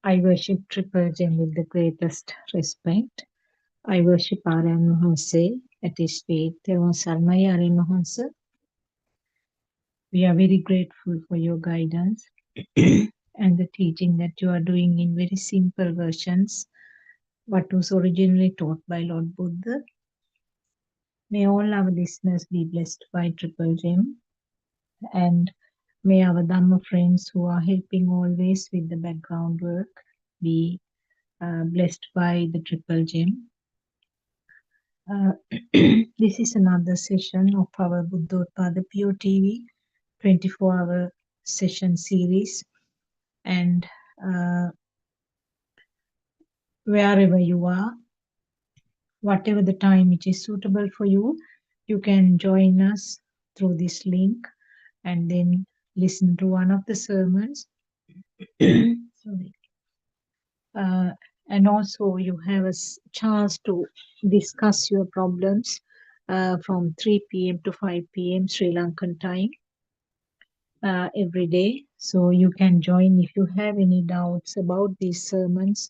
I worship Triple Gem with the greatest respect. I worship Aryan Mahanse at his feet. Teva Sarmai Aryan Mahanse. We are very grateful for your guidance and the teaching that you are doing in very simple versions, what was originally taught by Lord Buddha. May all our listeners be blessed by Triple Gem, and may our Dhamma friends who are helping always with the background work be blessed by the Triple Gem. Uh, this is another session of our Buddothpado PeoTV 24-hour session series, and wherever you are, whatever the time it is suitable for you, you can join us through this link and then listen to one of the sermons. Sorry. Uh, and also you have a chance to discuss your problems from 3 p.m. to 5 p.m. Sri Lankan time every day. So you can join if you have any doubts about these sermons,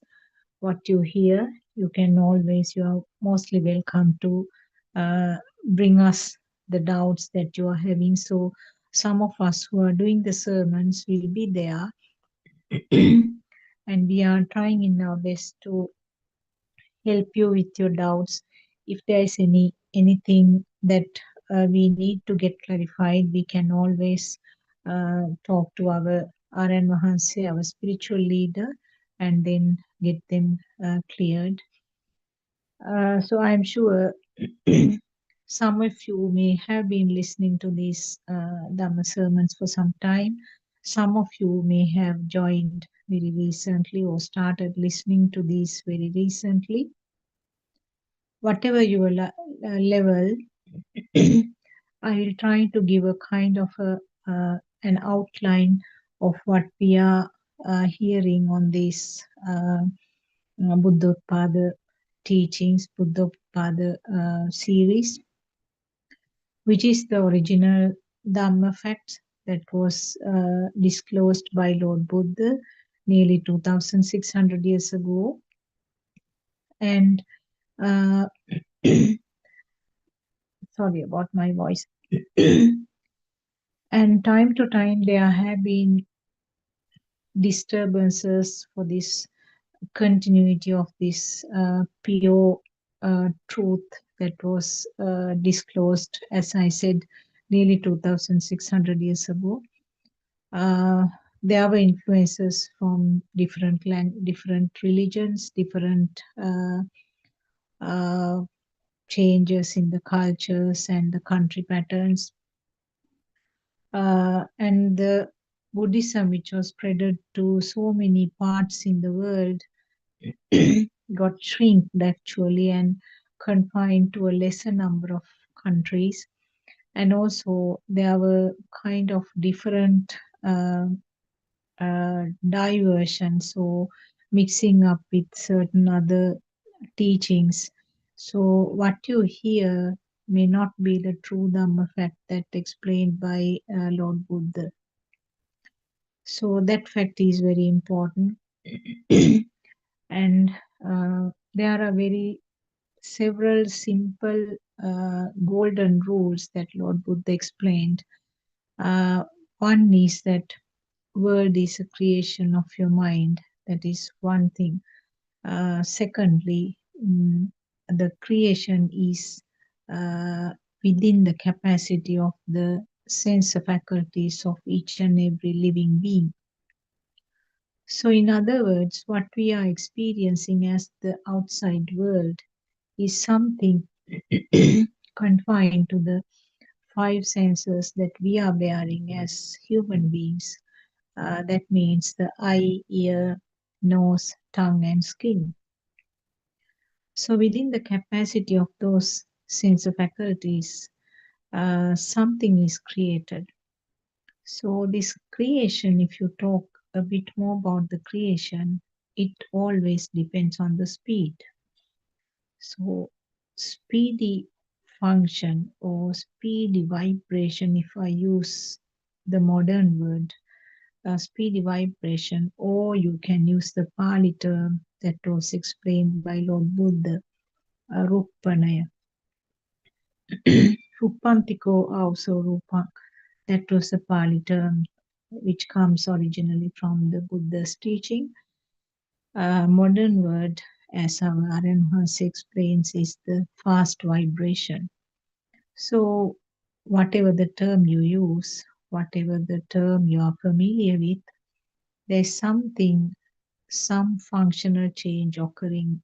what you hear. You can always, you are mostly welcome to bring us the doubts that you are having. So some of us who are doing the sermons will be there. And we are trying in our best to help you with your doubts. If there is anything that we need to get clarified, we can always talk to our RN Mahanse, our spiritual leader, and then get them cleared. So I'm sure some of you may have been listening to these Dhamma sermons for some time. Some of you may have joined very recently or started listening to these very recently. Whatever your level, I will try to give a kind of an outline of what we are hearing on this Buddothpado teachings, Buddothpado series, which is the original Dhamma fact that was disclosed by Lord Buddha nearly 2,600 years ago. And sorry about my voice. And time to time there have been disturbances for this continuity of this pure truth that was disclosed, as I said, nearly 2,600 years ago. There were influences from different religions, different changes in the cultures and the country patterns. And the Buddhism, which was spread to so many parts in the world, got shrinked actually and confined to a lesser number of countries. And also there were kind of different diversions, so mixing up with certain other teachings. So what you hear may not be the true Dhamma fact that explained by Lord Buddha. So that fact is very important. And there are several simple golden rules that Lord Buddha explained. One is that world is a creation of your mind. That is one thing. Secondly, the creation is within the capacity of the sense faculties of each and every living being. So in other words, what we are experiencing as the outside world is something confined to the five senses that we are bearing as human beings. That means the eye, ear, nose, tongue, and skin. So within the capacity of those sense faculties, something is created. So this creation, if you talk a bit more about the creation, it always depends on the speed. So speedy function or speedy vibration, if I use the modern word, speedy vibration, or you can use the Pali term that was explained by Lord Buddha, Rupanaya. Rupantiko also Rupa, that was a Pali term which comes originally from the Buddha's teaching. Modern word, as our Aranhas explains, is the fast vibration. So, whatever the term you use, whatever the term you are familiar with, there's something, some functional change occurring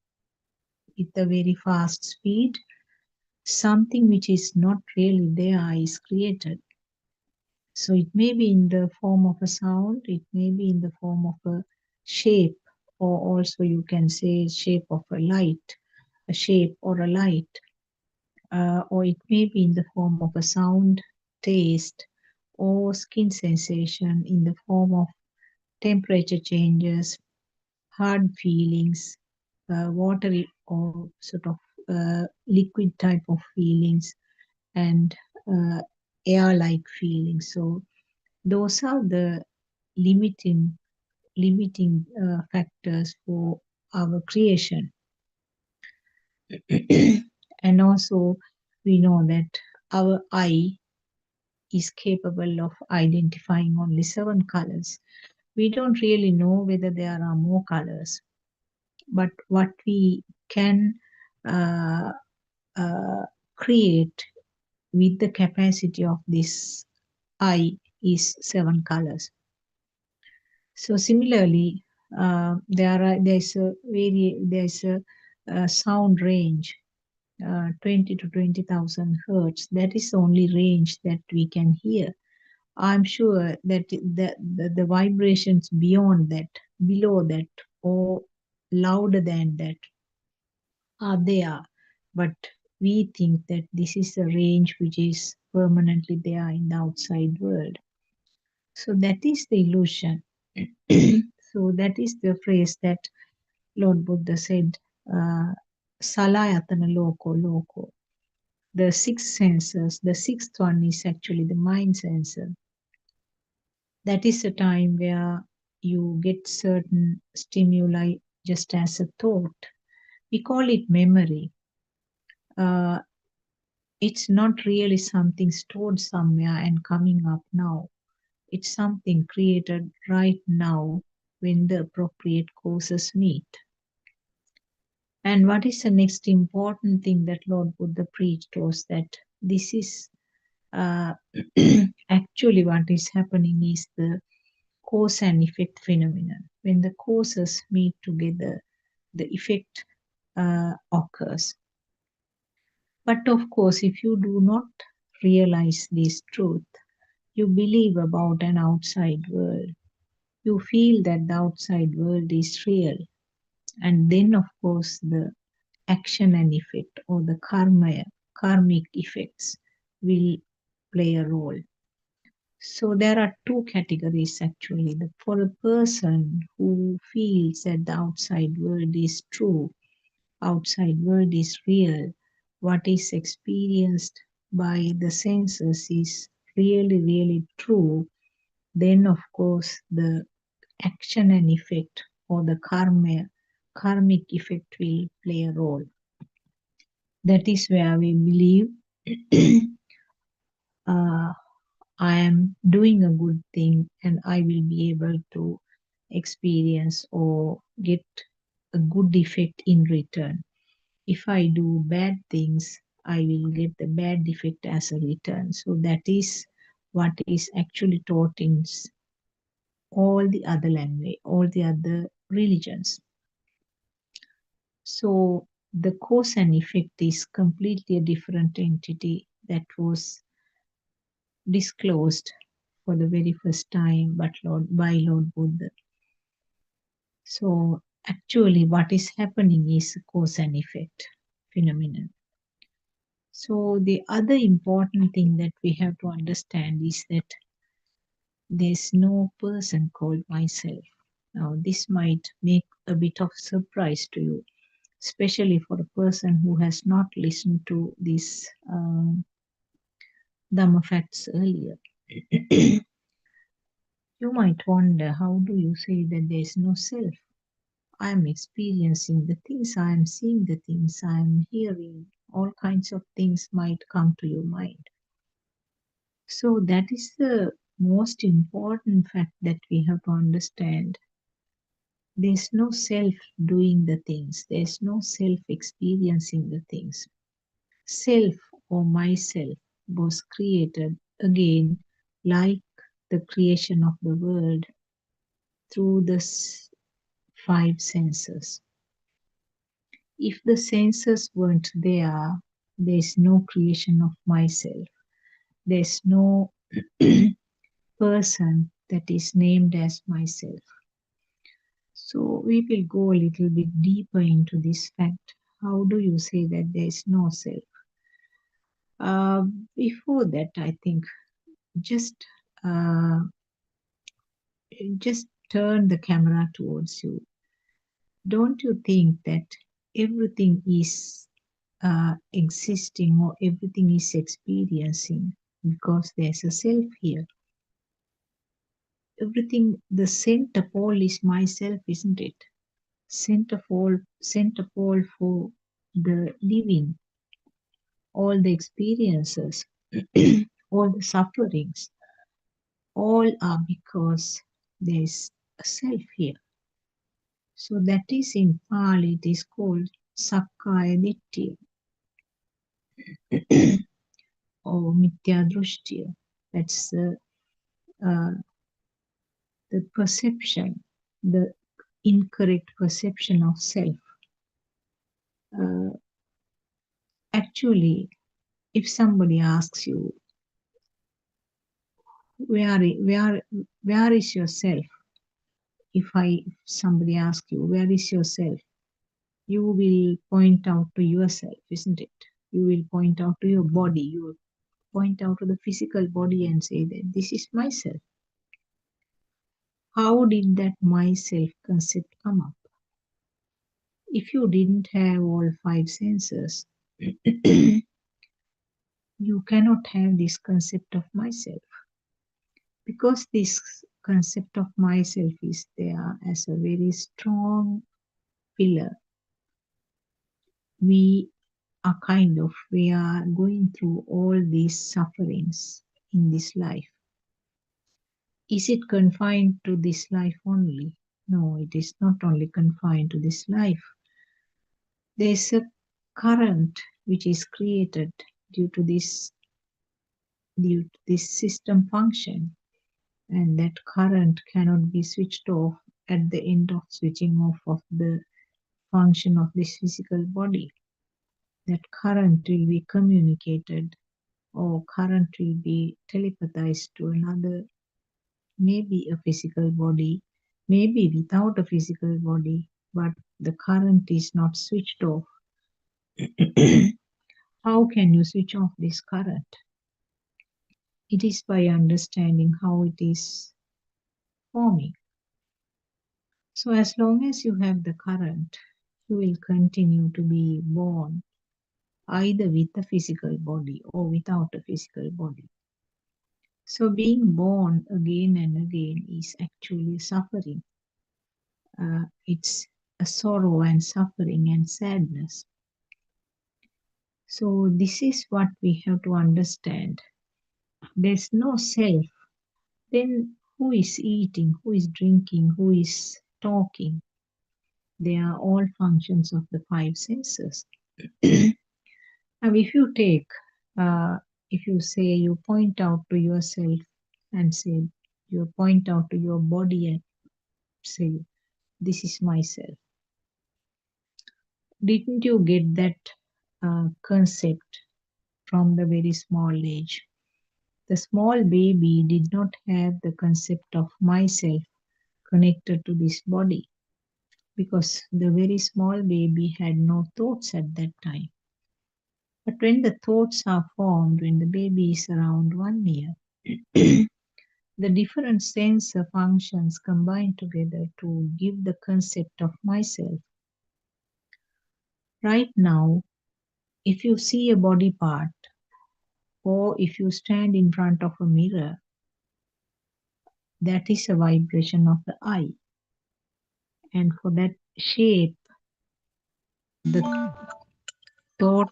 with a very fast speed. Something which is not really there is created. So it may be in the form of a sound, it may be in the form of a shape, or also you can say shape of a light, a shape or a light, or it may be in the form of a sound, taste, or skin sensation in the form of temperature changes, hard feelings, watery or sort of liquid type of feelings, and air-like feelings. So those are the limiting factors for our creation. And also we know that our eye is capable of identifying only 7 colors. We don't really know whether there are more colors, but what we can uh, uh, create with the capacity of this eye is 7 colors. So similarly, there's a sound range, 20 to 20,000 hertz. That is the only range that we can hear. I'm sure that the vibrations beyond that, below that, or louder than that are there. But we think that this is a range which is permanently there in the outside world. So that is the illusion. So that is the phrase that Lord Buddha said, Salayatana loko loko. The 6 senses, the 6th one is actually the mind sensor. That is a time where you get certain stimuli just as a thought. We call it memory. It's not really something stored somewhere and coming up now. It's something created right now when the appropriate causes meet. And what is the next important thing that Lord Buddha preached was that this is actually what is happening is the cause and effect phenomenon. When the causes meet together, the effect occurs. But of course, if you do not realize this truth, you believe about an outside world. You feel that the outside world is real. And then, of course, the action and effect, or the karmic effects will play a role. So there are 2 categories actually. For a person who feels that the outside world is true, outside world is real, what is experienced by the senses is really, really true, then of course the action and effect, or the karmic effect will play a role. That is where we believe I am doing a good thing and I will be able to experience or get a good effect in return. If I do bad things, I will get the bad effect as a return. So that is what is actually taught in all the other language, all the other religions. So the cause and effect is completely a different entity that was disclosed for the very first time by Lord Buddha. So actually what is happening is cause and effect phenomenon. So the other important thing that we have to understand is that there's no person called myself. Now this might make a bit of surprise to you, especially for a person who has not listened to these Dhamma facts earlier. You might wonder, how do you say that there is no self? I am experiencing the things, I am seeing the things, I am hearing. All kinds of things might come to your mind. So, that is the most important fact that we have to understand. There's no self doing the things, there's no self experiencing the things. Self or myself was created again, like the creation of the world, through the five senses. If the senses weren't there, there's no creation of myself. There's no person that is named as myself. So we will go a little bit deeper into this fact. How do you say that there is no self? Uh, Before that, I think just uh, just turn the camera towards you. Don't you think that everything is existing or everything is experiencing because there's a self here? Everything, the center pole is myself, isn't it? Center pole for the living, all the experiences, all the sufferings, all are because there's a self here. So that is in Pali, it is called Sakkaya Ditthhiya or Mithya Drushtiya. That's uh, the perception, the incorrect perception of self. Uh, Actually, if somebody asks you, where is yourself? If somebody asks you, where is yourself? You will point out to yourself, isn't it? You will point out to your body. You will point out to the physical body and say that this is myself. How did that myself concept come up? If you didn't have all five senses, you cannot have this concept of myself. Because this concept of myself is there as a very strong pillar, we we are going through all these sufferings in this life. Is it confined to this life only? No, it is not only confined to this life. There is a current which is created due to this system function, and that current cannot be switched off at the end of switching off of the function of this physical body. That current will be communicated, or current will be telepathized to another, maybe a physical body, maybe without a physical body, but the current is not switched off. How can you switch off this current? It is by understanding how it is forming. So as long as you have the current, you will continue to be born either with a physical body or without a physical body. So being born again and again is actually suffering. It's a sorrow and suffering and sadness. So this is what we have to understand. There's no self. Then who is eating, who is drinking, who is talking? They are all functions of the five senses. Now, uh, if you say, you point out to yourself and say, you point out to your body and say, this is myself. Didn't you get that concept from the very small age? The small baby did not have the concept of myself connected to this body because the very small baby had no thoughts at that time. But when the thoughts are formed, when the baby is around 1 year, the different sensor functions combine together to give the concept of myself. Right now, if you see a body part, or if you stand in front of a mirror, that is a vibration of the I. And for that shape, the thought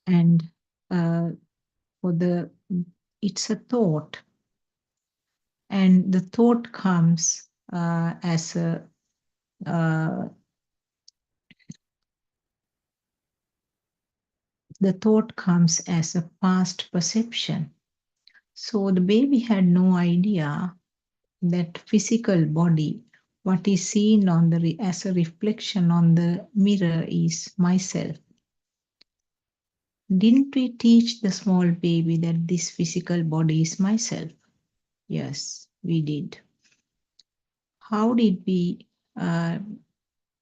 and for the it's a thought, and the thought comes as a the thought comes as a past perception. So the baby had no idea that physical body, what is seen on the as a reflection on the mirror, is myself. Didn't we teach the small baby that this physical body is myself? Yes, we did. How did we uh,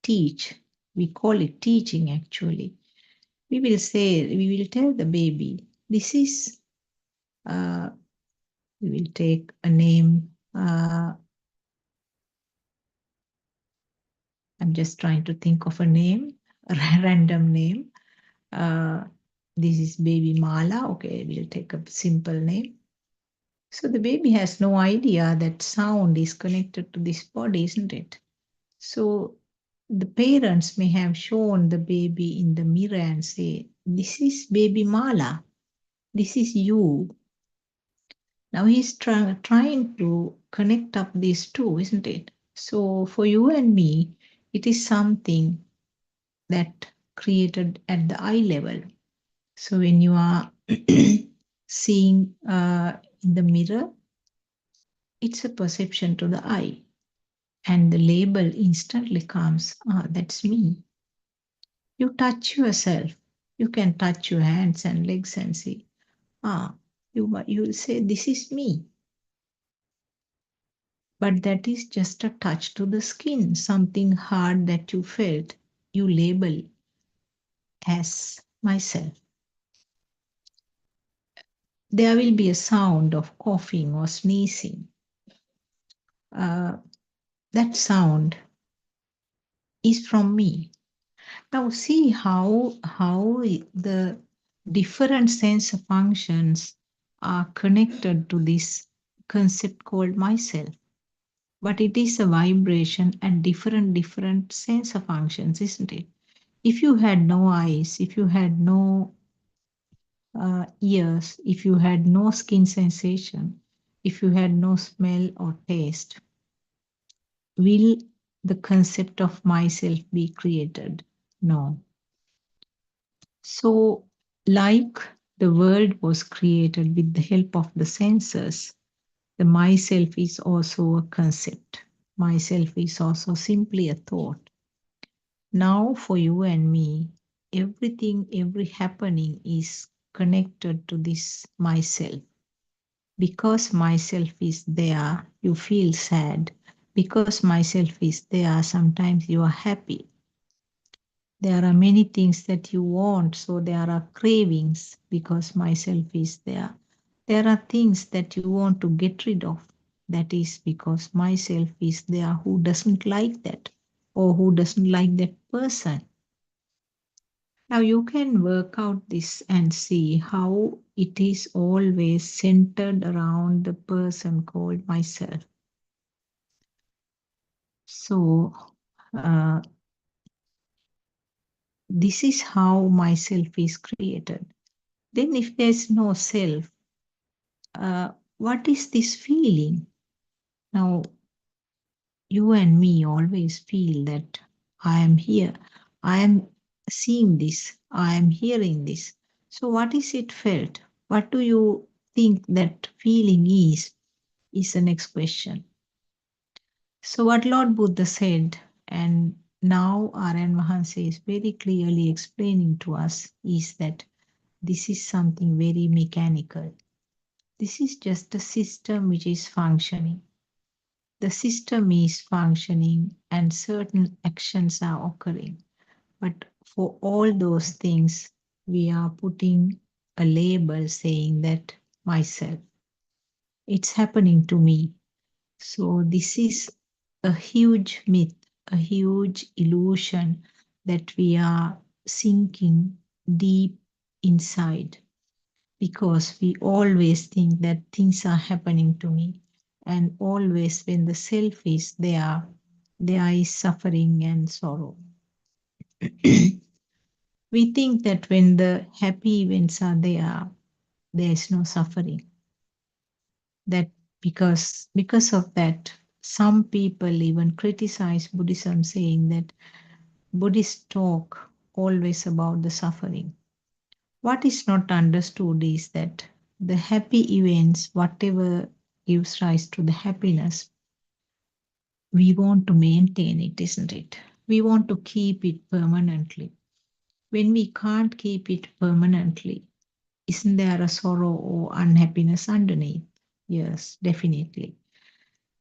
teach? We call it teaching actually. We will tell the baby, this is, we will take a name. I'm just trying to think of a name, a random name. Uh, this is baby Mala. Okay, we'll take a simple name. So the baby has no idea that sound is connected to this body, isn't it? So the parents may have shown the baby in the mirror and say, this is baby Mala. This is you. Now he's trying to connect up these two, isn't it? So for you and me, it is something that created at the eye level. So when you are seeing in the mirror, it's a perception to the eye. And the label instantly comes, that's me. You touch yourself. You can touch your hands and legs and say, you'll say, this is me. But that is just a touch to the skin, something hard that you felt, you label as myself. There will be a sound of coughing or sneezing. That sound is from me. Now see how the different sense functions are connected to this concept called myself. But it is a vibration at different sense functions, isn't it? If you had no eyes, if you had no ears, if you had no skin sensation, if you had no smell or taste, will the concept of myself be created? No. So, like the world was created with the help of the senses, the myself is also a concept. Myself is also simply a thought. Now, for you and me, everything, every happening is connected to this myself. Because myself is there, you feel sad. Because myself is there, sometimes you are happy. There are many things that you want, so there are cravings because myself is there. There are things that you want to get rid of. That is because myself is there who doesn't like that or who doesn't like that person. Now you can work out this and see how it is always centered around the person called myself. So this is how myself is created. Then if there's no self, what is this feeling? Now you and me always feel that I am here, I am seeing this, I am hearing this. So what is it felt? What do you think that feeling is the next question. So what Lord Buddha said, and now R.N. Mahansa is very clearly explaining to us, is that this is something very mechanical. This is just a system which is functioning. The system is functioning and certain actions are occurring. But for all those things, we are putting a label saying that myself. It's happening to me. So this is a huge myth, a huge illusion that we are sinking deep inside, because we always think that things are happening to me, and always when the self is there is suffering and sorrow. We think that when the happy events are there is no suffering. That because of that, some people even criticize Buddhism, saying that Buddhists talk always about the suffering. What is not understood is that the happy events, whatever gives rise to the happiness, we want to maintain it, isn't it? We want to keep it permanently. When we can't keep it permanently, isn't there a sorrow or unhappiness underneath? Yes, definitely.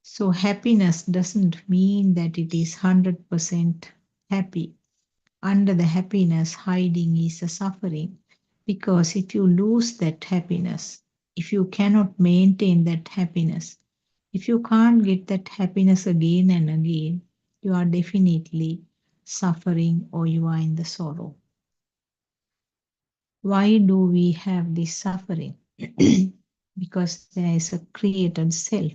So happiness doesn't mean that it is 100% happy. Under the happiness, hiding is a suffering. Because if you lose that happiness, if you cannot maintain that happiness, if you can't get that happiness again and again, you are definitely suffering or you are in the sorrow. Why do we have this suffering? Because there is a created self.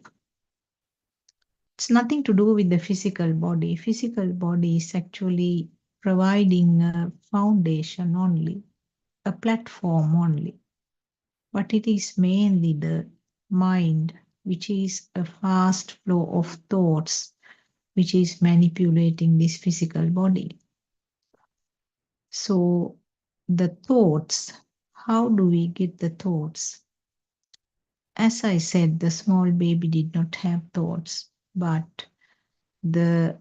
It's nothing to do with the physical body. Physical body is actually providing a foundation only, a platform only. But it is mainly the mind, which is a fast flow of thoughts, which is manipulating this physical body. So the thoughts, how do we get the thoughts? As I said, the small baby did not have thoughts, but the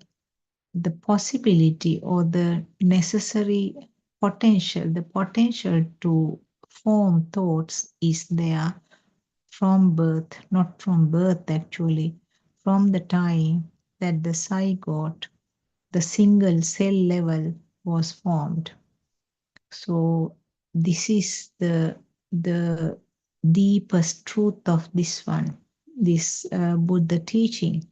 the possibility or the necessary the potential to form thoughts is there from birth, not from birth actually, from the time that the zygote, the single cell level was formed. So this is the deepest truth of this one, this Buddha teaching.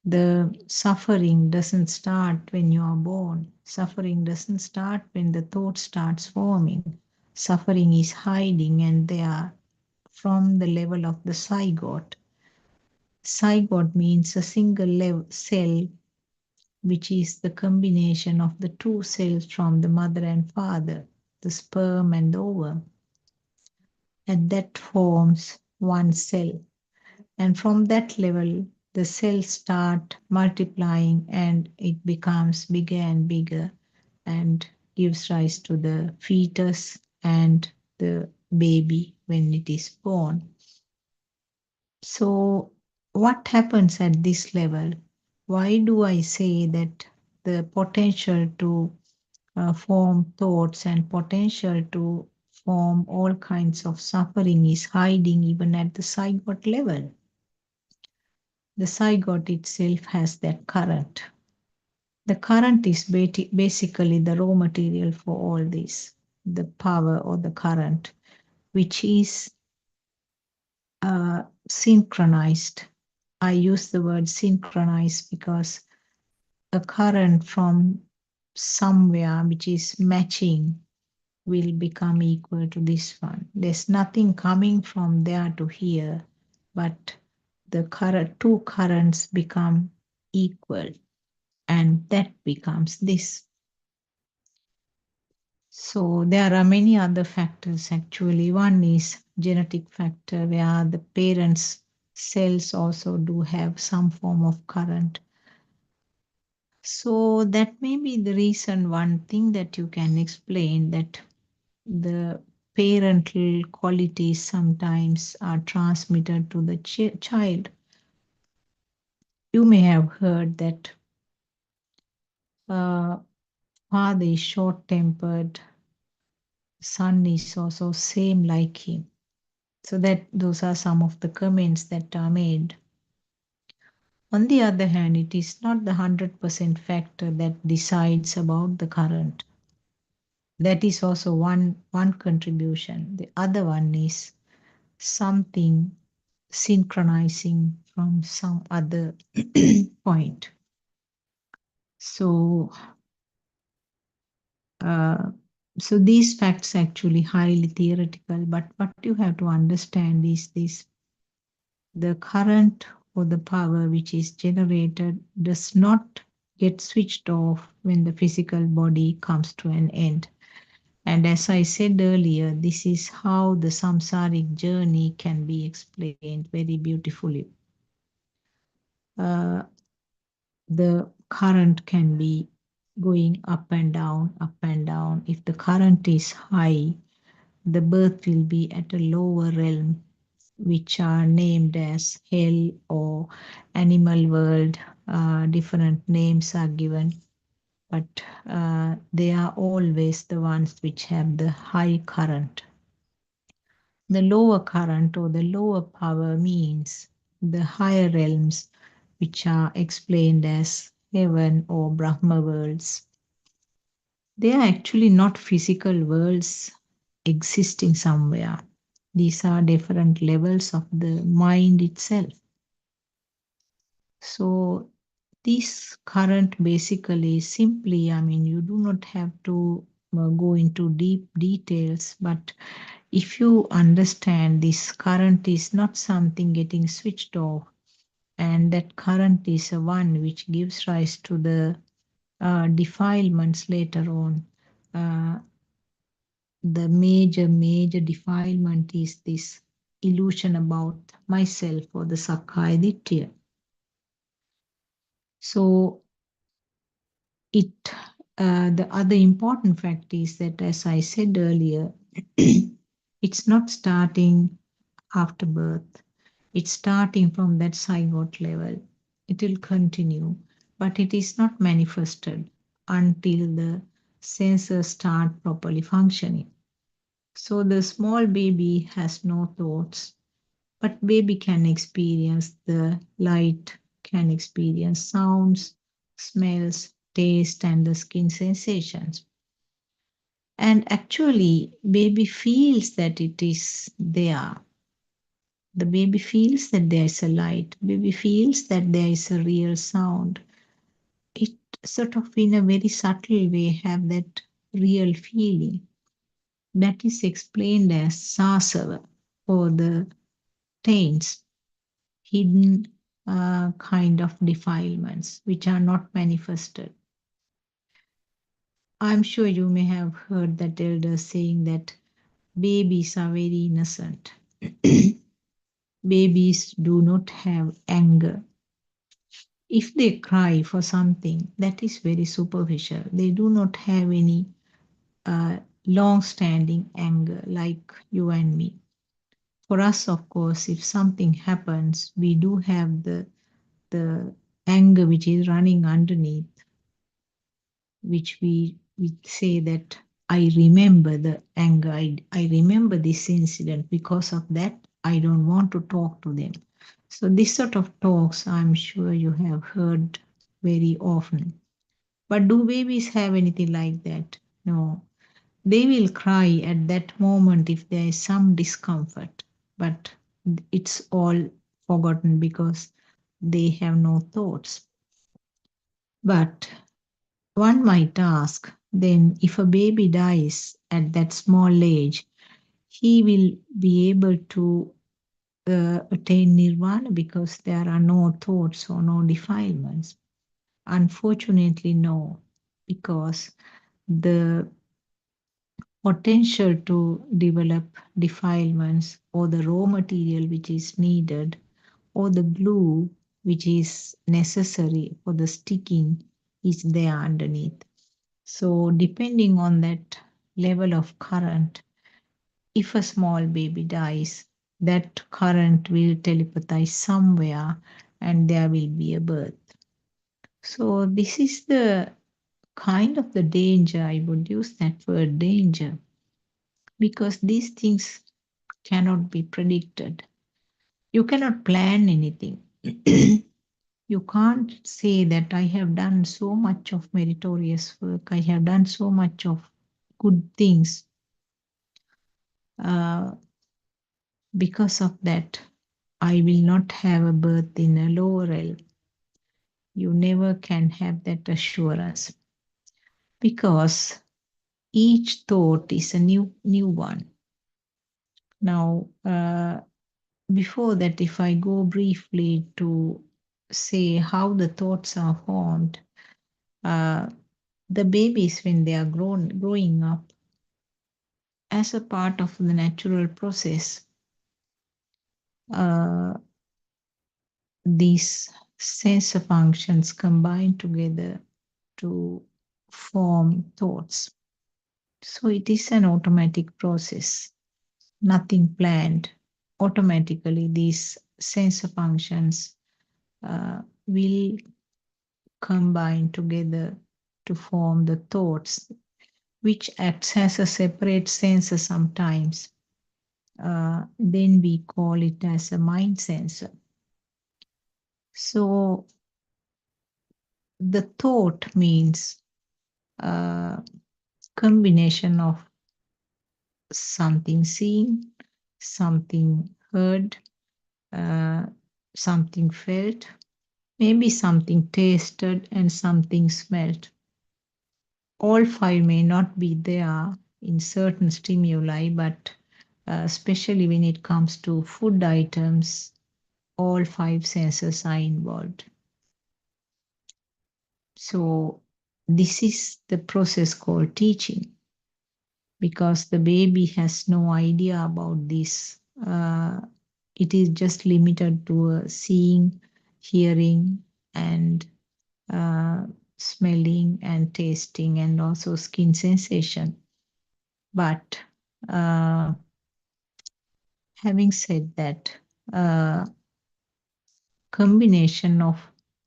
The suffering doesn't start when you are born. Suffering doesn't start when the thought starts forming. Suffering is hiding and they are from the level of the zygote. Zygote means a single cell, which is the combination of the two cells from the mother and father, the sperm and the ovum. And that forms one cell. And from that level, the cells start multiplying and it becomes bigger and bigger and gives rise to the fetus and the baby when it is born. So, what happens at this level? Why do I say that the potential to form thoughts and potential to form all kinds of suffering is hiding even at the zygote level? The zygote itself has that current. The current is basically the raw material for all this, the power or the current, which is synchronized. I use the word synchronized because a current from somewhere which is matching will become equal to this one. There's nothing coming from there to here, but the two currents become equal, and that becomes this. So there are many other factors actually. One is genetic factor where the parents' cells also do have some form of current. So that may be the reason, one thing that you can explain, that the parental qualities sometimes are transmitted to the child. You may have heard that father is short-tempered, son is also same like him. So that those are some of the comments that are made. On the other hand, it is not the 100% factor that decides about the current. That is also one contribution. The other one is something synchronizing from some other point. So So these facts actually highly theoretical, but what you have to understand is this: the current or the power which is generated does not get switched off when the physical body comes to an end. And as I said earlier, this is how the samsaric journey can be explained very beautifully. Uh, the current can be going up and down, up and down. If the current is high, the birth will be at a lower realm, which are named as hell or animal world. Different names are given, but they are always the ones which have the high current. The lower current or the lower power means the higher realms, which are explained as heaven or Brahma worlds. They are actually not physical worlds existing somewhere. These are different levels of the mind itself. So, this current basically simply, I mean, you do not have to go into deep details, but if you understand this current is not something getting switched off, and that current is a one which gives rise to the defilements later on. Uh, the major defilement is this illusion about myself or the Sakkaya Ditthhiya. So it the other important fact is that, as I said earlier, it's not starting after birth. It's starting from that zygote level. It will continue, but it is not manifested until the senses start properly functioning. So the small baby has no thoughts, but baby can experience the light, can experience sounds, smells, taste, and the skin sensations. And actually, baby feels that it is there. The baby feels that there is a light. Baby feels that there is a real sound. It sort of, in a very subtle way, have that real feeling. That is explained as sasava, or the taints, hidden kind of defilements which are not manifested. I'm sure you may have heard that elders saying that babies are very innocent. Babies do not have anger. If they cry for something, that is very superficial. They do not have any long standing anger like you and me. For us, of course, if something happens, we do have the anger which is running underneath, which we say that I remember the anger. I remember this incident. Because of that, I don't want to talk to them. So this sort of talks, I'm sure you have heard very often. But do babies have anything like that? No. They will cry at that moment if there is some discomfort, but it's all forgotten because they have no thoughts. But one might ask, then if a baby dies at that small age, he will be able to attain nirvana because there are no thoughts or no defilements? Unfortunately, no, because the potential to develop defilements or the raw material which is needed or the glue which is necessary for the sticking is there underneath. So, depending on that level of current, if a small baby dies, that current will telepathize somewhere and there will be a birth. So, this is the kind of the danger. I would use that word danger because these things cannot be predicted. You cannot plan anything. You can't say that I have done so much of meritorious work, I have done so much of good things. Uh, because of that, I will not have a birth in a lower realm. You never can have that assurance because each thought is a new one. Now, before that, if I go briefly to say how the thoughts are formed, the babies, when they are growing up, as a part of the natural process, these sensor functions combine together to form thoughts. So it is an automatic process, nothing planned. Automatically, these sensor functions will combine together to form the thoughts, which acts as a separate sensor sometimes. Then we call it as a mind sensor. So the thought means a combination of something seen, something heard, uh, something felt, maybe something tasted, and something smelt. All five may not be there in certain stimuli, but especially when it comes to food items, all five senses are involved. So this is the process called teaching, because the baby has no idea about this. It is just limited to seeing, hearing, and uh, smelling and tasting, and also skin sensation. But having said that, combination of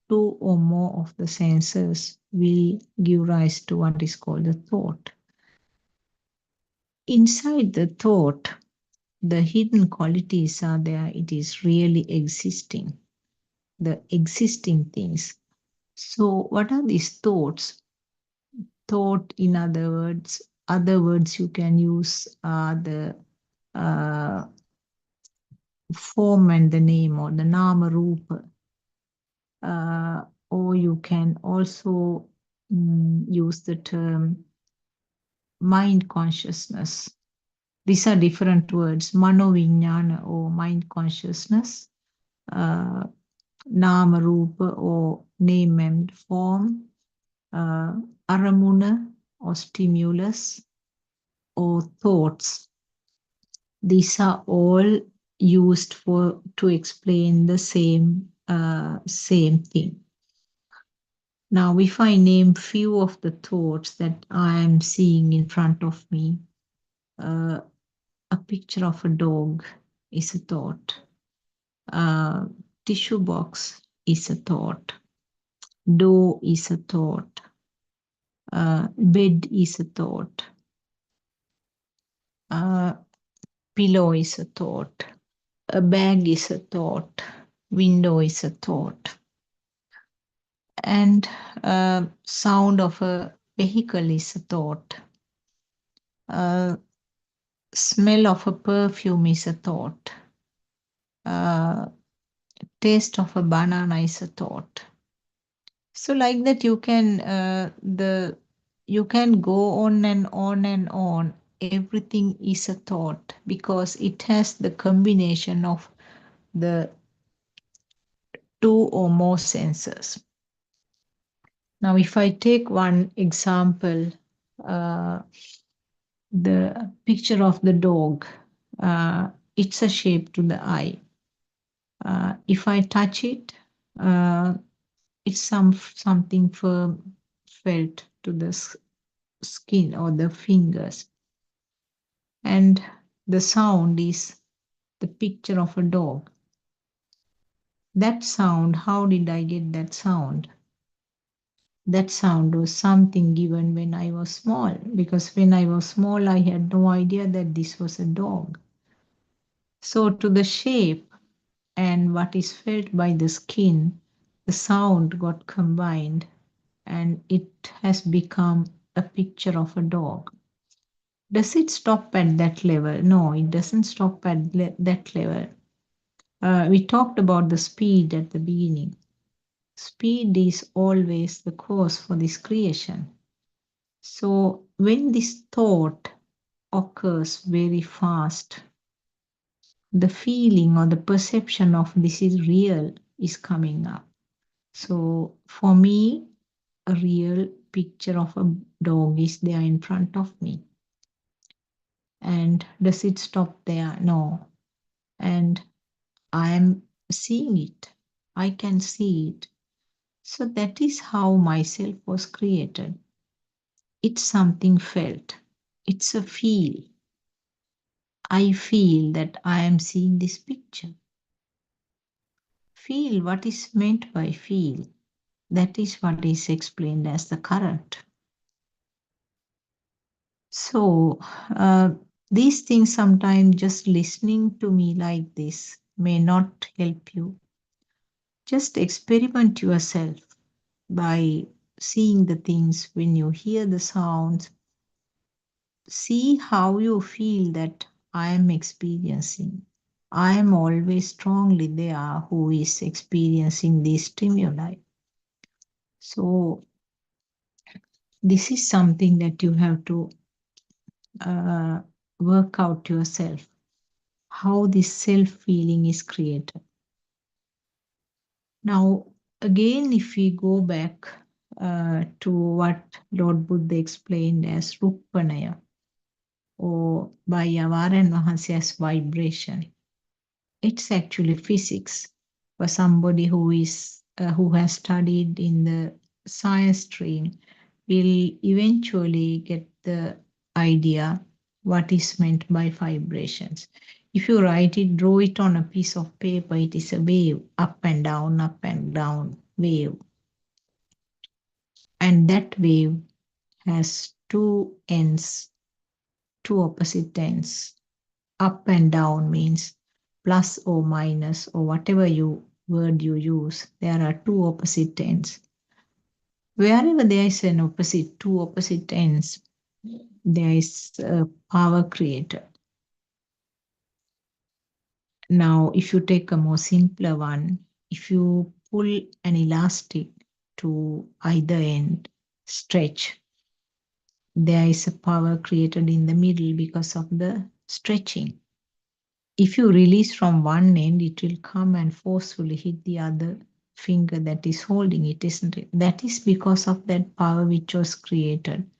two or more of the senses will give rise to what is called the thought. Inside the thought, the hidden qualities are there. It is really existing, the existing things. So, what are these thoughts? Thought, in other words you can use are the uh, form and the name, or the nama rupa. Or you can also use the term mind consciousness. These are different words: manovinyana, or mind consciousness, nama rupa, or name and form, aramuna, or stimulus, or thoughts. These are all used to explain the same thing. Now, if I name few of the thoughts that I am seeing in front of me, a picture of a dog is a thought. Tissue box is a thought. Door is a thought. Bed is a thought. Pillow is a thought. A bag is a thought. Window is a thought. And sound of a vehicle is a thought. Smell of a perfume is a thought. Taste of a banana is a thought. So like that, you can go on and on and on. Everything is a thought, because it has the combination of the two or more senses. Now, if I take one example, the picture of the dog, it's a shape to the eye. If I touch it, it's something firm felt to the skin or the fingers. And the sound is the picture of a dog. That sound, how did I get that sound? That sound was something given when I was small, because when I was small, I had no idea that this was a dog. So to the shape and what is felt by the skin, the sound got combined, and it has become a picture of a dog. Does it stop at that level? No, it doesn't stop at that level. We talked about the speed at the beginning. Speed is always the cause for this creation. So when this thought occurs very fast, the feeling or the perception of this is real is coming up. So for me, a real picture of a dog is there in front of me. And does it stop there? No. And I am seeing it. I can see it. So that is how myself was created. It's something felt. It's a feel. I feel that I am seeing this picture. Feel, what is meant by feel? That is what is explained as the current. So, these things sometimes just listening to me like this may not help you. Just experiment yourself by seeing the things when you hear the sounds. See how you feel that I am experiencing. I am always strongly there who is experiencing these stimuli. So, this is something that you have to uh, work out yourself, how this self feeling is created. Now, again, if we go back to what Lord Buddha explained as Rupanaya, or by Avaran Mahansi as vibration, it's actually physics. For somebody who has studied in the science stream, will eventually get the idea what is meant by vibrations. If you write it, draw it on a piece of paper, it is a wave, up and down wave. And that wave has two ends, two opposite ends. Up and down means plus or minus or whatever word you use. There are two opposite ends. Wherever there is an opposite, two opposite ends, there is a power creator. Now, if you take a more simpler one, if you pull an elastic to either end, stretch, there is a power created in the middle because of the stretching. If you release from one end, it will come and forcefully hit the other finger that is holding it, isn't it? That is because of that power which was created,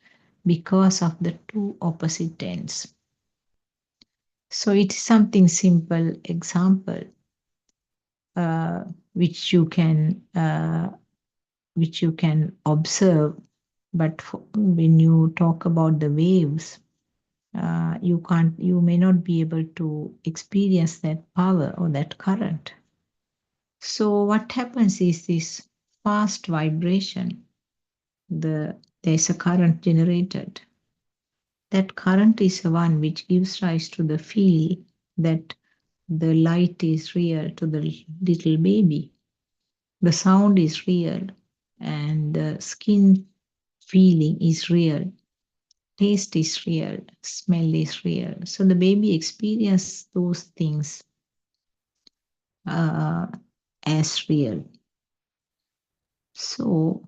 because of the two opposite ends. So it's something simple example uh, which you can observe. But when you talk about the waves, you may not be able to experience that power or that current. So what happens is this fast vibration, there's a current generated. That current is the one which gives rise to the feel that the light is real to the little baby. The sound is real and the skin feeling is real. Taste is real, smell is real. So the baby experiences those things uh, as real. So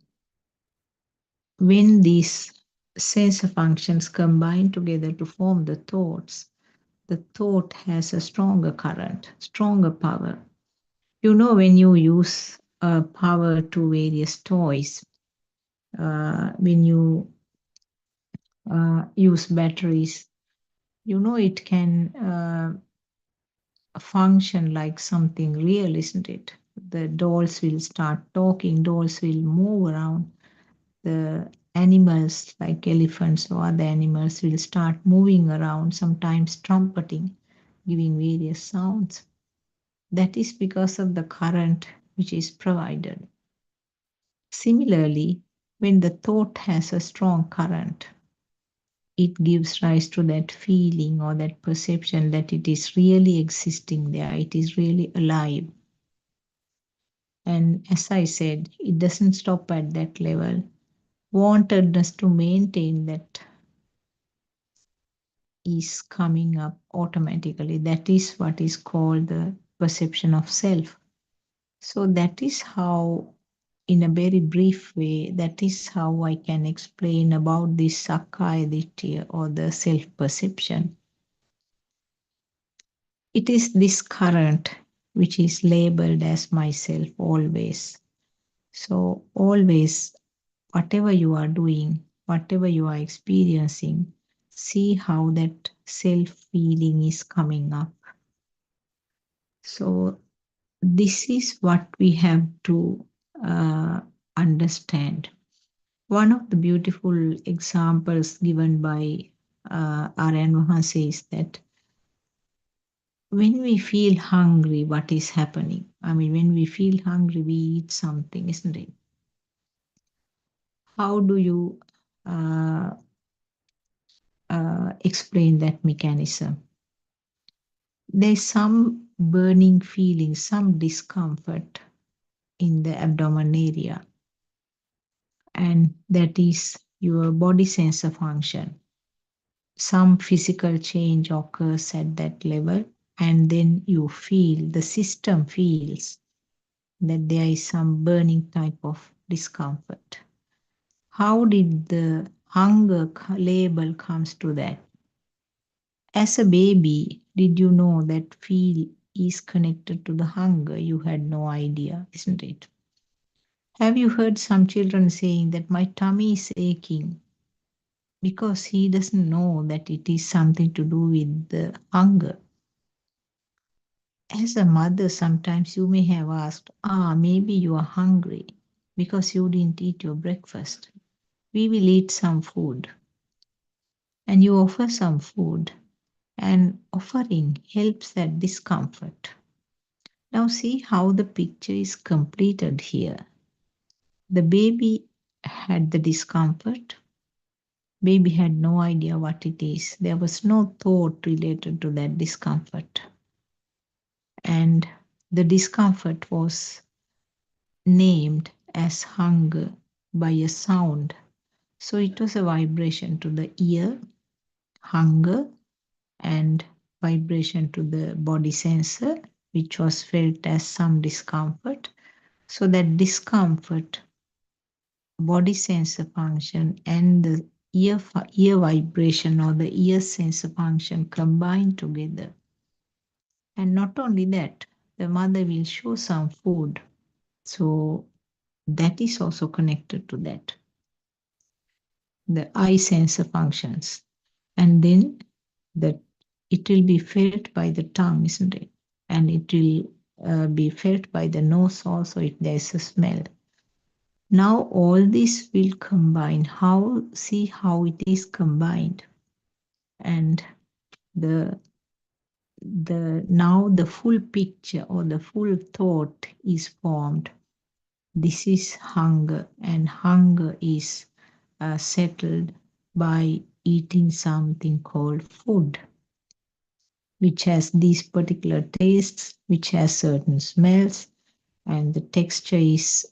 when these sensor functions combine together to form the thoughts, the thought has a stronger current, stronger power. You know, when you use power to various toys, when you use batteries, you know it can function like something real, isn't it? The dolls will start talking, dolls will move around. The animals like elephants or other animals will start moving around, sometimes trumpeting, giving various sounds. That is because of the current which is provided. Similarly, when the thought has a strong current, it gives rise to that feeling or that perception that it is really existing there, it is really alive. And as I said, it doesn't stop at that level. Wantedness to maintain that is coming up automatically. That is what is called the perception of self. So that is how in a very brief way, that is how I can explain about this Sakkaya Ditthhiya or the self-perception. It is this current which is labeled as myself always. So always, whatever you are doing, whatever you are experiencing, see how that self-feeling is coming up. So this is what we have to understand. One of the beautiful examples given by Aryan Mahansa is that when we feel hungry, what is happening? I mean, when we feel hungry, we eat something, isn't it? How do you explain that mechanism? There's some burning feeling, some discomfort in the abdomen area, and that is your body sensor function. Some physical change occurs at that level, and then you feel, the system feels that there is some burning type of discomfort. How did the hunger label comes to that? As a baby, did you know that feel is connected to the hunger? You had no idea, isn't it? Have you heard some children saying that my tummy is aching? Because he doesn't know that it is something to do with the hunger. As a mother, sometimes you may have asked, maybe you are hungry because you didn't eat your breakfast. We will eat some food. And you offer some food, and offering helps that discomfort. Now see how the picture is completed here. The baby had the discomfort. Baby had no idea what it is. There was no thought related to that discomfort. And the discomfort was named as hunger by a sound. So it was a vibration to the ear, hunger, and vibration to the body sensor, which was felt as some discomfort. So that discomfort, body sensor function, and the ear vibration or the ear sensor function combined together. And not only that, the mother will show some food. So that is also connected to that. The eye sensor functions. And then the it will be felt by the tongue, isn't it? And it will be felt by the nose also if there is a smell. Now all this will combine. See how it is combined. And now the full picture or the full thought is formed. This is hunger, and hunger is settled by eating something called food, which has these particular tastes, which has certain smells, and the texture is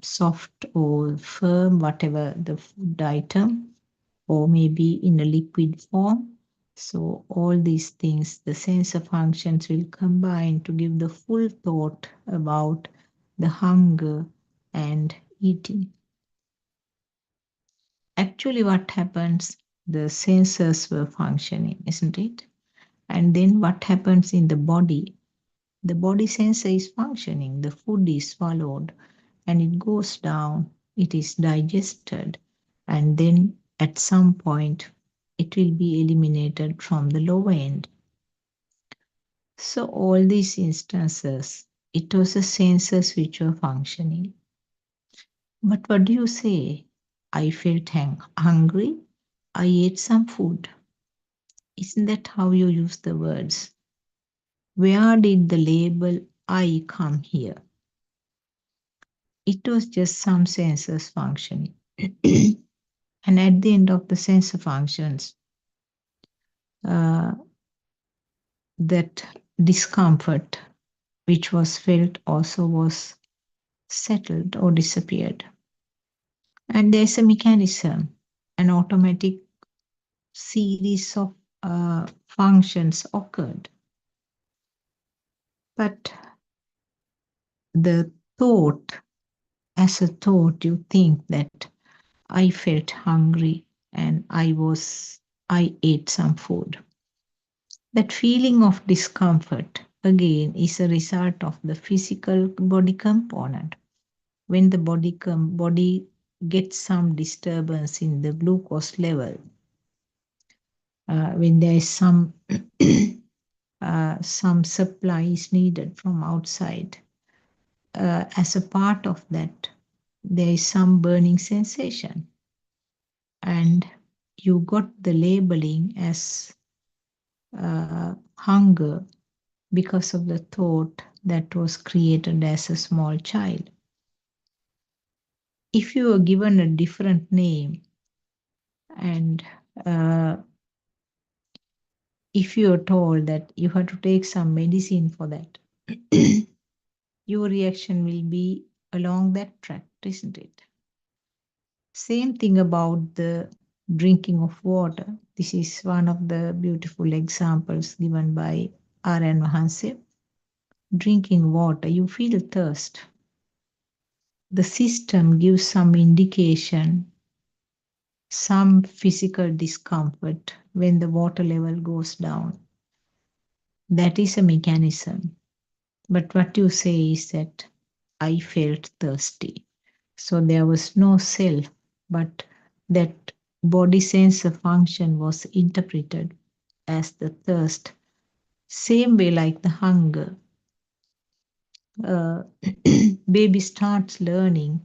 soft or firm, whatever the food item, or maybe in a liquid form. So all these things, the sensor functions will combine to give the full thought about the hunger and eating. Actually, what happens, the sensors were functioning, isn't it? And then what happens in the body? The body sensor is functioning, the food is swallowed, and it goes down, it is digested, and then at some point it will be eliminated from the lower end. So all these instances, it was the sensors which were functioning. But what do you say? I felt hungry, I ate some food. Isn't that how you use the words? Where did the label I come here? It was just some sensors functioning. And at the end of the sensor functions, uh, that discomfort which was felt also was settled or disappeared. And there's a mechanism, an automatic series of functions occurred. But the thought as a thought, you think that I felt hungry and I ate some food. That feeling of discomfort again is a result of the physical body component. When the body gets some disturbance in the glucose level, when there is some supply is needed from outside, as a part of that, there is some burning sensation, and you got the labeling as hunger because of the thought that was created as a small child. If you were given a different name, and uh, if you are told that you have to take some medicine for that, your reaction will be along that track, isn't it? Same thing about the drinking of water. This is one of the beautiful examples given by R.N. Mahanse. Drinking water, you feel thirst. The system gives some indication, some physical discomfort when the water level goes down. That is a mechanism. But what you say is that I felt thirsty. So there was no self, but that body sensor function was interpreted as the thirst. Same way like the hunger. Uh, baby starts learning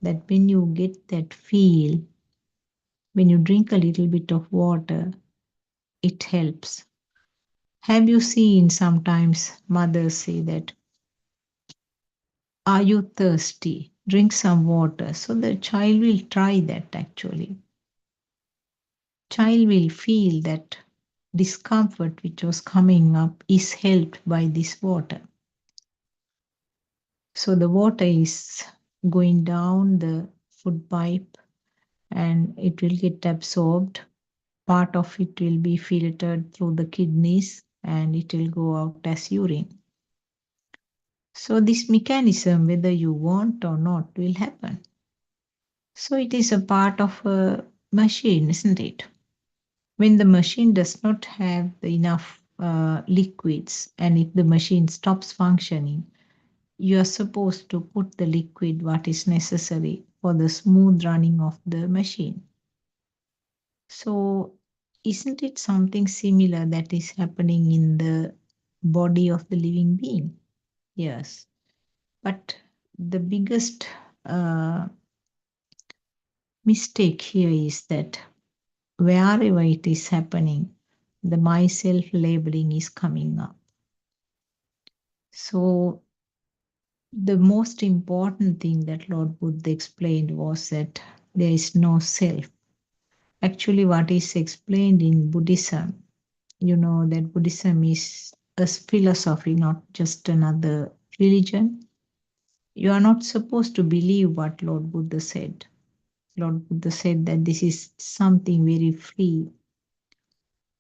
that when you get that feel, when you drink a little bit of water, it helps. Have you seen sometimes mothers say that, are you thirsty? Drink some water. So the child will try that actually. Child will feel that discomfort which was coming up is helped by this water. So the water is going down the food pipe and it will get absorbed. Part of it will be filtered through the kidneys and it will go out as urine. So this mechanism, whether you want or not, will happen. So it is a part of a machine, isn't it? When the machine does not have enough liquids, and if the machine stops functioning, you are supposed to put the liquid what is necessary for the smooth running of the machine. So isn't it something similar that is happening in the body of the living being? Yes. But the biggest uh, mistake here is that wherever it is happening, the myself labeling is coming up. So the most important thing that Lord Buddha explained was that there is no self. Actually, what is explained in Buddhism, you know that Buddhism is a philosophy, not just another religion. You are not supposed to believe what Lord Buddha said. Lord Buddha said that this is something very free,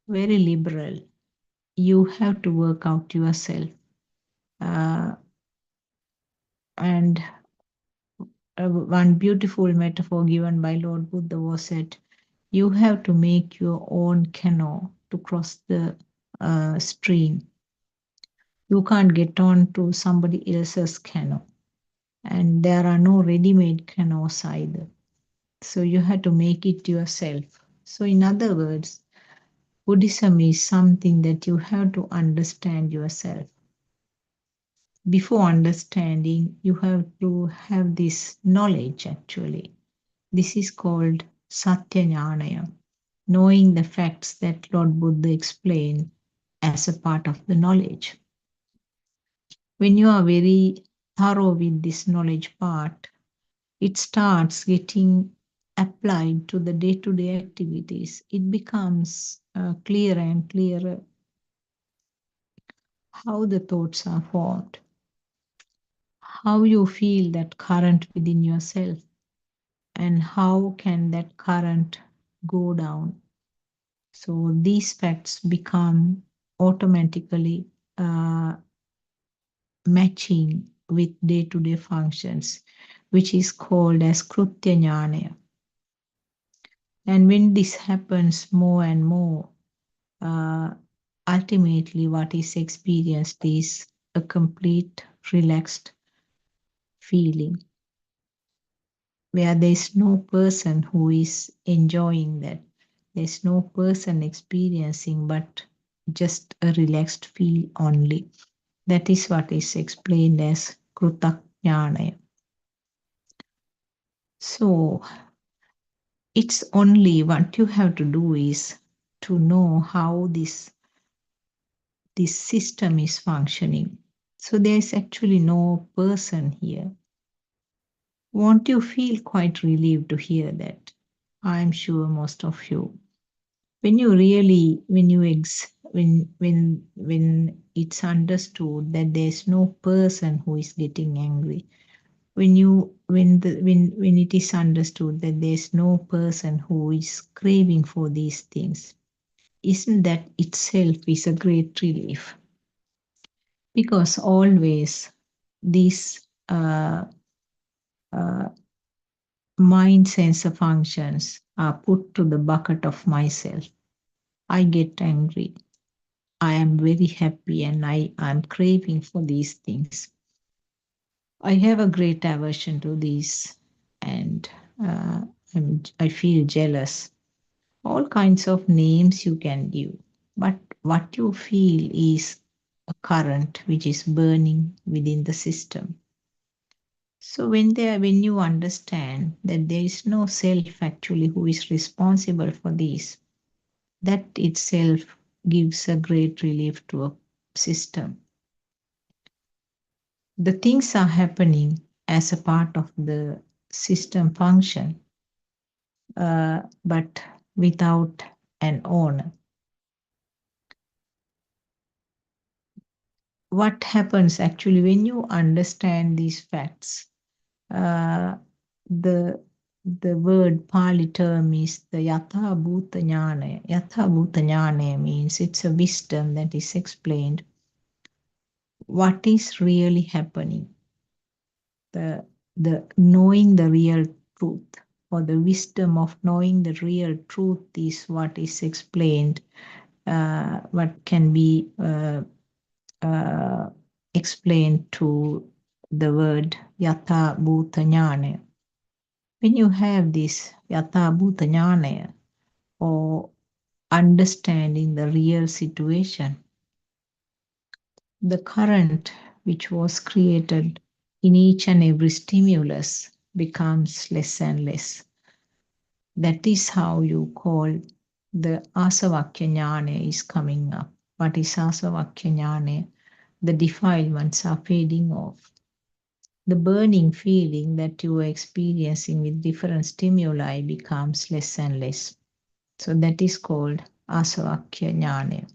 very liberal. You have to work out yourself. Uh, and one beautiful metaphor given by Lord Buddha was that you have to make your own canoe to cross the stream. You can't get on to somebody else's canoe. And there are no ready-made canoes either. So you have to make it yourself. So in other words, Buddhism is something that you have to understand yourself. Before understanding, you have to have this knowledge actually. This is called Satya Jnanaya, knowing the facts that Lord Buddha explained as a part of the knowledge. When you are very thorough with this knowledge part, it starts getting applied to the day-to-day activities. It becomes clearer and clearer how the thoughts are formed, how you feel that current within yourself, and how can that current go down. So these facts become automatically matching with day-to-day functions. which is called as Krutya Jnana. And when this happens more and more, uh, ultimately what is experienced is a complete relaxed feeling where there's no person who is enjoying that. There's no person experiencing, but just a relaxed feel only. That is what is explained as Krutakjnana. So it's only what you have to do is to know how this system is functioning. So there is actually no person here. Won't you feel quite relieved to hear that? I'm sure most of you. When you really, when you when it's understood that there's no person who is getting angry, when it is understood that there's no person who is craving for these things, isn't that itself is a great relief? Because always these uh, mind sensor functions are put to the bucket of myself. I get angry. I am very happy and I am craving for these things. I have a great aversion to these and I feel jealous. All kinds of names you can give. But what you feel is a current which is burning within the system. So when you understand that there is no self actually who is responsible for this, that itself gives a great relief to a system. The things are happening as a part of the system function, but without an owner. What happens actually when you understand these facts? Uh, the the word Pali term is the Yatha Bhuta Jnana. Yatha Bhuta Jnana means it's a wisdom that is explained what is really happening. The knowing the real truth or the wisdom of knowing the real truth is what is explained, what can be uh, explained to the word Yatha Bhuta Jnana. When you have this Yatha Bhuta Jnana or understanding the real situation, the current which was created in each and every stimulus becomes less and less. That is how you call the Asavakya Jnana is coming up. What is Asavakya Jnana? The defilements are fading off. The burning feeling that you are experiencing with different stimuli becomes less and less. So that is called Asavakya Jnana.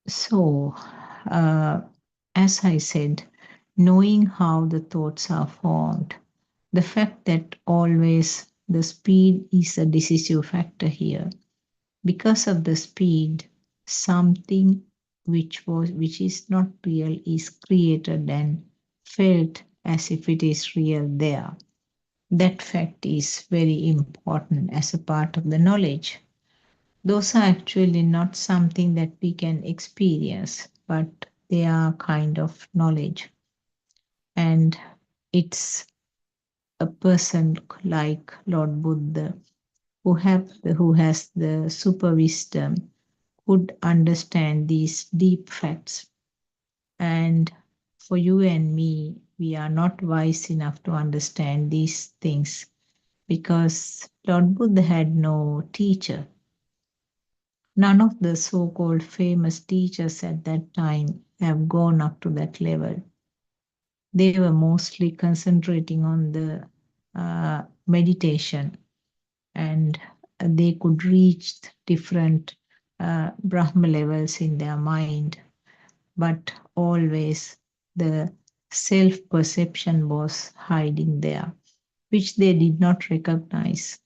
So, as I said, knowing how the thoughts are formed, the fact that always the speed is a decisive factor here. Because of the speed, something which is not real is created and felt as if it is real there. That fact is very important as a part of the knowledge. Those are actually not something that we can experience, but they are kind of knowledge. And it's a person like Lord Buddha who has the super wisdom could understand these deep facts. And for you and me, we are not wise enough to understand these things because Lord Buddha had no teacher. None of the so-called famous teachers at that time have gone up to that level. They were mostly concentrating on the meditation and they could reach different Brahma levels in their mind, but always the self-perception was hiding there, which they did not recognize.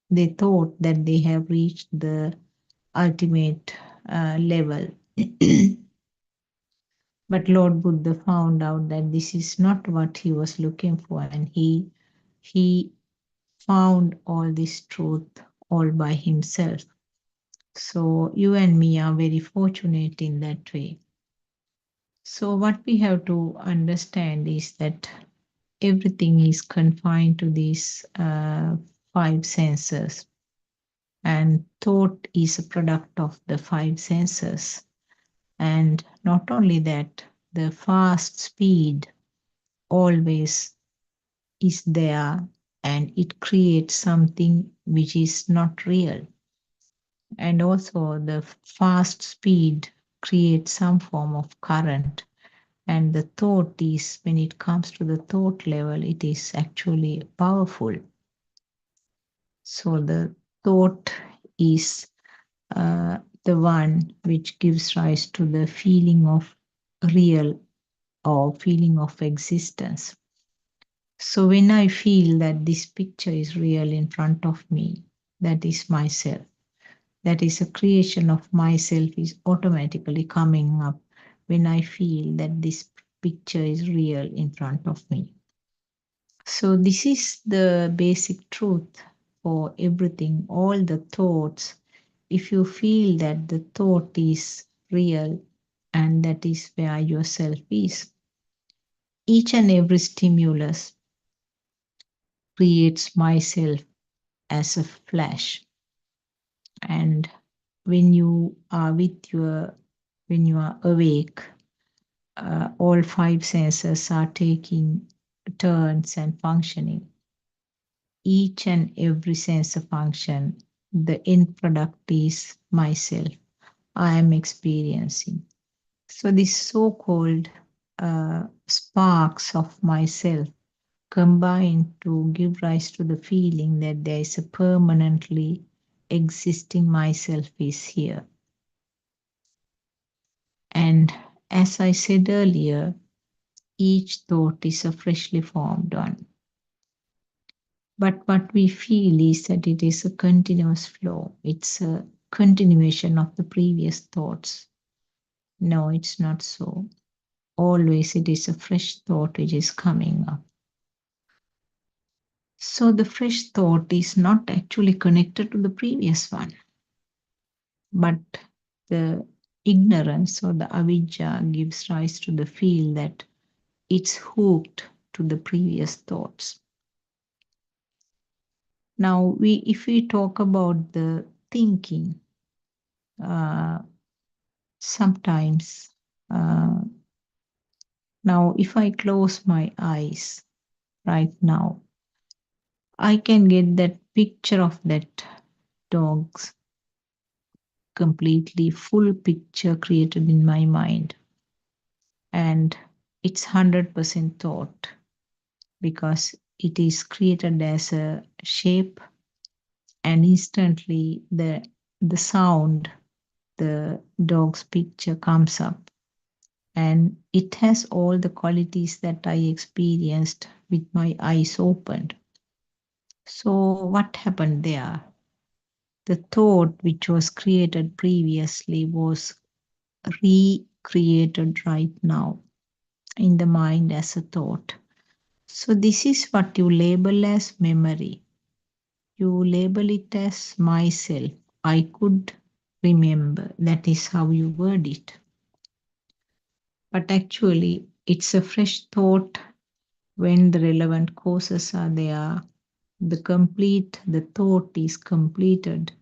They thought that they have reached the ultimate level. But Lord Buddha found out that this is not what he was looking for, and he found all this truth all by himself. So you and me are very fortunate in that way. So what we have to understand is that everything is confined to these five senses, and thought is a product of the five senses. And not only that, the fast speed always is there, and it creates something which is not real. And also, the fast speed creates some form of current. And the thought is, when it comes to the thought level, it is actually powerful. So the thought is the one which gives rise to the feeling of real or feeling of existence. So when I feel that this picture is real in front of me, that is myself. That is a creation of myself is automatically coming up when I feel that this picture is real in front of me. So this is the basic truth for everything, all the thoughts. If you feel that the thought is real, and that is where yourself is, each and every stimulus creates myself as a flash. And when you are when you are awake, all five senses are taking turns and functioning. Each and every sensor function, the end product is myself. I am experiencing. So these so-called sparks of myself combine to give rise to the feeling that there is a permanently existing myself is here. And as I said earlier, each thought is a freshly formed one. But what we feel is that it is a continuous flow. It's a continuation of the previous thoughts. No, it's not so. Always it is a fresh thought which is coming up. So the fresh thought is not actually connected to the previous one, but the ignorance or the avijja gives rise to the feel that it's hooked to the previous thoughts. Now, if we talk about the thinking, uh, sometimes, now if I close my eyes right now, I can get that picture of that dog's completely full picture created in my mind. And it's 100% thought, because it is created as a shape, and instantly the sound, the dog's picture comes up, and it has all the qualities that I experienced with my eyes opened. So what happened there? The thought which was created previously was recreated right now in the mind as a thought. So this is what you label as memory. You label it as myself. I could remember. That is how you word it. But actually, it's a fresh thought when the relevant causes are there. The thought is completed,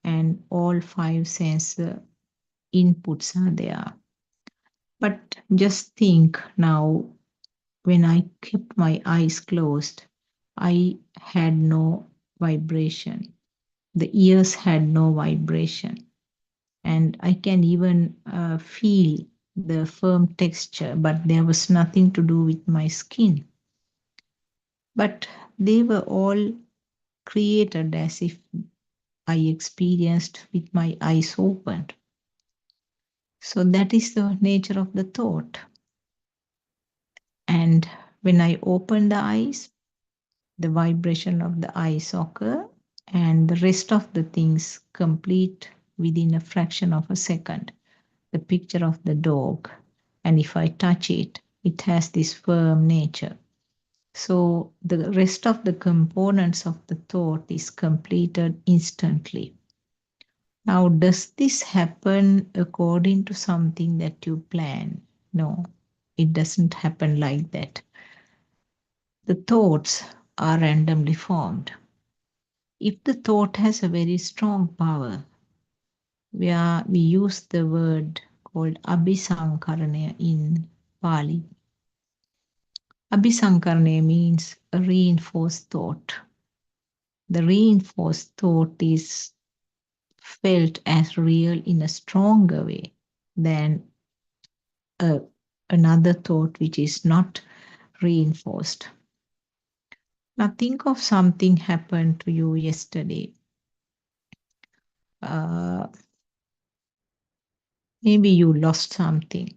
and all five sense inputs are there. But just think now, when I kept my eyes closed, I had no vibration. The ears had no vibration. And I can even feel the firm texture, but there was nothing to do with my skin. But they were all created as if I experienced with my eyes opened. So that is the nature of the thought. And when I open the eyes, the vibration of the eyes occur, and the rest of the things complete within a fraction of a second. The picture of the dog, And if I touch it, it has this firm nature. So the rest of the components of the thought is completed instantly. Now, does this happen according to something that you plan? No, it doesn't happen like that. The thoughts are randomly formed. If the thought has a very strong power, we use the word called abhisankarana in Pali. Abhisankarana means a reinforced thought. The reinforced thought is felt as real in a stronger way than another thought which is not reinforced. Now, think of something happened to you yesterday. Uh, Maybe you lost something.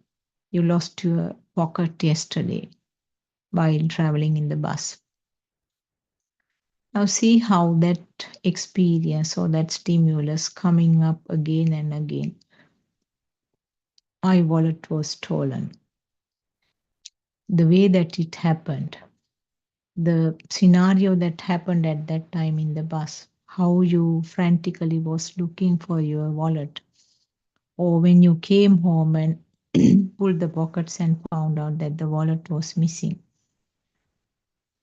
You lost your pocket yesterday while traveling in the bus. Now, see how that experience or that stimulus coming up again and again. My wallet was stolen. The way that it happened, the scenario that happened at that time in the bus, how you frantically was looking for your wallet, or when you came home and pulled the pockets and found out that the wallet was missing.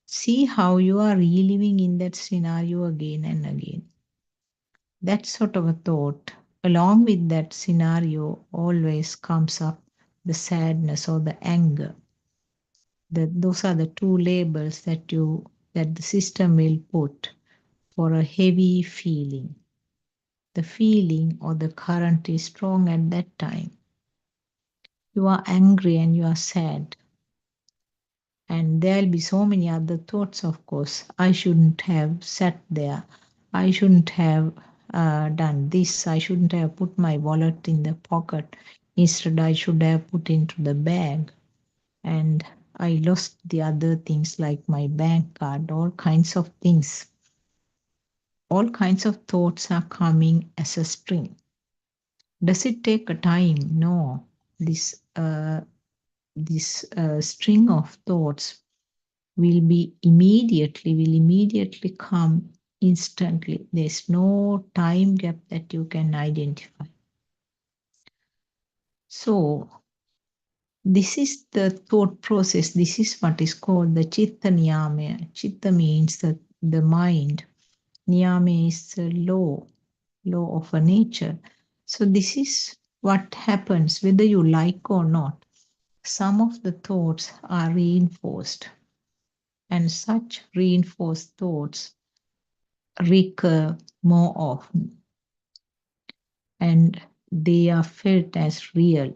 See how you are reliving in that scenario again and again. That sort of a thought, along with that scenario, always comes up the sadness or the anger. Those are the two labels that the system will put for a heavy feeling. The feeling or the current is strong at that time. You are angry and you are sad. And there'll be so many other thoughts, of course. I shouldn't have sat there. I shouldn't have done this. I shouldn't have put my wallet in the pocket. Instead, I should have put into the bag. And I lost the other things like my bank card, all kinds of things. All kinds of thoughts are coming as a string. Does it take a time? No. This string of thoughts will immediately come instantly. There's no time gap that you can identify. So this is the thought process. This is what is called the chitta niyama. Chitta means the mind. Niyama is the law of a nature. So this is what happens whether you like or not. Some of the thoughts are reinforced, and such reinforced thoughts recur more often, and they are felt as real.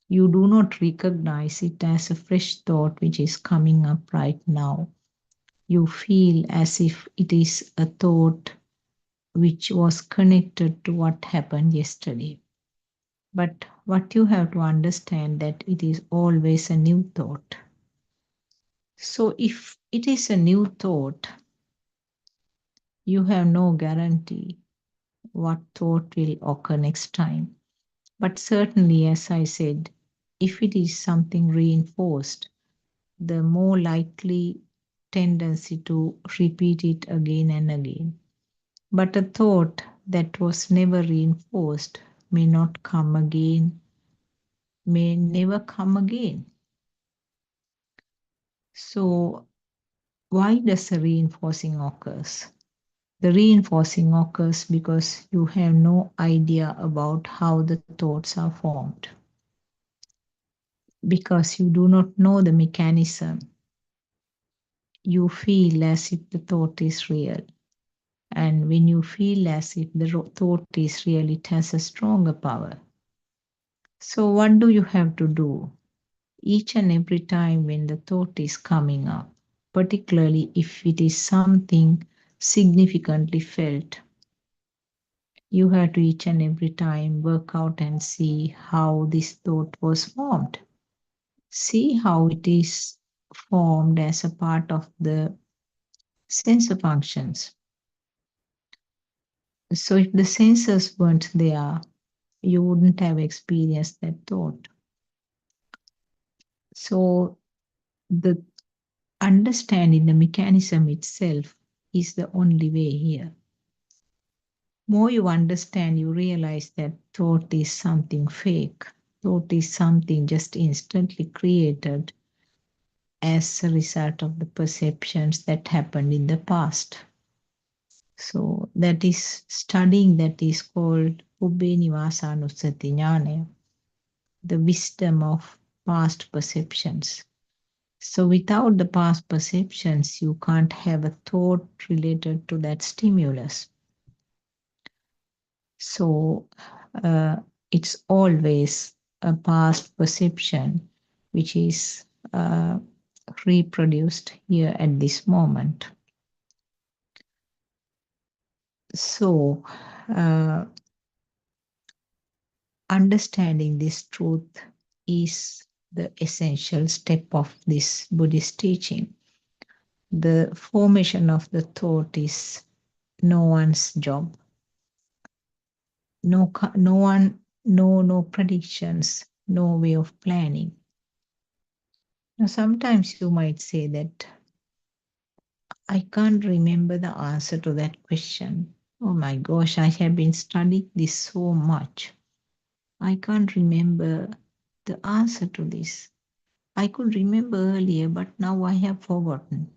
You do not recognize it as a fresh thought which is coming up right now. You feel as if it is a thought which was connected to what happened yesterday. But what you have to understand that it is always a new thought. So if it is a new thought, you have no guarantee what thought will occur next time. But certainly, as I said, if it is something reinforced, the more likely tendency to repeat it again and again. But a thought that was never reinforced may not come again, may never come again. So, why does the reinforcing occurs? The reinforcing occurs because you have no idea about how the thoughts are formed. Because you do not know the mechanism, you feel as if the thought is real. And when you feel as if the thought is real, it has a stronger power. So, what do you have to do? Each and every time when the thought is coming up, particularly if it is something significantly felt, you have to each and every time work out and see how this thought was formed. See how it is formed as a part of the sensor functions. So if the sensors weren't there, you wouldn't have experienced that thought. So the understanding the mechanism itself is the only way here. More you understand, you realize that thought is something fake. Thought is something just instantly created as a result of the perceptions that happened in the past. So that is studying that is called Ubbe Nivasanusati Jnana, the wisdom of past perceptions. So without the past perceptions, you can't have a thought related to that stimulus. So it's always a past perception which is reproduced here at this moment. So understanding this truth is the essential step of this Buddhist teaching. The formation of the thought is no one's job. No predictions, no way of planning. Now, sometimes you might say that I can't remember the answer to that question. Oh my gosh, I have been studying this so much. I can't remember the answer to this. I could remember earlier, but now I have forgotten.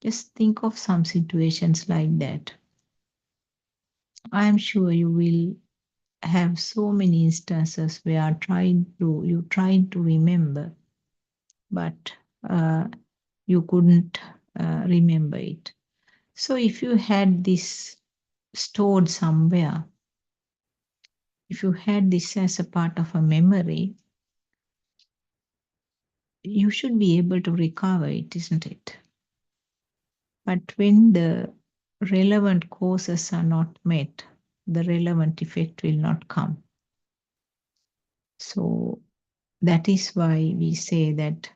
Just think of some situations like that. I am sure you will have so many instances where you trying to remember, but you couldn't remember it. So if you had this stored somewhere, if you had this as a part of a memory, you should be able to recover it, isn't it? But when the relevant causes are not met, the relevant effect will not come. So that is why we say that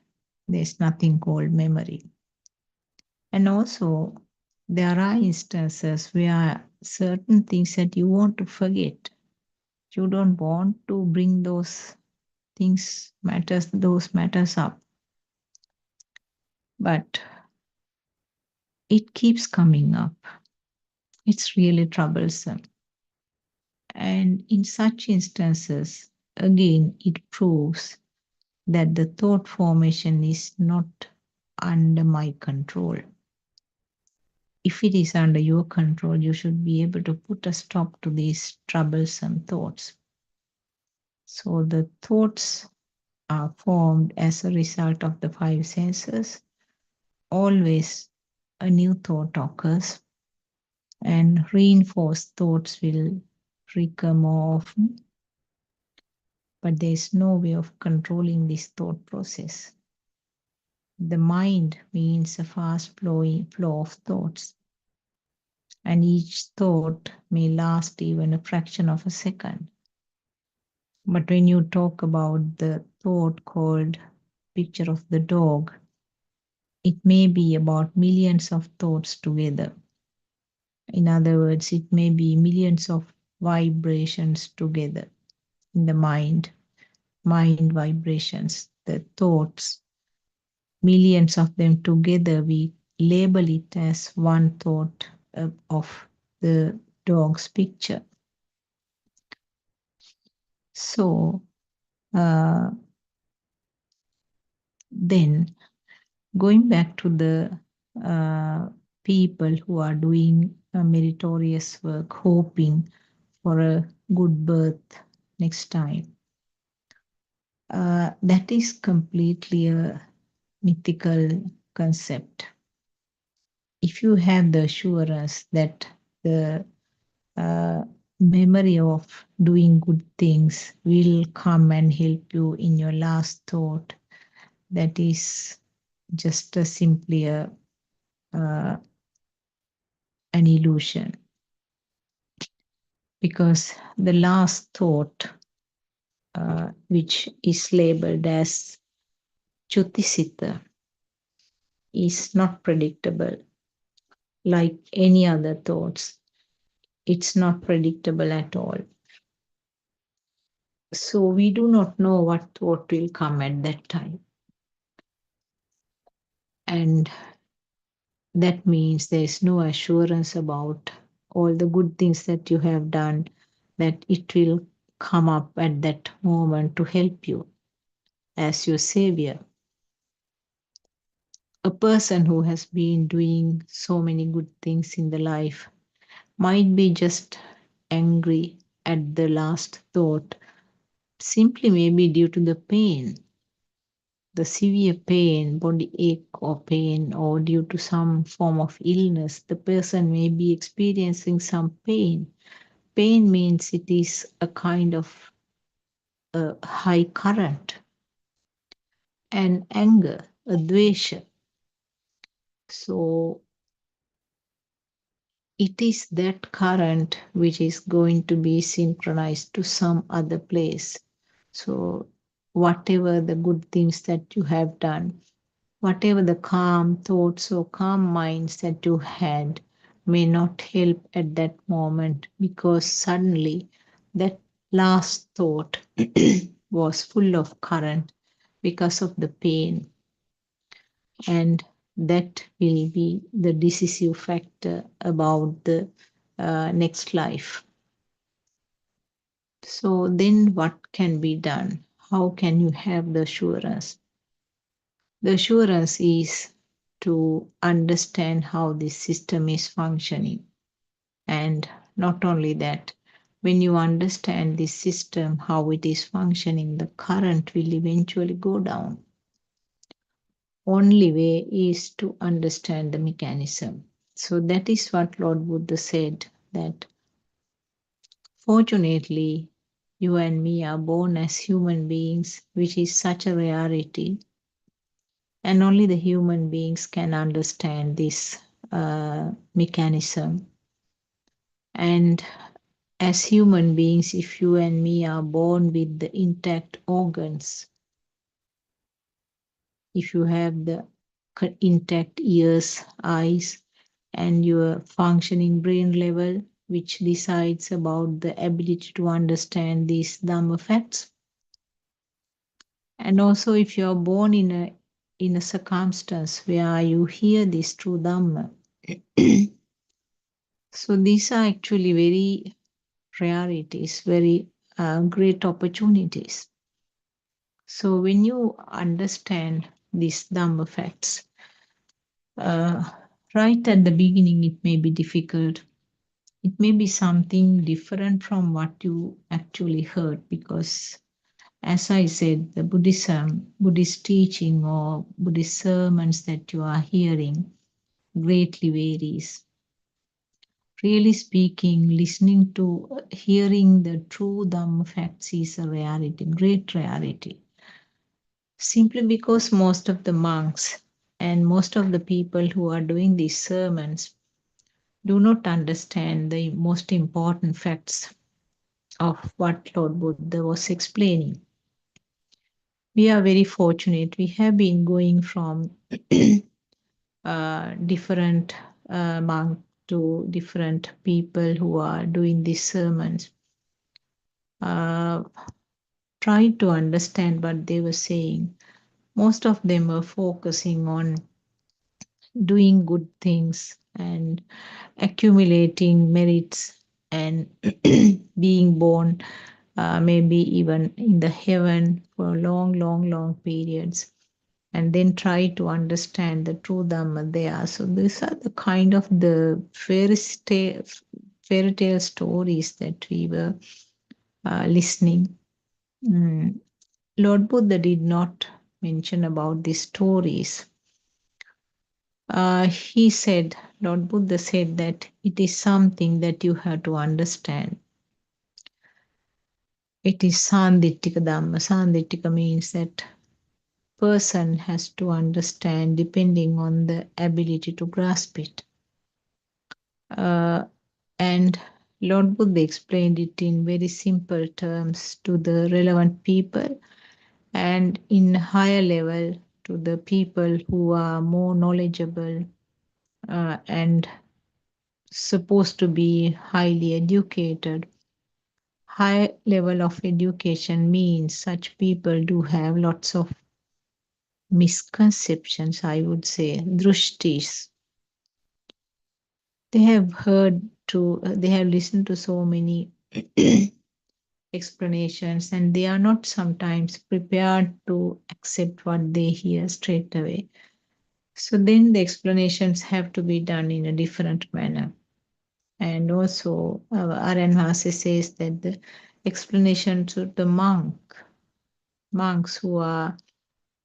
there's nothing called memory. And also, there are instances where certain things that you want to forget, you don't want to bring those those matters up. But it keeps coming up. It's really troublesome. And in such instances, again, it proves that the thought formation is not under my control. If it is under your control, you should be able to put a stop to these troublesome thoughts. So the thoughts are formed as a result of the five senses. Always a new thought occurs, and reinforced thoughts will recur more often. But there is no way of controlling this thought process. The mind means a fast flow of thoughts, and each thought may last even a fraction of a second. But when you talk about the thought called picture of the dog, it may be about millions of thoughts together. In other words, it may be millions of vibrations together in the mind vibrations, the thoughts, millions of them together, we label it as one thought of the dog's picture. So then going back to the people who are doing meritorious work, hoping for a good birth next time, that is completely a mythical concept. If you have the assurance that the memory of doing good things will come and help you in your last thought, that is just simply an illusion. Because the last thought, which is labeled as Chutisita, is not predictable like any other thoughts. It's not predictable at all. So we do not know what thought will come at that time. And that means there is no assurance about all the good things that you have done, that it will come up at that moment to help you as your savior. A person who has been doing so many good things in the life might be just angry at the last thought, simply maybe due to the pain, the severe pain, body ache or pain, or due to some form of illness. The person may be experiencing some pain. Pain means it is a kind of a high current, and anger, a dvesha. So it is that current which is going to be synchronized to some other place. So, whatever the good things that you have done, whatever the calm thoughts or calm minds that you had, may not help at that moment, because suddenly that last thought was full of current because of the pain, and that will be the decisive factor about the next life. So then what can be done? How can you have the assurance? The assurance is to understand how this system is functioning. And not only that, when you understand this system, how it is functioning, the current will eventually go down. Only way is to understand the mechanism. So that is what Lord Buddha said, that fortunately you and me are born as human beings, which is such a rarity, and only the human beings can understand this mechanism. And as human beings, if you and me are born with the intact organs, if you have the intact ears, eyes, and your functioning brain level, which decides about the ability to understand these Dhamma facts. And also, if you are born in a circumstance where you hear this true Dhamma, so these are actually very rarities, very great opportunities. So when you understand these Dhamma facts, right at the beginning, it may be difficult. It may be something different from what you actually heard, because, as I said, the Buddhist teaching or Buddhist sermons that you are hearing greatly varies. Really speaking, listening to, hearing the true Dhamma facts is a rarity, great rarity. Simply because most of the monks and most of the people who are doing these sermons do not understand the most important facts of what Lord Buddha was explaining. We are very fortunate. We have been going from different monks to different people who are doing these sermons. Try to understand what they were saying. Most of them were focusing on doing good things and accumulating merits and being born maybe even in the heaven for long periods, and then try to understand the true Dhamma there. So these are the kind of the fairy tale stories that we were listening. Lord Buddha did not mention about these stories. He said, Lord Buddha said that it is something that you have to understand. It is Sandittika Dhamma. Sandittika means that person has to understand depending on the ability to grasp it. And Lord Buddha explained it in very simple terms to the relevant people, and in higher level to the people who are more knowledgeable and supposed to be highly educated. High level of education means such people do have lots of misconceptions, I would say, drushtis. They have they have listened to so many explanations, and they are not sometimes prepared to accept what they hear straight away. So then the explanations have to be done in a different manner. And also, Aranhase says that the explanation to the monks who are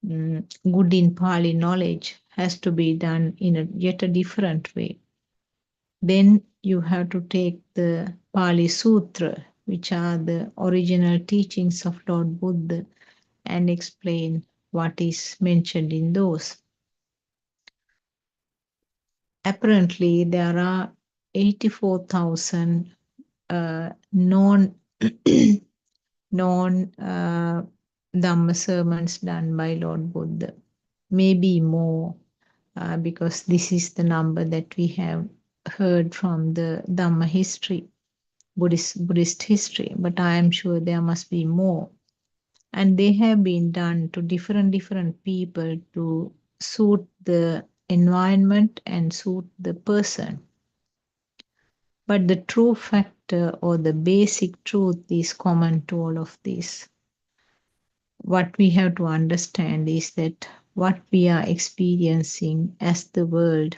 good in Pali knowledge has to be done in yet a different way. Then you have to take the Pali Sutra, which are the original teachings of Lord Buddha, and explain what is mentioned in those. Apparently, there are 84,000 non non Dhamma sermons done by Lord Buddha, maybe more, because this is the number that we have heard from the Dhamma history, Buddhist history, but I am sure there must be more. And they have been done to different people to suit the environment and suit the person. But the true factor or the basic truth is common to all of these. What we have to understand is that what we are experiencing as the world,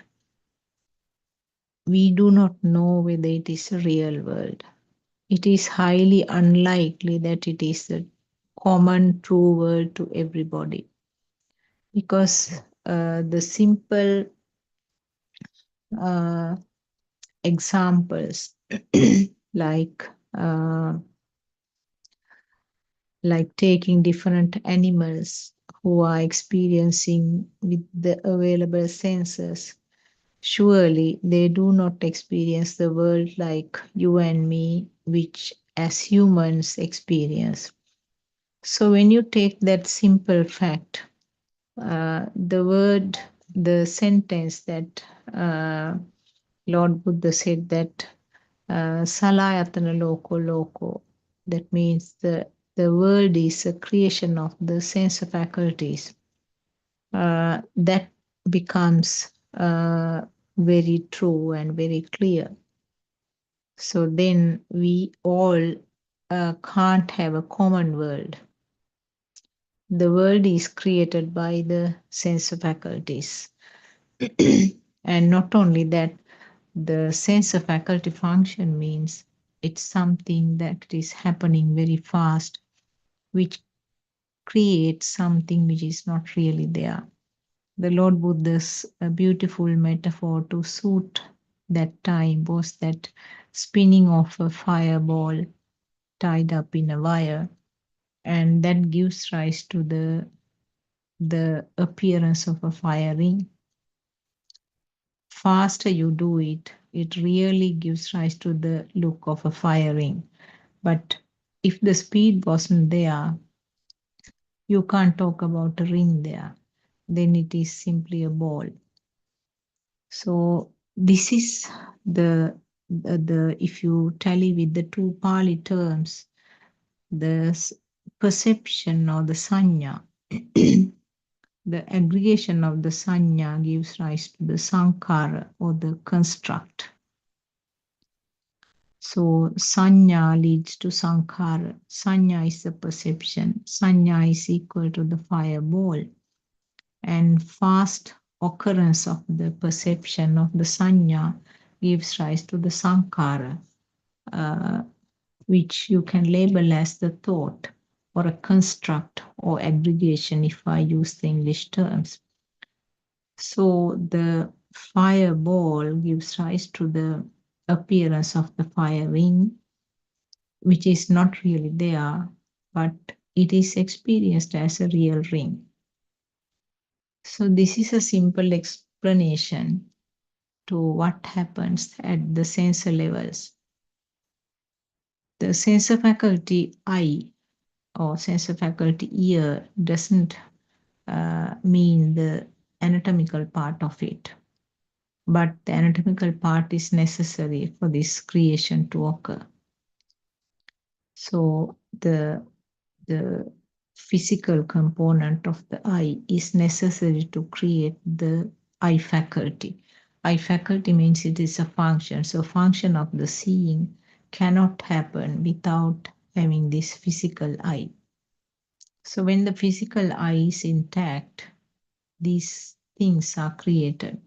we do not know whether it is a real world. It is highly unlikely that it is a common true world to everybody, because the simple uh, examples like uh, like taking different animals who are experiencing with the available senses, surely they do not experience the world like you and me, which as humans experience. So when you take that simple fact, the sentence that Lord Buddha said, that Salayatana Loko Loko, that means the world is a creation of the sense faculties. That becomes very true and very clear. So then we all can't have a common world. The world is created by the sense faculties. And not only that, the sense faculty function means it's something that is happening very fast, which creates something which is not really there. The Lord Buddha's beautiful metaphor to suit that time was that spinning of a fireball tied up in a wire, and that gives rise to the appearance of a fire ring. Faster you do it, it really gives rise to the look of a fire ring. But if the speed wasn't there, you can't talk about a ring there. Then it is simply a ball. So this is the if you tally with the two Pali terms, the perception or the sanya, the aggregation of the sanya gives rise to the sankhara or the construct. So sanya leads to sankhara. Sanya is the perception. Sanya is equal to the fireball. And fast occurrence of the perception of the sanya gives rise to the sankhara, uh, which you can label as the thought or a construct or aggregation if I use the English terms. So the fireball gives rise to the appearance of the fire ring, which is not really there, but it is experienced as a real ring. So this is a simple explanation to what happens at the sensor levels. The sensor faculty eye or sensor faculty ear doesn't mean the anatomical part of it, but the anatomical part is necessary for this creation to occur. So the physical component of the eye is necessary to create the eye faculty. Eye faculty means it is a function. So function of the seeing cannot happen without having this physical eye. So when the physical eye is intact, these things are created.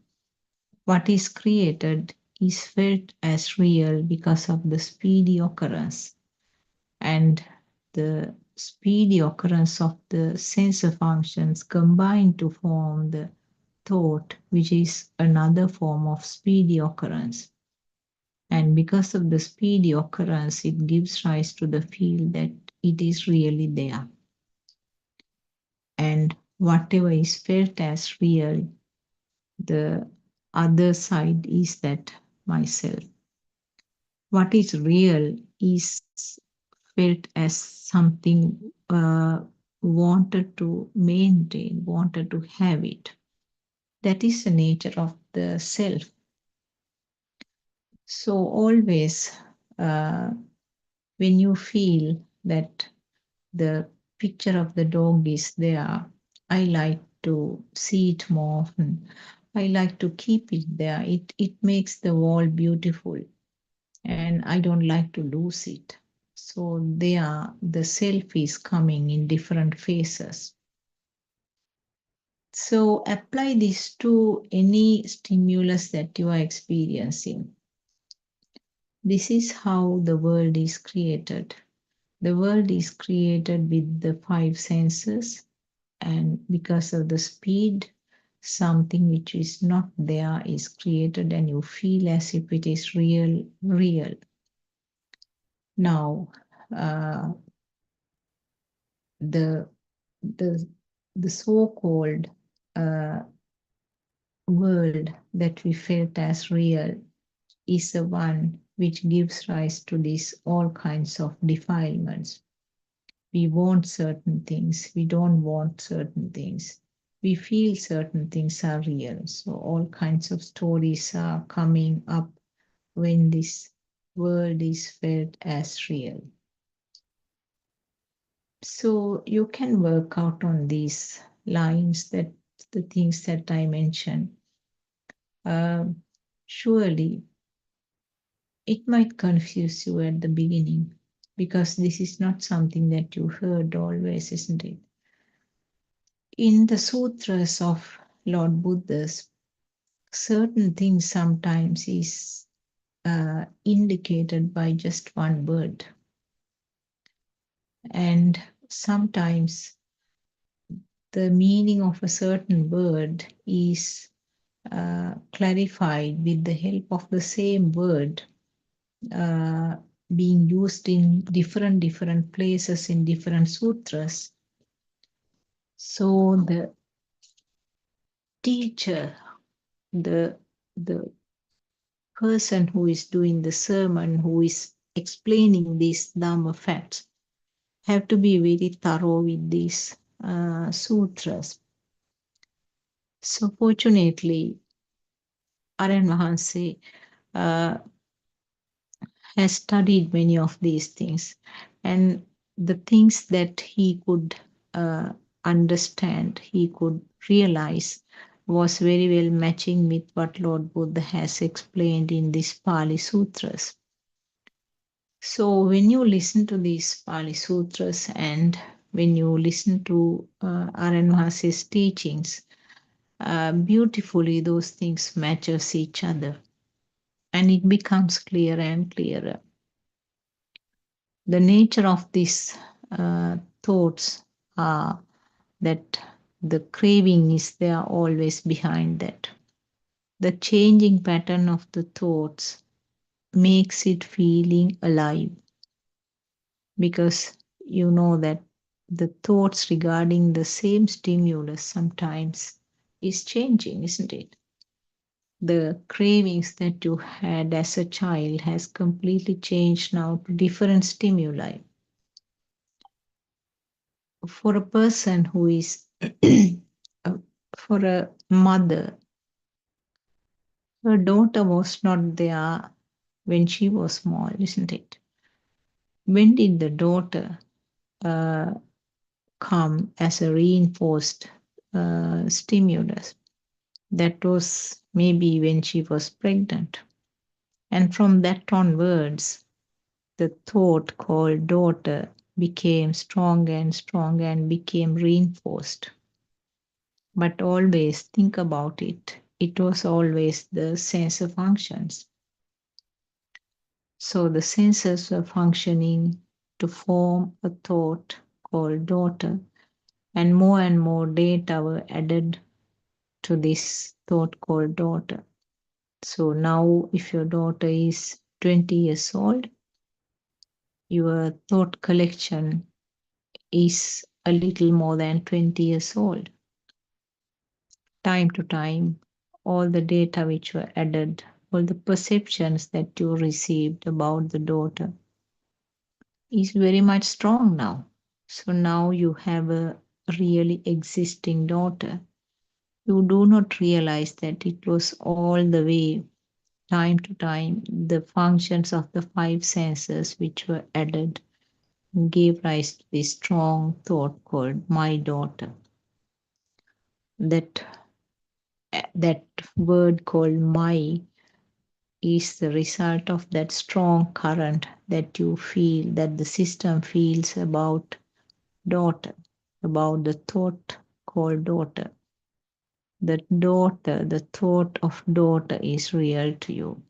What is created is felt as real because of the speedy occurrence, and the speedy occurrence of the sensor functions combine to form the thought, which is another form of speedy occurrence. And because of the speedy occurrence, it gives rise to the feel that it is really there. And whatever is felt as real, the other side is that myself. What is real is felt as something wanted to maintain, wanted to have it. That is the nature of the self. So always, when you feel that the picture of the dog is there, I like to see it more often. I like to keep it there. It makes the wall beautiful, and I don't like to lose it. So there, the self is coming in different phases. So apply this to any stimulus that you are experiencing. This is how the world is created. The world is created with the five senses, and because of the speed, something which is not there is created, and you feel as if it is real, real. Now, the the the so-called uh, world that we felt as real is the one which gives rise to these all kinds of defilements. We want certain things, we don't want certain things. We feel certain things are real. So all kinds of stories are coming up when this world is felt as real. So you can work out on these lines, that the things that I mentioned. Surely it might confuse you at the beginning because this is not something that you heard always, isn't it? In the sutras of Lord Buddha's, certain things sometimes is indicated by just one word, and sometimes the meaning of a certain word is clarified with the help of the same word uh, being used in different places in different sutras. So the teacher, the the person who is doing the sermon, who is explaining these Dhamma facts, have to be very thorough with these sutras. So fortunately, Aryan Mahanse has studied many of these things, and the things that he could uh, understand, he could realize, was very well matching with what Lord Buddha has explained in these Pali Sutras. So when you listen to these Pali Sutras and when you listen to Aryan Mahase's teachings, beautifully those things matches each other, and it becomes clearer and clearer. The nature of these thoughts are that the craving is there always behind that. The changing pattern of the thoughts makes it feeling alive, because you know that the thoughts regarding the same stimulus sometimes is changing, isn't it? The cravings that you had as a child has completely changed now to different stimuli. For a person who is for a mother, her daughter was not there when she was small, isn't it? When did the daughter uh, come as a reinforced stimulus. That was maybe when she was pregnant. And from that onwards, the thought called daughter became stronger and stronger and became reinforced. But always think about it. It was always the sensor functions. So the sensors were functioning to form a thought called daughter, and more data were added to this thought called daughter. So now, if your daughter is 20 years old, your thought collection is a little more than 20 years old. Time to time, all the data which were added, all the perceptions that you received about the daughter is very much strong now. So now you have a really existing daughter. You do not realize that it was all the way, time to time, the functions of the five senses which were added gave rise to this strong thought called my daughter. That word called my is the result of that strong current that you feel, that the system feels about daughter, about the thought called daughter. The daughter, the thought of daughter is real to you.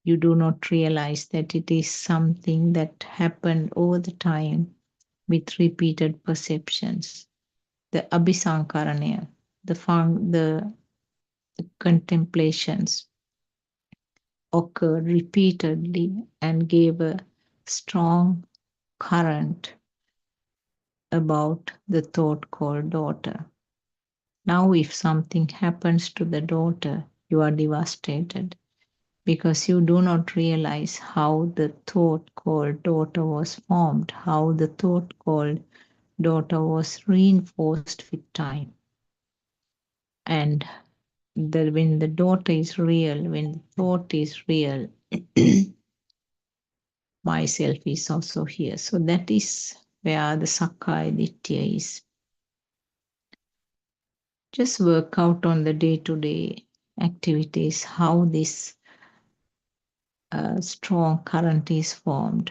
You do not realize that it is something that happened over the time with repeated perceptions. The abhisankarana, the contemplations occurred repeatedly and gave a strong current about the thought called daughter. Now, if something happens to the daughter, you are devastated because you do not realize how the thought called daughter was formed, how the thought called daughter was reinforced with time. And when the daughter is real, when the thought is real, myself is also here. So that is where the Sakkaya Ditya is. Just work out on the day-to-day activities how this strong current is formed.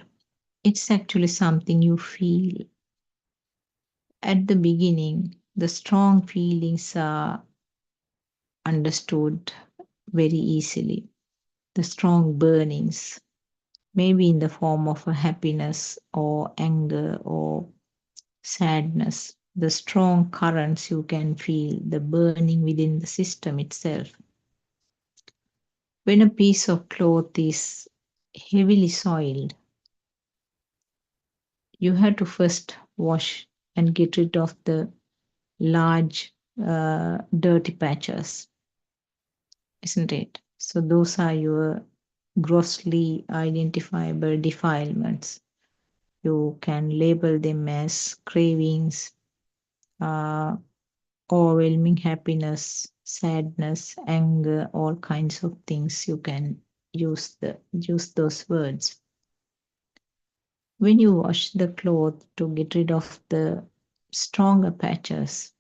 It's actually something you feel. At the beginning, the strong feelings are understood very easily. The strong burnings, maybe in the form of a happiness or anger or sadness, the strong currents you can feel, the burning within the system itself. When a piece of cloth is heavily soiled, you have to first wash and get rid of the large dirty patches, isn't it? So those are your grossly identifiable defilements. You can label them as cravings, uh, overwhelming happiness, sadness, anger, all kinds of things. You can use those words. When you wash the cloth to get rid of the stronger patches,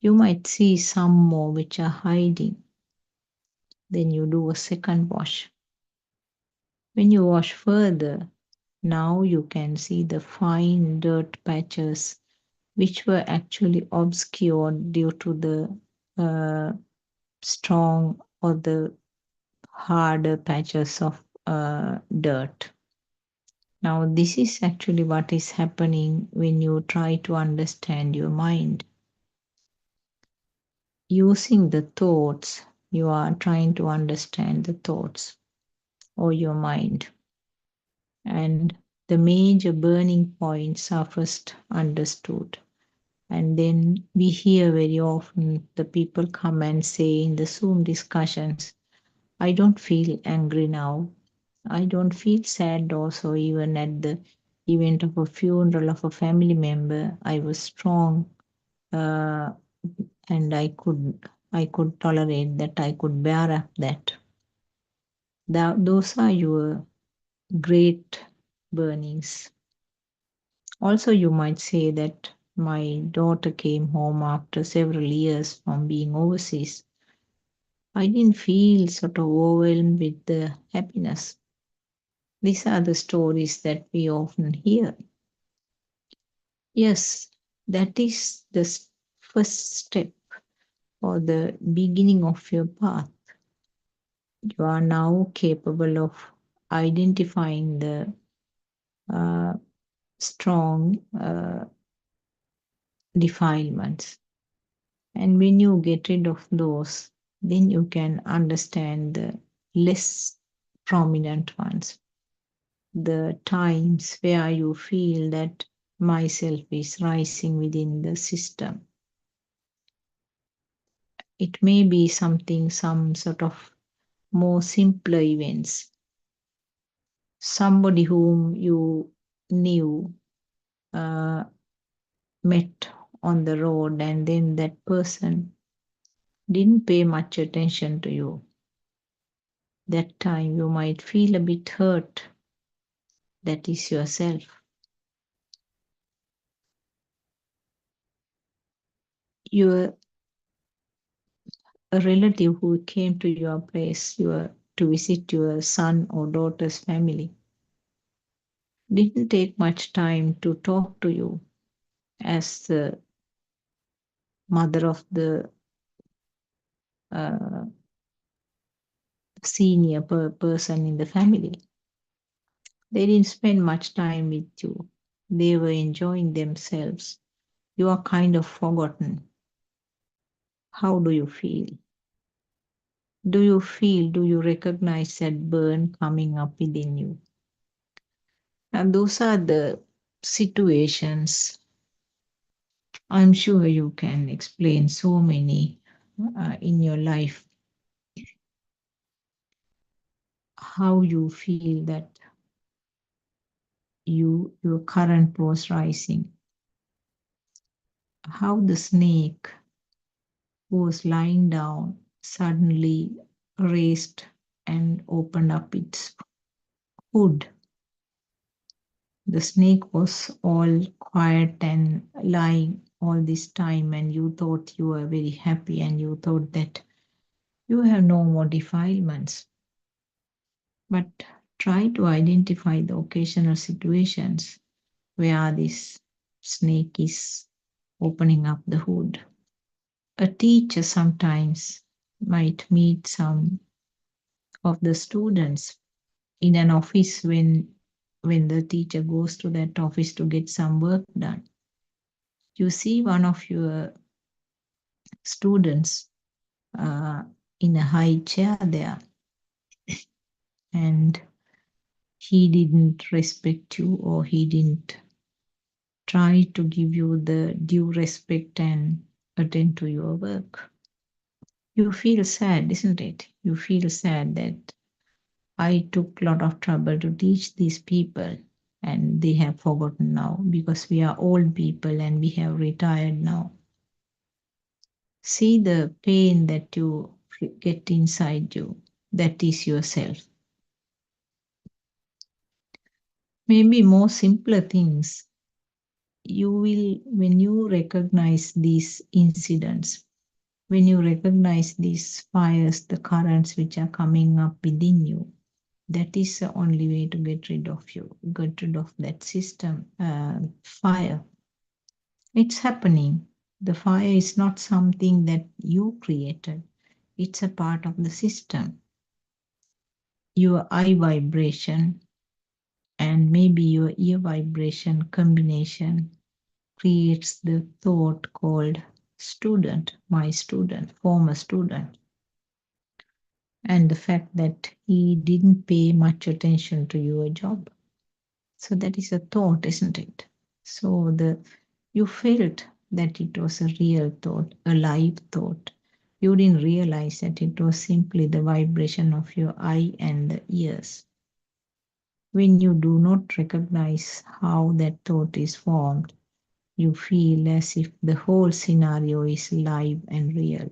you might see some more which are hiding. Then you do a second wash. When you wash further, now you can see the fine dirt patches which were actually obscured due to the strong or the harder patches of dirt. Now, this is actually what is happening when you try to understand your mind. Using the thoughts, you are trying to understand the thoughts or your mind. And the major burning points are first understood. And then we hear very often the people come and say in the Zoom discussions, I don't feel angry now. I don't feel sad also, even at the event of a funeral of a family member. I was strong and I could tolerate that, I could bear up that. Those are your great burnings. Also, you might say that my daughter came home after several years from being overseas. I didn't feel sort of overwhelmed with the happiness. These are the stories that we often hear. Yes, that is the first step or the beginning of your path. You are now capable of identifying the uh, strong defilements. And when you get rid of those, then you can understand the less prominent ones, the times where you feel that myself is rising within the system. It may be something, some sort of more simpler events. Somebody whom you knew uh, met on the road, and then that person didn't pay much attention to you. That time you might feel a bit hurt. That is yourself. You're a relative who came to your place to visit your son or daughter's family didn't take much time to talk to you as the mother of the uh, senior person in the family. They didn't spend much time with you. They were enjoying themselves. You are kind of forgotten. How do you feel? Do you recognize that burn coming up within you? And those are the situations. I'm sure you can explain so many in your life, how you feel that your current was rising, how the snake was lying down suddenly raised and opened up its hood. The snake was all quiet and lying all this time, and you thought you were very happy, and you thought that you have no more defilements. But try to identify the occasional situations where this snake is opening up the hood. A teacher sometimes might meet some of the students in an office when the teacher goes to that office to get some work done. You see one of your students uh, in a high chair there, and he didn't respect you, or he didn't try to give you the due respect and attend to your work. You feel sad, isn't it? You feel sad that I took a lot of trouble to teach these people, and they have forgotten now because we are old people and we have retired now. See the pain that you get inside you. That is yourself. Maybe more simpler things. You will, when you recognize these incidents, when you recognize these fires, the currents which are coming up within you, that is the only way to get rid of you, get rid of that system, fire. It's happening. The fire is not something that you created. It's a part of the system. Your eye vibration and maybe your ear vibration combination creates the thought called student, my student, former student. And the fact that he didn't pay much attention to your job. So that is a thought, isn't it? So you felt that it was a real thought, a live thought. You didn't realize that it was simply the vibration of your eye and the ears. When you do not recognize how that thought is formed, you feel as if the whole scenario is live and real.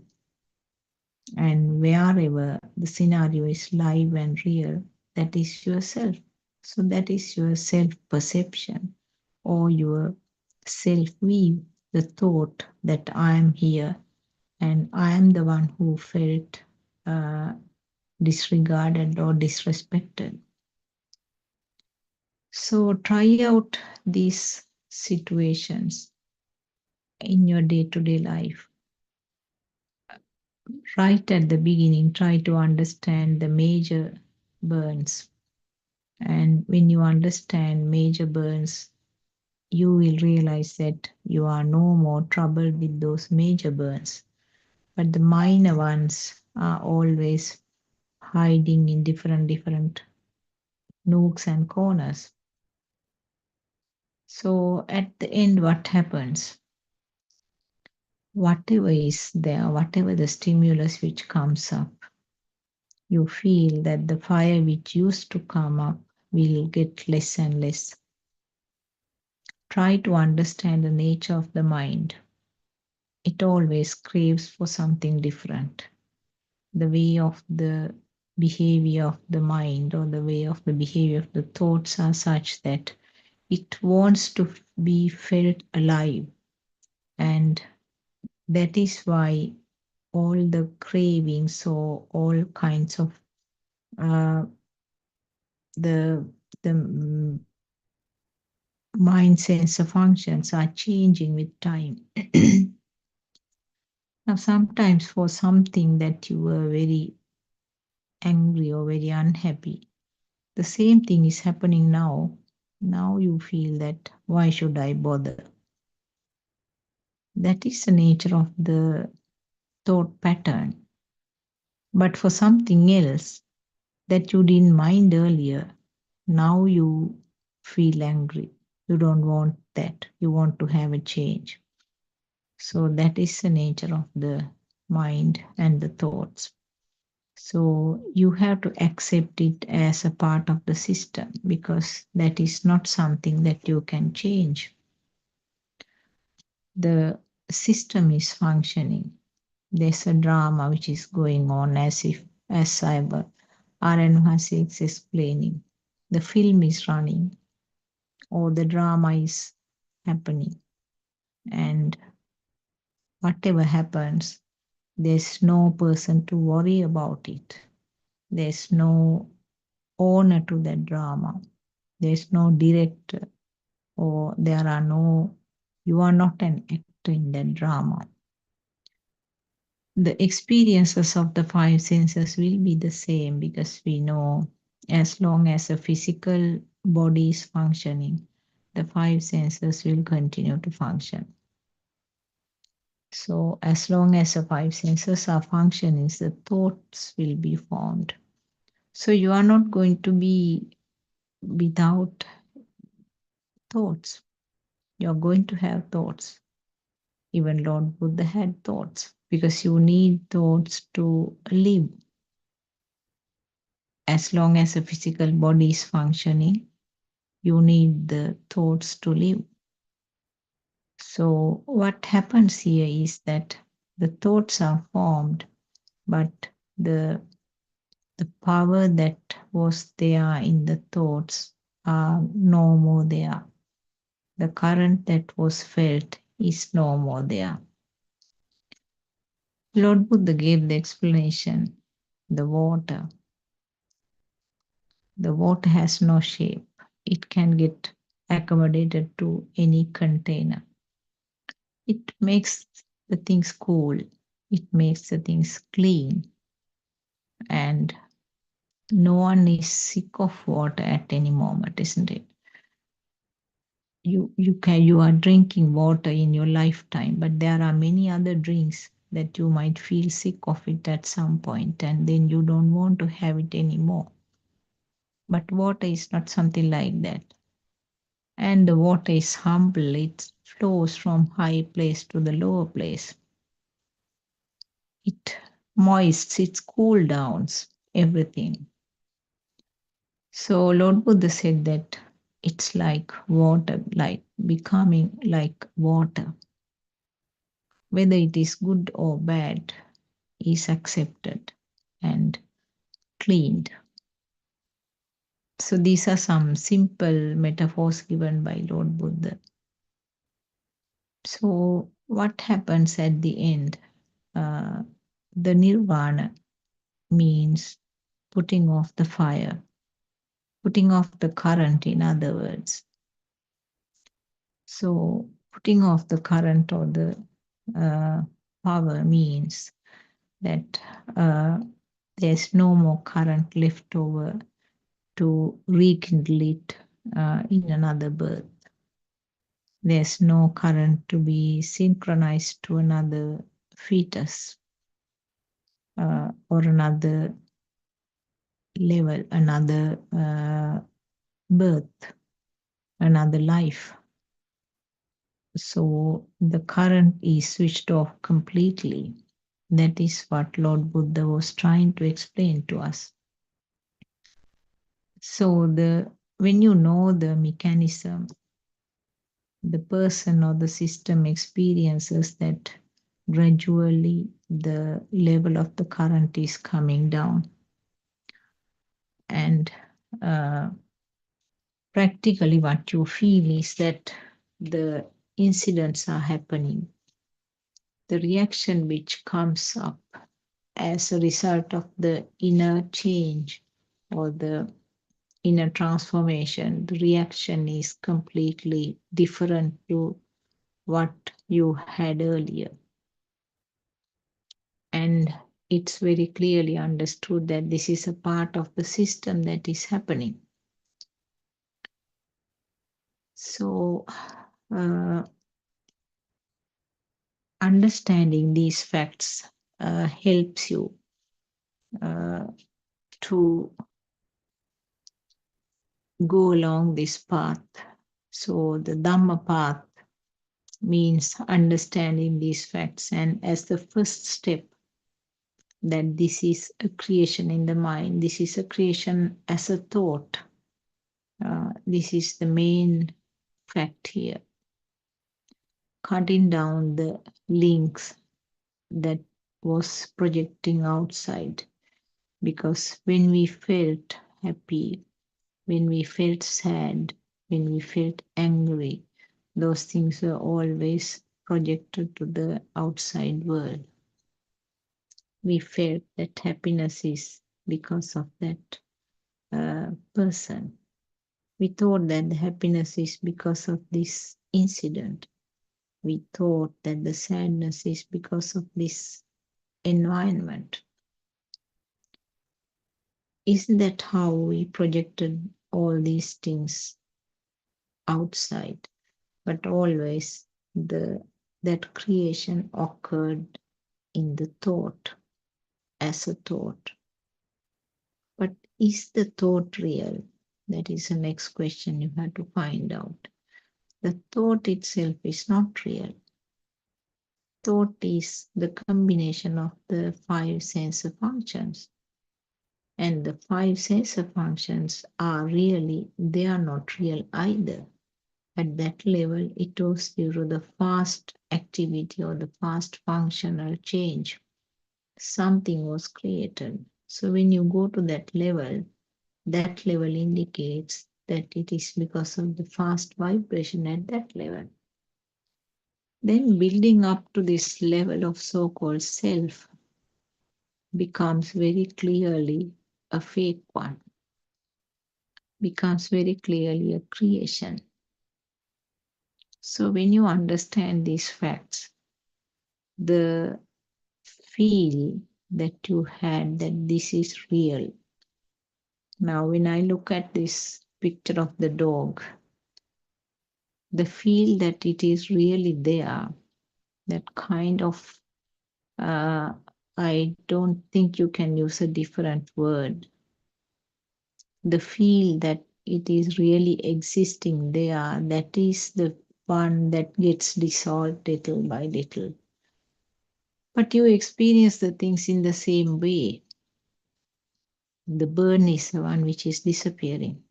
And wherever the scenario is live and real, that is yourself. So that is your self perception or your self view the thought that I am here and I am the one who felt uh, disregarded or disrespected. So try out these situations in your day to day life. Right at the beginning, try to understand the major burns. And when you understand major burns, you will realize that you are no more troubled with those major burns. But the minor ones are always hiding in different nooks and corners. So at the end, what happens? Whatever is there, whatever the stimulus which comes up, you feel that the fire which used to come up will get less and less. Try to understand the nature of the mind. It always craves for something different. The way of the behavior of the mind or the way of the behavior of the thoughts are such that it wants to be felt alive. And that is why all the cravings or all kinds of uh, the mind sensor functions are changing with time. Now, sometimes for something that you were very angry or very unhappy, the same thing is happening now. Now you feel that why should I bother? That is the nature of the thought pattern. But for something else that you didn't mind earlier, now you feel angry. You don't want that. You want to have a change. So that is the nature of the mind and the thoughts. So you have to accept it as a part of the system because that is not something that you can change. The system is functioning. There's a drama which is going on as cyber RN is explaining. The film is running or the drama is happening. And whatever happens, there's no person to worry about it. There's no owner to that drama. There's no director, or there are no, you are not an actor in that drama. The experiences of the five senses will be the same because we know as long as a physical body is functioning, the five senses will continue to function. So as long as the five senses are functioning, the thoughts will be formed. So you are not going to be without thoughts. You're going to have thoughts. Even Lord Buddha had thoughts because you need thoughts to live. As long as a physical body is functioning, you need the thoughts to live. So what happens here is that the thoughts are formed, but the power that was there in the thoughts are no more there. The current that was felt is no more there. Lord Buddha gave the explanation, the water. The water has no shape. It can get accommodated to any container. It makes the things cool. It makes the things clean. And no one is sick of water at any moment, isn't it? You are drinking water in your lifetime, but there are many other drinks that you might feel sick of it at some point, and then you don't want to have it anymore. But water is not something like that. And the water is humble, it flows from high place to the lower place. It moists, it cool downs everything. So Lord Buddha said that it's like water, like becoming like water. Whether it is good or bad is accepted and cleaned. So these are some simple metaphors given by Lord Buddha. So what happens at the end? The nirvana means putting off the fire, putting off the current, in other words. So putting off the current or the power means that there's no more current left over to rekindle it in another birth. There's no current to be synchronized to another fetus or another level, another birth, another life. So the current is switched off completely. That is what Lord Buddha was trying to explain to us. So when you know the mechanism, the person or the system experiences that gradually the level of the current is coming down. And practically what you feel is that the incidents are happening. The reaction which comes up as a result of the inner change or the inner transformation, the reaction is completely different to what you had earlier. And it's very clearly understood that this is a part of the system that is happening. So, understanding these facts helps you to go along this path. So, the Dhamma path means understanding these facts, and as the first step, that this is a creation in the mind, this is a creation as a thought. This is the main fact here. Cutting down the links that was projecting outside. Because when we felt happy, when we felt sad, when we felt angry, those things were always projected to the outside world. We felt that happiness is because of that person. We thought that the happiness is because of this incident. We thought that the sadness is because of this environment. Isn't that how we projected all these things outside? But always that creation occurred in the thought, as a thought. But is the thought real? That is the next question you have to find out. The thought itself is not real. Thought is the combination of the 5 sensor functions. And the 5 sensor functions are they are not real either. At that level, it was due to the fast activity or the fast functional change. Something was created. So when you go to that level indicates that it is because of the fast vibration at that level. Then building up to this level of so-called self becomes very clearly a fake one, becomes very clearly a creation. So when you understand these facts, the feel that you had that this is real. Now, when I look at this picture of the dog, the feel that it is really there, that kind of, I don't think you can use a different word. The feel that it is really existing there, that is the one that gets dissolved little by little. But you experience the things in the same way. The burn is the one which is disappearing.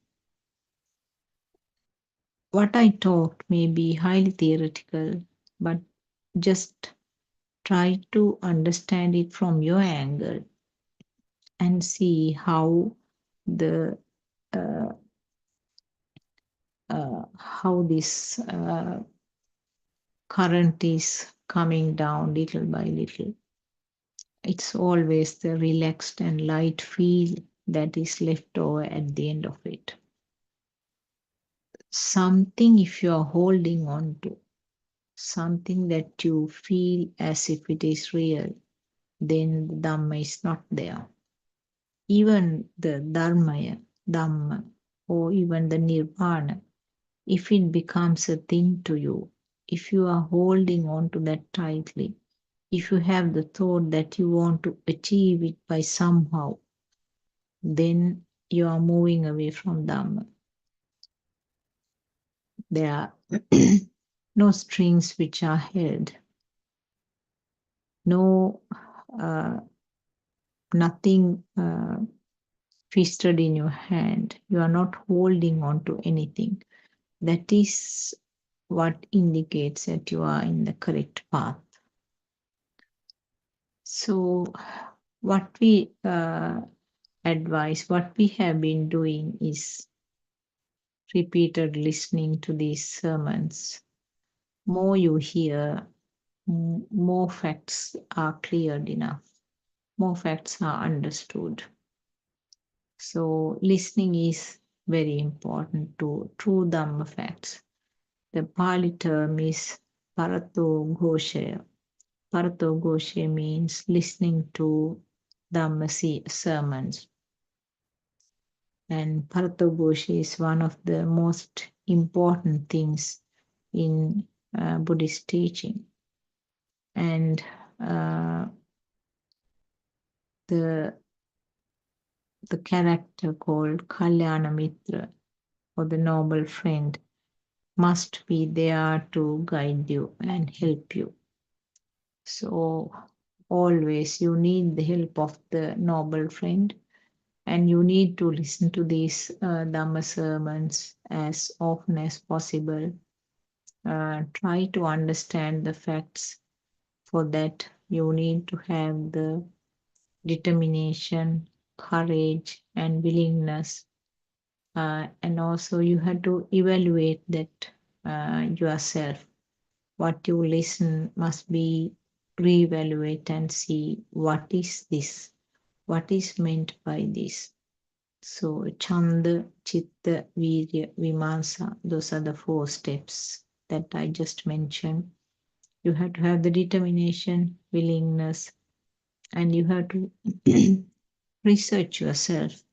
What I talked may be highly theoretical, but just try to understand it from your angle and see how the uh, how this current is coming down little by little. It's always the relaxed and light feel that is left over at the end of it. Something, if you are holding on to, something that you feel as if it is real, then the Dhamma is not there. Even the Dhamma, or even the Nirvana, if it becomes a thing to you, if you are holding on to that tightly, if you have the thought that you want to achieve it by somehow, then you are moving away from Dhamma. There are no strings which are held, no nothing twisted in your hand. You are not holding on to anything. That is what indicates that you are in the correct path. So, what we advise, what we have been doing is repeated listening to these sermons. More you hear, more facts are cleared enough, more facts are understood. So, listening is very important to true Dhamma facts. The Pali term is Parato Ghoshaya. Parato Ghoshaya means listening to Dhamma sermons. And Parato Ghoshaya is one of the most important things in Buddhist teaching. And the character called Kalyana Mitra, or the noble friend, must be there to guide you and help you. So always you need the help of the noble friend, and you need to listen to these Dhamma sermons as often as possible. Try to understand the facts. For that, you need to have the determination, courage, and willingness. And also, you have to evaluate that yourself. What you listen must be reevaluate and see what is this, what is meant by this. So, Chanda, Chitta, Virya, Vimansa, those are the 4 steps that I just mentioned. You have to have the determination, willingness, and you have to research yourself,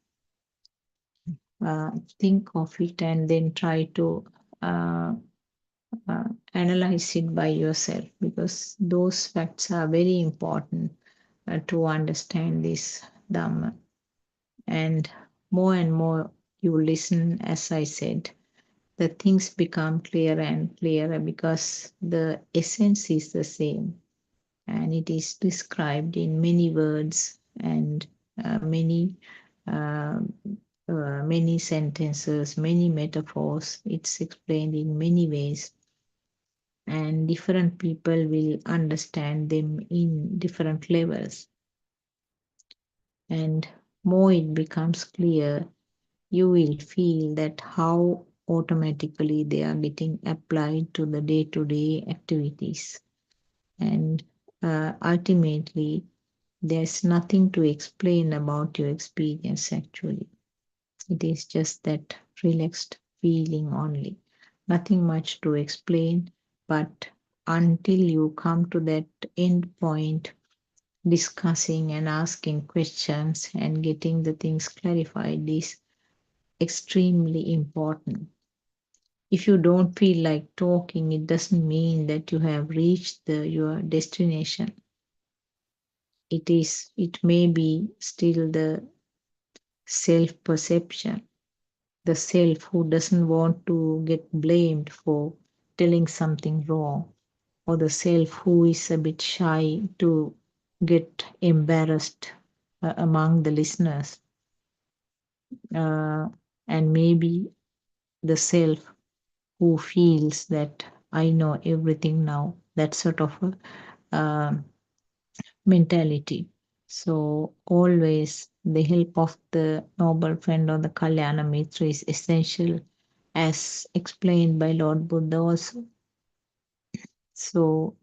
think of it, and then try to uh, analyze it by yourself, because those facts are very important to understand this Dhamma. And more you listen, as I said, the things become clearer and clearer, because the essence is the same and it is described in many words and uh, many sentences, many metaphors. It's explained in many ways, and different people will understand them in different levels. And more it becomes clear, you will feel that how automatically they are getting applied to the day-to-day activities. And ultimately, there's nothing to explain about your experience actually. It is just that relaxed feeling only. Nothing much to explain, but until you come to that end point, discussing and asking questions and getting the things clarified is extremely important. If you don't feel like talking, it doesn't mean that you have reached your destination. It may be still the self-perception, the self who doesn't want to get blamed for telling something wrong, or the self who is a bit shy to get embarrassed among the listeners. And maybe the self who feels that I know everything now, that sort of a mentality. So always the help of the noble friend or the Kalyana Mitra is essential, as explained by Lord Buddha also. So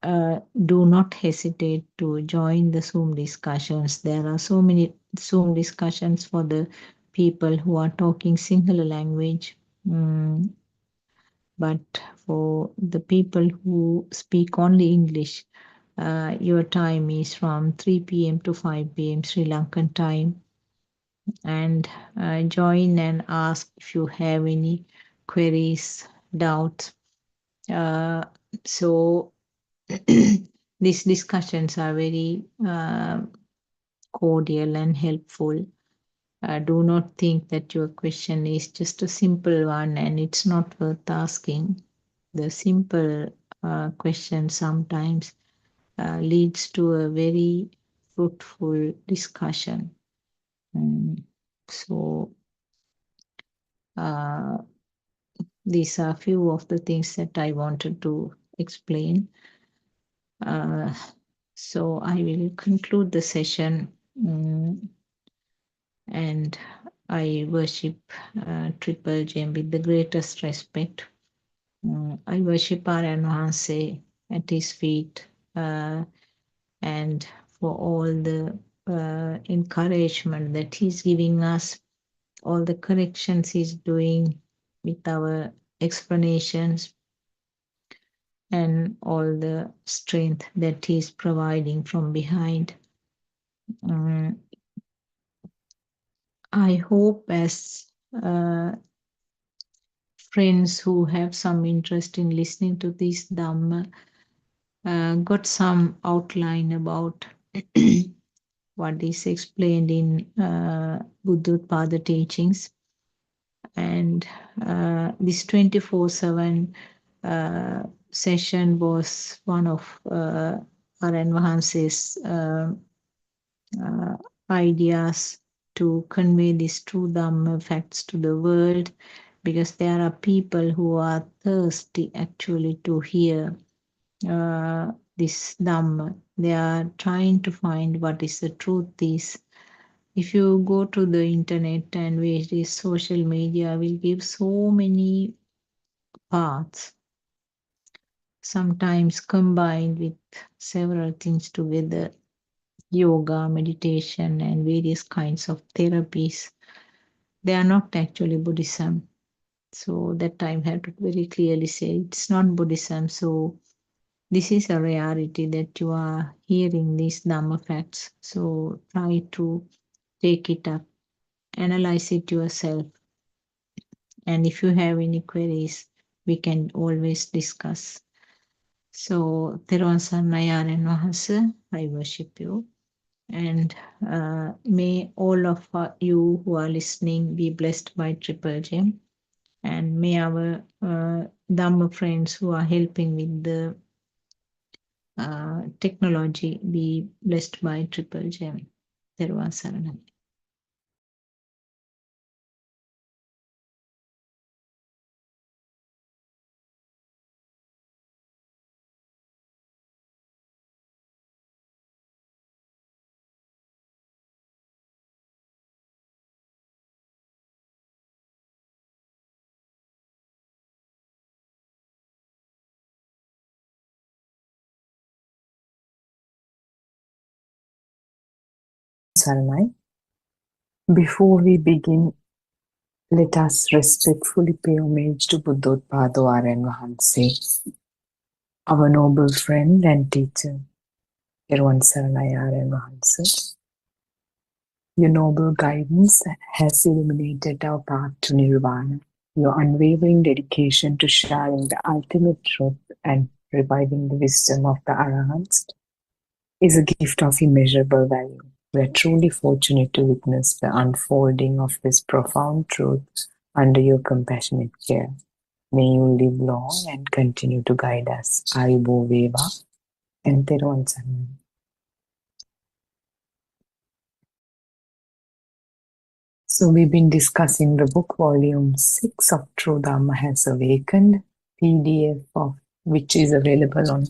do not hesitate to join the Zoom discussions. There are so many Zoom discussions for the people who are talking Sinhala language. But for the people who speak only English, your time is from 3 p.m. to 5 p.m. Sri Lankan time. And join and ask if you have any queries, doubts. So these discussions are very cordial and helpful. Do not think that your question is just a simple one and it's not worth asking. The simple question sometimes leads to a very fruitful discussion. So these are few of the things that I wanted to explain. So I will conclude the session, and I worship Triple Gem with the greatest respect. I worship Aryan Wahanse at his feet, and for all the encouragement that he's giving us, all the corrections he's doing with our explanations, and all the strength that he's providing from behind. I hope as friends who have some interest in listening to this Dhamma got some outline about what is explained in Buddothpado teachings. And this 24/7 session was one of Aryan Wahanse's ideas to convey these true Dhamma facts to the world, because there are people who are thirsty actually to hear this Dhamma. They are trying to find what is the truth is. If you go to the internet and various social media will give so many paths, sometimes combined with several things together, yoga, meditation, and various kinds of therapies. They are not actually Buddhism. So that time I have to very clearly say it's not Buddhism. So this is a reality that you are hearing these Dhamma facts. So try to take it up, analyze it yourself. And if you have any queries, we can always discuss. So, Theruvan Saranai Aryan Wahanse, I worship you. And may all of you who are listening be blessed by Triple Gem. And may our Dhamma friends who are helping with the technology be blessed by Triple Gem. Theruvan Saranai. Saranai. Before we begin, let us respectfully pay homage to Buddothpado Aryan Wahanse, our noble friend and teacher. Theruvan Saranai Aryan Wahanse. Your noble guidance has illuminated our path to Nirvana. Your unwavering dedication to sharing the ultimate truth and reviving the wisdom of the Arahants is a gift of immeasurable value. We are truly fortunate to witness the unfolding of this profound truth under your compassionate care. May you live long and continue to guide us. Aribo Veva and Theruvan Saranai. So we've been discussing the book volume 6 of True Dharma Has Awakened, PDF of which is available on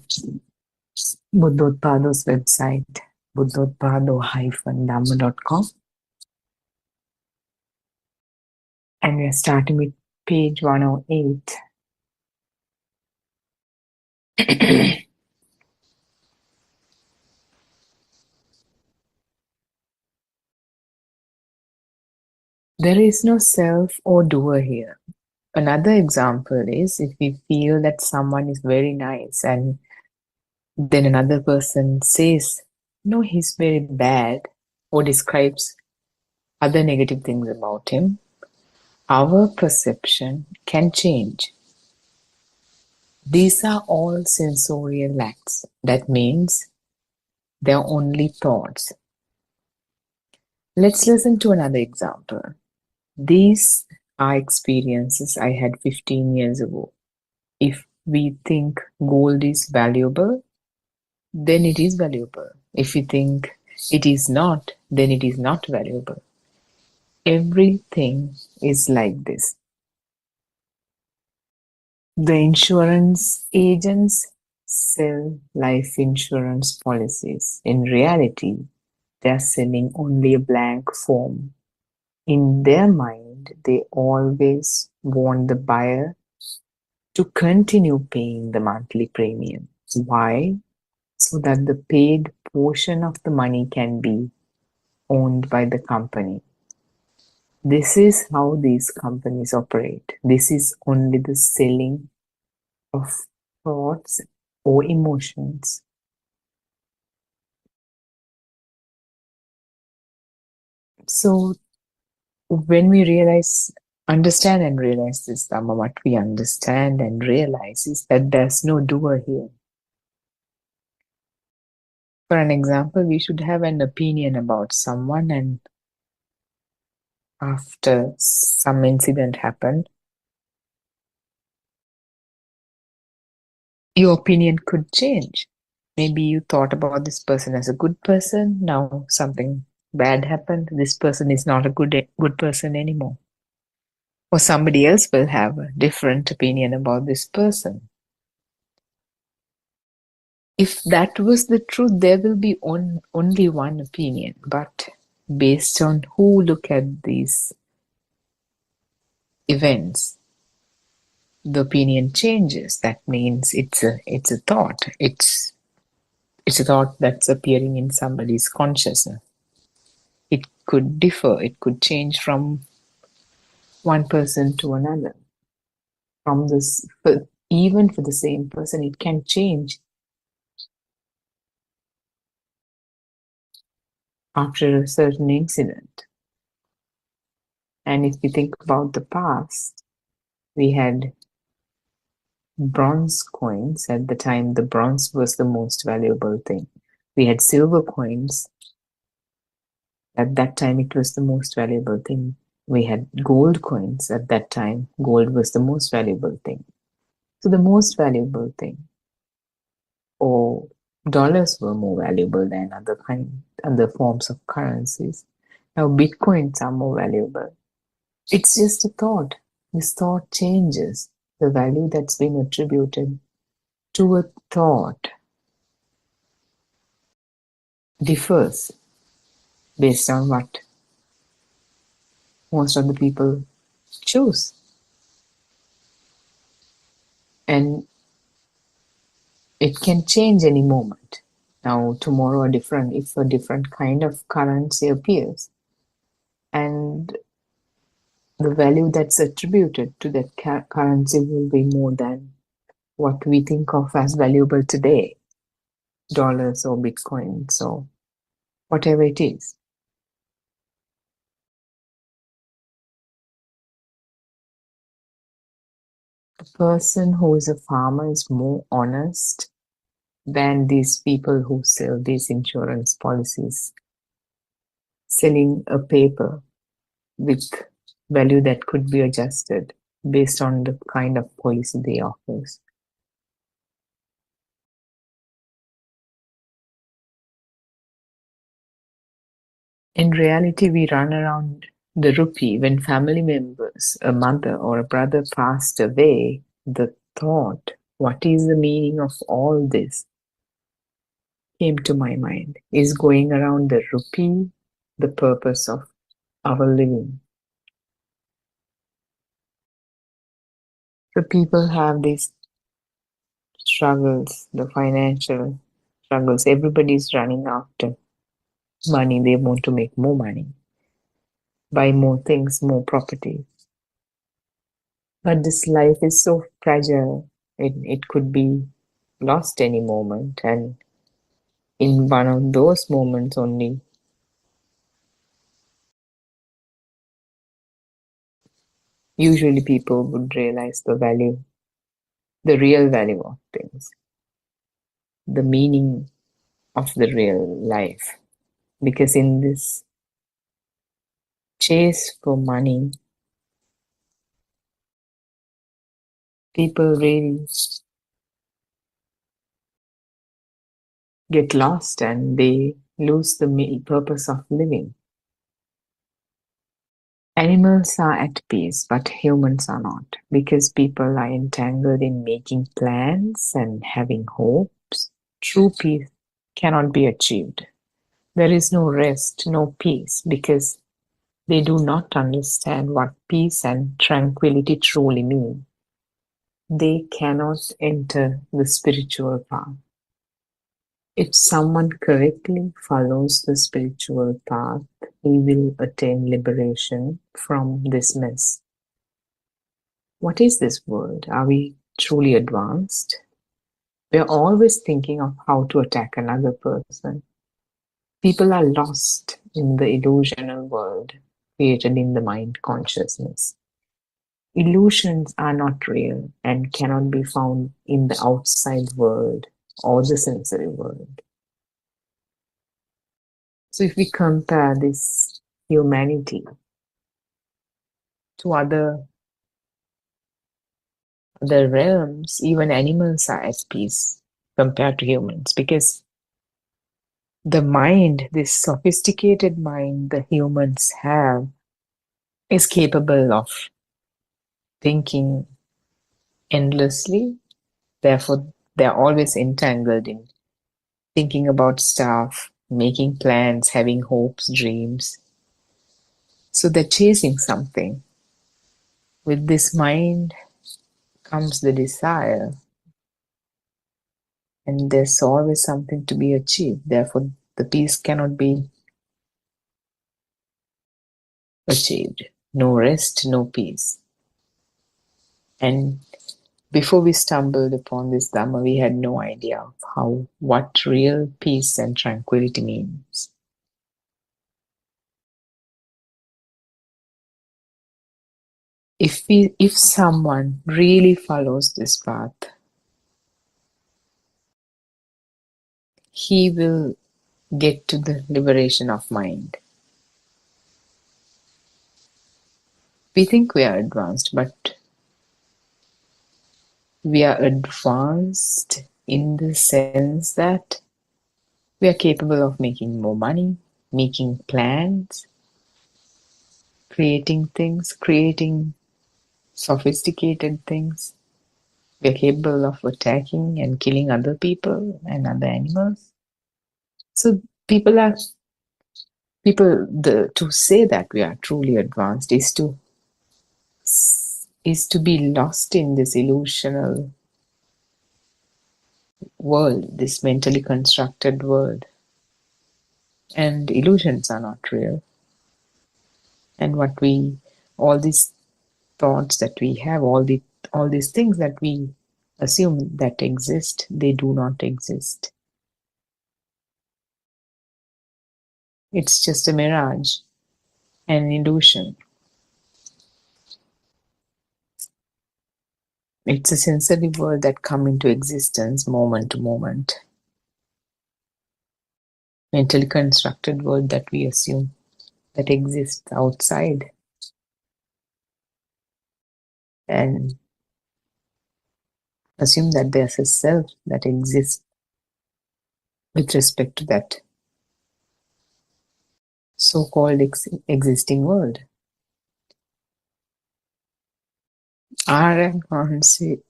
Buddothpado's website, buddothpado-dhamma.com. And we are starting with page 108. There is no self or doer here. Another example is if we feel that someone is very nice and then another person says, no, he's very bad, or describes other negative things about him, our perception can change. These are all sensorial acts. That means they're only thoughts. Let's listen to another example. These are experiences I had 15 years ago. If we think gold is valuable, then it is valuable. If we think it is not, then it is not valuable. Everything is like this. The insurance agents sell life insurance policies. In reality, they are selling only a blank form. In their mind, they always want the buyer to continue paying the monthly premium. Why? So that the paid portion of the money can be owned by the company. This is how these companies operate. This is only the selling of thoughts or emotions. So when we understand and realize this Dhamma, what we understand and realize is that there's no doer here. For an example, we should have an opinion about someone, and after some incident happened, your opinion could change. Maybe you thought about this person as a good person. Now something bad happened. This person is not a good person anymore. Or somebody else will have a different opinion about this person. If that was the truth, there will be only one opinion. But based on who look at these events, the opinion changes. That means it's a thought. It's a thought that's appearing in somebody's consciousness. It could differ. It could change from one person to another. Even for the same person, it can change after a certain incident. And if we think about the past, we had bronze coins. At the time, the bronze was the most valuable thing. We had silver coins. At that time, it was the most valuable thing. We had gold coins. At that time, gold was the most valuable thing. So the most valuable thing, or dollars were more valuable than other forms of currencies. Now bitcoins are more valuable. It's just a thought. This thought changes. The value that's been attributed to a thought differs based on what most of the people choose. And it can change any moment. Now, tomorrow, if a different kind of currency appears, and the value that's attributed to that currency will be more than what we think of as valuable today, dollars or bitcoins or whatever it is. A person who is a farmer is more honest than these people who sell these insurance policies, selling a paper with value that could be adjusted based on the kind of policy they offer. In reality, we run around the rupee. When family members, a mother or a brother passed away, the thought, what is the meaning of all this? came to my mind. Is going around the rupee the purpose of our living? So people have these struggles, the financial struggles. Everybody's running after money. They want to make more money, buy more things, more property. But this life is so fragile. It could be lost any moment. And in one of those moments only, usually people would realize the value, the real value of things, the meaning of the real life. Because in this chase for money, people really get lost and they lose the purpose of living. Animals are at peace, but humans are not, because people are entangled in making plans and having hopes. True peace cannot be achieved. There is no rest, no peace, because they do not understand what peace and tranquility truly mean. They cannot enter the spiritual path. If someone correctly follows the spiritual path, he will attain liberation from this mess. What is this world? Are we truly advanced? We are always thinking of how to attack another person. People are lost in the illusional world created in the mind consciousness. Illusions are not real and cannot be found in the outside world or the sensory world. So, if we compare this humanity to other realms, even animals are at peace compared to humans, because the mind, this sophisticated mind the humans have, is capable of thinking endlessly. Therefore, they're always entangled in thinking about stuff, making plans, having hopes, dreams. So they're chasing something. With this mind comes the desire, and there's always something to be achieved. Therefore, the peace cannot be achieved. No rest, no peace. And before we stumbled upon this Dhamma, we had no idea of what real peace and tranquility means. If someone really follows this path, he will get to the liberation of mind. We think we are advanced, but we are advanced in the sense that we are capable of making more money, making plans, creating things, creating sophisticated things. We are capable of attacking and killing other people and other animals. So to say that we are truly advanced is to be lost in this illusional world, this mentally constructed world. And illusions are not real. And all these thoughts that we have, all these things that we assume that exist, they do not exist. It's just a mirage, an illusion. It's a sensory world that come into existence moment to moment. Mentally constructed world that we assume that exists outside. And assume that there's a self that exists with respect to that so-called existing world. R.M. Hansi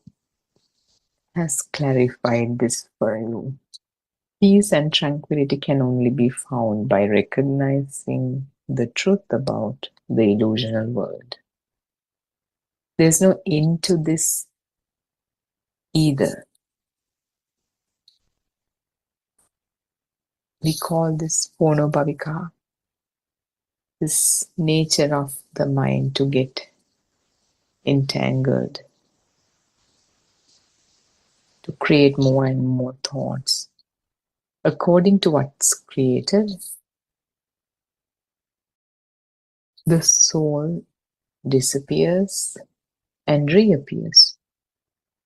has clarified this for you. Peace and tranquility can only be found by recognizing the truth about the illusional world. There's no end to this either. We call this Ponobhavika, this nature of the mind to get entangled, to create more and more thoughts. According to what's created, the soul disappears and reappears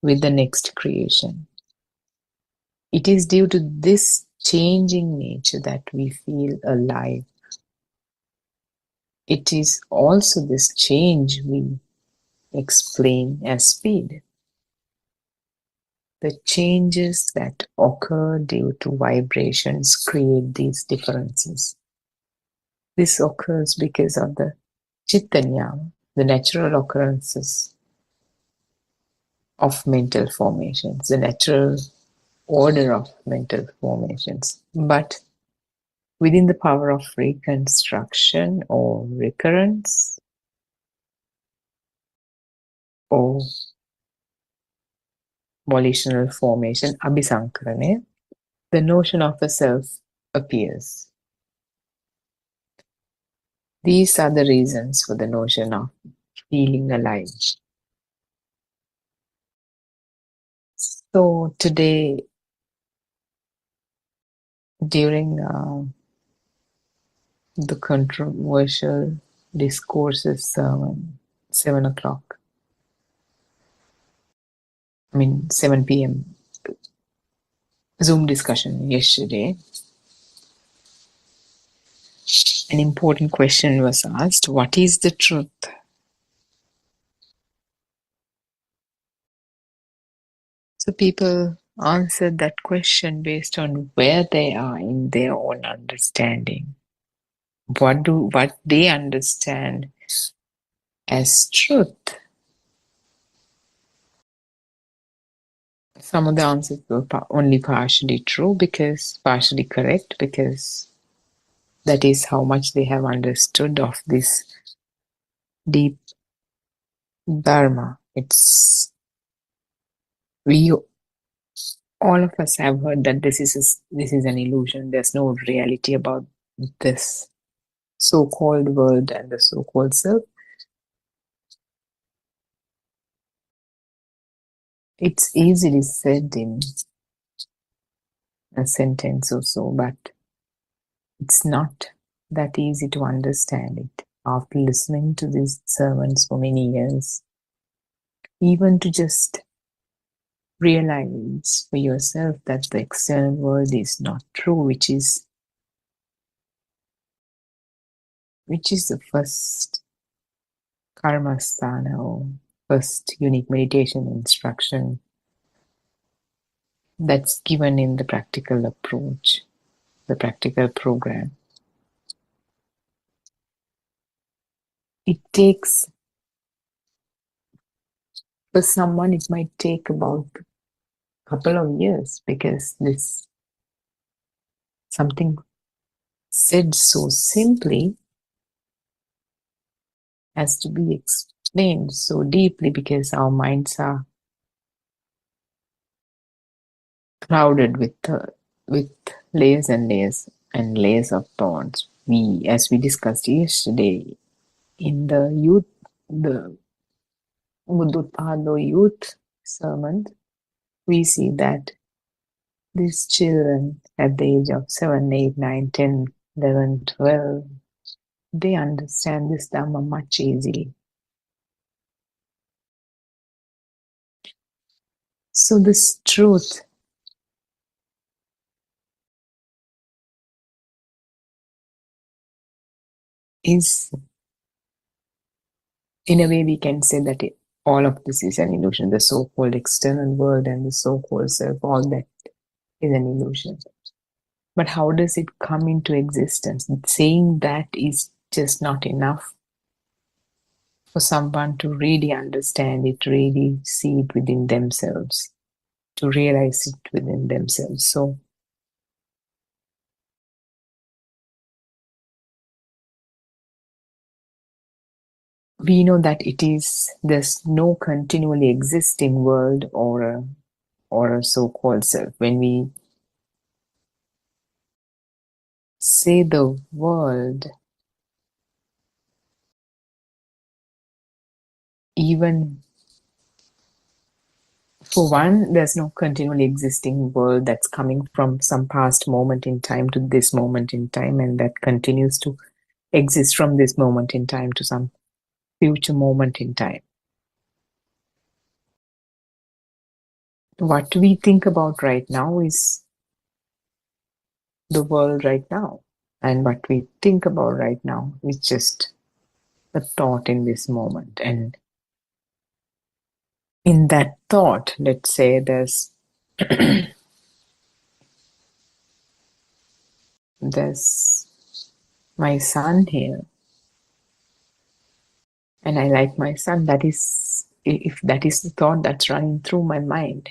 with the next creation. It is due to this changing nature that we feel alive. It is also this change we explain as speed. The changes that occur due to vibrations create these differences. This occurs because of the Chittanyam, the natural occurrences of mental formations, the natural order of mental formations. But within the power of reconstruction or recurrence or volitional formation, abhisankarane, the notion of a self appears. These are the reasons for the notion of feeling alive. So today, during the controversial discourses sermon, 7 o'clock, 7 p.m. Zoom discussion yesterday, an important question was asked: what is the truth? So people answered that question based on where they are in their own understanding. What they understand as truth. Some of the answers were only partially true, because partially correct, because that is how much they have understood of this deep Dharma. We all of us have heard that this is an illusion. There's no reality about this so-called world and the so-called self. It's easily said in a sentence or so, but it's not that easy to understand it. After listening to these sermons for many years, even to just realize for yourself that the external world is not true, which is the first karma sthana, or first unique meditation instruction that's given in the practical approach, the practical program. It takes, for someone, it might take about a couple of years, because this something said so simply has to be explained so deeply, because our minds are crowded with layers and layers and layers of thoughts. As we discussed yesterday in the Buddothpado youth sermon, we see that these children at the age of 7, 8, 9, 10, 11, 12, they understand this Dhamma much easily. So this truth is, in a way, we can say that all of this is an illusion. The so-called external world and the so-called self, all that is an illusion. But how does it come into existence? Saying that is just not enough for someone to really understand it, really see it within themselves, to realize it within themselves. So we know that there's no continually existing world or a so-called self. When we say the world, even for one, there's no continually existing world that's coming from some past moment in time to this moment in time, and that continues to exist from this moment in time to some future moment in time. What we think about right now is the world right now. And what we think about right now is just a thought in this moment. And in that thought, let's say there's my son here, and I like my son. That is, if that is the thought that's running through my mind,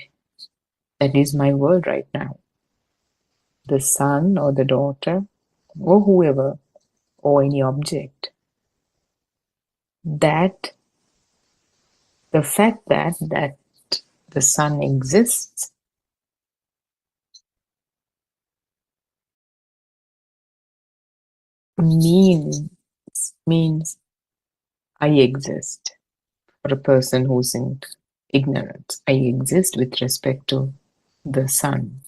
that is my world right now. The son or the daughter or whoever or any object. That the fact that the sun exists means I exist. For a person who's in ignorance, I exist with respect to the sun.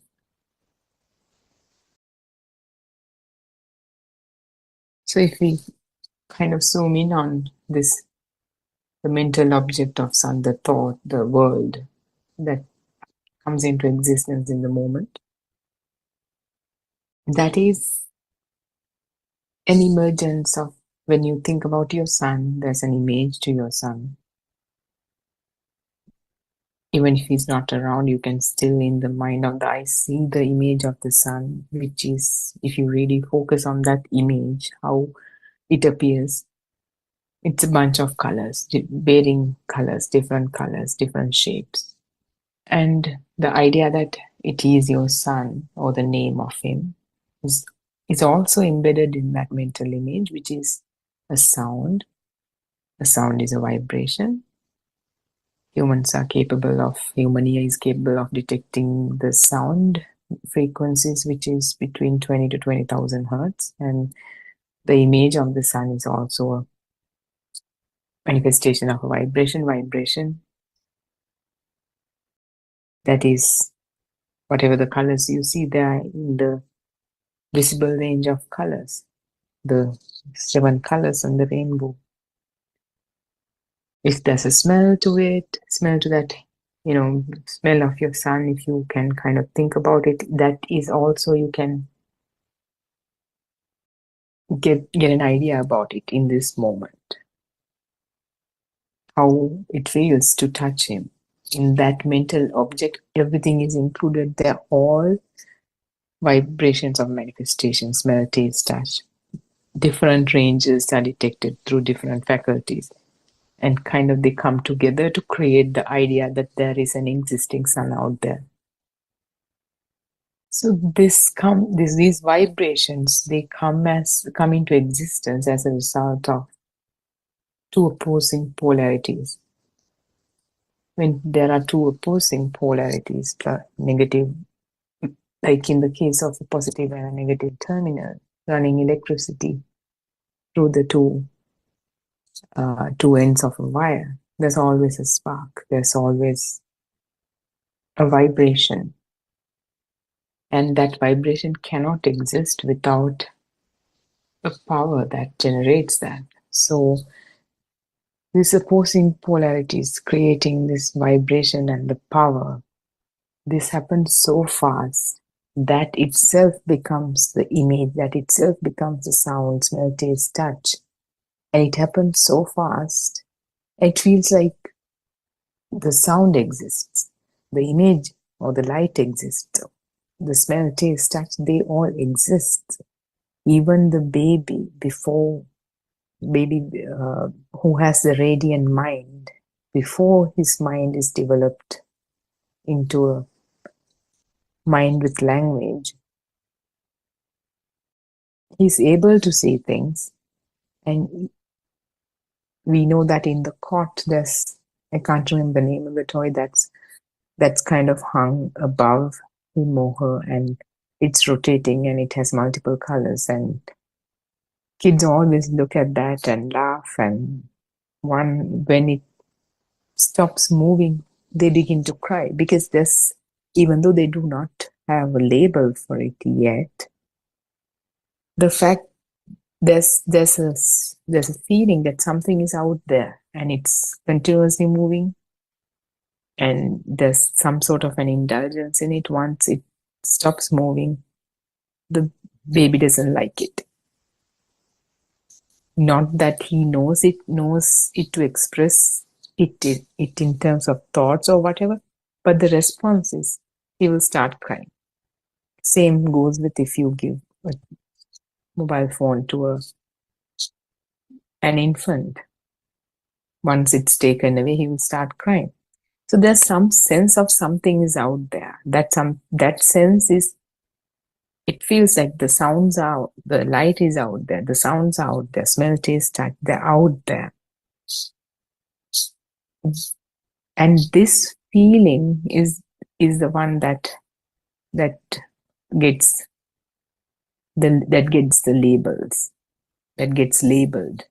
So if we kind of zoom in on this, the mental object of sun, the thought, the world that comes into existence in the moment, that is an emergence of, when you think about your sun, there's an image to your sun. Even if he's not around, you can still, in the mind of the eye, see the image of the sun, which is, if you really focus on that image, how it appears, it's a bunch of colors, varying colors, different shapes. And the idea that it is your son or the name of him is also embedded in that mental image, which is a sound. A sound is a vibration. Human ear is capable of detecting the sound frequencies, which is between 20 to 20,000 hertz. And the image of the sun is also a manifestation of a vibration. That is, whatever the colors you see there in the visible range of colors, the 7 colors on the rainbow. If there's a smell to it, smell to that, smell of your sun, if you can kind of think about it, that is also, you can get an idea about it in this moment. How it feels to touch him. In that mental object, everything is included there, all vibrations of manifestation, smell, taste, touch. Different ranges are detected through different faculties. And kind of they come together to create the idea that there is an existing sun out there. So these vibrations, they come into existence as a result of 2 opposing polarities. When there are 2 opposing polarities, negative, like in the case of a positive and a negative terminal, running electricity through the two ends of a wire, there's always a spark, there's always a vibration. And that vibration cannot exist without a power that generates that. So these opposing polarities creating this vibration and the power, this happens so fast that itself becomes the image, that itself becomes the sound, smell, taste, touch. And it happens so fast, it feels like the sound exists, the image or the light exists, the smell, taste, touch, they all exist. Even the baby, who has the radiant mind, before his mind is developed into a mind with language, he's able to see things, and we know that in the cot there's, I can't remember the name of the toy that's kind of hung above him or her, and it's rotating and it has multiple colors, and kids always look at that and laugh, and when it stops moving they begin to cry because there's, even though they do not have a label for it yet, the fact there's a feeling that something is out there and it's continuously moving, and there's some sort of an indulgence in it. Once it stops moving, the baby doesn't like it. Not that he knows it to express it in terms of thoughts or whatever, but the response is he will start crying. Same goes with if you give a mobile phone to an infant. Once it's taken away, he will start crying. So there's some sense of something is out there. That sense is, it feels like the sounds are, the light is out there, the sounds are out there, smell, taste, touch, they're out there. And this feeling is the one that gets the labels, that gets labeled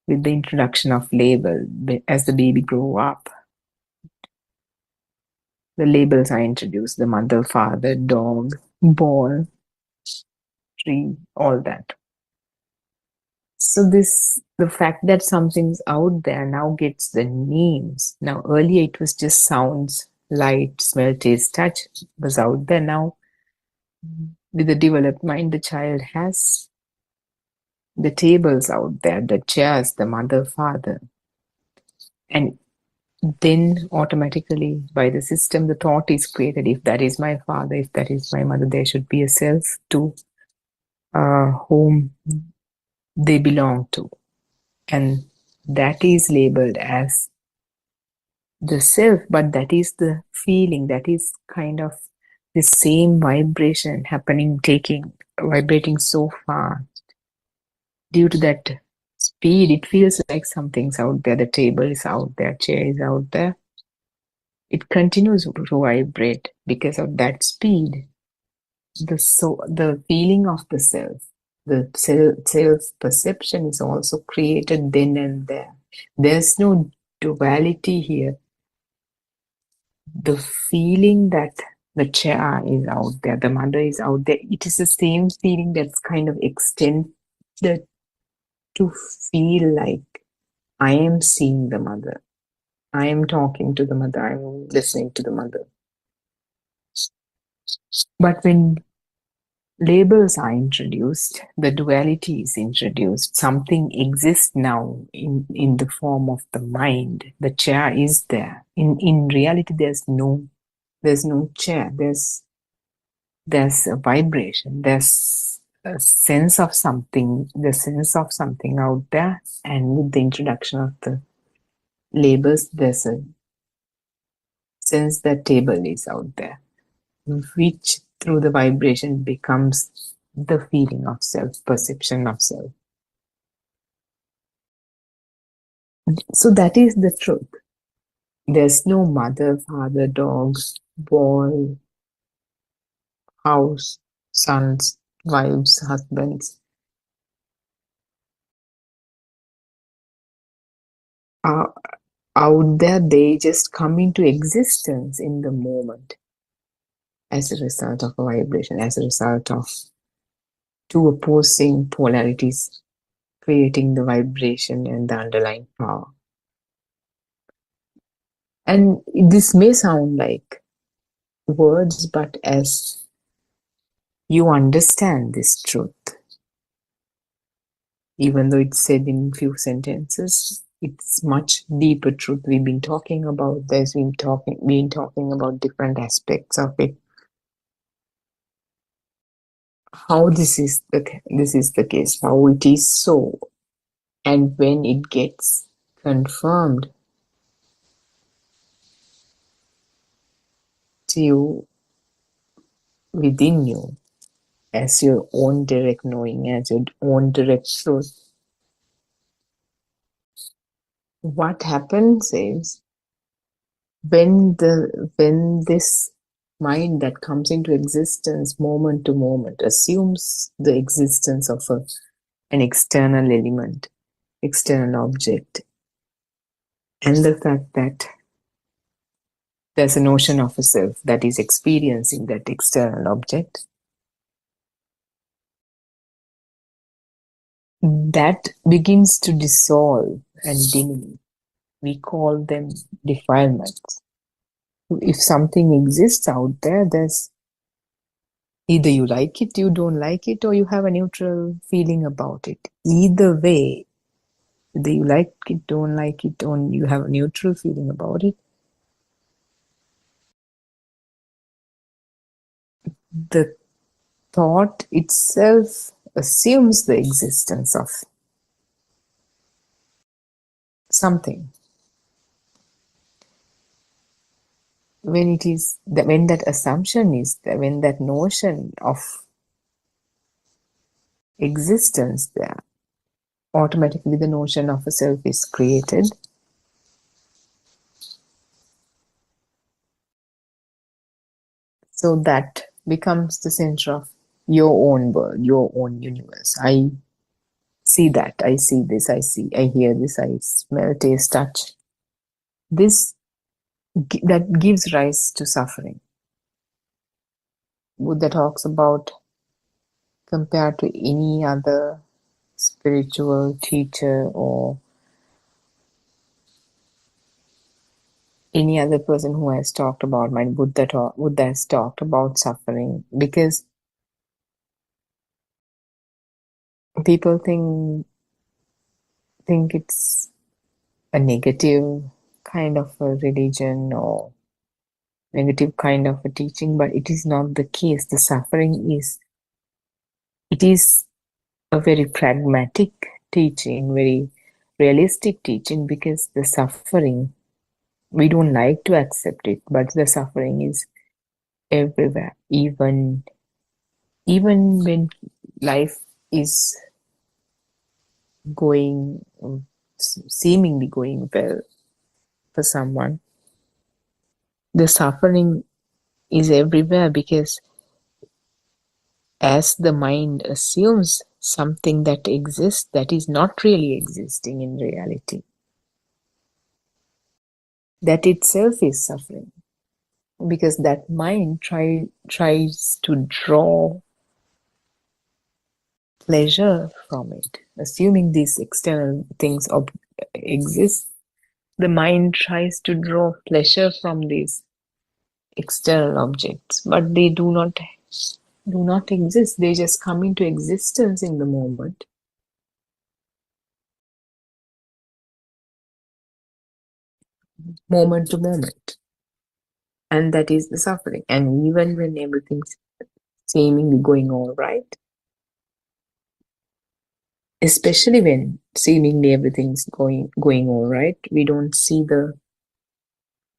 with the introduction of label. As the baby grow up, the labels are introduced: the mother, father, dog, ball, tree, all that. So the fact that something's out there now gets the names. Now earlier it was just sounds, light, smell, taste, touch was out there. Now with the developed mind, the child has the tables out there, the chairs, the mother, father. And then automatically by the system, the thought is created: if that is my father, if that is my mother, there should be a self to whom they belong to. And that is labeled as the self, but that is the feeling, that is kind of the same vibration happening, vibrating so fast. Due to that speed, it feels like something's out there. The table is out there, chair is out there. It continues to vibrate because of that speed. The feeling of the self, the self perception is also created then and there. There's no duality here. The feeling that the chair is out there, the mother is out there, it is the same feeling that's kind of extended to feel like I am seeing the mother, I am talking to the mother, I'm listening to the mother. But when labels are introduced, the duality is introduced, something exists now in the form of the mind. The chair is there. In reality, there's no chair. There's a vibration. There's a sense of something. The sense of something out there. And with the introduction of the labels, there's a sense that table is out there, which through the vibration becomes the feeling of self, perception of self. So that is the truth. There's no mother, father, dog, boy, house, sons, wives, husbands. Are out there, they just come into existence in the moment as a result of a vibration, as a result of two opposing polarities creating the vibration and the underlying power. And this may sound like words, but as you understand this truth, even though it's said in few sentences, it's much deeper truth we've been talking about. There's been talking about different aspects of it. How this is the case, how it is so, and when it gets confirmed to you within you as your own direct knowing, as your own direct truth, what happens is when this mind that comes into existence moment to moment assumes the existence of an external element, external object, and the fact that there's a notion of a self that is experiencing that external object, that begins to dissolve and diminish. We call them defilements. If something exists out there, there's either you like it, you don't like it, or you have a neutral feeling about it. Either way, whether you like it, don't like it, or you have a neutral feeling about it, the thought itself assumes the existence of something. When it is that, when that assumption is there, when that notion of existence there, automatically the notion of a self is created. So that becomes the center of your own world, your own universe. I see that, I see this, I hear this, I smell, taste, touch. This that gives rise to suffering. Buddha talks about, compared to any other spiritual teacher or any other person who has talked about Buddha has talked about suffering, because people think it's a negative kind of a religion or negative kind of a teaching, but it is not the case. The suffering is, it is a very pragmatic teaching, very realistic teaching, because the suffering, we don't like to accept it, but the suffering is everywhere. Even when life is going, seemingly going well for someone, the suffering is everywhere, because as the mind assumes something that exists that is not really existing in reality, that itself is suffering, because that mind tries to draw pleasure from it, assuming these external things exist. The mind tries to draw pleasure from these external objects, but they do not exist. They just come into existence in the moment to moment, and that is the suffering. And even when everything's seemingly going all right, especially when seemingly everything's going all right, we don't see the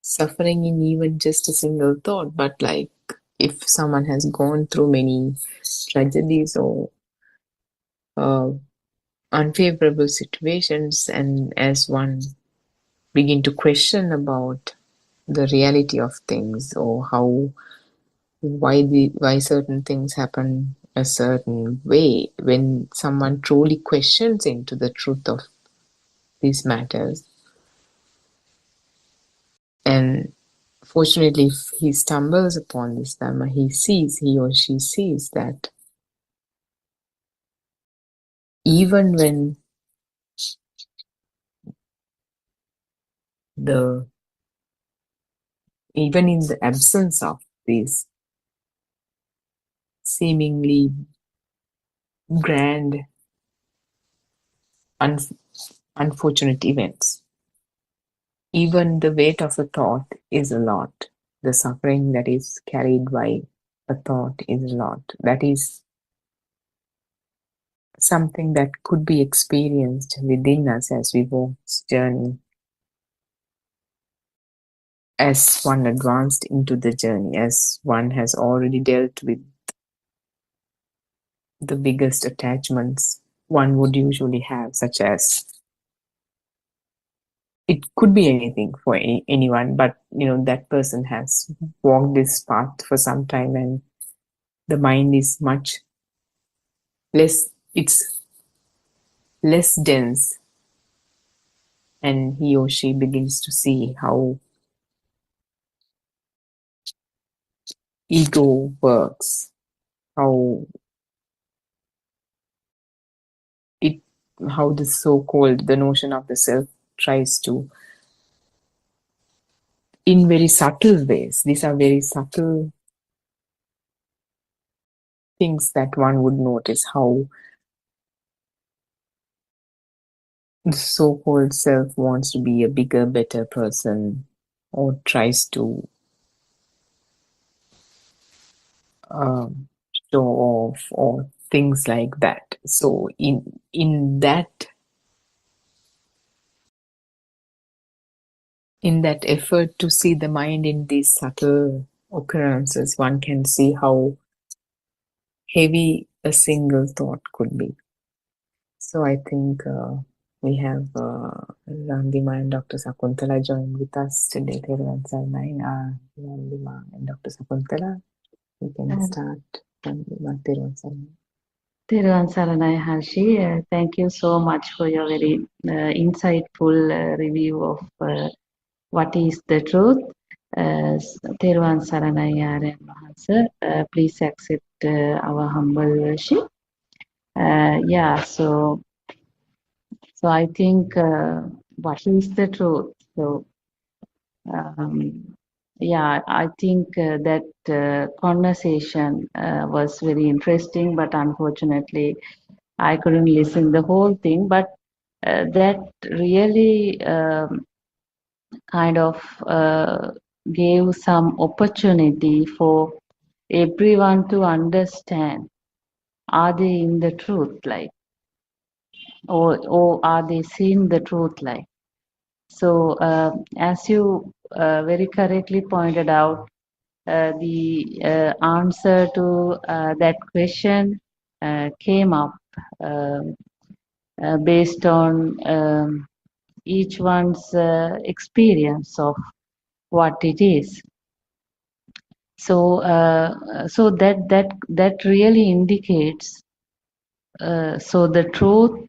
suffering in even just a single thought. But like, if someone has gone through many tragedies or uh, unfavorable situations, and as one begin to question about the reality of things, or how why certain things happen a certain way, when someone truly questions into the truth of these matters, and fortunately if he stumbles upon this dharma, he or she sees that even when the even in the absence of these seemingly grand un- unfortunate events, even the weight of a thought is a lot. The suffering that is carried by a thought is a lot. That is something that could be experienced within us as we walk this journey, as one advanced into the journey, as one has already dealt with the biggest attachments one would usually have, such as it could be anything for anyone, but that person has walked this path for some time, and the mind is much less, it's less dense, and he or she begins to see how ego works, how it how the so-called the notion of the self tries to, in very subtle ways, these are very subtle things that one would notice, how the so-called self wants to be a bigger, better person, or tries to um, show off, or things like that. So in that effort to see the mind in these subtle occurrences, one can see how heavy a single thought could be. So I think we have Randima and Dr. Sakuntala join with us today. Randima and Dr. Sakuntala, we can start. Randima, Thiruvan Saranai Harshi, thank you so much for your very insightful review of what is the truth. Thiruvan Saranai Aryan Mahansa, please accept our humble worship. Yeah, so I think what is the truth? So yeah, I think that conversation was very interesting, but unfortunately, I couldn't listen the whole thing. But that really kind of gave some opportunity for everyone to understand: are they in the truth, like, or are they seeing the truth, like? So, as you very correctly pointed out, the answer to that question came up based on each one's experience of what it is. So, so that really indicates. So the truth,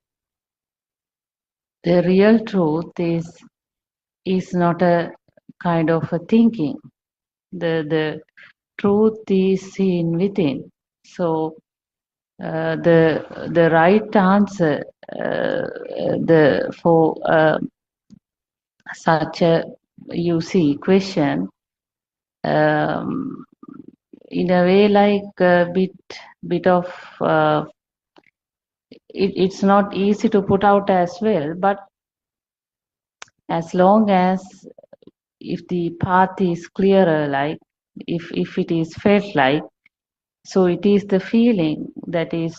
the real truth is not a kind of a thinking. The truth is seen within. So the right answer for such a question, um, in a way, like a bit of it's not easy to put out as well, but as long as if the path is clearer, like if it is felt like, so it is the feeling that is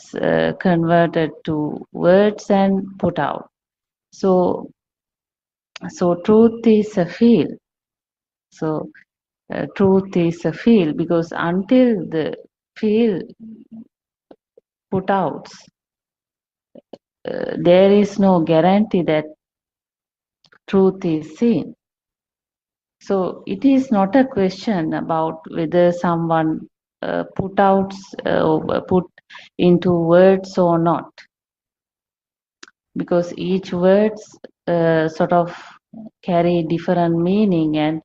converted to words and put out. So truth is a feel. So truth is a feel, because until the feel put out, there is no guarantee that truth is seen. So it is not a question about whether someone put into words or not, because each words sort of carry different meaning, and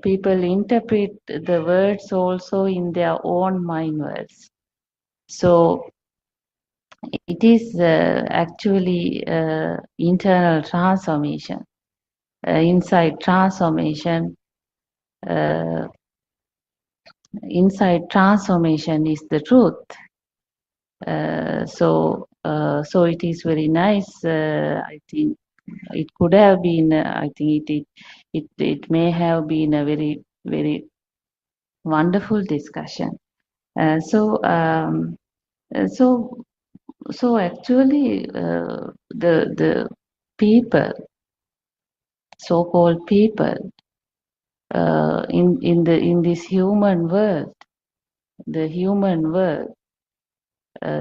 people interpret the words also in their own mind words. So it is actually internal transformation, inside transformation. Uh, inside transformation is the truth. So it is very nice. I think it could have been. I think it may have been a very wonderful discussion. So so actually, the people, so-called people, in this human world, the human world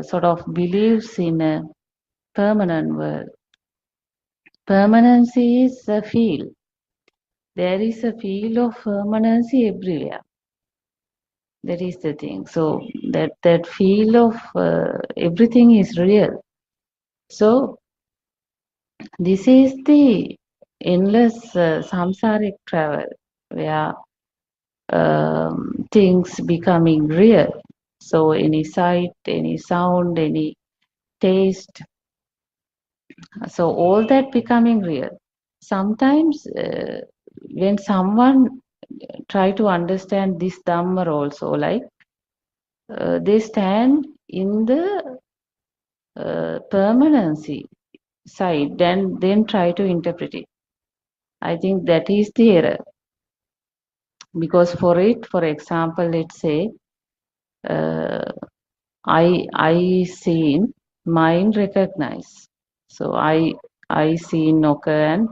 sort of believes in a permanent world. permanency is a feel. There is a feel of permanency everywhere. That is the thing. So that feel of everything is real. So this is the endless samsaric travel where things becoming real. So any sight, any sound, any taste, so all that becoming real. Sometimes when someone try to understand this Dhamma also, like they stand in the permanency side and then try to interpret it. I think that is the error. Because for it, for example, let's say, uh, I seen, mind recognize. So I seen occur and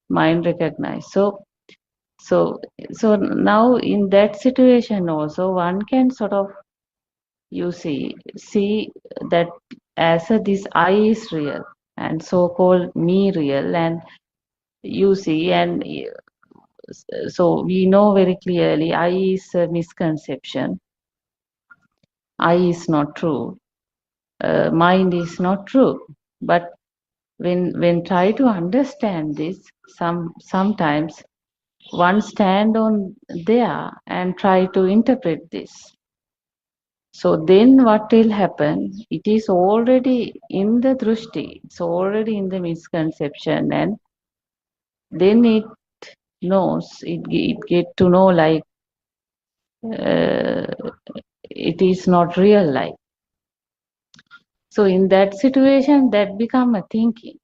mind recognize. So so now in that situation also one can sort of you see that as this I is real and so-called me real, and you see, and so we know very clearly I is a misconception, I is not true, mind is not true. But when try to understand this, sometimes one stand on there and try to interpret this. So then what will happen? It is already in the drushti, it's already in the misconception, and then it knows, it get to know like uh, it is not real life. So in that situation, that become a thinking.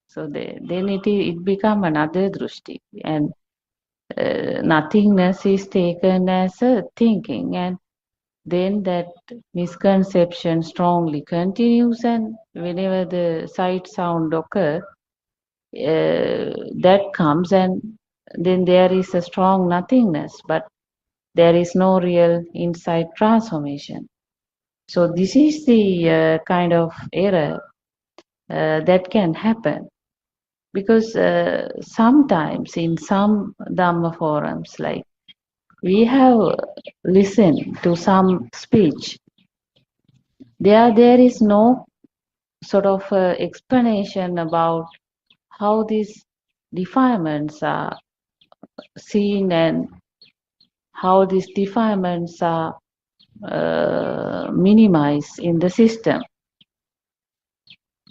So then it become another drushti, and nothingness is taken as a thinking, and then that misconception strongly continues, and whenever the sight sound occur, that comes, and then there is a strong nothingness, but there is no real insight transformation. So this is the kind of error that can happen, because sometimes in some Dhamma forums, like we have listened to some speech, there is no sort of explanation about how these defilements are seen and how these defilements are minimized in the system,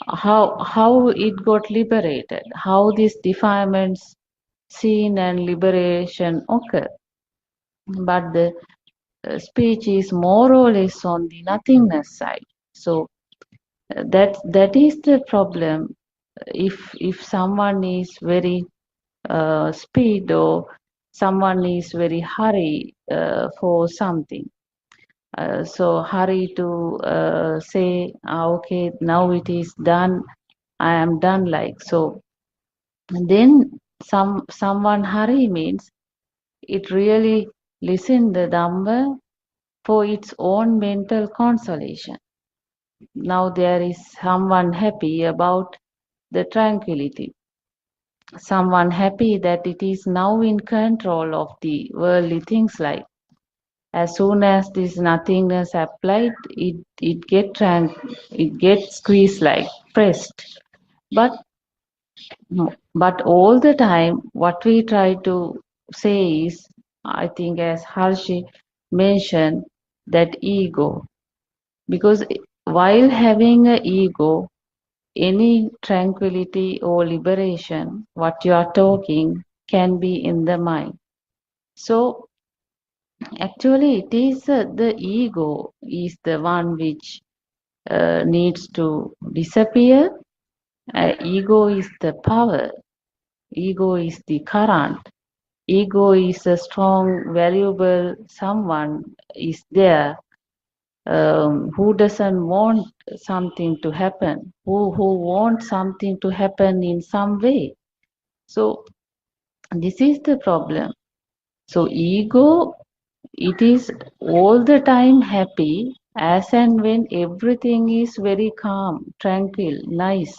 how it got liberated, how these defilements seen and liberation occur. But the speech is more or less on the nothingness side. So that is the problem. If someone is very speed, or someone is very hurry for something, so hurry to say, okay, now it is done, I am done, like so. And then someone hurry means it really listen the Dhamma for its own mental consolation. Now there is someone happy about the tranquility, someone happy that it is now in control of the worldly things, like as soon as this nothingness applied, it gets squeezed, like pressed. But but all the time what we try to say is, I think as Harshi mentioned, that ego. Because while having an ego, any tranquility or liberation, what you are talking, can be in the mind. So actually, it is the ego is the one which needs to disappear. Ego is the power. Ego is the current. Ego is a strong, valuable someone is there who doesn't want something to happen, who wants something to happen in some way. So this is the problem. So ego, it is all the time happy as and when everything is very calm, tranquil, nice.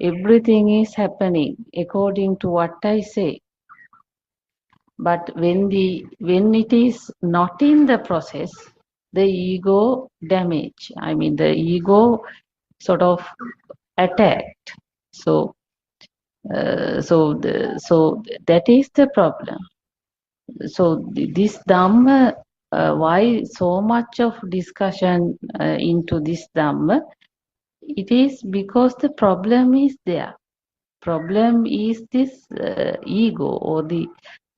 everything is happening according to what I say. But when it is not in the process, the ego damage. I mean, the ego sort of attacked. So, so that is the problem. So this Dhamma, why so much of discussion into this Dhamma? It is because the problem is there. Problem is this ego or the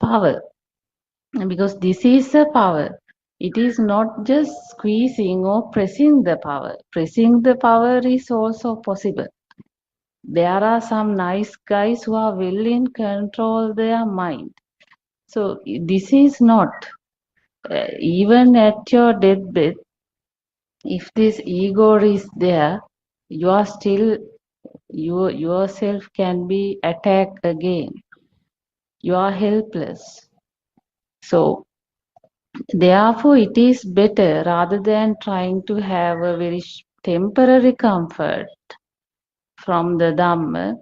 power, because this is a power. It is not just squeezing or pressing the power. Pressing the power is also possible. There are some nice guys who are well in control their mind. So this is not, even at your deathbed, if this ego is there, you are still, you yourself can be attacked again. You are helpless. So therefore, it is better, rather than trying to have a very temporary comfort from the Dhamma,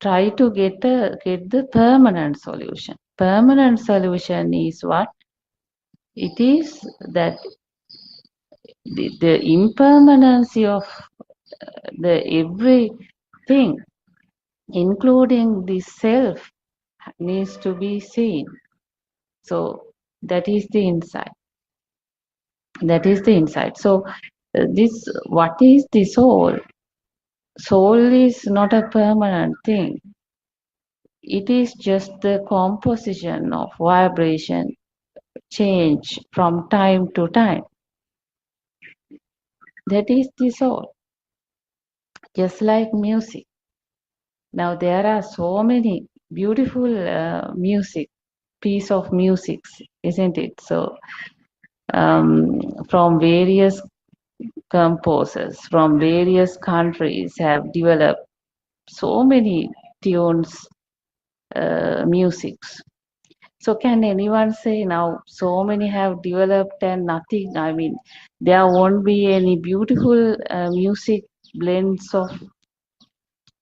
try to get the permanent solution. Permanent solution is what? It is that the impermanency of the everything, including the self, needs to be seen. So that is the insight. That is the insight. So this, what is the soul? Soul is not a permanent thing. It is just the composition of vibration change from time to time. That is the soul. Just like music. Now there are so many beautiful piece of music, isn't it? So from various composers from various countries have developed so many tunes, musics. So can anyone say now so many have developed and nothing? I mean, there won't be any beautiful music blends of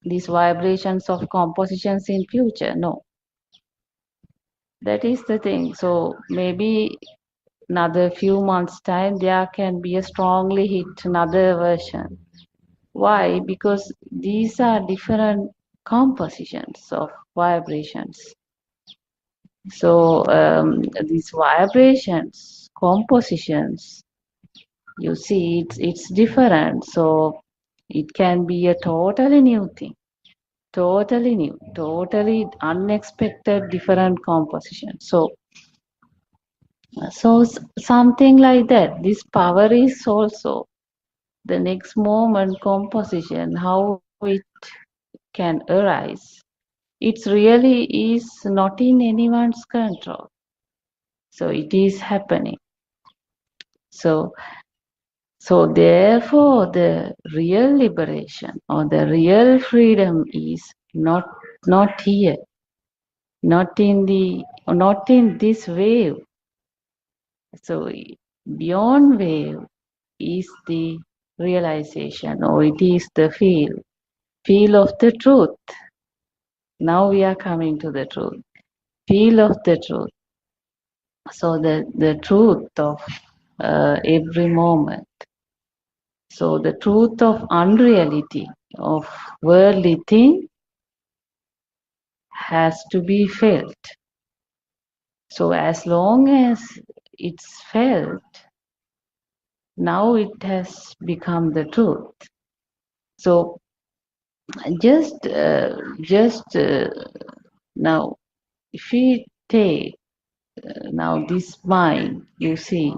these vibrations of compositions in future? No, that is the thing. So maybe another few months time there can be a strongly hit another version. Why? Because these are different compositions of vibrations. So these vibrations, compositions, you see, it's different. So it can be a totally new thing, totally new, totally unexpected, different composition. So something like that. This power is also the next moment composition, how it can arise. It really is not in anyone's control. So it is happening. So therefore the real liberation or the real freedom is not here, not in this wave. So beyond wave is the realization, or it is the feel of the truth. Now we are coming to the truth. Feel of the truth. So the truth of every moment. So the truth of unreality of worldly thing has to be felt. So as long as it's felt, now it has become the truth. So just now, if we take now this mind, you see,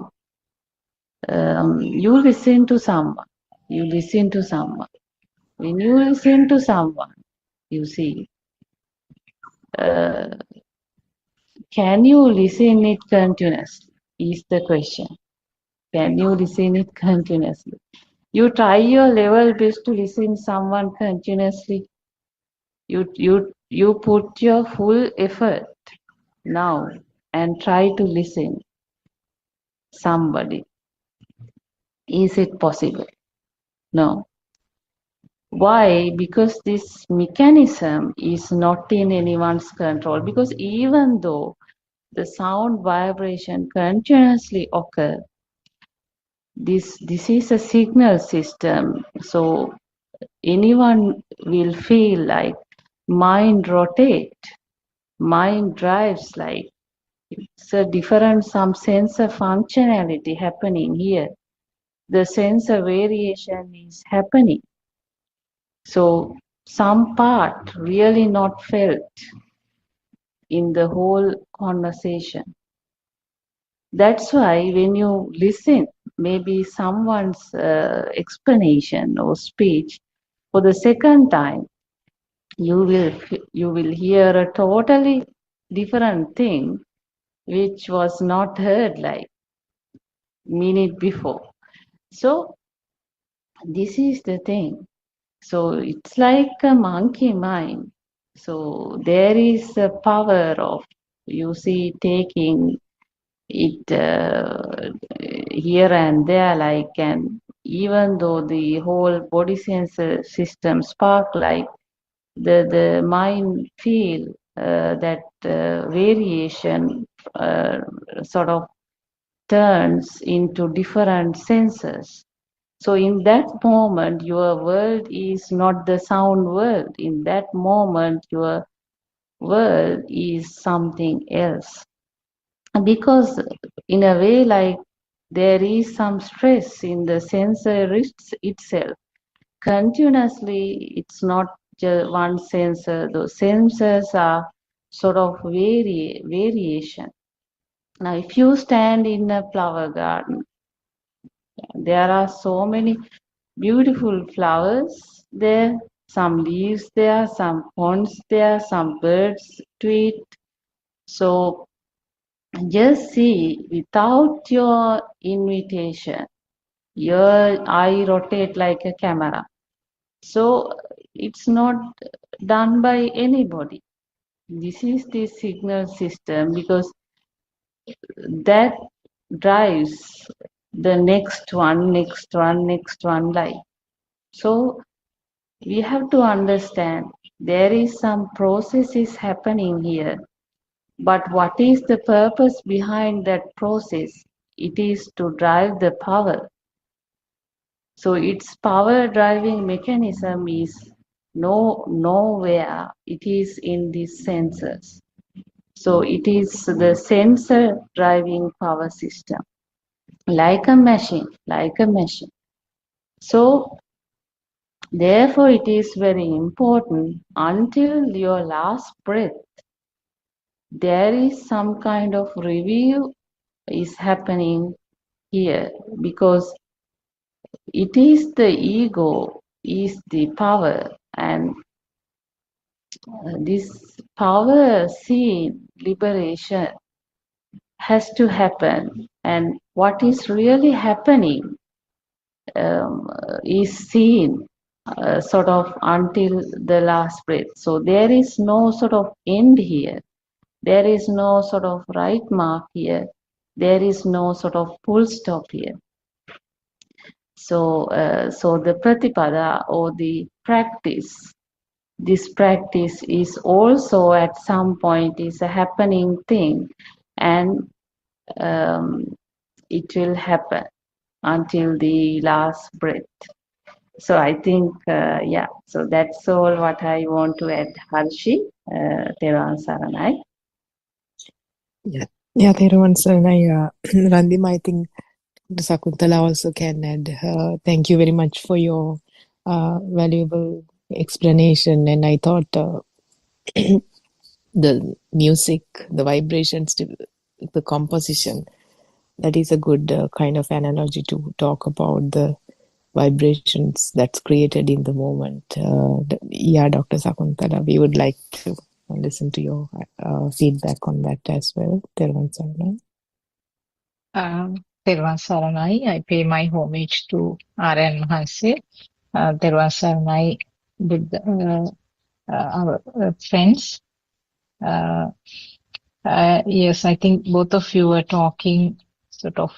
you listen to someone. You listen to someone. When you listen to someone, you see, can you listen it continuously? Is the question. Can you listen it continuously? You try your level best to listen someone continuously. You put your full effort now and try to listen somebody. Is it possible? No. Why? Because this mechanism is not in anyone's control. Because even though the sound vibration continuously occur, this is a signal system. So anyone will feel like mind rotate, mind drives, like it's a different some sensor functionality happening here. The sensor variation is happening. So some part really not felt in the whole conversation. That's why when you listen, maybe someone's explanation or speech for the second time, you will hear a totally different thing which was not heard like minute before. So this is the thing. So it's like a monkey mind. So there is a power of, you see, taking it here and there, like, and even though the whole body sensor system spark, like the mind feel that variation sort of turns into different senses. So in that moment, your world is not the sound world. In that moment, your world is something else. Because in a way, like, there is some stress in the sensor itself. Continuously, it's not just one sensor. Those sensors are sort of variation. Now, if you stand in a flower garden, there are so many beautiful flowers there, some leaves there, some ponds there, some birds tweet. So just see, without your invitation, your eye rotate like a camera. So it's not done by anybody. This is the signal system, because that drives the next one, next one, next one, like. So we have to understand there is some process is happening here, but what is the purpose behind that process? It is to drive the power. So its power driving mechanism is nowhere. It is in these sensors. So it is the sensor driving power system, like a machine, like a machine. So therefore, it is very important until your last breath, there is some kind of review is happening here, because it is the ego is the power, and this power seen liberation has to happen, and what is really happening is seen sort of until the last breath. So there is no sort of end here. There is no sort of right mark here. There is no sort of full stop here. So the pratipada, or the practice, this practice is also at some point is a happening thing, and it will happen until the last breath. So I think, yeah, so that's all what I want to add, Harshi. Tevang Saranai. Yeah, Theruvan Saranai, Randim, I think Sakuntala also can add. Thank you very much for your valuable explanation. And I thought the music, the vibrations, the composition, that is a good kind of analogy to talk about the vibrations that's created in the moment. Yeah, Dr. Sakuntala, we would like to listen to your feedback on that as well. Theruvan Saranai. Therwan Saranai, I pay my homage to R.N. Mahanse. Therwan Saranai, with our friends. Yes, I think both of you were talking, sort of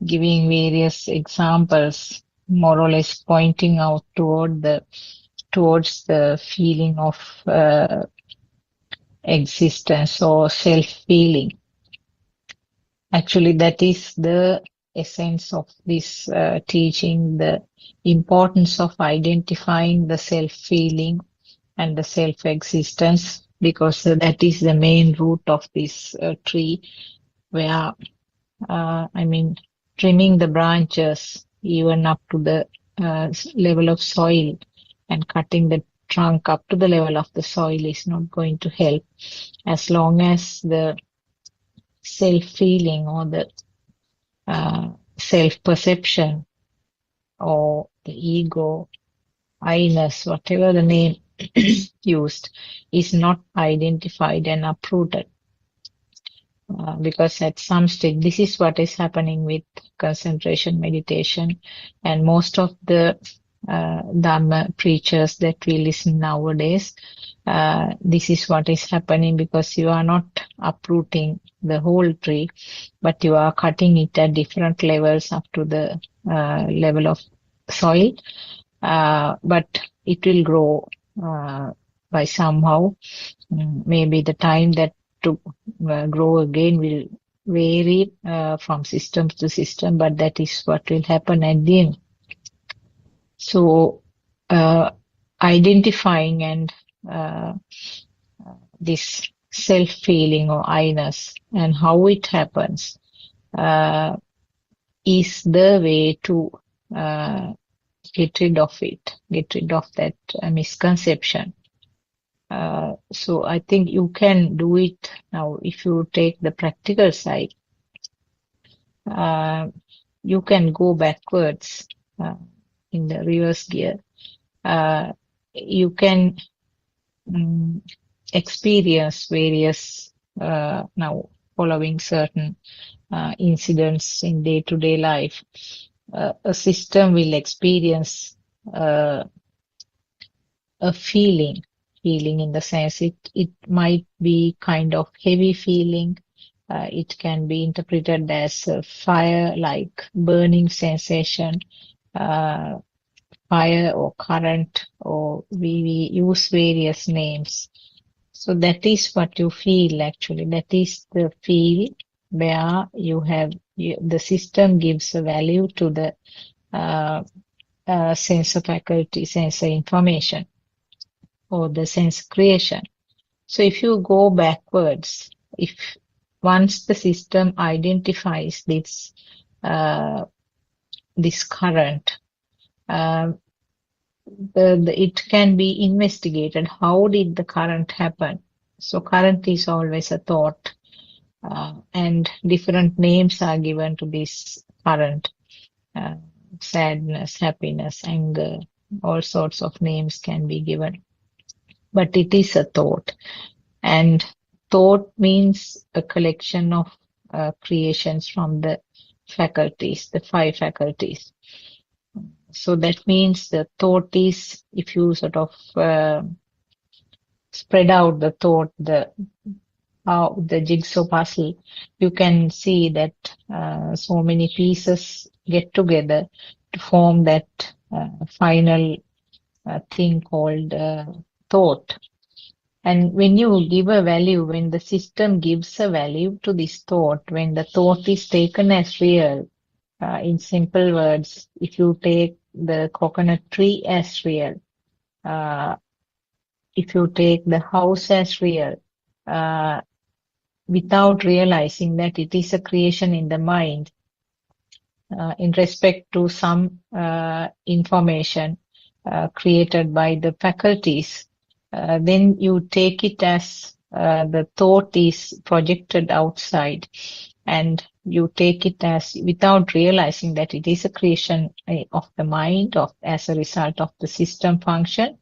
giving various examples more or less pointing out towards the feeling of existence or self-feeling. Actually, that is the essence of this teaching, the importance of identifying the self-feeling and the self-existence, because that is the main root of this tree, where, trimming the branches even up to the level of soil and cutting the trunk up to the level of the soil is not going to help, as long as the self-feeling or the self-perception or the ego, I-ness, whatever the name used, is not identified and uprooted. Because at some stage, this is what is happening with concentration meditation, and most of the Dhamma preachers that we listen nowadays, this is what is happening, because you are not uprooting the whole tree, but you are cutting it at different levels up to the level of soil, but it will grow by somehow. Maybe the time that to grow again will vary from system to system, but that is what will happen at the end. So, identifying and this self-feeling or I-ness and how it happens is the way to get rid of it, get rid of that misconception. So I think you can do it now. If you take the practical side, you can go backwards in the reverse gear. You can experience various now following certain incidents in day-to-day life. A system will experience a feeling in the sense it might be kind of heavy feeling. It can be interpreted as a fire-like burning sensation, fire or current, or we use various names. So that is what you feel actually. That is the feel where the system gives a value to the sensor faculty, sensor information, or the sense creation. So if you go backwards, once the system identifies this current, it can be investigated. How did the current happen? So current is always a thought, and different names are given to this current. Sadness, happiness, anger, all sorts of names can be given. But it is a thought. And thought means a collection of creations from the faculties, the 5 faculties. So that means the thought is, if you sort of spread out the thought, the jigsaw puzzle, you can see that so many pieces get together to form that final thing called thought. And when you give a value, when the system gives a value to this thought, when the thought is taken as real, in simple words, if you take the coconut tree as real, if you take the house as real, without realizing that it is a creation in the mind, in respect to some information created by the faculties, then you take it as the thought is projected outside, and you take it as, without realizing that it is a creation of the mind as a result of the system function,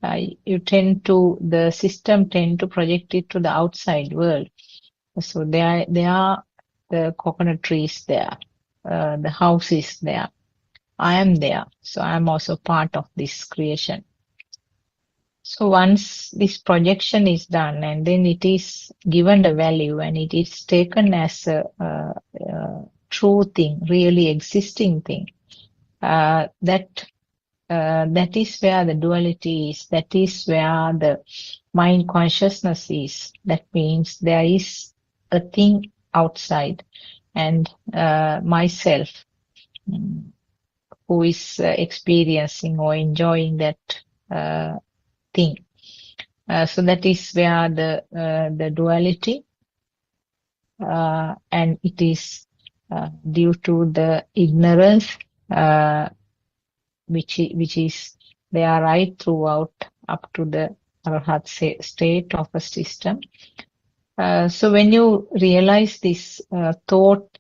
the system tend to project it to the outside world. So there are the coconut trees there, the house is there, I am there, so I am also part of this creation. So once this projection is done and then it is given a value and it is taken as a true thing, really existing thing, that is where the duality is. That is where the mind consciousness is. That means there is a thing outside and myself who is experiencing or enjoying that thing. So that is where the duality, and it is due to the ignorance which is there right throughout up to the arhat state of a system. So when you realize this thought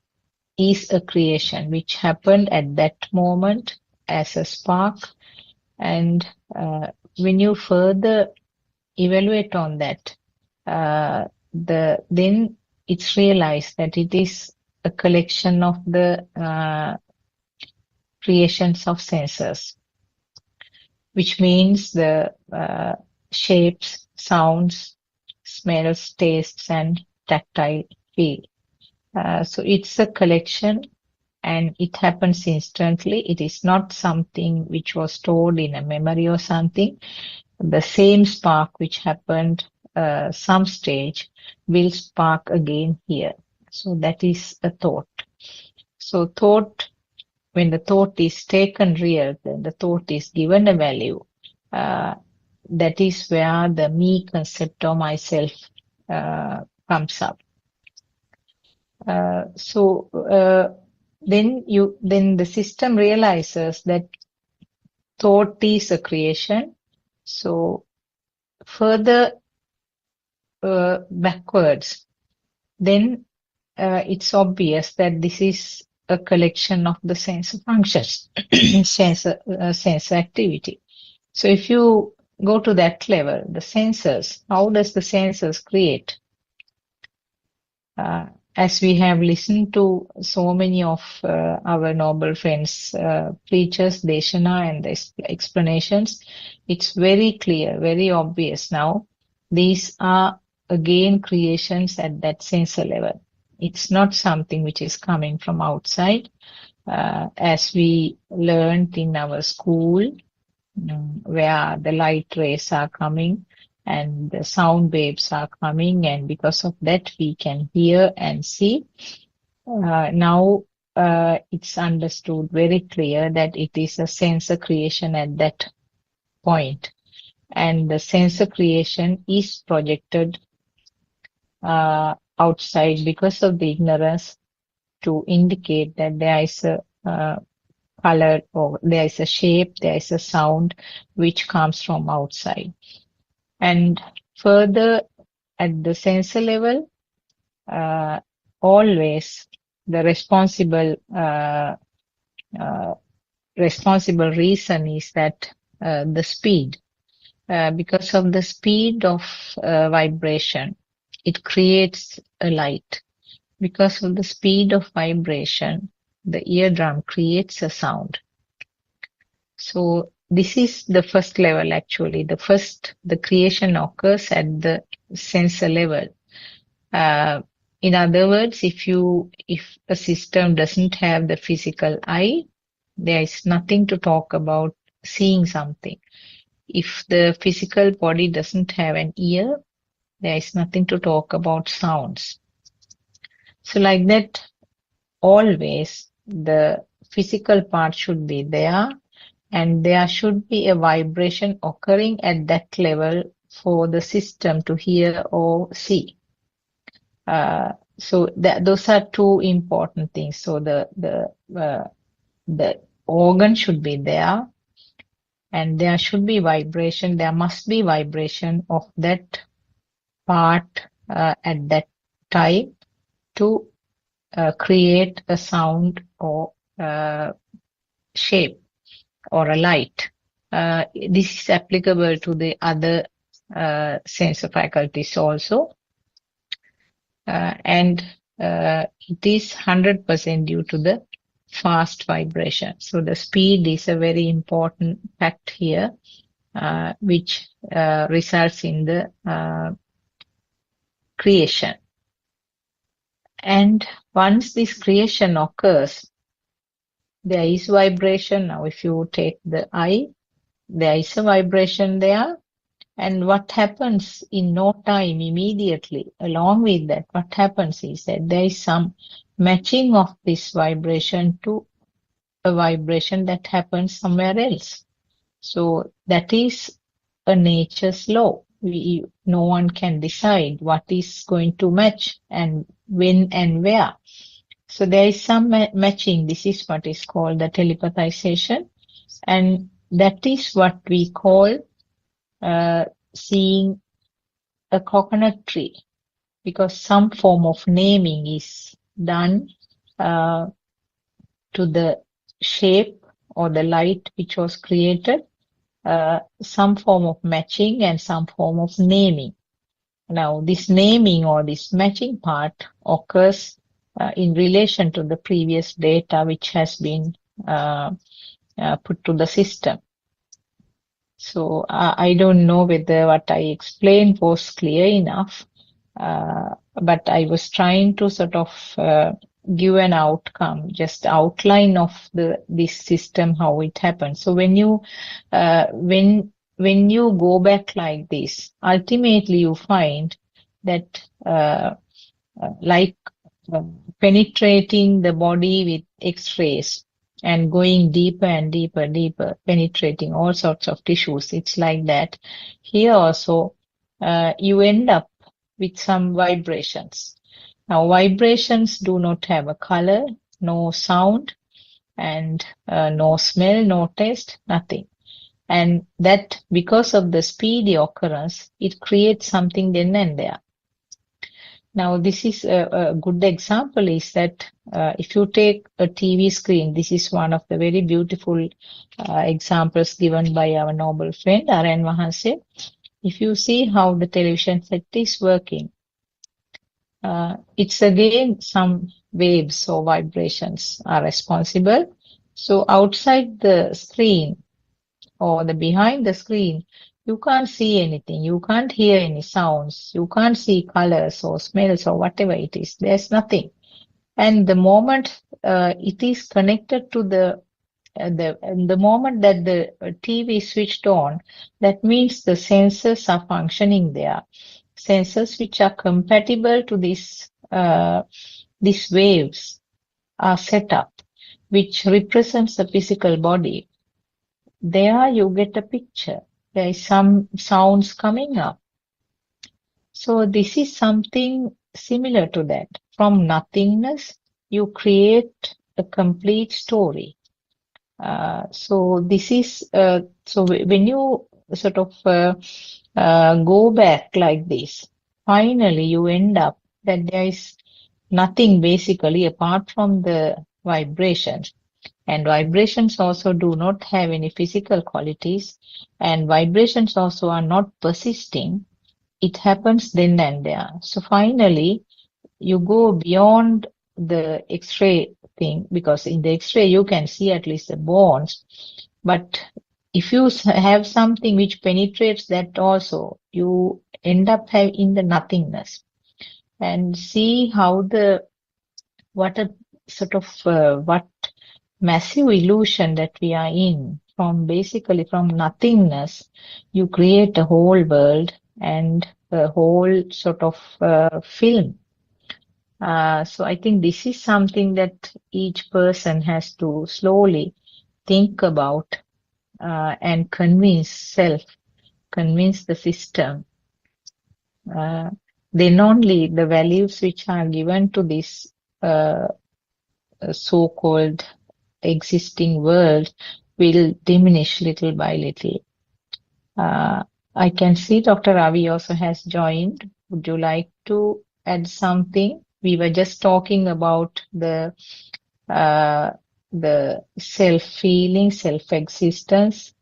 is a creation which happened at that moment as a spark, and when you further evaluate on that, then it's realized that it is a collection of the creations of senses, which means the shapes, sounds, smells, tastes, and tactile feel. So it's a collection and it happens instantly. It is not something which was stored in a memory or something. The same spark which happened some stage will spark again here. So that is a thought. So thought, when the thought is taken real, then the thought is given a value. That is where the me concept of myself comes up. Then the system realizes that thought is a creation. So further backwards, then it's obvious that this is a collection of the sense functions, sense activity. So if you go to that level, the senses, how does the senses create? As we have listened to so many of our noble friends, preachers, Deshana, and the explanations, it's very clear, very obvious now. These are again creations at that sensor level. It's not something which is coming from outside. As we learned in our school, where the light rays are coming and the sound waves are coming, and because of that we can hear and see. Now it's understood very clear that it is a sensor creation at that point, and the sensor creation is projected outside because of the ignorance to indicate that there is a color, or there is a shape, there is a sound which comes from outside. And further at the sensor level, always the responsible reason is that the speed, because of the speed of vibration, it creates a light. Because of the speed of vibration, the eardrum creates a sound. So this is the first level actually. The creation occurs at the sensor level. In other words, if a system doesn't have the physical eye, there is nothing to talk about seeing something. If the physical body doesn't have an ear, there is nothing to talk about sounds. So like that, always the physical part should be there, and there should be a vibration occurring at that level for the system to hear or see. So those are two important things. So the organ should be there, and there should be vibration. There must be vibration of that part at that time to create a sound or shape or a light. This is applicable to the other sense faculties also. And it is 100% due to the fast vibration. So the speed is a very important fact here, which results in the creation. And once this creation occurs, there is vibration. Now, if you take the eye, there is a vibration there. And what happens in no time, immediately, along with that, what happens is that there is some matching of this vibration to a vibration that happens somewhere else. So that is a nature's law. No one can decide what is going to match and when and where. So there is some matching. This is what is called the telepathization. And that is what we call seeing a coconut tree, because some form of naming is done to the shape or the light which was created, some form of matching and some form of naming. Now, this naming or this matching part occurs in relation to the previous data which has been put to the system. So I don't know whether what I explained was clear enough, but I was trying to sort of give an outcome, just outline of this system, how it happens. So when you go back like this, ultimately you find that like penetrating the body with X-rays and going deeper and deeper, penetrating all sorts of tissues. It's like that. Here also, you end up with some vibrations. Now, vibrations do not have a color, no sound, and no smell, no taste, nothing. And that, because of the speedy occurrence, it creates something then and there. Now, this is a good example is that if you take a TV screen, this is one of the very beautiful examples given by our noble friend, R.N. Mahanse. If you see how the television set is working, it's again some waves or vibrations are responsible. So outside the screen or the behind the screen, you can't see anything. You can't hear any sounds. You can't see colors or smells or whatever it is. There's nothing. And the moment it is connected to the moment that the TV is switched on, that means the sensors are functioning there. Sensors which are compatible to these waves are set up, which represents the physical body. There you get a picture. There is some sounds coming up. So this is something similar to that. From nothingness, you create a complete story. So this is so when you sort of go back like this, finally you end up that there is nothing basically apart from the vibrations. And vibrations also do not have any physical qualities, and vibrations also are not persisting. It happens then and there. So finally, you go beyond the X-ray thing, because in the X-ray you can see at least the bones. But if you have something which penetrates that also, you end up in the nothingness. And see how what massive illusion that we are in. From basically from nothingness, you create a whole world and a whole sort of film. So I think this is something that each person has to slowly think about and convince the system. Then only the values which are given to this so-called existing world will diminish little by little. I can see Dr. Ravi also has joined. Would you like to add something? We were just talking about the self-feeling, self-existence,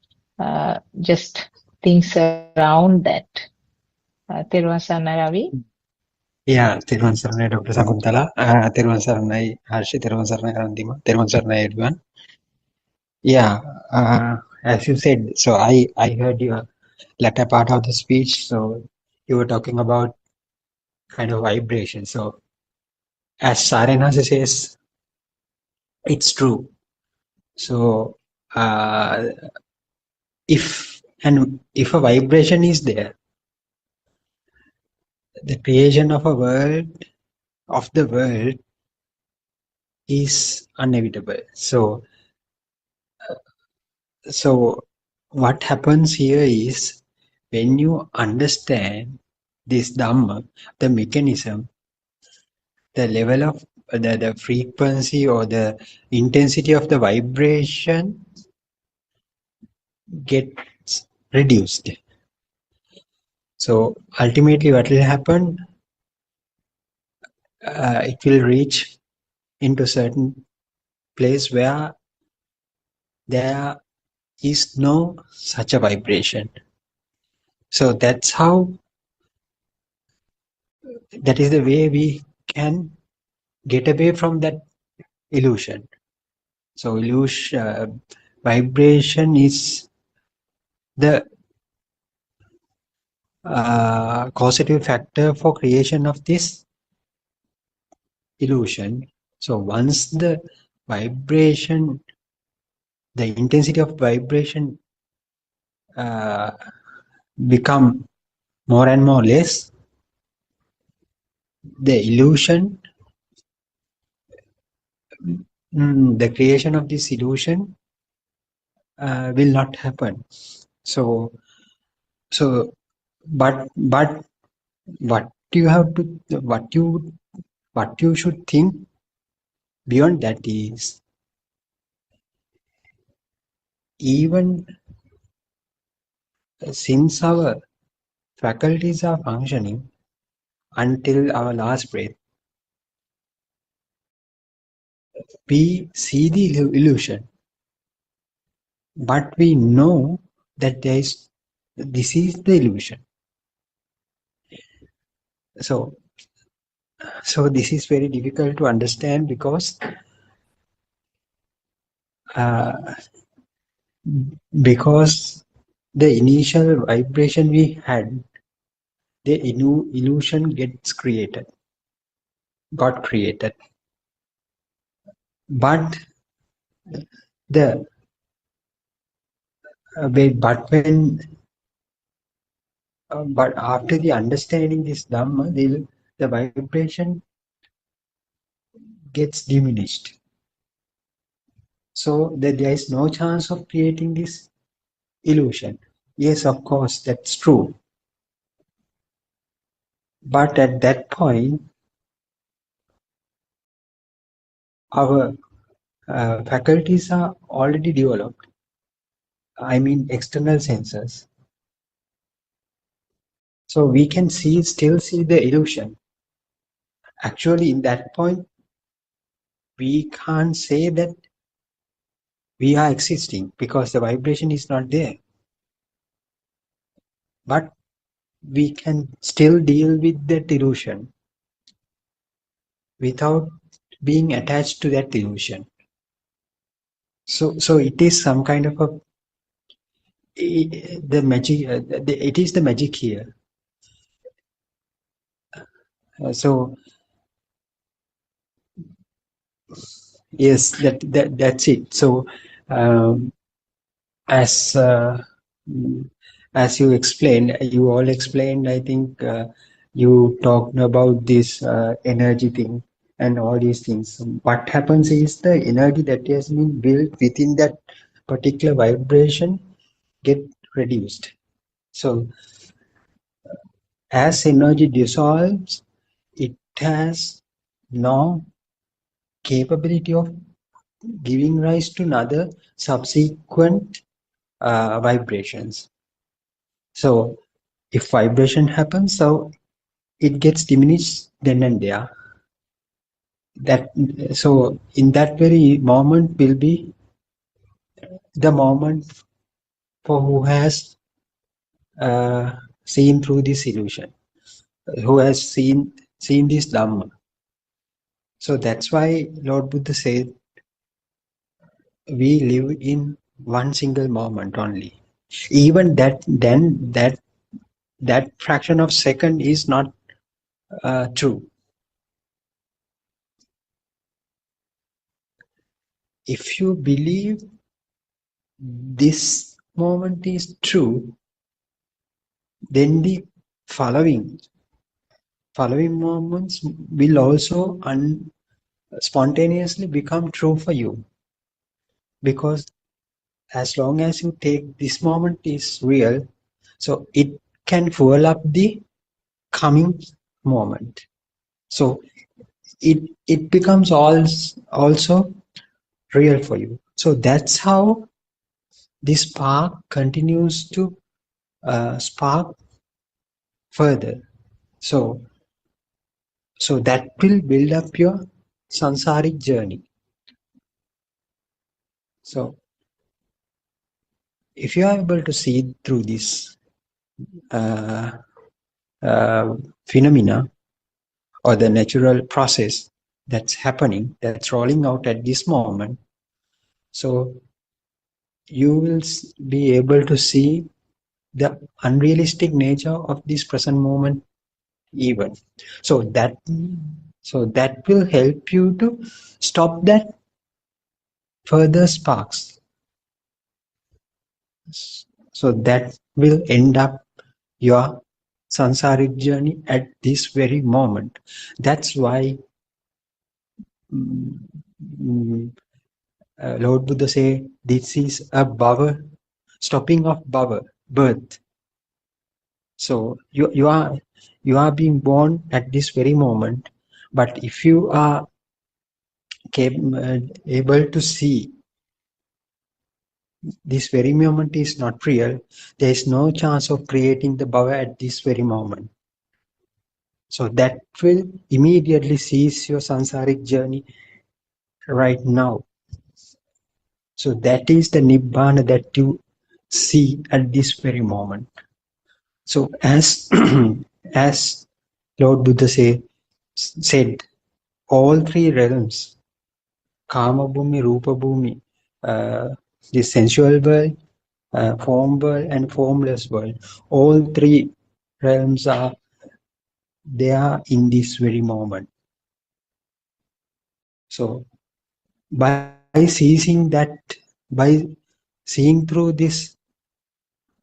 just things around that. Therwan Sarna Ravi? Yeah, Therwan Sarnai, Dr. Sakuntala, Therwan Sarnai, Harshi, Therwan Sarnai, Arandima, Therwan Sarnai, everyone. Yeah, as you said, so I heard your latter part of the speech. So you were talking about kind of vibration. So as Sarena says, it's true. So if a vibration is there, the creation of the world is inevitable. So what happens here is, when you understand this Dhamma, the mechanism, the level of the frequency or the intensity of the vibration gets reduced. So ultimately what will happen, it will reach into certain place where there is no such a vibration. So that is the way we can get away from that illusion. So vibration is the causative factor for creation of this illusion. So once the vibration, the intensity of vibration become more and more less, the illusion, the creation of this illusion will not happen. So but what you have to, what you should think beyond that is, even since our faculties are functioning until our last breath, we see the illusion, but we know that this is the illusion. So this is very difficult to understand, because the initial vibration we had, the illusion got created. But the but after the understanding this Dhamma, the vibration gets diminished. So that there is no chance of creating this illusion. Yes, of course, that's true. But at that point, our faculties are already developed. I mean, external senses. So we can still see the illusion. Actually, in that point, we can't say that we are existing, because the vibration is not there. But we can still deal with that illusion without being attached to that illusion. So it is some kind of the magic. It is the magic here. So yes, that's it. So as you explained, you all explained, I think you talked about this energy thing and all these things. What happens is, the energy that has been built within that particular vibration get reduced. So as energy dissolves, it has no capability of giving rise to another subsequent vibrations. So if vibration happens, so it gets diminished then and there. So in that very moment will be the moment for who has seen through this illusion, who has seen this Dhamma. So that's why Lord Buddha said, we live in one single moment only. Even that fraction of second is not true. if you believe this moment is true, then the following moments will also spontaneously become true for you, because as long as you take this moment is real, so it can fuel up the coming moment. So it becomes also real for you. So that's how this spark continues to spark further. So that will build up your sansaric journey. So if you are able to see through this uh, phenomena or the natural process that's happening, that's rolling out at this moment, so you will be able to see the unrealistic nature of this present moment even. So that will help you to stop that further sparks. So that will end up your sansaric journey at this very moment. That's why Lord Buddha say this is a bhava, stopping of bhava, birth. So you are being born at this very moment, but if you are able to see this very moment is not real, there is no chance of creating the bhava at this very moment. So that will immediately cease your sansaric journey right now. So that is the nibbana that you see at this very moment. So as as Lord Buddha said, all three realms, Kama Bhumi, Rupa Bhumi, the sensual world, form world, and formless world, all three realms are there in this very moment. So by seeing through this,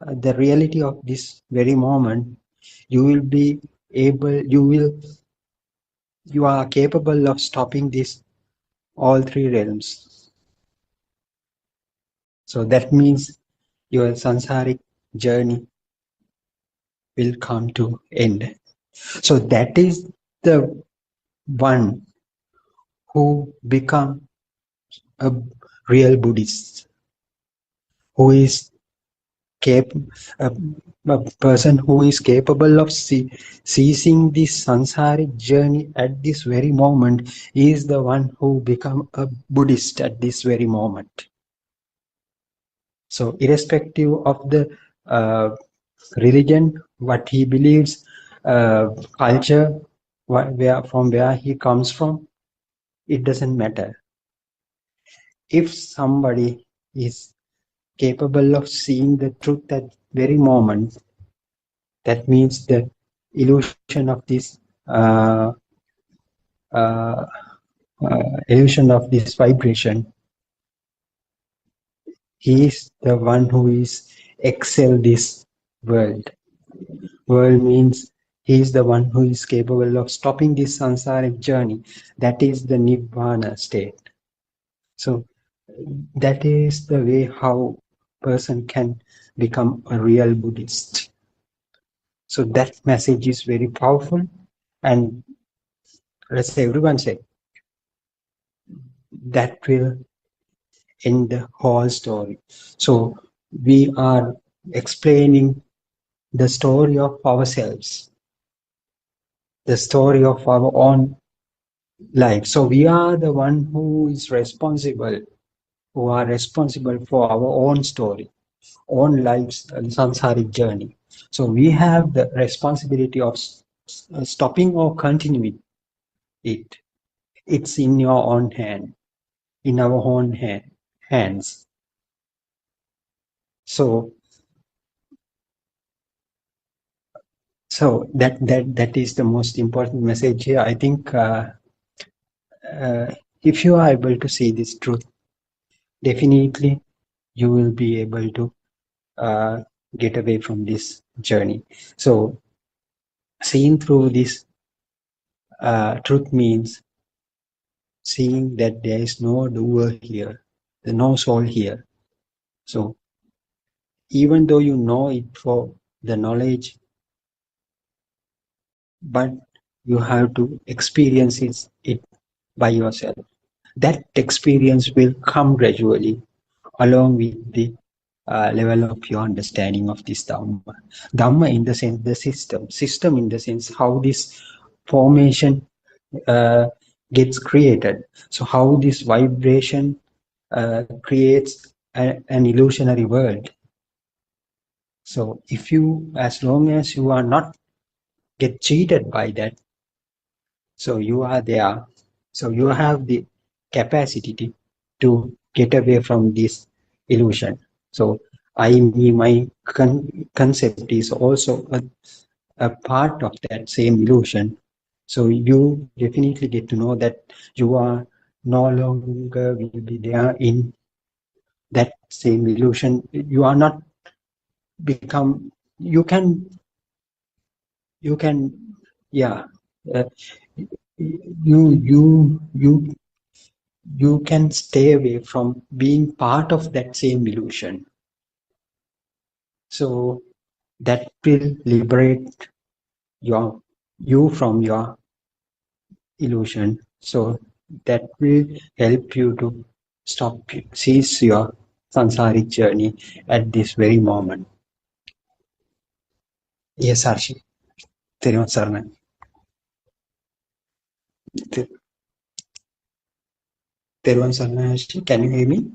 the reality of this very moment, you will be able, you are capable of stopping this all three realms. So that means your sansaric journey will come to end. So that is the one who become a real Buddhist, who is a, a person who is capable of ceasing this sansaric journey at this very moment is the one who become a Buddhist at this very moment. So irrespective of the religion, what he believes, culture, from where he comes from, it doesn't matter. If somebody is capable of seeing the truth at very moment, that means the illusion of this uh, illusion of this vibration, he is the one who is excel this world. World means he is the one who is capable of stopping this sansaric journey. That is the nibbana state. So that is the way how person can become a real Buddhist. So that message is very powerful, and let's say everyone say that will end the whole story. So we are explaining the story of ourselves, the story of our own life. So we are the one who is responsible, who are responsible for our own story, own lives and samsaric journey. So we have the responsibility of stopping or continuing it. It's in your own hand, in our own hands. So that is the most important message here. I think if you are able to see this truth definitely you will be able to get away from this journey. So seeing through this truth means seeing that there is no doer here, there's no soul here. So even though you know it for the knowledge, but you have to experience it by yourself. That experience will come gradually along with the level of your understanding of this Dhamma. Dhamma in the sense the system in the sense how this formation uh, gets created. So how this vibration creates an illusionary world. So if you, as long as you are not get cheated by that, so you are there. So you have the capacity to get away from this illusion. So me, my concept is also a part of that same illusion. So you definitely get to know that you are no longer will be there in that same illusion. You are not become, you can, yeah, uh, you you can stay away from being part of that same illusion. So that will liberate you from your illusion. So that will help you to cease your samsaric journey at this very moment. Yes, Arshi. Theriyum Saranai. Theriyum Saranai, Arshi. Can you hear me?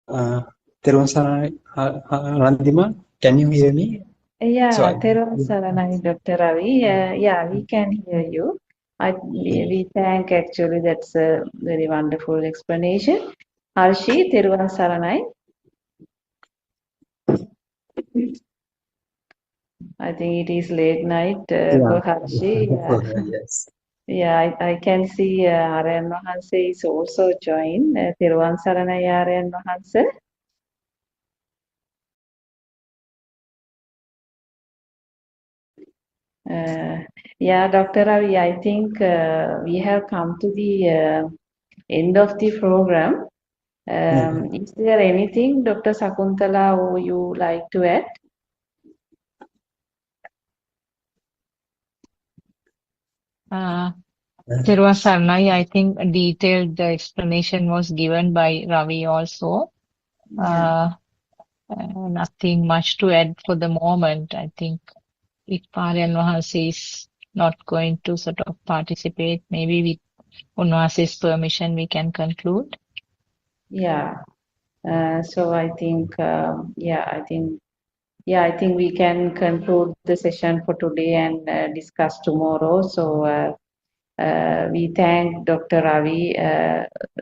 Theriyum Saranai, Randima, can you hear me? So Yeah, Theron Saranai, Dr. Ravi. Yeah, we can hear you. We thank actually, that's a very wonderful explanation. Harshi, Theron Saranai. I think it is late night yeah, for Harshi. Yeah, yes. yeah, I can see Aryan Mahanse is also joined. Theron Saranai Aryan Mahanse. Yeah, Dr. Ravi, I think we have come to the end of the program. Is there anything, Dr. Sakuntala, who you like to add? Thiruvang Saranai, I think a detailed explanation was given by Ravi also. Yeah. Nothing much to add for the moment. I think if Aryan Mahansi is not going to sort of participate, maybe with Unwasi's permission, we can conclude. Yeah. So I think, I think we can conclude the session for today and discuss tomorrow. So we thank Dr. Ravi,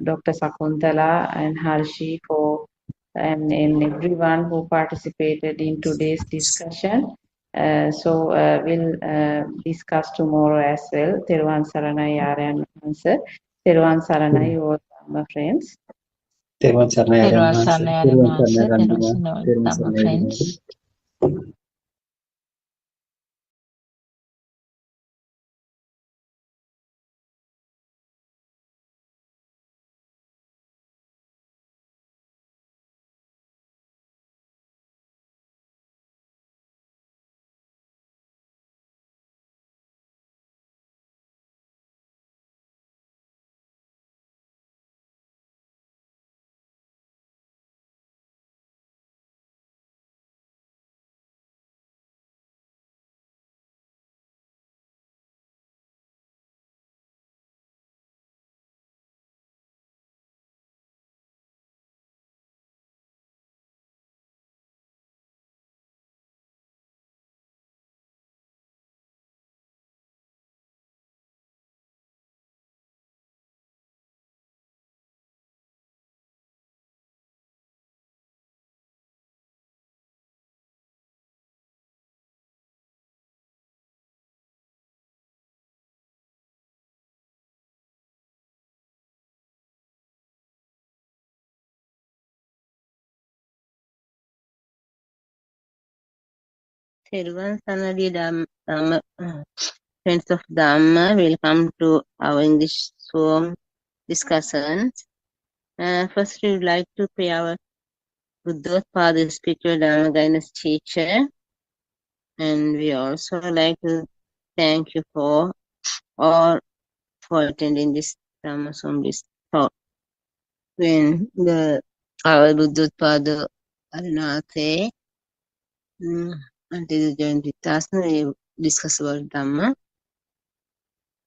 Dr. Sakuntala, and Harshi for and everyone who participated in today's discussion. We'll discuss tomorrow as well. Thiruvan Saranai Aryan answer. Thiruvan Saranai, all my friends. Theriyum Saranai, Aryan Thiruvang Mahansa. Saranai Aryan Theriyum Saranai, Mahansa, Thiruvang Randima. Saranai Theriyum Dhamma Saranai, everybody. friends. Thirvan Sanadi Dhamma, friends of Dhamma, welcome to our English Zoom discussions. First, we would like to pay our Buddothpado spiritual Dhamma guidance teacher, and we also like to thank you all for attending this Dhamma Zoom talk. When our Buddothpado Arinathe until you join with us, we discuss about Dhamma.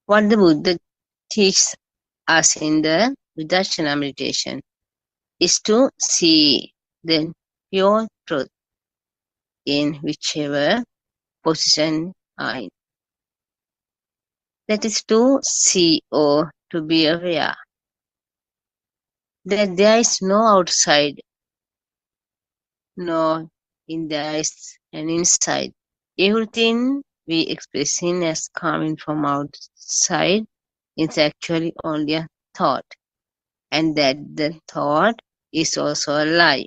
What the Buddha teaches us in the Vidarshana meditation is to see the pure truth in whichever position are in. That is to see or to be aware that there is no outside, no in there is an inside. Everything we expressing as coming from outside is actually only a thought, and that the thought is also a lie.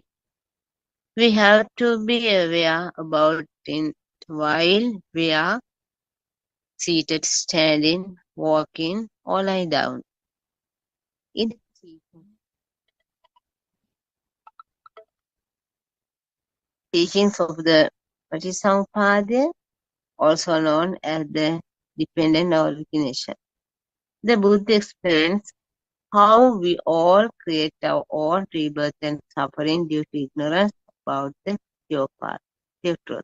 We have to be aware about it while we are seated, standing, walking, or lying down. In teachings of the Patisampada, also known as the dependent origination, the Buddha explains how we all create our own rebirth and suffering due to ignorance about the pure path, pure truth.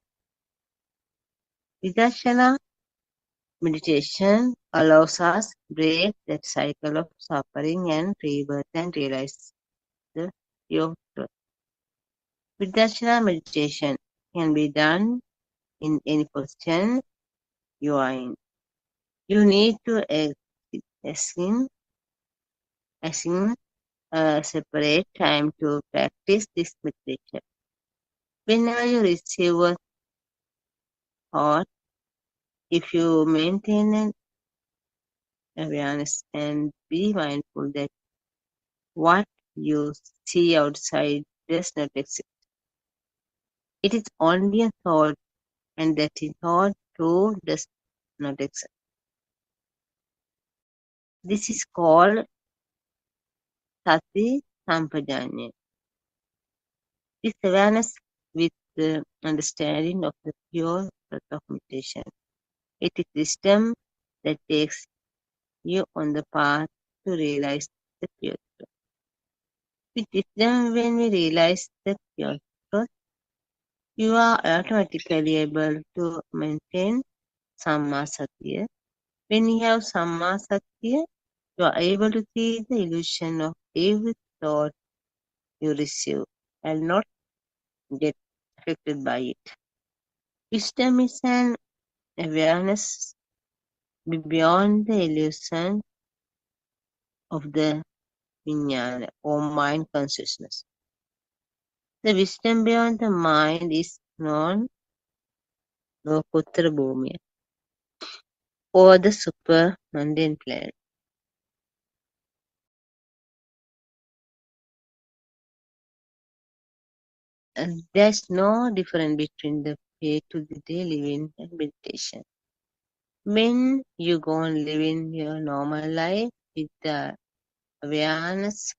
Vidarshana meditation allows us to break that cycle of suffering and rebirth and realize the pure truth. Vidarshana meditation can be done in any position you are in. You need to assign a separate time to practice this meditation. Whenever you receive a thought, if you maintain an awareness and be mindful that what you see outside does not exist. It is only a thought, and that thought too does not exist. This is called Sati Sampajanya. This awareness with the understanding of the pure truth of meditation. It is wisdom that takes you on the path to realize the pure truth. With wisdom, when we realize the pure truth, you are automatically able to maintain Samma Satya. When you have Samma Satya, you are able to see the illusion of every thought you receive and not get affected by it. Wisdom is an awareness beyond the illusion of the vijnana or mind consciousness. The wisdom beyond the mind is known Lokuttara Bhumiya or the super mundane plane. And there's no difference between the day-to-day living and meditation. When you go on living your normal life with the awareness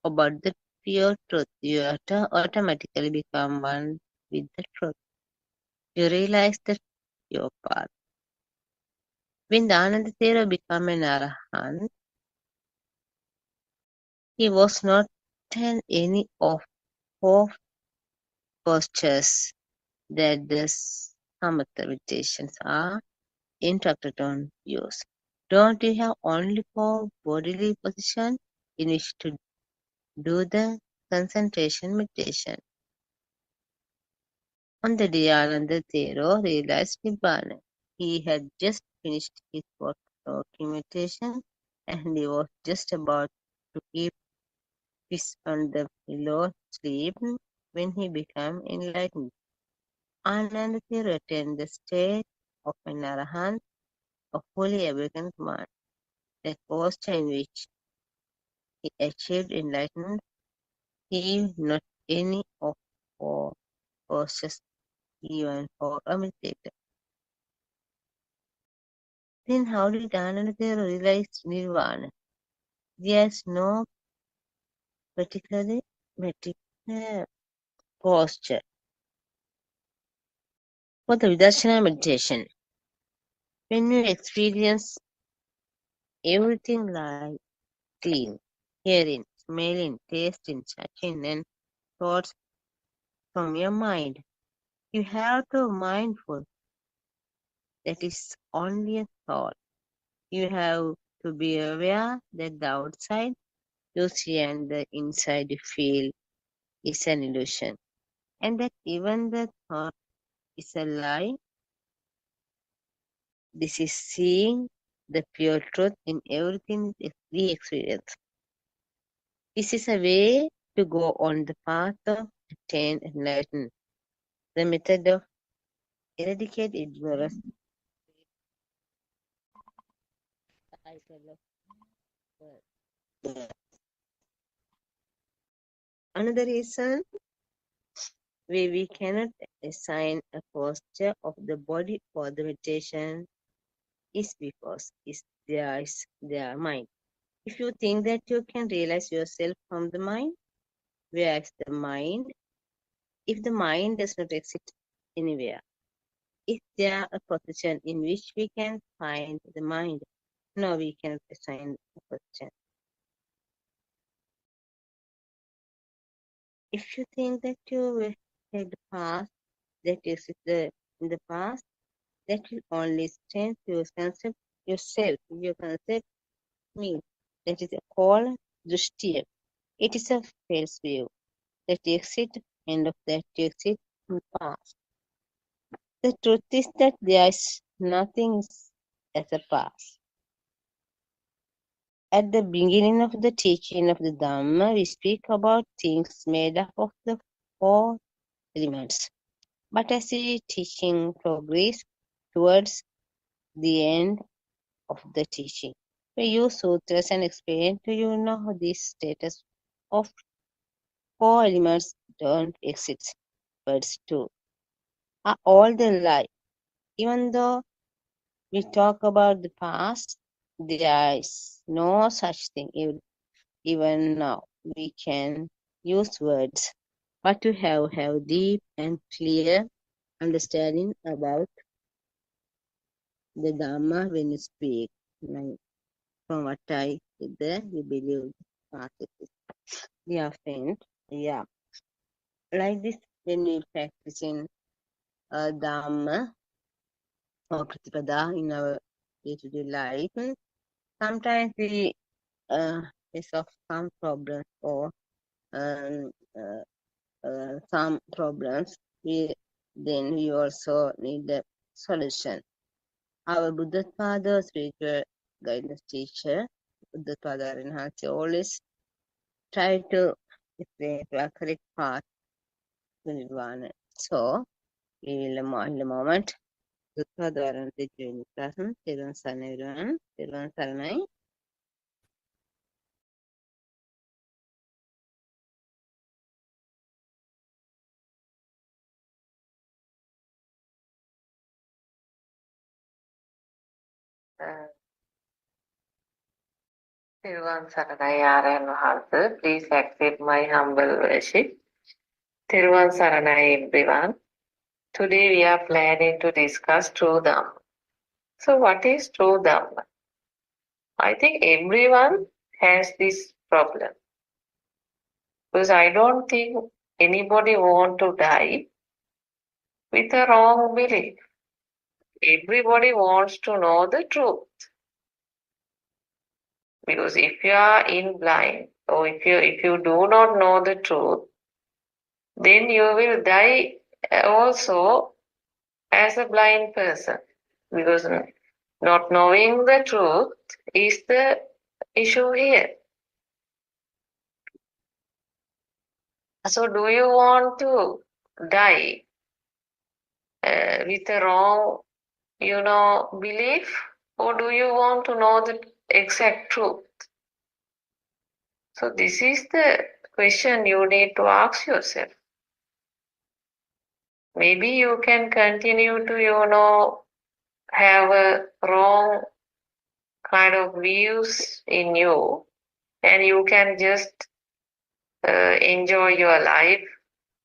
about the pure truth, you automatically become one with the truth. You realize the pure path. When Anandathera became an arahant, he was not in any of four postures that the samatha meditations are instructed on use. Don't you have only four bodily positions in which to do the concentration meditation? On the day Anandathero realized Nibbana, he had just finished his walking meditation and he was just about to keep his on the pillow sleep when he became enlightened. Anandathero attained the state of an arahant, a fully awakened man. That posture in which he achieved enlightenment, he not any of four postures even for a meditator. Then how did Ananda realize nirvana? There's no particularly posture for the Vidarsana meditation. When you experience everything like clean, hearing, smelling, tasting, touching, and thoughts from your mind, you have to be mindful that is only a thought. You have to be aware that the outside you see and the inside you feel is an illusion, and that even the thought is a lie. This is seeing the pure truth in everything we experience. This is a way to go on the path of attain enlightenment. The method of eradicate ignorance. Another reason why we cannot assign a posture of the body for the meditation is because there is their mind. If you think that you can realize yourself from the mind, where is the mind? If the mind does not exist anywhere, is there a position in which we can find the mind? No, we cannot assign a position. If you think that you had the past that existed in the past, that will only strengthen your concept yourself. Your concept means that is called drishtiya. It is a false view that exists and of that exists in the past. The truth is that there is nothing as a past. At the beginning of the teaching of the Dhamma, we speak about things made up of the four elements. But as the teaching progresses towards the end of the teaching, we use sutras and explain to you now this status of four elements don't exist, but two are all the lie. Even though we talk about the past, there is no such thing. Even now, we can use words, but to have deep and clear understanding about the Dhamma when you speak. Like from what I did there, we believe past is. Dear friend, yeah, like this when we practice in Dhamma or Pratipada in our day-to-day life, sometimes we face of some problems or um, some problems. Then we also need a solution. Our Buddothpado spiritual guidance teacher, Buddothpado Arinhatsi, always try to explain the correct path to Nirvana. So, we will in a moment. Buddothpado Arinhatsi join the class. Thiruvan Saranai everyone. Thiruvan Saranai. Thiruvan Saranai Arayan Mahatma, please accept my humble worship. Thiruvan Saranai everyone. Today we are planning to discuss true Dhamma. So what is true Dhamma? I think everyone has this problem. Because I don't think anybody want to die with a wrong belief. Everybody wants to know the truth. Because if you are in blind, or if you do not know the truth, then you will die also as a blind person. Because not knowing the truth is the issue here. So do you want to die with a wrong, belief? Or do you want to know the exact truth? So this is the question you need to ask yourself. maybe you can continue to, have a wrong kind of views in you, and you can just enjoy your life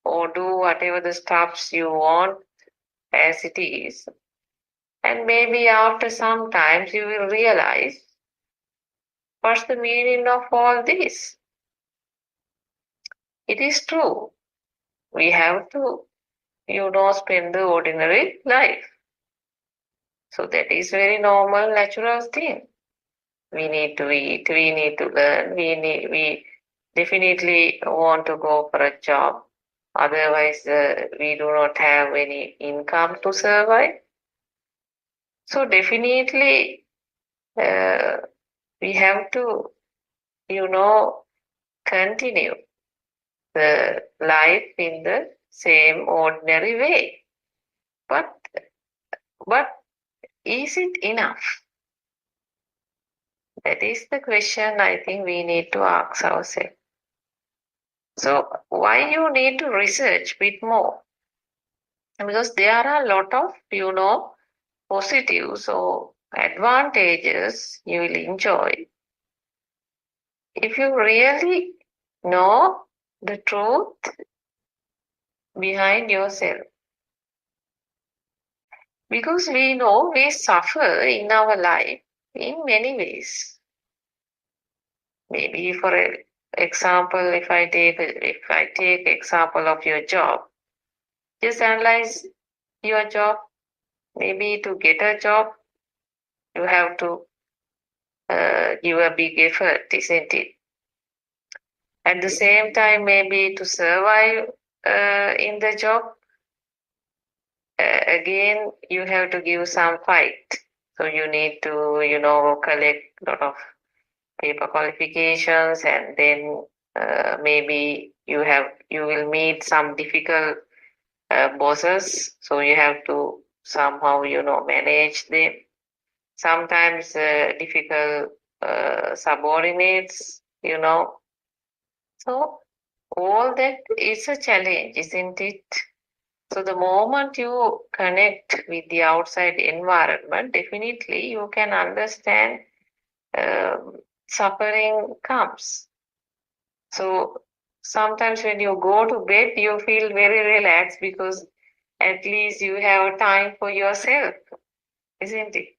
or do whatever the stuffs you want as it is. And maybe after some times you will realize what's the meaning of all this. It is true. We have to, spend the ordinary life. So that is very normal, natural thing. We need to eat, we need to learn, we definitely want to go for a job. Otherwise, we do not have any income to survive. So definitely, we have to, continue the life in the same ordinary way. But is it enough? That is the question I think we need to ask ourselves. So why you need to research a bit more? Because there are a lot of, positives or advantages you will enjoy if you really know the truth behind yourself. Because we know we suffer in our life in many ways. Maybe for example, if I take example of your job, just analyze your job. Maybe to get a job, you have to give a big effort, isn't it? At the same time, maybe to survive in the job, again, you have to give some fight. So you need to, collect a lot of paper qualifications, and then maybe you will meet some difficult bosses. So you have to somehow, manage them. Sometimes difficult subordinates, So all that is a challenge, isn't it? So the moment you connect with the outside environment, definitely you can understand suffering comes. So sometimes when you go to bed, you feel very relaxed because at least you have time for yourself, isn't it?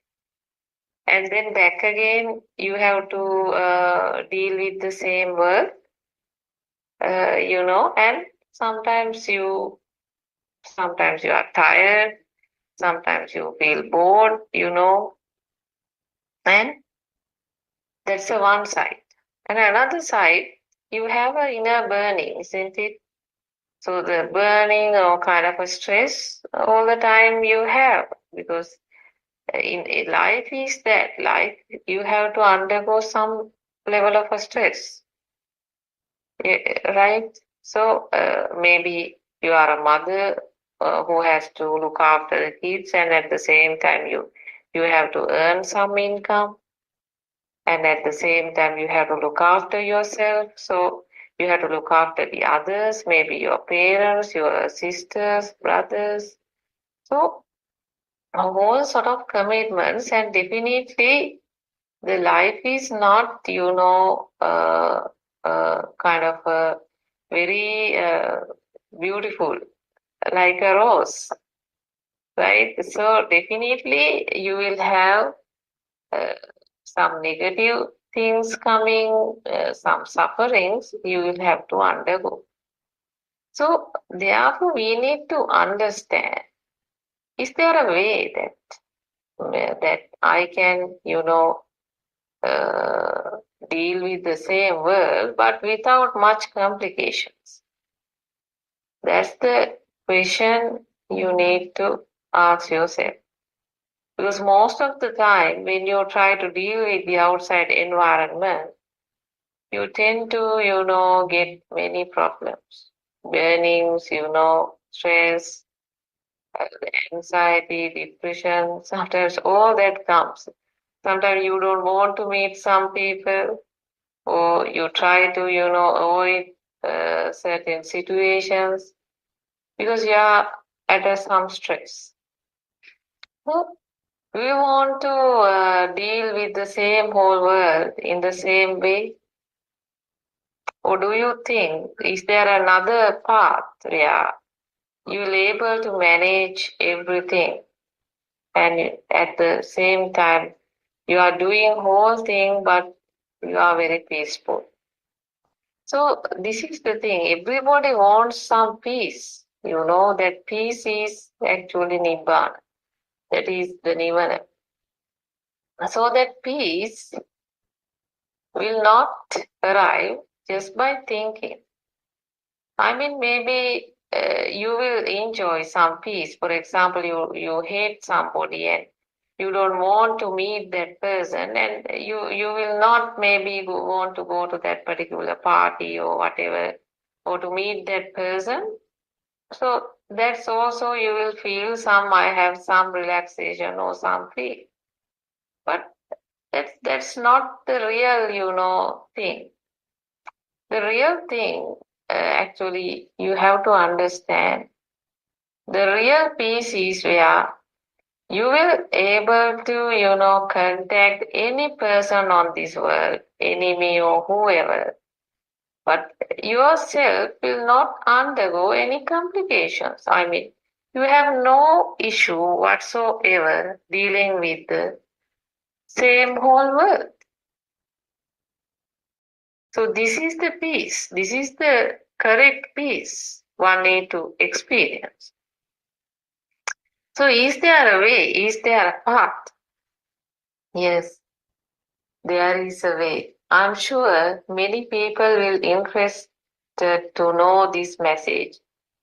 And then back again, you have to deal with the same work, and sometimes you are tired, sometimes you feel bored, and that's the one side. And another side, you have an inner burning, isn't it? So the burning or kind of a stress all the time you have, because in life is that life, you have to undergo some level of a stress, right? So maybe you are a mother who has to look after the kids, and at the same time you have to earn some income, and at the same time you have to look after yourself. So you have to look after the others, maybe your parents, your sisters, brothers. So a whole sort of commitments, and definitely the life is not, kind of a very beautiful, like a rose, right? So definitely you will have some negative things coming, some sufferings you will have to undergo. So therefore we need to understand, is there a way that I can, deal with the same world but without much complications? That's the question you need to ask yourself. Because most of the time when you try to deal with the outside environment, you tend to, get many problems. Burnings, stress, anxiety, depression, sometimes all that comes. Sometimes you don't want to meet some people, or you try to, avoid certain situations because under some stress. So we want to deal with the same whole world in the same way? Or do you think, is there another path where you'll able to manage everything and at the same time you are doing whole thing but you are very peaceful? So this is the thing. Everybody wants some peace. You know that peace is actually Nibbana. That is the Nirvana. So that peace will not arrive just by thinking. I mean, maybe you will enjoy some peace. For example, you hate somebody and you don't want to meet that person, and you will not maybe want to go to that particular party or whatever, or to meet that person. So that's also you will feel I have some relaxation or some peace. But that's not the real, thing. The real thing, actually, you have to understand. The real peace is where you will able to, contact any person on this world, enemy or whoever. But yourself will not undergo any complications. I mean, you have no issue whatsoever dealing with the same whole world. So this is the peace. This is the correct peace one need to experience. So is there a way? Is there a path? Yes, there is a way. I'm sure many people will interested to know this message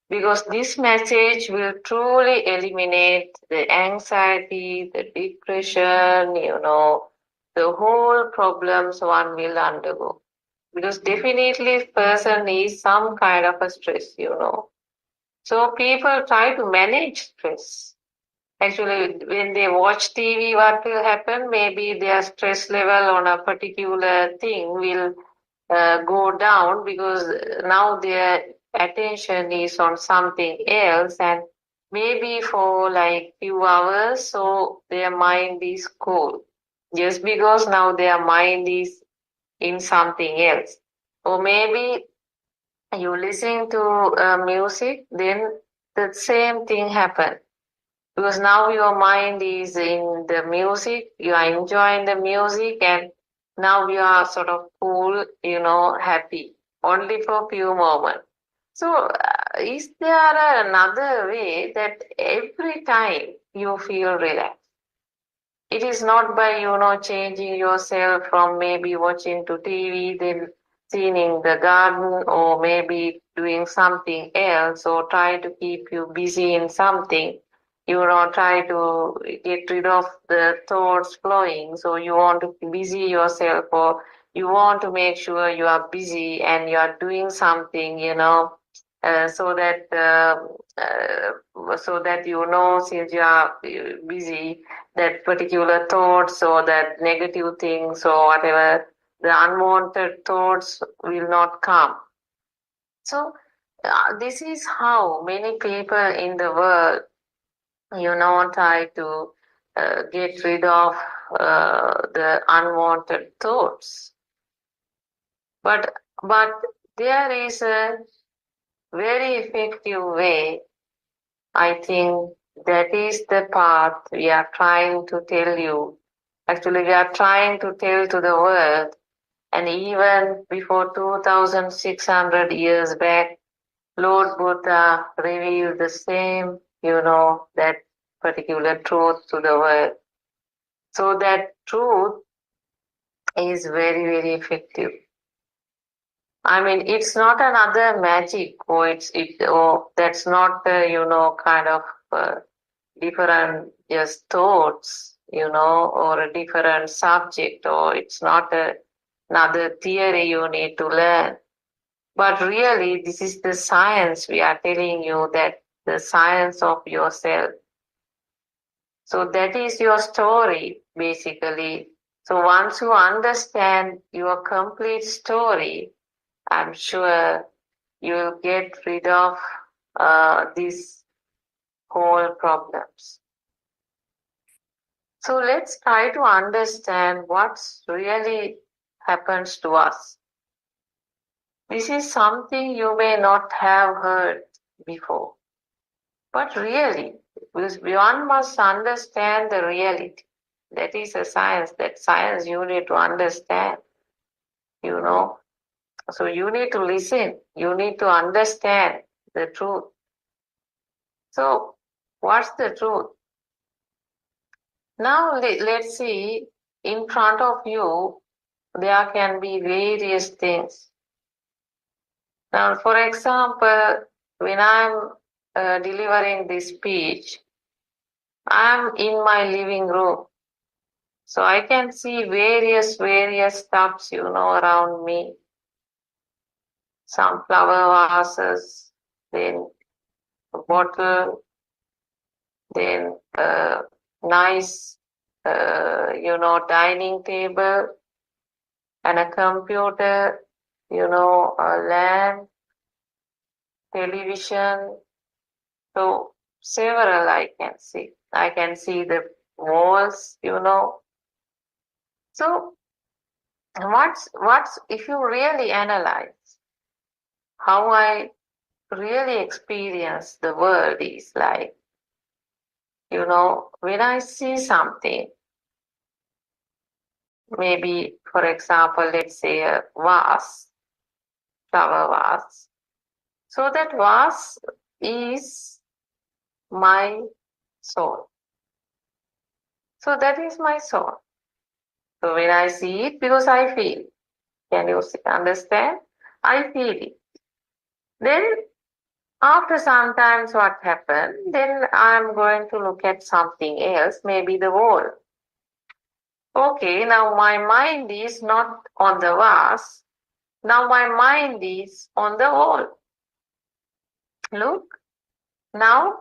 because this message will truly eliminate the anxiety, the depression, the whole problems one will undergo. Because definitely person needs some kind of a stress. So people try to manage stress. Actually, when they watch TV, what will happen? Maybe their stress level on a particular thing will go down because now their attention is on something else, and maybe for like few hours, so their mind is cool. Just because now their mind is in something else. Or maybe you listen to music, then the same thing happen. Because now your mind is in the music, you are enjoying the music, and now you are sort of cool, happy, only for a few moments. So, is there another way that every time you feel relaxed? It is not by, changing yourself from maybe watching to TV, then sitting in the garden, or maybe doing something else, or try to keep you busy in something. Try to get rid of the thoughts flowing. So you want to busy yourself, or you want to make sure you are busy and you are doing something, so that since you are busy, that particular thoughts or that negative things or whatever, the unwanted thoughts will not come. So this is how many people in the world, try to get rid of the unwanted thoughts. But there is a very effective way. I think that is the path we are trying to tell you. Actually, we are trying to tell to the world. And even before 2,600 years back, Lord Buddha revealed the same, that particular truth to the world. So that truth is very, very effective. I mean, it's not another magic, or that's not the kind of different just thoughts, or a different subject, or it's not another theory you need to learn. But really, this is the science we are telling you, that the science of yourself. So that is your story, basically. So once you understand your complete story, I'm sure you will get rid of this whole problems. So let's try to understand what's really happens to us. This is something you may not have heard before. But really, one must understand the reality. That is a science. That science you need to understand, you know. So you need to listen. You need to understand the truth. So what's the truth? Now let's see, in front of you, there can be various things. Now, for example, when I'm delivering this speech, I'm in my living room. So I can see various stuffs, around me. Some flower vases, then a bottle, then a nice, dining table, and a computer, a lamp, television. So several I can see. I can see the walls, So what's if you really analyze how I really experience the world is like, when I see something, maybe for example, let's say a vase, flower vase. So that vase is my soul. So that is my soul. So when I see it, because I feel it. Can you understand? I feel it. Then after some times what happened, then I'm going to look at something else, maybe the wall. Okay, now my mind is not on the vase. Now my mind is on the wall. Look, now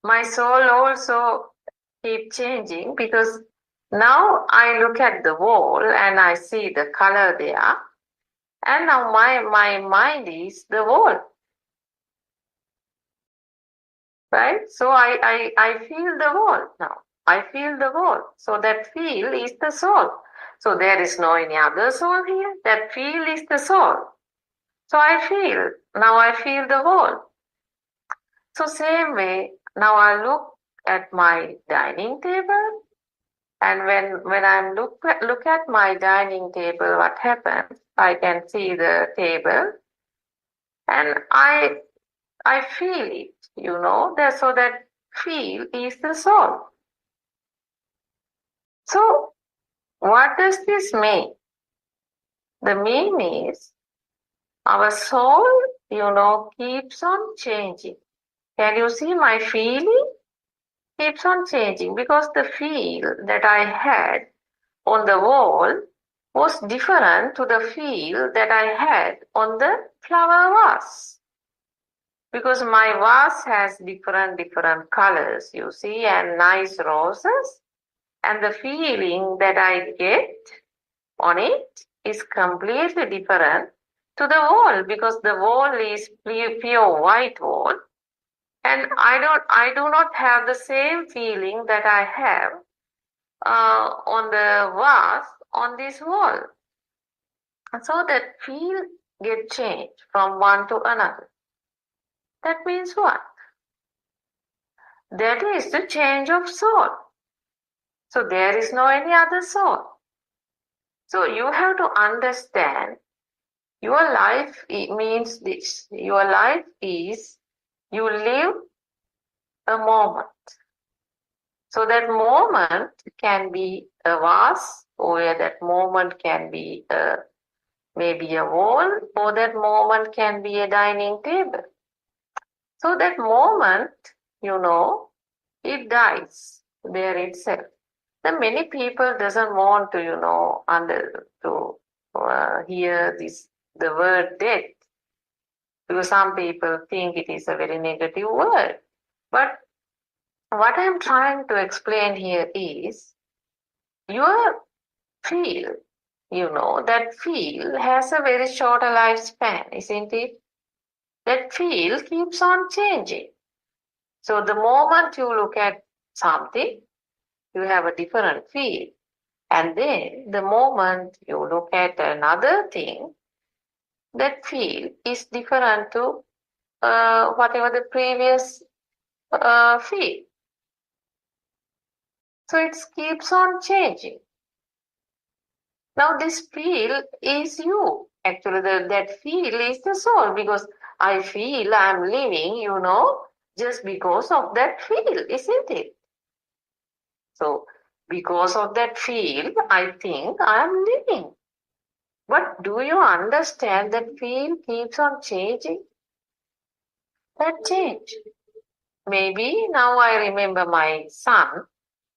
my soul also keep changing because now I look at the wall and I see the color there. And now my mind is the wall. Right? So I feel the wall now. I feel the wall. So that feel is the soul. So there is no any other soul here. That feel is the soul. So I feel. Now I feel the wall. So same way, now I look at my dining table. And when I look at my dining table, what happens? I can see the table. And I feel it, so that feel is the soul. So what does this mean? The mean is our soul, keeps on changing. Can you see my feeling? Keeps on changing because the feel that I had on the wall was different to the feel that I had on the flower vase. Because my vase has different colors, you see, and nice roses. And the feeling that I get on it is completely different to the wall because the wall is pure white wall. And I do not have the same feeling that I have on the vase on this wall. So that feel get changed from one to another. That means what? That is the change of soul. So there is no any other soul. So you have to understand your life means this. Your life is you live a moment. So that moment can be a vase, or that moment can be maybe a wall, or that moment can be a dining table. So that moment, it dies there itself. Then many people doesn't want to hear the word death, because some people think it is a very negative word. But what I'm trying to explain here is your feel, that feel has a very short lifespan, isn't it? That feel keeps on changing. So the moment you look at something, you have a different feel. And then the moment you look at another thing, that feel is different to whatever the previous feel. So it keeps on changing. Now this feel is you. Actually, that feel is the soul, because I feel I'm living, just because of that feel, isn't it? So because of that feel, I think I'm living. But do you understand that feel keeps on changing? That change. Maybe now I remember my son,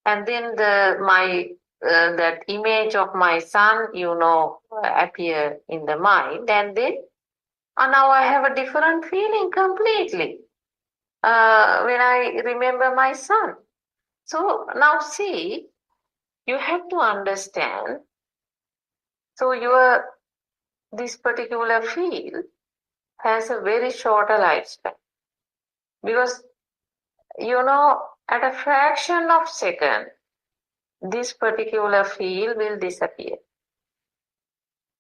and then that image of my son, appear in the mind, and then now I have a different feeling completely when I remember my son. So now see, you have to understand. So this particular field has a very shorter lifespan, because at a fraction of second, this particular field will disappear.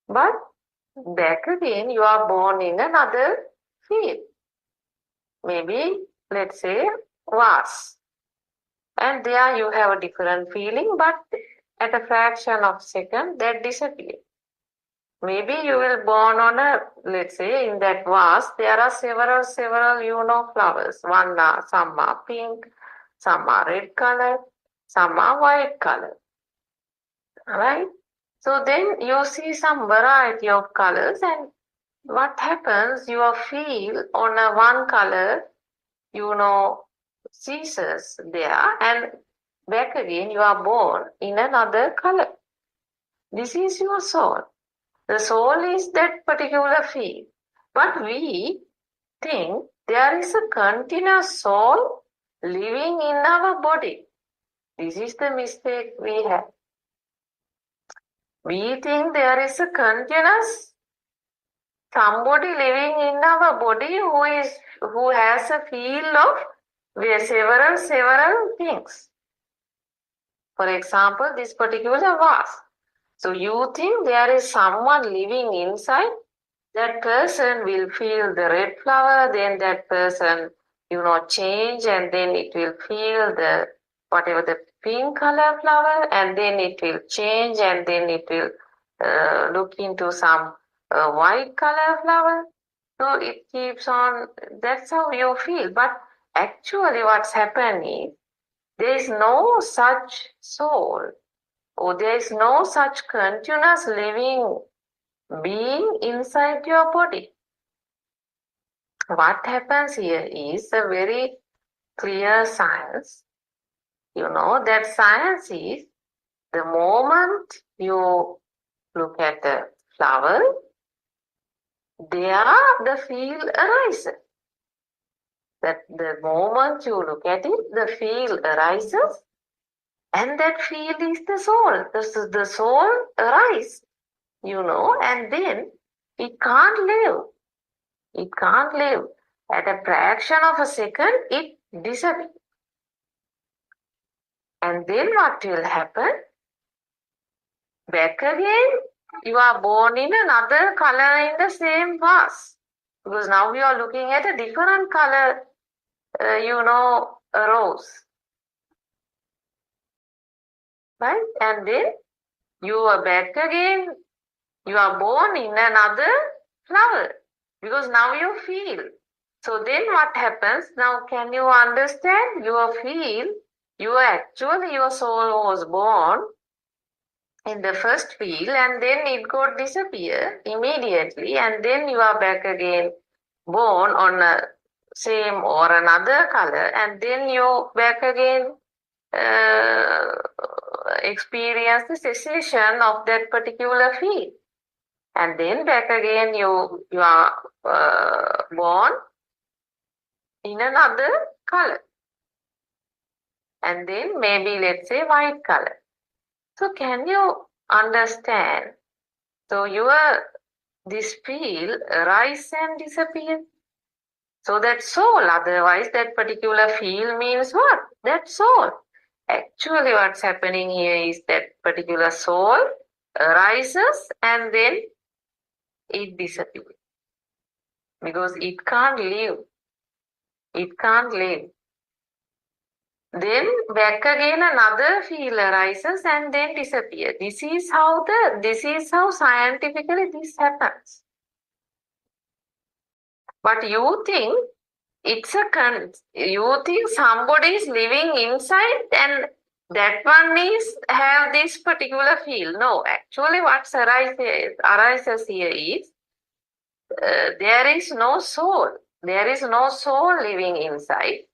But back again, you are born in another field. Maybe, let's say, vase. And there you have a different feeling, but at a fraction of second, that disappears. Maybe you will born on let's say, in that vase, there are several, flowers. Some are pink, some are red color, some are white color. Right? So then you see some variety of colors, and what happens, your feel on one color, ceases there, and back again you are born in another color. This is your soul. The soul is that particular feel. But we think there is a continuous soul living in our body. This is the mistake we have. We think there is a continuous somebody living in our body who has a feel of several things. For example, this particular vase. So you think there is someone living inside, that person will feel the red flower, then that person, change, and then it will feel whatever the pink color flower, and then it will change, and then it will look into some white color flower. So it keeps on, that's how you feel. But actually what's happening, there is no such soul, or there is no such continuous living being inside your body. What happens here is a very clear science. That science is the moment you look at the flower, there the feel arises. That the moment you look at it, the feel arises, and that feel is the soul. The soul arises, and then it can't live. It can't live. At a fraction of a second, it disappears. And then what will happen? Back again, you are born in another color in the same vase. Because now you are looking at a different color, a rose. Right? And then you are back again, you are born in another flower. Because now you feel. So then what happens? Now can you understand? Your feel, your soul was born in the first feel, and then it got disappear immediately, and then you are back again born on a same or another color, and then you back again experience the cessation of that particular feel, and then back again you are born in another color, and then maybe let's say white color. So can you understand? So this feel rise and disappear. So that soul, otherwise that particular feel means what? That soul. Actually what's happening here is that particular soul arises and then it disappears. Because it can't live. It can't live. Then back again another feel arises and then disappears. This is how scientifically this happens. But you think you think somebody is living inside and that one is have this particular feel. No, actually what arises here is there is no soul. There is no soul living inside.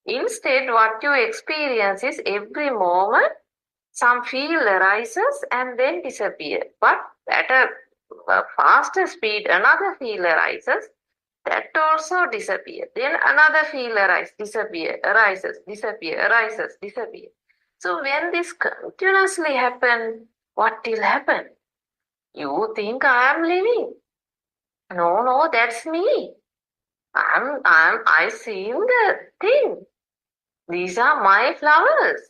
Instead, what you experience is every moment some feel arises and then disappears. But at a faster speed, another feel arises, that also disappears. Then another feel arises, disappear. So when this continuously happens, what will happen? You think I am living. No, that's me. I seen the thing. These are my flowers.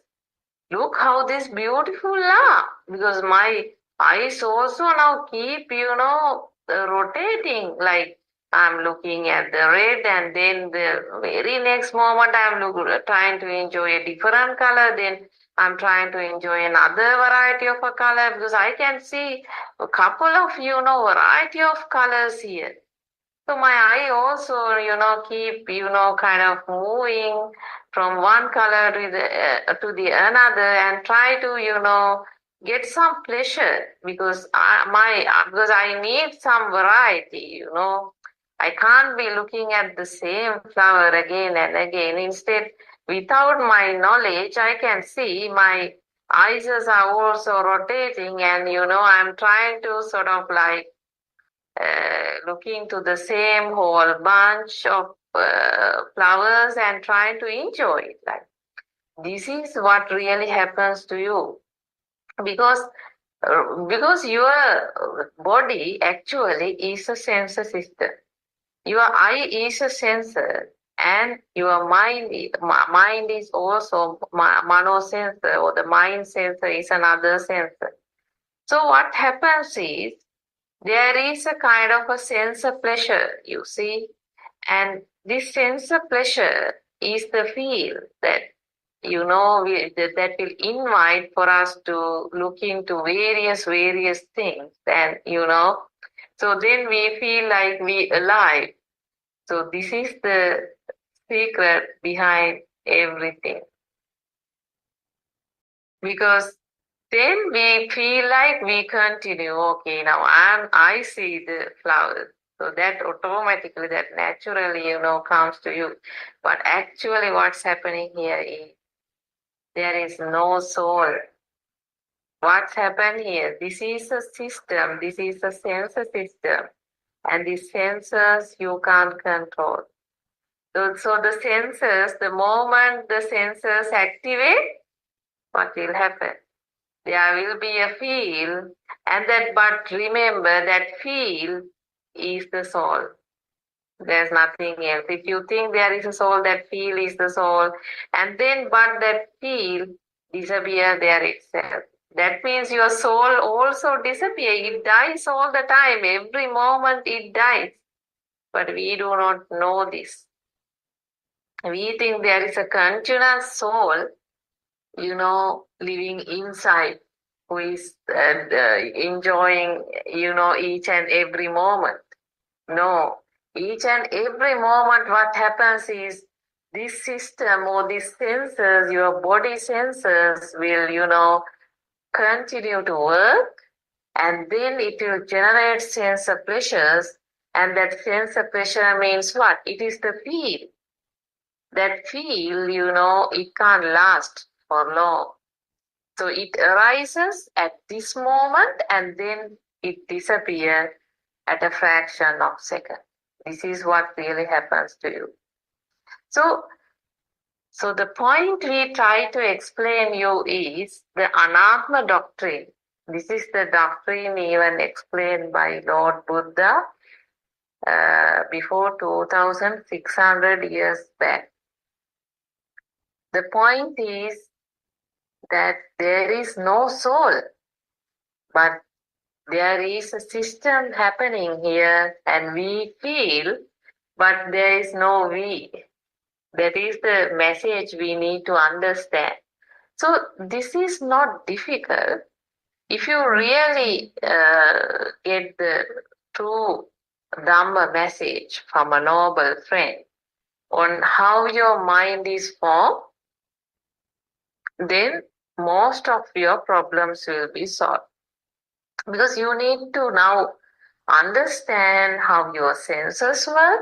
Look how this beautiful are. Because my eyes also now keep, rotating. Like I'm looking at the red and then the very next moment I'm trying to enjoy a different color. Then I'm trying to enjoy another variety of a color because I can see a couple of, variety of colors here. So my eye also, keep, kind of moving from one color to the another and try to, get some pleasure because I need some variety, I can't be looking at the same flower again and again. Instead, without my knowledge, I can see my eyes are also rotating and, I'm trying to sort of like looking to the same whole bunch of flowers and trying to enjoy it. Like this is what really happens to you because your body actually is a sensor system. Your eye is a sensor and your mind is also mano sensor, or the mind sensor is another sensor. So what happens is there is a kind of a sense of pleasure, you see, and this sense of pleasure is the feel that, that will invite for us to look into various things and, so then we feel like we alive. So this is the secret behind everything. Because then we feel like we continue. Okay, now I see the flowers. So that automatically, that naturally, comes to you. But actually what's happening here is there is no soul. What's happened here? This is a system. This is a sensor system. And the sensors you can't control. So the sensors, the moment the sensors activate, what will happen? There will be a feel, but remember that feel is the soul. There's nothing else. If you think there is a soul, that feel is the soul, but that feel disappear there itself. That means your soul also disappears. It dies all the time. Every moment it dies. But we do not know this. We think there is a continuous soul, living inside, who is enjoying, each and every moment. No, each and every moment what happens is this system or these sensors, your body sensors will, continue to work and then it will generate sense of pleasures, and that sense of pleasure means what? It is the feel. That feel, it can't last for long. So it arises at this moment and then it disappears at a fraction of a second. This is what really happens to you. So the point we try to explain you is the Anatma doctrine. This is the doctrine even explained by Lord Buddha. before 2600 years back. The point is that there is no soul, but there is a system happening here and we feel, but there is no we. That is the message we need to understand. So this is not difficult. If you really get the true Dhamma message from a noble friend on how your mind is formed, then most of your problems will be solved. Because you need to now understand how your senses work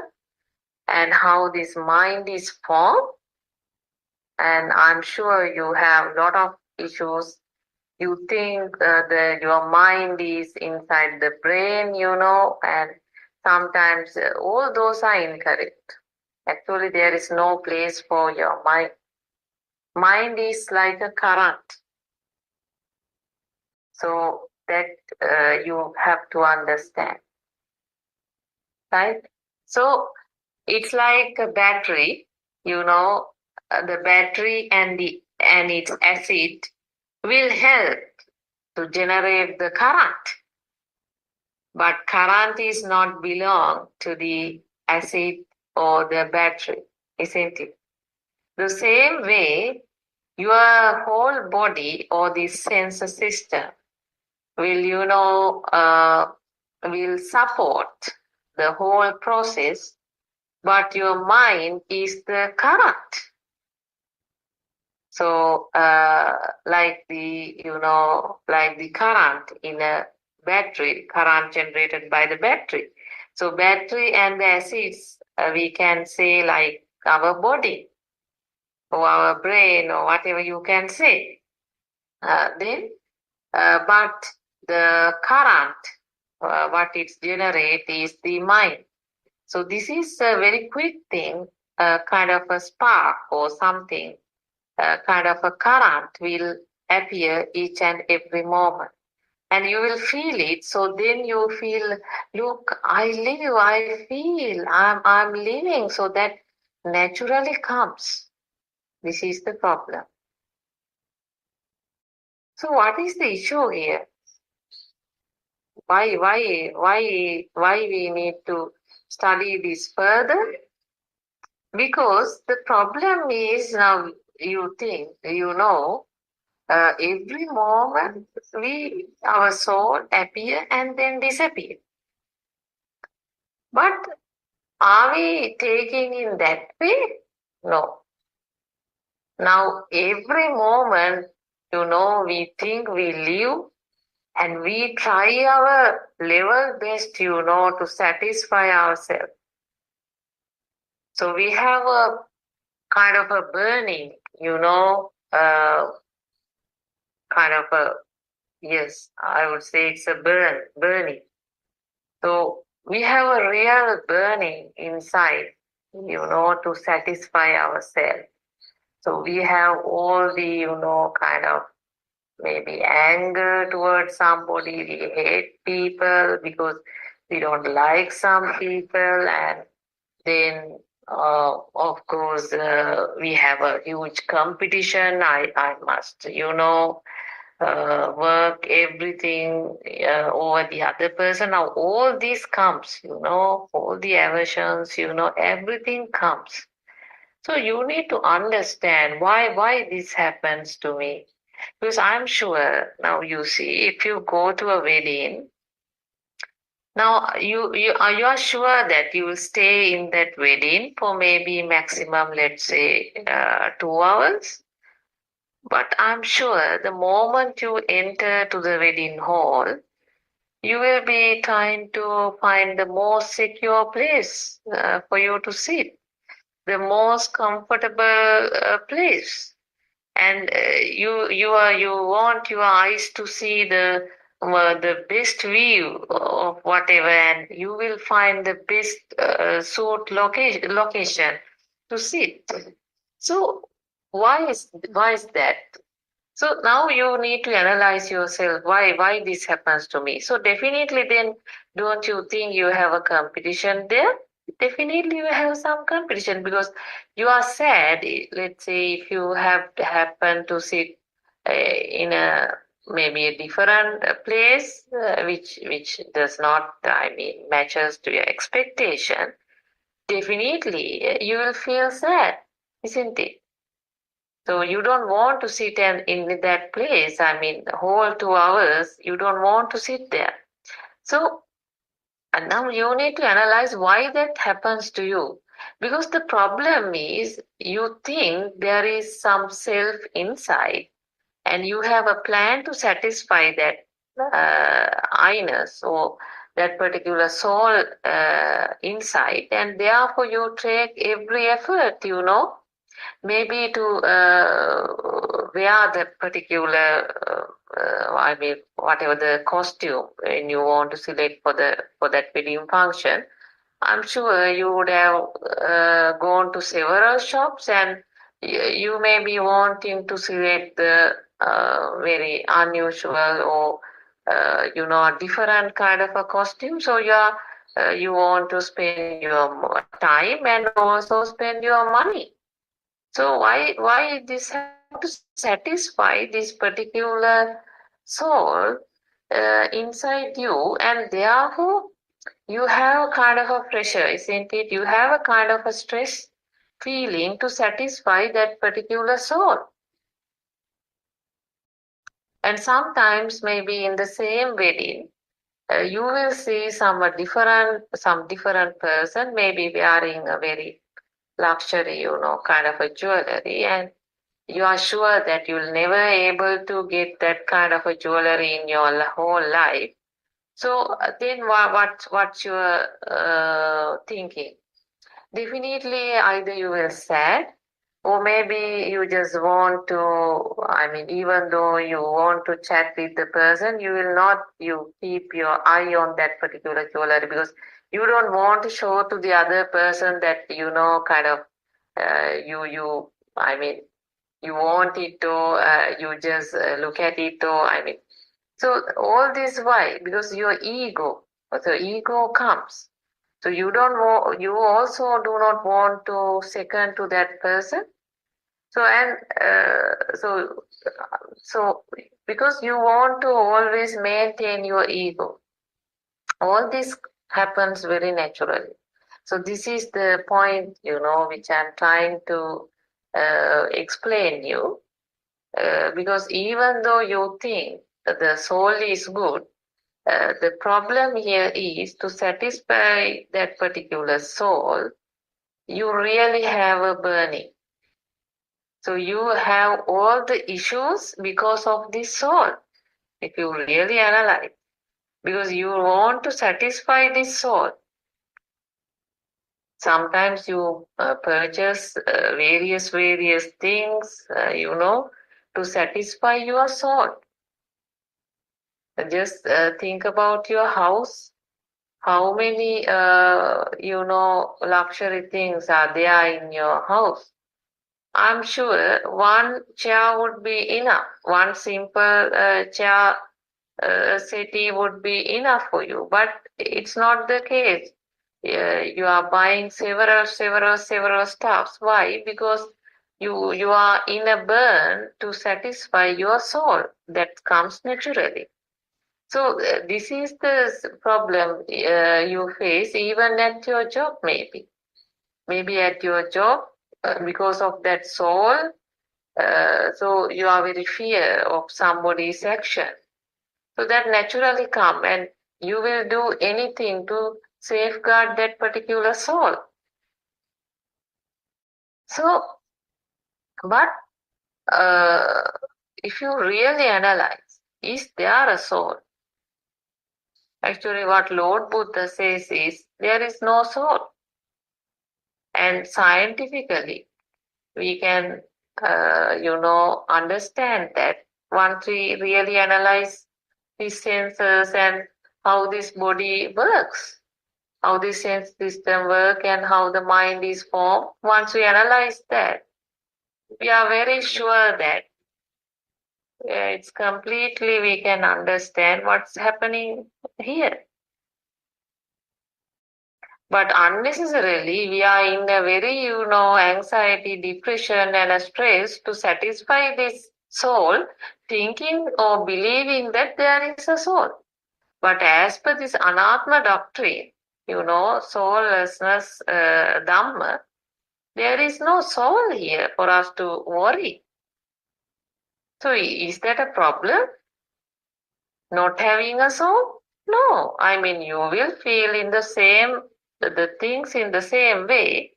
and how this mind is formed. And I'm sure you have a lot of issues. You think that your mind is inside the brain, and sometimes all those are incorrect. Actually, there is no place for your mind. Mind is like a current. So that you have to understand, right? So it's like a battery, the battery and its acid will help to generate the current. But current is not belong to the acid or the battery, isn't it? The same way, your whole body or the sensor system will, will support the whole process, but your mind is the current. So, like the current in a battery, current generated by the battery. So battery and the acids, we can say like our body or our brain or whatever you can say. But the current, what it generates is the mind. So this is a very quick thing, kind of a spark or something. Kind of a current will appear each and every moment and you will feel it. So then you feel, look, I live, I feel, I'm living. So that naturally comes. This is the problem. So what is the issue here? Why we need to study this further? Because the problem is now you think, every moment our soul appear and then disappear. But are we taking in that way? No. Now every moment, we think we live and we try our level best, to satisfy ourselves. So we have a kind of a burning, kind of a, yes, I would say it's a burning. So we have a real burning inside, to satisfy ourselves. So we have all the, kind of maybe anger towards somebody. We hate people because we don't like some people. And then, of course, we have a huge competition. I must, work, everything over the other person. Now all this comes, all the aversions, everything comes. So you need to understand why this happens to me. Because I'm sure now you see, if you go to a wedding, now you are sure that you will stay in that wedding for maybe maximum, let's say, 2 hours. But I'm sure the moment you enter to the wedding hall, you will be trying to find the most secure place for you to sit, the most comfortable place. And you want your eyes to see the best view of whatever, and you will find the best suit location to sit. So why is that? So now you need to analyze yourself, why this happens to me. So definitely then, don't you think you have a competition there? Definitely you have some competition because you are sad. Let's say if you have to happen to sit in a maybe a different place which does not, I mean, matches to your expectation, definitely you will feel sad, isn't it? So you don't want to sit in that place. I mean, the whole 2 hours, you don't want to sit there. So and now you need to analyze why that happens to you. Because the problem is you think there is some self inside and you have a plan to satisfy that I-ness or that particular soul inside, and therefore you take every effort, maybe to wear that particular I mean whatever the costume and you want to select for that wedding function. I'm sure you would have gone to several shops and you may be wanting to select the very unusual or different kind of a costume. So you want to spend your time and also spend your money. So why this have to satisfy this particular soul inside you, and therefore you have a kind of a pressure, isn't it? You have a kind of a stress feeling to satisfy that particular soul. And sometimes maybe in the same wedding, you will see some different person, maybe wearing a very luxury, kind of a jewelry, and you are sure that you'll never able to get that kind of a jewelry in your whole life. So then what's your thinking? Definitely either you will sad or maybe you just want to, I mean, even though you want to chat with the person, you keep your eye on that particular jewelry because you don't want to show to the other person that, kind of, I mean, you want it to, you just look at it to, I mean. So all this why? Because your ego, so ego comes. So you also do not want to second to that person. So so because you want to always maintain your ego, all this happens very naturally. So this is the point, which I'm trying to explain you. Because even though you think that the soul is good, the problem here is to satisfy that particular soul, you really have a burning. So you have all the issues because of this soul, if you really analyze, because you want to satisfy this soul. Sometimes you purchase various things, to satisfy your soul. Just think about your house. How many, luxury things are there in your house? I'm sure one chair would be enough. One simple chair settee would be enough for you. But it's not the case. You are buying several stuffs. Why? Because you are in a burn to satisfy your soul. That comes naturally. So this is the problem you face even at your job maybe. Maybe at your job because of that soul. So you are very fear of somebody's action. So that naturally come and you will do anything to safeguard that particular soul. So, but if you really analyze, is there a soul? Actually, what Lord Buddha says is there is no soul. And scientifically, we can, understand that once we really analyze these senses and how this body works, how the sense system works and how the mind is formed, once we analyze that, we are very sure that it's completely we can understand what's happening here. But unnecessarily, we are in a very, anxiety, depression, and a stress to satisfy this soul, thinking or believing that there is a soul. But as per this Anatma doctrine, soullessness Dhamma, there is no soul here for us to worry. So is that a problem? Not having a soul? No. I mean, you will feel in the things in the same way,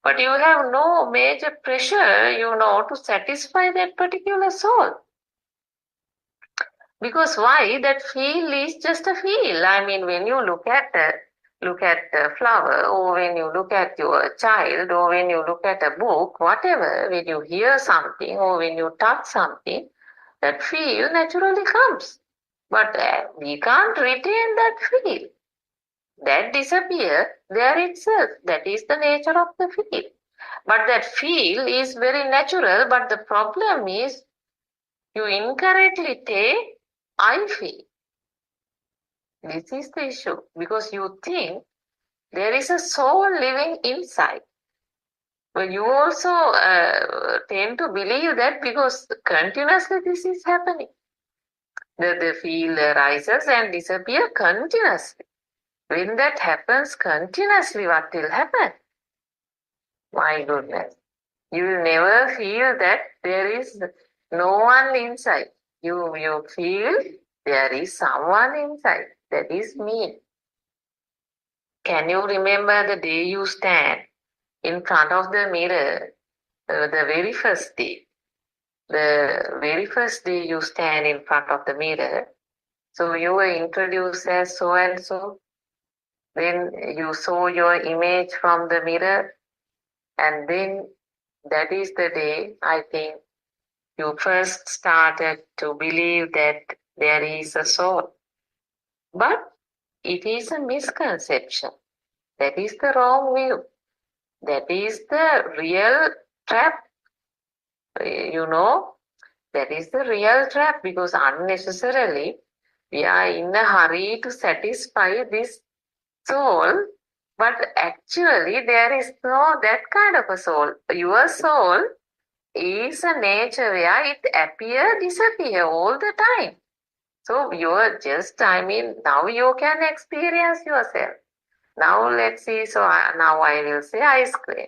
but you have no major pressure, to satisfy that particular soul. Because why? That feel is just a feel. I mean, when you look at the flower, or when you look at your child, or when you look at a book, whatever, when you hear something or when you touch something, that feel naturally comes. But we can't retain that feel. That disappears there itself. That is the nature of the feel. But that feel is very natural, but the problem is you incorrectly take I feel. This is the issue, because you think there is a soul living inside. But you also tend to believe that because continuously this is happening. The feel arises and disappears continuously. When that happens continuously, what will happen? My goodness. You will never feel that there is no one inside. You feel there is someone inside. That is me. Can you remember the day you stand in front of the mirror, the very first day? The very first day you stand in front of the mirror, so you were introduced as so and so. Then you saw your image from the mirror, and then that is the day, I think, you first started to believe that there is a soul. But it is a misconception. That is the wrong view. That is the real trap. That is the real trap, because unnecessarily we are in a hurry to satisfy this soul, but actually there is no that kind of a soul. Your soul is a nature where it appear, disappear all the time. So you are just, now you can experience yourself. Now let's see, now I will say ice cream.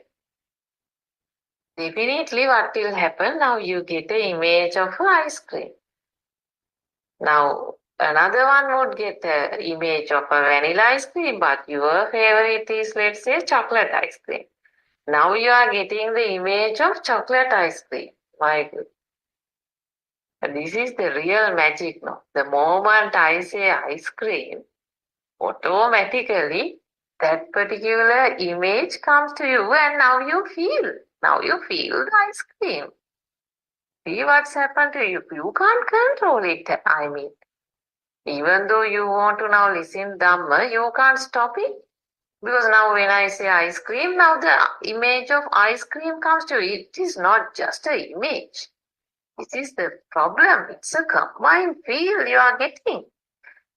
Definitely what will happen, now you get an image of ice cream. Now another one would get an image of a vanilla ice cream, but your favorite is, let's say, chocolate ice cream. Now you are getting the image of chocolate ice cream. My goodness. This is the real magic, no? The moment I say ice cream, automatically that particular image comes to you, and now you feel the ice cream. See what's happened to you. You can't control it. Even though you want to now listen Dhamma, you can't stop it. Because now when I say ice cream, now the image of ice cream comes to you. It is not just an image. This is the problem. It's a combined feel you are getting.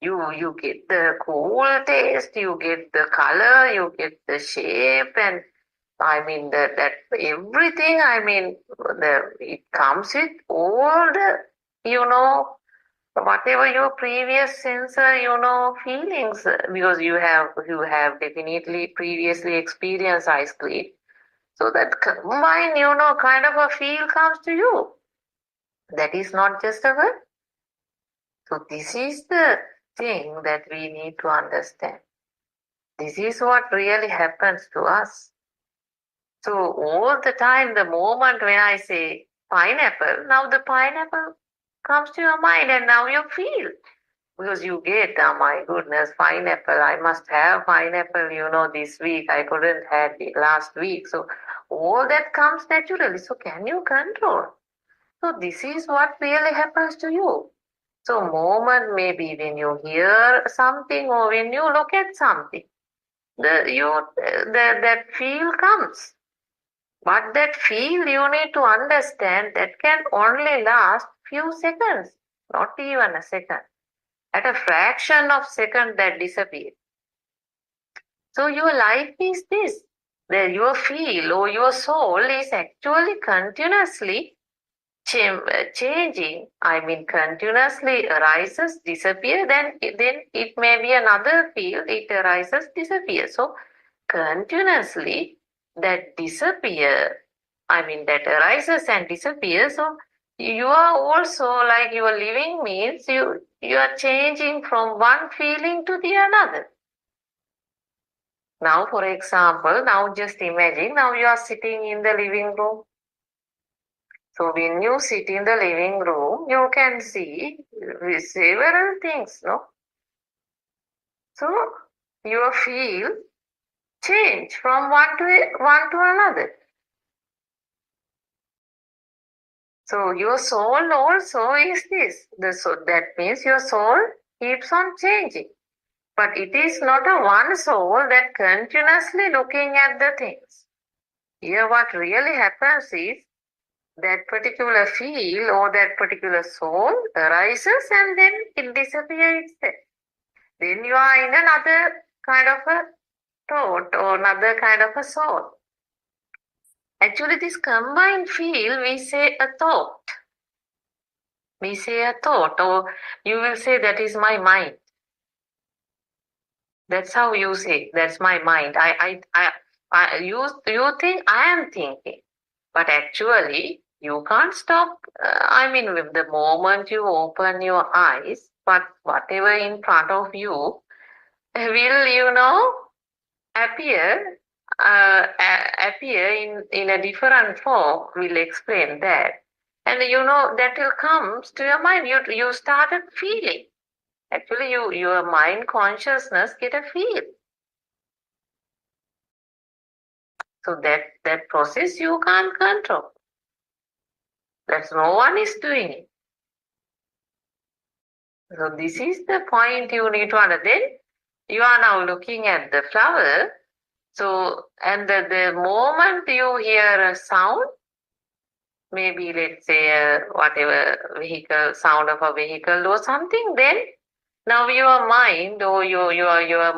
You get the cool taste, you get the color, you get the shape, and that everything. It comes with all the whatever your previous sensor feelings, because you have definitely previously experienced ice cream. So that combined kind of a feel comes to you. That is not just a word. So this is the thing that we need to understand. This is what really happens to us. So all the time, the moment when I say pineapple, now the pineapple comes to your mind, and now you feel. Because you get, oh my goodness, pineapple, I must have pineapple, this week. I couldn't have it last week. So all that comes naturally. So can you control? So this is what really happens to you. So moment maybe when you hear something or when you look at something, that feel comes. But that feel, you need to understand, that can only last few seconds, not even a second. At a fraction of second that disappears. So your life is this, that your feel or your soul is actually continuously changing. I mean, continuously arises, disappear, then it may be another field, it arises, disappears. So continuously that disappear, I mean that arises and disappears. So you are also like your living means you are changing from one feeling to the another. Now, for example, now just imagine, now you are sitting in the living room. So when you sit in the living room, you can see several things, no? So your feel change from one to another. So your soul also is this. That means your soul keeps on changing. But it is not a one soul that continuously looking at the things. Here what really happens is that particular feel or that particular soul arises and then it disappears. Then you are in another kind of a thought or another kind of a soul. Actually, this combined feel, we say a thought. We say a thought, or you will say that is my mind. That's how you say, that's my mind. You think I am thinking, but actually you can't stop. I mean, with the moment you open your eyes, but whatever in front of you will, appear in a different form. We'll explain that. And that will come to your mind. You started feeling. Actually, your mind consciousness get a feel. So that process you can't control. That's no one is doing it. So this is the point you need to understand. You are now looking at the flower. So, and the moment you hear a sound, maybe let's say whatever vehicle, sound of a vehicle or something, then now your mind or your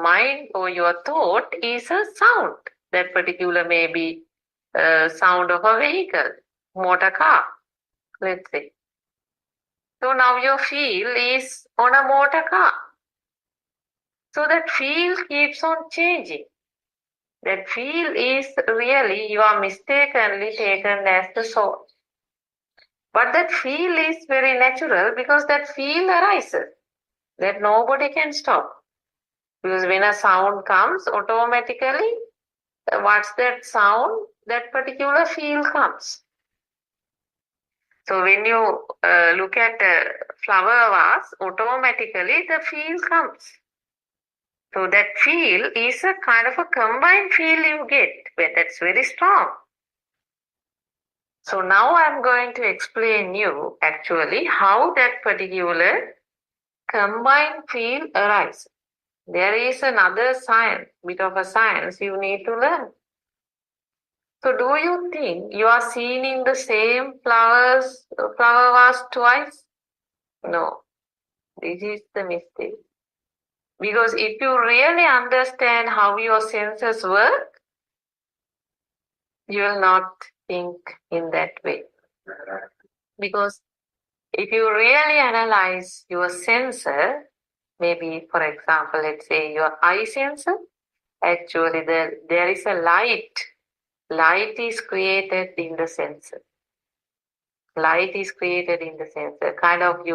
mind or your thought is a sound. That particular may be sound of a vehicle, motor car, let's say. So now your feel is on a motor car. So that feel keeps on changing. That feel is really, you are mistakenly taken as the soul. But that feel is very natural because that feel arises. That nobody can stop. Because when a sound comes, automatically, what's that sound? That particular feel comes. So when you look at a flower vase, automatically the feel comes. So that feel is a kind of a combined feel you get, but that's very strong. So now I'm going to explain you actually how that particular combined feel arises. There is another science, bit of a science you need to learn. So do you think you are seeing the same flower vase twice? No, this is the mistake. Because if you really understand how your senses work, you will not think in that way. Because if you really analyze your sensor, maybe for example, let's say your eye sensor, actually there is a light. Light is created in the sensor. Light is created in the sensor, kind of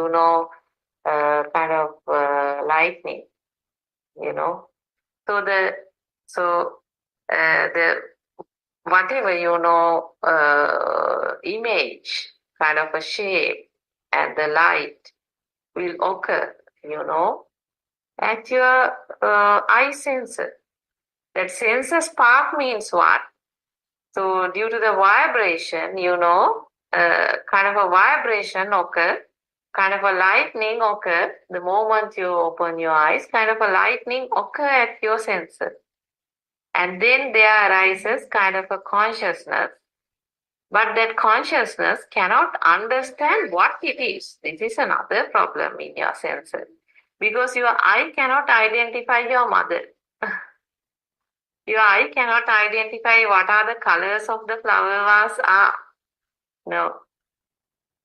lightning, So the whatever image, kind of a shape, and the light will occur, at your eye sensor. That sensor spark means what? So due to the vibration, kind of a vibration occur, kind of a lightning occur. The moment you open your eyes, kind of a lightning occur at your sensor. And then there arises kind of a consciousness. But that consciousness cannot understand what it is. This is another problem in your senses. Because your eye cannot identify your mother. Your eye cannot identify what are the colors of the flower vase are. No.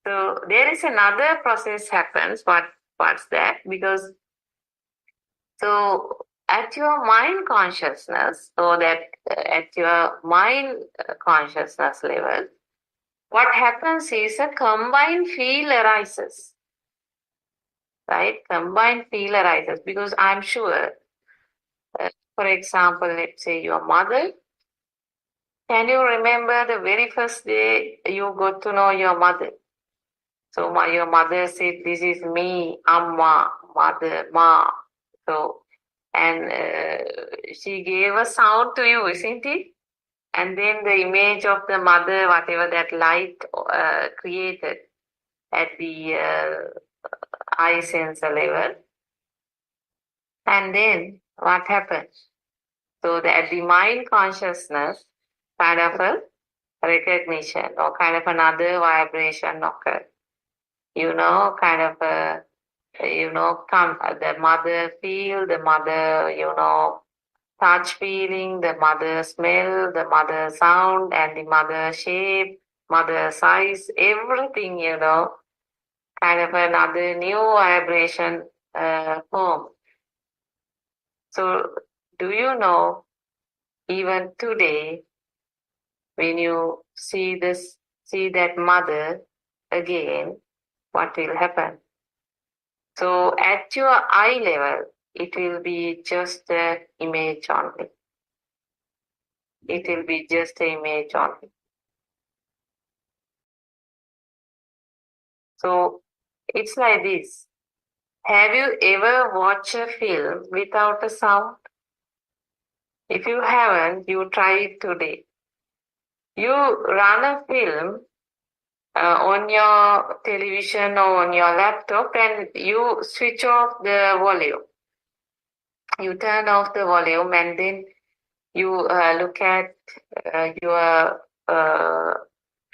So there is another process happens. What's that? Because so at your mind consciousness, so that at your mind consciousness level, what happens is a combined feel arises. Right? Combined feel arises because I'm sure, for example, let's say your mother. Can you remember the very first day you got to know your mother? So your mother said, "This is me, Amma, mother, Ma." So, and she gave a sound to you, isn't it? And then the image of the mother, whatever that light created at the eye sensor level. And then what happens? So that the mind consciousness kind of a recognition or kind of another vibration occurs. Kind of a, the mother feel, the mother, touch feeling, the mother smell, the mother sound, and the mother shape, mother size, everything, kind of another new vibration form. So do you know, even today, when you see that mother again, what will happen? So at your eye level, it will be just an image only. It will be just an image only. So it's like this. Have you ever watched a film without a sound? If you haven't, you try it today. You run a film on your television or on your laptop and you switch off the volume. You turn off the volume and then you look at your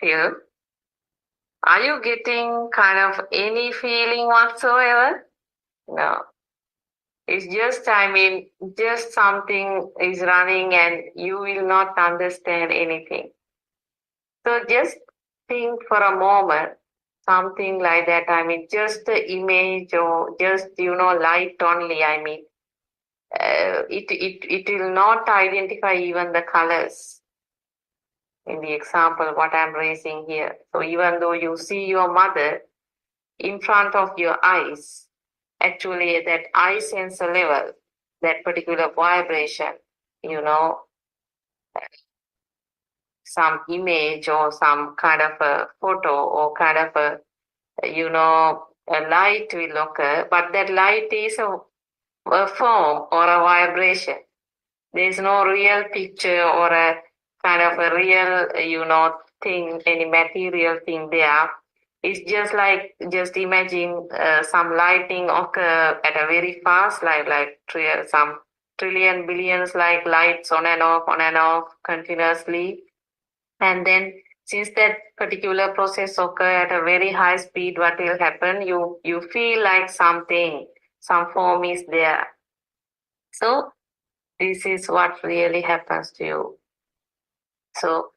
film. Are you getting kind of any feeling whatsoever? No. It's just, just something is running and you will not understand anything. So just think for a moment, something like that. Just the image or just, light only. It will not identify even the colors in the example what I'm raising here. So even though you see your mother in front of your eyes, actually at that eye sensor level, that particular vibration, some image or some kind of a photo or kind of a light will occur, but that light is a form or a vibration. There's no real picture or a kind of a real, thing, any material thing there. It's just imagine some lightning occur at a very fast light, like some trillion billions like lights on and off continuously. And then since that particular process occur at a very high speed, what will happen? You feel like some form is there. So this is what really happens to you. So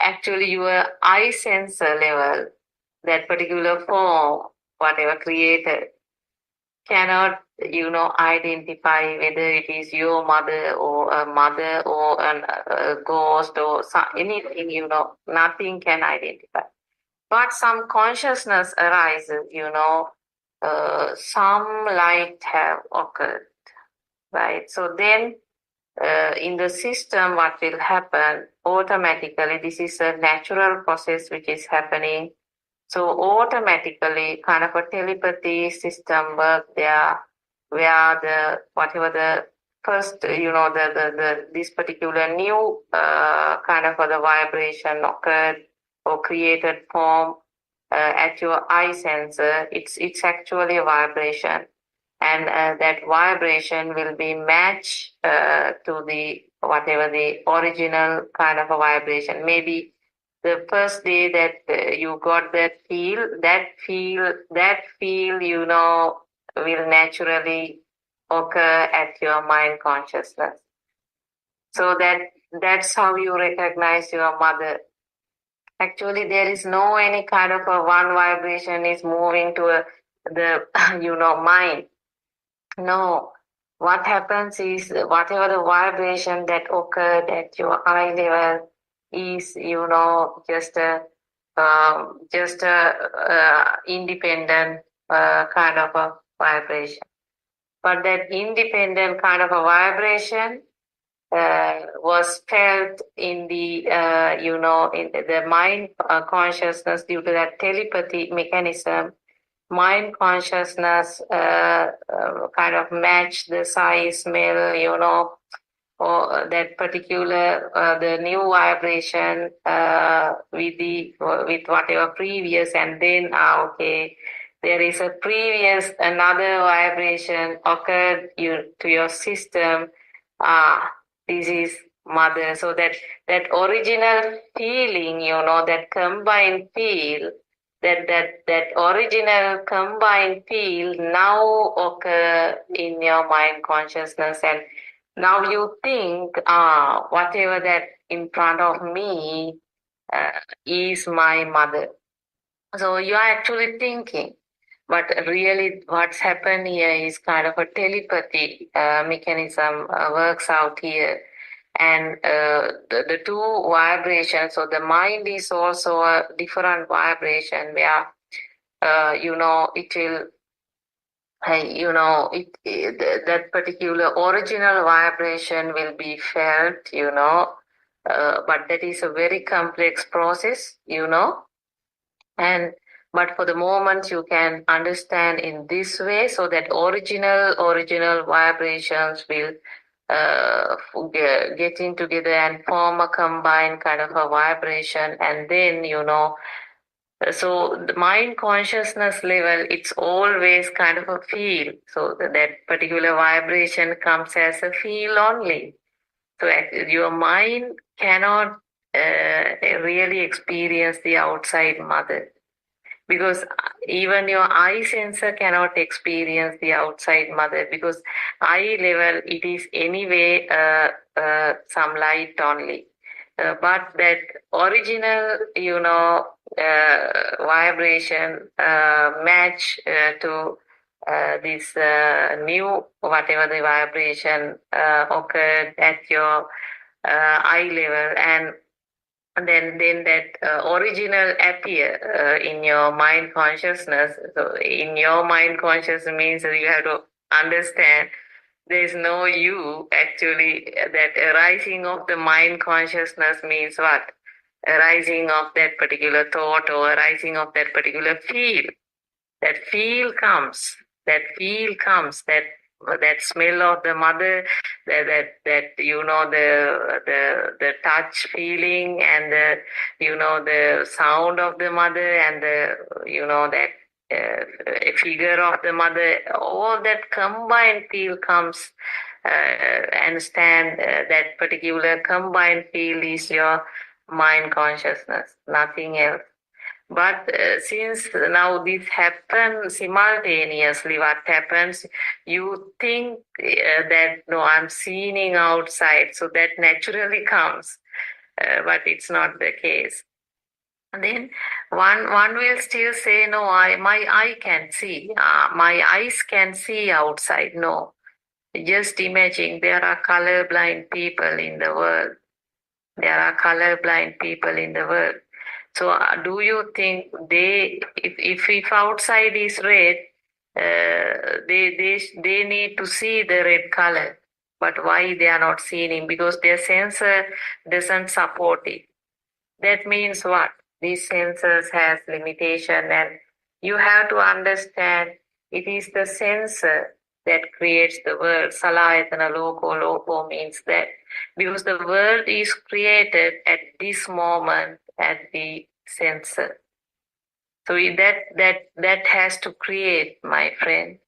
actually your eye sensor level, that particular form, whatever created, cannot, identify whether it is your mother or a ghost or anything, nothing can identify. But some consciousness arises, some light have occurred, right? So then in the system, what will happen automatically, this is a natural process which is happening. So automatically kind of a telepathy system work there, where whatever the first, this particular new kind of the vibration occurred or created form at your eye sensor, it's actually a vibration. And that vibration will be matched to the whatever the original kind of a vibration. Maybe the first day that you got that feel, you know, will naturally occur at your mind consciousness. So that's how you recognize your mother. Actually, there is no any kind of a one vibration is moving to the you know mind. No, what happens is whatever the vibration that occurred at your eye level is, you know, just a independent kind of a vibration. But that independent kind of a vibration was felt in the you know, in the mind consciousness due to that telepathy mechanism. Mind consciousness kind of match the size, smell, you know, or that particular the new vibration with whatever previous, and then okay, there is a previous another vibration occurred to your system. This is mother. So that original feeling, you know, that combined feel, that original combined feel now occur in your mind consciousness, and now you think, whatever that in front of me is my mother. So you are actually thinking, but really what's happened here is kind of a telepathy mechanism works out here. And the two vibrations, so the mind is also a different vibration where, you know, it will, you know, that particular original vibration will be felt, you know, but that is a very complex process, you know. And but for the moment you can understand in this way, so that original vibrations will getting together and form a combined kind of a vibration, and then, you know, so the mind consciousness level, it's always kind of a feel. So that particular vibration comes as a feel only. So your mind cannot really experience the outside mother, because even your eye sensor cannot experience the outside mother, because eye level it is anyway some light only. But that original, you know, vibration match to this new whatever the vibration occurred at your eye level, and then that original appear in your mind consciousness. So in your mind consciousness means that you have to understand there is no you actually. That arising of the mind consciousness means what? Arising of that particular thought or arising of that particular feel. That feel comes, that smell of the mother, that you know, the touch feeling, and the, you know, the sound of the mother, and the, you know, that figure of the mother, all that combined feel comes and stand. That particular combined feel is your mind consciousness, nothing else. But since now this happens simultaneously, what happens, you think that, no, I'm seeing outside, so that naturally comes, but it's not the case. And then one will still say, no, my eye can see, my eyes can see outside. No, just imagine there are colorblind people in the world. There are colorblind people in the world. So do you think if outside is red, they need to see the red color, but why they are not seeing it? Because their sensor doesn't support it. That means what? These sensors has limitation, and you have to understand it is the sensor that creates the world. Salayatana loko means that, because the world is created at this moment at the sensor. So that has to create, my friend.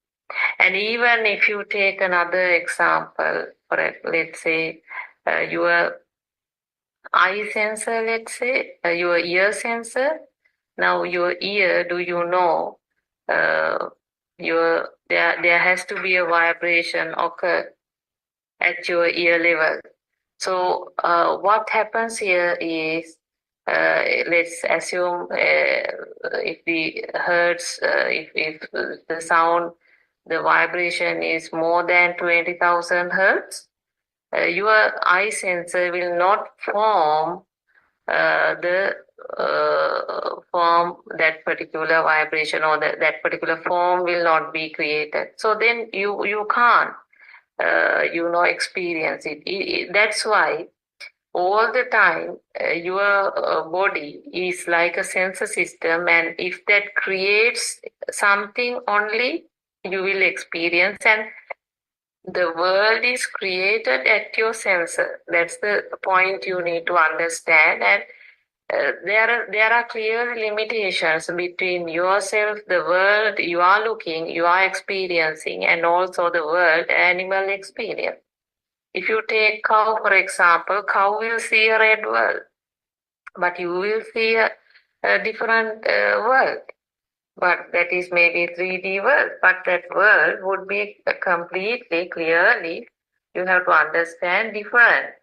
And even if you take another example, let's say you are eye sensor, let's say, your ear sensor. Now your ear, do you know, there has to be a vibration occur at your ear level. So what happens here is, let's assume if the hertz, if the sound, the vibration is more than 20,000 hertz, your eye sensor will not form form that particular vibration, or that particular form will not be created. So then you can't experience it. That's why all the time your body is like a sensor system, and if that creates something only, you will experience. And the world is created at your sensor. That's the point you need to understand. And there are clear limitations between yourself, the world you are looking, you are experiencing, and also the world animal experience. If you take cow, for example, cow will see a red world, but you will see a different world. But that is maybe 3D world, but that world would be completely, clearly, you have to understand, different.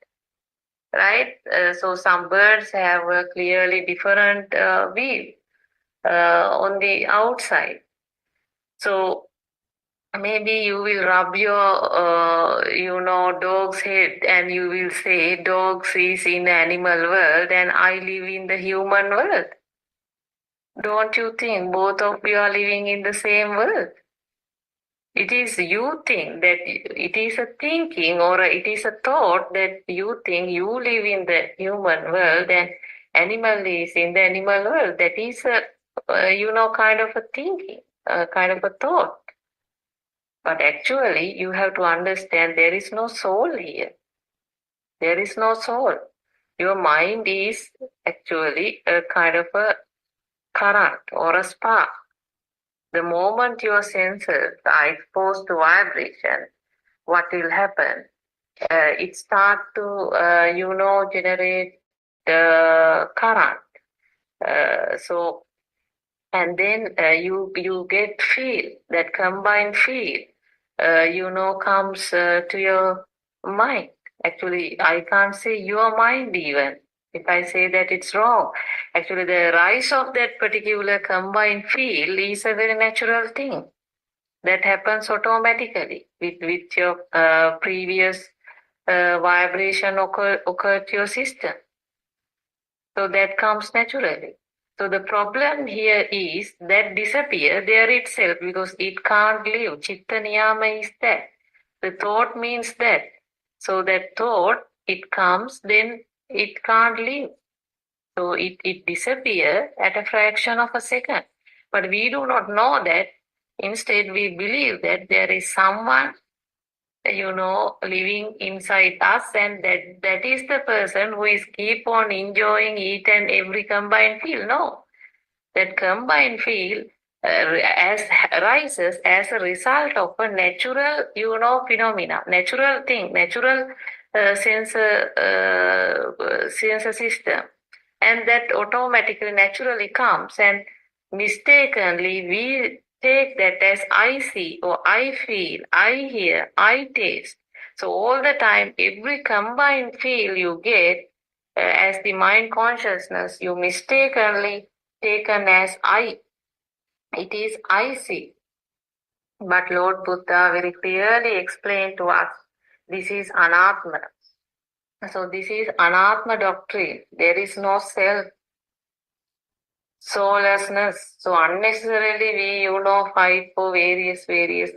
Right? So some birds have a clearly different view on the outside. So maybe you will rub your, dog's head, and you will say, dogs is in animal world and I live in the human world. Don't you think both of you are living in the same world? It is you think that it is a thinking, or it is a thought that you think you live in the human world and animal is in the animal world. That is a, kind of a thinking, kind of a thought. But actually, you have to understand there is no soul here. There is no soul. Your mind is actually a kind of a current or a spark. The moment your senses are exposed to vibration, what will happen? It starts to, generate current. So, and then you get feel, that combined feel, comes to your mind. Actually, I can't say your mind even. If I say that, it's wrong. Actually, the rise of that particular combined field is a very natural thing that happens automatically with your previous vibration occurred to your system. So that comes naturally. So the problem here is that disappear there itself, because it can't live. Chitta niyama is that. The thought means that. So that thought, it comes, then it can't live. So it disappears at a fraction of a second. But we do not know that. Instead, we believe that there is someone, living inside us, and that is the person who is keep on enjoying each and every combined field. No, that combined field rises as a result of a natural, phenomena, natural thing, natural sensor system. And that automatically, naturally comes, and mistakenly we take that as I see, or I feel, I hear, I taste. So all the time, every combined feel you get as the mind consciousness, you mistakenly taken as I. It is I see. But Lord Buddha very clearly explained to us, this is anatma. So this is anatma doctrine. There is no self. Soullessness. So unnecessarily we, fight for various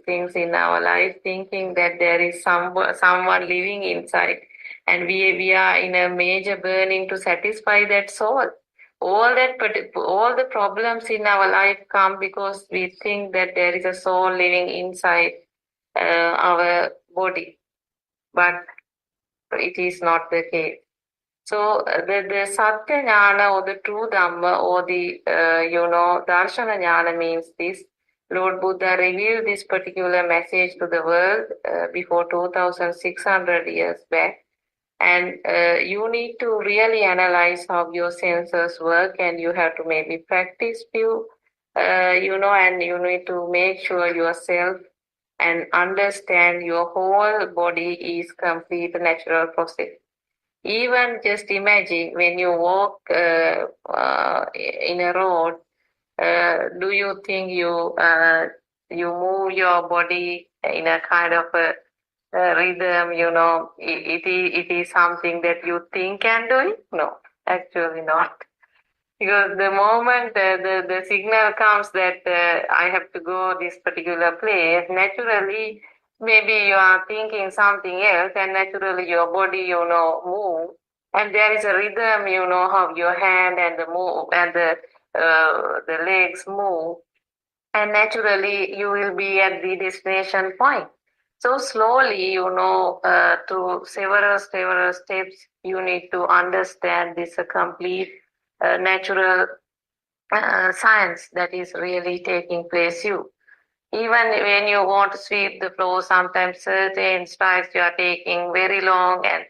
things in our life, thinking that there is someone living inside, and we are in a major burning to satisfy that soul. All the problems in our life come because we think that there is a soul living inside our body, but it is not the case. So the Satya Jnana, or the true Dhamma, or the, Darshana Jnana means this. Lord Buddha revealed this particular message to the world before 2,600 years back. And you need to really analyze how your senses work, and you have to maybe practice few, and you need to make sure yourself and understand your whole body is complete natural process. Even just imagine when you walk in a road, do you think you move your body in a kind of a rhythm? It is something that you think and do it? No, actually not. Because the moment the signal comes that I have to go this particular place, naturally, maybe you are thinking something else, and naturally your body, move. And there is a rhythm, how your hand and the move and the legs move, and naturally you will be at the destination point. So slowly, to several steps, you need to understand this complete natural science that is really taking place. Even when you want to sweep the floor, sometimes certain strikes you are taking very long, and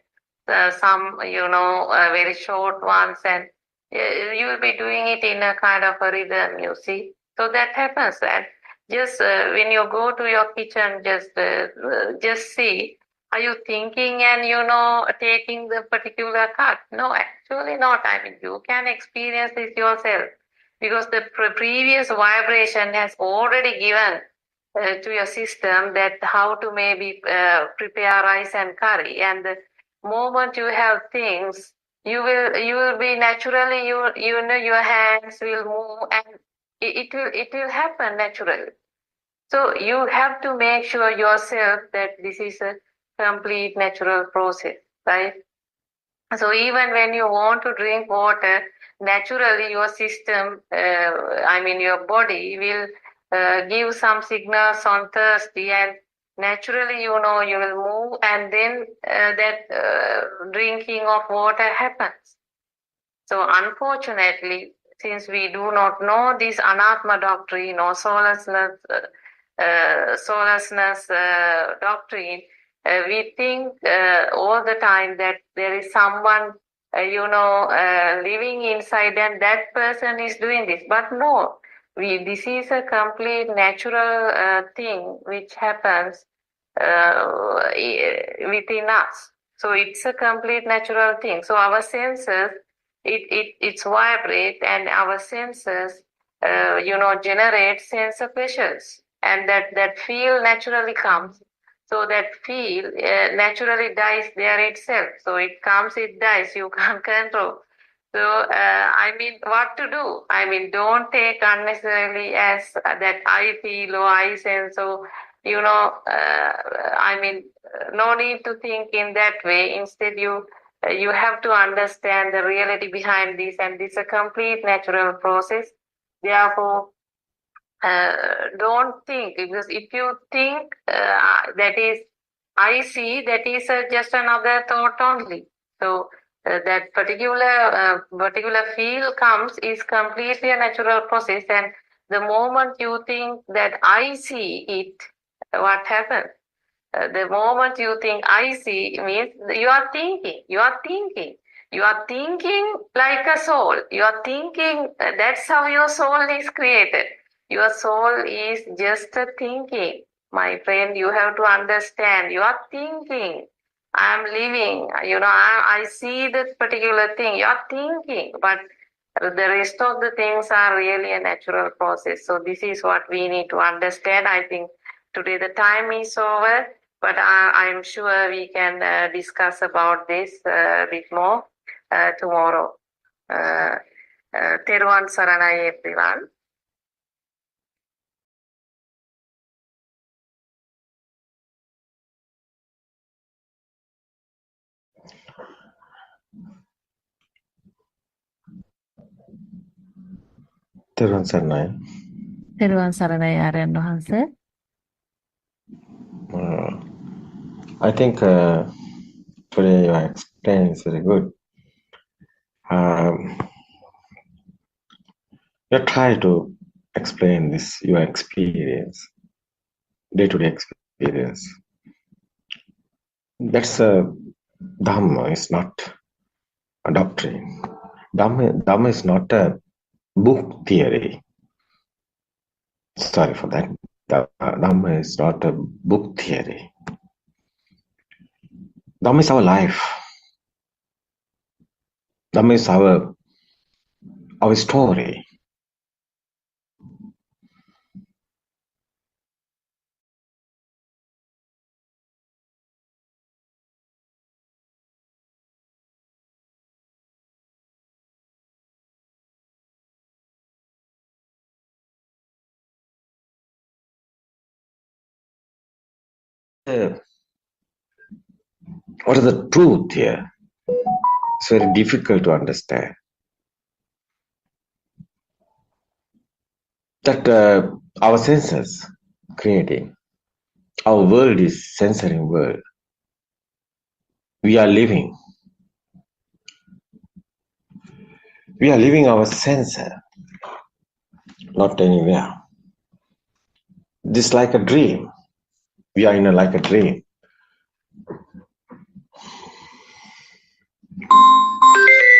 some, very short ones, and you will be doing it in a kind of a rhythm, you see. So that happens. And just when you go to your kitchen, just see, are you thinking and, taking the particular cut? No, actually not. I mean, you can experience this yourself, because the previous vibration has already given to your system that how to maybe prepare rice and curry. And the moment you have things, you will be naturally, your hands will move, and it will happen naturally. So you have to make sure yourself that this is a complete natural process, right? So even when you want to drink water, naturally your system, your body will give some signals on thirsty, and naturally, you will move, and then that drinking of water happens. So unfortunately, since we do not know this Anatma doctrine or soullessness doctrine, we think all the time that there is someone, living inside, and that person is doing this. But no, this is a complete natural thing which happens within us. So it's a complete natural thing. So our senses, it's vibrate, and our senses, generate sense of pleasures, and that feel naturally comes. So that feel naturally dies there itself. So it comes, it dies. You can't control. So what to do? Don't take unnecessarily as that I feel or I sense. So no need to think in that way. Instead, you have to understand the reality behind this, and this is a complete natural process. Therefore, don't think, because if you think that is I see, that is just another thought only. So that particular feel comes is completely a natural process, and the moment you think that I see it, what happens? The moment you think I see means you are thinking like a soul. You are thinking, that's how your soul is created. Your soul is just a thinking. My friend, you have to understand, you are thinking. I am living, I see that particular thing. You are thinking, but the rest of the things are really a natural process. So this is what we need to understand. I think today the time is over, but I'm sure we can discuss about this a bit more tomorrow. Teruvan Saranai, everyone. Teruvan Saranai. Teruvan Saranai ආරයන් වහන්සේ. I think today your experience is very good. You try to explain this, your experience, day-to-day experience. That's Dhamma is not a doctrine. Dhamma is not a book theory. Sorry for that. Dhamma is not a book theory. Dhamma is our life. Dhamma is our story. What is the truth here? It's very difficult to understand. That our senses creating. Our world is sensory world. We are living. We are living our sensor, not anywhere. This is like a dream. We are in like a dream.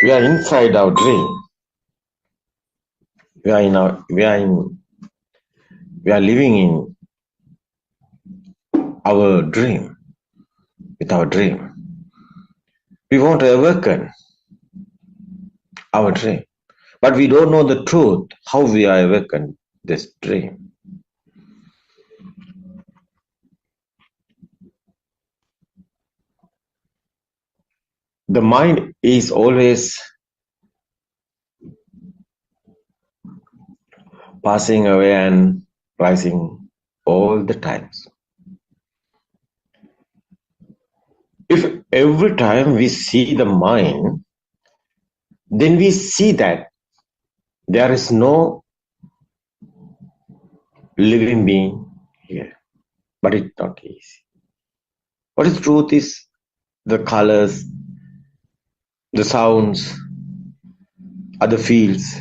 We are inside our dream. We are living in our dream, with our dream. We want to awaken our dream, but we don't know the truth, how we are awakened this dream. The mind is always passing away and rising all the times. If every time we see the mind, then we see that there is no living being here. But it's not easy. What is truth is the colors, the sounds, other fields,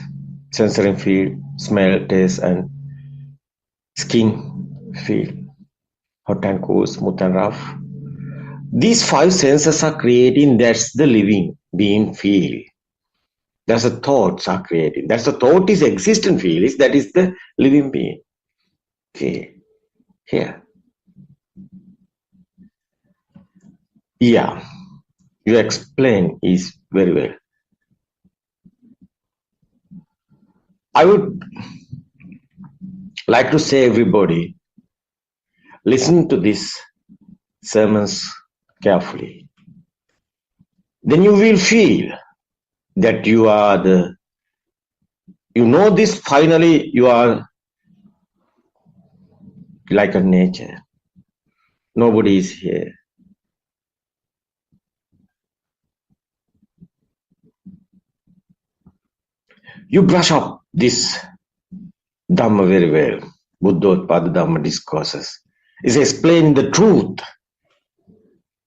sensory field, smell, taste, and skin field, hot and cold, smooth and rough. These five senses are creating, that's the living being feel. That's the thoughts are creating. That's the thought is existent feel, is that is the living being. Okay, here. Yeah, you explain is very well. I would like to say everybody, listen to these sermons carefully. Then you will feel that you are this finally you are like a nature. Nobody is here. You brush up this Dhamma very well. Buddothpado Dhamma discourses is explaining the truth.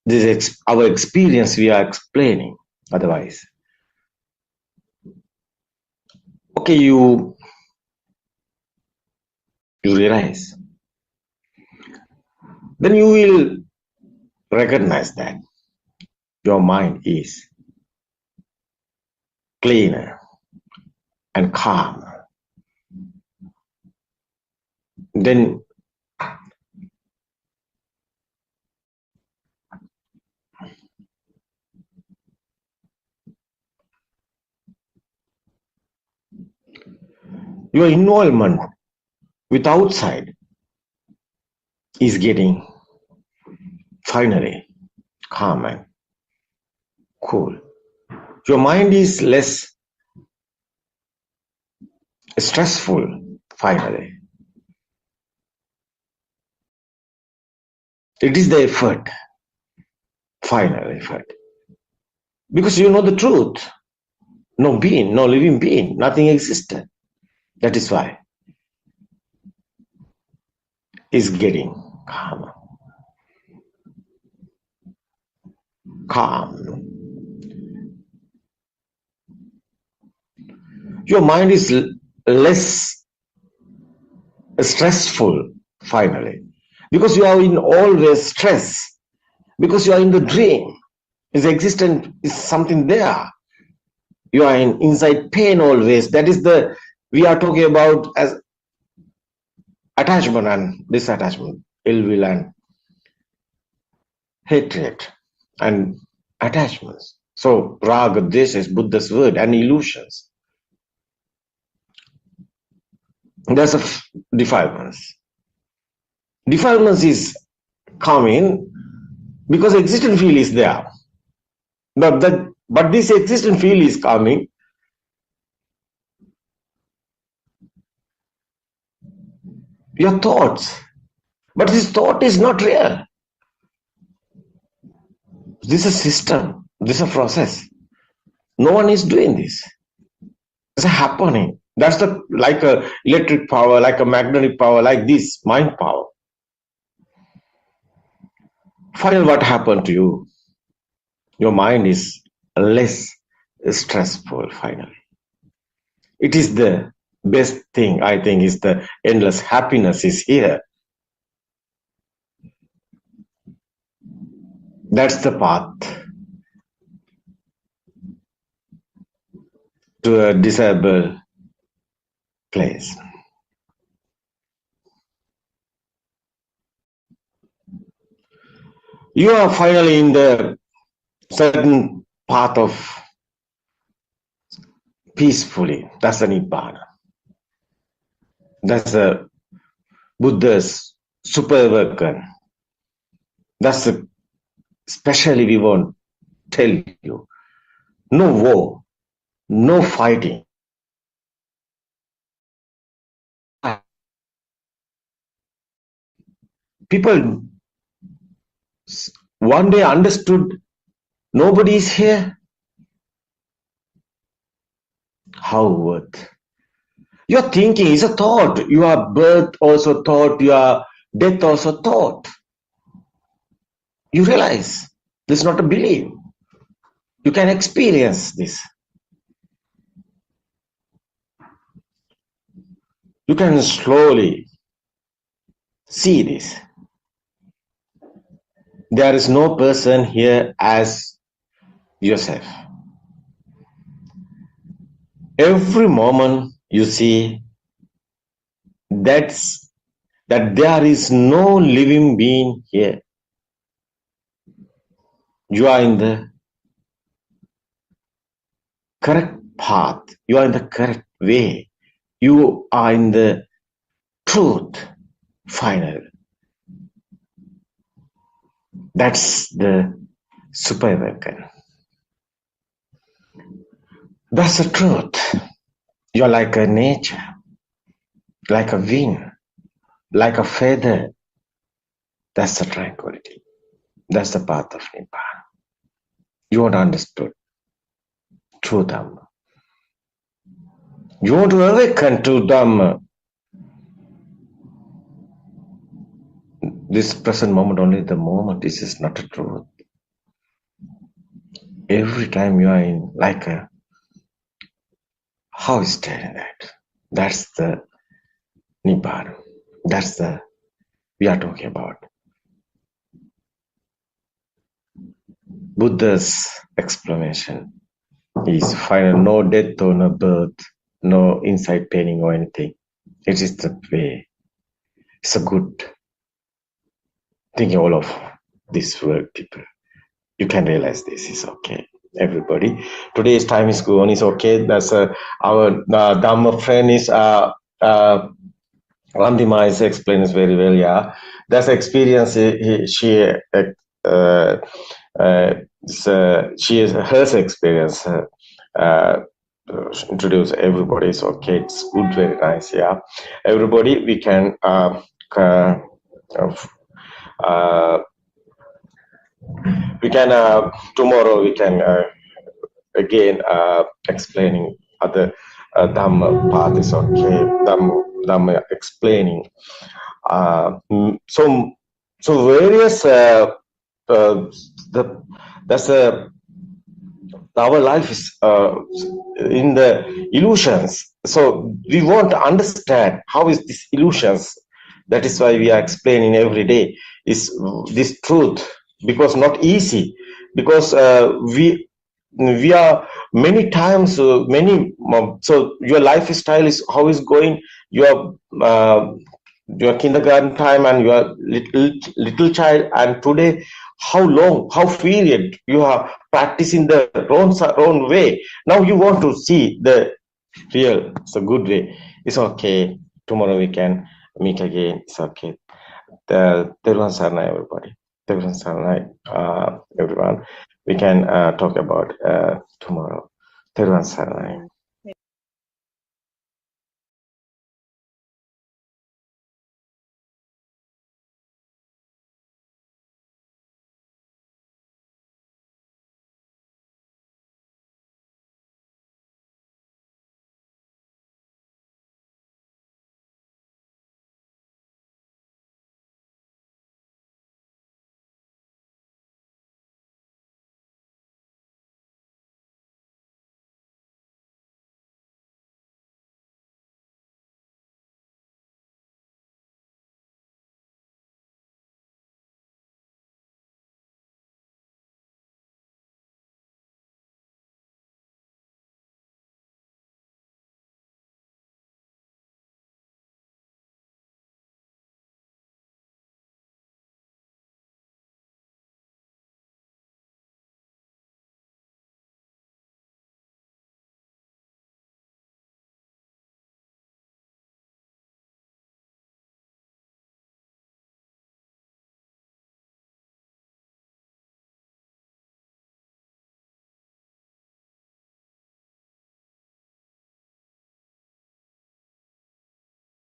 This is our experience we are explaining. Otherwise, okay, you realize. Then you will recognize that your mind is cleaner and calm. Then your involvement with outside is getting finally calm and cool. Your mind is less stressful finally. It is the effort, final effort. Because you know the truth. No being, no living being, nothing existed. That is why it's getting calmer. Calm. Your mind is less stressful finally. Because you are in always stress. Because you are in the dream. Is existent is something there. You are in inside pain always. That is the, we are talking about as attachment and disattachment, ill will and hatred and attachments. So raga, this is Buddha's word, and illusions. There's a defilements. Defilements is coming because existent field is there. But this existent field is coming your thoughts. But this thought is not real. This is a system. This is a process. No one is doing this. It's happening. That's the, like a electric power, like a magnetic power, like this mind power. Finally, what happened to you? Your mind is less stressful finally. It is the best thing, I think, is the endless happiness is here. That's the path to a desirable place. You are finally in the certain path of peacefully. That's the Nibbana. That's the Buddha's super worker. That's the, especially we want to tell you, no war, no fighting. People one day understood nobody is here. How worth? Your thinking is a thought. Your birth also thought. Your death also thought. You realize this is not a belief. You can experience this. You can slowly see this. There is no person here as yourself. Every moment you see that there is no living being here. You are in the correct path. You are in the correct way. You are in the truth, final. That's the super weapon. That's the truth. You're like a nature, like a wind, like a feather. That's the tranquility. That's the path of Nibbana. You want to understood true Dhamma. You want to awaken to Dhamma. This present moment, only the moment, this is not a truth. Every time you are in like a, how is that? That's the Nibbana. That's the, we are talking about. Buddha's explanation is final, no death or no birth, no inside paining or anything. It is the way. It's a good thinking all of this world, people. You can realize this is okay. Everybody, today's time is gone. It's okay. That's our Dhamma friend is Randima is explains very well. Yeah, that's experience. She is her experience. Introduce everybody. It's okay. It's good. Very nice. Yeah, everybody. We can tomorrow we can again explaining other Dhamma path is okay. Dhamma explaining. So various that's our life is in the illusions. So we want to understand how is this illusions. That is why we are explaining every day is this truth. because not easy, because we are many times so your lifestyle is how is going, your kindergarten time and your little child, and today how long, how period you are practicing the wrong way. Now you want to see the real, it's a good way. It's okay, tomorrow we can meet again, it's okay. Teruvan Sarnai, everybody. Teruvan Sarnai, everyone. We can talk about tomorrow. Teruvan Sarnai.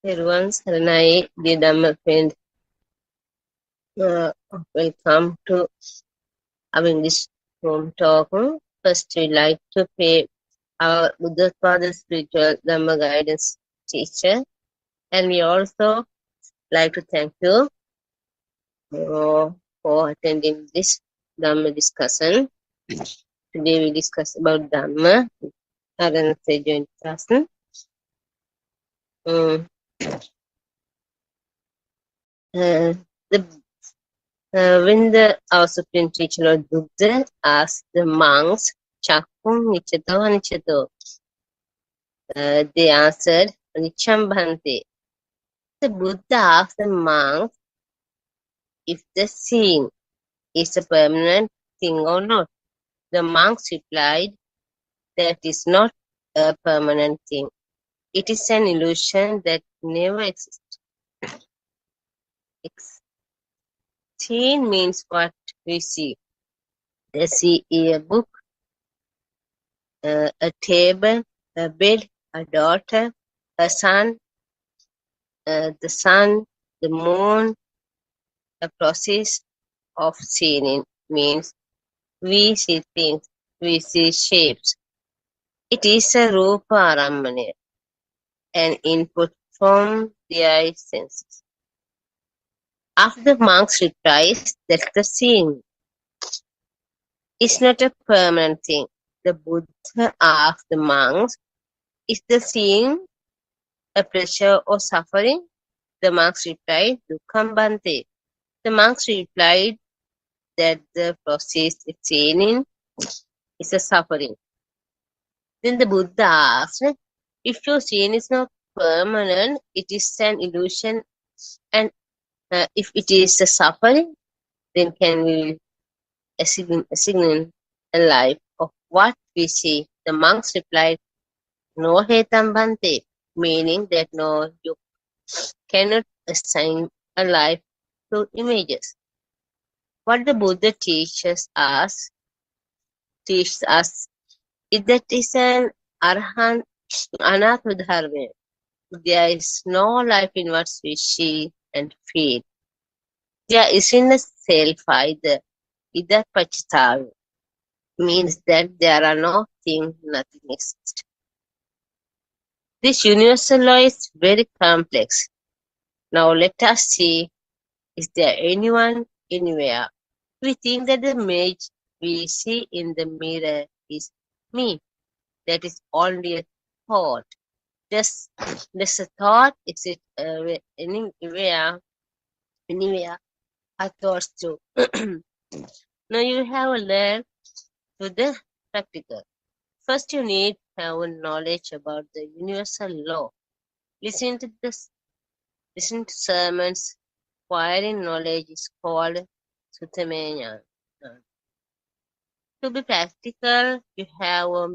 Everyone, Saranai, dear Dhamma friend, welcome to our English room talk. First, we'd like to pay our Buddothpado spiritual Dhamma guidance teacher, and we also like to thank you for attending this Dhamma discussion. Today we discuss about Dhamma. Arana joint person. When our supreme teacher Lord Buddha asked the monks, "Chakkum nichato anichato," they answered, "Nicham bhante." The Buddha asked the monks if the seeing is a permanent thing or not. The monks replied that is not a permanent thing. It is an illusion that never exists. Seeing means what we see. They see a book, a table, a bed, a daughter, a son, the sun, the moon. The process of seeing means we see things, we see shapes. It is a rupa aramane, an input from the eye senses. After the monks replies that the seeing is not a permanent thing, the Buddha asked the monks, is the seeing a pleasure or suffering? The monks replied, Dukkam bhante. The monks replied that the process of seeing is a suffering. Then the Buddha asked, if your seeing is not permanent, it is an illusion, and if it is a suffering, then can we assign a life of what we see? The monks replied, no hetam bhante, meaning that no, you cannot assign a life to images. What the Buddha teaches us is that is an arhan anatma dharma. There is no life in what we see and feel. There isn't a self either. Ida pachitavi means that there are no things, nothing exists. This universal law is very complex. Now let us see, is there anyone anywhere? We think that the image we see in the mirror is me. That is only a thought. Just a thought, is it anywhere? Anywhere are thoughts too. Now you have learned to the practical. First, you need to have knowledge about the universal law. Listen to sermons. Acquiring knowledge is called Suttamenya. To be practical, you have a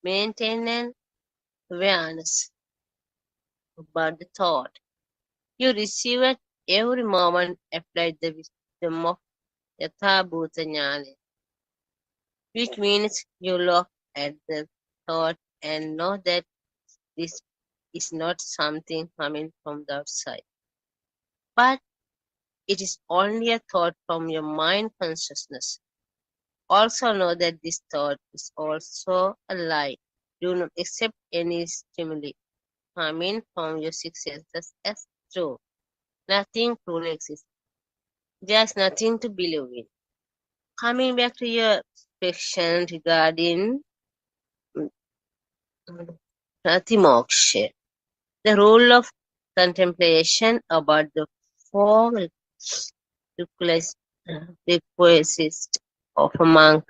maintain an awareness about the thought. You receive at every moment applied the wisdom of Yatha Bhuta Jnana, which means you look at the thought and know that this is not something coming from the outside, but it is only a thought from your mind consciousness. Also know that this thought is also a lie. Do not accept any stimuli coming from your six senses as true. Nothing truly exists. There's nothing to believe in. Coming back to your question regarding Pratimoksha, the role of contemplation about the four requisites of a monk.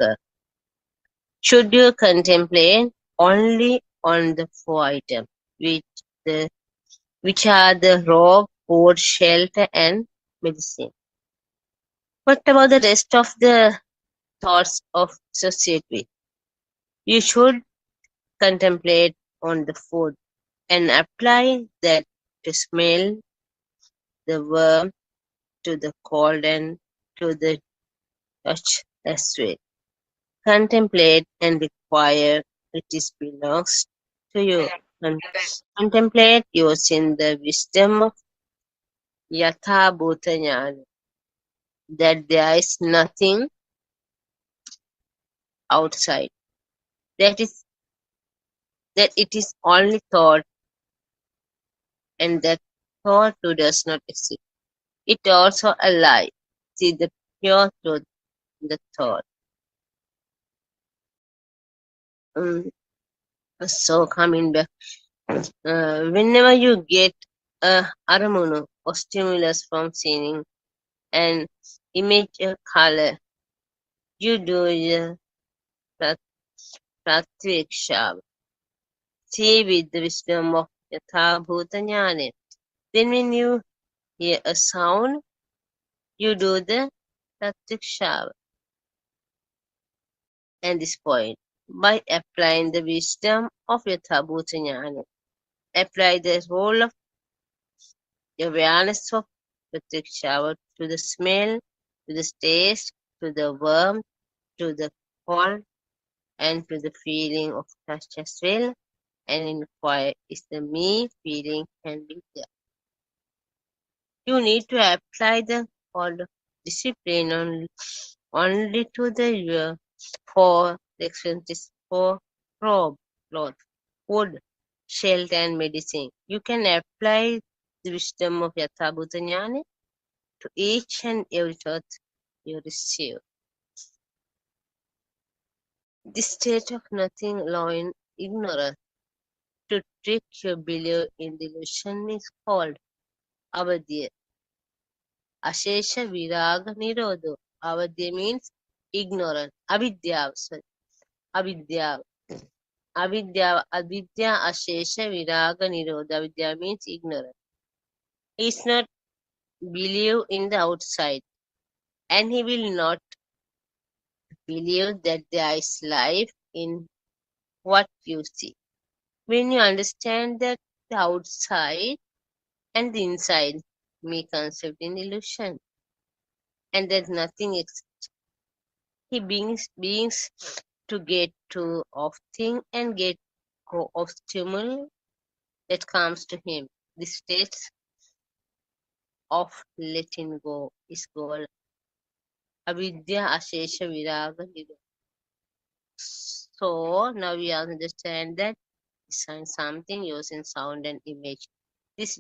Should you contemplate only on the four items, which are the robe, food, shelter, and medicine? What about the rest of the thoughts of associate with? You should contemplate on the food and apply that to smell the warm, to the cold, and to the touch as well. Contemplate and require it is belongs to you. And contemplate using the wisdom of Yatha Bhuta Jnana, that there is nothing outside, that it is only thought, and that thought too does not exist. It also a lie. See the pure truth in the thought. So coming back, whenever you get a aramunu or stimulus from seeing an image or color, you do the pratyaksha. See with the wisdom of Yatha Bhuta Jnana. Then when you hear a sound, you do the pratyaksha at this point by applying the wisdom of Yatha Bhuta Jnana. Apply the role of awareness of pratyaksha to the smell, to the taste, to the warmth, to the cold, and to the feeling of touch as well, and inquire, is the me feeling can be there? You need to apply the whole discipline only to the four expenses for robe, cloth, food, shelter, and medicine. You can apply the wisdom of Yatha Bhuta Jnana to each and every thought you receive. This state of nothing allowing ignorance to trick your belief in delusion is called avadya. Ashesha viraga nirodho. Avadya means ignorance. Avidya, sorry. Avidya. Avidya ashesha viraga nirodha. Avidya means ignorance. He is not believe in the outside, and he will not believe that there is life in what you see. When you understand that the outside and the inside make concept in illusion, and that nothing exists, he beings to get to of thing and get go of stimuli that comes to him. This state of letting go is called avidya ashesha viraga nirodha. So now we understand that design something using sound and image. This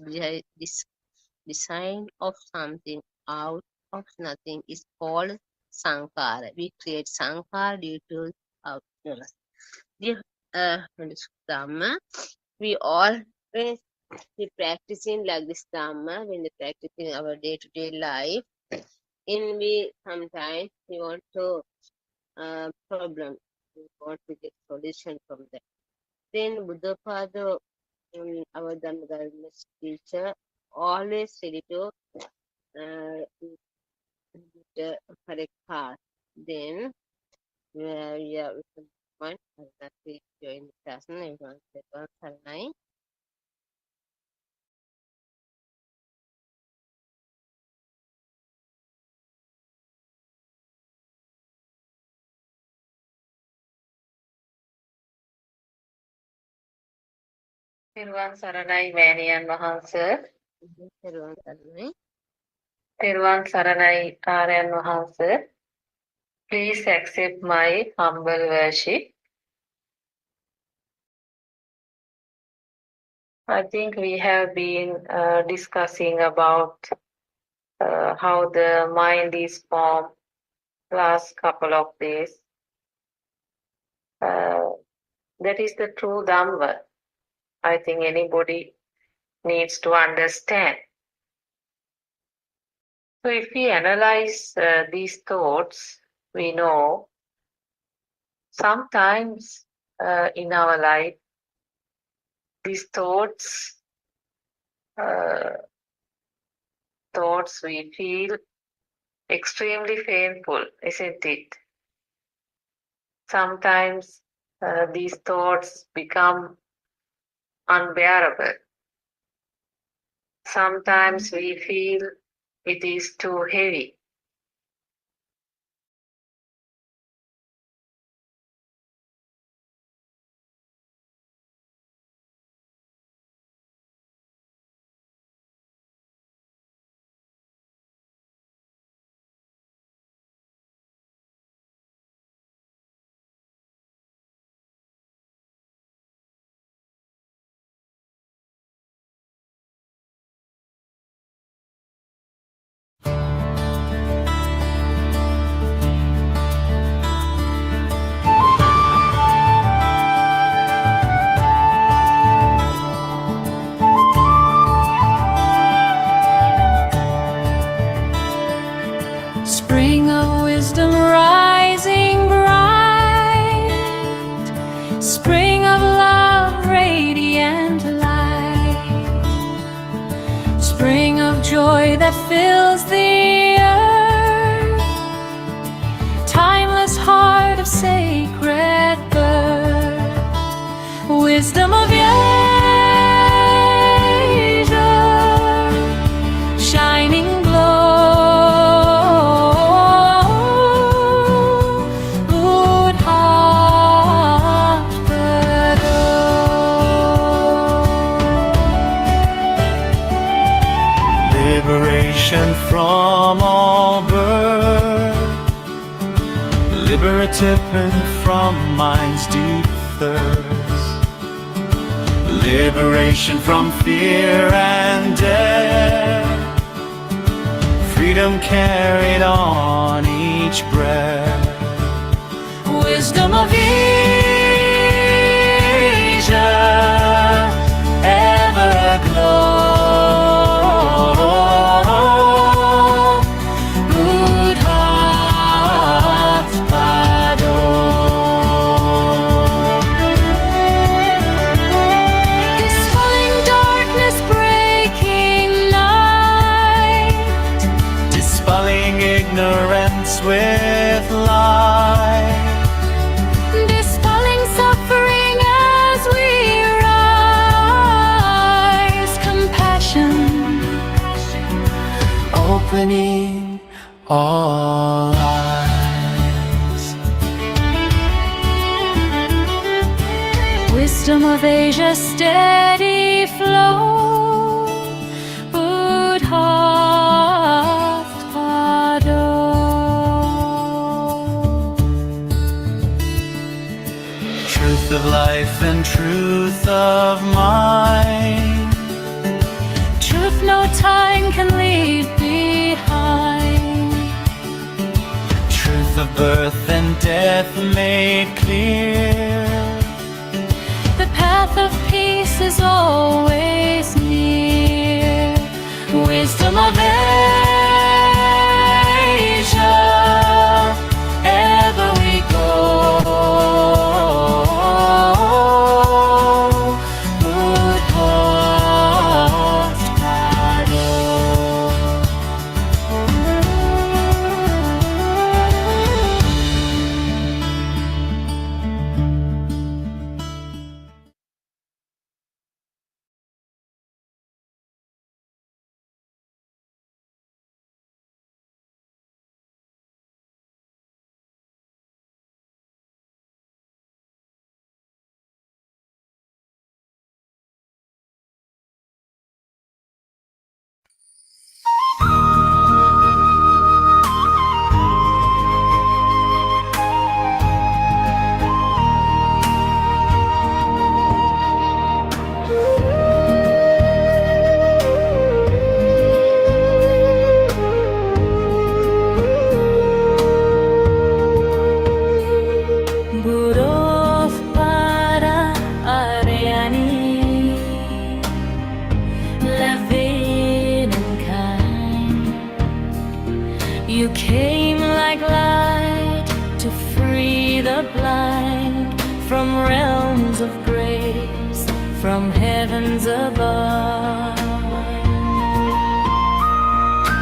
design of something out of nothing is called sankara. We create sankara due to our ignorance. Dear Dhamma, we all when we practicing like this Dhamma, when we practicing our day-to-day life, envy sometimes. We want to problem. We want to get solution from that. Then Buddothpado, our Dharma teacher, always ready to the correct path. Then we are with one that we join the class. Everyone said one Saranai. Thirwan Saranai Manian Mahansa. Everyone Saranai. Thirwan Saranai Aryan Mahansa. Please accept my humble worship. I think we have been discussing about how the mind is formed last couple of days. That is the true Dhamma. I think anybody needs to understand. So if we analyze these thoughts, we know sometimes in our life, these thoughts we feel extremely painful, isn't it? Sometimes these thoughts become unbearable. Sometimes we feel it is too heavy. Spring of wisdom rising bright, spring of love radiant light, spring of joy that fills the earth, timeless heart of sacred birth, wisdom of Asia, shining from all birth, liberative from mind's deep thirst, liberation from fear and death, freedom carried on each breath, wisdom of Asia, ever glow. With light, dispelling suffering as we rise, compassion, opening all eyes. Wisdom of Asia, steady flow, Buddothpado. Truth of life and truth of mind, truth no time can leave behind, truth of birth and death made clear, the path of peace is always near, wisdom of Asia, blind from realms of grace, from heavens above.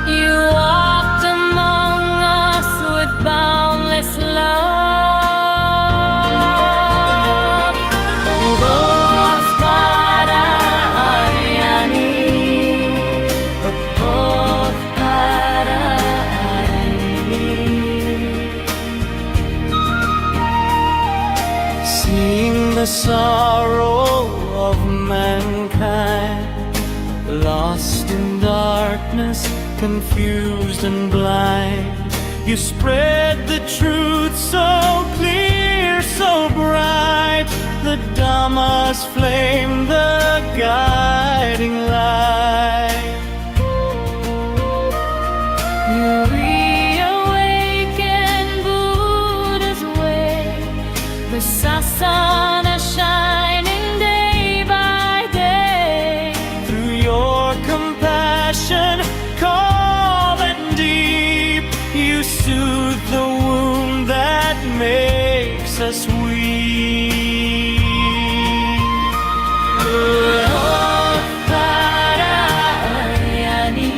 You walked among us with boundless love. Buddothpado Aryani, Buddothpado Aryani. Seeing the sorrow of mankind, lost in darkness, confused and blind, you spread the truth so clear, so bright, the Dhamma's flame, the guiding light. You reawaken Buddha's way, the sasana shining day by day. Through your compassion, calm and deep, you soothe the wound that makes us weak. Buddothpado Aryani,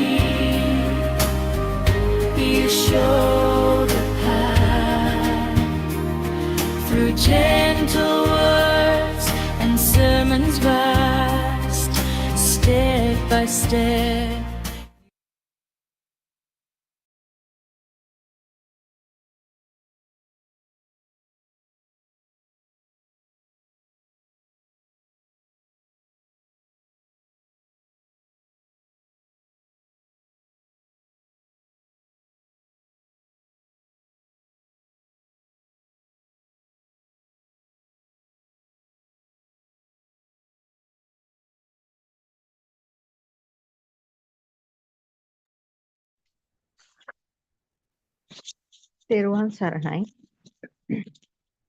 you show the path through gentle words and sermons vast, step by step. Teruvan Saranai.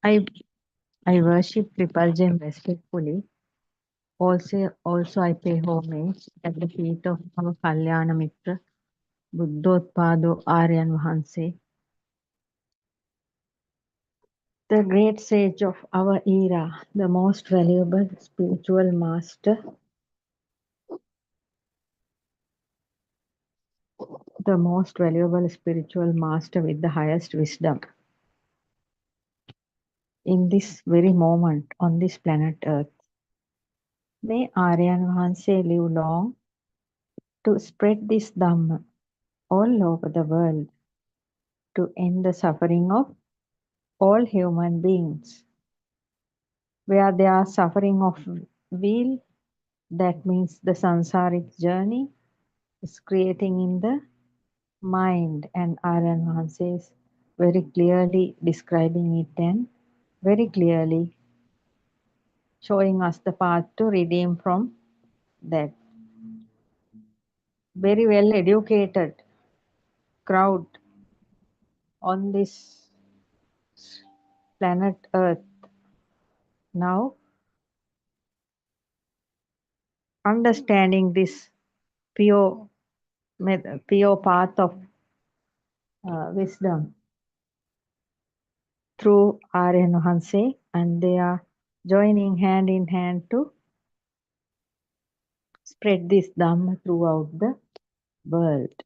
I worship Triple Gem respectfully. Also I pay homage at the feet of our Kalyana Mitra, Buddothpado Aryan Vahanse, the great sage of our era, the most valuable spiritual master, with the highest wisdom. In this very moment on this planet Earth, may Aryan Vahanse live long to spread this Dhamma all over the world, to end the suffering of all human beings. Where they are suffering of will, that means the samsaric journey is creating in the mind, and Aryan Vahanse is very clearly describing it and very clearly showing us the path to redeem from that. Very well educated crowd on this planet Earth now understanding this pure path of wisdom through Aryan Vahanse, and they are joining hand in hand to spread this Dhamma throughout the world.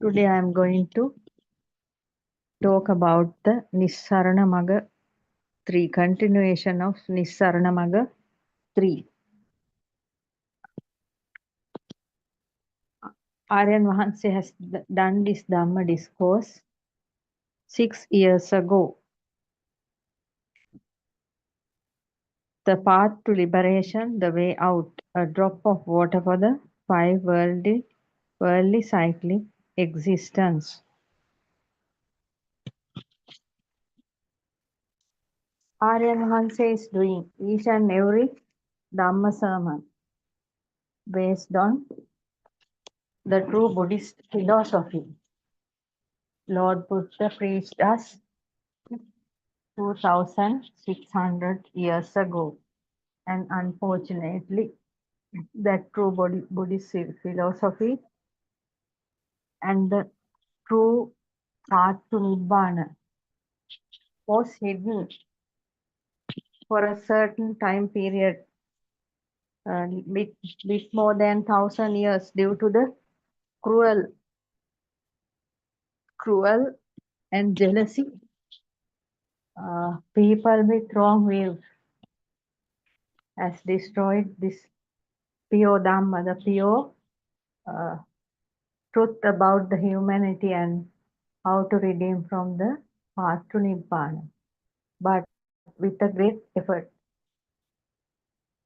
Today I am going to talk about the Nissarana Magga 3, continuation of Nissarana Magga 3. Aryan Vahanse has done this Dhamma discourse 6 years ago. The path to liberation, the way out, a drop of water for the 5 worldly cyclic existence. Aryan Vahanse is doing each and every Dhamma sermon based on the true Buddhist philosophy. Lord Buddha preached us 2600 years ago. And unfortunately, that true Buddhist philosophy and the true path to Nibbana was hidden for a certain time period, bit more than 1,000 years, due to the cruel and jealousy. People with wrong views has destroyed this pure Dhamma, the pure uh, truth about the humanity and how to redeem from the path to Nibbana. But with a great effort,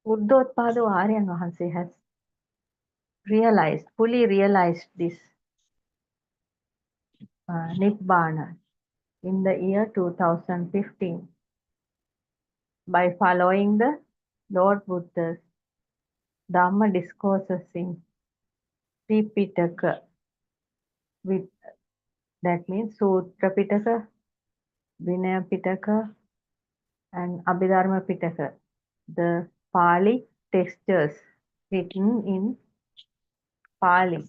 Buddothpado Aryan Vahanse has fully realized this Nibbana in the year 2015 by following the Lord Buddha's Dhamma discourses in Tripitaka, with that means Sutra Pitaka, Vinaya Pitaka, and Abhidharma Pitaka, the Pali textures written in Pali.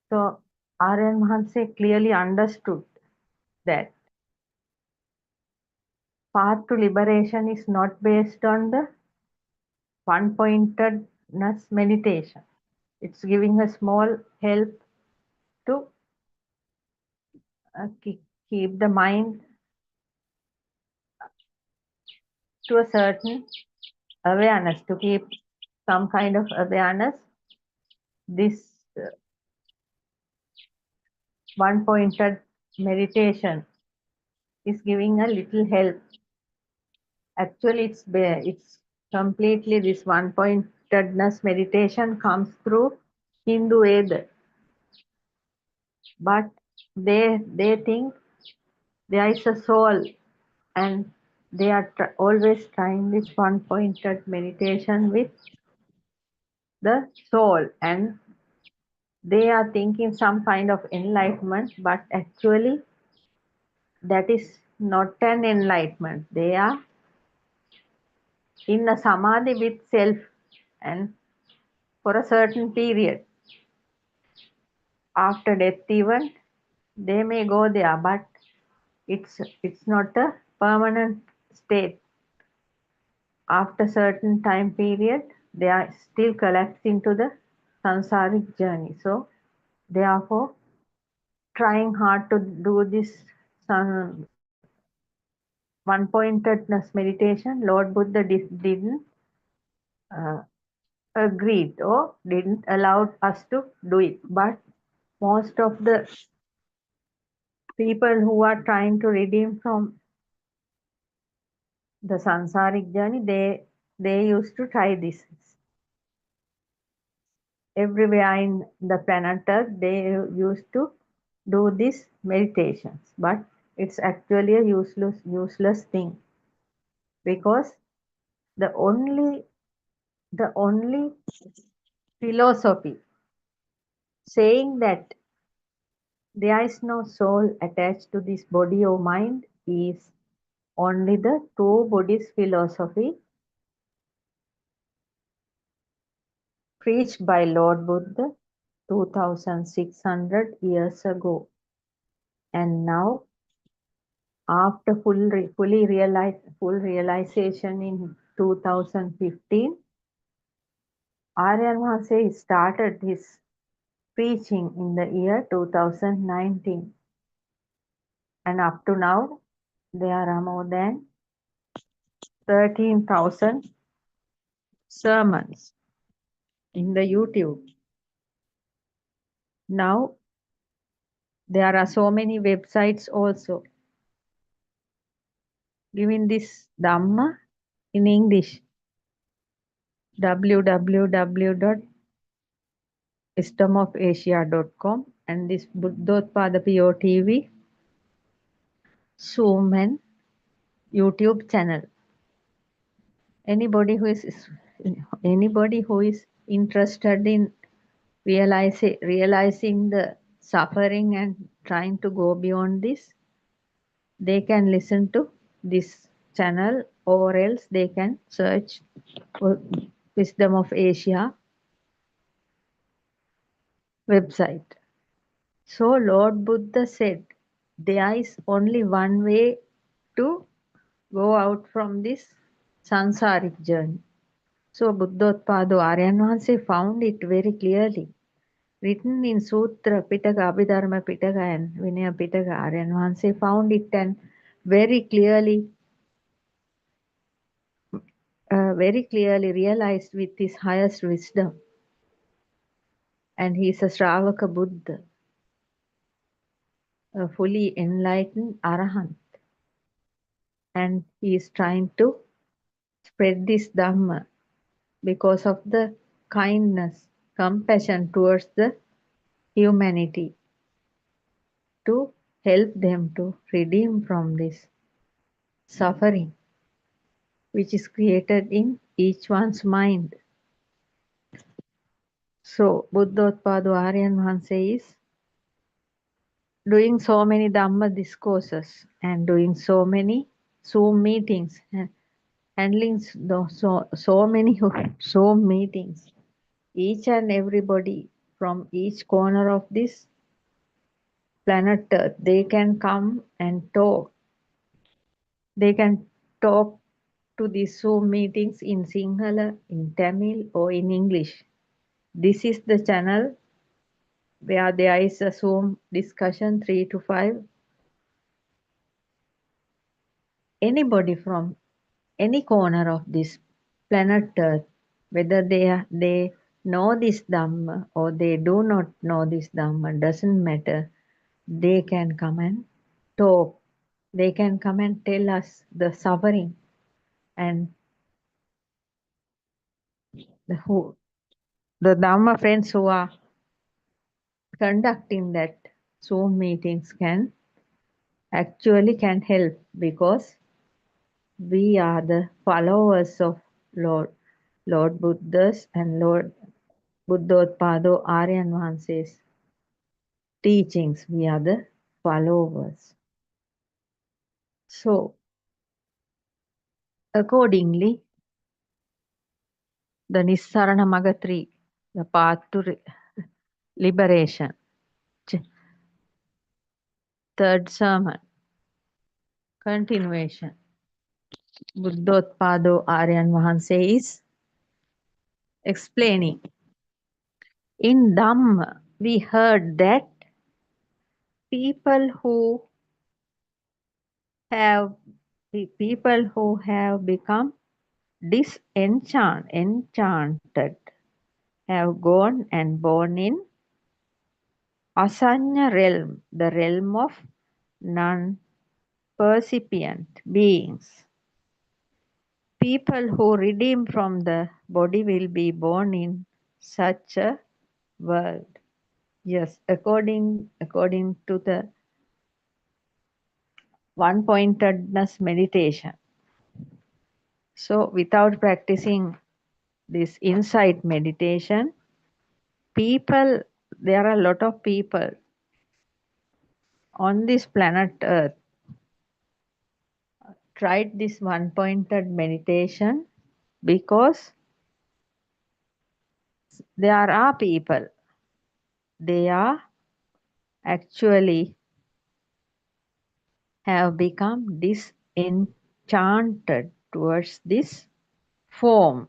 So Aryan Mahanse clearly understood that path to liberation is not based on the one-pointedness meditation. It's giving a small help to keep the mind to a certain awareness, to keep some kind of awareness. This one-pointed meditation is giving a little help. Actually, it's completely this one-pointedness meditation comes through Hindu Veda, but they think there is a soul, and they are always trying this one-pointed meditation with the soul, and they are thinking some kind of enlightenment, but actually that is not an enlightenment. They are in a samadhi with self, and for a certain period after death even they may go there, but it's not a permanent state. After certain time period they are still collapsed into the samsaric journey. So therefore, trying hard to do this one-pointedness meditation, Lord Buddha didn't agreed or didn't allow us to do it. But most of the people who are trying to redeem from the samsaric journey, they used to try this. Everywhere in the planet Earth, they used to do these meditations, but it's actually a useless thing, because the only philosophy saying that there is no soul attached to this body or mind is only the true Buddhist philosophy preached by Lord Buddha 2600 years ago. And now, after full realization in 2015, Aryan Mahanse started his preaching in the year 2019. And up to now, there are more than 13,000 sermons in the YouTube. Now, there are so many websites also giving this Dhamma in English. www.wisdomofasia.com, and this Buddothpado PeoTV, Zoom and YouTube channel. Anybody who is interested in realizing the suffering and trying to go beyond this, they can listen to this channel, or else they can search Wisdom of Asia website. So Lord Buddha said, there is only one way to go out from this sansaric journey. So Buddothpado Aryan Vahanse found it very clearly. Written in Sutra Pitaka, Abhidharma Pitaka and Vinaya Pitaka, Aryan Vahanse found it and very clearly realized with his highest wisdom. And he is a Shravaka Buddha, a fully enlightened Arahant. And he is trying to spread this Dhamma because of the kindness, compassion towards the humanity to help them to redeem from this suffering which is created in each one's mind. So Buddothpado Aryan Vahanse is doing so many Dhamma discourses and doing so many Zoom meetings and handling so many Zoom meetings. Each and everybody from each corner of this planet Earth, they can come and talk. They can talk to these Zoom meetings in Sinhala, in Tamil or in English. This is the channel where there is a Zoom discussion 3 to 5. Anybody from any corner of this planet Earth, whether they know this Dhamma or they do not know this Dhamma, doesn't matter. They can come and talk. They can come and tell us the suffering and the Dhamma friends who are conducting that Zoom meetings can help because we are the followers of Lord Buddha's and Lord Buddothpado Aryan Vahanse's teachings. We are the followers. So, accordingly, the Nissarana Magga 3, the path to liberation, third sermon, continuation. Buddothpado Aryan Vahanse is explaining. In Dhamma, we heard that people who have become enchanted have gone and born in Asanya realm, the realm of non-percipient beings. People who redeem from the body will be born in such a world. Yes, according to the one-pointedness meditation. So without practicing this insight meditation, there are a lot of people on this planet Earth tried this one-pointed meditation because there are people, they are actually have become disenchanted towards this form.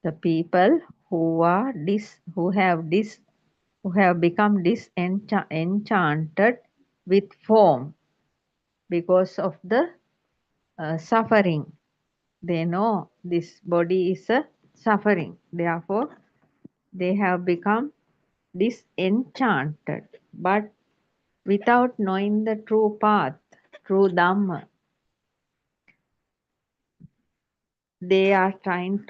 The people who have become disenchanted with form because of the suffering. They know this body is a suffering. Therefore, they have become disenchanted. But without knowing the true path, true Dhamma, they have tried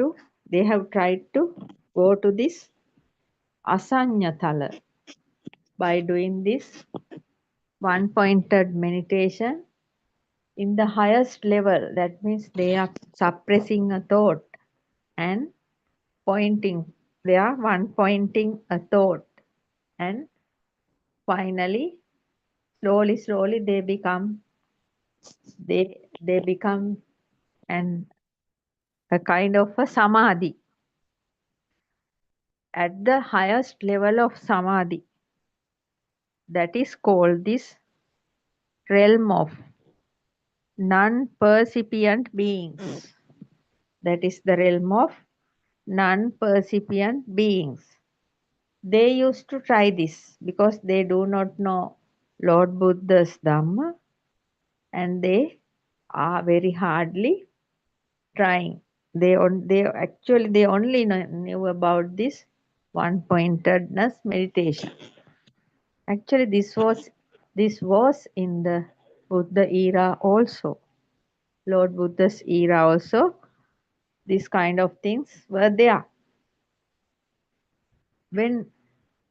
to go to this Asanyatala by doing this one-pointed meditation in the highest level. That means they are suppressing a thought and pointing. They are one-pointing a thought, and finally, slowly, they become and a kind of a samadhi. At the highest level of samadhi, that is called this realm of non-percipient beings. That is the realm of non-percipient beings. They used to try this because they do not know Lord Buddha's Dhamma, and they are very hardly trying. They only knew about this one-pointedness meditation. Actually, this was in the Buddha era also. Lord Buddha's era also, these kind of things were there. When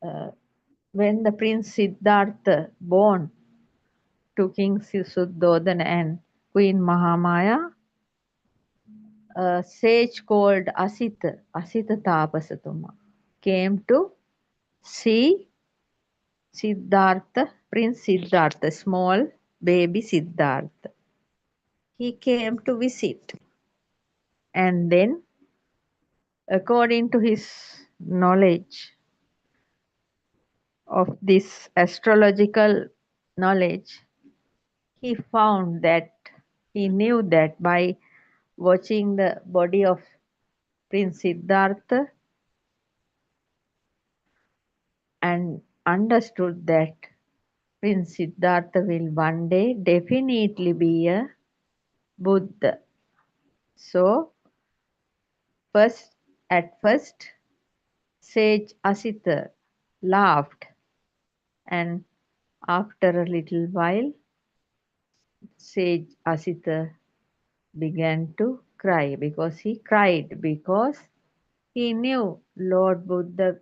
the Prince Siddhartha born to King Suddhodana and Queen Mahamaya, a sage called Asita Tapasatuma, came to see Siddhartha, Prince Siddhartha, small baby Siddhartha. He came to visit, and then, according to his knowledge of this astrological knowledge, he found that he knew that by watching the body of Prince Siddhartha, and understood that Prince Siddhartha will one day definitely be a Buddha. So, at first, sage Asita laughed, and after a little while, sage Asita began to cry because he knew Lord Buddha,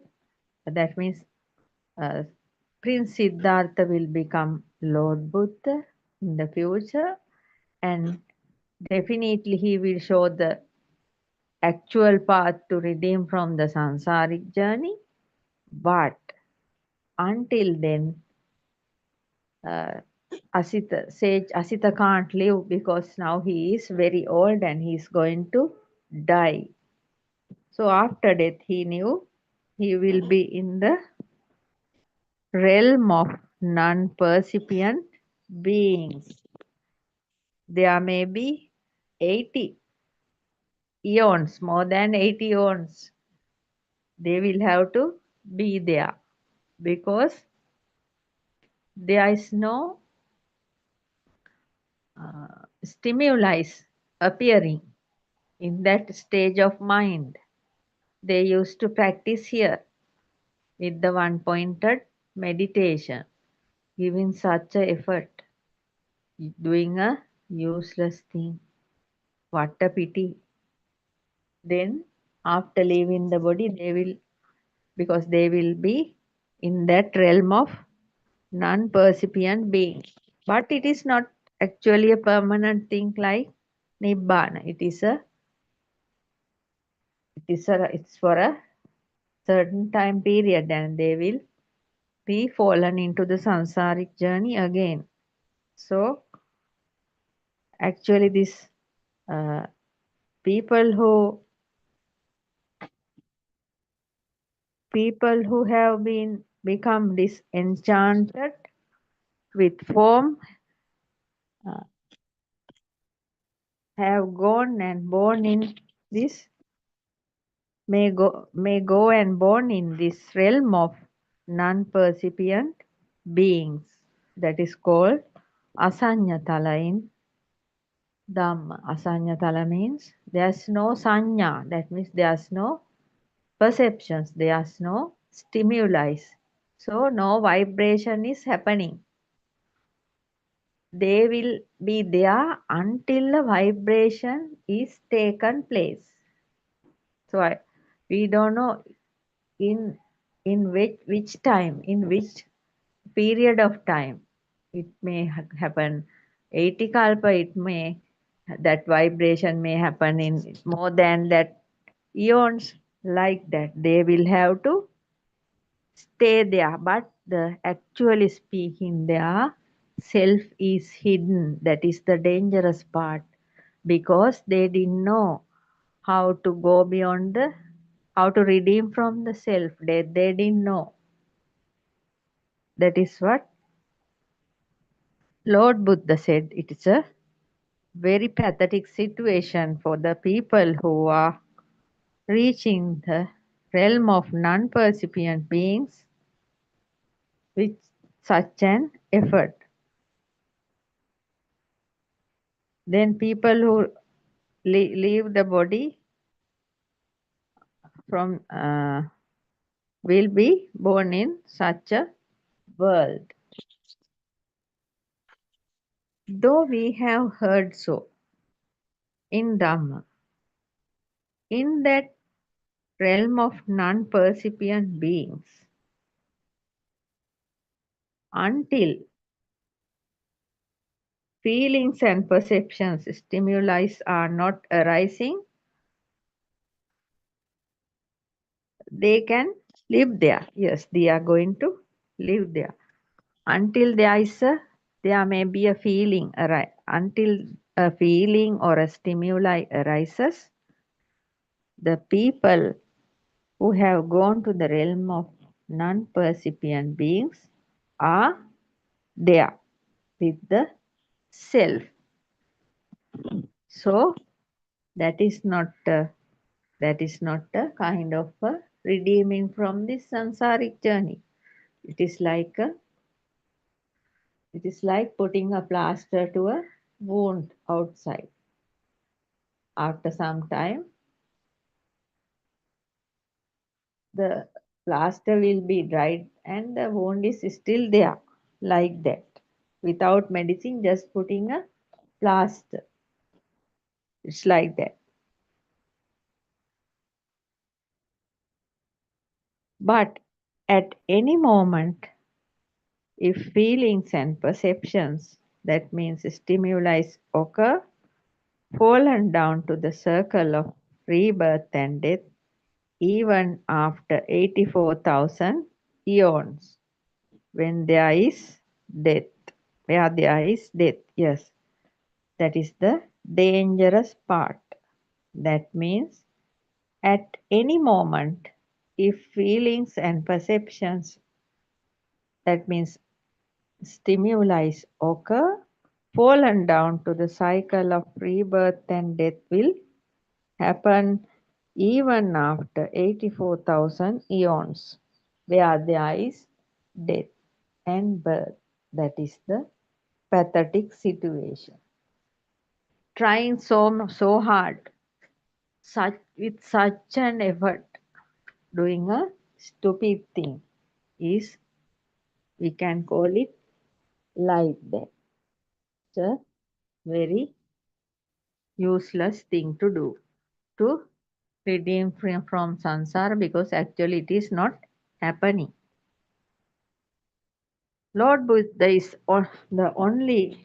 that means Prince Siddhartha will become Lord Buddha in the future, and definitely he will show the actual path to redeem from the samsaric journey. But until then, sage Asita can't live because now he is very old and he is going to die. So after death, he knew he will be in the realm of non-percipient beings. There may be 80 eons, more than 80 eons. They will have to be there because there is no stimuli appearing in that stage of mind. They used to practice here with the one-pointed meditation, giving such a effort, doing a useless thing. What a pity. Then after leaving the body, because they will be in that realm of non-percipient being. But it is not actually a permanent thing like Nibbana. It's for a certain time period, and they will be fallen into the samsaric journey again. So actually this people who have become disenchanted with form have gone and born in this may go and born in this realm of non-percipient beings, that is called asanyatala in Dhamma. Asanyatala means there's no sanya, that means there's no perceptions, there's no stimuli, so no vibration is happening. They will be there until a vibration is taken place. So we don't know in which time, in which period of time it may happen. 80 kalpa, that vibration may happen in more than that eons. Like that, they will have to stay there, but actually speaking, their self is hidden. That is the dangerous part. because they didn't know how to go beyond how to redeem from the self. They didn't know. That is what Lord Buddha said. It is a very pathetic situation for the people who are reaching the realm of non-percipient beings with such an effort. Then people who leave the body from will be born in such a world. Though we have heard so in Dhamma, in that realm of non-percipient beings, until feelings and perceptions, stimuli are not arising, they can live there. Yes, they are going to live there. Until there may be a feeling, until a feeling or a stimuli arises, the people who have gone to the realm of non-percipient beings are there with the self. So that is not a kind of a redeeming from this samsaric journey. It is like putting a plaster to a wound outside. After some time, the plaster will be dried and the wound is still there, like that. Without medicine, just putting a plaster. It's like that. But at any moment, if feelings and perceptions, that means stimuli, occur, fallen down to the circle of rebirth and death, even after 84,000 eons, when there is death, where there is death, yes, that is the dangerous part. That means at any moment, if feelings and perceptions, that means stimuli occur, fallen down to the cycle of rebirth and death will happen even after 84,000 eons, where there is death and birth. That is the pathetic situation. Trying so hard, with such an effort, doing a stupid thing is, we can call it like that. It's a very useless thing to do to redeem from samsara, because actually it is not happening. Lord Buddha is the only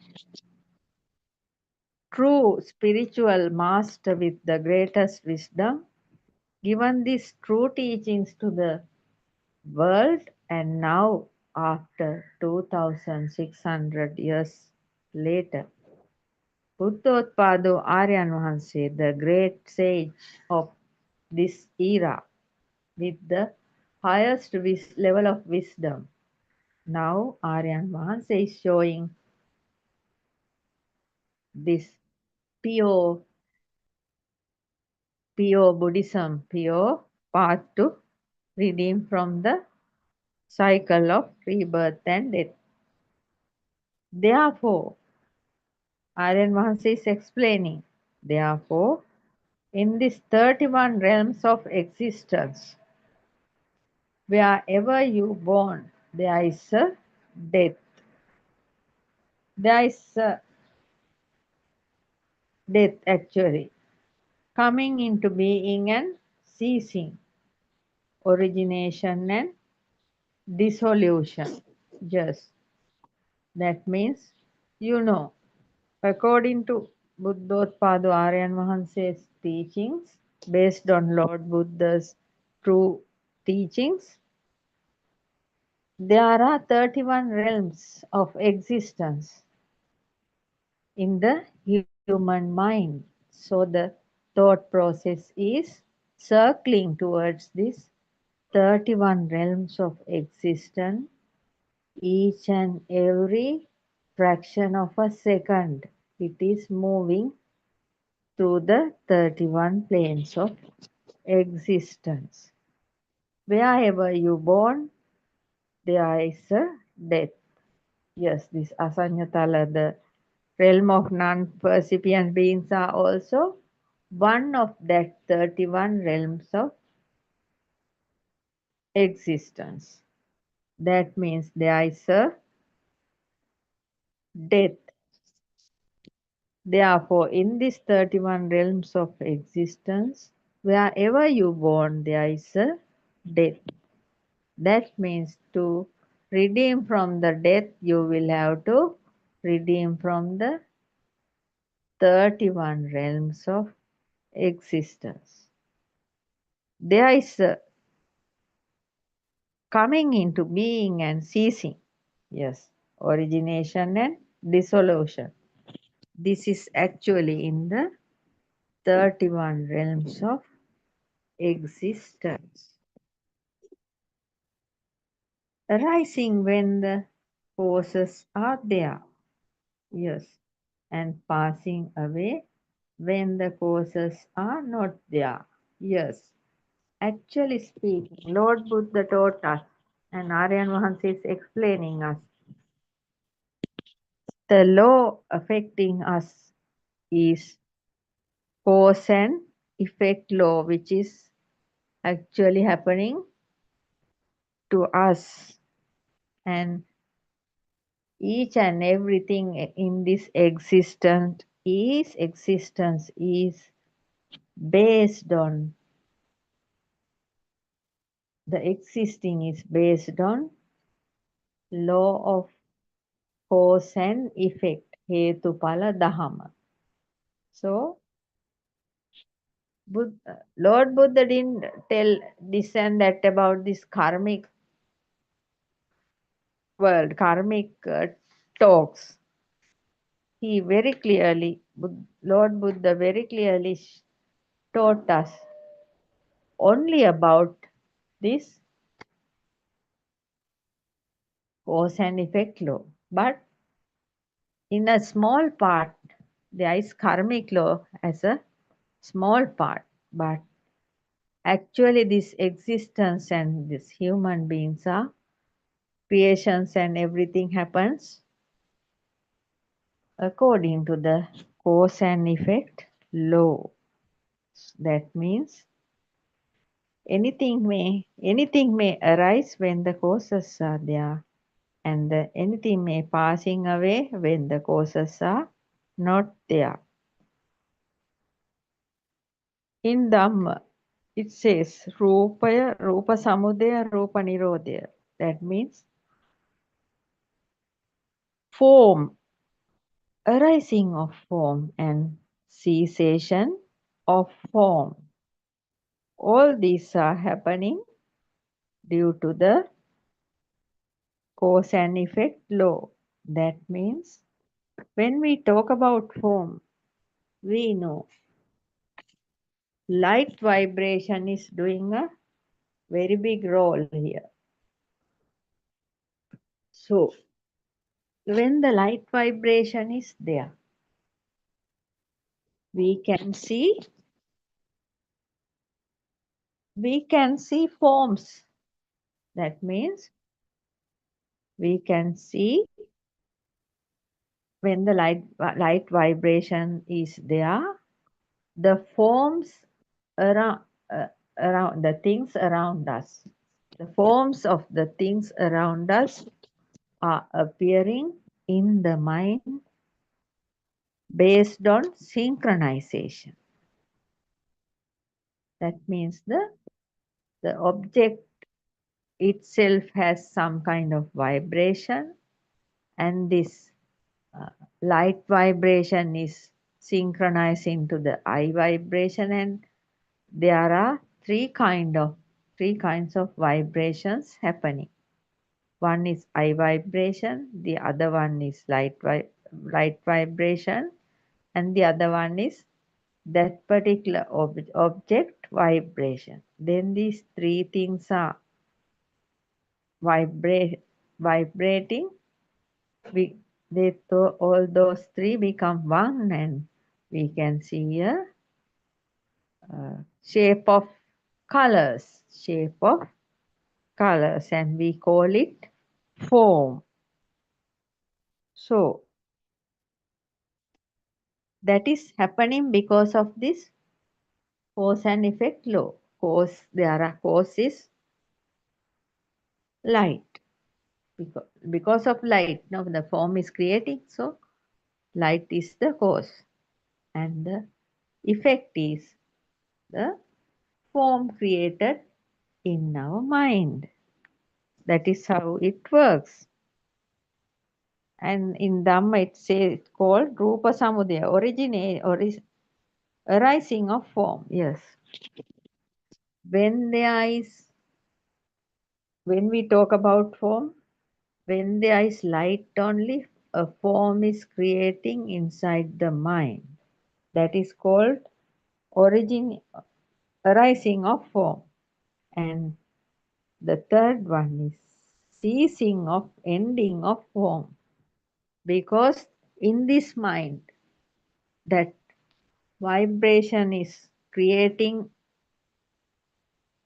true spiritual master with the greatest wisdom, given these true teachings to the world, and now after 2600 years later, Buddothpado Aryan Vahanse, the great sage of this era, with the highest level of wisdom, now Aryan Vahanse is showing this pure Buddhism, pure path to redeem from the cycle of rebirth and death. Therefore, Aryan Vahanse is explaining, therefore, in these 31 realms of existence, wherever you born, there is a death. There is a death actually, coming into being and ceasing, origination and dissolution. Just that means, according to Buddothpado Aryan Vahanse's teachings, based on Lord Buddha's true teachings, there are 31 realms of existence in the human mind. So the thought process is circling towards this 31 realms of existence, each and every fraction of a second. It is moving through the 31 planes of existence. Wherever you born, there is a death. Yes, this Asanyatala, the realm of non-percipient beings, are also one of that 31 realms of existence. That means there is a death. Therefore, in these 31 realms of existence, wherever you born, there is a death. That means to redeem from the death, you will have to redeem from the 31 realms of existence. There is a coming into being and ceasing. Yes, origination and dissolution. This is actually in the 31 realms of existence. Arising when the forces are there. Yes, and passing away when the causes are not there. Yes, actually speaking, Lord Buddha taught us, and Aryan Mahansa is explaining us, the law affecting us is cause and effect law, which is actually happening to us. And each and everything in this existence is based on the existing is based on law of cause and effect, Hetupala Dahama. So Lord Buddha didn't tell this and that about this karmic world, karmic talks. He very clearly, Lord Buddha very clearly taught us only about this cause and effect law. But in a small part, there is karmic law as a small part. But actually this existence and this human beings are creations and everything happens according to the cause and effect law. That means anything may arise when the causes are there, and anything may passing away when the causes are not there. In Dhamma, it says Rupaya, Rupa Samudaya, Rupa Nirodhaya. That means form, arising of form and cessation of form. All these are happening due to the cause and effect law. That means when we talk about form, we know light vibration is doing a very big role here. So when the light vibration is there, we can see forms. That means we can see when the light vibration is there, the forms around the things around us. The forms of the things around us are appearing in the mind based on synchronization. That means the object itself has some kind of vibration, and this light vibration is synchronizing to the eye vibration, and there are three kinds of vibrations happening. One is eye vibration, the other one is light vibration, and the other one is that particular object vibration. Then these three things are vibrating. All those three become one, and we can see a shape of colors, and we call it form. So that is happening because of this cause and effect law. Cause is light. Because of light, now the form is creating, so light is the cause, and the effect is the form created in our mind. That is how it works. And in Dhamma it says called Rupa Samudaya, arising of form. Yes. When we talk about form, when there is light only, a form is creating inside the mind. That is called arising of form. And the third one is ceasing of ending of form. Because in this mind, that vibration is creating,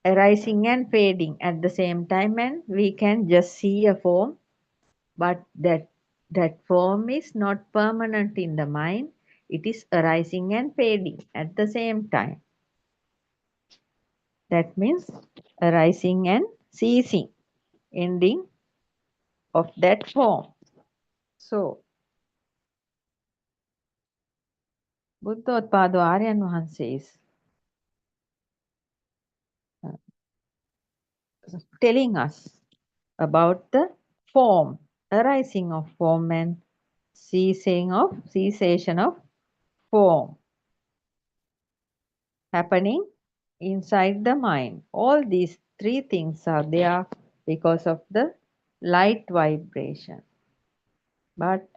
arising and fading at the same time, and we can just see a form, but that form is not permanent in the mind. It is arising and fading at the same time. That means arising and ceasing, ending of that form. So, Buddothpado Aryan Wahanse is telling us about the form, arising of form and cessation of form happening inside the mind. All these three things are there because of the light vibration. But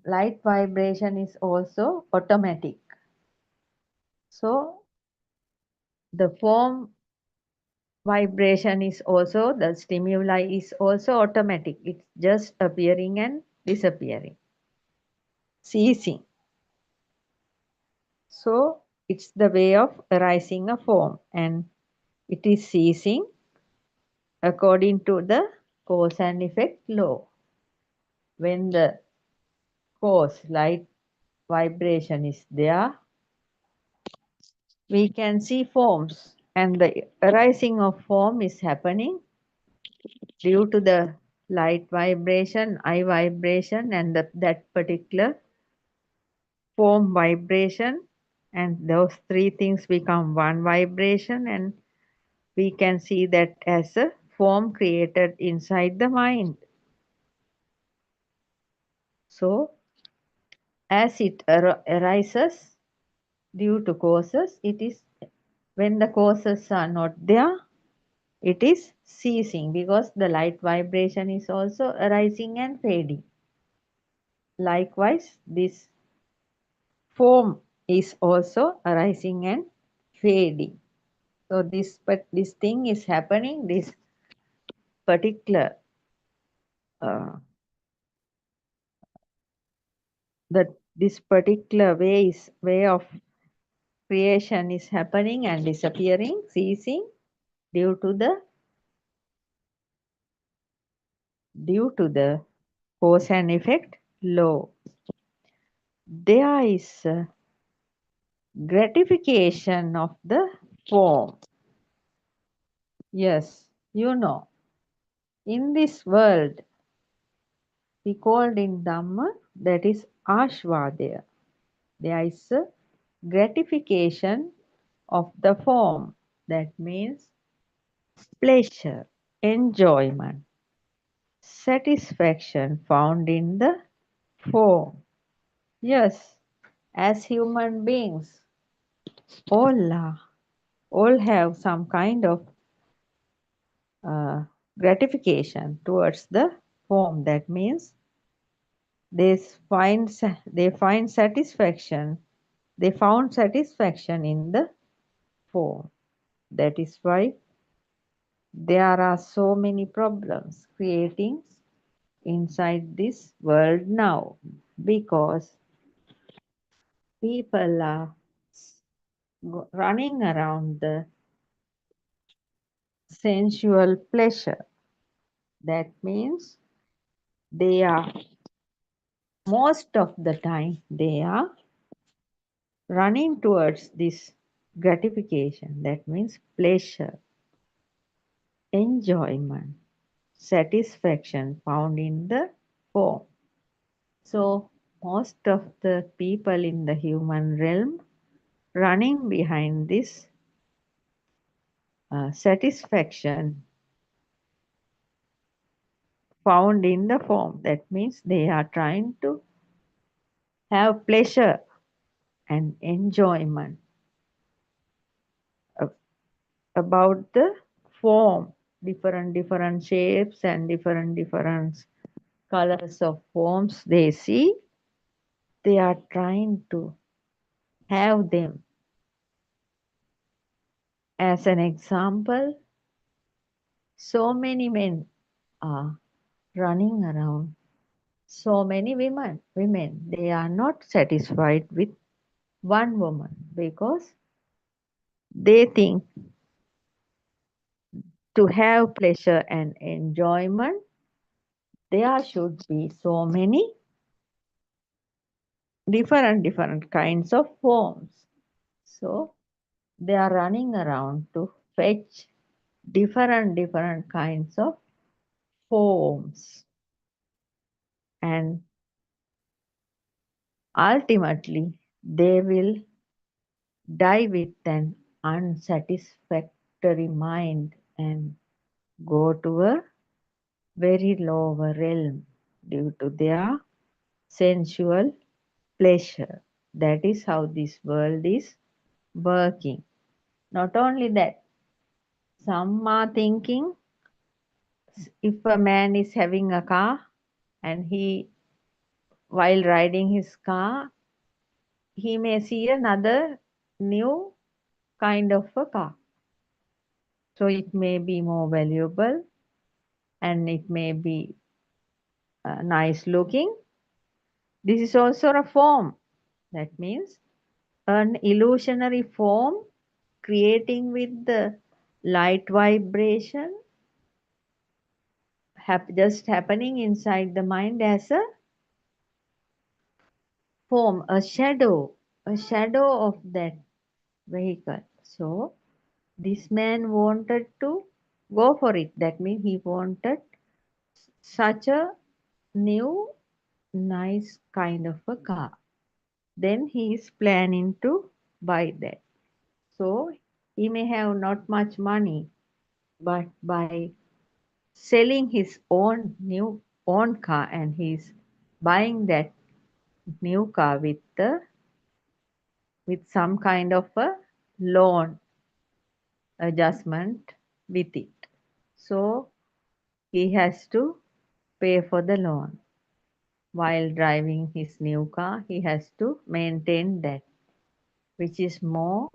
light vibration is also automatic. So the form vibration is also, the stimuli is also automatic. It's just appearing and disappearing, ceasing. So it's the way of arising a form, and it is ceasing according to the cause and effect law. When the cause, light vibration, is there, we can see forms, and the arising of form is happening due to the light vibration, eye vibration, and that particular form vibration, and those three things become one vibration, and we can see that as a form created inside the mind. So as it arises due to causes, it is, when the causes are not there, it is ceasing, because the light vibration is also arising and fading. Likewise, this form is also arising and fading. So this thing is happening, this particular this particular way of creation is happening and disappearing, ceasing due to the cause and effect law. There is gratification of the form. Yes, you know, in this world, we called in Dhamma, that is Ashvadaya. There is a gratification of the form. That means pleasure, enjoyment, satisfaction found in the form. Yes, as human beings, all have some kind of gratification towards the form. That means they find satisfaction They found satisfaction in the form. That is why there are so many problems creating inside this world now, because people are running around the sensual pleasure. That means they are, most of the time, they are running towards this gratification. That means pleasure, enjoyment, satisfaction found in the form. So most of the people in the human realm running behind this satisfaction found in the form. That means they are trying to have pleasure and enjoyment about the form, different shapes and different colors of forms they see. They are trying to have them. As an example, so many men are running around, so many women, they are not satisfied with one woman, because they think to have pleasure and enjoyment, there should be so many different kinds of forms. So they are running around to fetch different kinds of forms, and ultimately they will die with an unsatisfactory mind and go to a very lower realm due to their sensual pleasure. That is how this world is working. Not only that, some are thinking, if a man is having a car and he, while riding his car, he may see another new kind of a car. So it may be more valuable and it may be nice looking. This is also a form. That means an illusionary form creating with the light vibration just happening inside the mind as a form, a shadow of that vehicle. So this man wanted to go for it. That means he wanted such a new, nice kind of a car. Then he is planning to buy that. So he may have not much money, but by selling his own car, and he's buying that new car with some kind of a loan adjustment with it. So he has to pay for the loan. While driving his new car, he has to maintain that, which is more,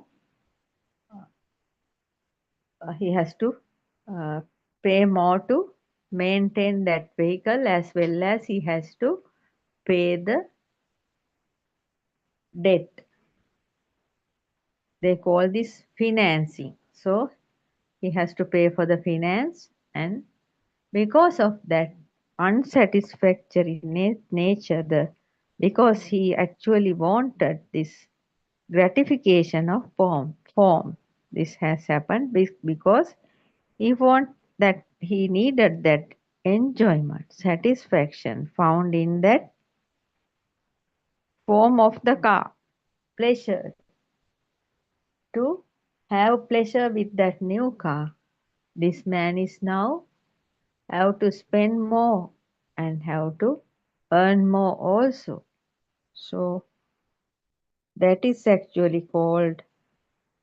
he has to pay more to maintain that vehicle, as well as he has to pay the debt. They call this financing. So he has to pay for the finance, and because of that unsatisfactory nature, because he actually wanted this gratification of form. This has happened because he needed that enjoyment, satisfaction found in that form of the car, pleasure. To have pleasure with that new car, this man is now have to spend more and have to earn more also. So that is actually called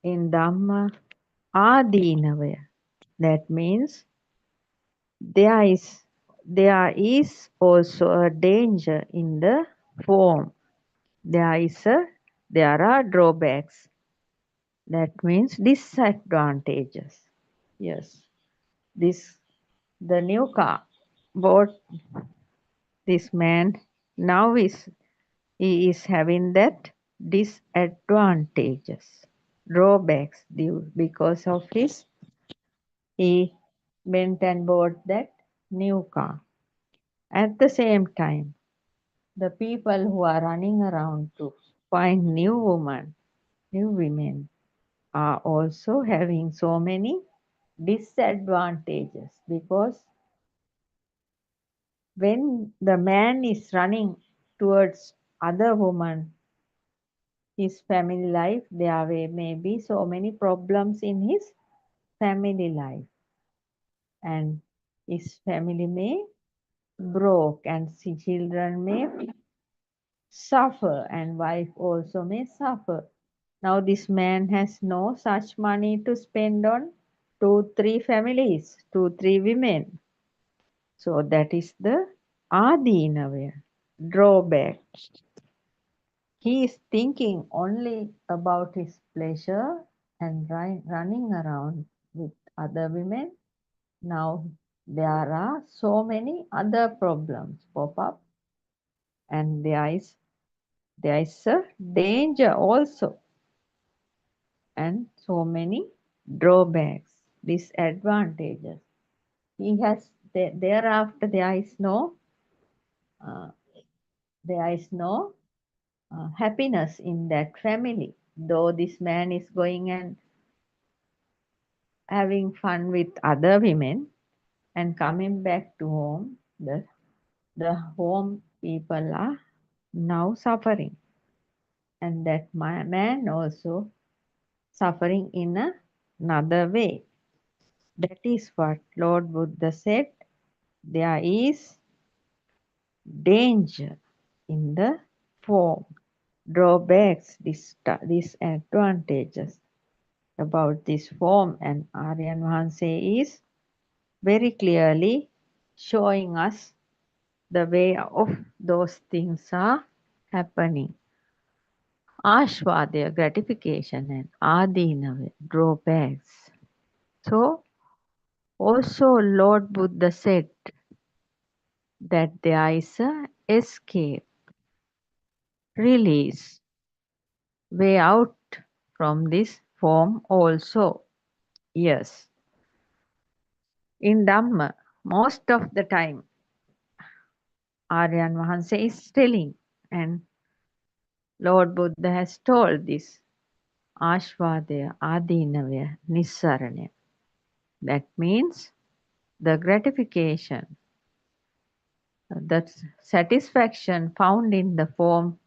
in Dhamma Adinavaya. That means there is also a danger in the form. There is a there are drawbacks. That means disadvantages. Yes, the new car bought this man now he is having that disadvantages, drawbacks due because of he went and bought that new car. At the same time, the people who are running around to find new women are also having so many disadvantages because when the man is running towards other woman, his family life, there may be so many problems in his family life, and his family may broke and children may suffer and wife also may suffer. Now this man has no such money to spend on 2-3 families, 2-3 women. So that is the adinavya, drawback. He is thinking only about his pleasure and running around with other women. Now there are so many other problems pop up, and there is a danger also, and so many drawbacks, disadvantages. He has thereafter uh, there is no happiness in that family. Though this man is going and having fun with other women and coming back to home, the home people are now suffering, and that man also suffering in another way. That is what Lord Buddha said. There is danger in the form, drawbacks, disadvantages about this form, and Aryan Vahanse is very clearly showing us the way of those things are happening. Ashvadya, gratification, and adinava, drawbacks. So also Lord Buddha said that there is a escape, release, way out from this form also. Yes. In Dhamma, most of the time, Aryan Vahanse is telling, and Lord Buddha has told this, Ashvadaya, Adinavya, Nissaranya. That means the gratification, the satisfaction found in the form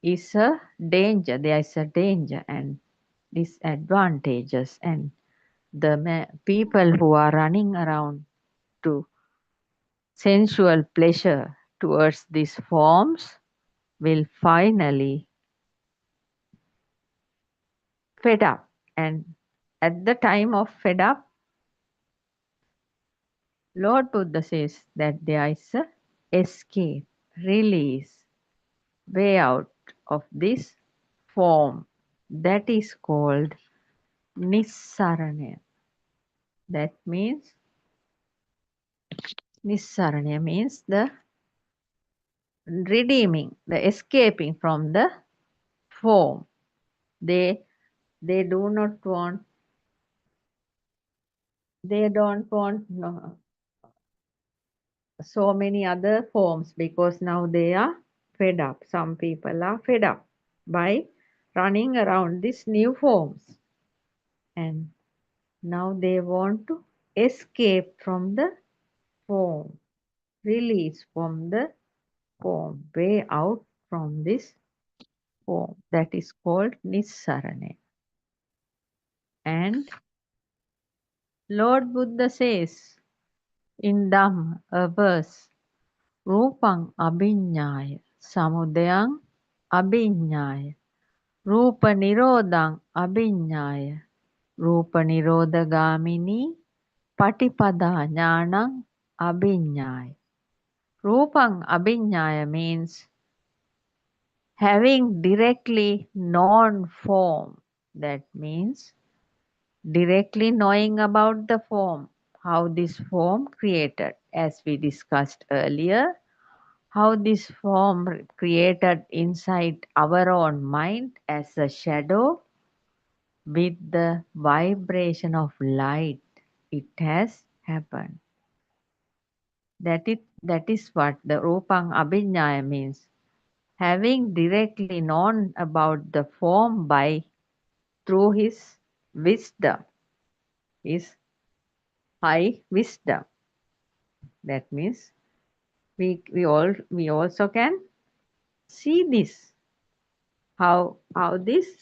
is a danger. There is a danger and disadvantages, and the people who are running around to sensual pleasure towards these forms will finally fed up, and at the time of fed up, Lord Buddha says that there is a escape, release, way out of this form. That is called Nissaranya. That means Nissaranya means the redeeming, the escaping from the form. They do not want, they don't want so many other forms because now they are fed up. Some people are fed up by running around these new forms, and now they want to escape from the form, release from the form, way out from this form. That is called Nissarana. And Lord Buddha says in Dhamma, a verse, Rupang abhiññāya, samudayang abhiññāya, Rupa nirodhang abhiññāya, Rupa nirodhagamini, patipada jnanang abhiññāya. Rupang abhiññāya means having directly known form. That means directly knowing about the form, how this form created, as we discussed earlier, how this form created inside our own mind as a shadow with the vibration of light. It has happened. That is what the Rupang Abhinyaya means. Having directly known about the form by through his wisdom, his high wisdom. That means we also can see this how these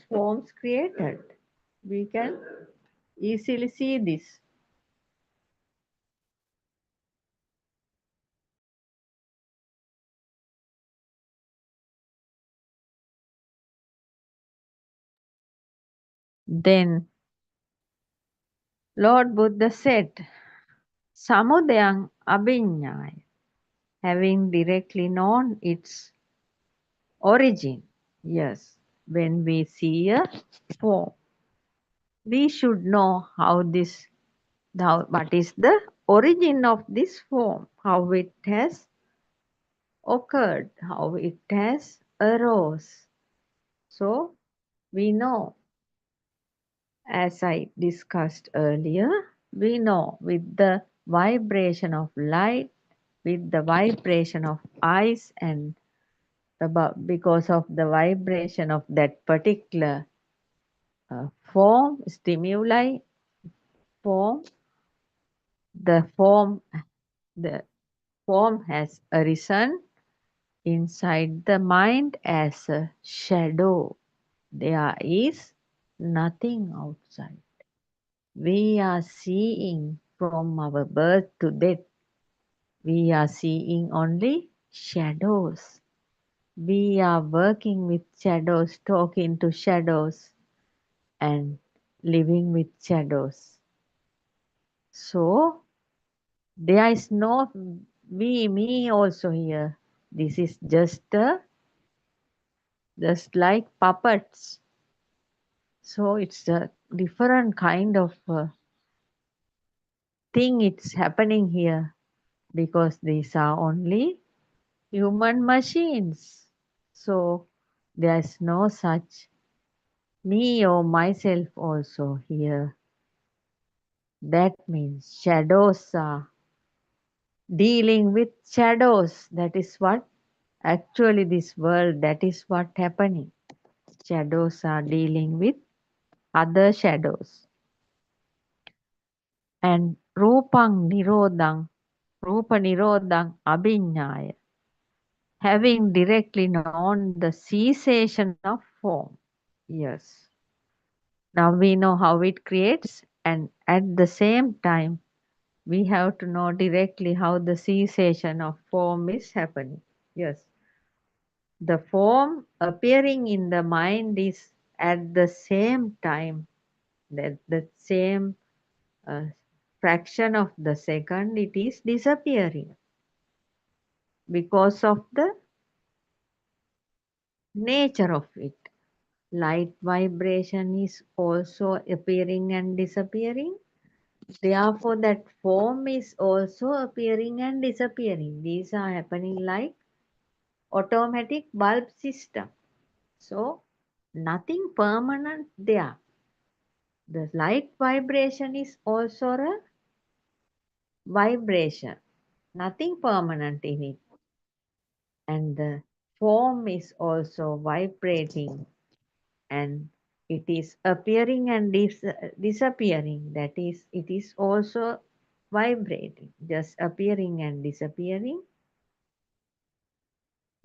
forms created. We can easily see this. Then Lord Buddha said, Samudayang Abhinyaya, having directly known its origin. Yes, when we see a form, we should know what is the origin of this form, how it has occurred, how it has arose. So we know, as I discussed earlier, we know with the vibration of light, with the vibration of eyes, and because of the vibration of that particular form, stimuli, form, the form has arisen inside the mind as a shadow. There is nothing outside. We are seeing from our birth to death. We are seeing only shadows. We are working with shadows, talking to shadows, and living with shadows. So there is no me also here. This is just like puppets. So it's a different kind of thing it's happening here, because these are only human machines. So there's no such me or myself also here. That means shadows are dealing with shadows. That is what actually this world, that is what happening. Shadows are dealing with other shadows. And Rupang Nirodhang, Rupa Nirodhang Abhinyaya, having directly known the cessation of form. Yes. Now we know how it creates, and at the same time, we have to know directly how the cessation of form is happening. Yes. The form appearing in the mind is at the same time, that the same fraction of the second, it is disappearing because of the nature of it. Light vibration is also appearing and disappearing. Therefore, that form is also appearing and disappearing. These are happening like automatic bulb system. So, nothing permanent there. The light vibration is also a vibration. Nothing permanent in it. And the form is also vibrating, and it is appearing and disappearing. That is, it is also vibrating, just appearing and disappearing.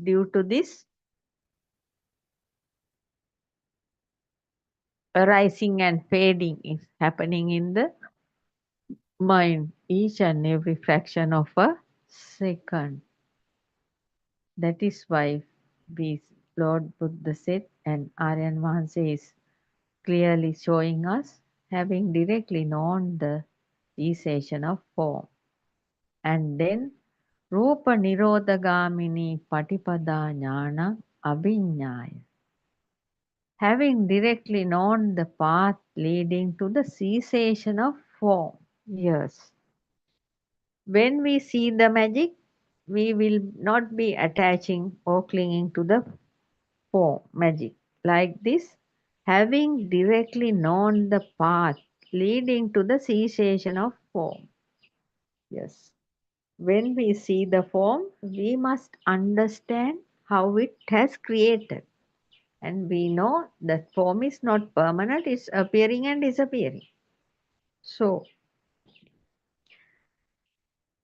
Due to this arising and fading is happening in the mind each and every fraction of a second. That is why Lord Buddha said, and Aryan Mahansa is clearly showing us, having directly known the cessation of form. And then Rupa Nirodhagamini Patipada Jnana Abhinyaya. Having directly known the path leading to the cessation of form. Yes. When we see the magic, we will not be attaching or clinging to the form magic. Like this, having directly known the path leading to the cessation of form. Yes. When we see the form, we must understand how it has created. And we know that form is not permanent, it's appearing and disappearing. So,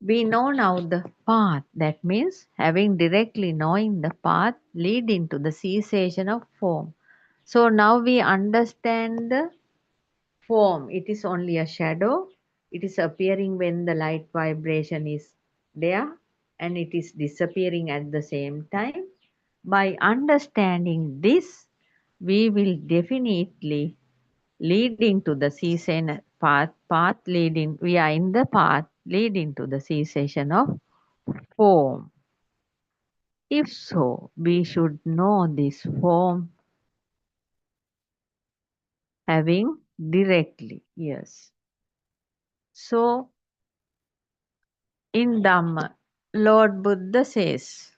we know now the path. That means having directly knowing the path leading to the cessation of form. So now we understand the form. It is only a shadow. It is appearing when the light vibration is there and it is disappearing at the same time. By understanding this, we will definitely leading to the cessation path leading, we are in the path leading to the cessation of form. If so, we should know this form having directly. Yes. So in Dhamma, Lord Buddha says,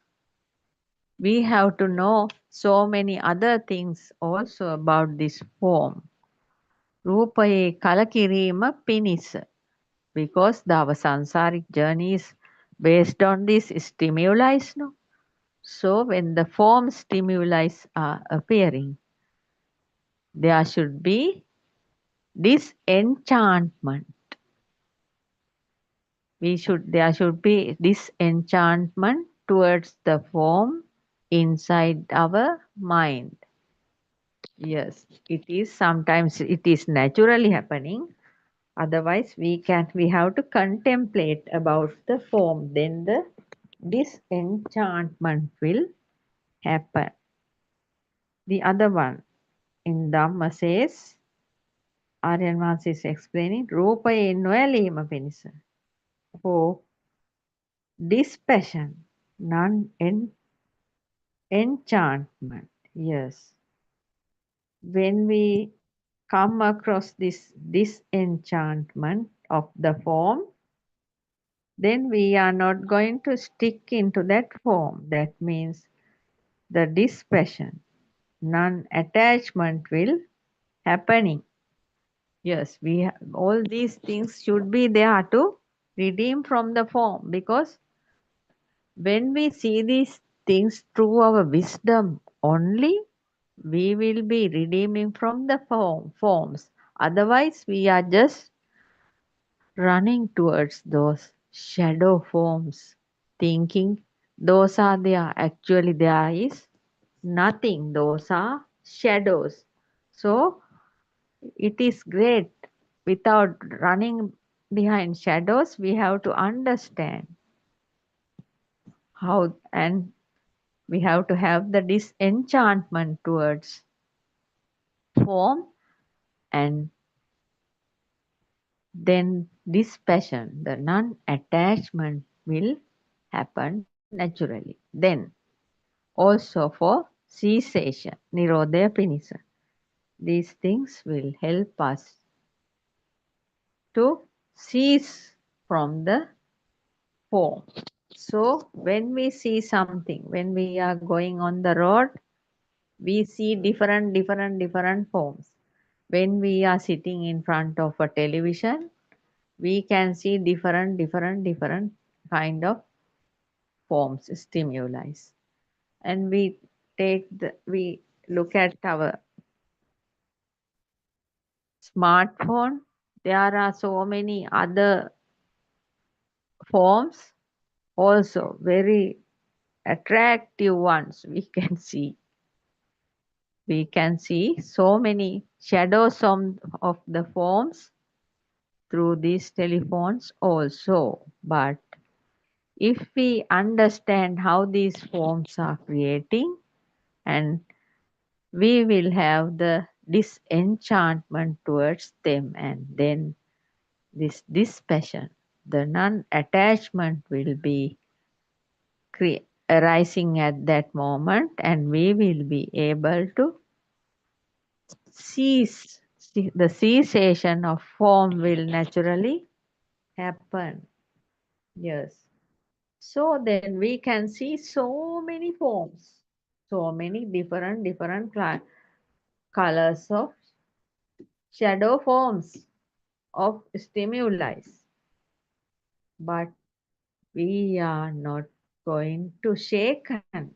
we have to know so many other things also about this form. Rupaye kalakirima pinisa. Because our samsaric journey is based on this stimuli. No? So when the form stimuli are appearing, there should be disenchantment. There should be disenchantment towards the form inside our mind. Yes, it is sometimes it is naturally happening. Otherwise, we have to contemplate about the form. Then the disenchantment will happen. The other one in Dhamma says, Aryan Vans is explaining, Rupaye noyalima penisa. For dispassion, enchantment. Yes. When we come across this disenchantment of the form, then we are not going to stick into that form. That means the dispassion, non-attachment will happening. Yes, all these things should be there to redeem from the form, because when we see these things through our wisdom only, we will be redeeming from the forms. Otherwise, we are just running towards those shadow forms, thinking those are there. Actually, there is nothing. Those are shadows. So, it is great. Without running behind shadows, we have to understand how, and we have to have the disenchantment towards form, and then this passion, the non-attachment will happen naturally. Then also for cessation, Nirodha Pinisa. These things will help us to cease from the form. So when we see something, when we are going on the road, we see different forms. When we are sitting in front of a television, we can see different kind of forms, stimuli. And we look at our smartphone. There are so many other forms, also very attractive ones we can see. We can see so many shadows of the forms through these telephones also. But if we understand how these forms are creating, and we will have the disenchantment towards them, and then this dispassion, the non-attachment will be arising at that moment, and we will be able to cease. The cessation of form will naturally happen. Yes. So then we can see so many forms, so many different colors of shadow forms of stimuli. But we are not going to shaken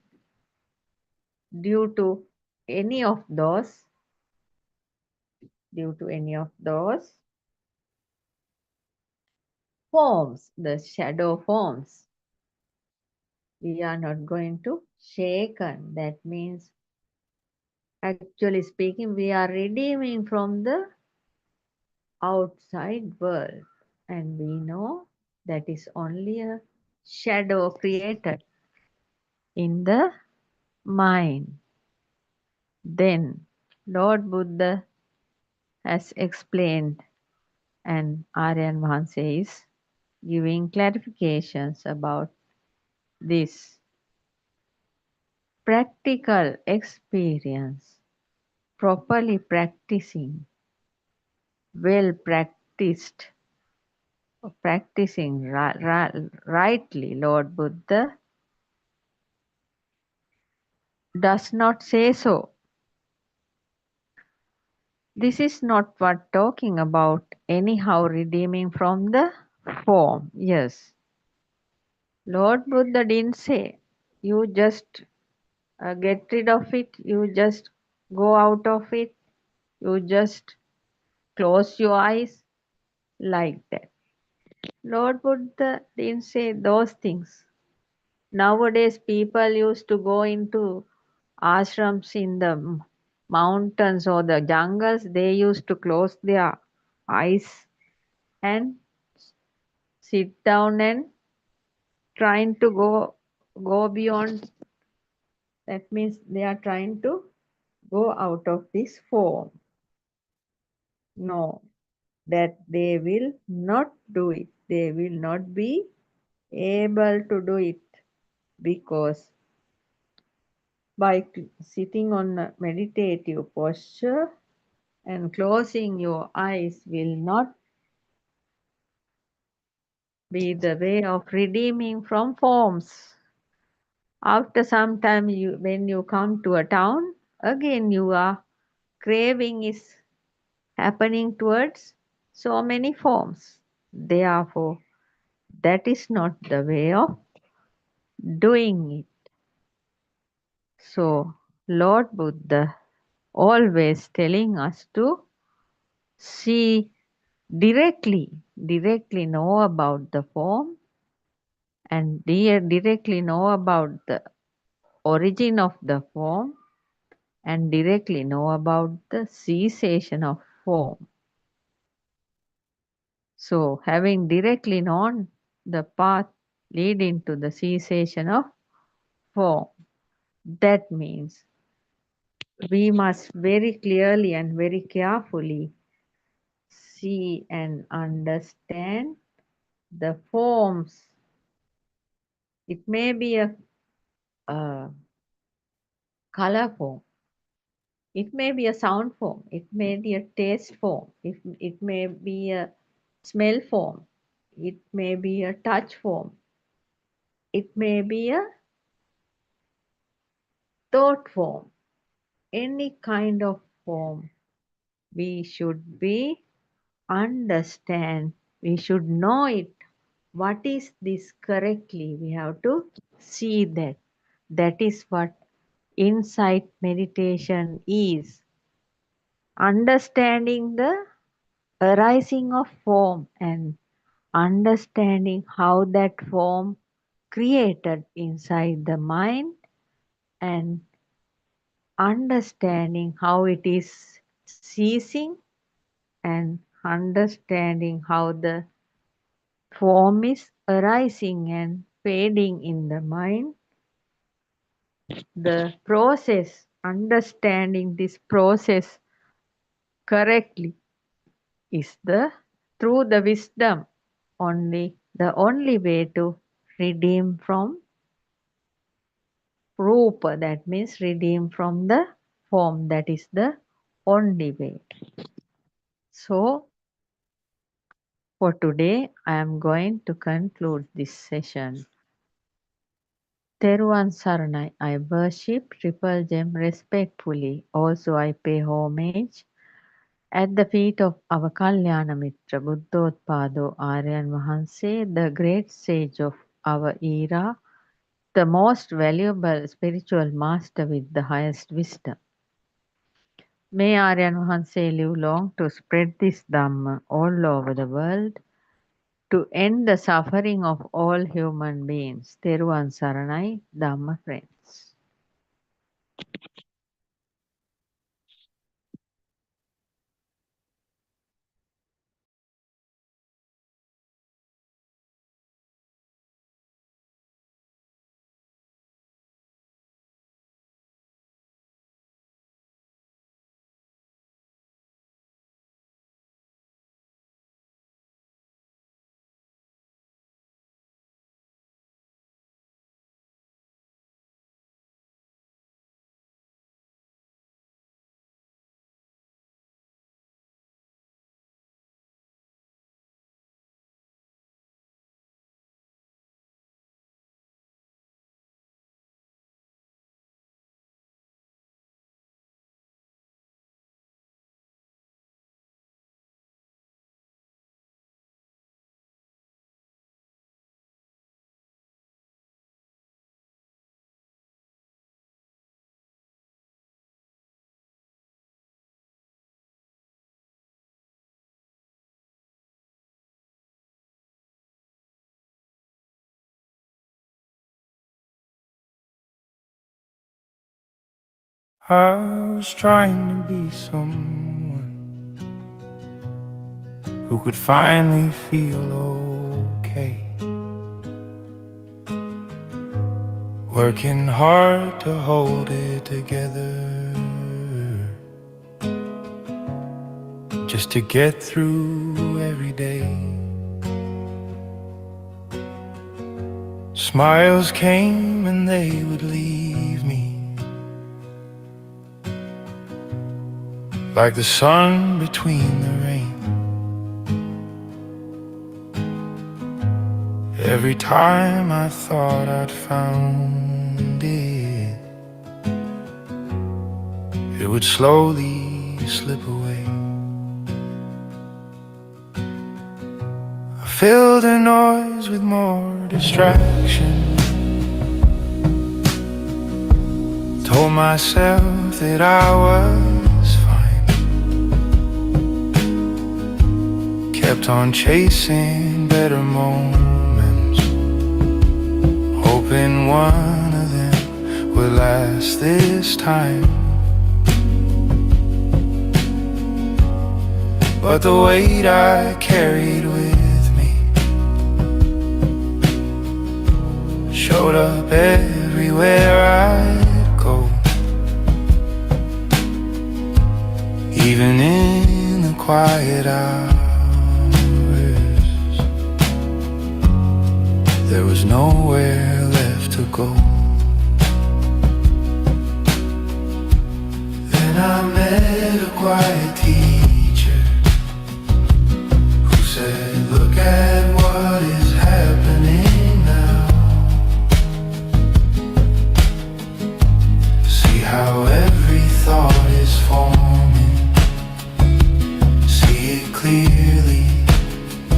due to any of those forms, the shadow forms. We are not going to shaken. That means, actually speaking, we are redeeming from the outside world, and we know that is only a shadow created in the mind. Then Lord Buddha has explained, and Aryan Mahansa is giving clarifications about this practical experience, properly practicing, well practiced, practicing rightly. Lord Buddha does not say so. This is not what talking about anyhow redeeming from the form. Yes, Lord Buddha didn't say you just get rid of it, you just go out of it, you just close your eyes like that. Lord Buddha didn't say those things. Nowadays, people used to go into ashrams in the mountains or the jungles. They used to close their eyes and sit down and trying to go beyond. That means they are trying to go out of this form. No, that they will not do it. They will not be able to do it, because by sitting on a meditative posture and closing your eyes will not be the way of redeeming from forms. After some time, when you come to a town, again your craving is happening towards so many forms. Therefore, that is not the way of doing it. So, Lord Buddha always telling us to see directly know about the form, and directly know about the origin of the form, and directly know about the cessation of form. So, having directly known the path leading to the cessation of form, that means we must very clearly and very carefully see and understand the forms. It may be a color form, it may be a sound form, it may be a taste form, it may be a smell form, it may be a touch form, it may be a thought form, any kind of form. We should be understand, we should know it. What is this correctly? We have to see that. That is what insight meditation is. Understanding the arising of form and understanding how that form created inside the mind, and understanding how it is ceasing, and understanding how the form is arising and fading in the mind. The process, understanding this process correctly, is the through the wisdom only, the only way to redeem from Rupa, that means redeemed from the form. That is the only way. So, for today, I am going to conclude this session. Teruvan Saranai, I worship Triple Gem respectfully. Also, I pay homage at the feet of our Kalyana Mitra, Buddothpado Aryan Mahanse, the great sage of our era, the most valuable spiritual master with the highest wisdom. May Aryan Mahanse live long to spread this Dhamma all over the world, to end the suffering of all human beings. Teruvan Saranai, Dhamma friends. I was trying to be someone who could finally feel okay, working hard to hold it together, just to get through every day. Smiles came and they would leave me, like the sun between the rain. Every time I thought I'd found it, it would slowly slip away. I filled the noise with more distraction, told myself that I was fine, kept on chasing better moments, hoping one of them would last this time. But the weight I carried with me showed up everywhere I'd go, even in the quiet hours. There was nowhere left to go. Then I met a quiet teacher who said, look at what is happening now. See how every thought is forming. See it clearly,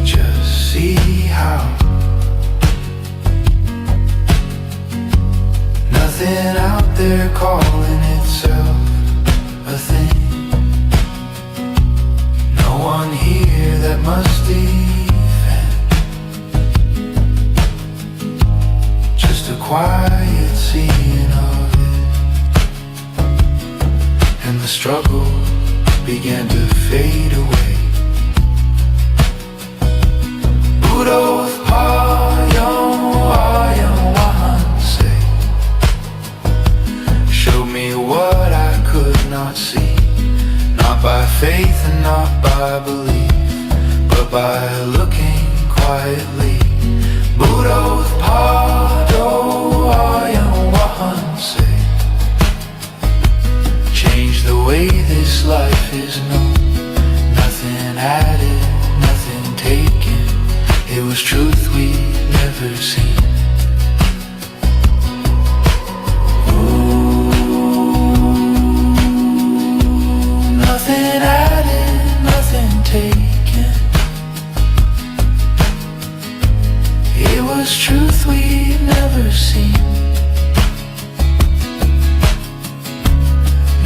just see how nothing out there calling itself a thing. No one here that must defend, just a quiet seeing of it. And the struggle began to fade away. Buddothpado Aryan Mahanse showed me what I could not see, not by faith and not by belief, but by looking quietly. Buddothpado Aryan Mahanse way this life is known. Nothing added, nothing taken. It was truth we'd never seen. Nothing added, nothing taken. It was truth we'd never seen.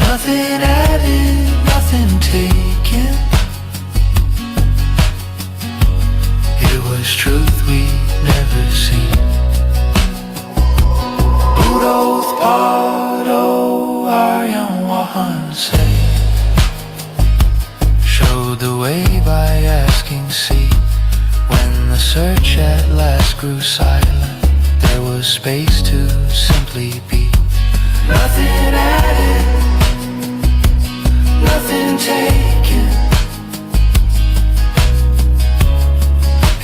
Nothing added, nothing taken. It was truth we'd never seen. Buddothpado, Aryan Wahanse showed the way by asking see. When the search at last grew silent, there was space to simply be. Nothing added, nothing taken.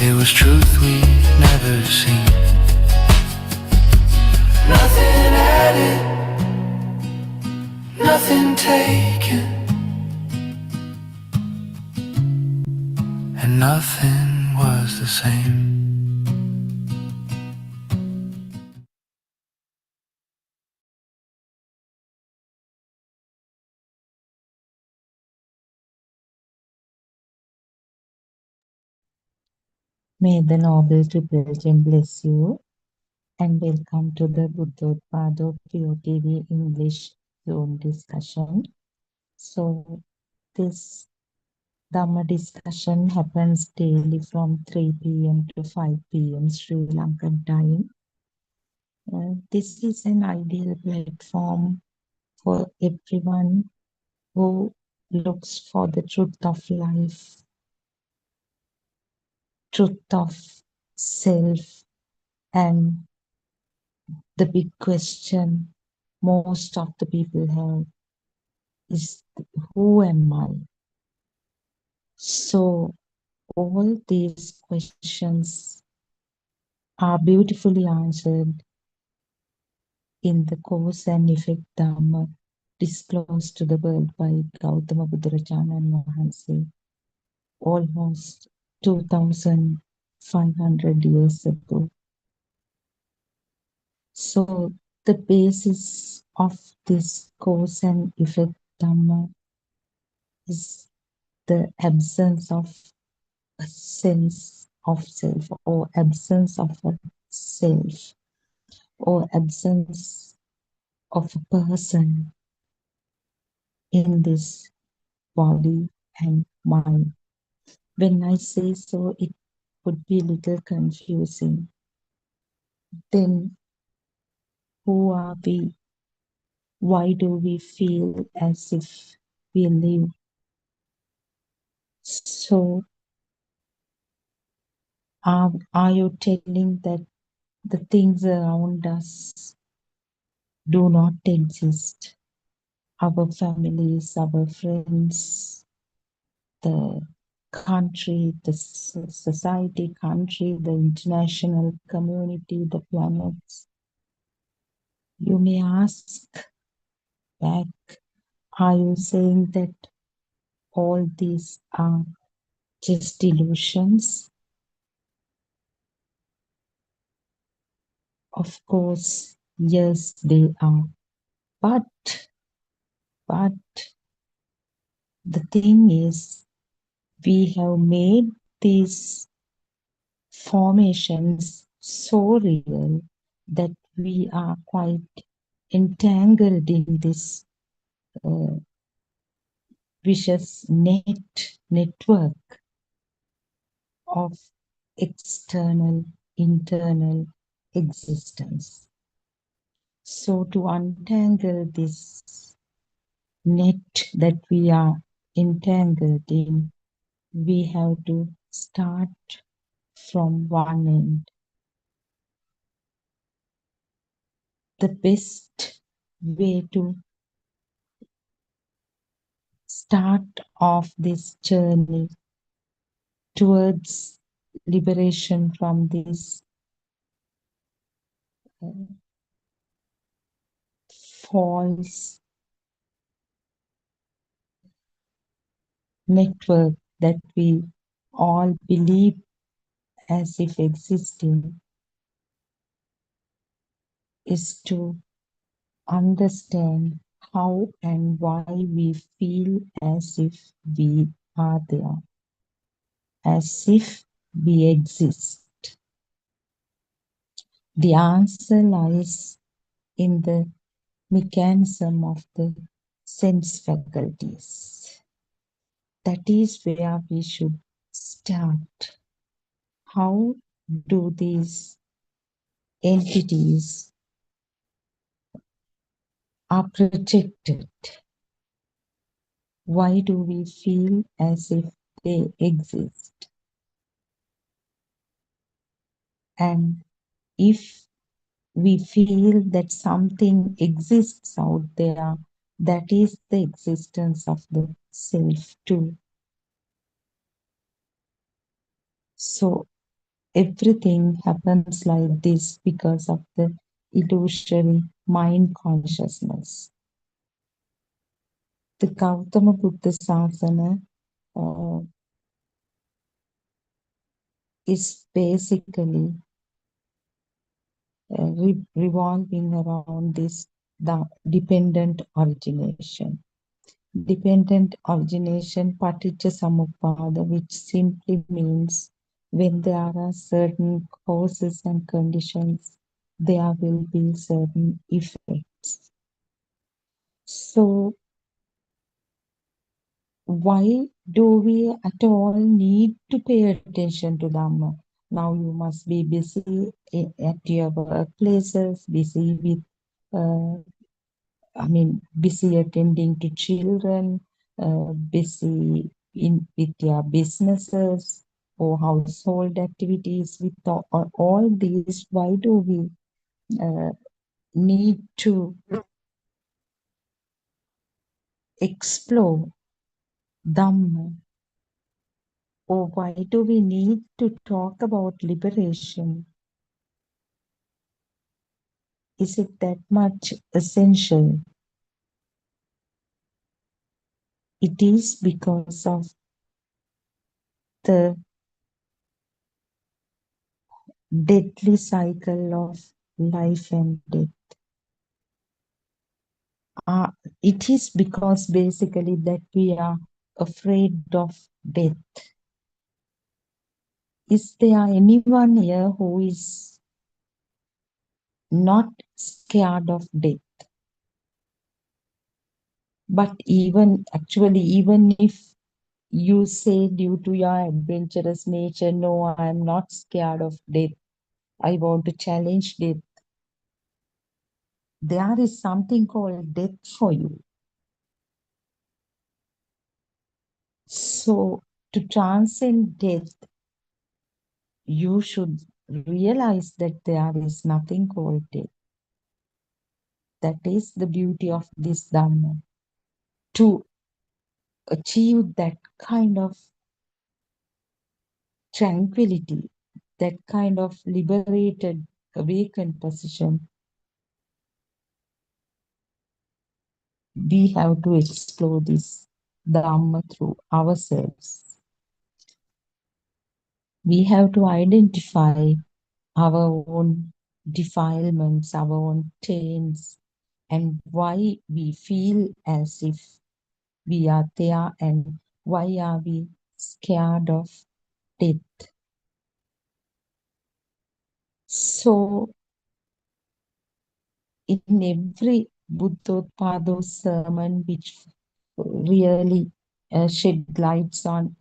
It was truth we'd never seen. Nothing added, nothing taken. And nothing was the same. May the Noble Triple Gem bless you and welcome to the Buddothpado PeoTV English Zone discussion. So this Dhamma discussion happens daily from 3 p.m. to 5 p.m. Sri Lankan time. This is an ideal platform for everyone who looks for the truth of life, truth of self, and the big question most of the people have is, who am I? So all these questions are beautifully answered in the cause and effect Dhamma disclosed to the world by Gautama Buddharajanan Wahanse almost 2,500 years ago. So the basis of this cause and effect Dhamma is the absence of a sense of self, or absence of a self, or absence of a person in this body and mind. When I say so, it would be a little confusing. Then who are we? Why do we feel as if we live? So are you telling that the things around us do not exist? Our families, our friends, the country, the society, country, the international community, the planets. You may ask back, are you saying that all these are just illusions? Of course, yes, they are. But the thing is, we have made these formations so real that we are quite entangled in this vicious network of external, internal existence. So to untangle this net that we are entangled in, we have to start from one end. The best way to start off this journey towards liberation from this false network that we all believe as if existing is to understand how and why we feel as if we are there, as if we exist. The answer lies in the mechanism of the sense faculties. That is where we should start. How do these entities are protected? Why do we feel as if they exist? And if we feel that something exists out there, that is the existence of the self too. So everything happens like this because of the illusory mind consciousness. The Gautama Buddha Sasana is basically revolving around this the dependent origination. Dependent origination, paticca samuppada, which simply means when there are certain causes and conditions, there will be certain effects. So why do we at all need to pay attention to Dhamma? Now you must be busy at your workplaces, busy with busy attending to children, busy with your businesses or household activities. With all these, why do we need to explore Dhamma? Or why do we need to talk about liberation? Is it that much essential? It is because of the deadly cycle of life and death. It is because basically that we are afraid of death. Is there anyone here who is not scared of death? But even if you say due to your adventurous nature, no, I am not scared of death, I want to challenge death, there is something called death for you. So to transcend death, you should realize that there is nothing called death. That is the beauty of this Dhamma. To achieve that kind of tranquility, that kind of liberated, awakened position, we have to explore this Dhamma through ourselves. We have to identify our own defilements, our own taints, and why we feel as if we are there and why are we scared of death. So in every Buddothpado sermon, which really shed light on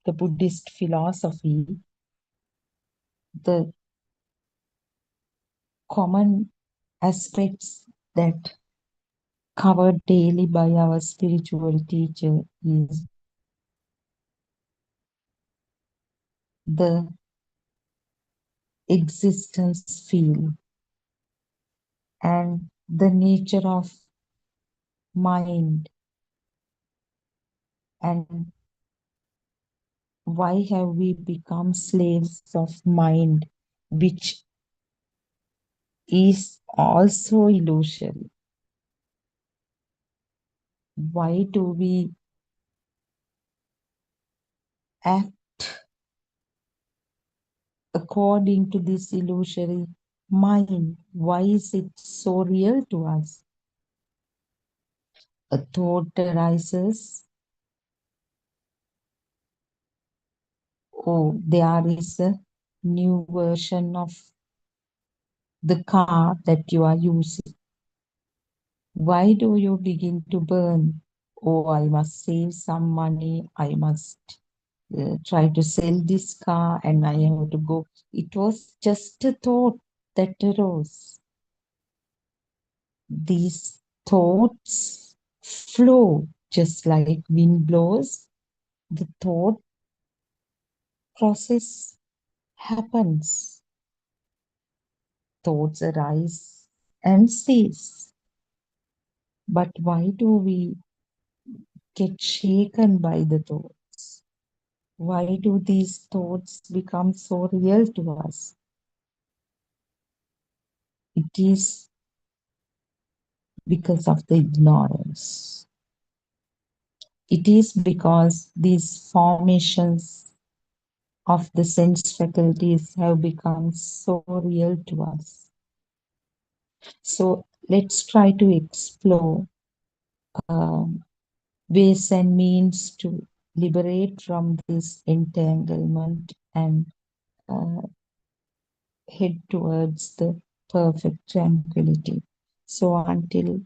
the Buddhist philosophy, the common aspects that covered daily by our spiritual teacher is the existence field and the nature of mind, and why have we become slaves of mind, which is also illusory. Why do we act according to this illusory mind. Why is it so real to us? A thought arises, oh, there is a new version of the car that you are using. Why do you begin to burn? Oh, I must save some money. I must try to sell this car and I have to go. It was just a thought that arose. These thoughts flow just like wind blows. The thought process happens. Thoughts arise and cease. But why do we get shaken by the thoughts? Why do these thoughts become so real to us? It is because of the ignorance. It is because these formations of the sense faculties have become so real to us. So let's try to explore ways and means to liberate from this entanglement and uh, head towards the perfect tranquility. So until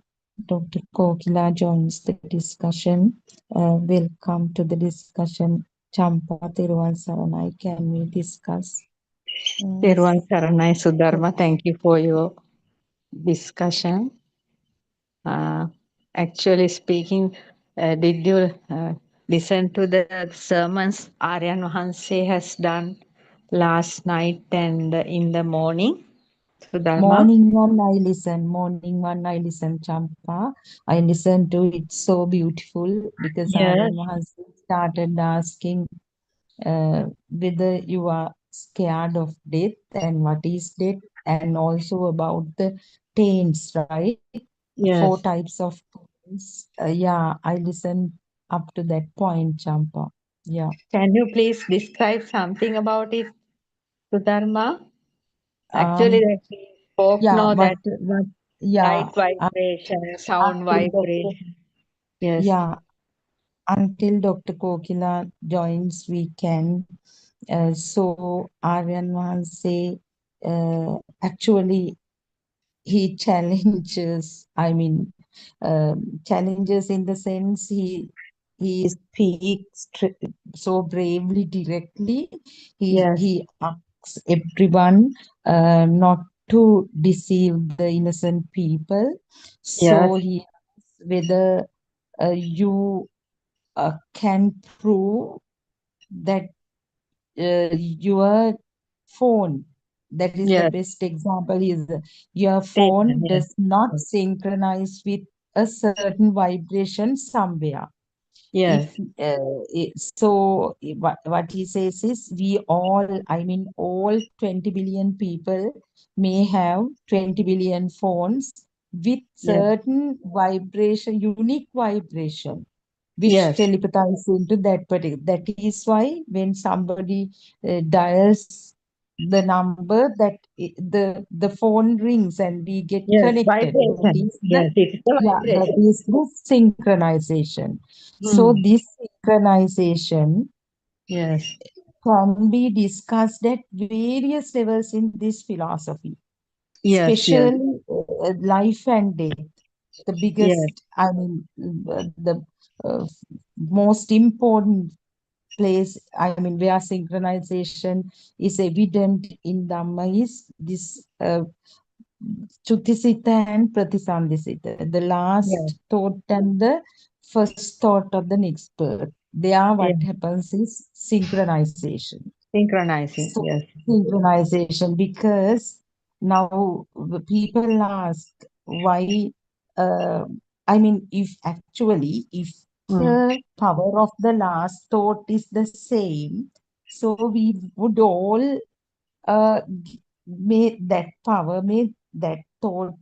Dr. Kokila joins the discussion, welcome to the discussion. Champa Thiruvan Saranai, can we discuss? Teruvan Saranai Sudharma, thank you for your discussion. Actually speaking, did you listen to the sermons Aryan Vahanse has done last night and in the morning, Sudharma? Morning one I listen, Champa. I listened to it so beautiful because Yes, Aryan has started asking whether you are scared of death and what is death, and also about the taints, right? Four yes. types of taints. Yeah, I listened up to that point, Champa. Yeah. Can you please describe something about it, Sudharma? Actually, Um. that we spoke Yeah. know that What? Yeah. light vibration, sound Until Dr. vibration. Yes, Yeah. Until Dr. Kokila joins, we can. So Aryan wants say, actually, he challenges. I mean, challenges in the sense he speaks so bravely, directly. yes, He asks everyone not to deceive the innocent people. So yes, he asks whether you can prove that your phone, that is the yes, best example, is your taken, phone yes, does not synchronize with a certain vibration somewhere. If yes, what he says is, we all, I mean all 20 billion people may have 20 billion phones with yes, certain vibration, unique vibration, which yes, telepathize into that particular. That is why when somebody dials the number, the phone rings and we get yes, connected. That vibration. is the, Yes, it is the yeah, that vibration. is the synchronization. So Hmm. this synchronization Yes, can be discussed at various levels in this philosophy, yes, yes, especially life and death. The yes, biggest, I mean, the most important place, I mean, where synchronization is evident in Dhamma is this Chutisita and Pratisandhisita, the yes, last thought and the first thought of the next birth. There, yes. what happens is synchronization. Synchronizing. So, Yes, synchronization, because now the people ask why, uh, I mean, if actually, if mm. the power of the last thought is the same, so we would all may that power, may that thought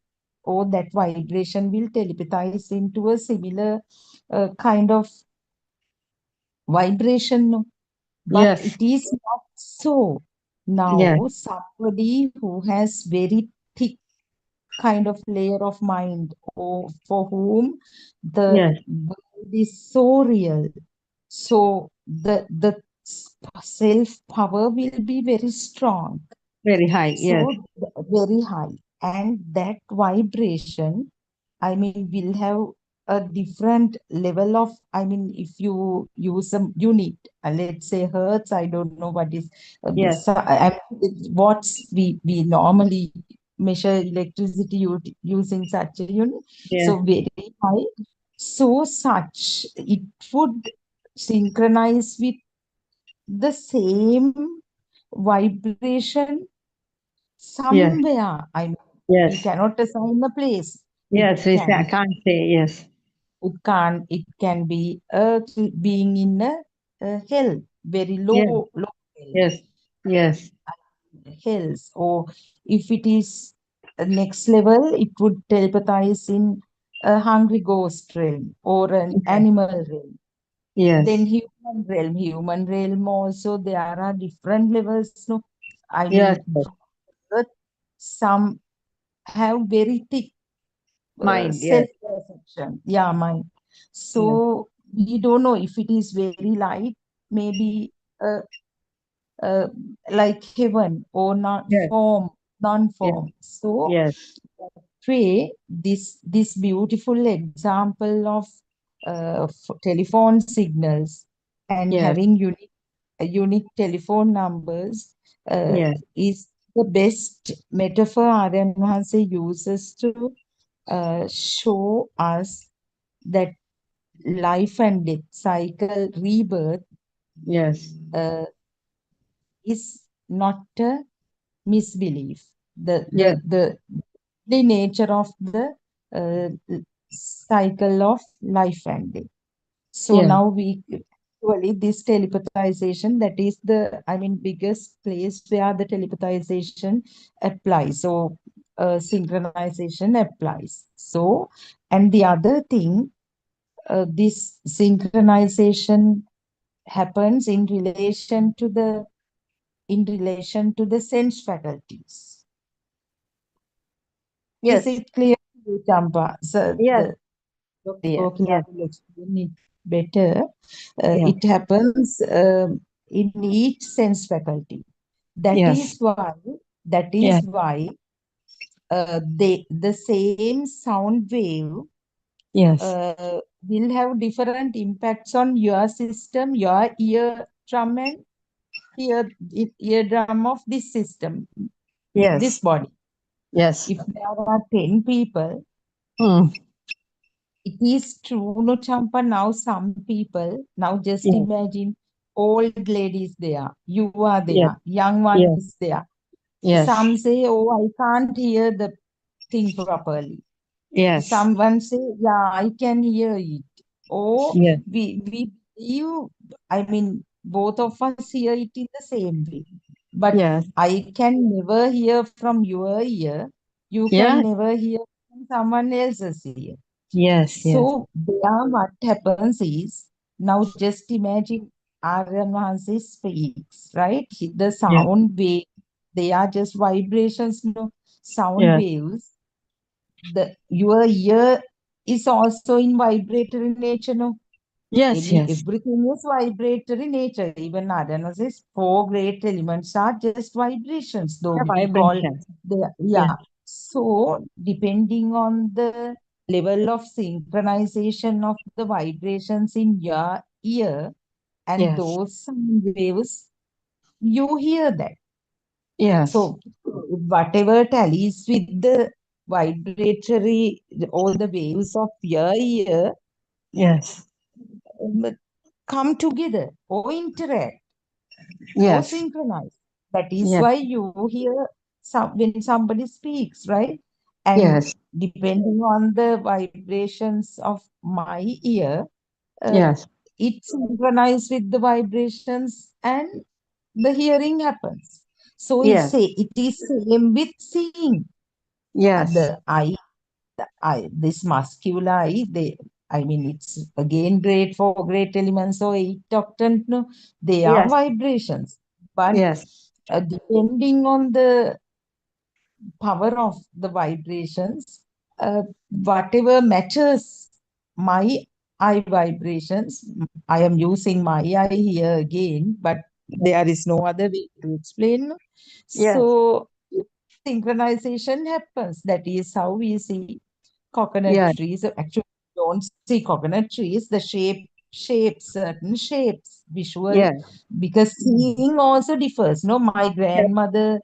or that vibration will telepathize into a similar kind of vibration. No? But Yes. it is not so. Yes. Now, somebody who has very thick kind of layer of mind, or for whom the Yes. world is so real, so the self power will be very strong, Very high. Yes. so very high, and that vibration, I mean, will have a different level of, I mean, if you use some unit, let's say hertz, I don't know what is, Yes. what's we normally measure electricity using such a unit. Yes. So very high. So such, it would synchronize with the same vibration Yes. somewhere. I mean, we Yes. cannot assign a place. It Yes. We can can't say yes. it can be being in a hell, very Yes. low Yes. Yes. hells, or if it is next level, it would telepathize in a hungry ghost realm or an animal realm. Then Yes. human realm also, there are different levels. No, I Yes. mean, but some have very thick Mind. Yes. self-perception. Yeah, mind. Yes. So we don't know if it is very light, maybe uh, uh, like heaven, or not Yes. Yes. non-form. So Yes. way, this beautiful example of telephone signals and Yes. having unique telephone numbers Yes. is the best metaphor Aryan Mahanse uses to show us that life and death cycle rebirth Yes. uh, is not a misbelief. Yes. The nature of the uh, cycle of life and death. So Yes. now we actually this telepathization, that is the, I mean, biggest place where the telepathization applies. So synchronization applies. So, and the other thing, this synchronization happens in relation to the sense faculties. Is Yes. it clear to you, Champa? So Yes. the Dr. Yeah. Gokula Yes. will explain it better. Yeah. It happens in each sense faculty. That Yes. is why that Yes. is why the same sound wave Yes. will have different impacts on your system, your eardrum and eardrum of this system, this Yes. body. Yes. If there are 10 people, Hmm. it is true, no, Champa. Now, some people, now just Yes. imagine old ladies there, you are Yes. there, young one Yes. is there. Yes. Some say, oh, I can't hear the thing properly. Yes. Someone say, yeah, I can hear it. Or Yes. you, I mean, both of us hear it in the same way. But Yes. I can never hear from your ear. You can Yes. never hear from someone else's ear. Yes. Yes. So there what happens is, now just imagine Aryan Mahansi speaks, right? The Yes. sound wave, they are just vibrations, no sound Yes. waves. Your ear is also in vibratory nature, no? Yes. Yes. Everything is vibratory nature. Even Adana says 4 great elements are just vibrations, though The we call vibration. yeah. Yes. So depending on the level of synchronization of the vibrations in your ear and Yes. those sound waves, you hear that. Yes. So whatever tallies with the vibratory, all the waves of your ear, Yes. um, come together or interact or Yes. synchronize. That is Yes. why you hear when somebody speaks, right? And Yes. depending on the vibrations of my ear, uh, Yes. it synchronizes with the vibrations and the hearing happens. So Yes. it is same with seeing. Yes. The eye, this muscular eye, I mean, it's again great for great elements or 8 octant, no, they are Yes. vibrations. But Yes. depending on the power of the vibrations, whatever matches my eye vibrations, I am using my eye here again, but there is no other way to explain. Yes. So synchronization happens. That is how we see coconut Yes. trees. Actually, we don't see coconut trees. The shapes, certain shapes, visual, Yes. because seeing also differs. No, my grandmother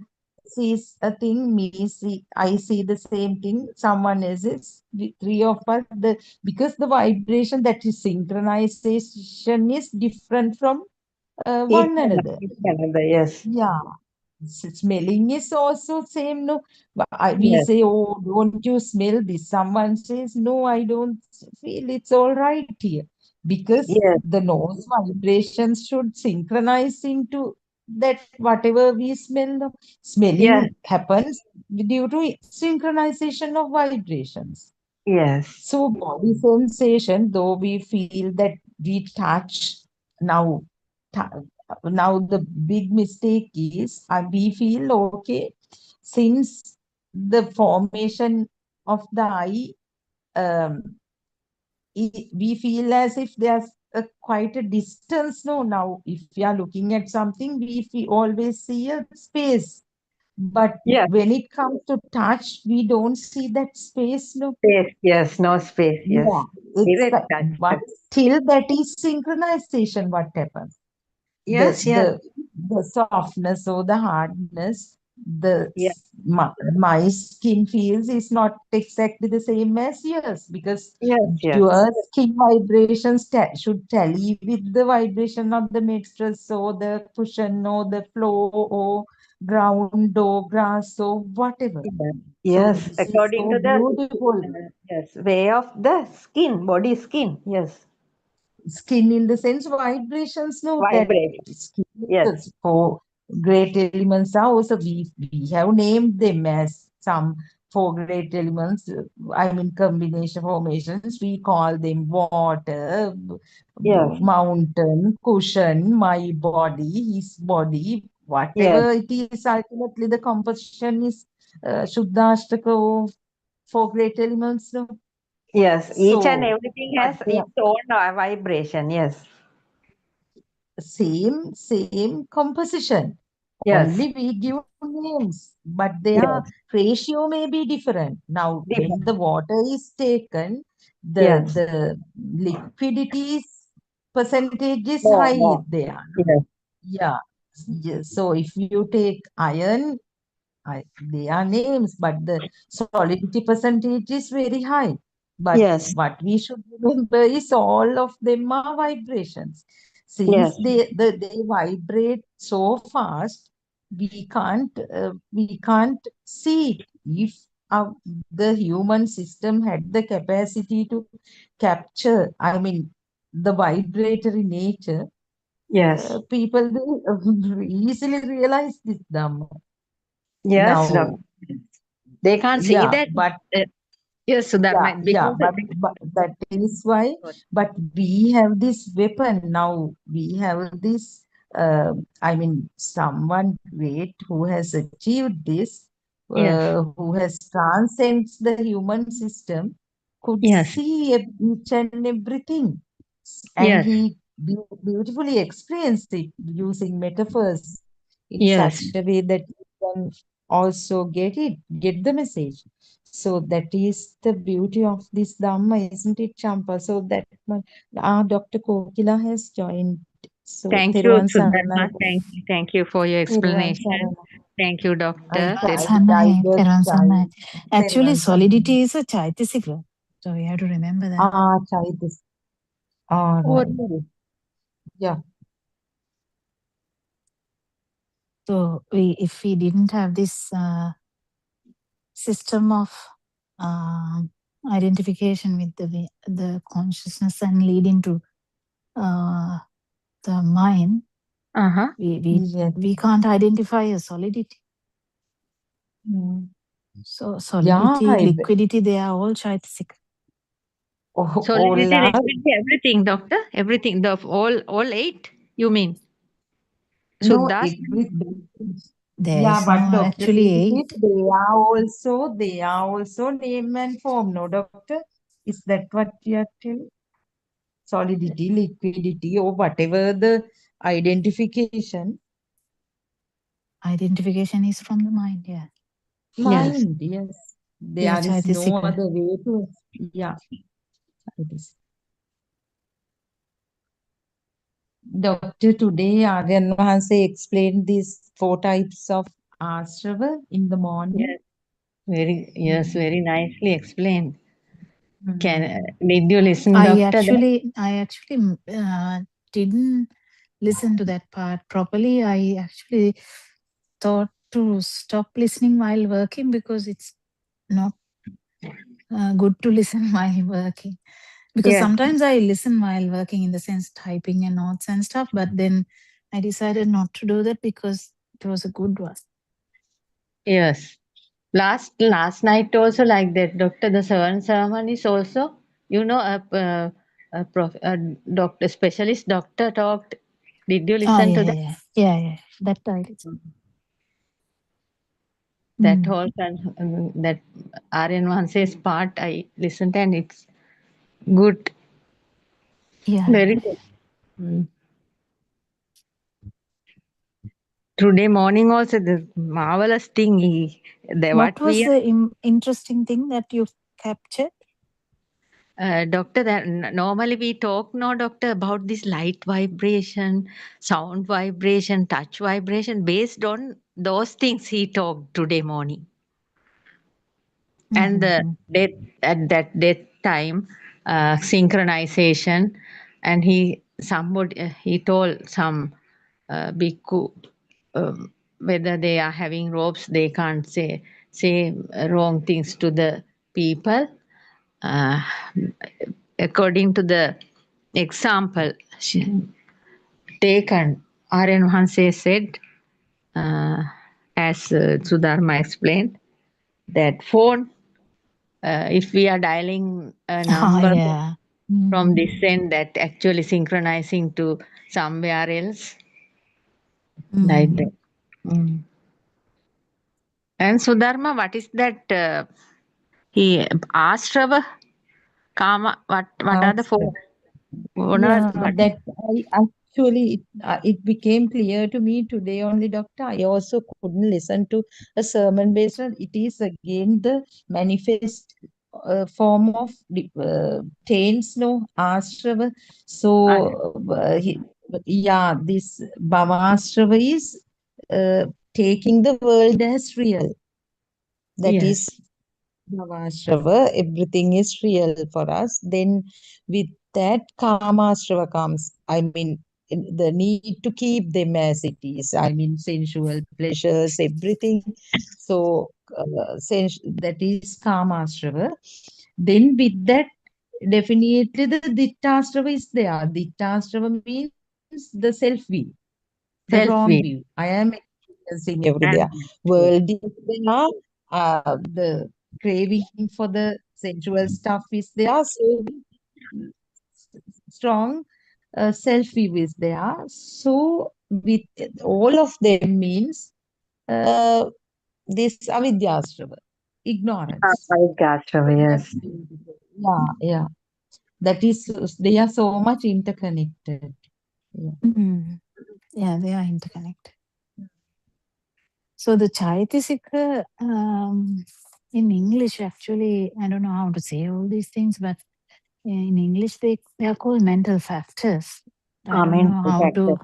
sees a thing, I see the same thing. Someone else is the three of us. Because the vibration, that is synchronization, is different from Each one another. another. Yes. Yeah. Smelling is also same, no. We Yes. say, oh, don't you smell this? Someone says, no, I don't feel it's all right here. Because Yes. the nose vibrations should synchronize into that whatever we smell. No. Yes. Smelling happens due to synchronization of vibrations. Yes. So body sensation, though we feel that we touch now, now the big mistake is we feel okay since the formation of the eye, um, we feel as if there's quite a distance. No, now if we are looking at something, we always see a space. But Yes. when it comes to touch, we don't see that space. No, Space. Yes. No space. yeah, Yes. it's Direct like, touch. but still that is synchronization. What happens? The Yes. Yes. the the softness or the hardness, Yes. my skin feels is not exactly the same as yours, because Yes. Yes. your skin vibrations should tally with the vibration of the mattress or the cushion or the floor or ground or grass or whatever. Yes. So Yes. this is According so to the beautiful. yes way of the skin, body skin. Yes. Skin in the sense vibrations, no, that Vibration. skin Yes. for great elements are also, we have named them as some four great elements. I mean, combination formations, we call them water, Yes. mountain, cushion, my body, his body, Yes. whatever it is. Ultimately the composition is Shuddhashtaka of four great elements, no? Yes. Each and So everything but has its own vibration. Yes. same composition, Yes. only we give names, but their Yes. ratio may be different. Now when Different. the water is taken, Yes. the liquidity percentage is More. high More. there. Yes. Yeah. Yes. So if you take iron, they are names, but the solidity percentage is very high. But Yes. what we should remember is all of them are vibrations. Yes. Since they vibrate so fast, we can't see it. If the human system had the capacity to capture, I mean, the vibratory nature, Yes. people will easily realize this Dhamma. Yes. Now, No. They can't see yeah, that. but uh, yes. So that might yeah, because but that is why. But we have this weapon now. We have this. I mean, someone great who has achieved this, yes. who has transcends the human system, could Yes. see each and everything, and Yes. he beautifully explains it using metaphors in such Yes. a way that you can also get the message. So that is the beauty of this Dhamma, isn't it, Champa? So that Dr. Kokila has joined. So Thank you, Theruvan Sudharma. Saranai. Thank you for your Theruvan explanation. Saranai. Thank you, Doctor. I Sanai, was Peran shy. Sanai. Actually, Theruvan Saranai. solidity is a chaitasika. So we have to remember that. Chaitis. All Oh, right. really? Yeah. So if we didn't have this system of identification with the consciousness and leading to the mind, Uh-huh. Yes. we can't identify a solidity. Mm. So Yeah, solidity, liquidity, they are all chaitasika. All Solidity, are rigidity, everything, doctor. Everything. The all 8. You mean? no Shuddhas? everything. There Yeah, is but no doctor, actually this 8. is they are also name and form, no doctor? Is that what you are telling? Solidity, liquidity, or whatever the identification. Identification is from the mind, yeah. Yes. Mind, yes. Yeah, There is no Chaitisika. other way to, yeah. It is. Doctor, today Aryan Vahanse explained these 4 types of ashrava in the morning. Yes, very nicely explained. Mm. Did you listen, I doctor? actually didn't listen to that part properly. I actually thought to stop listening while working because it's not good to listen while working. Because Yes. sometimes I listen while working, in the sense typing and notes and stuff, but then I decided not to do that because it was a good one. Yes. Last night also like that, doctor. The seventh sermon is also, a doctor, specialist doctor talked. Did you listen to that? Yeah. That I listened. That whole that Aryan Vanse's part I listened, and it's good. Yeah. Very good. Mm. Today morning also the marvelous thing What was the interesting thing that you captured? Doctor, that normally we talk now, doctor, about this light vibration, sound vibration, touch vibration. Based on those things, he talked today morning. And the death at that time, synchronization, and he told some bhikkhu, whether they are having robes, they can't say wrong things to the people. According to the example taken, Aryan Vahanse said, as Sudharma explained, that phone, if we are dialing a number from this end, that actually synchronizing to somewhere else, like that. Mm. And Sudharma, what is that? He asked Rava, Kama, what are the four? Yeah, that it became clear to me today only, doctor. I also couldn't listen to a sermon based on it is again the manifest form of taints, no, ashrava. So, this Bhamashrava is taking the world as real. That is Bhavashrava, everything is real for us. Then with that, Kamashrava comes. I mean, the need to keep them as it is. I mean, sensual pleasures, everything. So, that is Kamashrava. Then with that, definitely the Dittashrava is there. Dittashrava means the self-view, the wrong Self-view. view. I am experiencing every day. World is there. The craving for the sensual stuff is there. So strong self-view is there. So with all of them means this avidyashrava, ignorance. Yes. Yeah. That is, they are so much interconnected. Yeah, they are interconnected. So the Chaitisika, in English, actually, I don't know how to say all these things, but in English, they are called mental factors. I don't know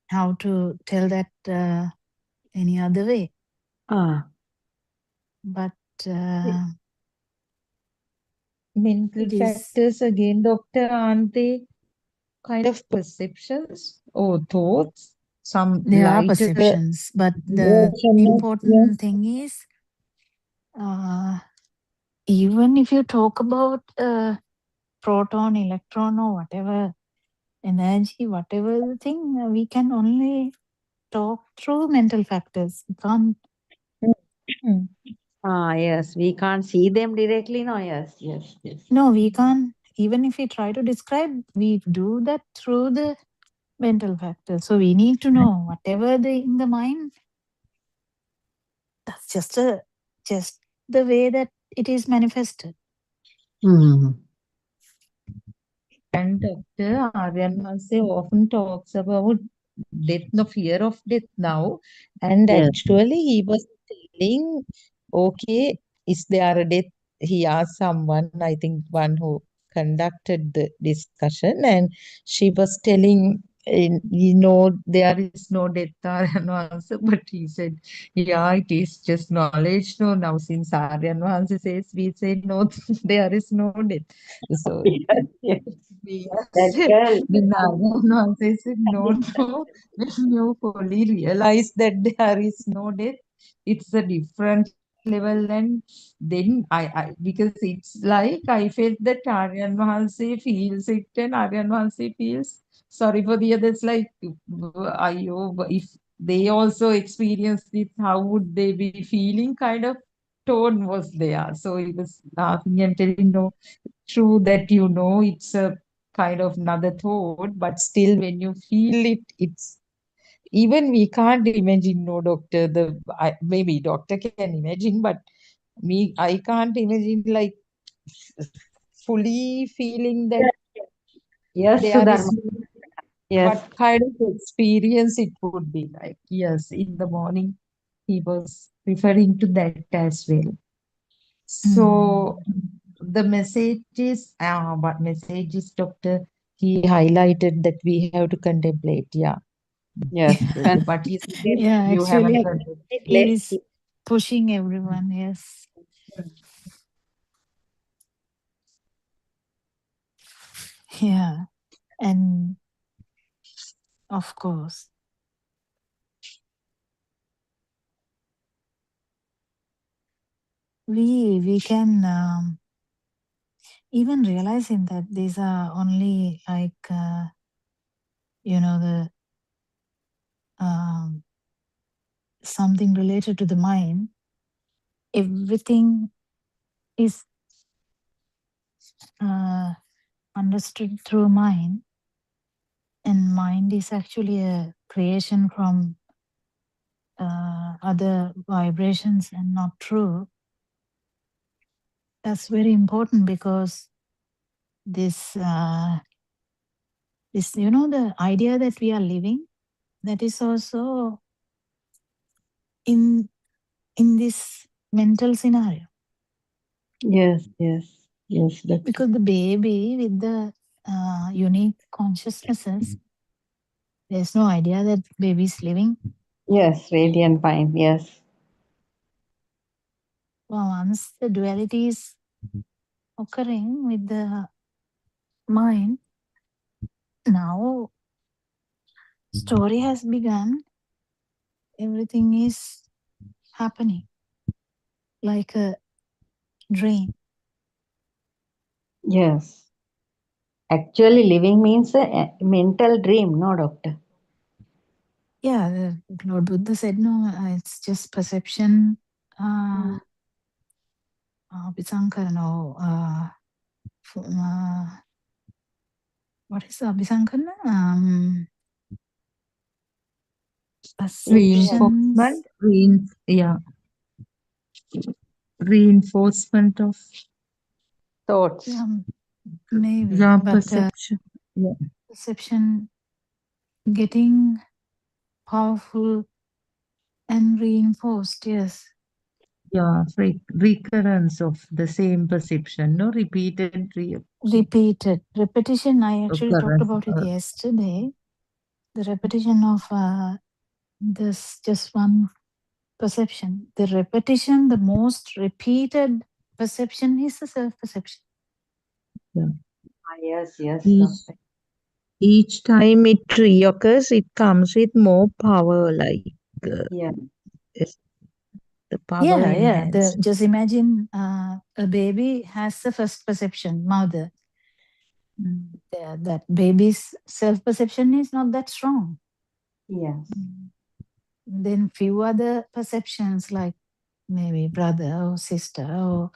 how to tell that any other way. But mental factors again, doctor, aren't they kind of perceptions or thoughts? Some there are lighter perceptions, but the important thing is, even if you talk about proton, electron, or whatever energy, whatever the thing, we can only talk through mental factors. We can't. Yes, we can't see them directly. No, yes. No, we can't even if we try to describe, we do that through the mental factors. So we need to know whatever in the mind, that's just the way that it is manifested. And Dr. Aryan Mahanse often talks about death, the fear of death now. And Yes. actually, he was telling, okay, is there a death? He asked someone, I think one who conducted the discussion, and she was telling, there is no death Aryan answer, but he said, yeah, it is just knowledge. No, now since Aryan Mahanse says, we say no, there is no death. So Yes, yes. we That accept. girl. Then Aryan Mahanse said, no, no, when you fully realize that there is no death, it's a different level. And then because it's like I felt that Aryan Mahanse feels it and Aryan Mahanse feels sorry for the others, like if they also experienced it, how would they be feeling, kind of tone was there. So he was laughing and telling, no, true that it's a kind of another thought, but still when you feel it, it's even we can't imagine, no doctor, maybe doctor can imagine, but I can't imagine like fully feeling that Yes, there Sudharma. is Yes. what kind of experience it would be like. Yes, in the morning he was referring to that as well. So the message is, what message is, doctor? He highlighted that we have to contemplate. Yeah. Yes. But he said Yeah, you haven't actually, contemplated. he is pushing everyone. Yes. Yeah. And of course, we can even realizing that these are only like the something related to the mind. Everything is understood through mind, and mind is actually a creation from other vibrations and not true. That's very important because this the idea that we are living, that is also in this mental scenario. Yes. Because the baby with the unique consciousnesses, there's no idea that baby is living. Yes, radiant mind. Yes. Well, once the duality is occurring with the mind, now story has begun. Everything is happening like a dream. Yes. Actually, living means a mental dream, no, doctor? Yeah, the Lord Buddha said, no, it's just perception. Abhisankarana. What is Abhisankarana? Perceptions. Reinforcement of Thoughts. Yeah, maybe. Yeah, but perception. perception getting powerful and reinforced. Yes. Yeah, recurrence of the same perception, no repeated Repeated repetition. I actually talked occurrence. about it yesterday. The repetition of this just one perception. The repetition, the most repeated perception is the self-perception. Yeah. Yes, Each, each time it reoccurs, it comes with more power, like yeah. The power enhanced. Just imagine a baby has the first perception, mother. That baby's self-perception is not that strong. Yes. Then few other perceptions like maybe brother or sister or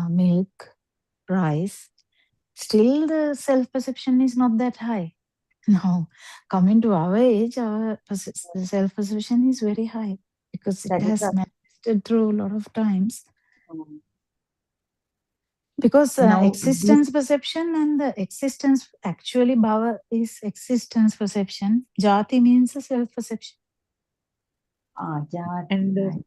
milk, rice. still the self-perception is not that high. Now, coming to our age, our self-perception is very high because it That is has right. manifested through a lot of times. Because Now, existence perception and the existence, actually bhava is existence perception. Jati means a self-perception. Jati, and right.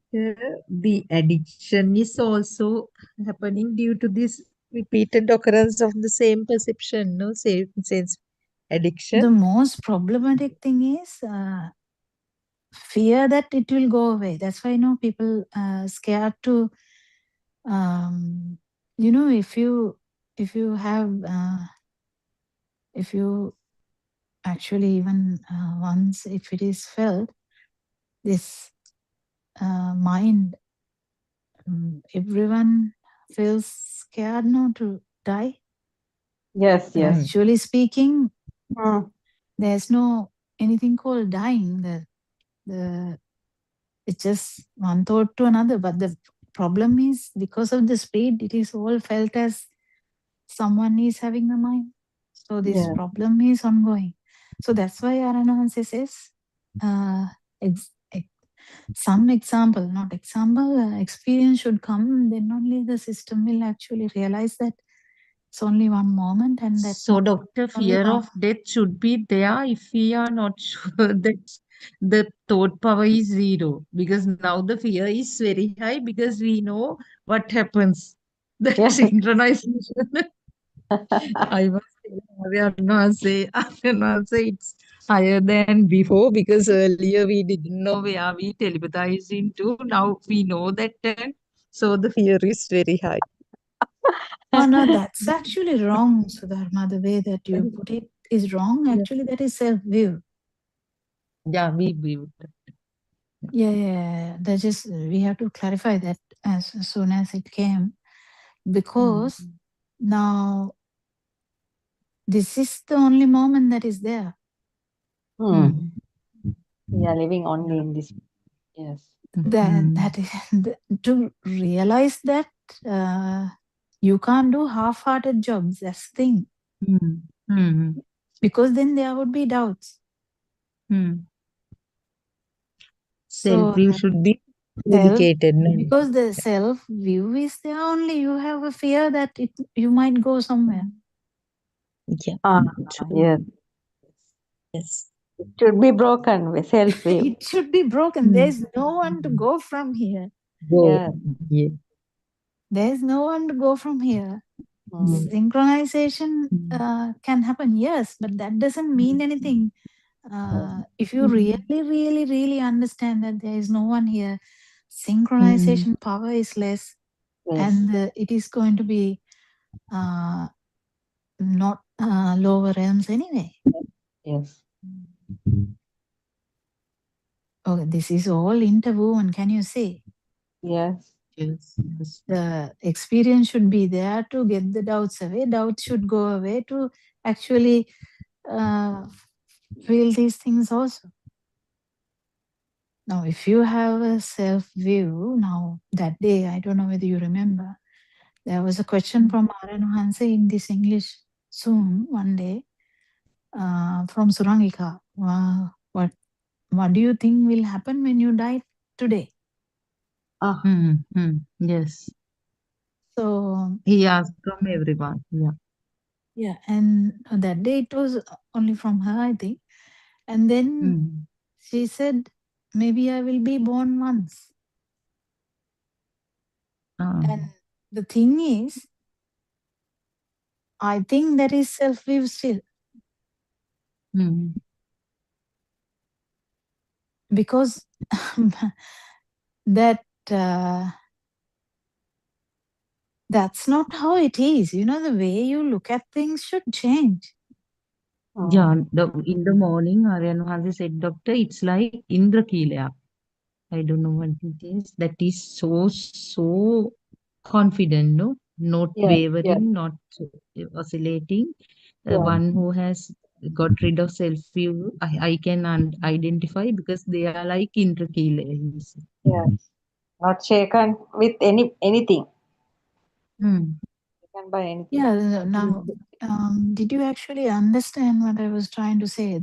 the addiction is also happening due to this repeated occurrence of the same perception, no? Same sense addiction. The most problematic thing is fear that it will go away. That's why people scared to if you have if you actually even once if it is felt this mind, everyone feels scared not to die. Yes, But yes. actually speaking, Mm. there's no anything called dying. The it's just one thought to another. But the problem is because of the speed, it is all felt as someone is having a mind. So this Yeah. problem is ongoing. So that's why Aranahanse says some example, not example, experience should come. Then only the system will actually realize that it's only one moment and that So, doctor, only fear one. of death should be there if we are not sure that the thought power is zero. Because now the fear is very high because we know what happens. That Yes. synchronization. I was say it's higher than before because earlier we didn't know where we telepathized into. Now we know that, and so the fear is very high. Oh no, that's actually wrong, Sudharma. The way that you put it is wrong. Yeah. Actually, that is self-view. Yeah, we would. Yeah. We have to clarify that as soon as it came, because now this is the only moment that is there. We are living only in this. Yes. That is to realize that you can't do half-hearted jobs. That's the thing. Because then there would be doubts. Self-view should be dedicated. Because the self-view is there only. You have a fear that you might go somewhere. Yeah. Yes. Yes. It should be broken with self-view. It should be broken. There's no one to go from here. Yeah. Yeah. There's no one to go from here. Synchronization can happen, yes, but that doesn't mean anything. If you really understand that there is no one here, synchronization power is less, and it is going to be not lower realms anyway. Yes. Okay, this is all interwoven. Can you see? Yes. Yes. The experience should be there to get the doubts away. Doubts should go away to actually feel these things also. Now, if you have a self-view, now that day, I don't know whether you remember, there was a question from Aranu Hanse in this English Zoom one day from Surangika. What do you think will happen when you die today? Yes. So he asked from everyone. Yeah. Yeah, and that day it was only from her, I think. And then she said, maybe I will be born once. And the thing is, I think that is self-view still. Because that's not how it is. The way you look at things should change. Yeah, in the morning, Aryan Hansi said, Doctor, it's like Indrakila. I don't know what it is. That is so confident, no? Not wavering, not oscillating. One who has got rid of self-view, I can identify because they are like Indrakila. Yes. Not shaken with anything. Shaken by anything. Yeah, now did you actually understand what I was trying to say?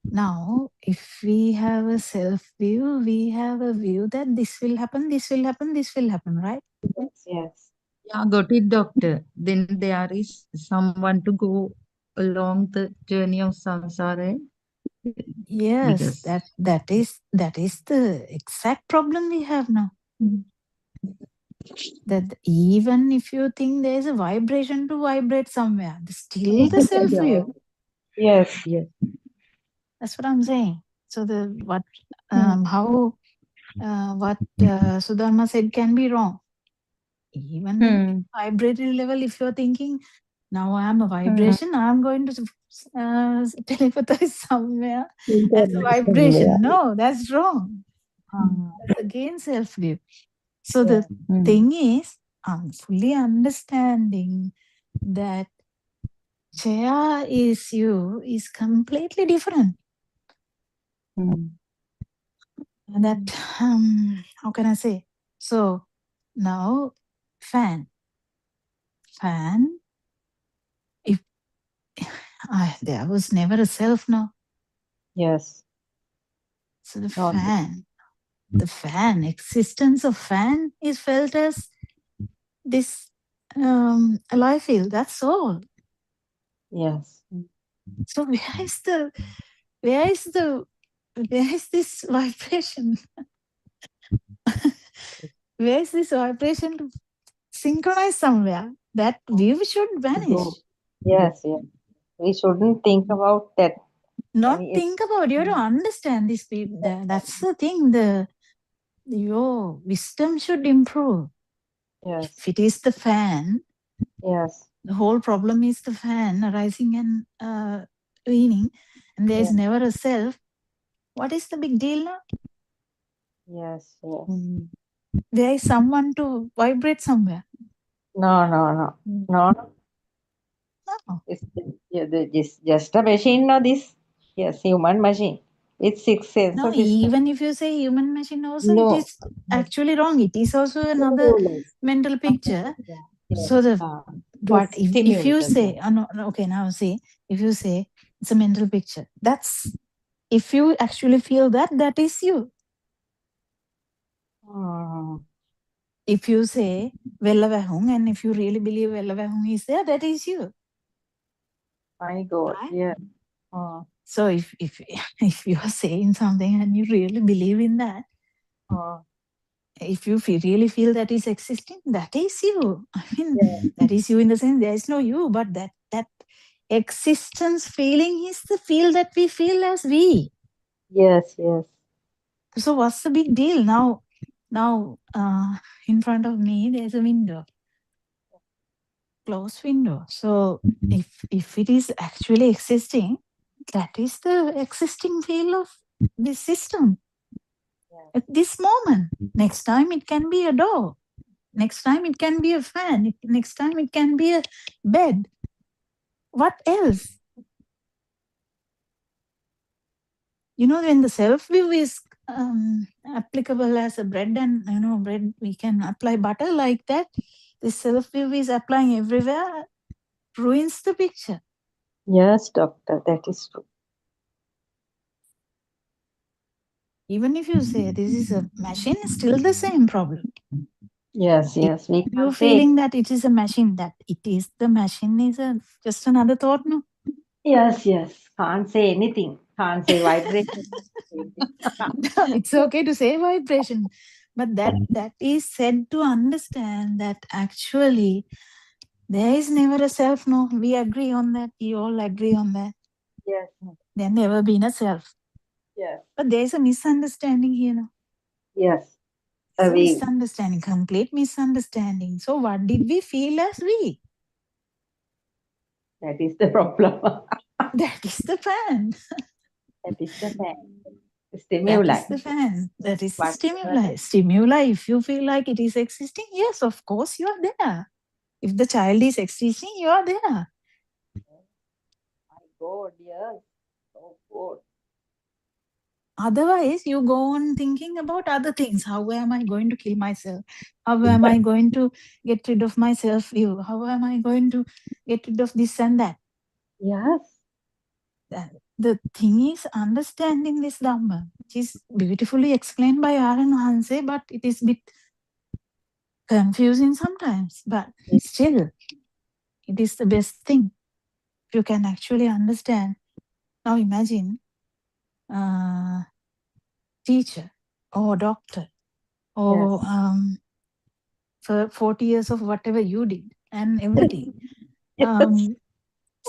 Now, if we have a self view, we have a view that this will happen, this will happen, this will happen, right? Yes. Yeah, got it, doctor. Then there is someone to go along the journey of samsara. Yes, Because that is the exact problem we have now. That even if you think there is a vibration to vibrate somewhere, still the self view. Yes. yes. That's what I'm saying. So what Sudharma said can be wrong. Even in vibratory level, if you're thinking, now I am a vibration, I'm going to telepathize somewhere as a vibration. No, that's wrong. That's again self-view. So the thing is, I'm fully understanding that chair is you is completely different. That how can I say? So now fan, if there was never a self now. Yes. So the fan, existence of fan is felt as this alive field. That's all. Yes. So where is this vibration? Where is this vibration to synchronize somewhere? That view should vanish. Yes, yes. We shouldn't think about that. Not think about, you have to understand this. That's the thing. Your wisdom should improve. Yes. If it is the fan, Yes. the whole problem is the fan arising and waning, and there is never a self. What is the big deal now? Yes, yes. There is someone to vibrate somewhere. No. No. It's just a machine, no, this. Yes, human machine. It's six sense No, of system. even if you say human machine also, No. it is actually wrong. It is also another mental picture. So if you say, okay, now see, if you say it's a mental picture, that's, if you actually feel that is you. If you say Vellavahung, and if you really believe Vellavahung is there, that is you. My God, right? yeah. So if you are saying something and you really believe in that, if you really feel that is existing, that is you. I mean, that is you in the sense there is no you, but that existence feeling is the feel that we feel as we. Yes, yes. So what's the big deal now? In front of me there's a window, closed window. So if it is actually existing, that is the existing feel of this system at this moment. Next time it can be a door. Next time it can be a fan. Next time it can be a bed. What else? You know, when the self-view is applicable as a bread, and bread, we can apply butter like that. The self-view is applying everywhere, ruins the picture. Yes, doctor, that is true. Even if you say this is a machine, it's still the same problem. Yes. We You're can say. feeling that it is a machine, that it is the machine is just another thought, no? Yes. Can't say anything. Can't say vibration. No, it's okay to say vibration, but that is said to understand that actually there is never a self. No, we agree on that. We all agree on that. Yes. There never been a self. Yes. But there is a misunderstanding here now. Yes. It's a misunderstanding, complete misunderstanding. So what did we feel as we? That is the problem. That is the fan. That is the fan. Stimuli. That is the fan. That is the stimuli. Stimuli, if you feel like it is existing, yes, of course you are there. If the child is existing, you are there. My God, yes. So good. Otherwise, you go on thinking about other things. How am I going to kill myself? How am I going to get rid of my self-view? How am I going to get rid of this and that? Yes. The thing is understanding this Dhamma, which is beautifully explained by Aryan Hanse, but it is a bit confusing sometimes. But still, it is the best thing. If you can actually understand. Now imagine teacher or doctor or for 40 years of whatever you did and everything.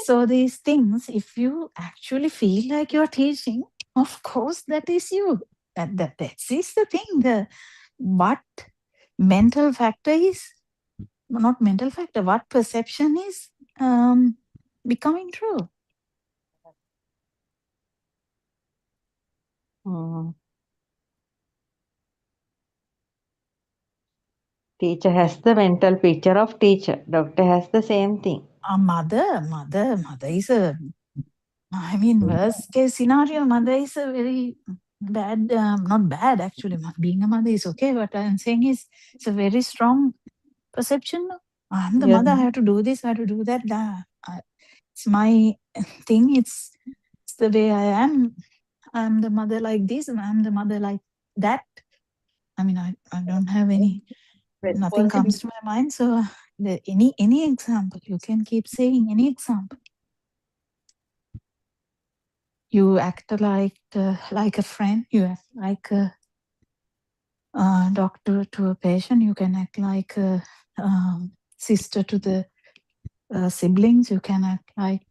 So these things, if you actually feel like you're teaching, of course that is you. That is the thing. What mental factor is, not mental factor, what perception is becoming true. Teacher has the mental picture of teacher. Doctor has the same thing. Mother is a, I mean, worst case scenario, mother is a very bad, not bad actually. Being a mother is okay. What I'm saying is, it's a very strong perception. I'm the mother, I have to do this, I have to do that. It's my thing. It's the way I am. I'm the mother like this, I'm the mother like that. I mean, I don't have any, nothing comes to my mind. So any example, you can keep saying any example. You act like a friend, you act like a doctor to a patient, you can act like a sister to the siblings, you can act like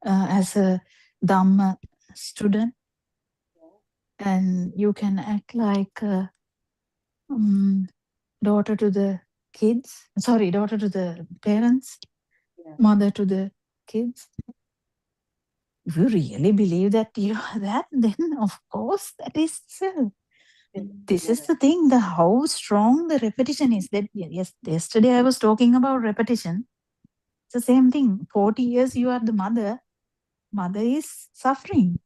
as a Dhamma student, and you can act like a daughter to the kids, daughter to the parents, mother to the kids. If you really believe that you are that, then of course that is self. This is the thing, how strong the repetition is. That yes, yesterday I was talking about repetition. It's the same thing. 40 years you are the mother. Mother is suffering.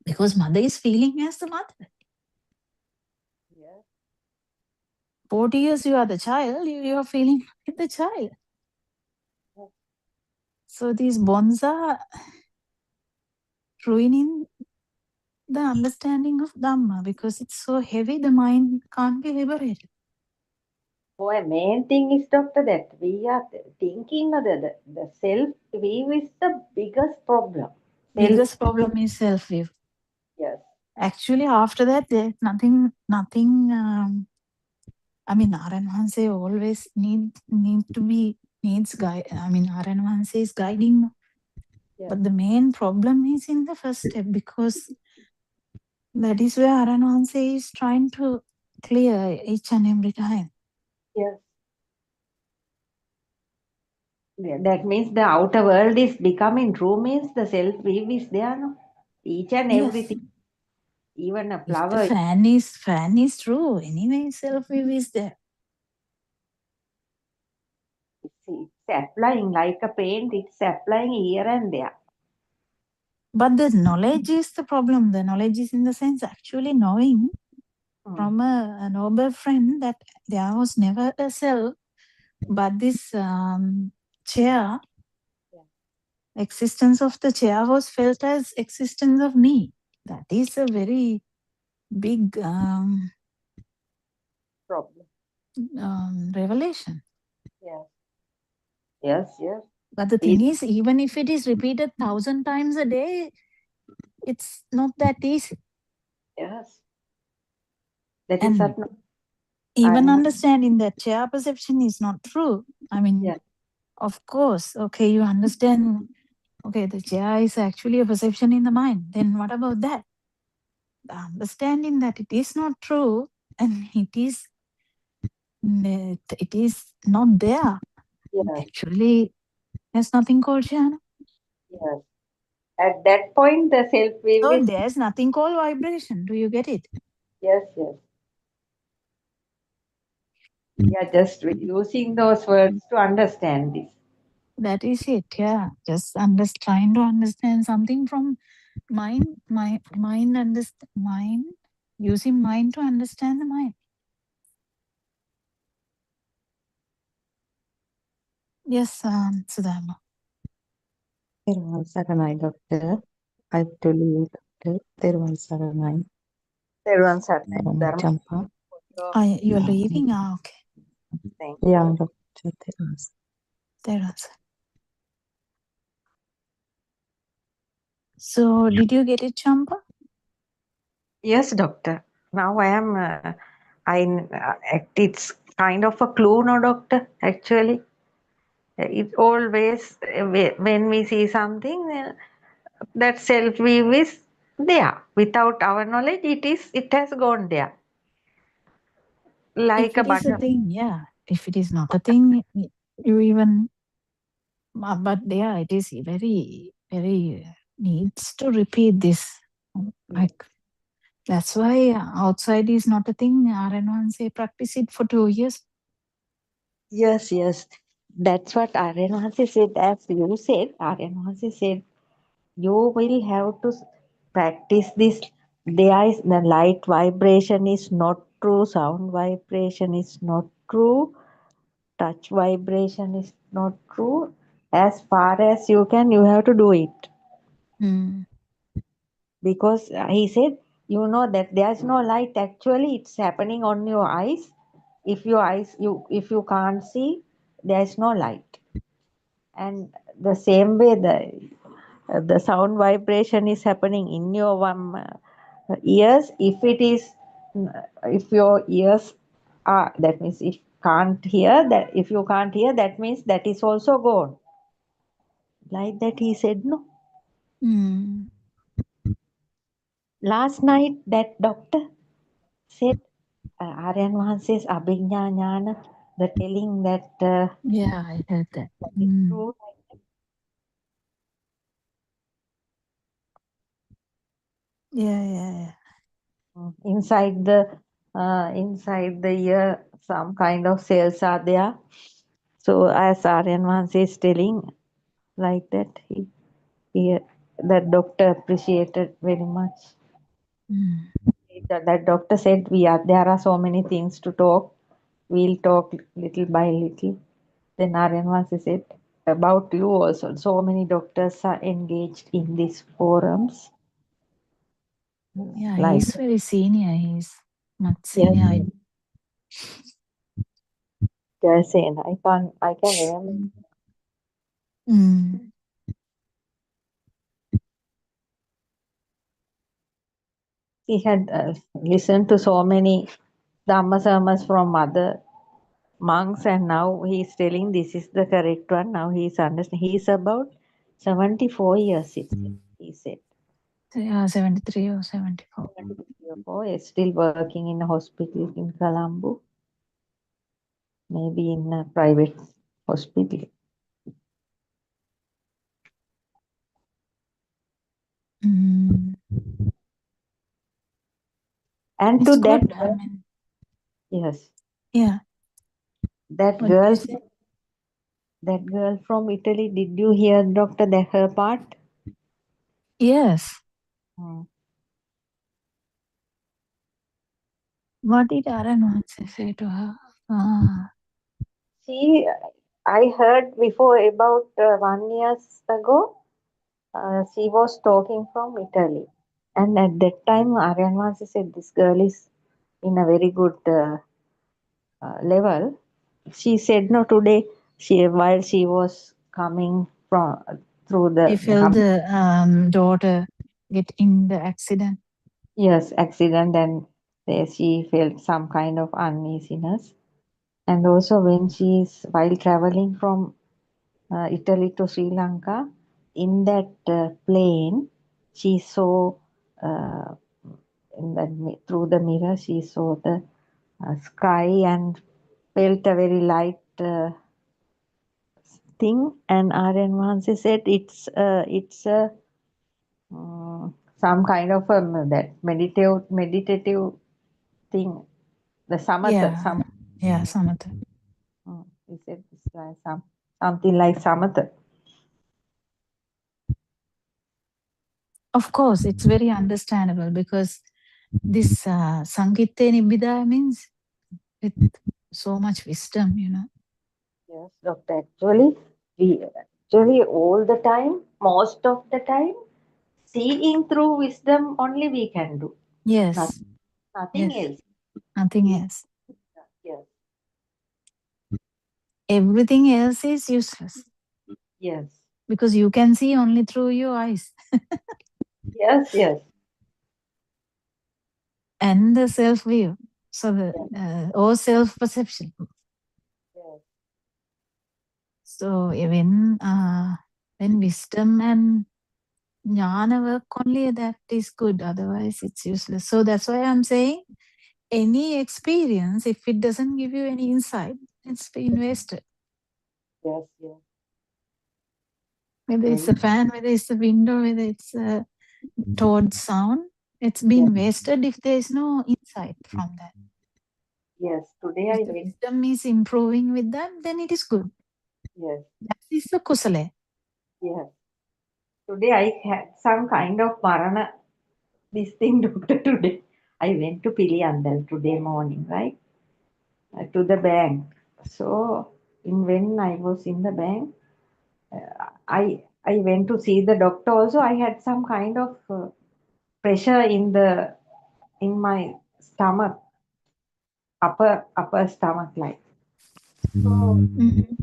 Because mother is feeling as the mother. 40 years you are the child, you are feeling like the child. So these bonds are ruining the understanding of Dhamma because it's so heavy, the mind can't be liberated. The main thing is, doctor, that we are thinking of the self-view is the biggest problem. Biggest problem is self-view. Yes. Actually, after that, there's nothing. I mean, Aryan Hanse always needs guide. I mean, Aryan Hanse is guiding. Yeah. But the main problem is in the first step, because that is where Aryan Hanse is trying to clear each and every time. Yes. Yeah, that means the outer world is becoming true, means the self-view is there, no? Each and everything. Yes. Even a flower. If the fan is true, anyway, self-view is there. It's applying like a paint, it's applying here and there. But the knowledge is the problem. The knowledge is in the sense actually knowing from a noble friend that there was never a self, but this chair, existence of the chair was felt as existence of me. That is a very big problem. Revelation. Yes. Yes, yes. But the thing is, even if it is repeated 1,000 times a day, it's not that easy. Yes. That is not. Even understanding that chair perception is not true. I mean, of course, okay, you understand, okay, the chair is actually a perception in the mind. Then what about that? The understanding that it is not true and it is not there. Yes. Actually, there's nothing called jhana. Yes. At that point, the self-view is... there's nothing called vibration. Do you get it? Yes, yes. Yeah, just using those words to understand this. That is it. Yeah, just trying to understand something from mind, mind, using mind to understand the mind. Yes, Sudharma. තෙරුවන් සරණයි doctor. I to leave doctor. තෙරුවන් සරණයි. තෙරුවන් සරණයි ධර්ම Champa. You're leaving? Okay. Yeah, doctor. තෙරුවන් සරණයි. There's. So, did you get it, Champa? Yes, doctor. Now I am. It's kind of a clue, no, doctor. Actually, it always when we see something, that self view is there. Without our knowledge, it has gone there. Like if it is a thing, yeah. If it is not a thing, you even. But yeah, it is very, very needs to repeat this. Like that's why outside is not a thing. RN1 practice it for 2 years. Yes, yes. That's what Aryanvasi said. As you said, Aryanvasi said, you will have to practice this. There is the light vibration is not true, sound vibration is not true, touch vibration is not true. As far as you can, you have to do it. Because he said, you know that there's no light. Actually, it's happening on your eyes. If you can't see, there's no light. And the same way the sound vibration is happening in your ears. If your ears are, that means if you can't hear, that means that is also gone. Like that he said, no. Last night that doctor said, Aryan Wahanse's Abhijna Jnana, the telling that yeah, I heard that. True. Yeah. Inside the ear, some kind of cells are there. So as Aryan Wahanse is telling, like that, that doctor appreciated very much. That doctor said, there are so many things to talk. We'll talk little by little. Then Aryan Wahanse said, about you also. So many doctors are engaged in these forums. Yeah, Like he's very senior. He's not senior. Yes, I can remember. He had listened to so many Dhamma sermons from other monks, and now he is telling this is the correct one. Now he is understanding. He is about 74 years, he said. Yeah, 73 or 74. 74, he is still working in a hospital in Colombo. Maybe in a private hospital. And it's to good, that, I mean, yes. Yeah. That girl from Italy, did you hear, Doctor, that her part? Yes. What did Aryan say to her? I heard before about 1 year ago, she was talking from Italy. And at that time, Aryan Vasi said, this girl is in a very good level. She said, no, today, while she was coming through the... He felt the daughter get in the accident. Yes, accident, and she felt some kind of uneasiness. And also when while traveling from Italy to Sri Lanka, in that plane, she saw through the mirror, she saw the sky and felt a very light thing. And Aryan Vahansi said it's some kind of that meditative thing. The samatha. Yeah, samatha. He said it's like something like samatha. Of course, it's very understandable because this Sangitte Nibbida means with so much wisdom, you know. Yes, doctor. Actually all the time, most of the time, seeing through wisdom only we can do. Yes, Nothing yes, else. nothing Is- else. Yes, Everything else is useless yes, because you can see only through your eyes yes, yes, and the self view. So the or self perception. yes, So when wisdom and jnana work only, that is good. Otherwise, it's useless. So that's why I'm saying any experience, if it doesn't give you any insight, it's been wasted. yes, yes. Whether it's a fan, whether it's a window, whether it's a toad sound, it's been wasted if there is no insight from that. Yes, today I If the went. wisdom is improving with that, then it is good. Yes, That is the kusale. yes. Today I had some kind of marana. This thing, doctor. Today I went to Piliandal today morning, right, to the bank. So when I was in the bank, I went to see the doctor. Also, I had some kind of pressure in my stomach, upper stomach, like. So when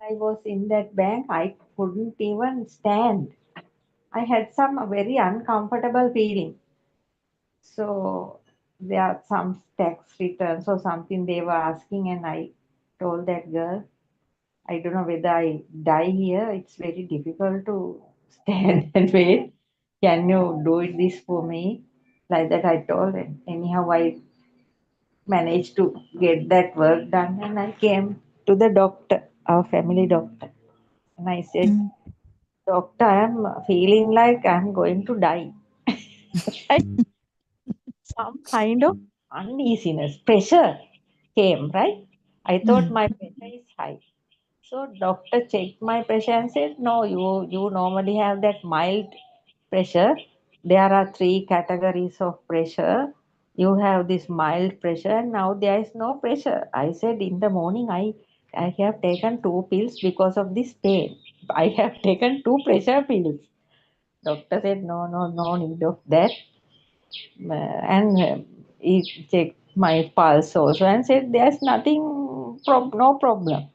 I was in that bank, I couldn't even stand. I had some very uncomfortable feeling. So there are some tax returns or something they were asking, and I told that girl, I don't know whether I die here. It's very difficult to stand and wait. Can you do it this for me? Like that I told him. Anyhow, I managed to get that work done, and I came to the doctor, our family doctor. And I said, Doctor, I'm feeling like I'm going to die. Right? Some kind of uneasiness, pressure came, right? I thought my pressure is high. So doctor checked my pressure and said, no, you normally have that mild pressure. There are three categories of pressure. You have this mild pressure and now there is no pressure. I said in the morning I have taken 2 pills because of this pain. I have taken 2 pressure pills. Doctor said, no need of that. And he checked my pulse also and said, there's no problem.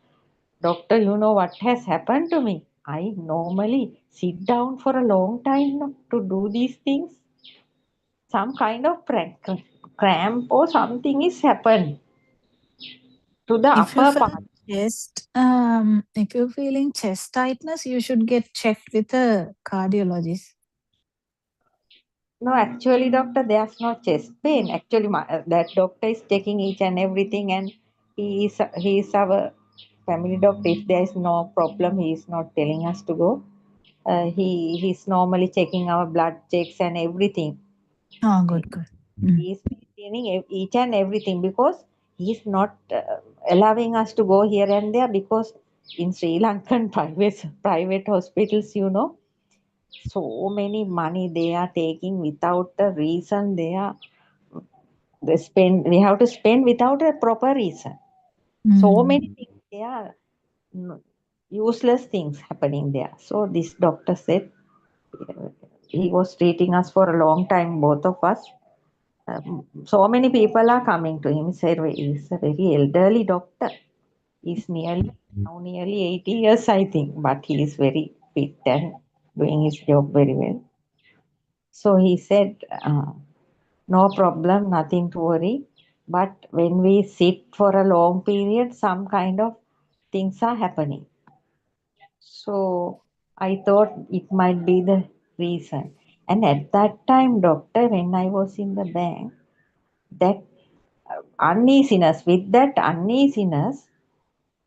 Doctor, you know what has happened to me? I normally sit down for a long time to do these things. Some kind of cramp or something is happened to the If you upper feel part. if you're feeling chest tightness, you should get checked with a cardiologist. No, actually, doctor, there's no chest pain. Actually, that doctor is checking each and everything, and he is our family doctor. If there is no problem, he is not telling us to go. He's normally checking our blood checks and everything. Oh, good. He is maintaining each and everything because he's not allowing us to go here and there because in Sri Lankan private hospitals, so many money they are taking without a reason. We have to spend without a proper reason. So many things they are useless things happening there. So this doctor said he was treating us for a long time, both of us. So many people are coming to him. He said he's a very elderly doctor. He's nearly 80 years, I think, but he is very fit and doing his job very well. So he said, no problem, nothing to worry. But when we sit for a long period, some kind of things are happening. So I thought it might be the reason. And at that time, doctor, when I was in the bank, that with that uneasiness,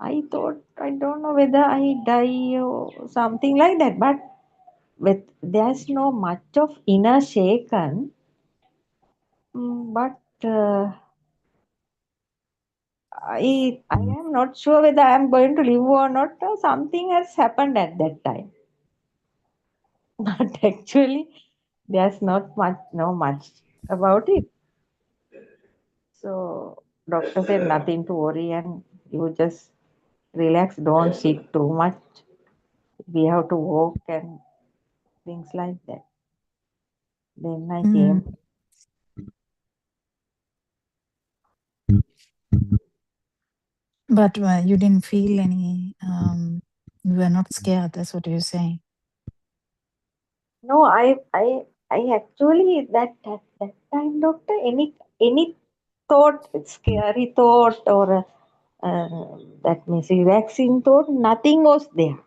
I thought, I don't know whether I die or something like that. But there's no much of inner shaken. But I am not sure whether I am going to live or not, or something has happened at that time. But actually, there's not much about it. So doctor said nothing to worry and you just relax, don't sit too much. We have to walk and things like that. Then I came. But you didn't feel any, you were not scared, that's what you're saying. No, I actually that time, doctor, any thought, scary thought or that means relaxing thought, nothing was there.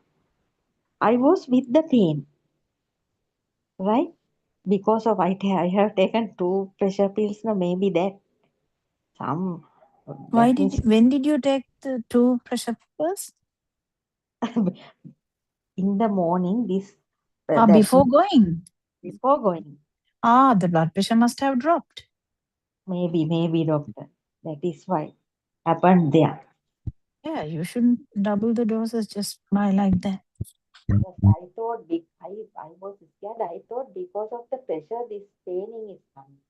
I was with the pain, right? Because of I have taken 2 pressure pills. No, maybe that some. When did you take the 2 pressure pills? In the morning, this. Before going. Before going. The blood pressure must have dropped. Maybe, doctor. That is why happened there. Yeah, you shouldn't double the doses just by like that. Yes, I thought I was scared. I thought because of the pressure, this paining is coming,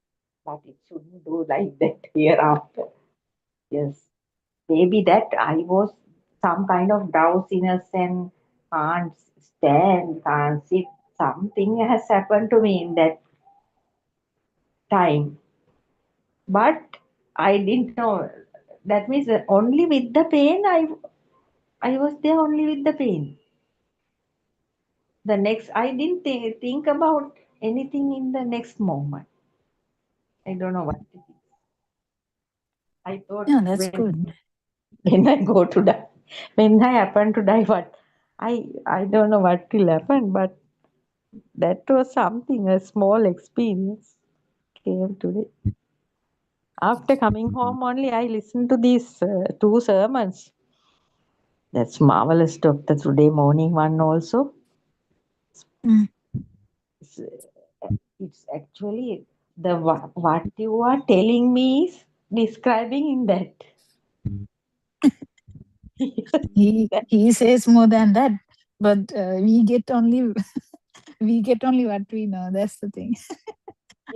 but it shouldn't do like that hereafter. Yes, maybe that I was some kind of drowsiness and can't stand, can't sit. Something has happened to me in that time, but I didn't know. That means only with the pain, I was there only with the pain. The next, I didn't think about anything in the next moment. I don't know what it is. I thought that's good. When I go to die, when I happen to die, what I don't know what will happen, but that was something, a small experience came today. After coming home only, I listened to these 2 sermons. That's marvelous, doctor. Today morning one also. It's actually the what you are telling me is describing in that. He says more than that, but we get only what we know. That's the thing.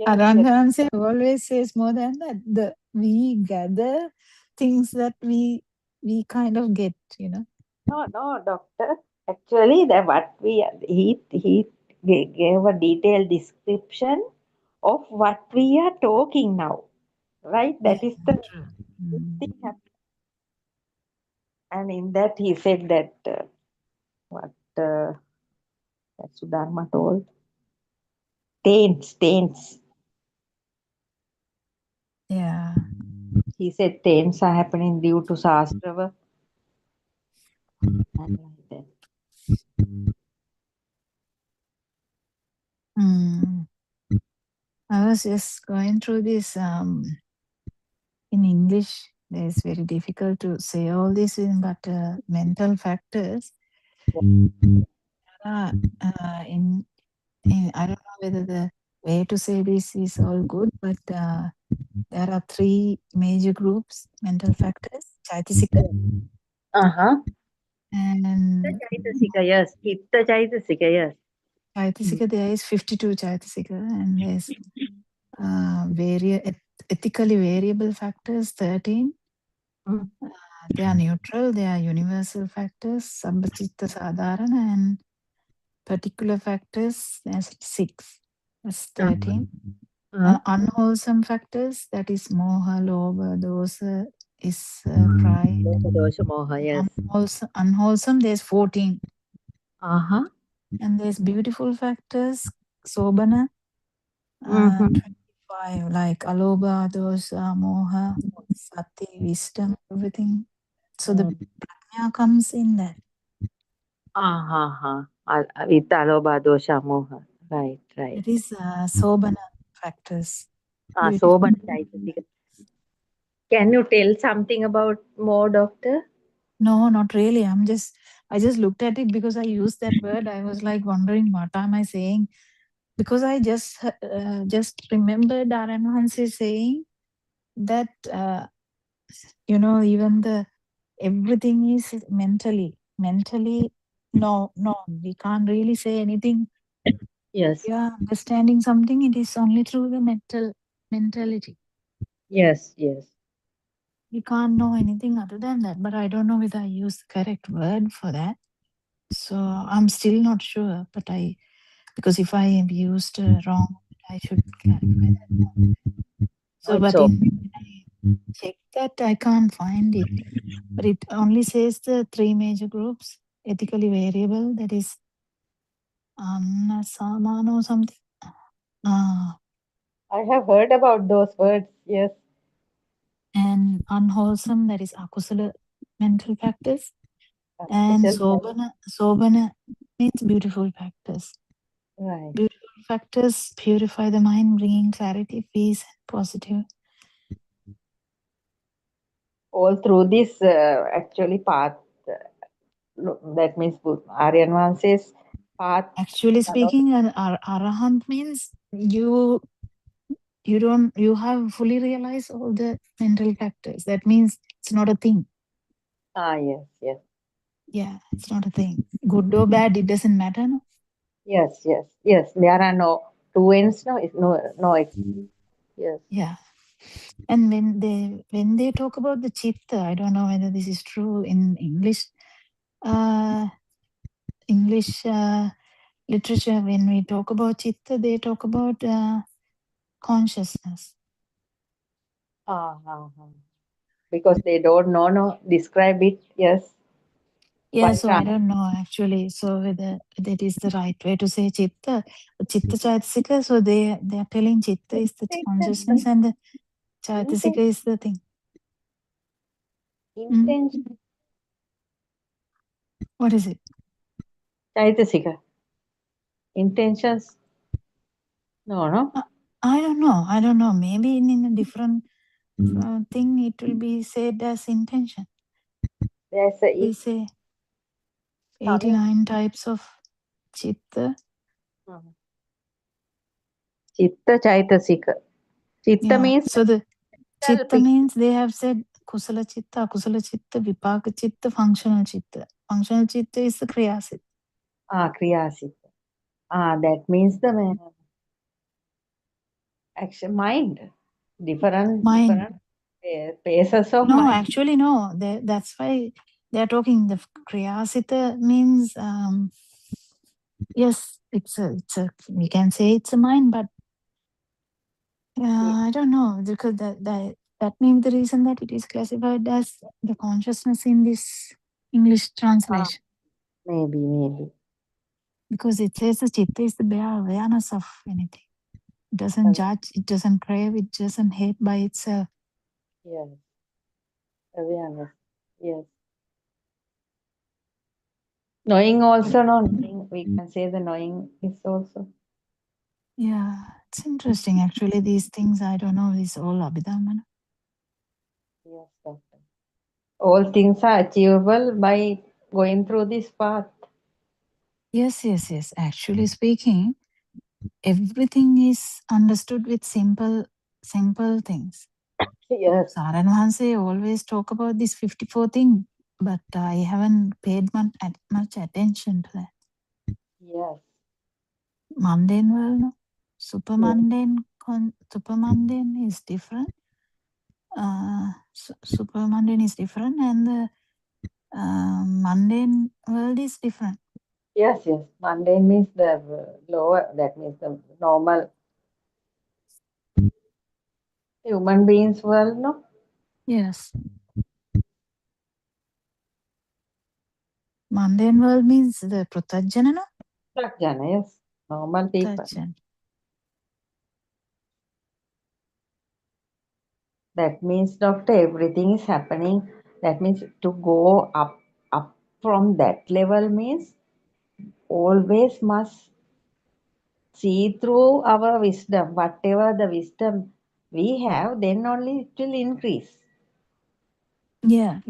Aranghanse always says more than that. We gather things that we kind of get, No, doctor. Actually, he gave a detailed description of what we are talking now, right? That is the thing happening. And in that he said that what Sudharma told, taints. Yeah. He said taints are happening due to Sastrava. And like that. I was just going through this in English. It's very difficult to say all this, but mental factors. In I don't know whether the way to say this is all good, but there are 3 major groups: mental factors, Chaitasika. And Chaitasika, yes. Chitta Chaitasika, yes. Chaitasika, there is 52 Chaitasika, and there's ethically variable factors, 13. They are neutral, they are universal factors, Sabbhachitta Sadharana, and particular factors, there's 6. That's 13. Unwholesome factors, that is moha, lobha, dosa, is pride. Dosha, moha, yes. Unwholesome, there's 14. And there's beautiful factors, sobhana, 25, like alobha, dosa, moha, sati, wisdom, everything. So the prajna comes in that. With alobha, dosha, moha. Right. It is sobhana factors. Sobhana Chaitasika. Can you tell something about more, doctor? No, not really. I just looked at it because I used that word. I was like wondering, what am I saying? Because I just remembered Dharan Hanse saying that even everything is mentally. No, we can't really say anything. Yes. You are understanding something, it is only through the mentality. Yes. Yes. We can't know anything other than that. But I don't know whether I use the correct word for that. So I'm still not sure. But because if I have used wrong, I should clarify that. So, It's but okay. when I check that, I can't find it. But it only says the 3 major groups: ethically variable, that is Saman or something. I have heard about those words. Yes. And unwholesome, that is akusala mental factors. And sobana means beautiful factors. Right. Beautiful factors purify the mind, bringing clarity, peace, and positive. All through this actually path, that means Aryan Vanse's path. Actually speaking, an arahant means you have fully realized all the mental factors. That means it's not a thing. Yes, yes. Yeah, it's not a thing. Good or bad, it doesn't matter. No? Yes, yes, yes. There are no two ends. No, yes. Yeah. And when they talk about the chitta, I don't know whether this is true in English. English literature, when we talk about chitta, they talk about consciousness. Because they don't know, no, describe it. Yes. Yeah, so I don't know actually. So whether that is the right way to say chitta chaitasika. So they are telling chitta is the consciousness and the chaitasika is the thing. Intention. What is it? Chaitasika. Intentions. No. I don't know. Maybe in a different thing it will be said as intention. They say 89 types of chitta. Chitta Chaitasika. Chitta means so the chitta means they have said kusala chitta, akusala chitta, vipaka chitta, functional chitta. Functional chitta is the kriyasit. Kriyasit. That means the action mind. Different phases of No, mind. actually no. That's why they are talking. The kriyasita means yes, it's a we can say it's a mind, but I don't know, because that means the reason that it is classified as the consciousness in this English translation. Maybe. Because it says the chitta is the bare awareness of anything. It doesn't judge, it doesn't crave, it doesn't hate by itself. Yes. Awareness. Yes. Knowing also, we can say the knowing is also. Yeah, it's interesting actually. These things, I don't know, is all Abhidhamma. Yes, doctor. All things are achievable by going through this path. Yes. Actually speaking, everything is understood with simple things. Yes. Saran Vahanse always talk about this 54 thing, but I haven't paid much attention to that. Yes. Mundane world, no? Super mundane is different. Super mundane is different, and the mundane world is different. Yes. Mundane means the lower, that means the normal human beings world, no? Yes. Mundane world means the pratajana, no? Pratyana, yes. Normal people. Pratajana. That means, doctor, everything is happening. That means to go up from that level means always must see through our wisdom. Whatever the wisdom we have, then only it will increase. Yeah.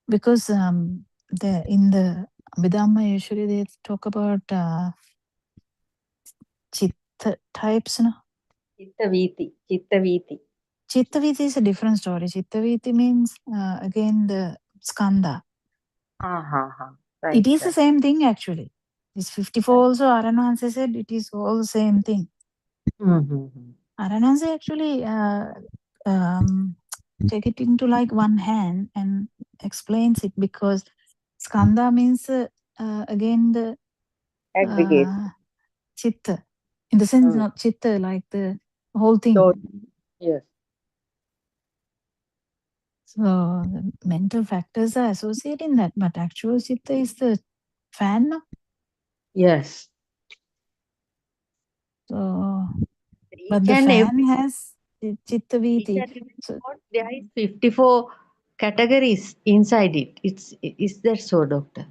Because in the Abhidhamma usually they talk about chitta types, no? Chitta viti. Chittaviti is a different story. Chittaviti means again the skandha. Right. It is the same thing actually. This 54 also Aranwanse said it is all the same thing. Aranwanse actually take it into like one hand and explains it because skandha means again the Aggregate. chitta. In the sense not chitta, like the whole thing. So, yes. So the mental factors are associated in that, but actual chitta is the fan. No? Yes. So, Each but the and fan every has chitta each viti. and every So, thought, there is 54 categories inside it. Is that so, doctor?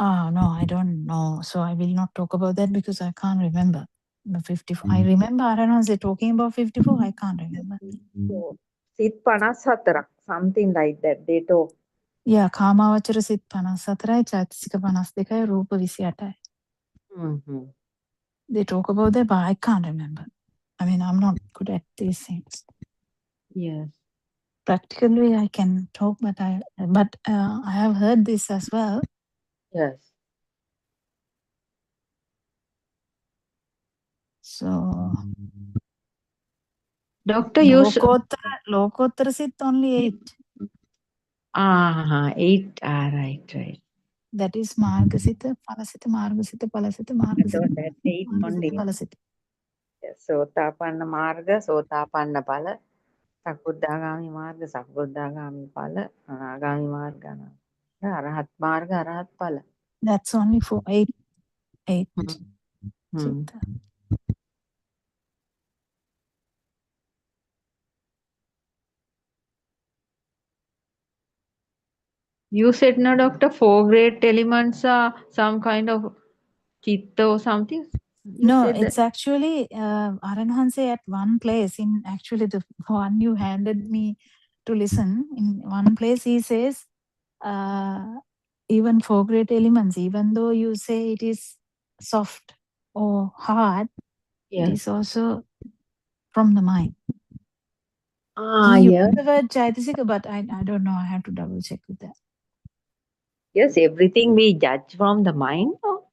no, I don't know. So I will not talk about that because I can't remember. The 54. I remember Aranwanse talking about 54. I can't remember. So, Sit 54, something like that. They talk. Yeah, කාමාවචර සිත් 54යි චෛතසික 52යි රූප 28යි. They talk about that, but I can't remember. I mean, I'm not good at these things. Yes. Practically, I can talk, but I have heard this as well. Yes. So, Doctor, you Lokottara sit only 8. 8. Right. That is Margasita, Palasita, Margasita, Palasita, Margasita. That 8 only. Palasita. Sotapanna Marga, Sotapanna Pala, Sakudagami Marga, Sakudagami Pala, Anagami Marga, Arahat Marga, Arahat Pala. That's only for 8. Chitta. You said, no, doctor, 4 great elements are some kind of chitta or something? No, it's actually Aranhanse at one place, in actually the one you handed me to listen. In one place he says, even 4 great elements, even though you say it is soft or hard, it is also from the mind. He used the word Chaitasika, but I don't know. I have to double check with that. Yes, everything we judge from the mind. No?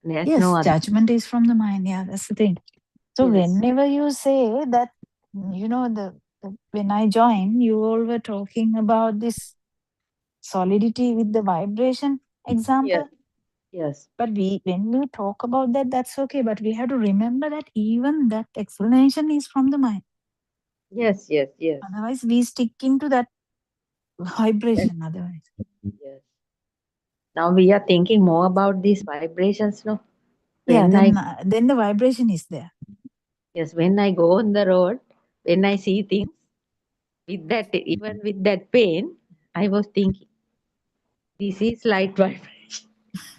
Yes, judgment is from the mind. Yeah, that's the thing. So whenever you say that, when I joined, you all were talking about this solidity with the vibration example. Yes. But when we talk about that, that's okay. But we have to remember that even that explanation is from the mind. Yes. Otherwise, we stick into that vibration. Otherwise. Yes. Now we are thinking more about these vibrations, no? Then the vibration is there. Yes, when I go on the road, when I see things, even with that pain, I was thinking, this is light vibration.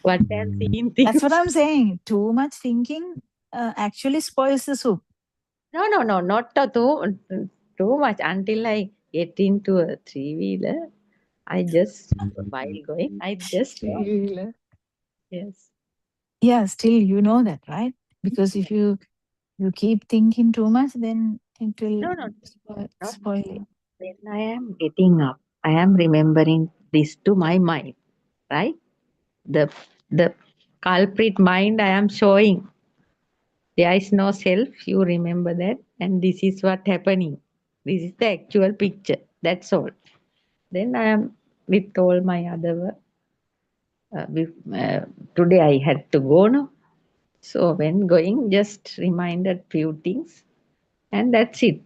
What I'm seeing things. That's what I'm saying. Too much thinking actually spoils the soup. No, not too much. Until I get into a 3-wheeler, while going, I just 3-wheeler. Yes. Yeah, still you know that, right? Because if you keep thinking too much, then it will spoil it. When I am getting up, I am remembering this to my mind, right? The culprit mind I am showing. There is no self, you remember that, and this is what happening. This is the actual picture. That's all. Then I am with all my other work. Today I had to go now. So when going, just reminded few things, and that's it.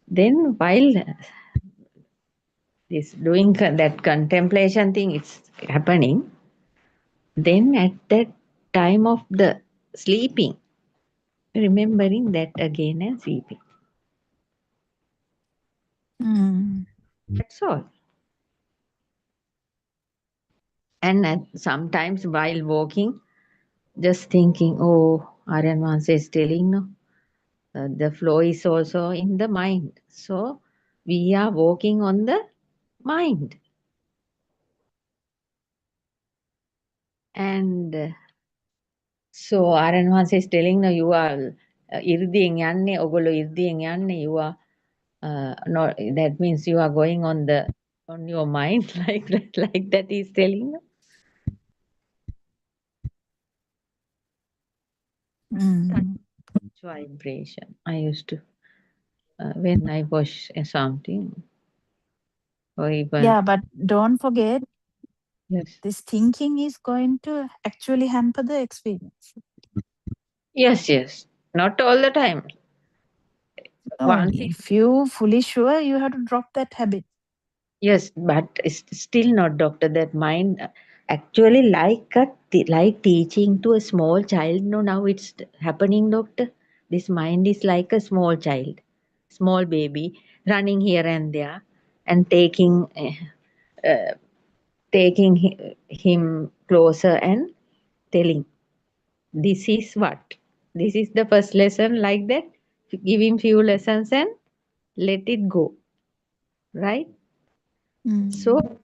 Then while this doing that contemplation thing is happening, then at that time of the sleeping, remembering that again and sleeping. That's all. And sometimes while walking, just thinking, oh, Aryan Vansa is telling, no, the flow is also in the mind. So we are walking on the mind. And so Aryan Vansa is telling, no, you are ඉර්දියෙන් යන්නේ, ඔගොල්ලෝ ඉර්දියෙන් යන්නේ, you are No, that means you are going on your mind like that he's telling. Mm. Vibration. I used to when I watch something or even Yeah, but don't forget, yes, this thinking is going to actually hamper the experience. yes, not all the time. No, Once if you fully sure, you have to drop that habit. yes, but it's still not, doctor. That mind actually like teaching to a small child. No, now it's happening, doctor. This mind is like a small child, small baby running here and there and uh, taking him closer and telling, "This is what. This is the first lesson." Like that, give him few lessons and let it go. Right. So Mm.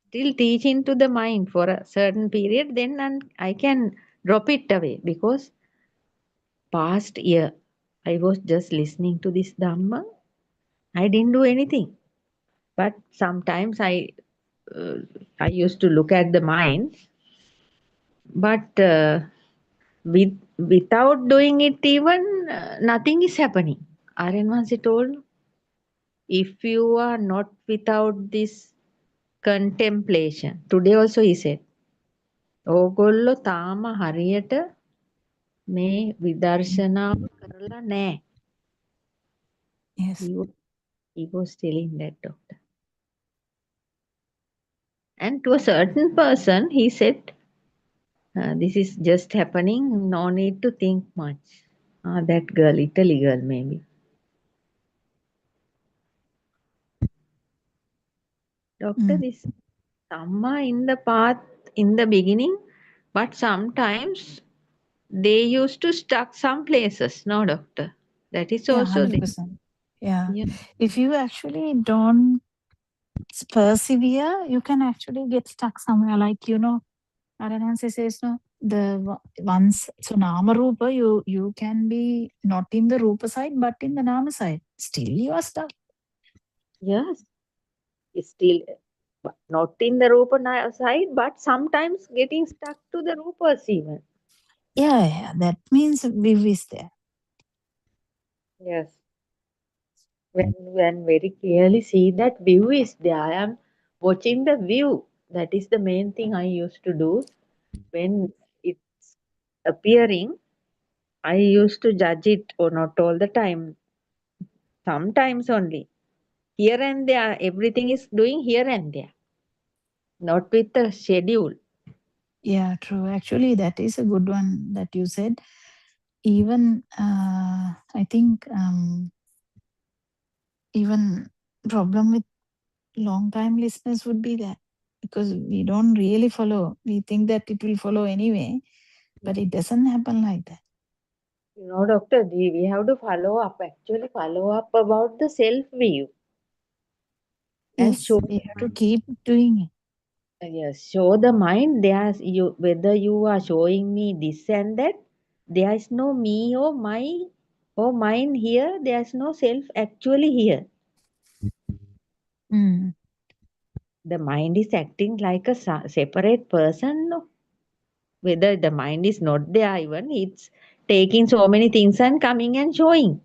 still teach into the mind for a certain period, then and I can drop it away because past year I was just listening to this Dhamma. I didn't do anything, but sometimes uh, I used to look at the mind, but without doing it even nothing is happening. Aryan once he told, if you are not without this contemplation, today also he said, ඕගොල්ලෝ තාම හරියට මේ විදර්ශනාව කරලා නැහැ. Yes. He was telling that, doctor. And to a certain person, he said, this is just happening, no need to think much. That girl, Italy girl, maybe. Doctor, Mm. this Dhamma in the path in the beginning, but sometimes they used to stuck some places. No, doctor. That is Yeah, also there. 100%. Yeah. Yeah. If you actually don't persevere, you can actually get stuck somewhere. Like, Aranansi says, no, once, so Nama Rupa, you can be not in the Rupa side, but in the Nama side. Still you are stuck. Yes. It's still not in the Rupa side, but sometimes getting stuck to the Rupas even. Yeah, that means Viv is there. Yes. When very clearly see that view is there, I am watching the view. That is the main thing I used to do. When it's appearing, I used to judge it, or not all the time, sometimes only. Here and there, everything is doing here and there, not with the schedule. Yeah, true. Actually, that is a good one that you said. Even, I think, even problem with long time listeners would be that because we don't really follow. We think that it will follow anyway, but it doesn't happen like that. Doctor, we have to actually follow up about the self view. And Yes, we have to keep doing it. yes, show the mind. There's you whether you are showing me this and that. There is no me or my or mine here. There's no self actually here. Mm. The mind is acting like a separate person. No? Whether the mind is not there, even it's taking so many things and coming and showing.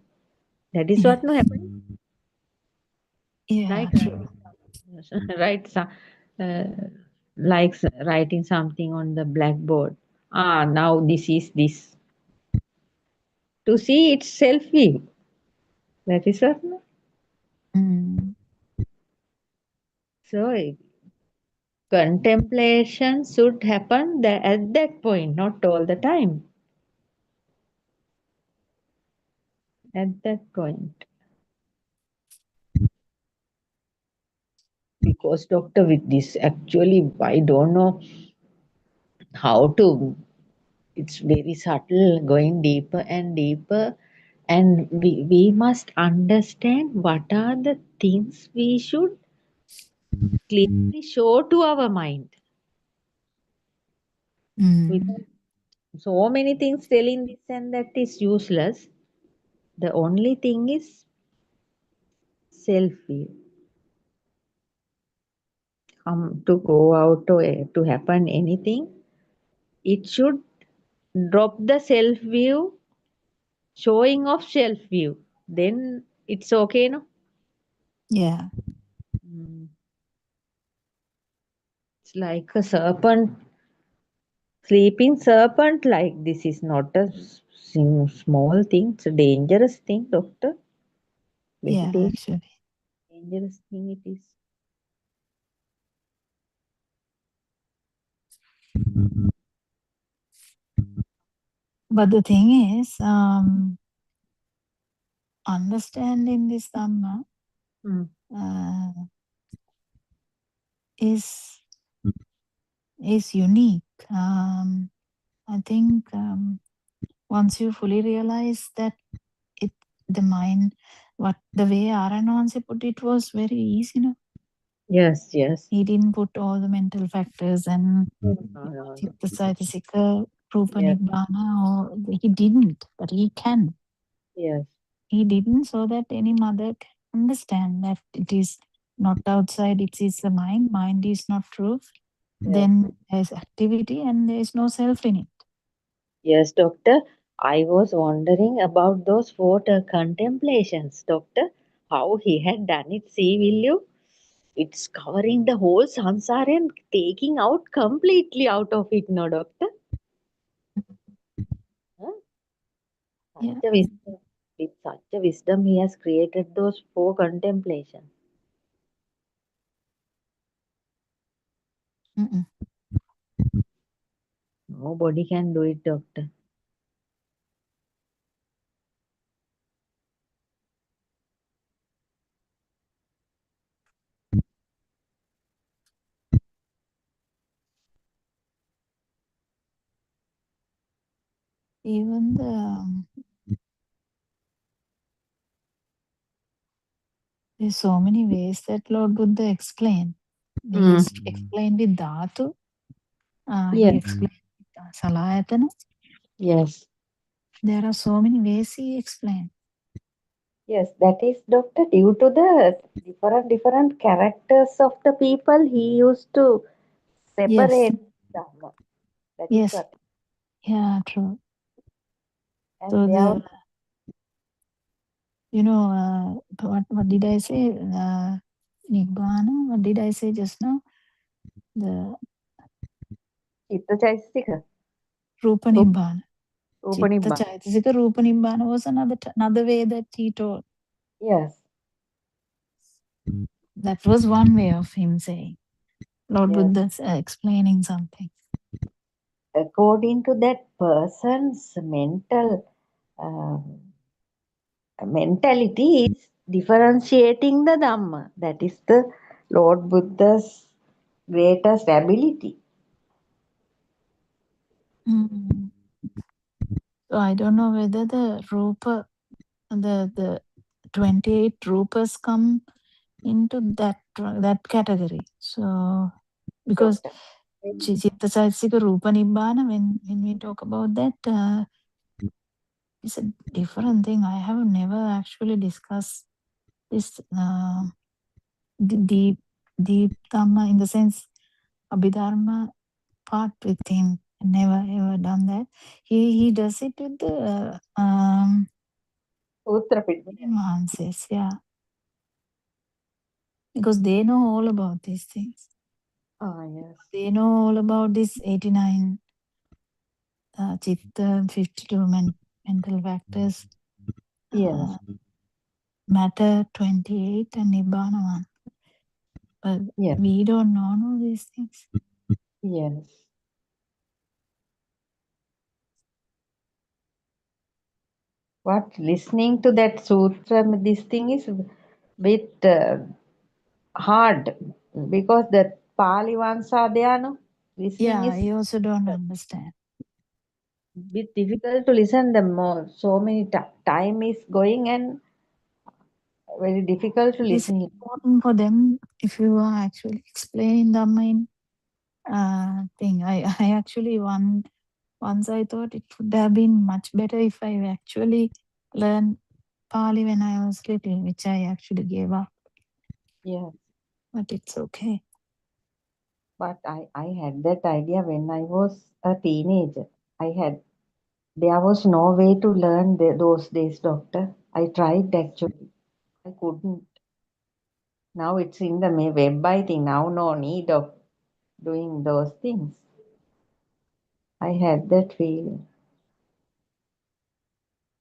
That is what no happening. Yeah, Like true. right, like writing something on the blackboard. Now this is this. To see its self view. That is what. No? Mm. So contemplation should happen at that point, not all the time. At that point. Because doctor, with this actually I don't know how to, it's very subtle, going deeper and deeper, and we must understand what are the things we should clearly show to our mind. Without so many things telling this and that is useless. The only thing is self-view. To go out to happen anything, it should drop the self-view, showing of self-view. Then it's okay, no? Yeah. It's like a serpent, sleeping serpent. Like this is not a small thing. It's a dangerous thing, doctor. Very Yeah, actually. dangerous thing it is. But the thing is, understanding this Dhamma is unique. I think once you fully realize that the mind, the way Aranwansi put it was very easy, no? Yes, yes. He didn't put all the mental factors and Chitta Saitasika, Rupa Nibbana, or he didn't, but he can. Yes. He didn't, so that any mother can understand that it is not outside, it is the mind. Mind is not true. Then there's activity and there is no self in it. Yes, doctor. I was wondering about those water contemplations, doctor. How he had done it. See, will you? It's covering the whole sansara and taking out completely out of it, no, doctor? Huh? Yeah. With such a wisdom, he has created those 4 contemplations. Nobody can do it, doctor. Even there's so many ways that Lord Buddha explained. He explained with Dhatu. He explained with Salayatana. Yes. There are so many ways he explained. Yes, that is, doctor, due to the different characters of the people, he used to separate Dhamma. That is what. Yeah, true. And So there, what did I say? Nibbana. What did I say just now? The Chitta Chaitanya. Rupa Nibbana. Rupa Chitta Nibbana. Chaitasika Rupa Nibbana was another way that he taught. Yes. That was one way of him saying. Lord Yes. Buddha's explaining something. According to that person's mentality is differentiating the Dhamma. That is the Lord Buddha's greatest ability. So I don't know whether the Rupa, the 28 Rupas come into that category. So because Chitta Chaitasika Rupa Nibbana, when we talk about that, it's a different thing. I have never actually discussed this deep Dhamma, in the sense Abhidharma part with him. Never ever done that. He does it with the Mahanses, yeah. Because they know all about these things. Yes. They know all about this 89 Chitta, 52 mental factors. Yes. Matter 28 and Nibbana 1. But we don't know these things. Yes. But listening to that sutra, this thing is a bit hard because the Pali ones are there, no? Listening is I also don't understand. bit difficult to listen them more. So many time is going and very difficult to It's listen. important for them if you are actually explaining the main thing. I actually once I thought it would have been much better if I actually learned Pali when I was little, which I actually gave up. Yes. But it's okay. But I had that idea when I was a teenager. There was no way to learn those days, doctor. I tried actually. I couldn't. Now it's in the web, I think. Now no need of doing those things. I had that feeling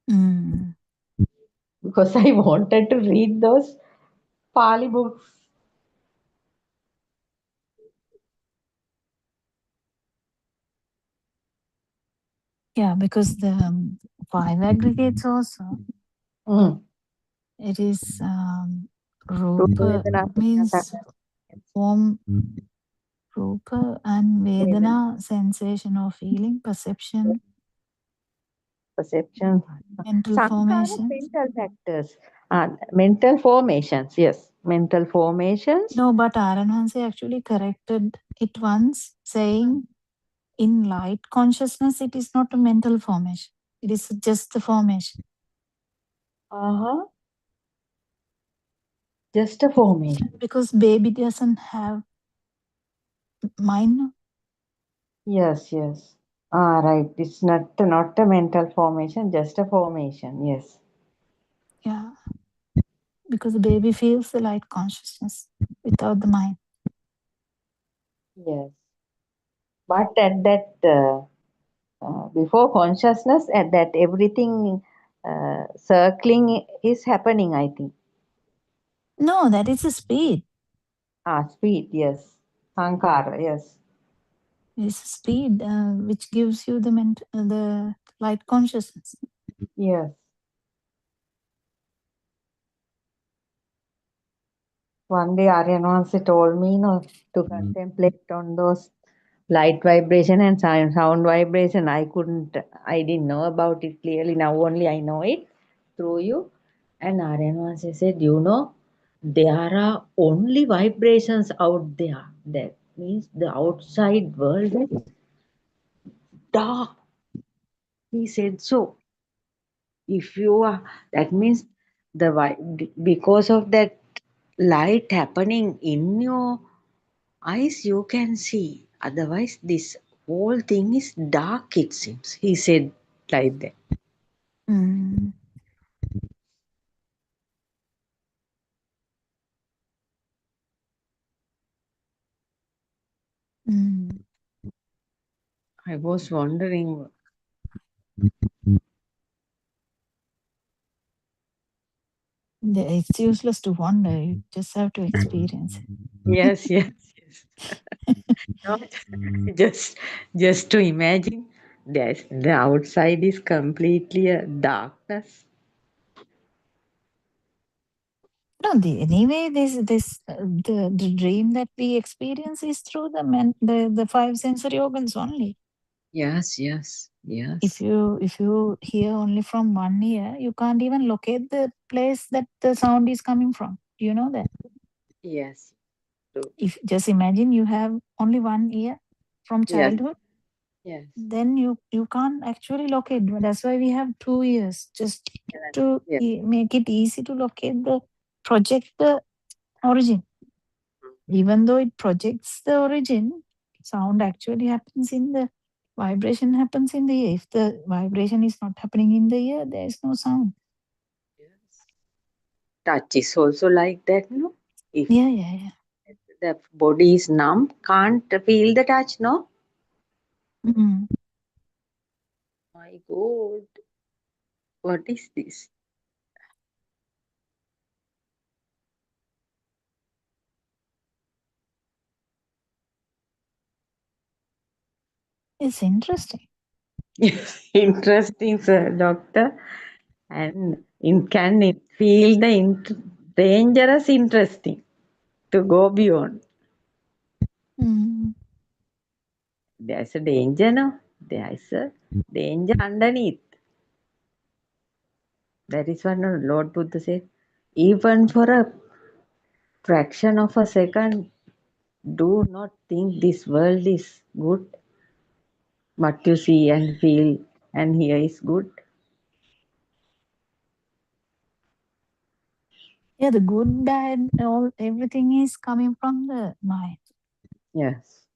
Mm. because I wanted to read those Pali books. Yeah, because the 5 aggregates also, Mm. it is Rupa Rupa Vedana means form, Rupa and Vedana, sensation or feeling, perception, perception. mental Sankhara, formations. mental factors. Mental formations, yes. Mental formations. No, but Aranhanse actually corrected it once, saying in light consciousness, it is not a mental formation. It is just the formation. Uh-huh. Just a formation. Because baby doesn't have mind. No? Yes, yes. Ah, right. It's not a mental formation, just a formation. Yes. Yeah. Because the baby feels the light consciousness without the mind. Yes. But at that before consciousness, at that everything circling is happening, I think. No, that is a speed. Speed, yes. Sankara, yes. It is a speed which gives you the light consciousness. Yes. One day Aryanwansi told me, to contemplate on those light vibration and sound vibration. I didn't know about it clearly. Now only I know it through you. And Aryanwansi said, there are only vibrations out there. That means the outside world is dark. He said so. If you are, that means because of that light happening in your eyes, you can see. Otherwise, this whole thing is dark, it seems. He said like that. Mm. Mm. I was wondering. It's useless to wonder. You just have to experience it. Yes, yes, yes. Not just to imagine that the outside is completely a darkness. No, anyway, the dream that we experience is through the 5 sensory organs only. Yes, yes, yes. If you hear only from one ear, you can't even locate the place that the sound is coming from. Do you know that? Yes. True. If just imagine you have only one ear from Yes. childhood, Yes. then you can't actually locate. That's why we have 2 ears, just to Yes. make it easy to locate project the origin. Even though it projects the origin, sound actually happens in the vibration happens in the ear. If the vibration is not happening in the ear, there is no sound. Yes. Touch is also like that, no? If Yeah. the body is numb, can't feel the touch, no? Mm. My God, what is this? It's interesting. Interesting, sir, doctor. And can it feel the dangerous interesting to go beyond? Mm. There's a danger, no? There's a danger underneath. That is what Lord Buddha said. Even for a fraction of a second, do not think this world is good. What you see and feel and hear is good. Yeah, the good, bad, everything is coming from the mind. Yes.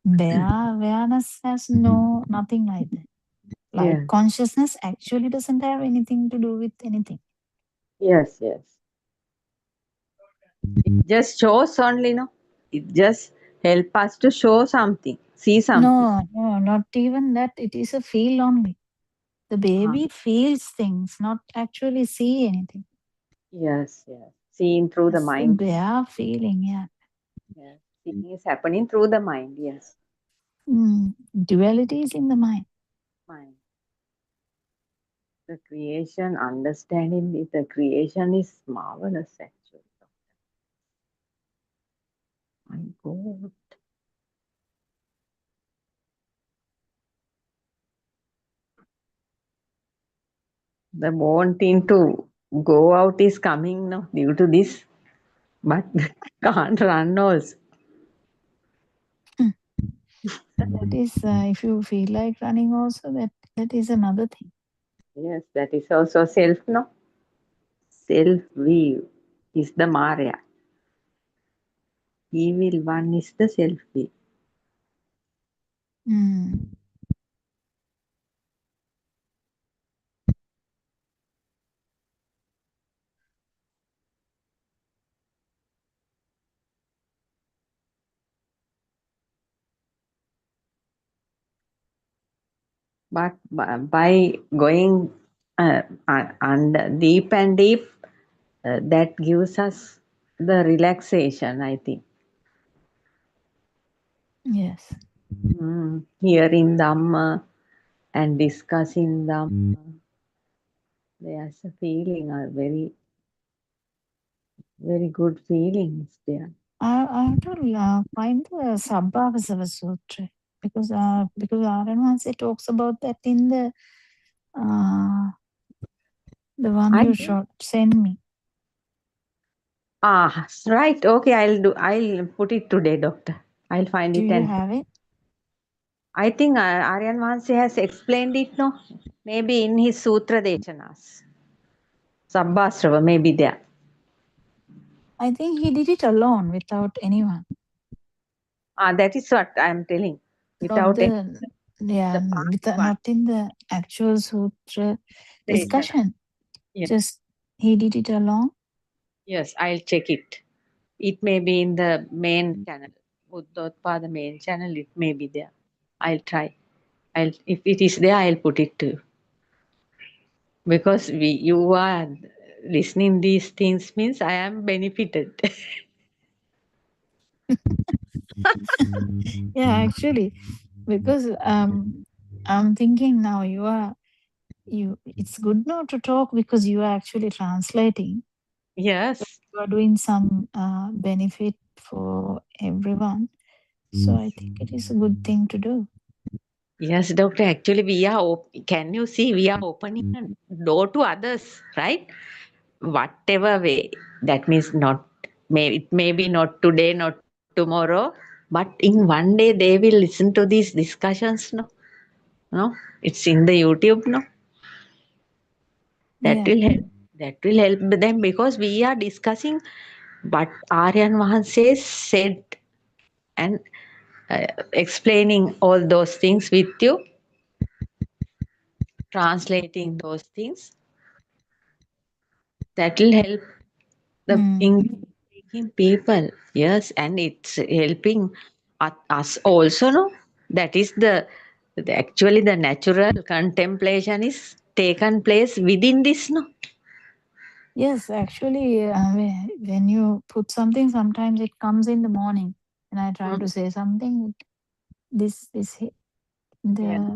Their awareness has nothing like that. Like Yeah. consciousness actually doesn't have anything to do with anything. Yes, yes. It just shows only, no? It just help us to show something, see something. No, not even that. It is a feel only. The baby feels things, not actually see anything. Yes, yes. Seeing through the It's mind. their feeling, yeah. Yes. Seeing is happening through the mind. Yes. Duality is in the mind. Mind. The creation, understanding the creation is marvelous actually. My God. The wanting to go out is coming now due to this, but can't run also. That is, if you feel like running also, that is another thing. Yes, that is also self, no? Self view is the Maya. Evil one is the self view. But by going under deep and deep, that gives us the relaxation, I think. Yes. Hearing Dhamma and discussing Dhamma, there's a feeling, a very, very good feelings there. I have to find the Sabbhavasava Sutra because Aranvansi talks about that in the one you send me. Ah, right. Okay, I'll put it today, doctor. I'll find Do it you and have it? I think Aryan Vansi has explained it, no? Maybe in his Sutra Dechanas. Sabbhasrava, maybe there. I think he did it alone without anyone. That is what I am telling. Not Without the not in the actual sutra discussion. Yes. Just he did it alone. Yes, I'll check it. It may be in the main channel. Buddothpado main channel, it may be there. I'll try. If it is there, I'll put it to. Because you are listening these things means I am benefited. Yeah, actually, because I'm thinking now it's good not to talk because you are actually translating. Yes. You are doing some benefit for everyone. So I think it is a good thing to do. Yes, doctor. Actually, can you see we are opening a door to others, right? Whatever way. That means it may be not today, not tomorrow, but in one day they will listen to these discussions, no? No? It's in the YouTube, no? That Yeah. will help. That will help them because we are discussing what Aryan Mahanse said and explaining all those things with you, translating those things. That will help the English speaking people. Yes, and it's helping us also, no? That is actually the natural contemplation is taken place within this, no? Yes, actually, when you put something, sometimes it comes in the morning, and I try to say something. The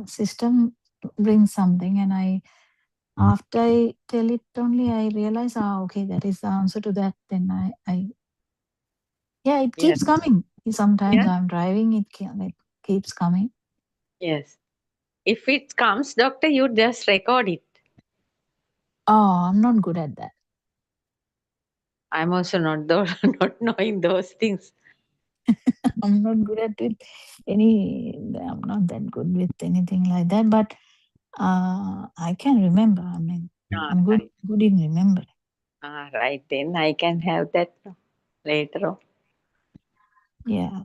system brings something, and after I tell it only, I realize, okay, that is the answer to that. Then it keeps coming. Sometimes I'm driving, it keeps coming. Yes. If it comes, doctor, you just record it. Oh, I'm not good at that. I'm also not not knowing those things. I'm not good at it. I'm not that good with anything like that. But I can remember. I mean, I'm good in remembering. Right, then I can have that later on. Yeah,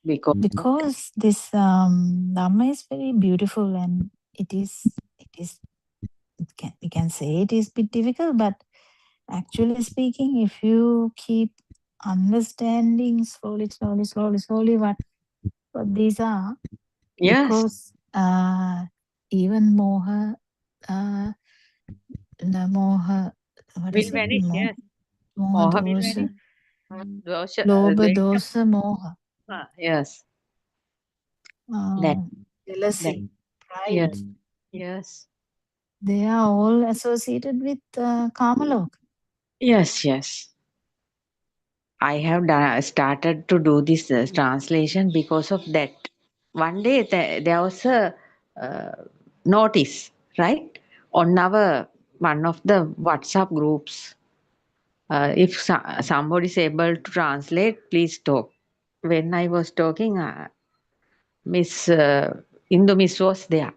Because this Dhamma is very beautiful, and we can say it is a bit difficult, but actually speaking, if you keep understanding slowly what these are, yes, because even moha, the moha, what will is it? vanish. Yes, Moha moha will dosha, vanish. Dosha, lobha they come. dosa moha, Yes, that that jealousy, pride, yes, yes, they are all associated with Kamalok. yes. I have started to do this translation because of that. One day there was a notice, right, on our one of the WhatsApp groups. If somebody is able to translate, please talk. When I was talking, Miss Indu Miss was there,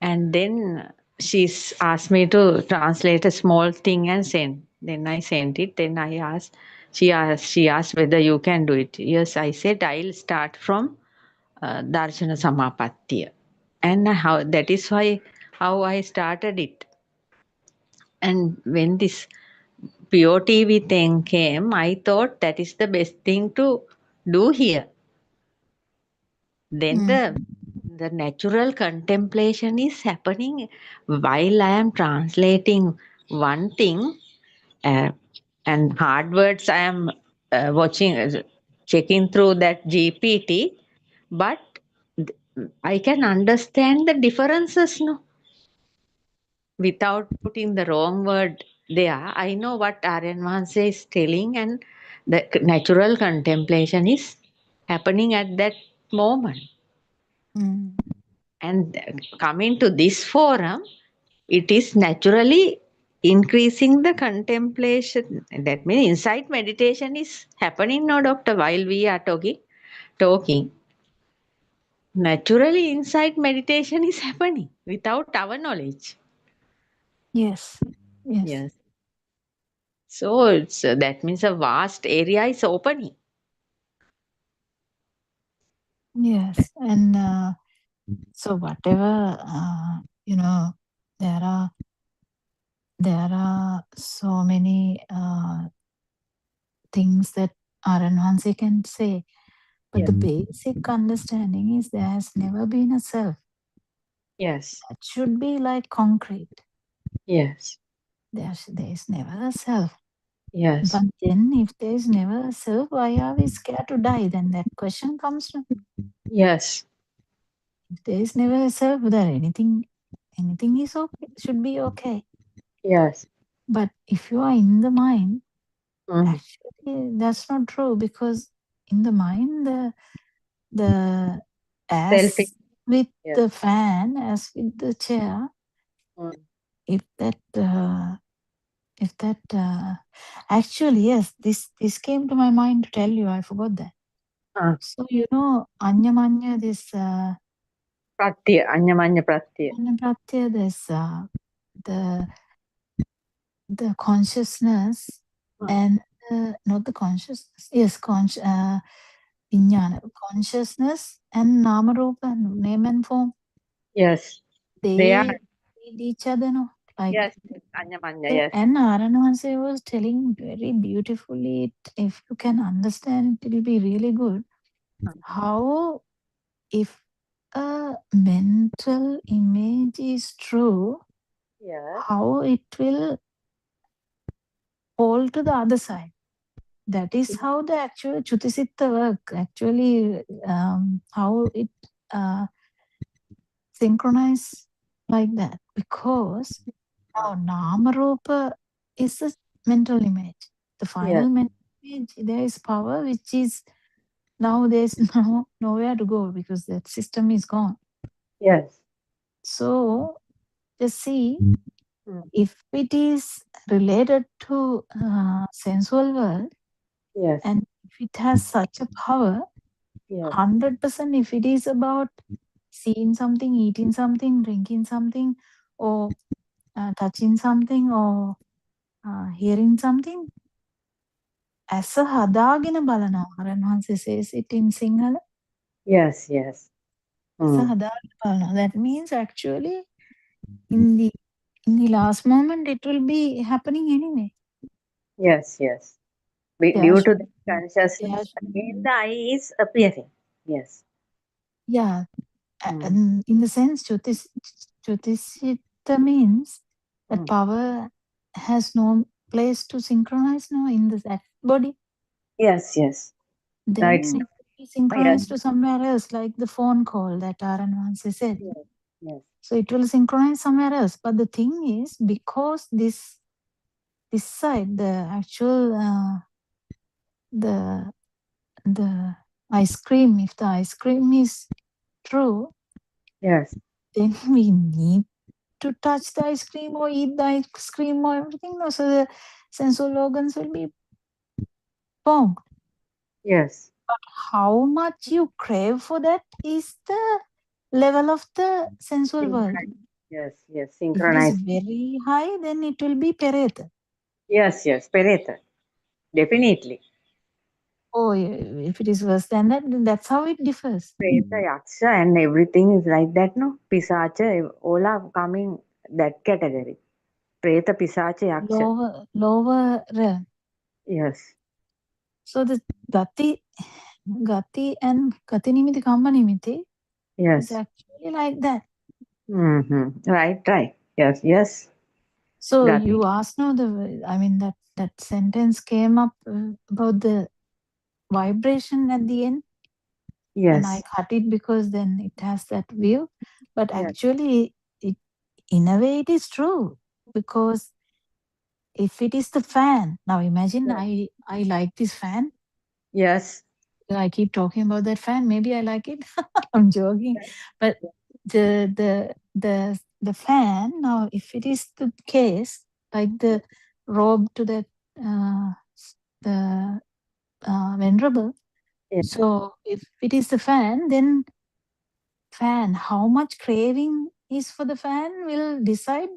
and then she's asked me to translate a small thing and send. Then I sent it. Then I asked. She asked whether you can do it. Yes, I said I'll start from Darshana Samapattiya, and how that is why how I started it. And when this PeoTV thing came, I thought that is the best thing to do here. Then the natural contemplation is happening while I am translating one thing, and hard words I am watching, checking through that GPT, but I can understand the differences, no, without putting the wrong word there. I know what Aryan Mahansa is telling, and the natural contemplation is happening at that moment. And coming to this forum, it is naturally increasing the contemplation. That means insight meditation is happening now, doctor, while we are talking. Naturally, insight meditation is happening without our knowledge. Yes. So it's that means a vast area is opening. Yes, and so whatever there are so many things that Aranhansi can say, but the basic understanding is there has never been a self. Yes. That should be like concrete. Yes. There is never a self. Yes. But then if there is never a self, why are we scared to die? Then that question comes from. Yes. If there is never a self, then anything is okay, should be okay. Yes. But if you are in the mind, actually that's not true, because in the mind the as Selfish. with Yes. the fan, as with the chair, if that actually, yes, this came to my mind to tell you, I forgot that. So Anyamanya, this Pratya, Anyamanya Pratya. Pratya, this the consciousness and not the consciousness, yes, Vijnana, consciousness and Namarupa, name and form. Yes. They are. Need each other, no? Like, yes, Anyamanya, so, yes. and Aranavanse was telling very beautifully, if you can understand, it will be really good. How, if a mental image is true, how it will fall to the other side. That is how the actual Chutisitta work, actually, how it synchronize like that. Because now Namarupa is a mental image. The final mental image, there is power, which is now there's nowhere to go, because that system is gone. Yes. So just see, if it is related to sensual world, and if it has such a power, 100%, if it is about seeing something, eating something, drinking something, or touching something, or hearing something, ඇස හදාගෙන බලනවා. ආරයන් වහන්සේ says it in Sinhala. Yes, yes. ඇස හදාගෙන බලනවා. That means actually in the last moment it will be happening anyway. Yes, yes. Due to the consciousness, again the eye is appearing. Yes. Yeah. And in the sense, Jyotisita means that power has no place to synchronize now in that body. Yes, yes. Then Right. it will be synchronized to somewhere else, like the phone call that Aran once said. Yes. So it will synchronize somewhere else. But the thing is, because this side, the actual the ice cream, if the ice cream is true, yes, then we need to touch the ice cream or eat the ice cream or everything. No? So the sensual organs will be formed. Yes. But how much you crave for that is the level of the sensual world. Yes, yes. If it is Synchronized. very high, then it will be Pereta. Yes, yes. Pereta. Definitely. Oh, if it is worse than that, then that's how it differs. Preta, Yaksha and everything is like that, no? Pisacha, all are coming that category. Preta, Pisacha, Yaksha. Lower realm. Yes. So the Gati and Gati Nimiti Kamma Nimiti Yes. is actually like that. Right, right. Yes, yes. So Gati. you asked, no, that sentence came up about the vibration at the end. Yes. And I cut it because then it has that view. But Yes. actually, in a way, it is true. Because if it is the fan, now imagine I like this fan. Yes. I keep talking about that fan. Maybe I like it. I'm joking. But the fan, now if it is the case, like the robe to the venerable. Yes. So if it is the fan, then how much craving is for the fan will decide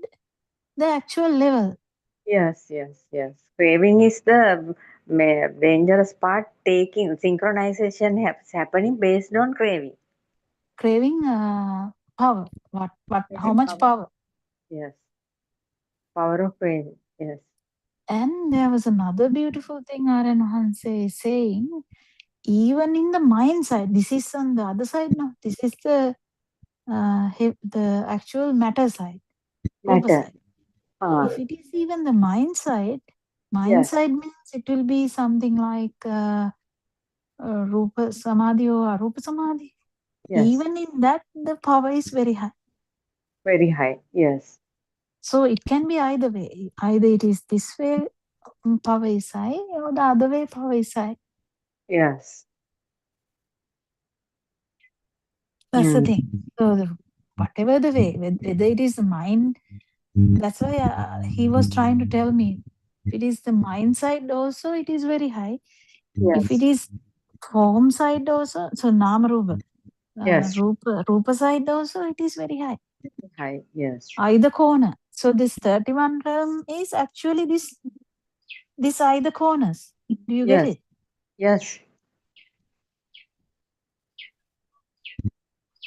the actual level. Yes, yes, yes. Craving is the dangerous part. Taking synchronization happening based on craving. Craving power. What? How much power? Yes. Power of craving. Yes. And there was another beautiful thing Aryan Hanse is saying. Even in the mind side, this is on the other side now. This is the actual matter side. Rupa Matter. side. If it is even the mind side means it will be something like Rupa Samadhi or Arupa Samadhi. Yes. Even in that, the power is very high. Very high. Yes. So it can be either way. Either it is this way, power is high, or the other way, power is high. Yes. That's the thing. So whatever the way, whether it is the mind, that's why he was trying to tell me, if it is the mind side also, it is very high. Yes. If it is form side also, so Nama Rupa, Yes. Rupa side also, it is very high. High. Yes. Either corner. So this 31 realm is actually this either corners. Do you get it? Yes.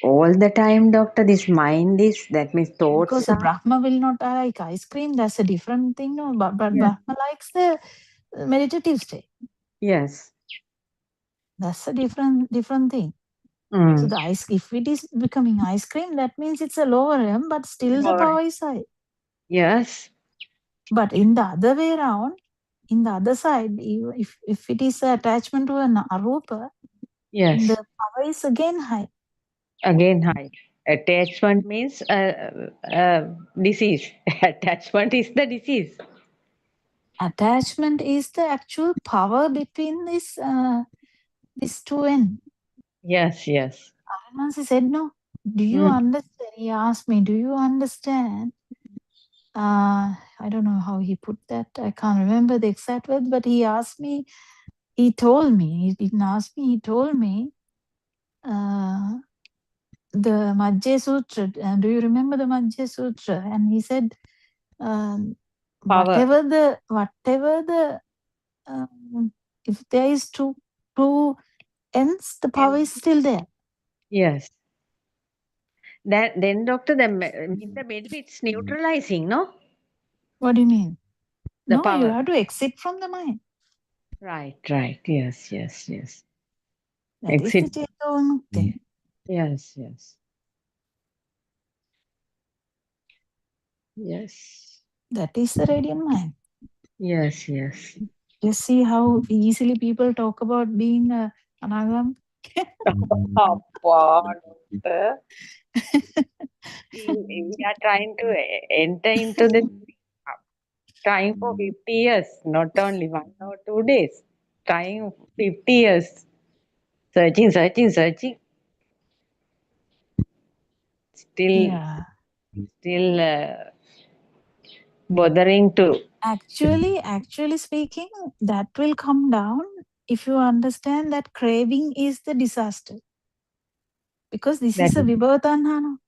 All the time, doctor, this mind is, that means thoughts. Because the Brahma will not like ice cream, that's a different thing. No? But Brahma likes the meditative state. Yes. That's a different thing. So the if it is becoming ice cream, that means it's a lower realm, but still the power is high. Yes. But in the other way around, in the other side, if it is attachment to an arupa, yes, the power is again high. Again high. Attachment means disease. Attachment is the disease. Attachment is the actual power between this two ends. Yes, yes. Aranasi said, no. Do you understand? He asked me, do you understand? I don't know how he put that. I can't remember the exact words, but he asked me, he told me, he didn't ask me, he told me, the Majjha Sutra. Do you remember the Majjha Sutra? And he said, Power. whatever the if there is two ends, the power is still there. Yes. Then doctor, the benefits neutralizing, no? What do you mean? The No, you power. have to exit from the mind. Right. Yes. That is the Exit. Cheto. Yes. That is the radiant mind. Yes. Just see how easily people talk about being anagam. Doctor. We are trying to enter into the trying for 50 years, not only 1 or 2 days. Trying 50 years. Searching. Still bothering to. Actually speaking, that will come down if you understand that craving is the disaster. Because this is a vibhavatana.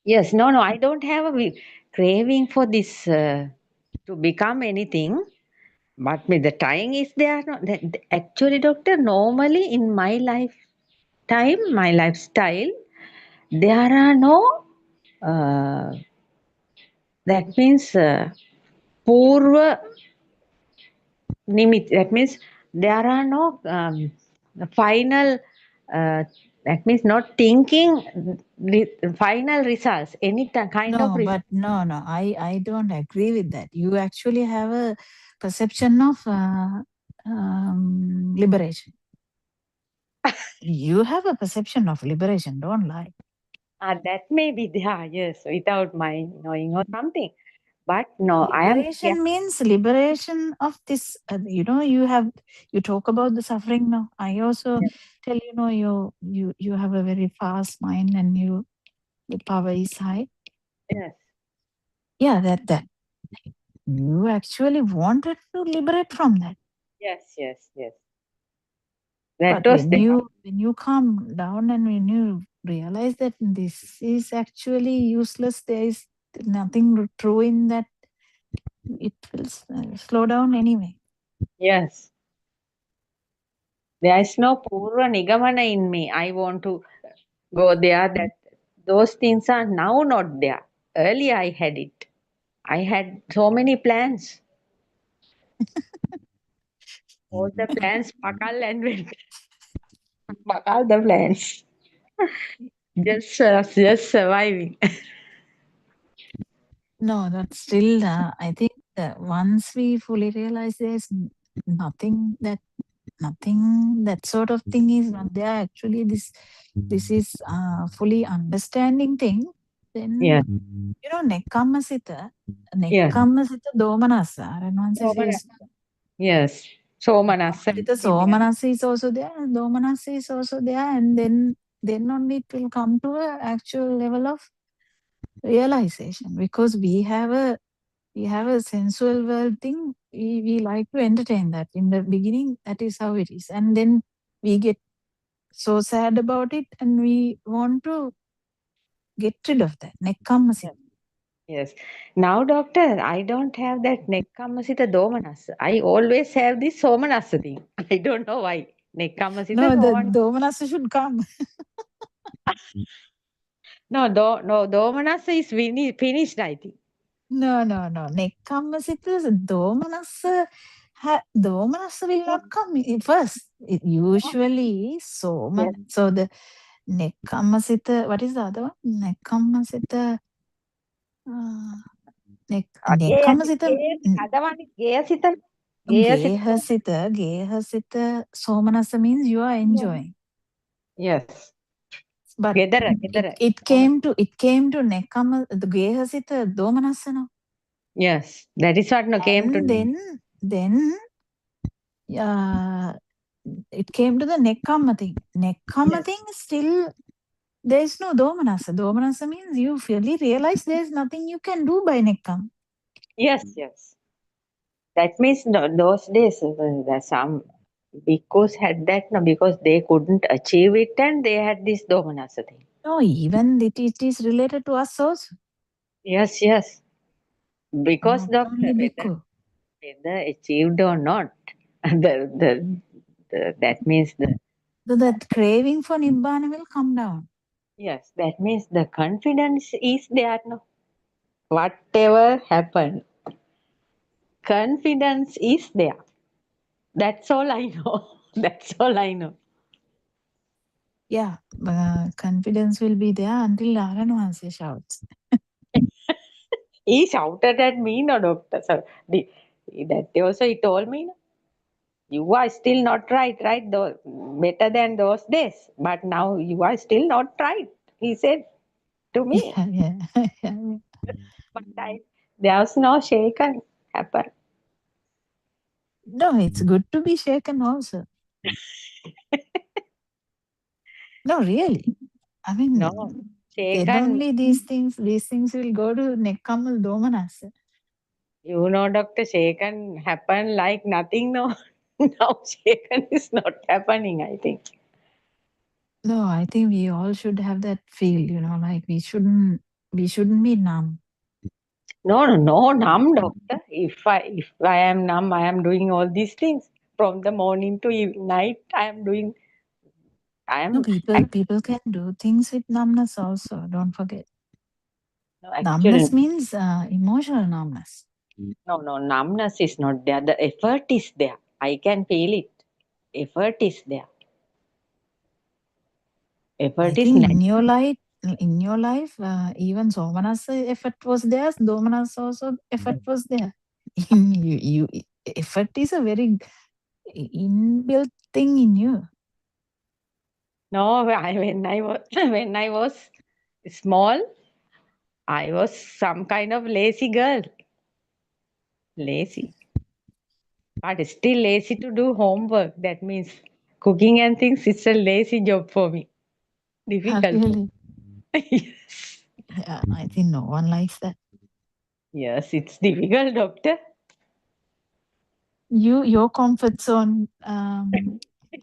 Yes, no, I don't have a craving for this to become anything. But the trying is there. No, actually, doctor, normally in my lifetime, my lifestyle, there are no, that means purva nimit. That means there are no final, that means not thinking final results, any kind of result. But no, I don't agree with that. You actually have a perception of liberation. You have a perception of liberation, don't lie. That may be there, yes, without my knowing or something. But no, liberation means liberation of this. You talk about the suffering now. I also tell you have a very fast mind and the power is high. Yes. Yeah, that you actually wanted to liberate from that. Yes. But when you come down and when you realize that this is actually useless, there is nothing true in that, it will slow down anyway. Yes. There is no purva nigamana in me. I want to go there. That those things are now not there. Earlier I had it. I had so many plans. All the plans pakal and went. Pakal the plans. Just surviving. No, that's still, I think once we fully realize there's nothing that sort of thing is not there. Actually, this is fully understanding thing. Then, nekkammasita domanassa. Yes. Somanassa. Somanassa is also there, and domanassa is also there, and then only it will come to a actual level of realization, because we have a sensual world thing. We like to entertain that in the beginning. That is how it is, and then we get so sad about it, and we want to get rid of that. Nekkammasita. Yes. Now, doctor, I don't have that nekkammasita domanassa. I always have this somanassa thing. I don't know why. Nekkammasita the domanassa should come. No, domanassa is finished, I think. No. Nekkammasita, domanassa will not come first. Usually, so the nekkammasita, what is the other one? Nekkammasita. Nekkammasita. Other one is geyasita. Gehasita, somanassa means you are enjoying. Yes. But it came to nekkamma, the gehasita domanassa, no? Yes, that is what came to. Then it came to the nekkamma thing. Nekkamma thing still, there is no domanassa. Domanassa means you fully realize there is nothing you can do by nekkam. Yes. That means those days some bhikkhus had that, no, because they couldn't achieve it and they had this domanassa thing. No, even it is related to us also. Yes. Because Not doctor, only bhikkhu. whether achieved or not, that means So that craving for nibbana will come down. yes, that means the confidence is there. No, whatever happened, confidence is there. That's all I know. That's all I know. Yeah, confidence will be there until Aryan Vahanse shouts. He shouted at me, no, doctor. So that also he told me, no, you are still not right, right? Better than those days. But now you are still not right, he said to me. Yeah, yeah. But there's no shaken happen. No, it's good to be shaken also. No, really. I mean, No, then shaken. only these things will go to Nekkamal Domanasa. You know, doctor, shaken happen like nothing. No, now shaken is not happening, I think. No, I think we all should have that feel, like we shouldn't be numb. No, numb, doctor. If I am numb, I am doing all these things from the morning to night. I No, am people can do things with numbness also. Don't forget. no, actually Numbness means emotional numbness. no, numbness is not there. The effort is there. I can feel it. Effort is there. I Effort is think in your life, even Somanas effort was there. Domanas also effort was there. you effort is a very inbuilt thing in you. no. When I was when I was small, I was some kind of lazy girl. Lazy. But still lazy to do homework. That means cooking and things is a lazy job for me. Difficult. Really? Yes. Yeah, I think no one likes that. Yes, it's difficult, doctor. Your comfort zone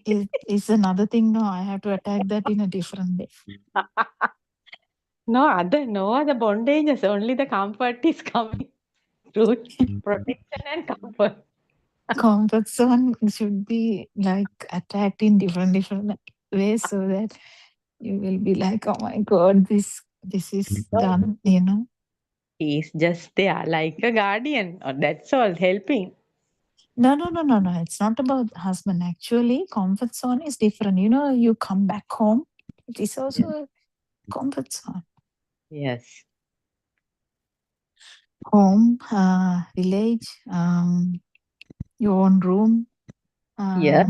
is another thing. No, I have to attack that in a different way. No other bondages. Only the comfort is coming through protection and comfort. Comfort zone should be like attacked in different ways so that you will be like, oh my god, this is done. He's just there like a guardian. Or that's all, helping. No. It's not about husband. Actually, comfort zone is different. You come back home. It is also a comfort zone. Yes. Home, village, your own room, Yeah.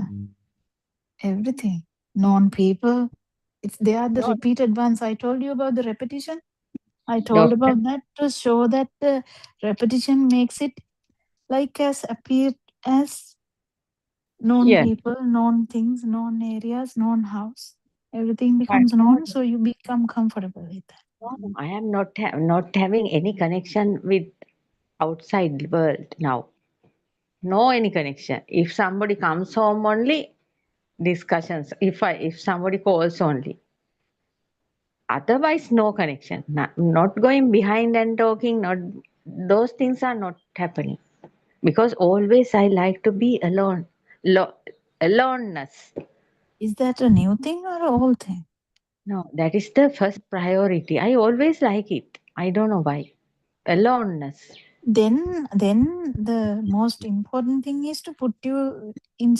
everything. Known people. They are the repeated ones. I told you about the repetition. I told Doctor. about that to show that the repetition makes it appear as known Yes. people, known things, known areas, known house. Everything But becomes known, so you become comfortable with that. no, I am not having any connection with outside world now. No any connection. If somebody comes home only, discussions. If somebody calls only. Otherwise, no connection. Not going behind and talking. Not those things are not happening. Because always I like to be alone. Aloneness. Is that a new thing or an old thing? No, that is the first priority. I always like it. I don't know why. Aloneness. Then the most important thing is to put you in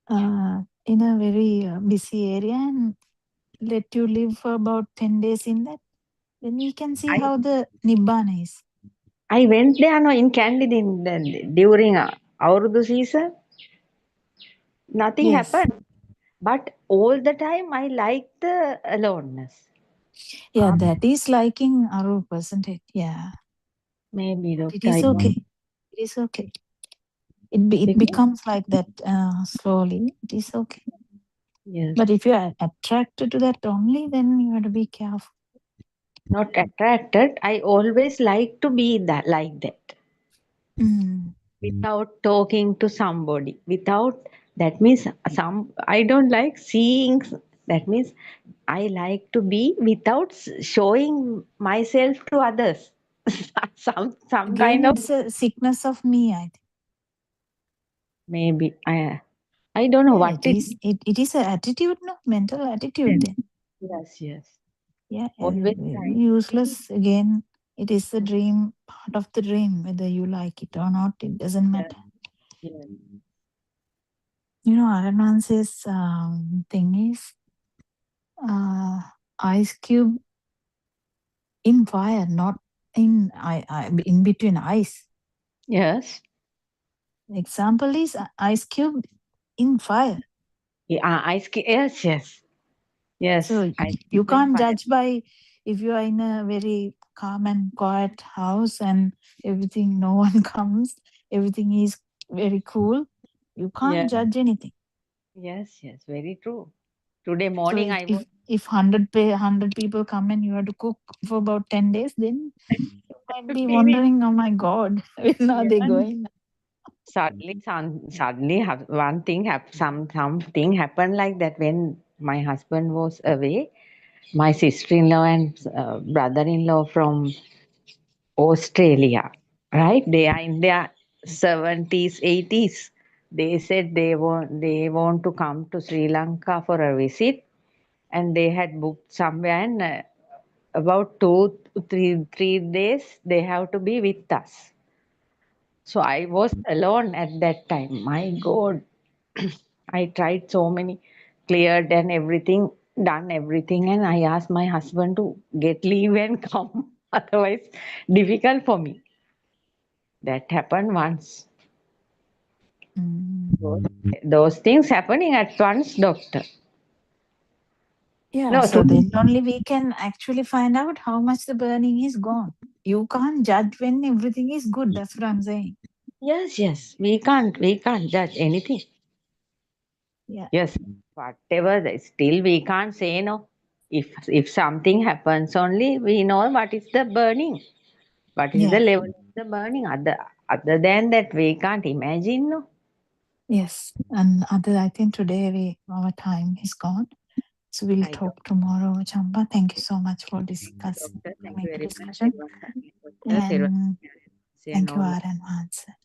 a very busy area and let you live for about 10 days in that. Then we can see how the Nibbana is. I went there in Candid during Aurudu season. Nothing happened. But all the time I like the aloneness. Yeah, that is liking Arup, isn't it? Yeah. Maybe, But doctor. it is okay. It is okay. It becomes like that slowly. It is okay. Yes. But if you are attracted to that only, then you have to be careful. Not attracted. I always like to be like that. Without talking to somebody. That means I don't like seeing. That means I like to be without showing myself to others. some Again, kind of, it's a sickness of me, I think. maybe I don't know Yeah, what it is. it is an attitude, no? Mental attitude then. Yes. Yeah, Always trying. useless again. It is a dream, part of the dream, whether you like it or not, it doesn't matter. Yes. You know, Aranwance's thing is ice cube in fire, not in between ice. Yes. Example is ice cube in fire. Yeah, yes. So you can't judge by if you are in a very calm and quiet house and everything, no one comes, everything is very cool. You can't judge anything. Yes, very true. Today morning So if 100 people come and you have to cook for about 10 days, then you might be wondering, oh my God, when are they going? Suddenly one thing something happened like that when my husband was away. My sister-in-law and brother-in-law from Australia, right? They are in their 70s, 80s. They said they want to come to Sri Lanka for a visit, and they had booked somewhere. And about 3 days, they have to be with us. So I was alone at that time. My God, I tried so many, cleared and everything, done everything, and I asked my husband to get leave and come. Otherwise, difficult for me. That happened once. Those things happening at once, doctor. Yeah, No, so then only we can actually find out how much the burning is gone. You can't judge when everything is good. That's what I'm saying. yes. We can't judge anything. Yeah. Yes, whatever. Still, we can't say no. If something happens, only we know what is the burning. What is the Yeah. level of the burning? Other than that, we can't imagine. No. Yes. And I think today our time is gone. So we'll I talk tomorrow, Chamba. Thank you so much for Doctor, thank you coming to very much. discussion. And thank you, all. Aran Mansa.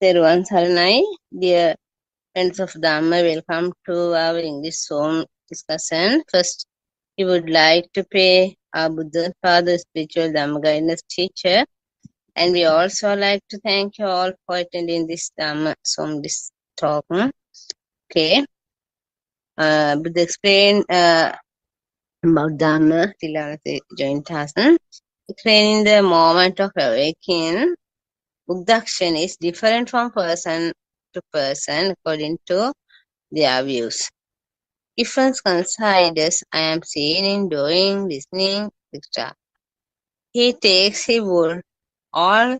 Teruvan Saranai, dear friends of Dhamma, welcome to our English Zoom discussion. First, we would like to pay our Buddothpado spiritual Dhamma guidance teacher, and we also like to thank you all for attending this Dhamma Zoom talk. Okay, Buddha explain about Dhamma, Tilana joint us, explaining the moment of awakening. Buddhaction is different from person to person according to their views. If one considers I am seeing, doing, listening, etc., he takes his would all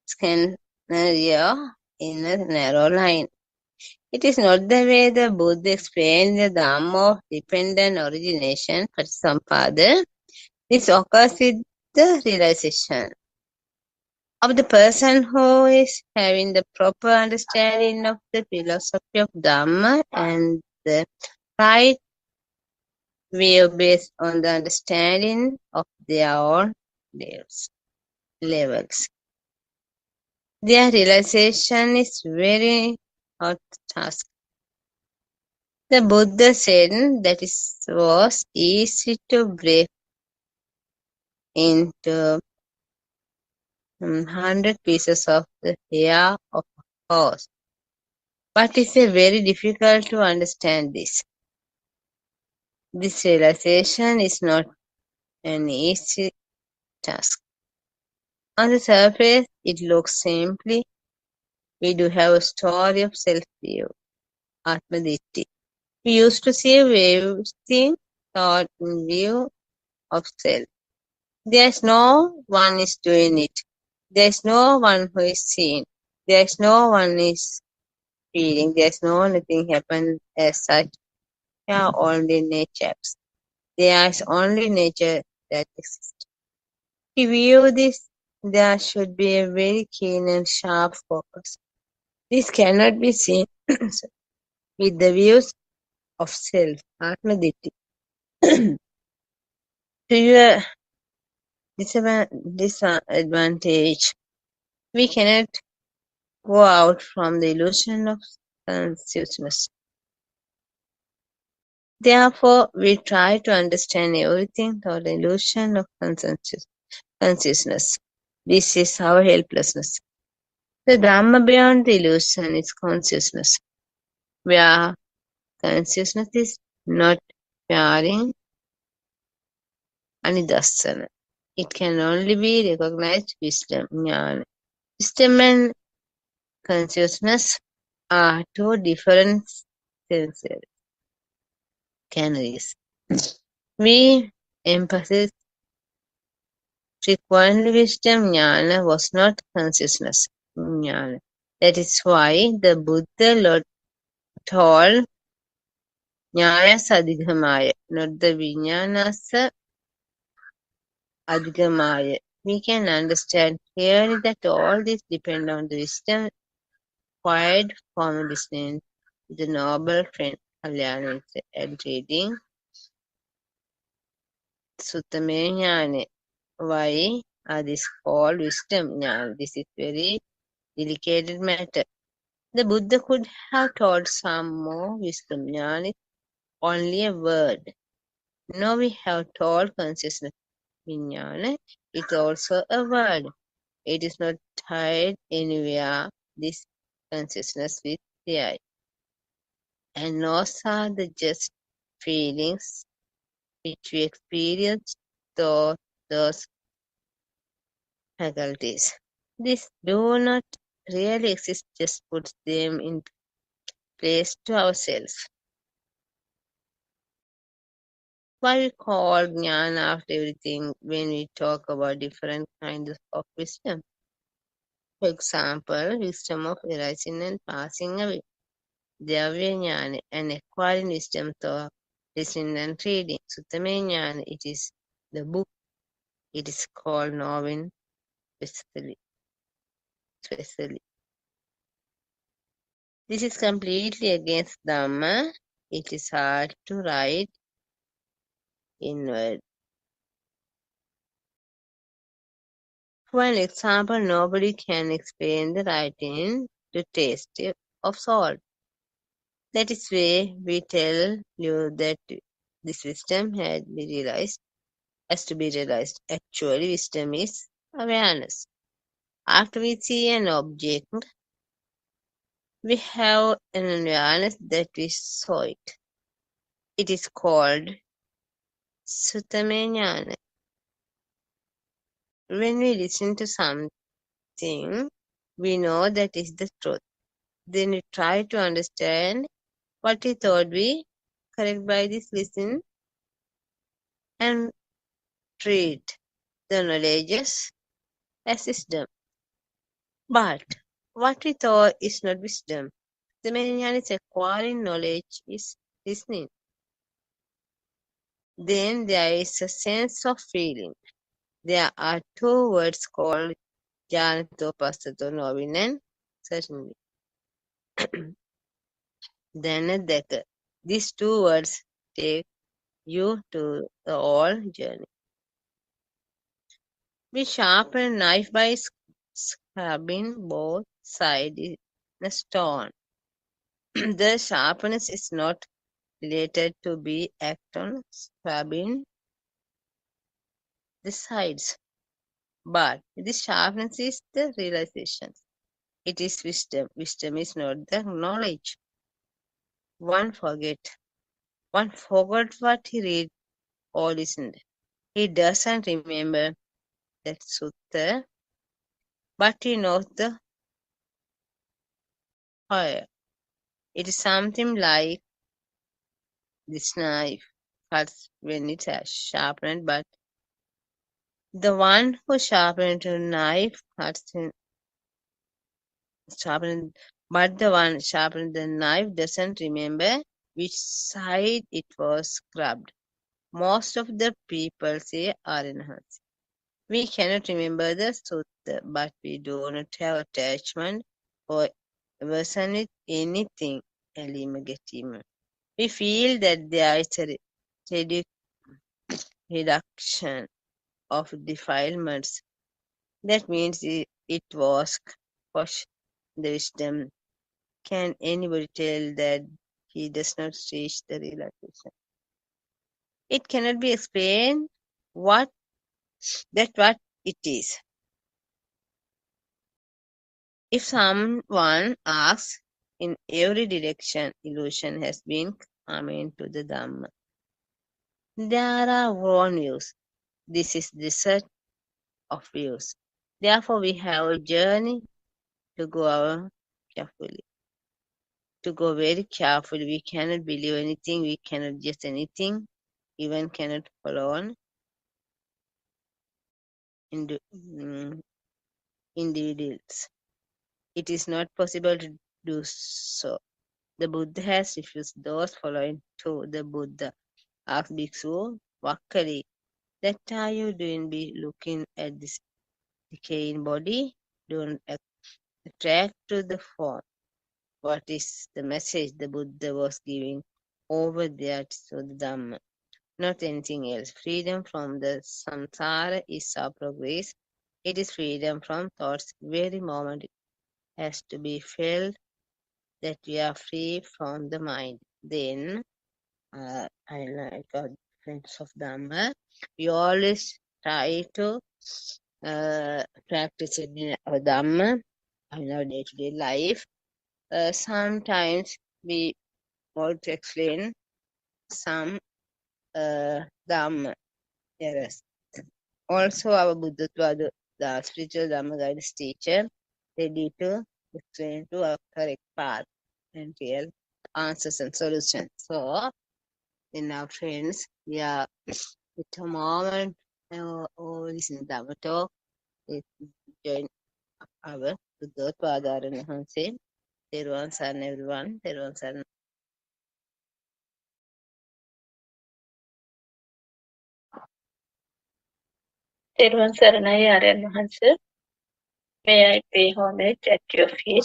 scenario in a narrow line. It is not the way the Buddha explained the Dhamma of dependent origination, but some father. This occurs with the realization of the person who is having the proper understanding of the philosophy of Dhamma and the right view based on the understanding of their own levels. Their realization is very hard task. The Buddha said that it was easy to break into 100 pieces of the hair of a horse. But it's very difficult to understand this. This realization is not an easy task. On the surface, it looks simply. We do have a story of self-view, Atma-ditti. We used to see everything thought in view of self. There is no one is doing it. There is no one who is seeing. There is no one is feeling. There is no nothing happen as such. They are only natures. There is only nature that exists. To view this, there should be a very keen and sharp focus. This cannot be seen with the views of self, Atma-ditti. To your disadvantage, we cannot go out from the illusion of consciousness. Therefore, we try to understand everything through the illusion of consciousness. This is our helplessness. The Dhamma beyond the illusion is consciousness, where consciousness is not pairing anidassana. It can only be recognized wisdom, jnana. Wisdom and consciousness are two different sensory canaries. We emphasize frequently wisdom jnana was not consciousness jnana. That is why the Buddha told jnanasa adhigamaya, not the vijnanasa adhigamaya. We can understand clearly that all this depends on the wisdom acquired from listening to the noble friend Kalyana and reading Suttame Jnane. Why are this called wisdom jnana? This is very delicate matter. The Buddha could have told some more wisdom jnana, only a word. Now we have told consciousness vijnana, it's also a word. It is not tied anywhere, this consciousness with the eye. And those are the just feelings which we experience through those faculties. This do not really exist, just puts them in place to ourselves. Why we call jnana after everything when we talk about different kinds of wisdom? For example, wisdom of arising and passing away. Dravya jnana, and acquiring wisdom through listening and reading. Suttame jnana, it is the book. It is called knowing specially. This is completely against Dhamma. It is hard to write in word. For an example, nobody can explain the writing to taste of salt. That is why we tell you that this wisdom has to be realized. Actually, wisdom is awareness. After we see an object, we have an awareness that we saw it. It is called Sutamejnana. When we listen to something, we know that is the truth. Then we try to understand what we thought we correct by this listen and treat the knowledges as wisdom. But what we thought is not wisdom. The Sutamejnana is acquiring knowledge is listening. Then there is a sense of feeling. There are two words called Janato, Passato, knowing and certainly. Then a Deka. These two words take you to the whole journey. We sharpen a knife by scrubbing both sides in a stone. The sharpness is not related to be act on scrubbing the sides, but the sharpness is the realization. It is wisdom. Wisdom is not the knowledge. One forgot what he read or listened. He doesn't remember that sutta, but he knows the higher. It is something like this knife cuts when it has sharpened, but the one who sharpened the knife but the one sharpened the knife doesn't remember which side it was scrubbed. Most of the people say Arinhans. We cannot remember the sutta, but we do not have attachment or aversion with anything. We feel that there is a reduction of defilements. That means it was quashed. The wisdom. Can anybody tell that he does not reach the realization? It cannot be explained what it is. If someone asks, in every direction illusion has been coming to the Dhamma. There are wrong views. This is the set of views. Therefore, we have a journey to go carefully. To go very carefully. We cannot believe anything. We cannot judge anything. Even cannot follow on individuals. It is not possible to do so. The Buddha has refused those following to the Buddha. Asked Bhikshu, Vakkali, that are you doing be looking at this decaying body? Don't attract to the form. What is the message the Buddha was giving over there to the Dhamma? Not anything else. Freedom from the samsara is our progress. It is freedom from thoughts. Very moment it has to be felt that we are free from the mind. Then, I like our friends of Dhamma, we always try to practice it in our Dhamma, in our day-to-day life. Sometimes we want to explain some Dhamma errors. Also, our Buddothpado, the spiritual Dhamma guidance teacher, ready to explain to our correct path and real answers and solutions. So, in our friends, we are with a moment or listen to Dhamma talk, join our Buddothpado and Hanse. Everyone, everyone, everyone, තෙරුවන් සරණයි ආර්යයන් වහන්සේ. May I pay homage at your feet?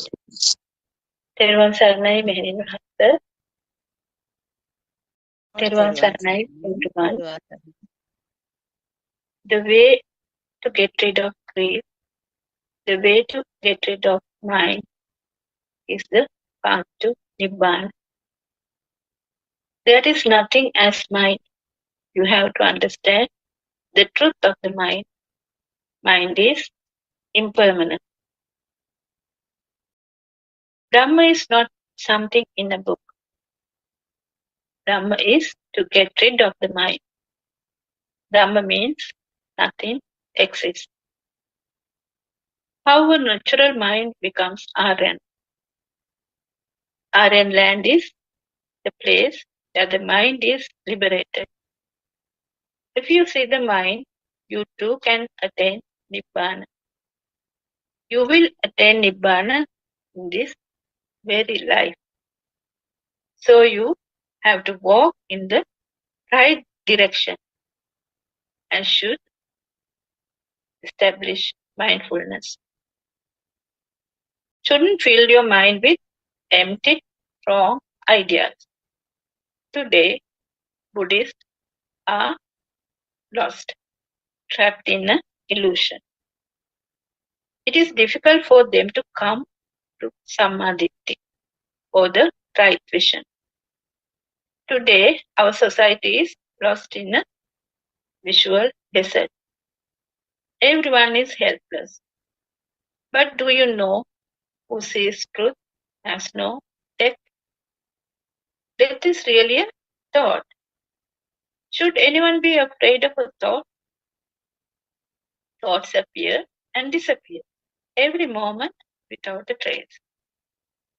තෙරුවන් සරණයි මෙහෙණින් වහන්සේ. තෙරුවන් සරණයි everyone. The way to get rid of grief, the way to get rid of mind, is the path to Nibbana. There is nothing as mind. You have to understand the truth of the mind. Mind is impermanent. Dhamma is not something in a book. Dhamma is to get rid of the mind. Dhamma means nothing exists. How a natural mind becomes Aryan. Aryan land is the place where the mind is liberated. If you see the mind, you too can attain Nibbana. You will attain Nibbana in this very life. So you have to walk in the right direction and should establish mindfulness. Shouldn't fill your mind with empty, wrong ideas. Today, Buddhists are lost, trapped in an illusion. It is difficult for them to come to samadhi or the right vision. Today, our society is lost in a visual desert. Everyone is helpless. But do you know who sees truth has no death? Death is really a thought. Should anyone be afraid of a thought? Thoughts appear and disappear every moment without a trace.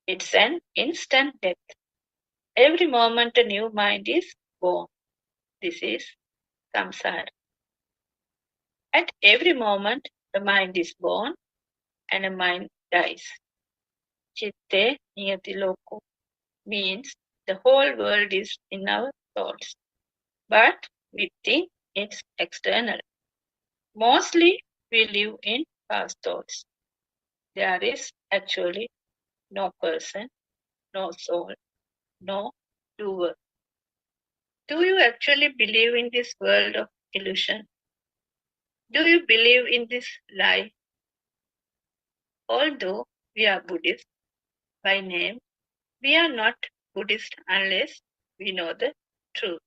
It's an instant death. Every moment a new mind is born. This is samsara. At every moment the mind is born and a mind dies. Chitte niyati loko means the whole world is in our thoughts, but we think it's external. Mostly we live in past thoughts. There is actually no person, no soul, no doer. Do you actually believe in this world of illusion? Do you believe in this lie? Although we are Buddhists by name, we are not Buddhist unless we know the truth.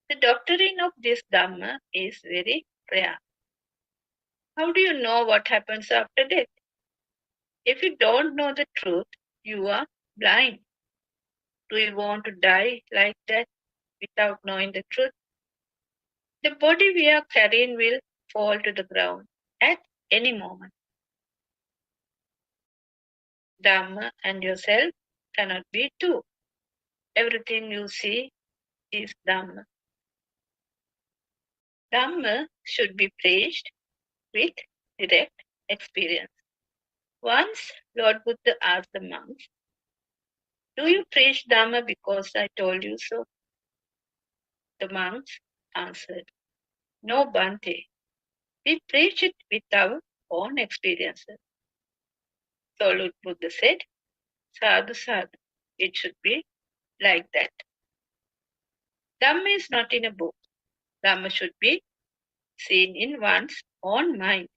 The doctrine of this Dhamma is very rare. How do you know what happens after death? If you don't know the truth, you are blind. Do you want to die like that without knowing the truth? The body we are carrying will fall to the ground at any moment. Dhamma and yourself cannot be two. Everything you see is Dhamma. Dhamma should be preached with direct experience. Once Lord Buddha asked the monks, "Do you preach Dhamma because I told you so?" The monks answered, "No, Bhante. We preach it with our own experiences." So Lord Buddha said, "Sadhu, sadhu. It should be like that." Dhamma is not in a book. Dhamma should be seen in one's own mind.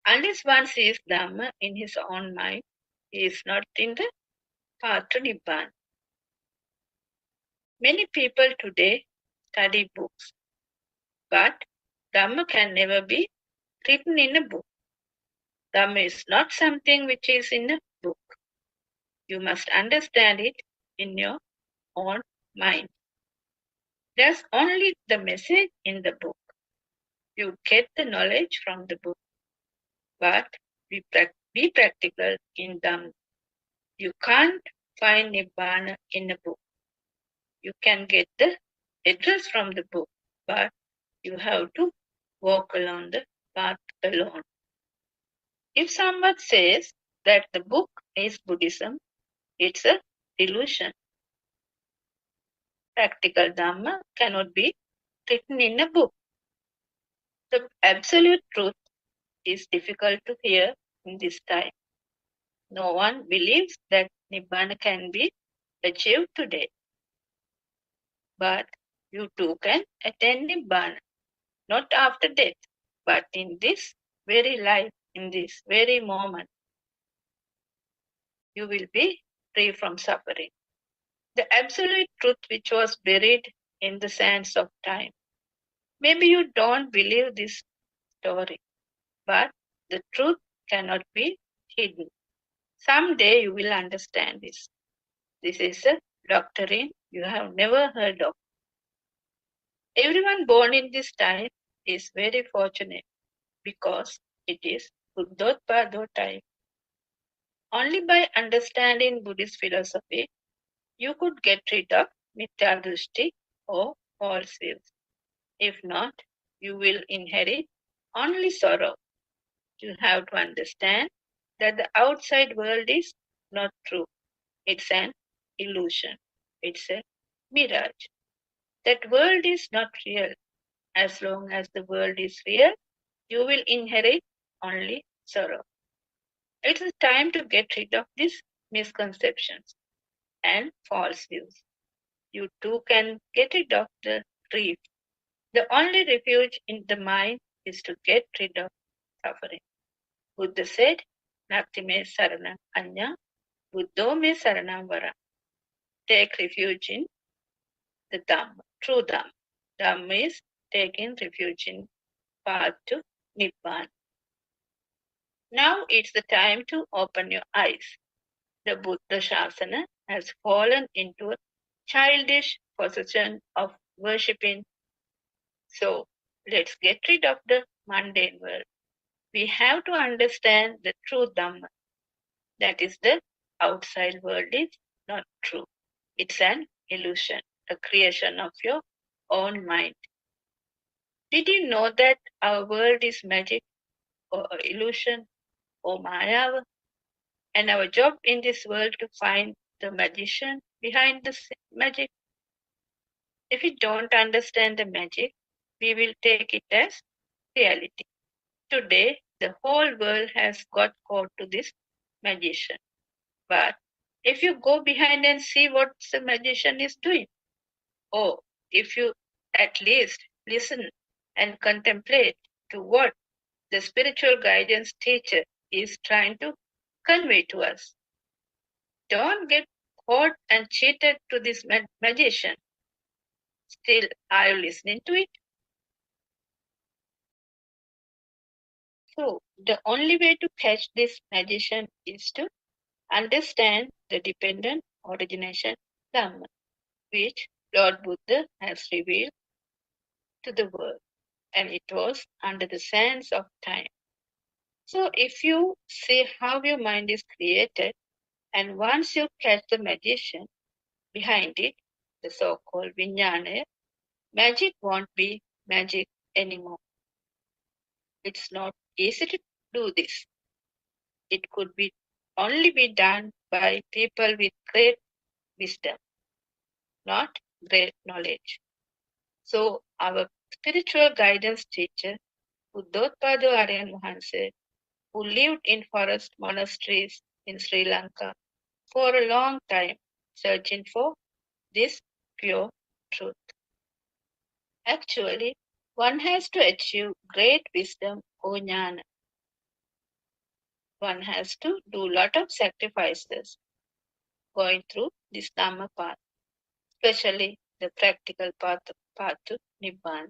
Unless one sees Dhamma in his own mind, he is not in the path to Nibbana. Many people today study books, but Dhamma can never be written in a book. Dhamma is not something which is in a book. You must understand it in your own mind. There's only the message in the book. You get the knowledge from the book, but be practical in Dhamma. You can't find Nibbana in a book. You can get the address from the book, but you have to walk along the path alone. If someone says that the book is Buddhism, it's a delusion. Practical Dhamma cannot be written in a book. The absolute truth is difficult to hear in this time. No one believes that Nibbana can be achieved today. But you too can attain Nibbana, not after death, but in this very life, in this very moment. you will be free from suffering. The absolute truth which was buried in the sands of time. Maybe you don't believe this story, but the truth cannot be hidden. Someday you will understand this. This is a doctrine you have never heard of. Everyone born in this time is very fortunate because it is Buddothpado time. Only by understanding Buddhist philosophy, you could get rid of Mithya or false views. If not, you will inherit only sorrow. You have to understand that the outside world is not true. It's an illusion. It's a mirage. That world is not real. As long as the world is real, you will inherit only sorrow. It is time to get rid of these misconceptions and false views. You too can get rid of the grief. The only refuge in the mind is to get rid of suffering. Buddha said, Nakti me saranam anya, Buddho me saranam vara. Take refuge in the Dhamma, true Dhamma. Dhamma is taking refuge in path to Nibbana. Now it's the time to open your eyes. The Buddha Shasana has fallen into a childish possession of worshipping. So let's get rid of the mundane world. We have to understand the true Dhamma. That is, the outside world is not true. It's an illusion, a creation of your own mind. Did you know that our world is magic or illusion or Maya? And our job in this world to find the magician behind the magic. If we don't understand the magic, we will take it as reality. Today, the whole world has got caught to this magician. But if you go behind and see what the magician is doing, or if you at least listen and contemplate to what the spiritual guidance teacher is trying to convey to us, don't get caught and cheated to this magician. Still, are you listening to it? So, the only way to catch this magician is to understand the dependent origination Dhamma, which Lord Buddha has revealed to the world, and it was under the sands of time. So, if you see how your mind is created, and once you catch the magician behind it, the so-called vijnana, magic won't be magic anymore. It's not easy to do this. It could be only be done by people with great wisdom, not great knowledge. So our spiritual guidance teacher, Buddothpado Aryan Mahanse, who lived in forest monasteries in Sri Lanka for a long time, searching for this pure truth. Actually, one has to achieve great wisdom or jnana. One has to do a lot of sacrifices going through this Dhamma path, especially the practical path to Nibbana.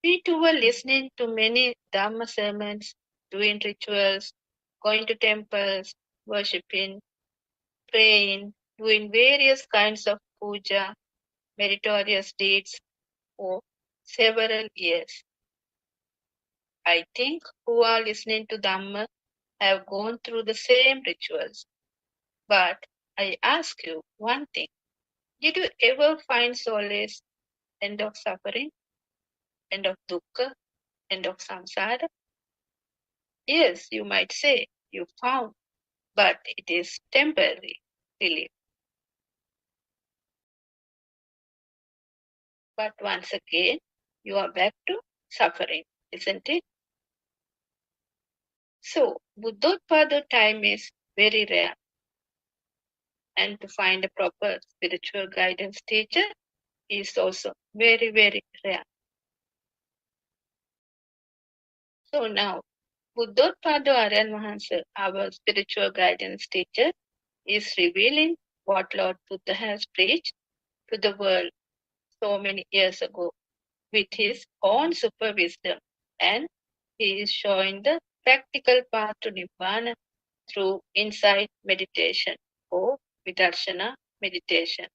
We too were listening to many Dhamma sermons, doing rituals, going to temples, worshipping, praying, doing various kinds of puja, meritorious deeds for several years. I think who are listening to Dhamma have gone through the same rituals. But I ask you one thing. Did you ever find solace, end of suffering, end of dukkha, end of samsara? Yes, you might say you found, but it is temporary relief. But once again, you are back to suffering, isn't it? So, Buddothpado time is very rare. And to find a proper spiritual guidance teacher is also very, very rare. So now, Buddothpado Aryan Mahansa, our spiritual guidance teacher, is revealing what Lord Buddha has preached to the world so many years ago with his own super wisdom, and he is showing the practical path to Nibbana through insight meditation or Vidarshana meditation.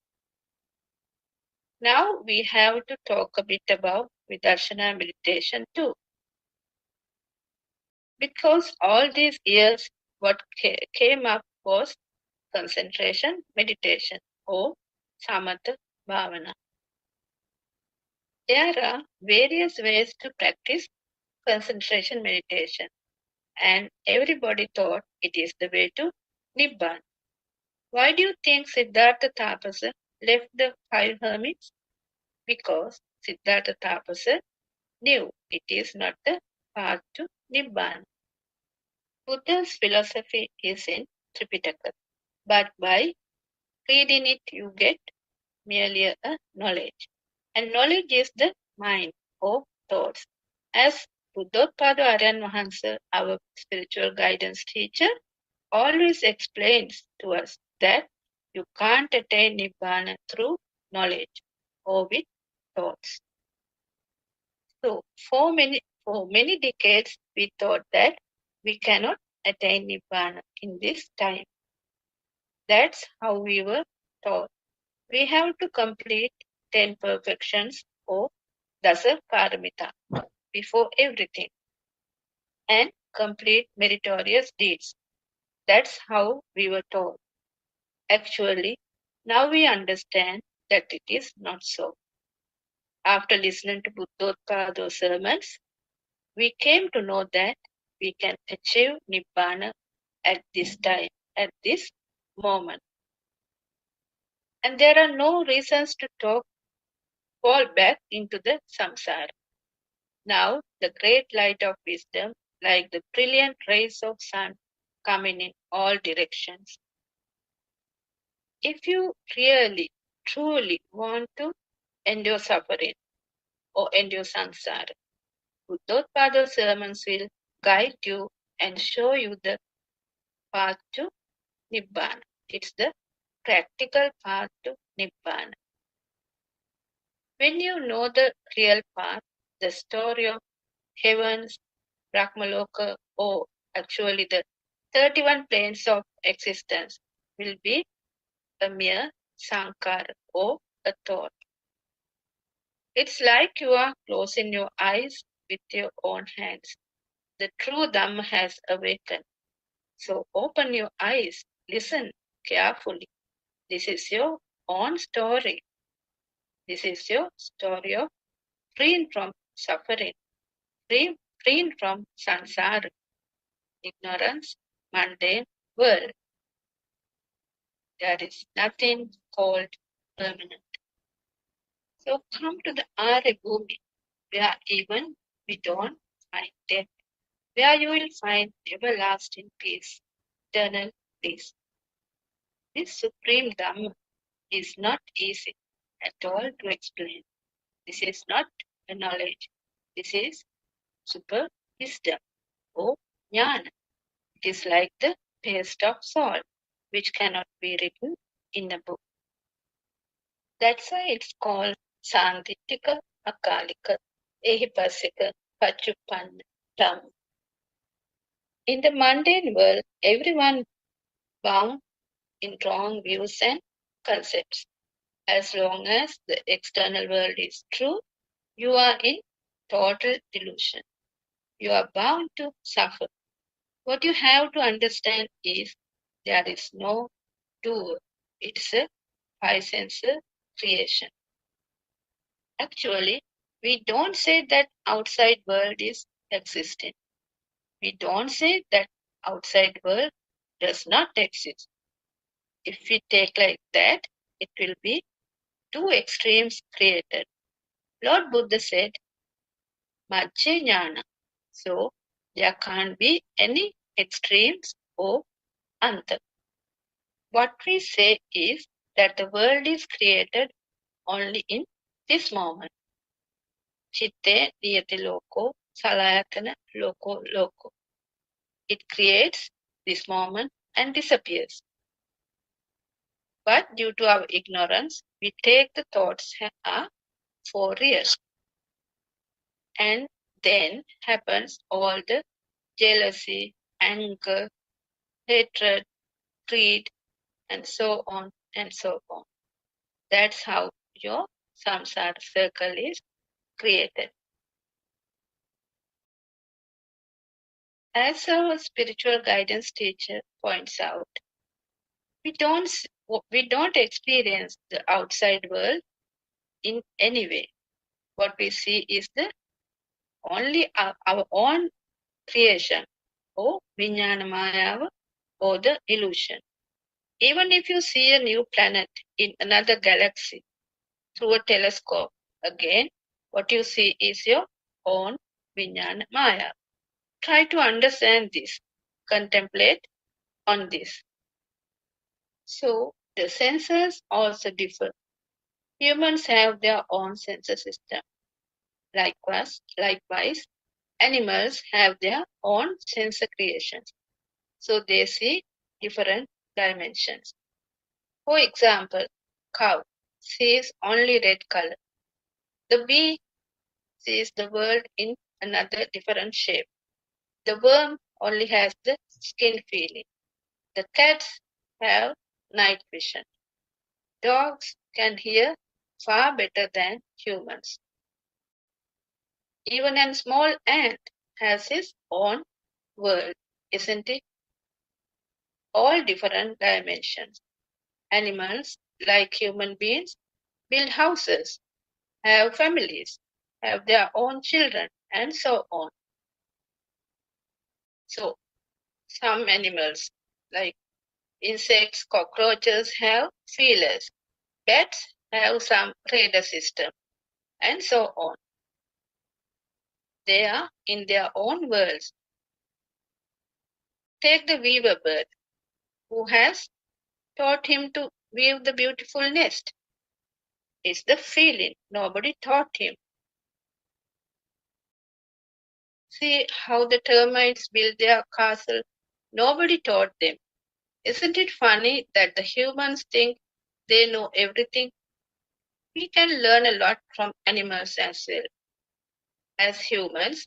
Now we have to talk a bit about Vidarshana meditation too. Because all these years what came up was concentration meditation or Samatha Bhavana. There are various ways to practice concentration meditation, and everybody thought it is the way to Nibbana. Why do you think Siddhartha Tapasa left the 5 hermits? Because Siddhartha Tapasa knew it is not the path to Nibbana. Buddha's philosophy is in Tripitaka, but by reading it you get merely a knowledge. And knowledge is the mind or thoughts. As Buddothpado Aryan Mahansa, our spiritual guidance teacher, always explains to us that you can't attain Nibbana through knowledge or with thoughts. So for many decades we thought that we cannot attain Nibbana in this time. That's how we were taught. We have to complete 10 perfections or Dasa Paramita before everything and complete meritorious deeds. That's how we were taught. Actually, now we understand that it is not so. After listening to Buddothpado's sermons, we came to know that we can achieve Nibbana at this time, at this moment. And there are no reasons to fall back into the samsara. Now the great light of wisdom, like the brilliant rays of sun, coming in all directions. If you really, truly want to endure suffering or endure samsara, Buddothpado's sermons will guide you and show you the path to Nibbana. It's the practical path to Nibbana. When you know the real path, the story of heavens, Brahmaloka, or actually the 31 planes of existence will be a mere sankara or a thought. It's like you are closing your eyes with your own hands. The true Dhamma has awakened. So open your eyes, listen carefully. This is your own story. This is your story of freeing from suffering, freeing from samsara, ignorance, mundane world. There is nothing called permanent. So come to the Arya Bhumi, where even we don't find death, where you will find everlasting peace, eternal peace. This supreme Dhamma is not easy at all to explain. This is not a knowledge. This is super wisdom or jnana. It is like the taste of salt, which cannot be written in a book. That's why it's called Sandittika, Akalika, Ehipasika, Pachupanna, Dhamma. In the mundane world, everyone bound in wrong views and concepts. As long as the external world is true, you are in total delusion. You are bound to suffer. What you have to understand is there is no doer. It's a 5-sense creation. Actually, we don't say that outside world is existing. We don't say that outside world does not exist. If we take like that, it will be 2 extremes created. Lord Buddha said, Majja Jnana. So there can't be any extremes or anta. What we say is that the world is created only in this moment. Chitte diyati loko, salayatana loko loko. It creates this moment and disappears. But due to our ignorance, we take the thoughts are for real. And then happens all the jealousy, anger, hatred, greed, and so on and so on. That's how your samsara circle is created. As our spiritual guidance teacher points out, we don't experience the outside world in any way. What we see is the only our own creation, or vijnana mayava, or the illusion. Even if you see a new planet in another galaxy through a telescope, again, what you see is your own vijnana maya. Try to understand this. Contemplate on this. So, the senses also differ. Humans have their own sensor system. Likewise, animals have their own sensor creations. So they see different dimensions. For example, cow sees only red color. The bee sees the world in another different shape. The worm only has the skin feeling. The cats have night vision. Dogs can hear far better than humans. Even a small ant has his own world, isn't it? All different dimensions. Animals, like human beings, build houses, have families, have their own children, and so on. So, some animals, like insects, cockroaches, have feelers. Bats have some radar system, and so on. They are in their own worlds. Take the weaver bird. Who has taught him to weave the beautiful nest? It's the feeling. Nobody taught him. See how the termites build their castle. Nobody taught them. Isn't it funny that the humans think they know everything? We can learn a lot from animals as well. As humans,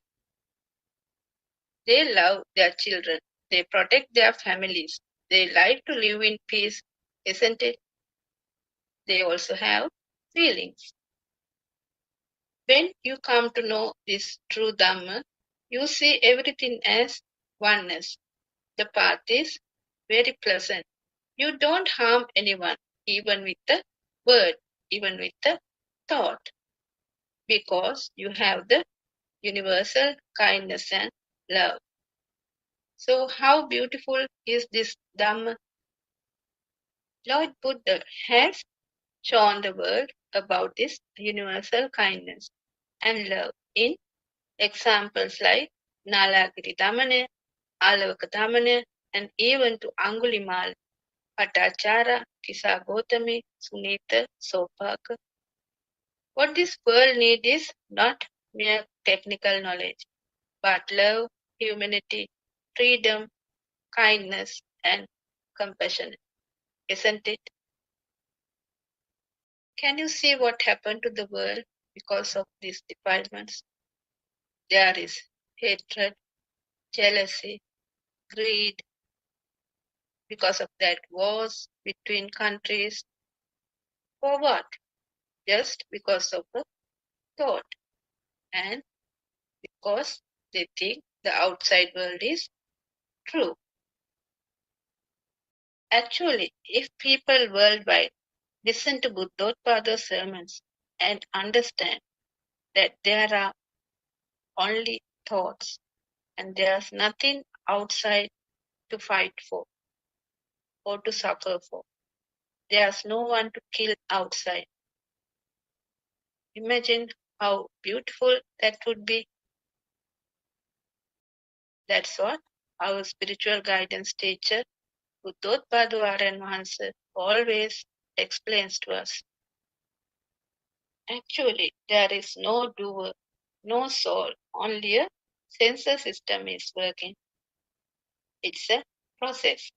they love their children. They protect their families. They like to live in peace, isn't it? They also have feelings. When you come to know this true Dhamma, you see everything as oneness. The path is very pleasant. You don't harm anyone, even with the word, even with the thought, because you have the universal kindness and love. So how beautiful is this Dhamma? Lord Buddha has shown the world about this universal kindness and love in examples like Nalagiri Damana, Alavaka Damana, and even to Angulimal, Patachara, Kisa Gotami, Sunita, Sopaka. What this world needs is not mere technical knowledge, but love, humanity, freedom, kindness, and compassion. Isn't it? Can you see what happened to the world because of these defilements? There is hatred, jealousy, greed. Because of that, wars between countries. For what? Just because of the thought. And because they think the outside world is true. Actually, if people worldwide listen to Buddothpado's sermons and understand that there are only thoughts and there's nothing outside to fight for or to suffer for. There's no one to kill outside. Imagine how beautiful that would be. That's what our spiritual guidance teacher, Buddothpado Aryan Mahansa, always explains to us. Actually, there is no doer, no soul, only a sensor system is working. It's a process.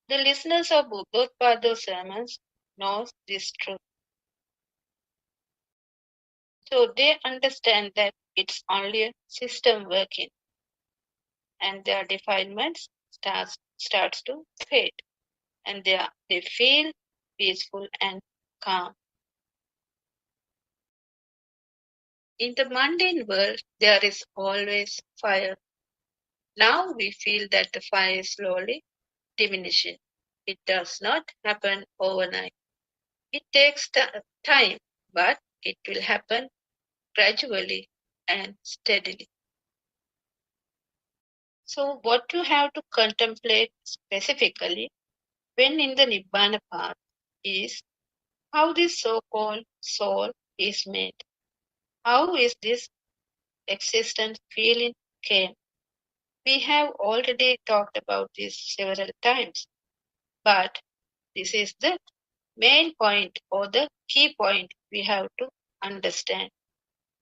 The listeners of Buddothpado sermons know this truth. So they understand that it's only a system working, and their defilements starts to fade, and they feel peaceful and calm. In the mundane world, there is always fire. Now we feel that the fire is slowly diminishing. It does not happen overnight. It takes time, but it will happen gradually and steadily. So what you have to contemplate specifically when in the Nibbana path is how this so-called soul is made. How is this existence feeling came? We have already talked about this several times, but this is the main point or the key point we have to understand.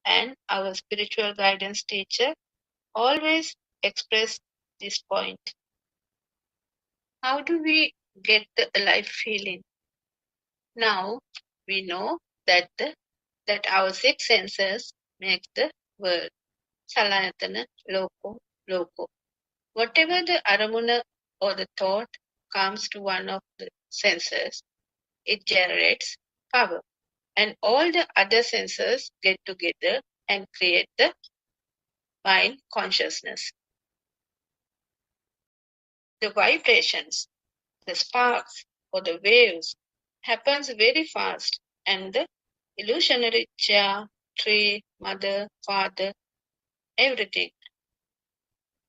And our spiritual guidance teacher always express this point. How do we get the alive feeling? Now we know that our six senses make the world. Salayatana, loko. Whatever the aramuna or the thought comes to one of the senses, it generates power. And all the other senses get together and create the mind consciousness. The vibrations, the sparks or the waves happens very fast, and the illusionary chair, tree, mother, father, everything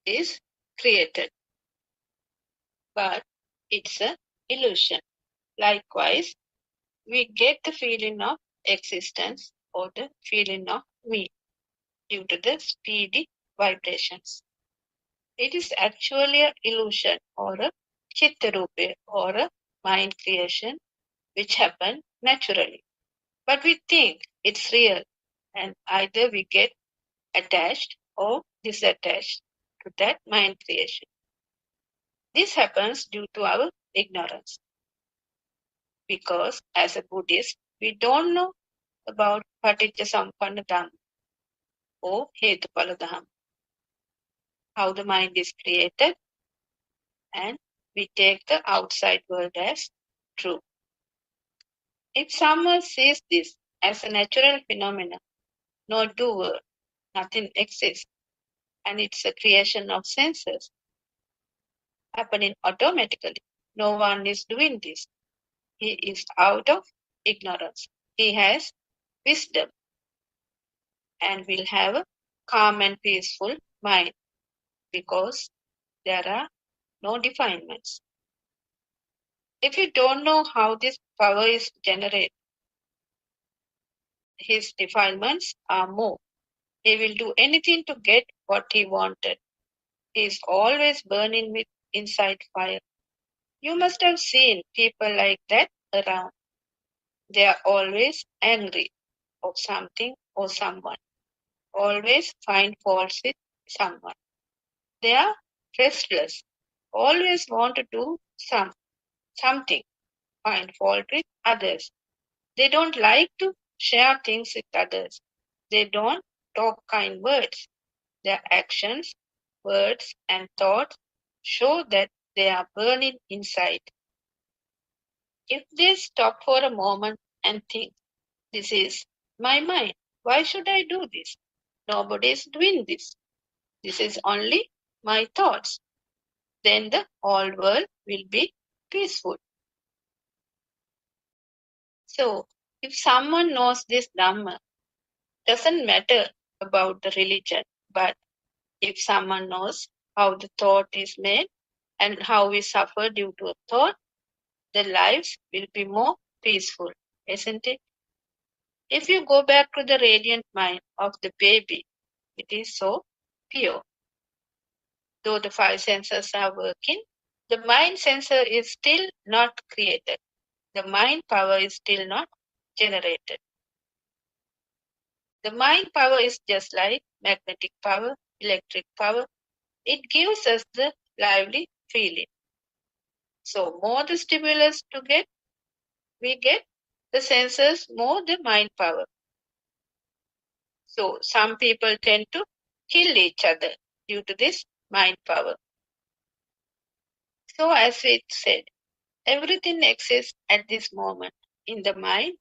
is created. But it's an illusion. Likewise, we get the feeling of existence or the feeling of me due to the speedy vibrations. It is actually an illusion or a chittarupa or a mind creation which happen naturally. But we think it's real, and either we get attached or disattached to that mind creation. This happens due to our ignorance. Because as a Buddhist, we don't know about Paticca Sampanna Dhamma or Hetupala Dhamma, how the mind is created, and we take the outside world as true. If someone sees this as a natural phenomenon, no doer, nothing exists, and it's a creation of senses happening automatically, no one is doing this. He is out of ignorance. He has wisdom and will have a calm and peaceful mind because there are no defilements. If you don't know how this power is generated, his defilements are more. He will do anything to get what he wanted. He is always burning with inside fire. You must have seen people like that around. They are always angry of something or someone. Always find faults with someone. They are restless. Always want to do something. Find fault with others. They don't like to share things with others. They don't talk kind words. Their actions, words, and thoughts show that they are burning inside. If they stop for a moment and think, this is my mind. Why should I do this? Nobody is doing this. This is only my thoughts. Then the whole world will be peaceful. So, if someone knows this Dhamma, doesn't matter about the religion, but if someone knows how the thought is made and how we suffer due to a thought, their lives will be more peaceful, isn't it? If you go back to the radiant mind of the baby, it is so pure. Though the five senses are working, the mind sensor is still not created. The mind power is still not generated. The mind power is just like magnetic power, electric power. It gives us the lively feeling. So more the stimulus we get, the senses, more the mind power. So some people tend to kill each other due to this mind power. So as we said, everything exists at this moment in the mind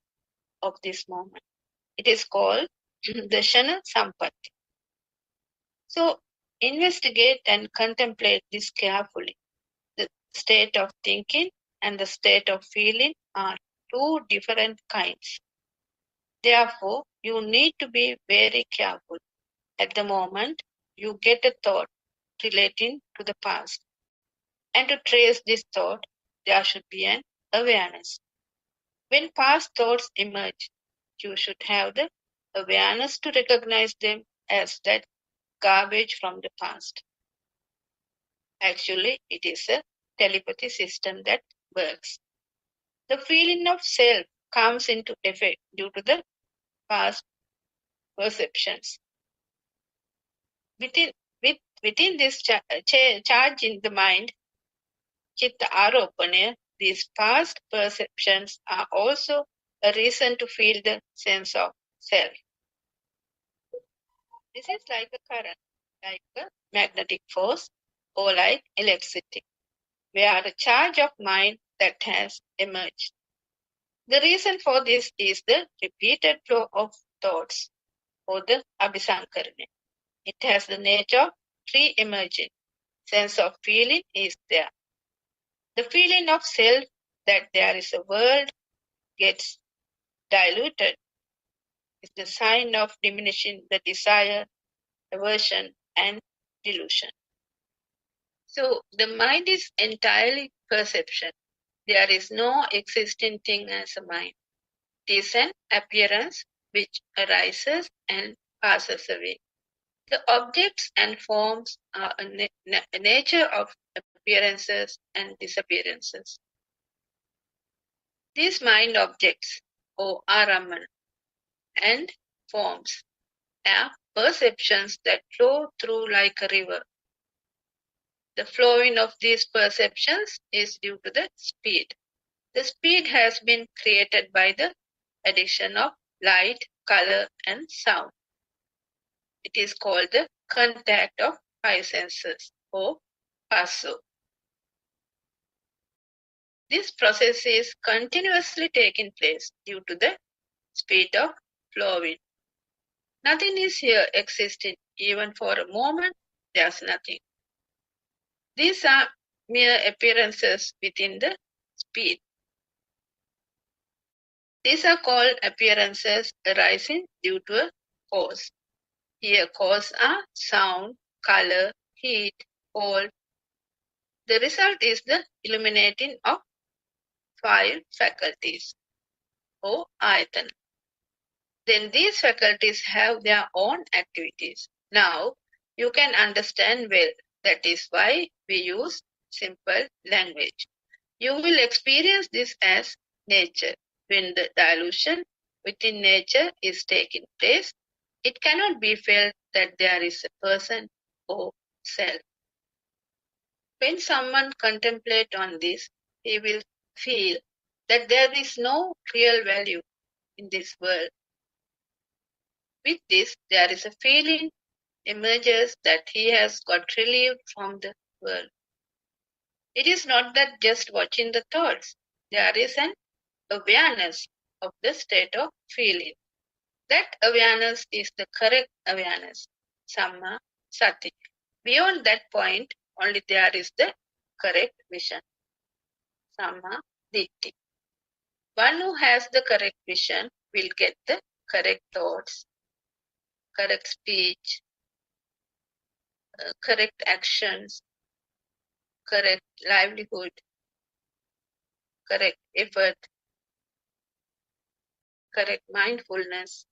of this moment. It is called the Shana Sampatti. So investigate and contemplate this carefully. The state of thinking and the state of feeling are two different kinds. Therefore, you need to be very careful. At the moment, you get a thought relating to the past. And to trace this thought, there should be an awareness. When past thoughts emerge, you should have the awareness to recognize them as that garbage from the past. Actually, it is a telepathy system that works. The feeling of self comes into effect due to the past perceptions. Within this charge in the mind, Chitta Aropana, these past perceptions are also a reason to feel the sense of self. This is like a current, like a magnetic force, or like electricity, where a charge of mind that has emerged. The reason for this is the repeated flow of thoughts, or the abhisankarana. It has the nature of re-emerging. Sense of feeling is there. The feeling of self, that there is a world, gets diluted, is the sign of diminishing the desire, aversion, and delusion. So the mind is entirely perception. There is no existing thing as a mind. It is an appearance which arises and passes away. The objects and forms are a nature of appearances and disappearances. These mind objects, or araman, and forms are perceptions that flow through like a river. The flowing of these perceptions is due to the speed. The speed has been created by the addition of light, color, and sound. It is called the contact of five senses, or passo. This process is continuously taking place due to the speed of flowing. Nothing is here existing. Even for a moment, there's nothing. These are mere appearances within the speed. These are called appearances arising due to a cause. Here cause are sound, color, heat, cold. The result is the illuminating of five faculties, or ayatana. Then these faculties have their own activities. Now you can understand well. That is why we use simple language. You will experience this as nature. When the dilution within nature is taking place, it cannot be felt that there is a person or self. When someone contemplates on this, he will feel that there is no real value in this world. With this, there is a feeling emerges that he has got relieved from the world. It is not that just watching the thoughts. There is an awareness of the state of feeling. That awareness is the correct awareness, Samma Sati. Beyond that point, only there is the correct vision, Samma Ditti. One who has the correct vision will get the correct thoughts, correct speech, correct actions, correct livelihood, correct effort, correct mindfulness,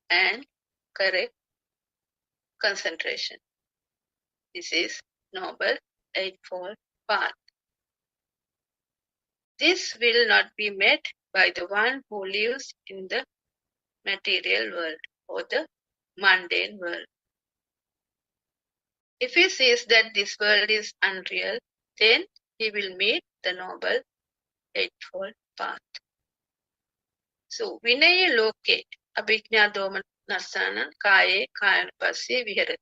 and correct concentration. This is Noble Eightfold Path. This will not be met by the one who lives in the material world or the mundane world. If he sees that this world is unreal, Then he will meet the Noble Eightfold Path. So, Vinaya Loke, Abhijna Doma Nasana, Kaye, Kayanupasi Viharati.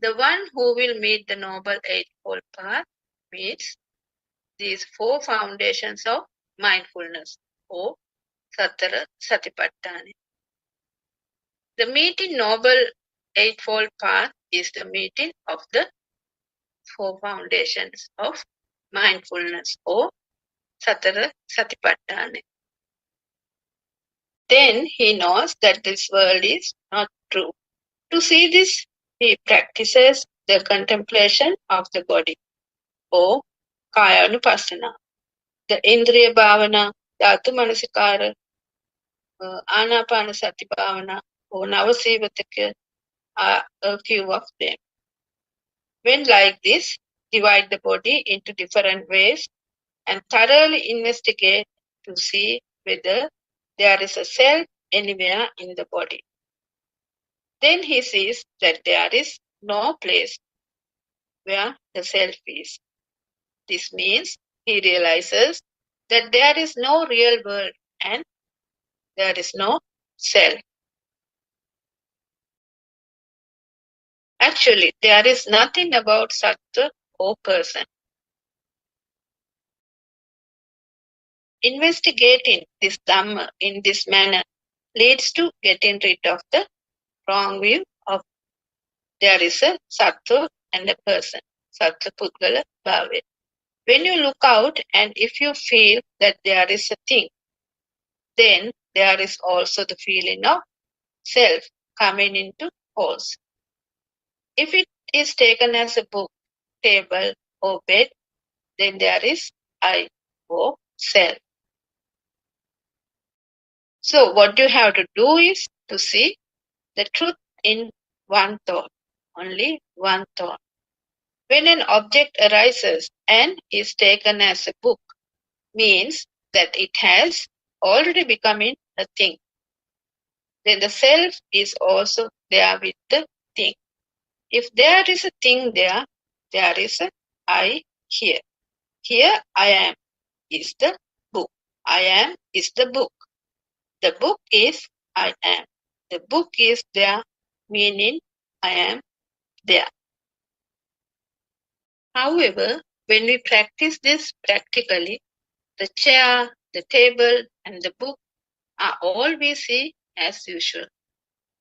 The one who will meet the Noble Eightfold Path meets these four foundations of mindfulness, or Satara Satipatthana. The meeting Noble Eightfold Path is the meeting of the four foundations of mindfulness, or Satara Satipatthana. Then he knows that this world is not true. To see this, he practices the contemplation of the body, or Kayanupassana. The Indriya Bhavana, Dhatu Manasikara, Anapanasati Bhavana, or Navasivataka are a few of them. When like this, divide the body into different ways and thoroughly investigate to see whether there is a self anywhere in the body. Then he sees that there is no place where the self is. This means he realizes that there is no real world and there is no self. Actually, there is nothing about sattva or person. Investigating this Dhamma in this manner leads to getting rid of the wrong view of there is a sattva and a person, sattva puddgala bhave. When you look out and if you feel that there is a thing, then there is also the feeling of self coming into force. If it is taken as a book, table, or bed, then there is I or self. So what you have to do is to see the truth in one thought, only one thought. When an object arises and is taken as a book, means that it has already become a thing. Then the self is also there with the thing. If there is a thing there, there is a I here. Here I am is the book. I am is the book. The book is I am. The book is there, meaning I am there. However, when we practice this practically, the chair, the table, and the book are all we see as usual.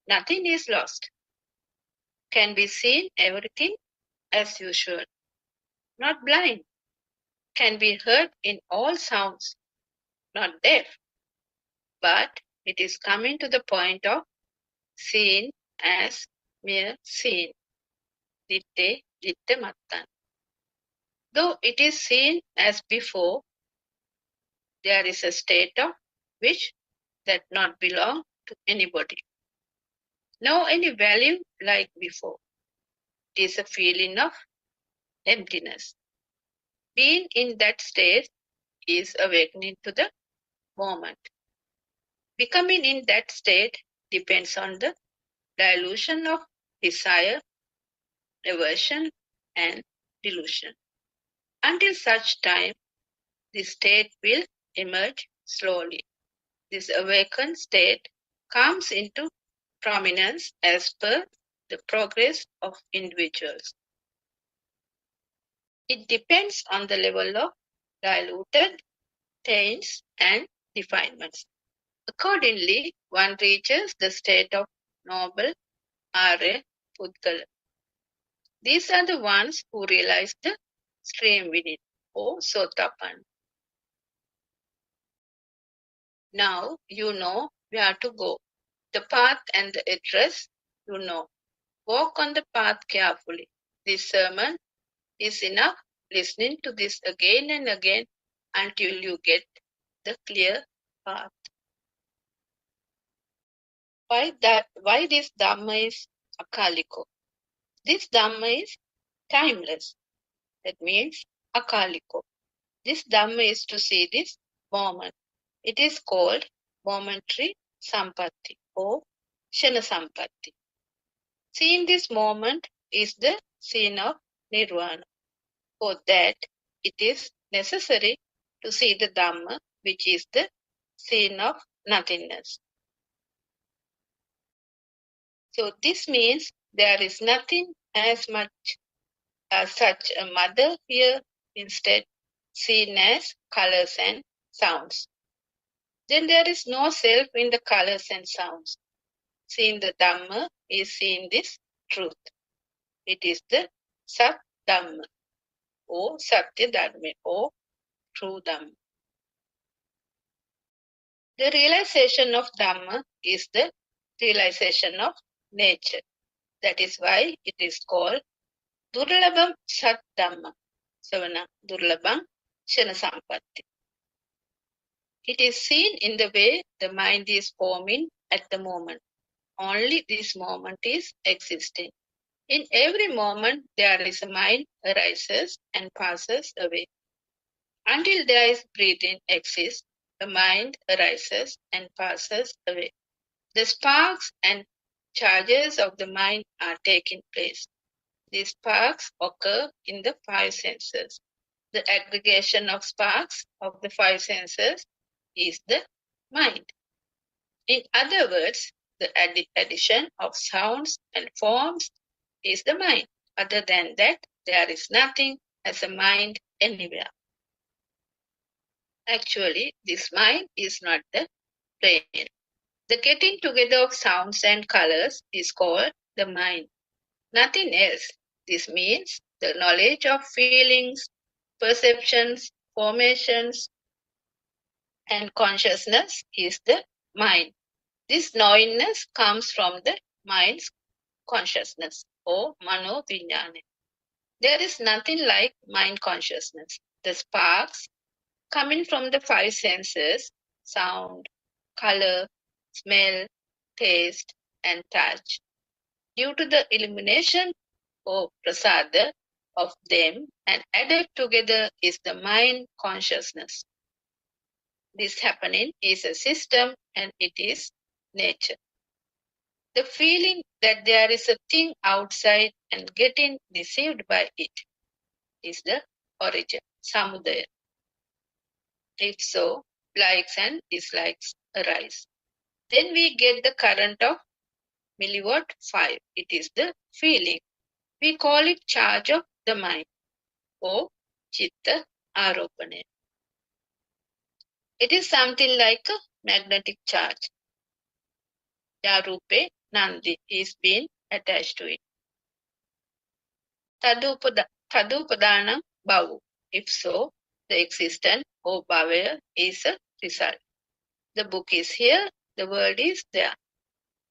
Nothing is lost. Can be seen everything as usual. Not blind. Can be heard in all sounds. Not deaf. But it is coming to the point of seen as mere seen. Ditte, ditte mattan. Though it is seen as before, there is a state of which that not belong to anybody. No any value like before. It is a feeling of emptiness. Being in that state is awakening to the moment. Becoming in that state depends on the dilution of desire, aversion, and delusion. Until such time, this state will emerge slowly. This awakened state comes into prominence as per the progress of individuals. It depends on the level of diluted taints and defilements. Accordingly, one reaches the state of noble Arya Puddgala. These are the ones who realize the stream within, or Sotapan. Now you know where to go. The path and the address you know. Walk on the path carefully. This sermon is enough listening to this again and again until you get the clear path. Why this Dhamma is Akaliko? This Dhamma is timeless. That means Akaliko. This Dhamma is to see this moment. It is called momentary sampatti or Shana Sampatti. Seeing this moment is the scene of Nirvana. For that, it is necessary to see the Dhamma, which is the scene of nothingness. So this means there is nothing as much as such a mother here, instead seen as colors and sounds. Then there is no self in the colors and sounds. Seeing the Dhamma is seeing this truth. It is the Sat Dhamma or Satya Dhamma or true Dhamma. The realization of Dhamma is the realization of nature. That is why it is called Durlabam Sat Dhamma. Savana Durlabam Shana Sampatti. It is seen in the way the mind is forming at the moment. Only this moment is existing. In every moment, there is a mind arises and passes away. Until there is breathing exists, the mind arises and passes away. The sparks and charges of the mind are taking place. These sparks occur in the five senses. The aggregation of sparks of the five senses is the mind. In other words, the addition of sounds and forms is the mind. Other than that, there is nothing as a mind anywhere. Actually, this mind is not the brain. The getting together of sounds and colors is called the mind. Nothing else. This means the knowledge of feelings, perceptions, formations, and consciousness is the mind. This knowingness comes from the mind's consciousness or mano vijnana. There is nothing like mind consciousness. The sparks coming from the five senses, sound, color, smell, taste, and touch. Due to the illumination or prasada of them and added together is the mind consciousness. This happening is a system and it is nature. The feeling that there is a thing outside and getting deceived by it is the origin, samudaya. If so, likes and dislikes arise. Then we get the current of milliwatt 5. It is the feeling. We call it charge of the mind or chitta aropane. It is something like a magnetic charge. Yarupe Nandi is being attached to it. Tadupadanam Bhavu. If so, the existence or bhavaya is a result. The book is here, the world is there.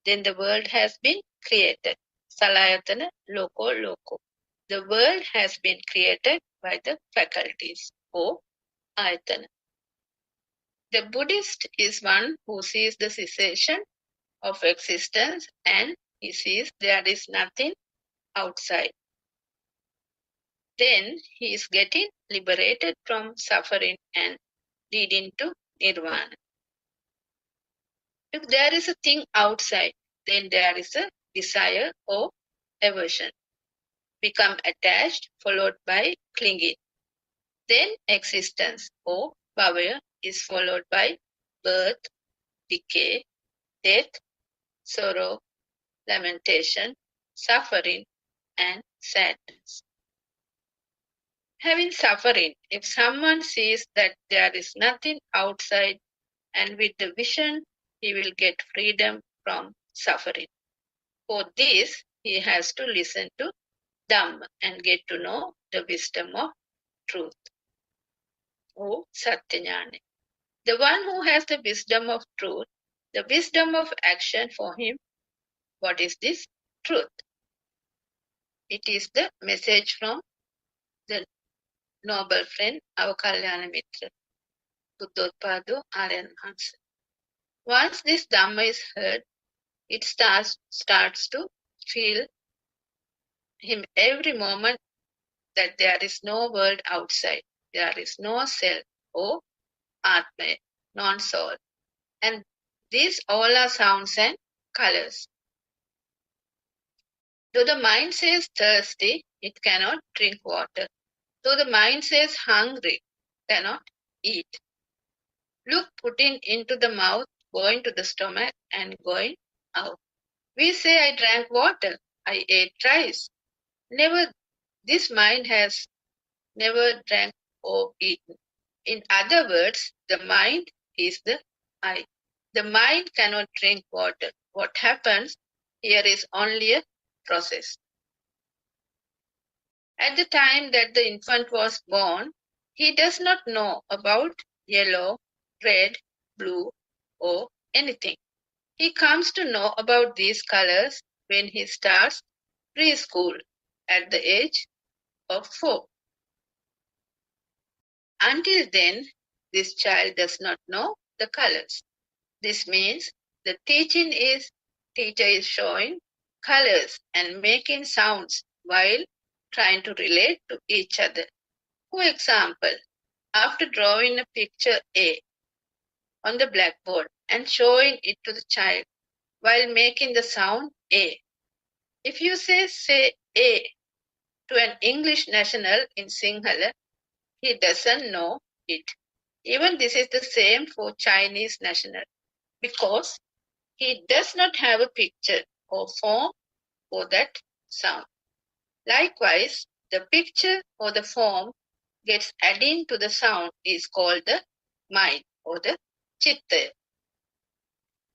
Then the world has been created. Salayatana Loko Loko. The world has been created by the faculties or ayatana. The Buddhist is one who sees the cessation of existence and he sees there is nothing outside. Then he is getting liberated from suffering and leading to nirvana. If there is a thing outside, then there is a desire or aversion. Become attached, followed by clinging. Then existence or bhavaya is followed by birth, decay, death, sorrow, lamentation, suffering, and sadness. Having suffering, if someone sees that there is nothing outside and with the vision, he will get freedom from suffering. For this, he has to listen to Dhamma and get to know the wisdom of truth. Oh, Satyajnana. The one who has the wisdom of truth, the wisdom of action for him, what is this truth? It is the message from the noble friend, our Kalyana Mitra, Buddothpado Aryan Hansa. Once this Dhamma is heard, it starts to feel him every moment that there is no world outside, there is no self or Atma, non-soul. And these all are sounds and colors. Though the mind says thirsty, it cannot drink water. So the mind says hungry, cannot eat. Look, putting into the mouth, going to the stomach and going out. We say I drank water, I ate rice. Never, this mind has never drank or eaten. In other words, the mind is the I. The mind cannot drink water. What happens here is only a process. At the time that the infant was born, he does not know about yellow, red, blue, or anything. He comes to know about these colors when he starts preschool at the age of 4. Until then, this child does not know the colors. This means the teacher is showing colors and making sounds while trying to relate to each other. For example, after drawing a picture A on the blackboard and showing it to the child while making the sound A. If you say A to an English national in Sinhala, he doesn't know it. Even this is the same for Chinese national because he does not have a picture or form for that sound. Likewise, the picture or the form gets added to the sound is called the mind or the chitta.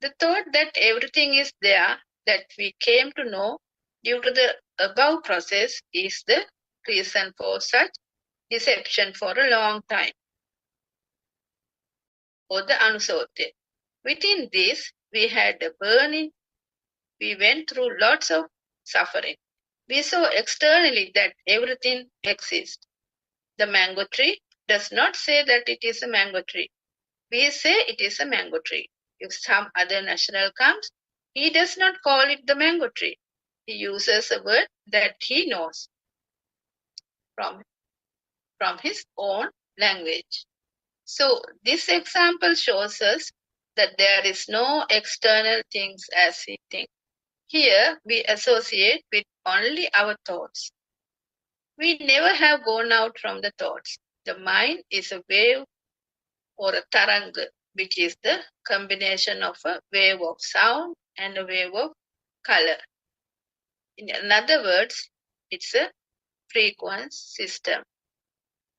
The thought that everything is there that we came to know due to the above process is the reason for such deception for a long time, or the anusotya. Within this, we had a burning. We went through lots of suffering. We saw externally that everything exists. The mango tree does not say that it is a mango tree. We say it is a mango tree. If some other national comes, he does not call it the mango tree. He uses a word that he knows from his own language. So this example shows us that there is no external things as we think. Here we associate with only our thoughts. We never have gone out from the thoughts. The mind is a wave or a taranga, which is the combination of a wave of sound and a wave of color. In other words, it's a frequency system.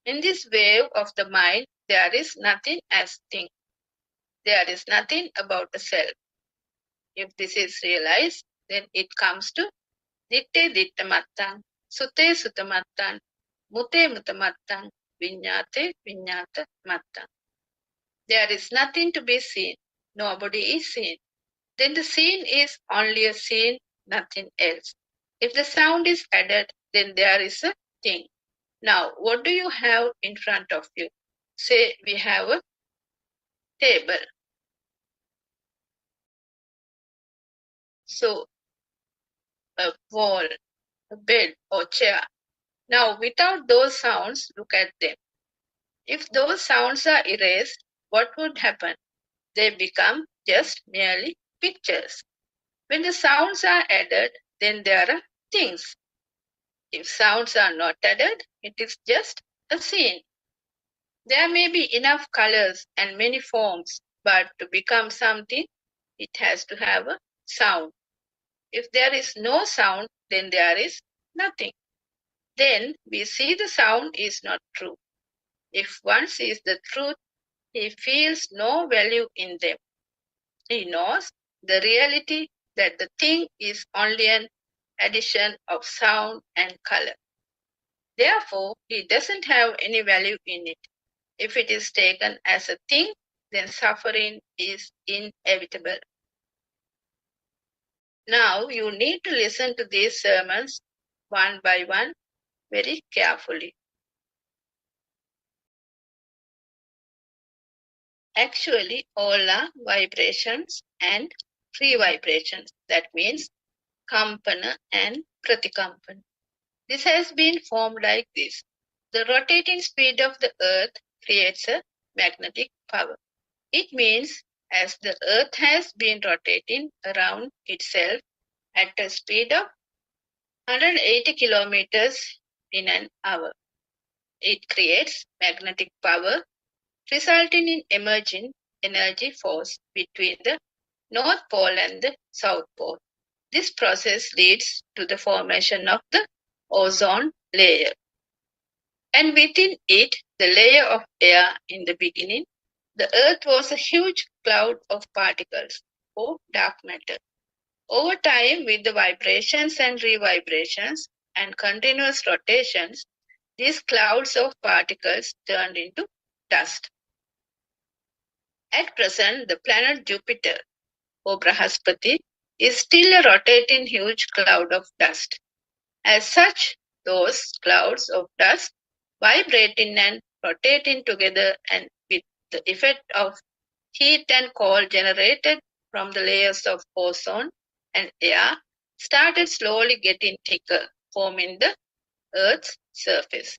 In this wave of the mind, there is nothing as thing. There is nothing about the self. If this is realized, then it comes to ditte ditta mattang, sute sutta mattang, mute mutta mattang, viññate viññata mattang. There is nothing to be seen. Nobody is seen. Then the seen is only a seen, nothing else. If the sound is added, then there is a thing. Now, what do you have in front of you? Say we have a table. So, a wall, a bed or chair. Now, without those sounds, look at them. If those sounds are erased, what would happen? They become just merely pictures. When the sounds are added, then there are things. If sounds are not added, it is just a scene. There may be enough colors and many forms, but to become something, it has to have a sound. If there is no sound, then there is nothing. Then we see the sound is not true. If one sees the truth, he feels no value in them. He knows the reality that the thing is only an addition of sound and color. Therefore, he doesn't have any value in it. If it is taken as a thing, then suffering is inevitable. Now you need to listen to these sermons one by one very carefully. Actually, all are vibrations and free vibrations. That means kampana and pratikampana. This has been formed like this. The rotating speed of the earth creates a magnetic power. It means as the earth has been rotating around itself at a speed of 180 kilometers in an hour. It creates magnetic power, resulting in emerging energy force between the North Pole and the South Pole. This process leads to the formation of the ozone layer. And within it, the layer of air in the beginning, the Earth was a huge cloud of particles, or dark matter. Over time, with the vibrations and revibrations and continuous rotations, these clouds of particles turned into dust. At present, the planet Jupiter, or Brahaspati, is still a rotating huge cloud of dust. As such, those clouds of dust vibrating and rotating together and with the effect of heat and cold generated from the layers of ozone and air started slowly getting thicker, forming the Earth's surface.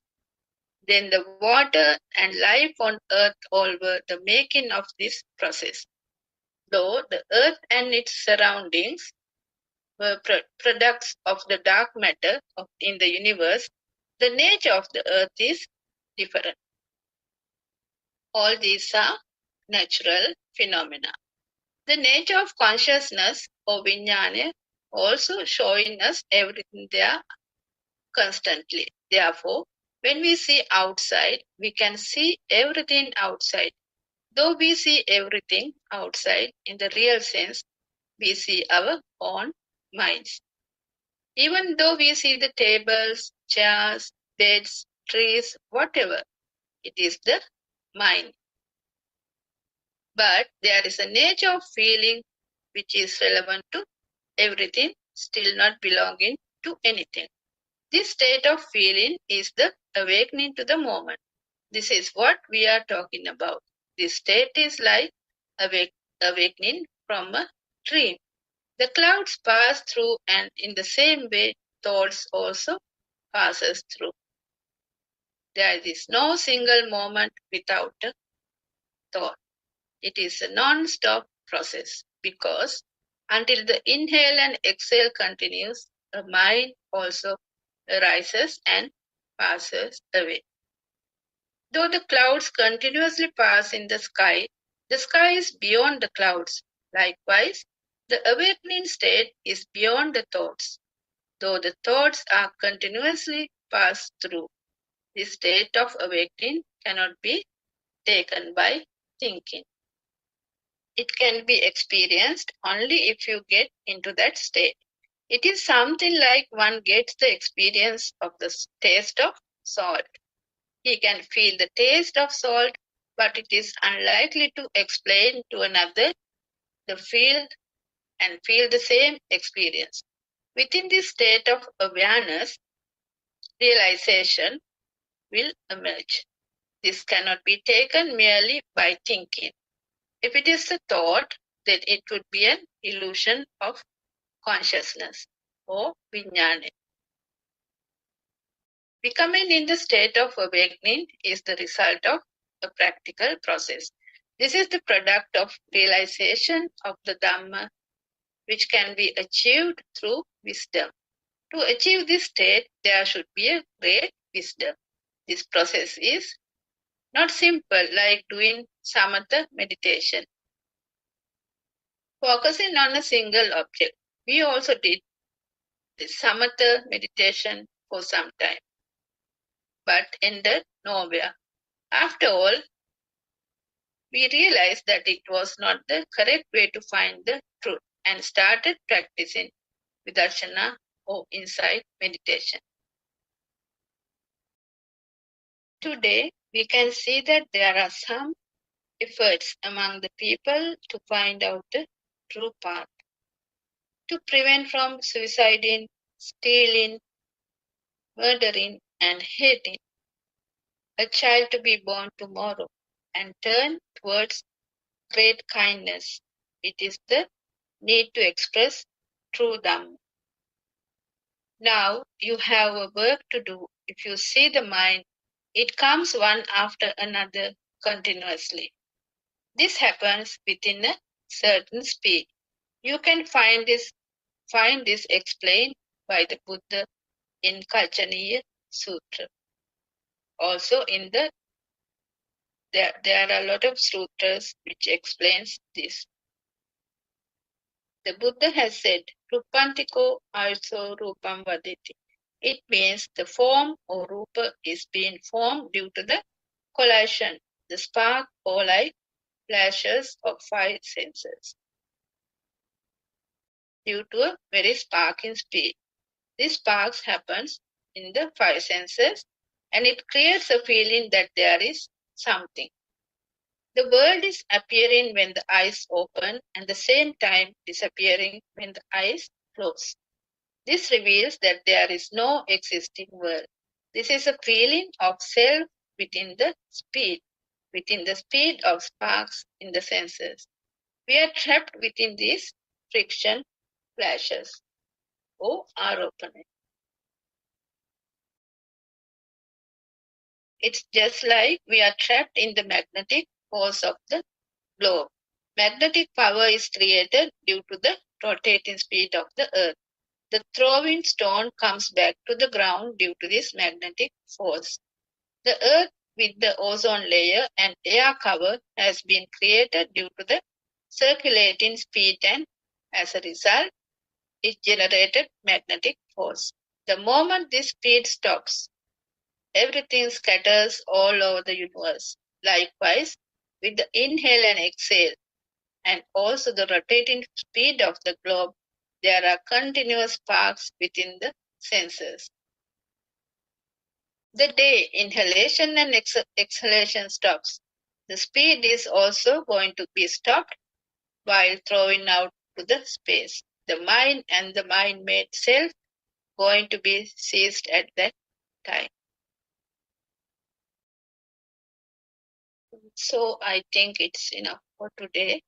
Then the water and life on Earth all were the making of this process. Though the Earth and its surroundings were products of the dark matter in the universe, the nature of the Earth is different. All these are natural phenomena. The nature of consciousness or vijnana also showing us everything there constantly. Therefore, when we see outside, we can see everything outside. Though we see everything outside in the real sense, we see our own minds. Even though we see the tables, chairs, beds, trees, whatever, it is the mind. But there is a nature of feeling which is relevant to everything, still not belonging to anything. This state of feeling is the awakening to the moment. This is what we are talking about. This state is like awakening from a dream. The clouds pass through, and in the same way, thoughts also passes through. There is no single moment without a thought. It is a non-stop process because until the inhale and exhale continues, the mind also arises and passes away. Though the clouds continuously pass in the sky is beyond the clouds. Likewise, the awakening state is beyond the thoughts. Though the thoughts are continuously passed through, this state of awakening cannot be taken by thinking. It can be experienced only if you get into that state. It is something like one gets the experience of the taste of salt. He can feel the taste of salt, but it is unlikely to explain to another the feel the same experience. Within this state of awareness, realization will emerge. This cannot be taken merely by thinking. If it is a thought, then it would be an illusion of consciousness or vijnana. Becoming in the state of awakening is the result of a practical process. This is the product of realization of the Dhamma, which can be achieved through wisdom. To achieve this state, there should be a great wisdom. This process is not simple like doing samatha meditation, focusing on a single object. We also did this samatha meditation for some time, but ended nowhere. After all, we realized that it was not the correct way to find the truth and started practicing vidarsana or insight meditation. Today, we can see that there are some efforts among the people to find out the true path, to prevent from suiciding, stealing, murdering, and hating. A child to be born tomorrow and turn towards great kindness. It is the need to express true Dhamma. Now you have a work to do. If you see the mind, it comes one after another continuously. This happens within a certain speed. You can find this explained by the Buddha in Kalchaniya Sutra. Also there are a lot of sutras which explains this. The Buddha has said, Rupantiko also rupam vaditi. It means the form or rupa is being formed due to the collision, the spark or light flashes of five senses. Due to a very sparking speed. This spark happens in the five senses and it creates a feeling that there is something. The world is appearing when the eyes open and the same time disappearing when the eyes close. This reveals that there is no existing world. This is a feeling of self within the speed of sparks in the senses. We are trapped within these friction flashes or aropane. It's just like we are trapped in the magnetic force of the globe. Magnetic power is created due to the rotating speed of the earth. The thrown stone comes back to the ground due to this magnetic force. The earth with the ozone layer and air cover has been created due to the circulating speed and as a result, it generated magnetic force. The moment this speed stops, everything scatters all over the universe. Likewise, with the inhale and exhale, and also the rotating speed of the globe, there are continuous sparks within the senses. The day inhalation and exhalation stops, the speed is also going to be stopped while throwing out to the space. The mind and the mind-made self going to be seized at that time. So I think it's enough for today.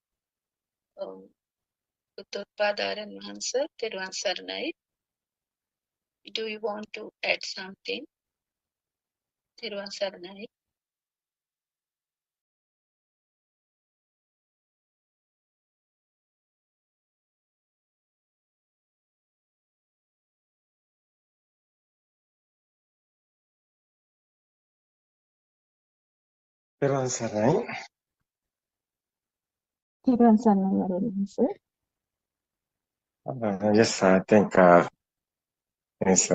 Buddothpado and Mahansa, Theruvan Saranai. Do you want to add something? Theruvan Saranai. Theruvan Saranai. Theruvan Saranai, Arulin, sir. Yes, I think it's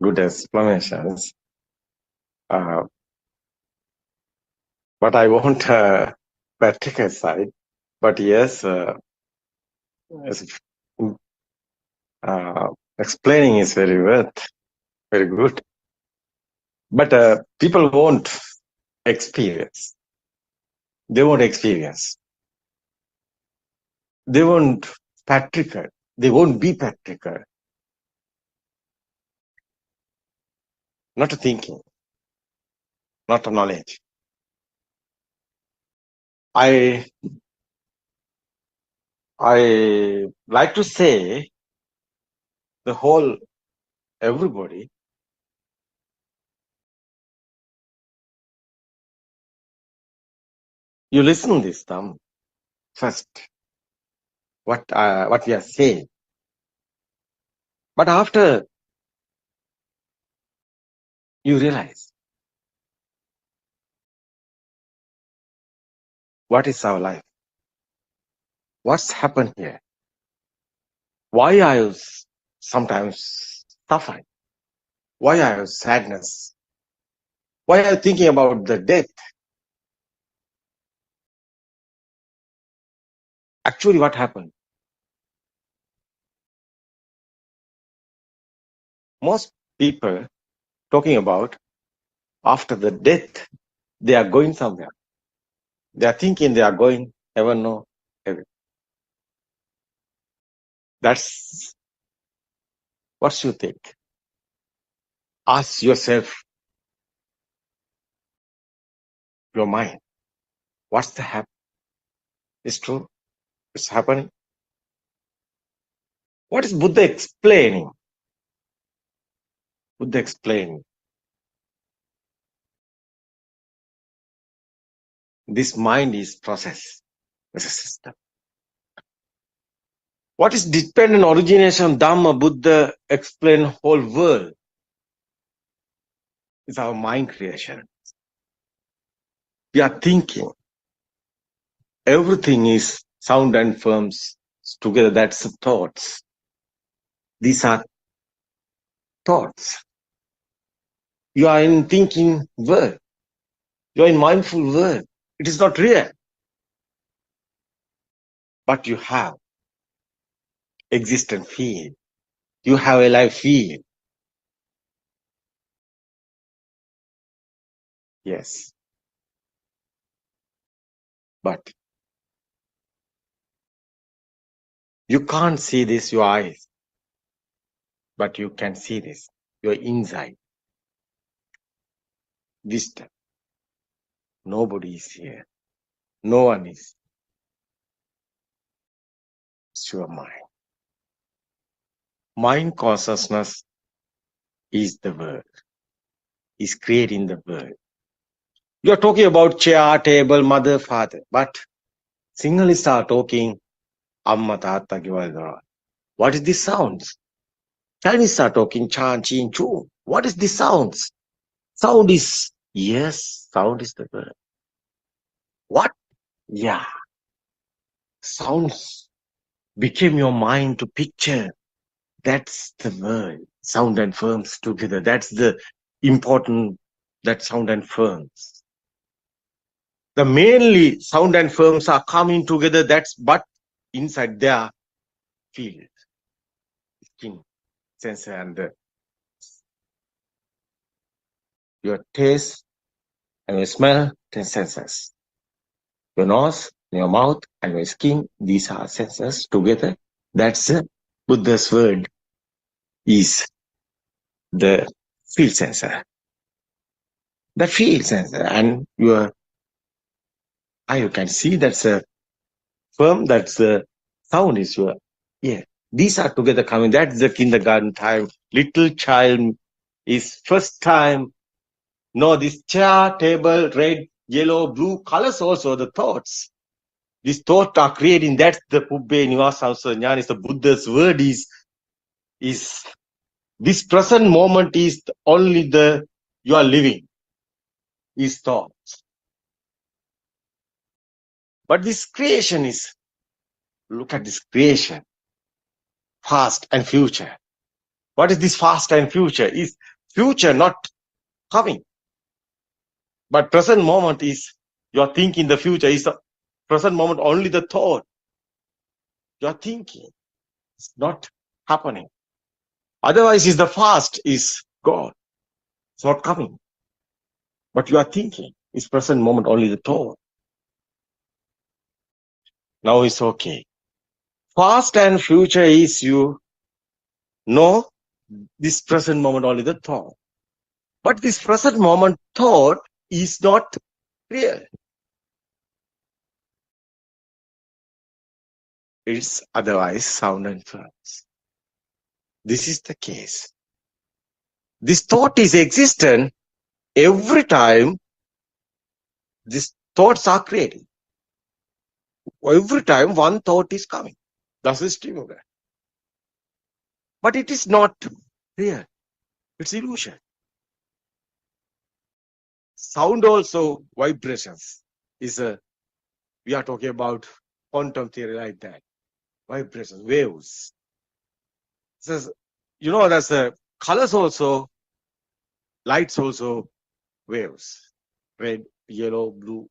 good explanations. But I won't practical side. But yes, explaining is very good. But people won't experience. They won't experience. They won't practical. They won't be practical. Not a thinking. Not a knowledge. I like to say the whole everybody you listen this time first what we are saying, but after you realize what is our life, what's happened here, why I was sometimes suffering, why I have sadness, why I am thinking about the death. Actually, what happened? Most people talking about after the death, they are going somewhere. They are thinking they are going heaven or heaven. That's what you think. Ask yourself, your mind, what's the happen? It's true. It's happening. What is Buddha explaining? Buddha explained this mind is process. It's a system. What is dependent origination? Dhamma, Buddha explain whole world. It's our mind creation. We are thinking. Everything is sound and forms together. That's the thoughts. These are thoughts. You are in thinking world. You are in mindful world. It is not real. But you have existent feel. You have a life feel. Yes. But you can't see this, your eyes. But you can see this, your inside. Wisdom. Nobody is here. No one is. It's your mind. Mind consciousness is the world. Is creating the world. You are talking about chair, table, mother, father. But Sinhalese are talking Amma, Tata, Givaldara. What is this sounds? Chinese are talking Chan, Chin, Chu. What is this sounds? Sound is, yes, sound is the word. What? Yeah. Sounds became your mind to picture. That's the word. Sound and forms together. That's the important, that sound and forms. The mainly sound and forms are coming together. That's but inside their field, skin, sense, and your taste and your smell, 10 senses. Your nose, your mouth, and your skin, these are senses together. That's Buddha's word is the field sensor. The field sensor, and your eye, you can see that's a firm, that's a sound is your ear. These are together coming. That's the kindergarten time. Little child is first time. No, this chair, table, red, yellow, blue colors also, the thoughts. These thoughts are creating, that's the Pubbe Nivasa Jnana is the Buddha's word is this present moment is only the you are living, is thoughts. But this creation is, look at this creation, past and future. What is this past and future? Is future not coming. But present moment is, you are thinking the future is the present moment, only the thought. You are thinking. It's not happening. Otherwise, is the past is gone. It's not coming. But you are thinking. It's present moment, only the thought. Now it's okay. Past and future is you know this present moment, only the thought. But this present moment thought is not real. It's otherwise sound and forms. This is the case. This thought is existent every time these thoughts are created. Every time one thought is coming. That's the stimulus. But it is not real. It's illusion. Sound also, vibrations is we are talking about quantum theory like that. Vibrations, waves. Says, you know, that's the colors also, lights also, waves. Red, yellow, blue.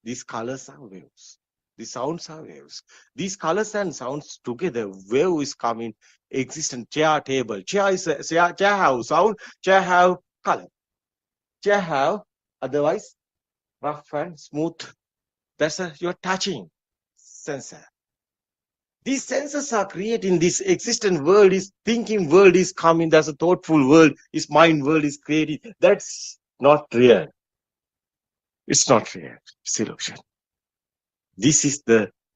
These colors are waves. These sounds are waves. These colors and sounds together, wave is coming, existent. Chair, table. Chair is chair have sound, chair have color. Chair have otherwise rough and smooth. That's your touching sensor. These senses are creating this existent world, is thinking world is coming. There's a thoughtful world, is mind world is creating. That's not real. It's not real. It's illusion. This is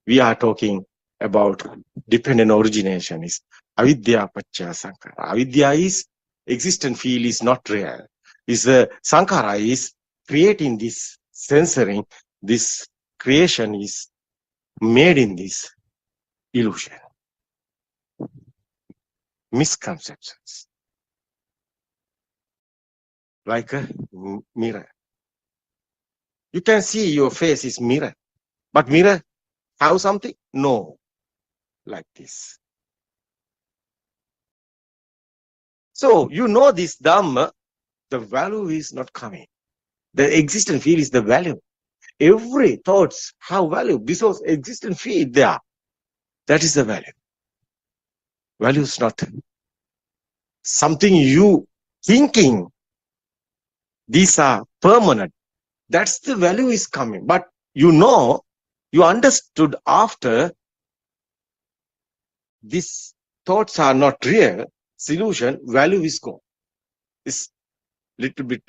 we are talking about dependent origination is avidya paccaya sankhara. Avidya is existent feel is not real. Is sankhara is creating this censoring, this creation is made in this illusion. Misconceptions. like a mirror. You can see your face is mirror, but mirror have something? No, like this. So you know this Dhamma, the value is not coming. The existent field is the value. Every thoughts have value because existent field there. That is the value. Value is not something you thinking. These are permanent. That's the value is coming. But you know, you understood after these thoughts are not real, solution, value is gone. It's little bit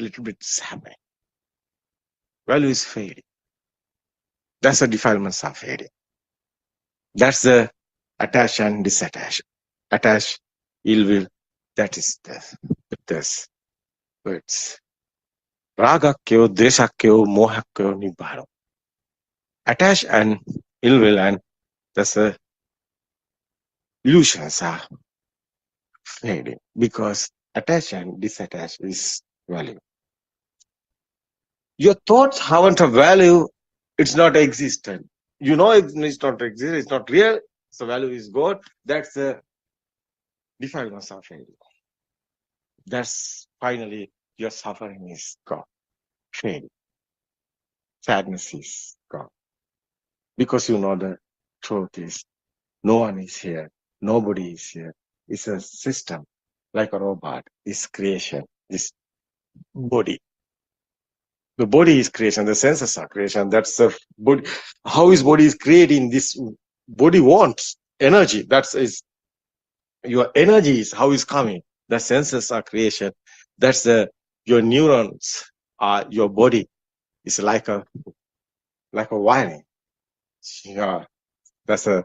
happening. Value is fading. That's the defilements are fading. That's the attach and disattach. Attach, ill will, that is the words. Ragakyo, deshakyo, mohakyo, nibbano. Attach and ill will, and that's the illusions are fading because attach and disattach is value. Your thoughts haven't a value, it's not existent. You know it's not exist, it's not real, so value is God. That's the defilements are fading. That's finally your suffering is gone. Fading. Sadness is gone. Because you know the truth is no one is here, nobody is here. It's a system, like a robot, this creation, this body. The body is creation, the senses are creation. That's the body. How is body is creating? This body wants energy. That is your energy is how is coming. The senses are creation. That's the your neurons are your body. It's like a wiring. Yeah, that's a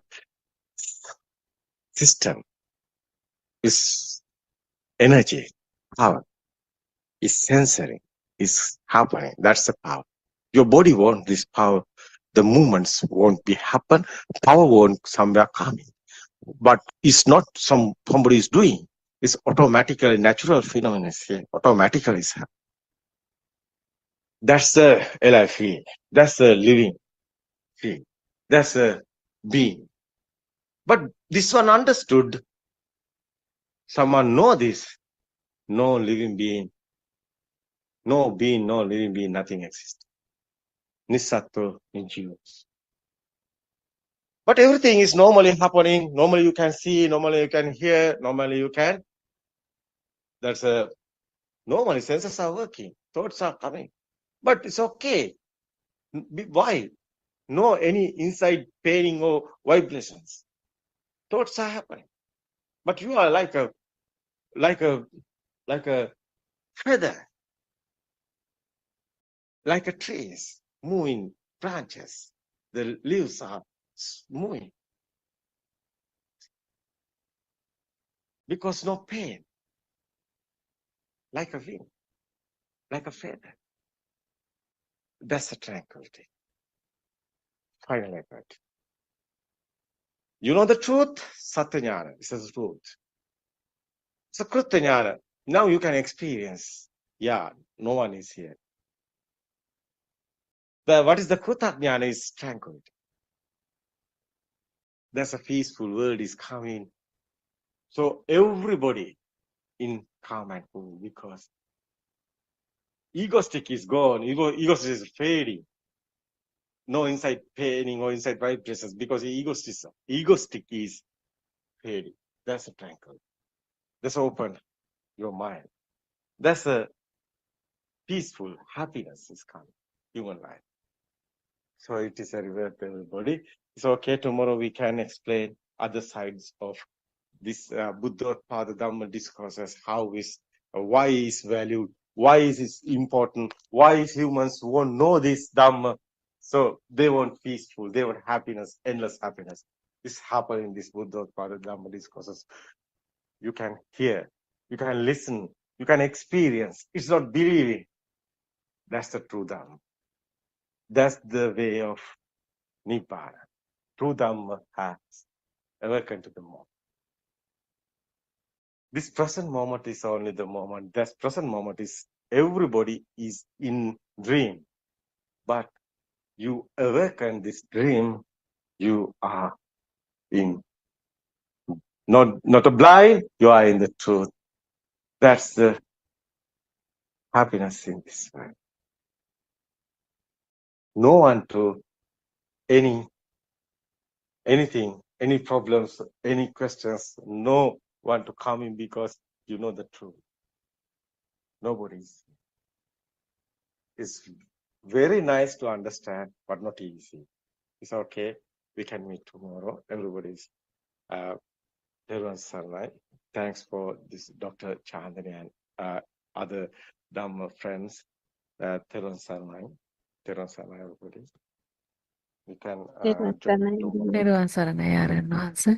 system. It's energy, power. It's sensory. Is happening. That's the power. Your body wants this power. The movements won't be happen. Power won't somewhere coming. But it's not somebody is doing. It's automatically natural phenomenon here. Automatically is happening. That's the alive field. That's the living field. That's the being. But this one understood. Someone know this. No living being. No being, no living being, nothing exists. Nisato injurious. But everything is normally happening. Normally you can see, normally you can hear, normally you can. That's a normally senses are working, thoughts are coming. But it's okay. Why? No any inside paining or vibrations. Thoughts are happening. But you are like a feather, like a trees moving branches. The leaves are moving because no pain, like a wind, like a feather. That's the tranquility. Finally, but you know the truth, Satyajnana. This is the truth. So Krutanyana. Now you can experience. Yeah, no one is here. What is the Krutanyana is tranquility. There's a peaceful world is coming. So everybody in calm and cool because egoistic is gone. Egoistic is fading. No inside paining or inside vibrations because egoistic is fading. That's a tranquil. That's open your mind. That's a peaceful happiness is coming. Human life. So it is a reward to everybody. It's okay. Tomorrow we can explain other sides of this Buddothpado Dhamma discourses. How is why is valued? Why is it important? Why is humans won't know this Dhamma? So they want peaceful, they want happiness, endless happiness. This happens in this Buddothpado Dhamma discourses. You can hear, you can listen, you can experience. It's not believing. That's the true Dhamma. That's the way of Nibbana. True Dhamma has awakened to the moment. This present moment is only the moment. That present moment is everybody is in dream, but you awaken this dream, you are in not a blind, you are in the truth. That's the happiness in this world. No one to anything, any problems, any questions, no one to come in because you know the truth. Nobody's. It's very nice to understand, but not easy. It's okay. We can meet tomorrow. Everybody's Devan Sarnai. Thanks for this, Dr. Chandani and other Dhamma friends. Devan Sarnai. Devan Sarnai, everybody. We can join tomorrow. තෙරුවන් සරණයි ආරයන් වහන්සේ.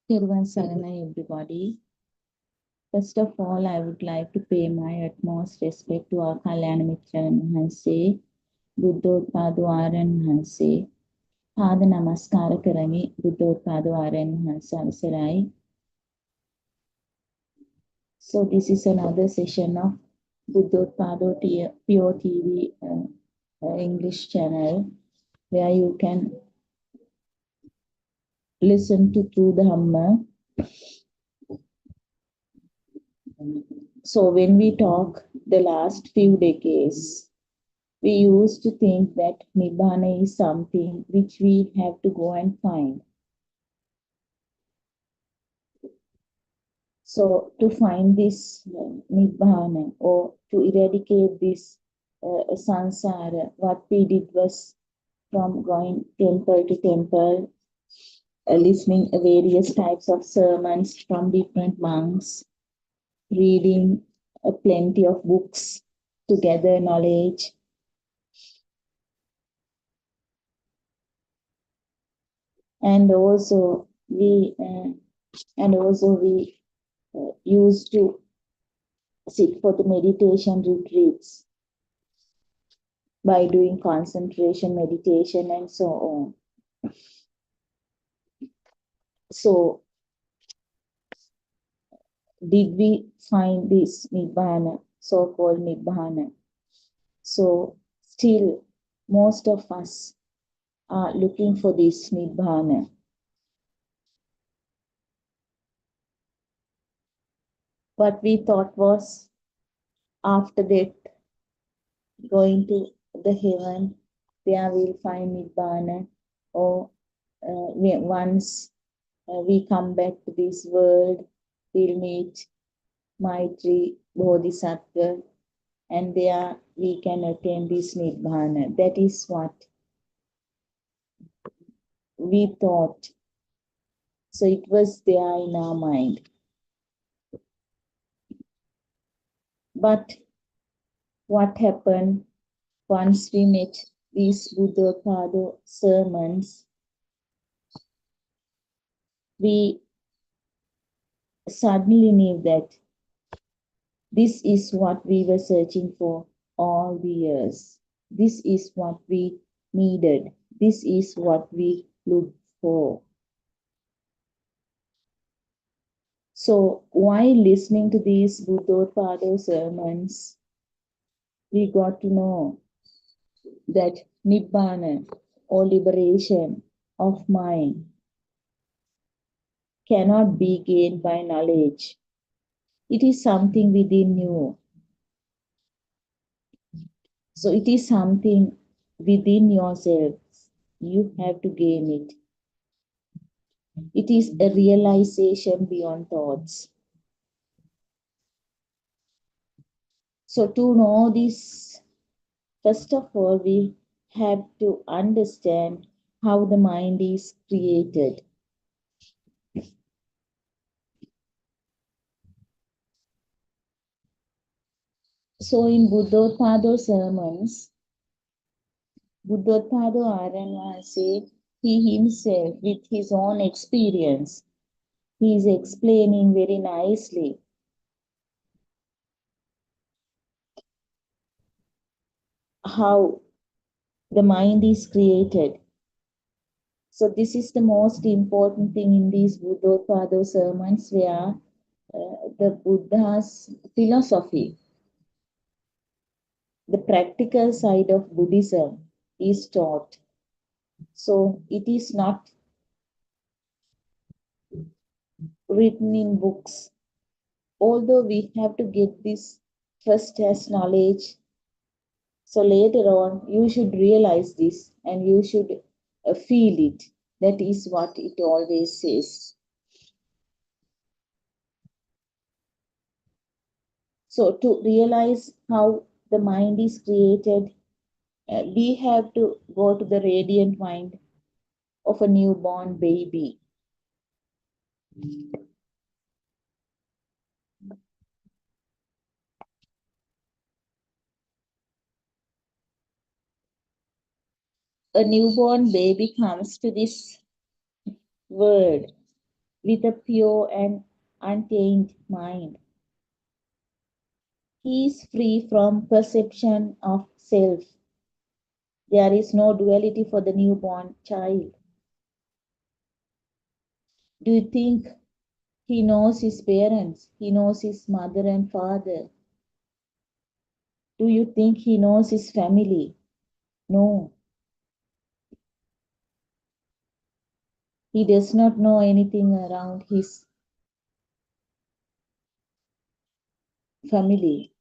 Thervan Saranai, everybody. First of all, I would like to pay my utmost respect to our Kalyana Mitran Hanse, Buddothpado Aryan Hanse. Pada Namaskara Karami, Buddothpado Aryan Hanse Avasarai. So this is another session of Buddothpado PeoTV English channel, where you can listen to True Dhamma. So when we talk the last few decades, we used to think that Nibbana is something which we have to go and find. So to find this Nibbana or to eradicate this samsara, what we did was from going temple to temple, listening various types of sermons from different monks, reading plenty of books to gather knowledge. And also we used to sit for the meditation retreats by doing concentration meditation and so on. So did we find this Nibbana, so-called Nibbana? So still most of us are looking for this Nibbana. What we thought was after that, going to the heaven, there we'll find Nibbana, or once we come back to this world, we'll meet Maitri Bodhisattva, and there we can attain this Nibbana. That is what we thought. So it was there in our mind. But what happened once we met these Buddothpado sermons, we suddenly knew that this is what we were searching for all the years. This is what we needed. This is what we looked for. So while listening to these Buddothpado sermons, we got to know that Nibbana or liberation of mind cannot be gained by knowledge. It is something within you. So it is something within yourself. You have to gain it. It is a realization beyond thoughts. So to know this, first of all, we have to understand how the mind is created. So in Buddothpado sermons, Buddothpado Aranvase, he himself, with his own experience, he is explaining very nicely how the mind is created. So this is the most important thing in these Buddothpado sermons, where the Buddha's philosophy, the practical side of Buddhism is taught. So it is not written in books. Although we have to get this first as knowledge, so later on you should realize this and you should feel it. That is what it always says. So to realize how the mind is created, we have to go to the radiant mind of a newborn baby. A newborn baby comes to this world with a pure and untainted mind. He is free from perception of self. There is no duality for the newborn child. Do you think he knows his parents? He knows his mother and father. Do you think he knows his family? No. He does not know anything around his family.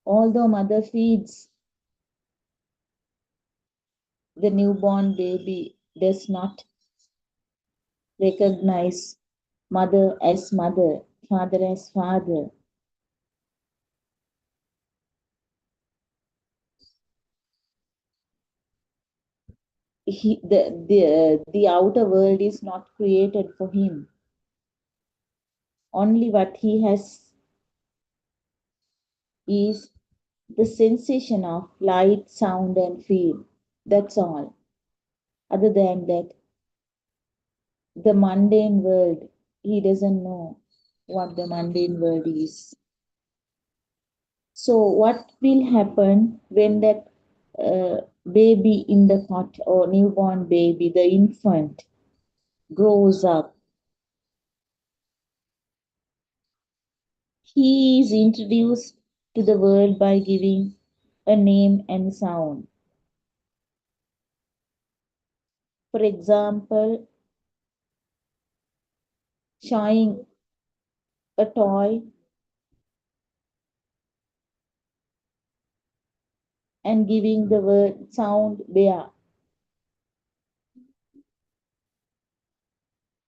Although mother feeds, the newborn baby does not recognize mother as mother, father as father. The outer world is not created for him. Only what he has is the sensation of light, sound, and feel. That's all. Other than that, the mundane world, he doesn't know what the mundane world is. So, what will happen when that baby in the cot or newborn baby, the infant, grows up? He is introduced to the world by giving a name and sound. For example, showing a toy and giving the word sound bear,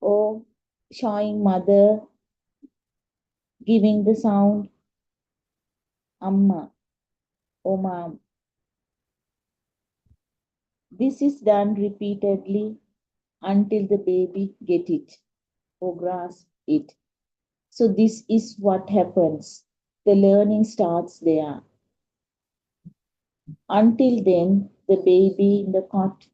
or showing mother giving the sound amma or mom. This is done repeatedly until the baby get it or grasp it. So this is what happens. The learning starts there. Until then, the baby in the cot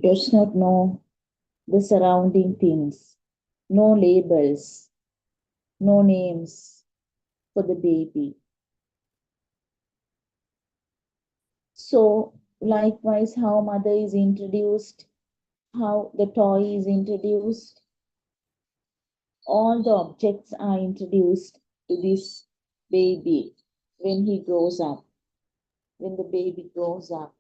does not know the surrounding things, no labels, no names for the baby. So, likewise, how mother is introduced, how the toy is introduced, all the objects are introduced to this baby when he grows up, when the baby grows up.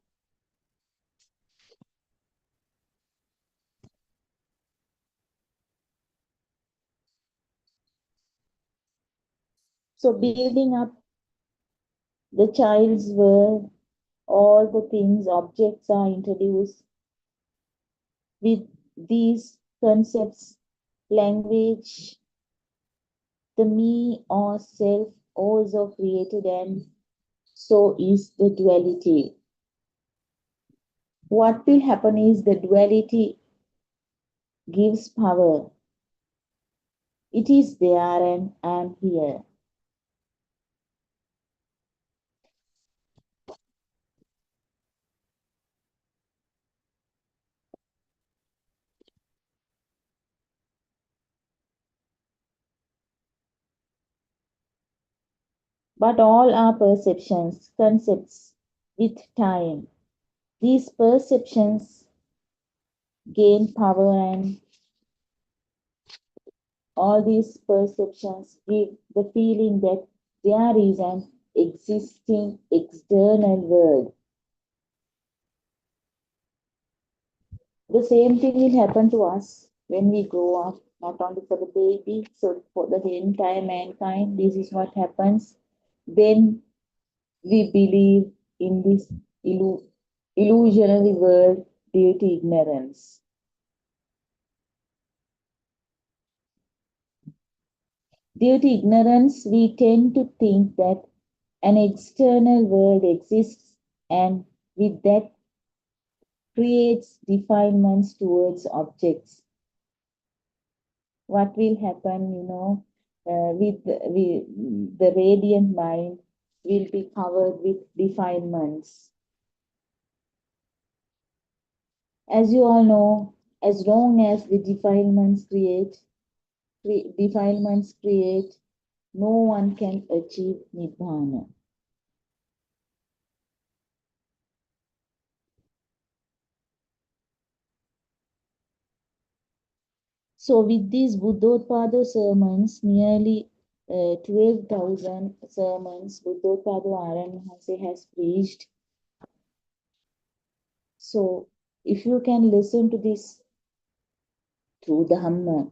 So, building up the child's world, all the things, objects are introduced with these concepts, language, the me or self also created, and so is the duality. What will happen is the duality gives power. It is there and I am here. But all are perceptions, concepts with time. These perceptions gain power, and all these perceptions give the feeling that there is an existing external world. The same thing will happen to us when we grow up, not only for the baby, so for the entire mankind. This is what happens when we believe in this illusionary world due to ignorance. Due to ignorance, we tend to think that an external world exists, and with that creates defilements towards objects. What will happen, with the radiant mind will be covered with defilements. As you all know, as long as the defilements create, no one can achieve Nibbana. So with these Buddothpado sermons, nearly 12,000 sermons Buddothpado Aran has preached. So if you can listen to this through the Dhamma,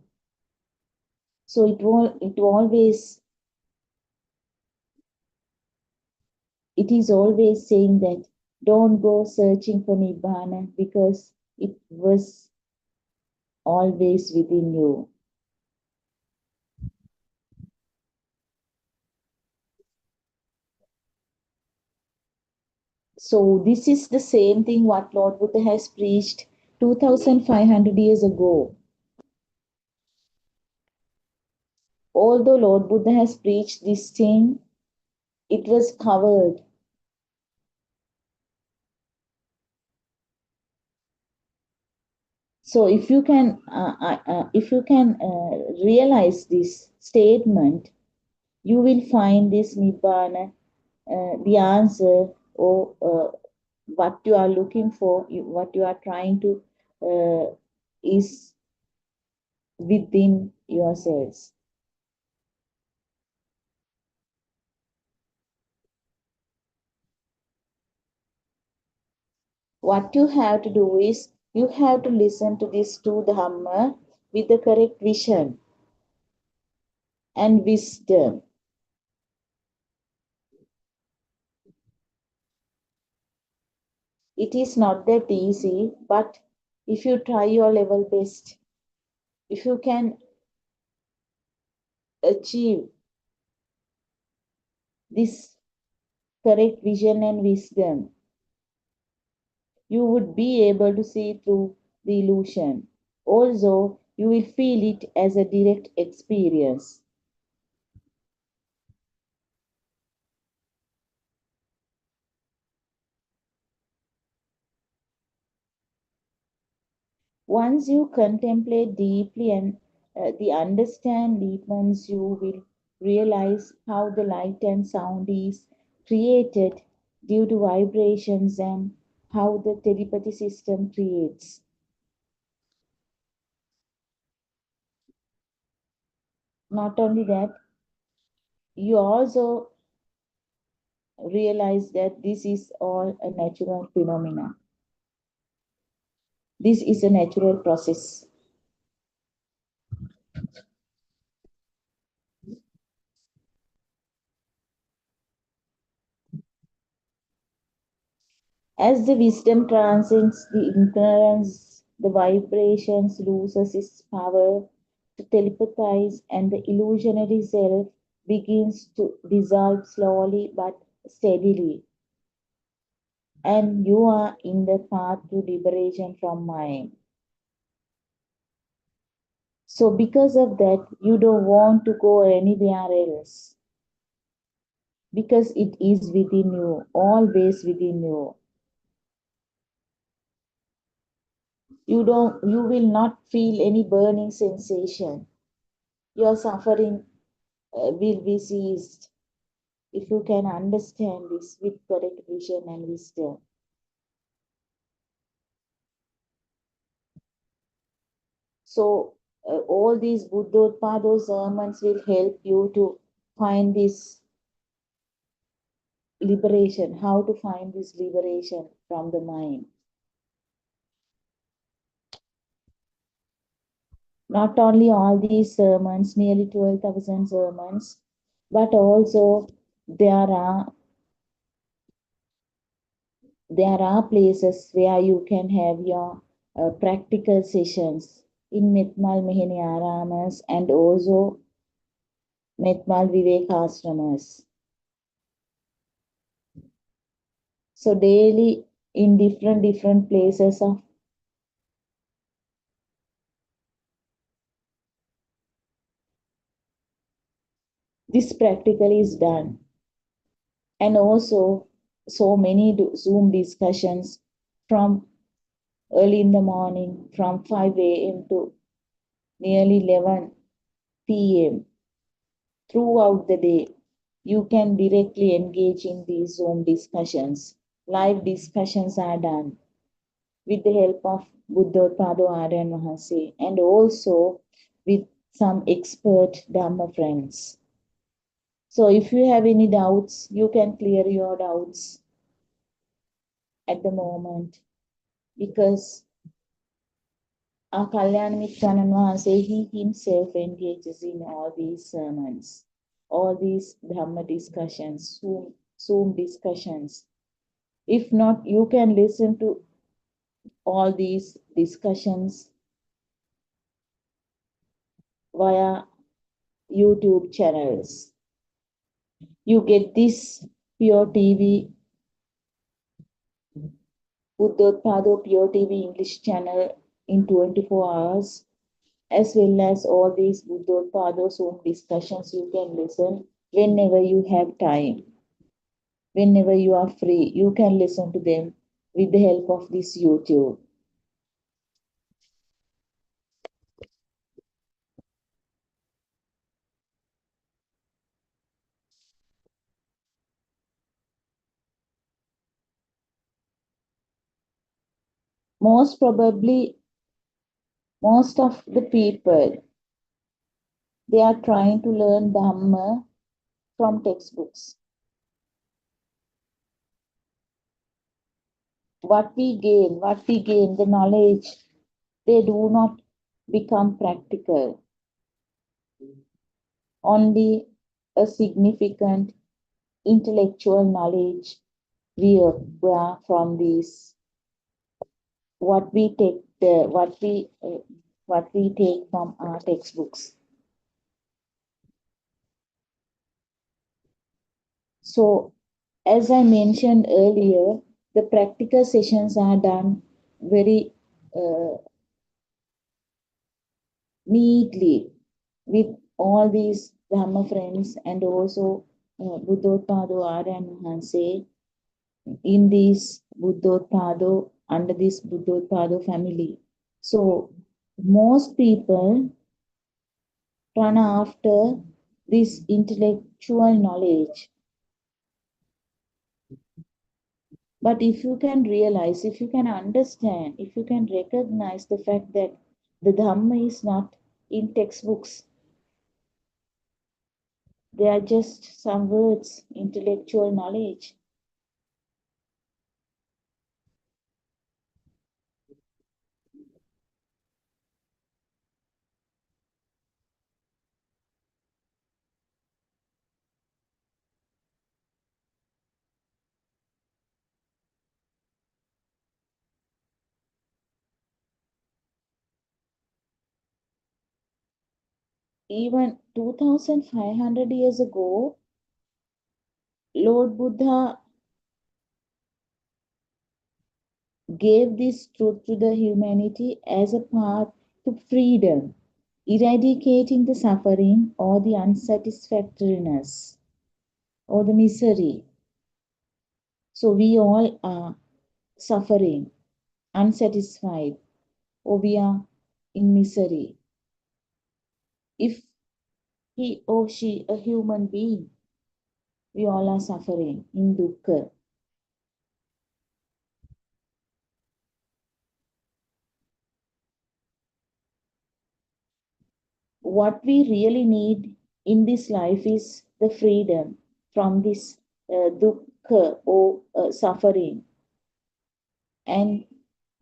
so it is always saying that don't go searching for Nibbana, because it was always within you. So this is the same thing what Lord Buddha has preached 2,500 years ago. Although Lord Buddha has preached this thing, it was covered. So if you can realize this statement, you will find this Nibbana, the answer, or what you are looking for, what you are trying to, is within yourselves. What you have to do is, you have to listen to this two Dhamma with the correct vision and wisdom. It is not that easy, but if you try your level best, if you can achieve this correct vision and wisdom, you would be able to see through the illusion. Also, you will feel it as a direct experience. Once you contemplate deeply and the understand deepens, you will realize how the light and sound is created due to vibrations and how the telepathy system creates. Not only that, you also realize that this is all a natural phenomena. This is a natural process. As the wisdom transcends the ignorance, the vibrations loses its power to telepathize, and the illusionary self begins to dissolve slowly but steadily. And you are in the path to liberation from mind. So, because of that, you don't want to go anywhere else. Because it is within you, always within you. You will not feel any burning sensation. Your suffering will be ceased if you can understand this with correct vision and wisdom. So all these Buddothpado sermons will help you to find this liberation, how to find this liberation from the mind. Not only all these sermons, nearly 12,000 sermons, but also there are places where you can have your practical sessions in Mitmal Mehini Aramas and also Mitmal Vivekashramas. So daily in different places of this practical is done. And also so many Zoom discussions from early in the morning from 5 a.m. to nearly 11 p.m. Throughout the day. You can directly engage in these Zoom discussions. Live discussions are done with the help of Buddothpado Aryan Mahanse and also with some expert Dhamma friends. So if you have any doubts, you can clear your doubts at the moment because our Kalyanamitra Mahanse, he himself engages in all these sermons, all these Dhamma discussions, Zoom discussions. If not, you can listen to all these discussions via YouTube channels. You get this PeoTV, Buddothpado PeoTV English channel in 24 hours, as well as all these Buddothpado Zoom discussions you can listen whenever you have time. Whenever you are free, you can listen to them with the help of this YouTube. Most probably, most of the people, they are trying to learn Dhamma from textbooks. What we gain, the knowledge, they do not become practical. Only a significant intellectual knowledge we acquire from these. What we take from our textbooks. So, as I mentioned earlier, the practical sessions are done very neatly with all these Dhamma friends and also Buddothpado Aryan Mahanse in this Buddothpado, under this Buddothpado family. So most people run after this intellectual knowledge. But if you can realize, if you can understand, if you can recognize the fact that the Dhamma is not in textbooks, they are just some words, intellectual knowledge. Even 2500 years ago, Lord Buddha gave this truth to the humanity as a path to freedom, eradicating the suffering or the unsatisfactoriness or the misery. So we all are suffering, unsatisfied, or we are in misery. If he or she a human being, we all are suffering in dukkha. What we really need in this life is the freedom from this dukkha or suffering, and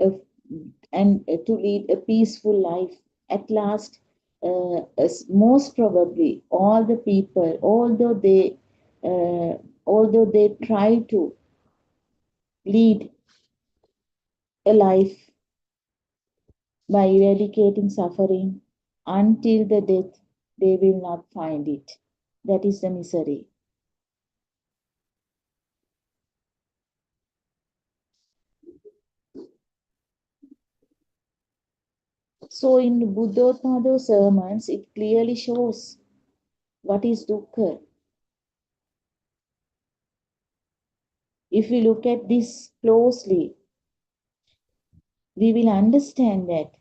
uh, to lead a peaceful life. At last, most probably, all the people, although they try to lead a life by eradicating suffering until the death, they will not find it. That is the misery. So in Buddothpado sermons, it clearly shows what is dukkha. If we look at this closely, we will understand that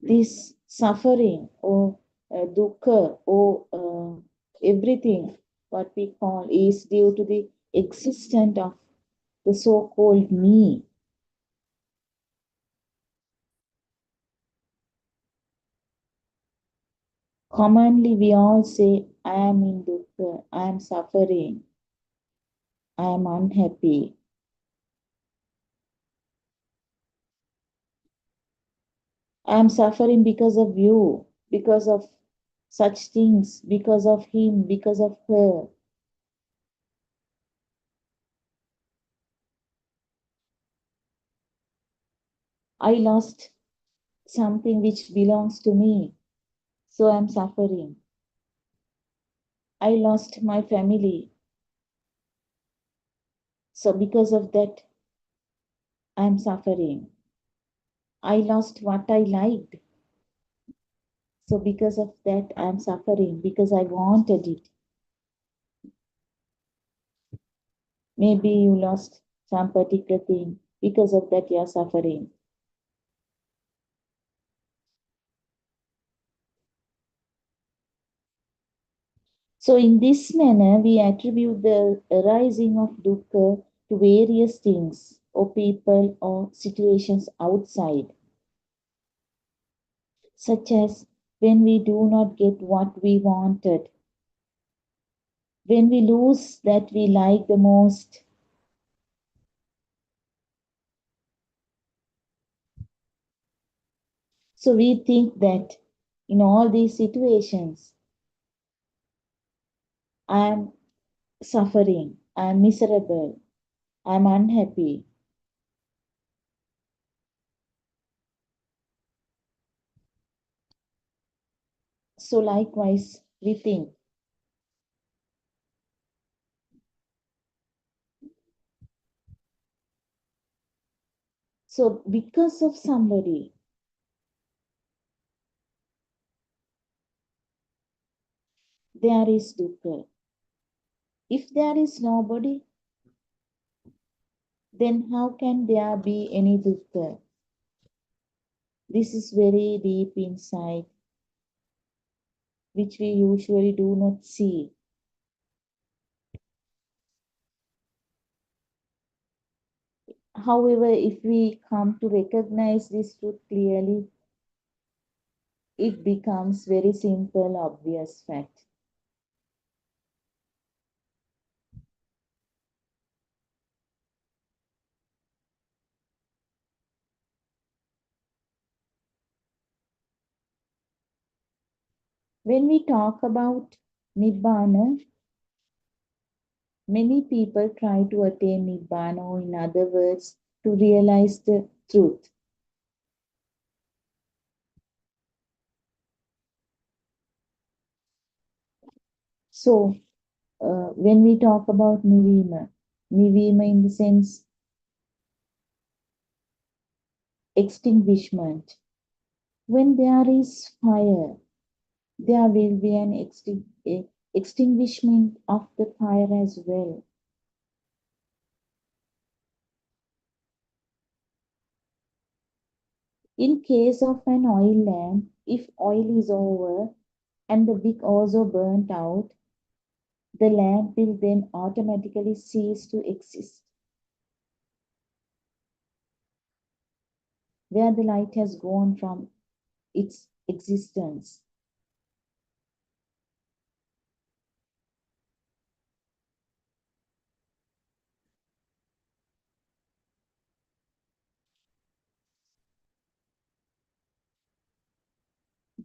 this suffering or dukkha or everything what we call is due to the existence of the so-called me. Commonly we all say, I am in dukkha, I am suffering, I am unhappy. I am suffering because of you, because of such things, because of him, because of her. I lost something which belongs to me, so I am suffering. I lost my family, so because of that, I am suffering. I lost what I liked, so because of that, I am suffering, because I wanted it. Maybe you lost some particular thing, because of that, you are suffering. So in this manner, we attribute the arising of dukkha to various things or people or situations outside, such as when we do not get what we wanted, when we lose that we like the most, so we think that in all these situations, I am suffering, I am miserable, I am unhappy. So likewise, we think. So because of somebody, there is dukkha. If there is nobody, then how can there be any dukkha? This is very deep insight, which we usually do not see. However, if we come to recognize this truth clearly, it becomes very simple, obvious fact. When we talk about Nibbana, many people try to attain Nibbana, or in other words, to realize the truth. So, when we talk about Nivima in the sense extinguishment, when there is fire, there will be an extinguishment of the fire as well. In case of an oil lamp, if oil is over and the wick also burnt out, the lamp will then automatically cease to exist. Where the light has gone from its existence.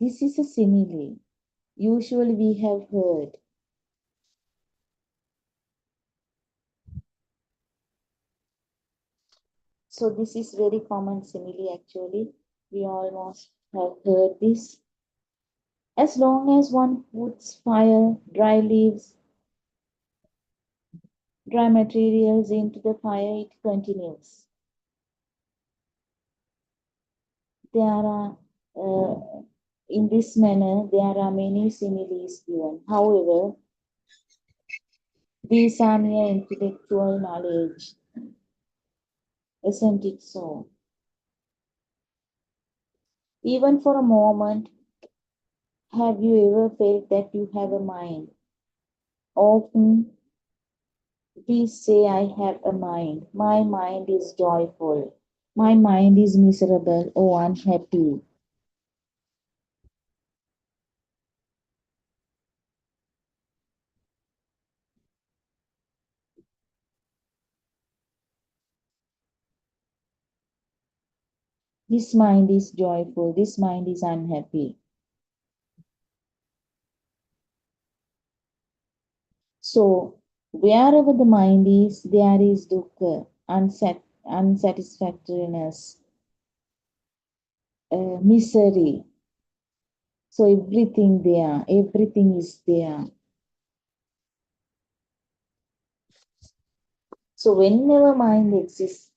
This is a simile. Usually we have heard. So this is very common simile actually. We almost have heard this. As long as one puts fire, dry leaves, dry materials into the fire, it continues. There are, in this manner, there are many similes given. However, these are mere intellectual knowledge. Isn't it so? Even for a moment, have you ever felt that you have a mind? Often we say, I have a mind. My mind is joyful. My mind is miserable or unhappy. This mind is joyful. This mind is unhappy. So, wherever the mind is, there is dukkha, unsatisfactoriness, misery. So, everything is there. So, whenever mind exists,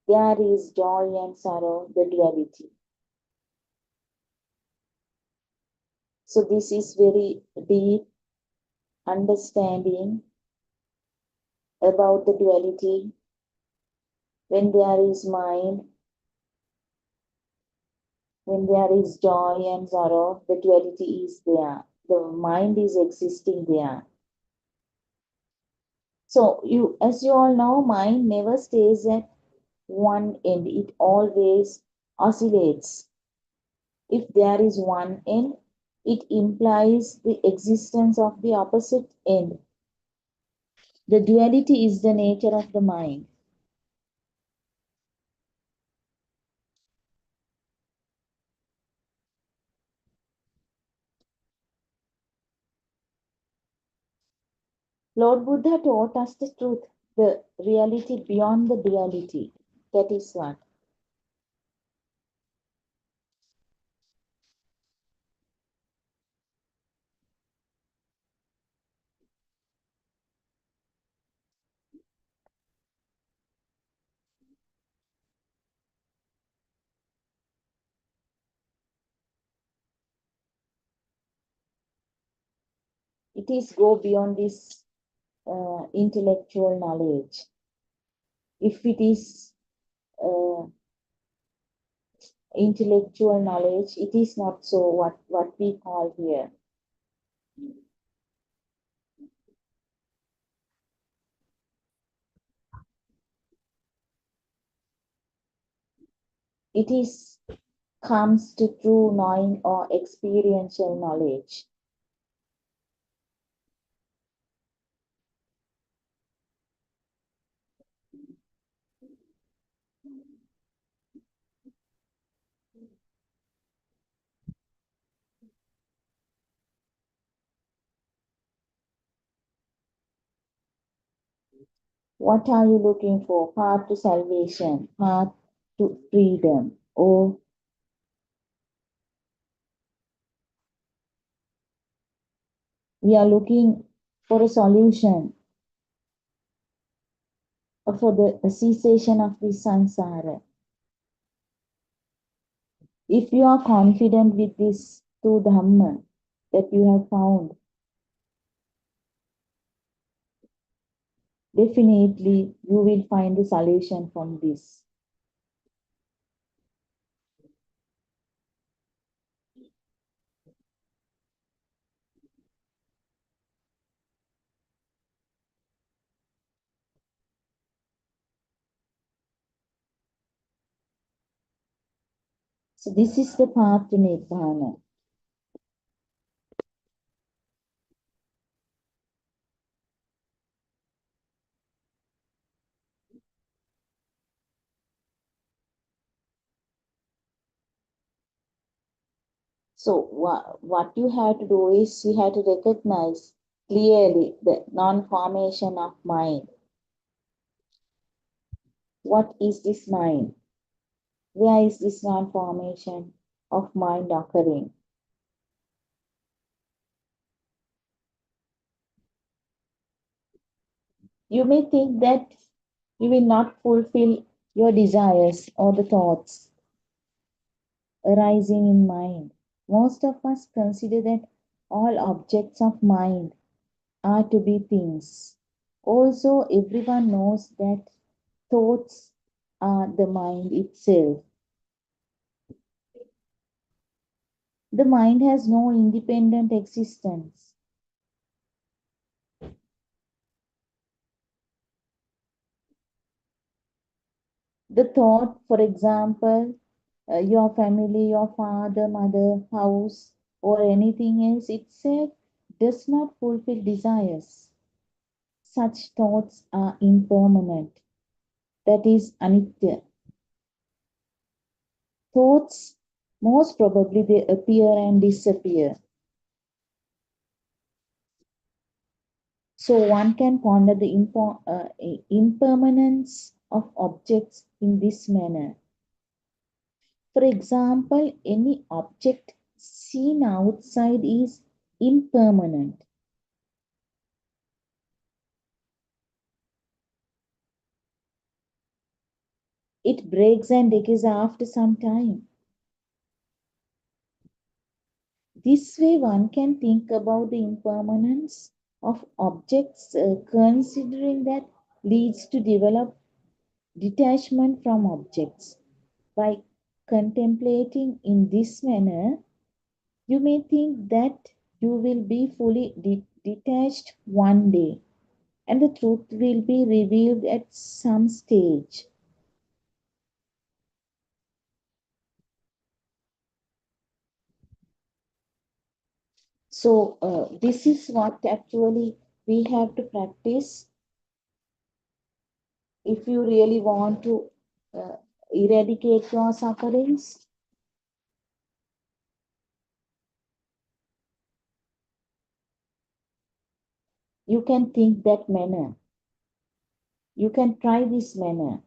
there is joy and sorrow, the duality. So, this is very deep understanding about the duality. When there is mind, when there is joy and sorrow, the duality is there. The mind is existing there. So as you all know, mind never stays at one end. It always oscillates. If there is one end, it implies the existence of the opposite end. The duality is the nature of the mind. Lord Buddha taught us the truth, the reality beyond the duality. That is what. It is go beyond this intellectual knowledge. If it is intellectual knowledge, it is not so what we call here. It is comes to true knowing or experiential knowledge. What are you looking for? Path to salvation, path to freedom, or we are looking for a solution for the cessation of the samsara. If you are confident with this two Dhamma that you have found, definitely you will find the solution from this. So this is the path to Nibbana. So what you have to do is you have to recognize clearly the non-formation of mind. What is this mind? Where is this non-formation of mind occurring? You may think that you will not fulfill your desires or the thoughts arising in mind. Most of us consider that all objects of mind are to be things. Also, everyone knows that thoughts are the mind itself. The mind has no independent existence. The thought, for example, your family, your father, mother, house, or anything else itself does not fulfill desires. Such thoughts are impermanent. That is anitya. Thoughts, most probably they appear and disappear. So one can ponder the impermanence of objects in this manner. For example, any object seen outside is impermanent. It breaks and decays after some time. This way one can think about the impermanence of objects, considering that leads to develop detachment from objects. By contemplating in this manner, you may think that you will be fully detached one day, and the truth will be revealed at some stage. So this is what actually we have to practice if you really want to eradicate your sufferings. You can think that manner. You can try this manner.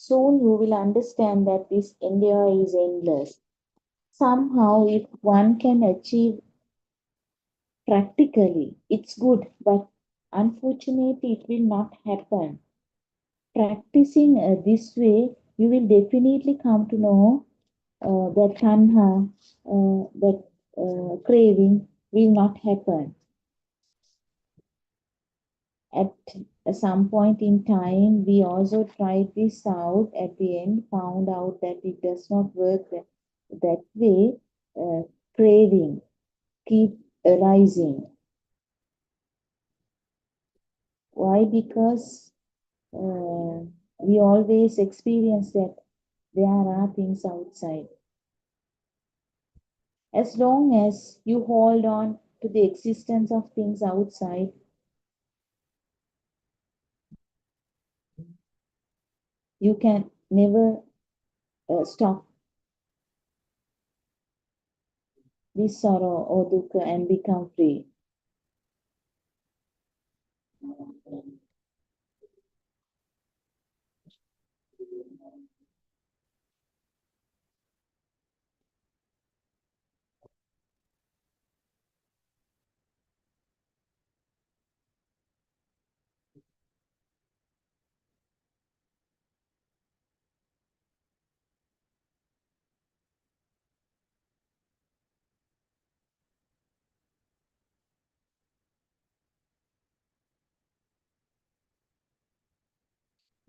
Soon you will understand that this endeavor is endless. Somehow, if one can achieve practically, it's good, but Unfortunately, it will not happen. Practicing this way, you will definitely come to know that tanha, that craving will not happen. At some point in time, we also tried this out. At the end, found out that it does not work that way. Craving keep arising. Why? Because we always experience that there are things outside. As long as you hold on to the existence of things outside, you can never stop this sorrow or dukkha and become free.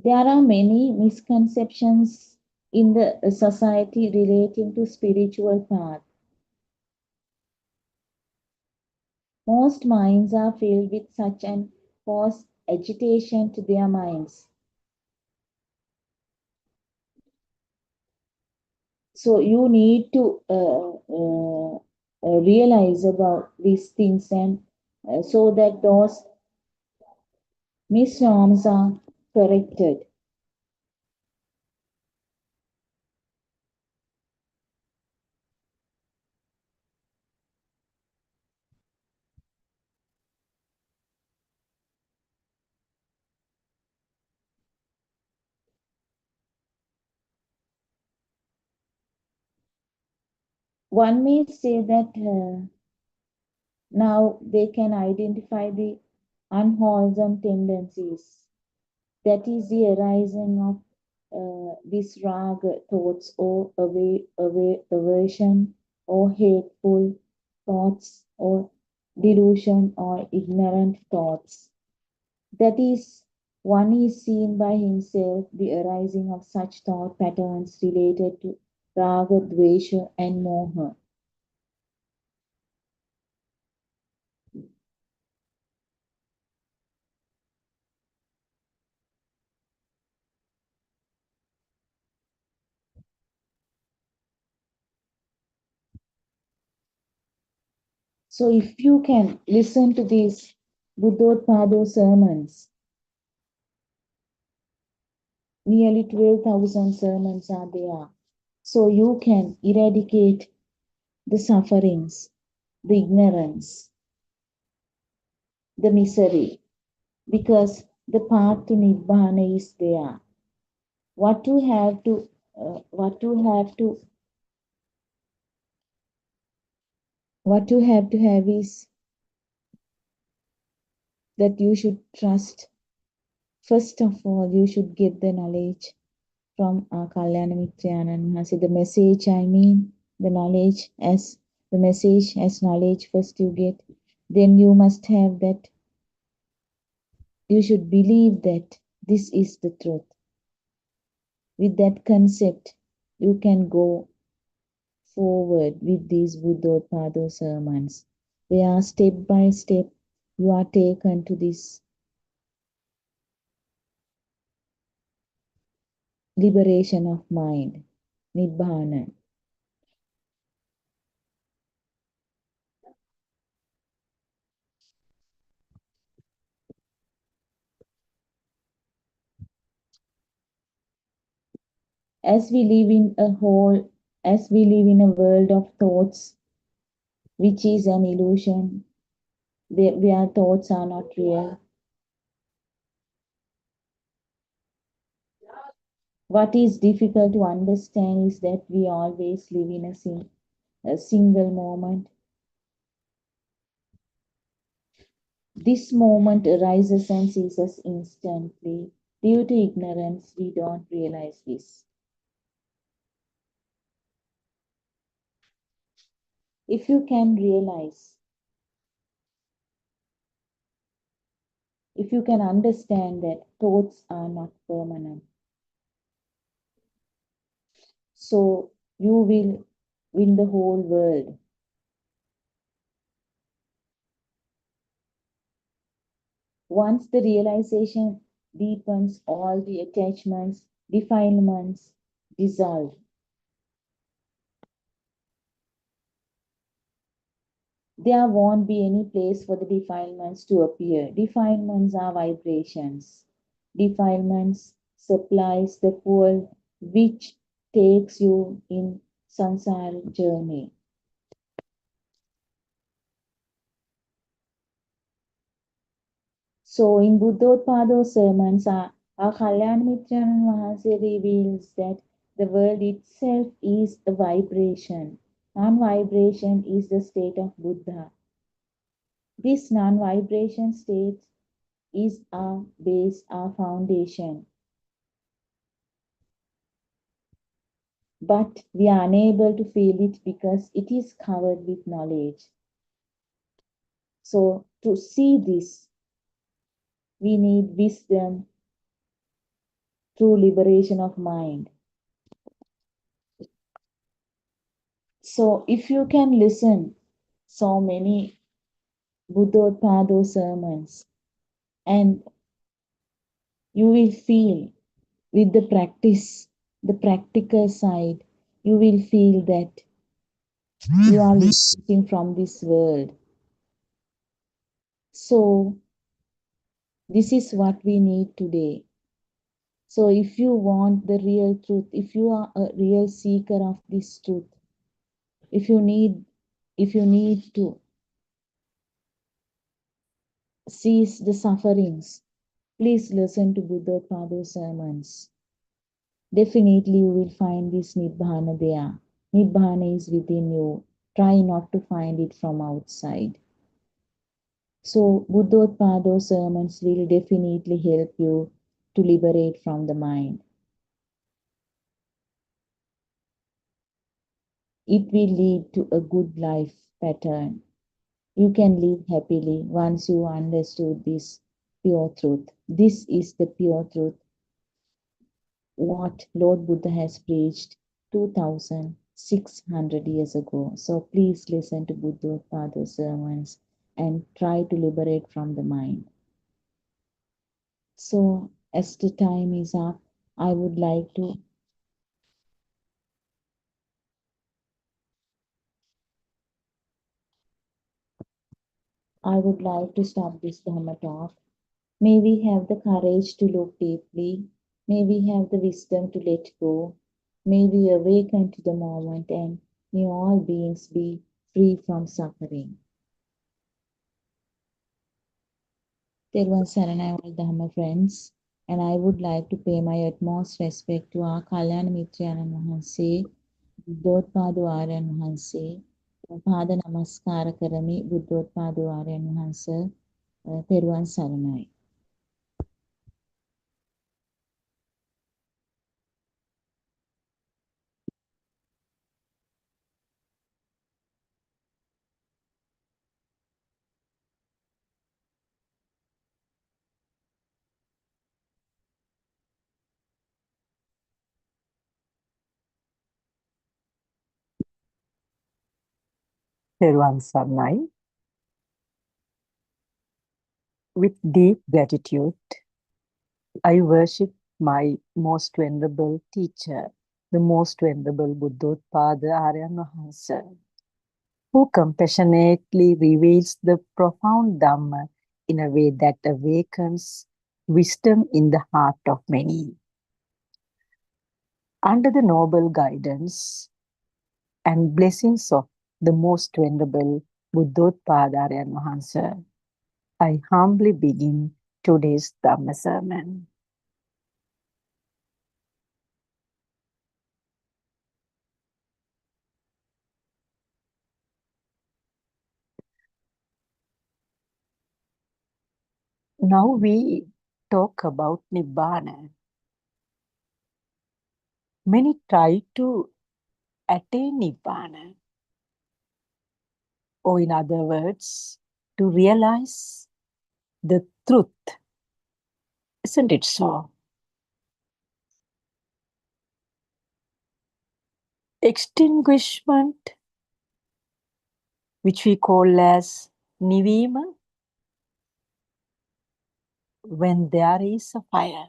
There are many misconceptions in the society relating to spiritual path. Most minds are filled with such and cause agitation to their minds. So you need to realize about these things and so that those misnorms are corrected. One may say that now they can identify the unwholesome tendencies. That is the arising of these raga thoughts or aversion or hateful thoughts or delusion or ignorant thoughts. That is, one is seen by himself the arising of such thought patterns related to raga, dvesha and moha. So if you can listen to these Buddothpado sermons, nearly 12,000 sermons are there. So you can eradicate the sufferings, the ignorance, the misery, because the path to Nibbana is there. What you have to have is that you should trust. First of all, you should get the knowledge from Kalyana Mitrayanand Mahasi. The message, I mean, the knowledge as the message as knowledge first you get. Then you must have that, you should believe that this is the truth. With that concept, you can go forward with these Buddothpado sermons, where step by step you are taken to this liberation of mind, Nibbana. As we live in a world of thoughts, which is an illusion, where thoughts are not real. What is difficult to understand is that we always live in a single moment. This moment arises and ceases instantly. Due to ignorance, we don't realize this. If you can realize, if you can understand that thoughts are not permanent, so you will win the whole world. Once the realization deepens, all the attachments, defilements dissolve. There won't be any place for the defilements to appear. Defilements are vibrations. Defilements supplies the fuel which takes you in samsara journey. So in Buddothpado sermons, our Kalyanamitra Maharshi reveals that the world itself is a vibration. Non-vibration is the state of Buddha. This non-vibration state is our base, our foundation. But we are unable to feel it because it is covered with knowledge. So to see this, we need wisdom through liberation of mind. So if you can listen so many Buddothpado sermons and you will feel with the practice, the practical side, you will feel that you are living from this world. So this is what we need today. So if you want the real truth, if you are a real seeker of this truth, if you need to cease the sufferings, please listen to Buddothpado sermons. Definitely you will find this Nibbana there. Nibbana is within you. Try not to find it from outside. So Buddothpado sermons will definitely help you to liberate from the mind. It will lead to a good life pattern. You can live happily once you understood this pure truth. This is the pure truth, what Lord Buddha has preached 2600 years ago. So please listen to Buddothpado sermons and try to liberate from the mind. So as the time is up, I would like to stop this Dhamma talk. May we have the courage to look deeply. May we have the wisdom to let go. May we awaken to the moment and may all beings be free from suffering. Therwan Saranai, all Dhamma friends, and I would like to pay my utmost respect to our Kalyana Mitrayanan Mahanse, Buddothpado Aryan Mahanse, Pada Namaskara Karami, Buddothpado Aryan Mahanse, Therwan Saranai. Therwan Sarnai. With deep gratitude, I worship my most venerable teacher, the most venerable Buddothpada Aryan Mahansa, who compassionately reveals the profound Dhamma in a way that awakens wisdom in the heart of many. Under the noble guidance and blessings of the most venerable Buddothpada Aryan Mahansa, I humbly begin today's Dhamma sermon. Now we talk about Nibbana. Many try to attain Nibbana, or in other words, to realize the truth. Isn't it so? Extinguishment, which we call as Nivima, when there is a fire,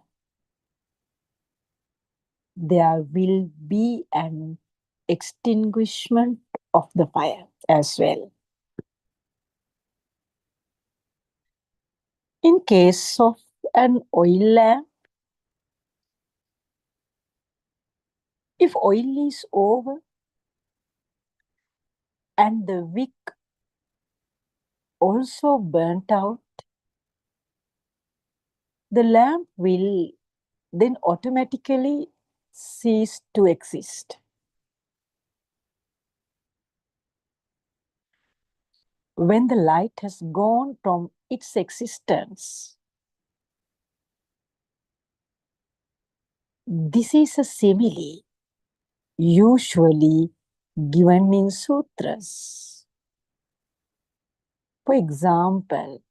there will be an extinguishment of the fire as well. In case of an oil lamp, if oil is over and the wick also burnt out, the lamp will then automatically cease to exist. When the light has gone from its existence, this is a simile usually given in sutras. For example,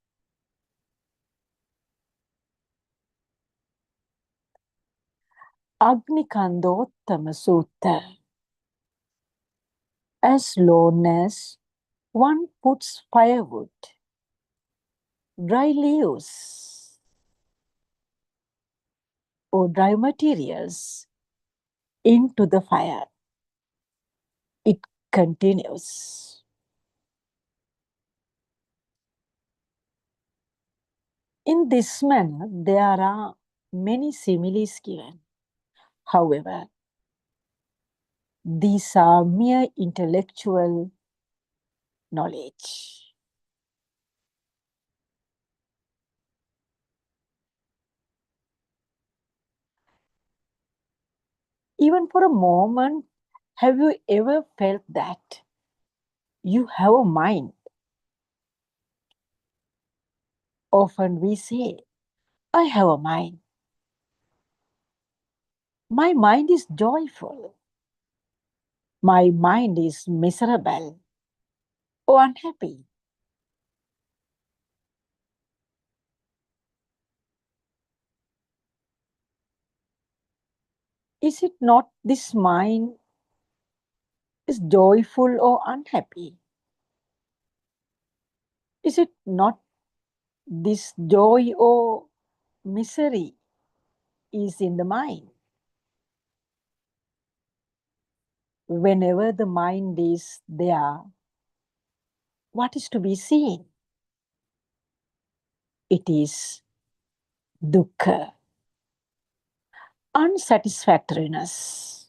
Agnikandottama Sutta. As long as one puts firewood, dry leaves, or dry materials into the fire, it continues. In this manner, there are many similes given. However, these are mere intellectual knowledge. Even for a moment, have you ever felt that you have a mind? Often we say, I have a mind. My mind is joyful. My mind is miserable or unhappy. Is it not this mind is joyful or unhappy? Is it not this joy or misery is in the mind? Whenever the mind is there, what is to be seen? It is dukkha, unsatisfactoriness.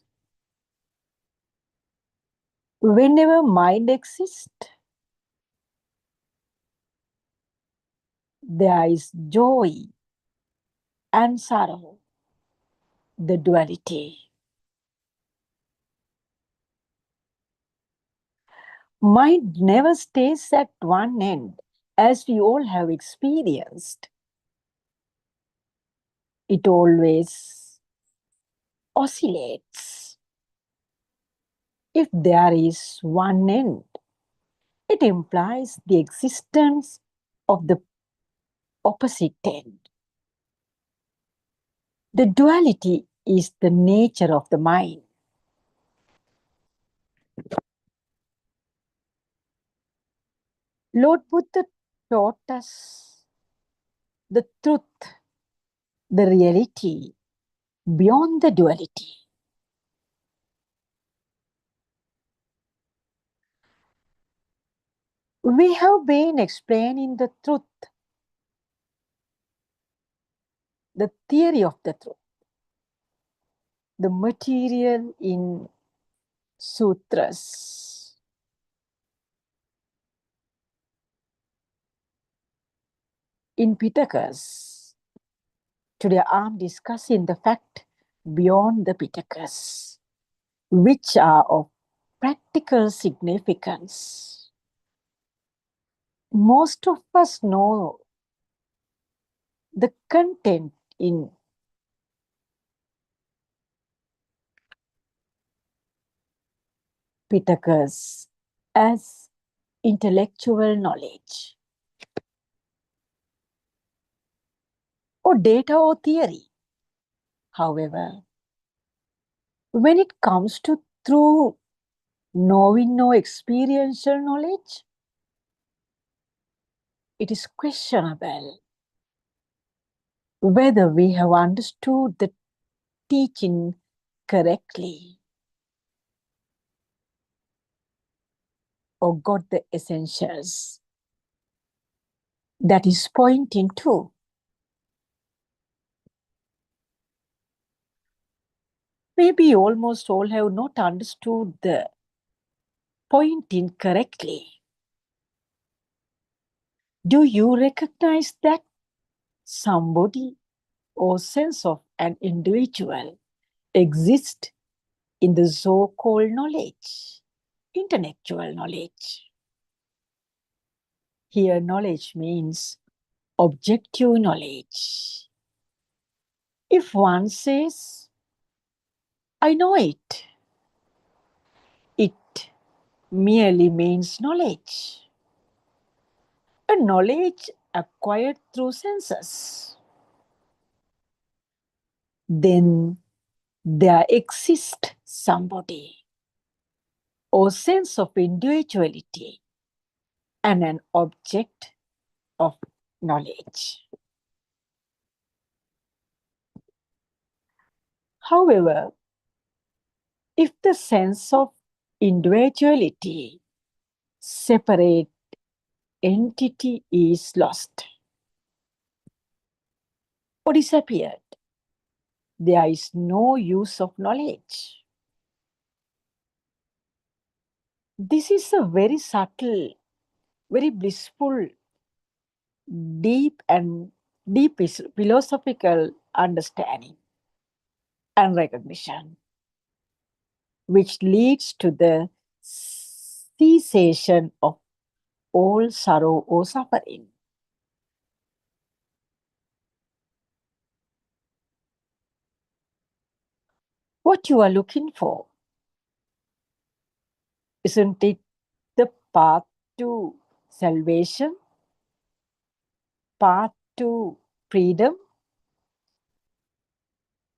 Whenever mind exists, there is joy and sorrow, the duality. Mind never stays at one end, as we all have experienced. It always oscillates. If there is one end, it implies the existence of the opposite end. The duality is the nature of the mind. Lord Buddha taught us the truth, the reality beyond the duality. We have been explaining the truth, the theory of the truth, the material in sutras. In Pitakas, today I'm discussing the fact beyond the Pitakas, which are of practical significance. Most of us know the content in Pittacus as intellectual knowledge or data or theory. However, when it comes to through knowing no experiential knowledge, it is questionable whether we have understood the teaching correctly or got the essentials that is pointing to. Maybe almost all have not understood the pointing correctly. Do you recognize that somebody or sense of an individual exists in the so-called knowledge, intellectual knowledge? Here, knowledge means objective knowledge. If one says, I know it, it merely means knowledge. A knowledge acquired through senses. Then there exists somebody or sense of individuality and an object of knowledge. However, if the sense of individuality, separate entity is lost or disappeared, there is no use of knowledge. This is a very subtle, very blissful, deep philosophical understanding and recognition, which leads to the cessation of all sorrow or suffering. What you are looking for, isn't it the path to salvation, path to freedom?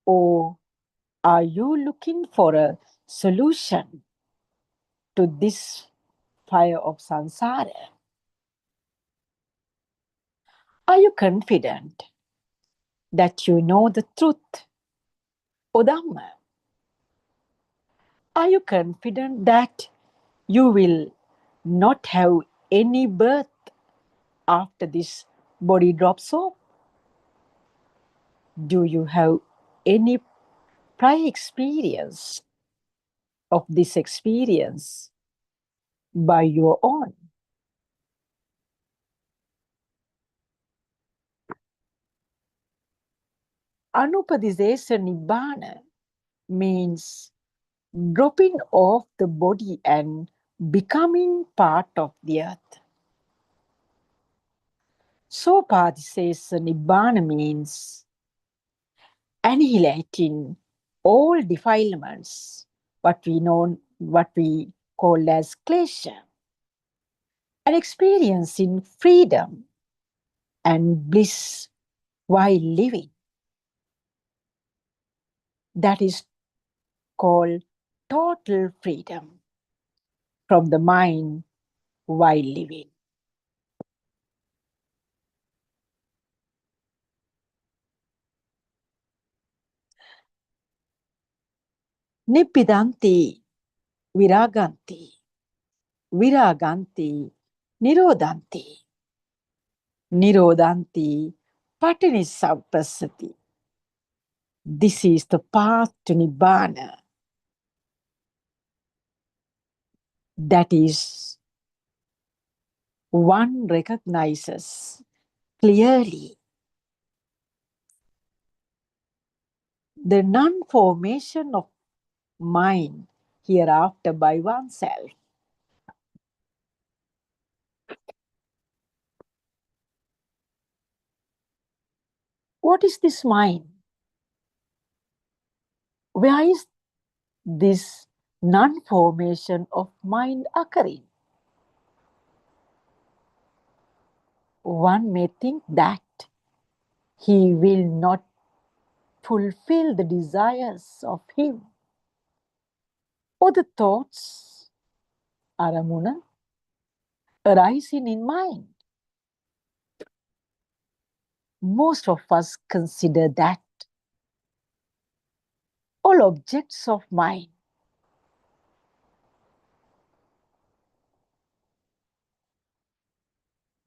Or are you looking for a solution to this fire of samsara? Are you confident that you know the truth or Dhamma? Are you confident that you will not have any birth after this body drops off? Do you have any prior experience of this experience by your own? Anupadisesa Nibbana means dropping off the body and becoming part of the earth. Sopadisesa Nibbana means annihilating all defilements, what we call as klesha, and experiencing freedom and bliss while living. That is called total freedom from the mind while living. Nibbidanti, viraganti, viraganti, nirodanti, nirodanti, patinisampasati. This is the path to Nibbana. That is, one recognizes clearly the non-formation of mind hereafter by oneself. What is this mind? Where is this non-formation of mind occurring? One may think that he will not fulfill the desires of him or the thoughts, aramuna, arising in mind. Most of us consider that all objects of mind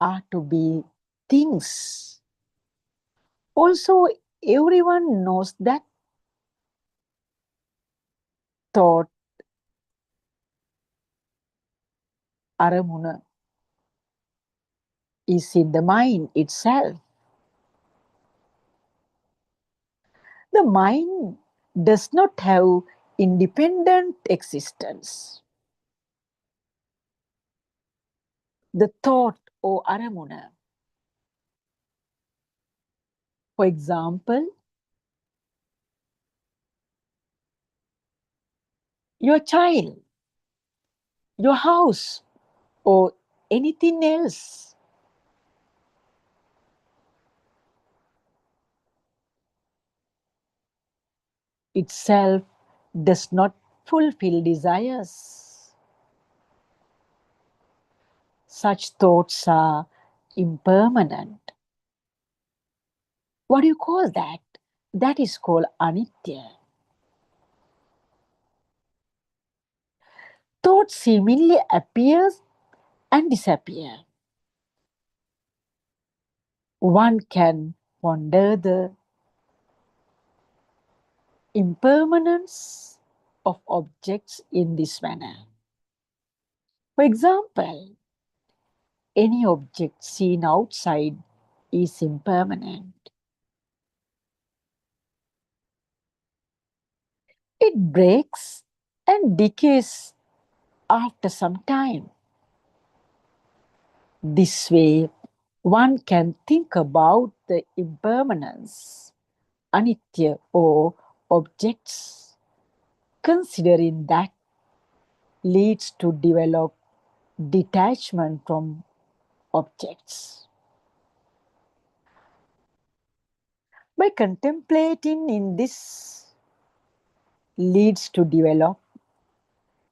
are to be things. Also, everyone knows that thought, aramuna, is in the mind itself. The mind does not have independent existence. The thought or aramuna, for example, your child, your house, or anything else, itself does not fulfill desires. Such thoughts are impermanent. What do you call that? That is called anitya. Thoughts seemingly appear and disappear. One can wonder the impermanence of objects in this manner. For example, any object seen outside is impermanent. It breaks and decays after some time. This way, one can think about the impermanence, anitya, or objects. Considering that leads to develop detachment from objects. By contemplating in this leads to develop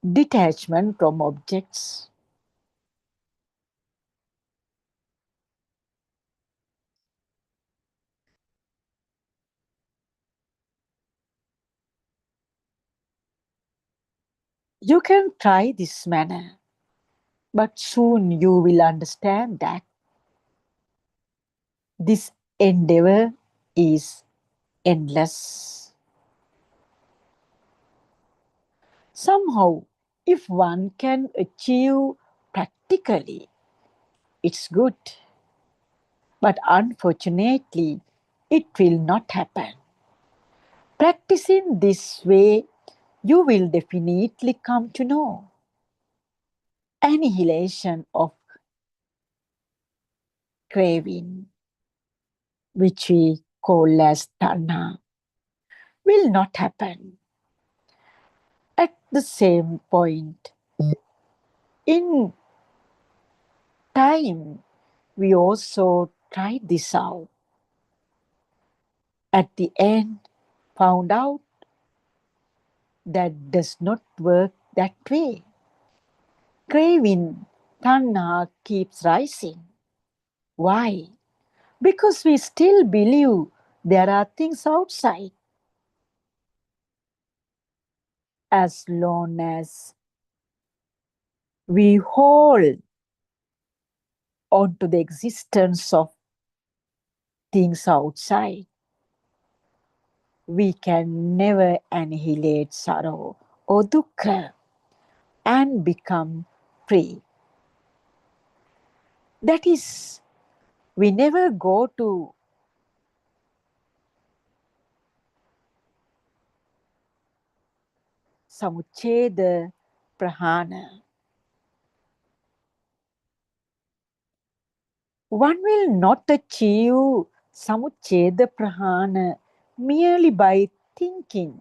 detachment from objects. You can try this manner, but soon you will understand that this endeavor is endless. Somehow, if one can achieve practically, it's good. But unfortunately, it will not happen. Practicing this way, you will definitely come to know annihilation of craving, which we call as tanha, will not happen. At the same point, in time, we also tried this out. At the end, found out that does not work that way. Craving, tanha keeps rising. Why? Because we still believe there are things outside. As long as we hold onto the existence of things outside, we can never annihilate sorrow or dukkha and become free. That is, we never go to samucheda prahana. One will not achieve samucheda prahana merely by thinking,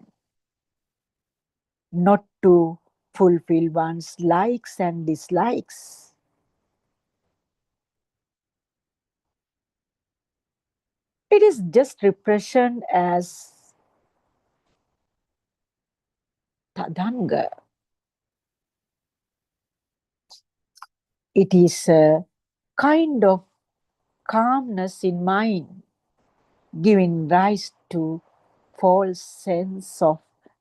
not to fulfill one's likes and dislikes. It is just repression as tadanga. It is a kind of calmness in mind, giving rise to false sense of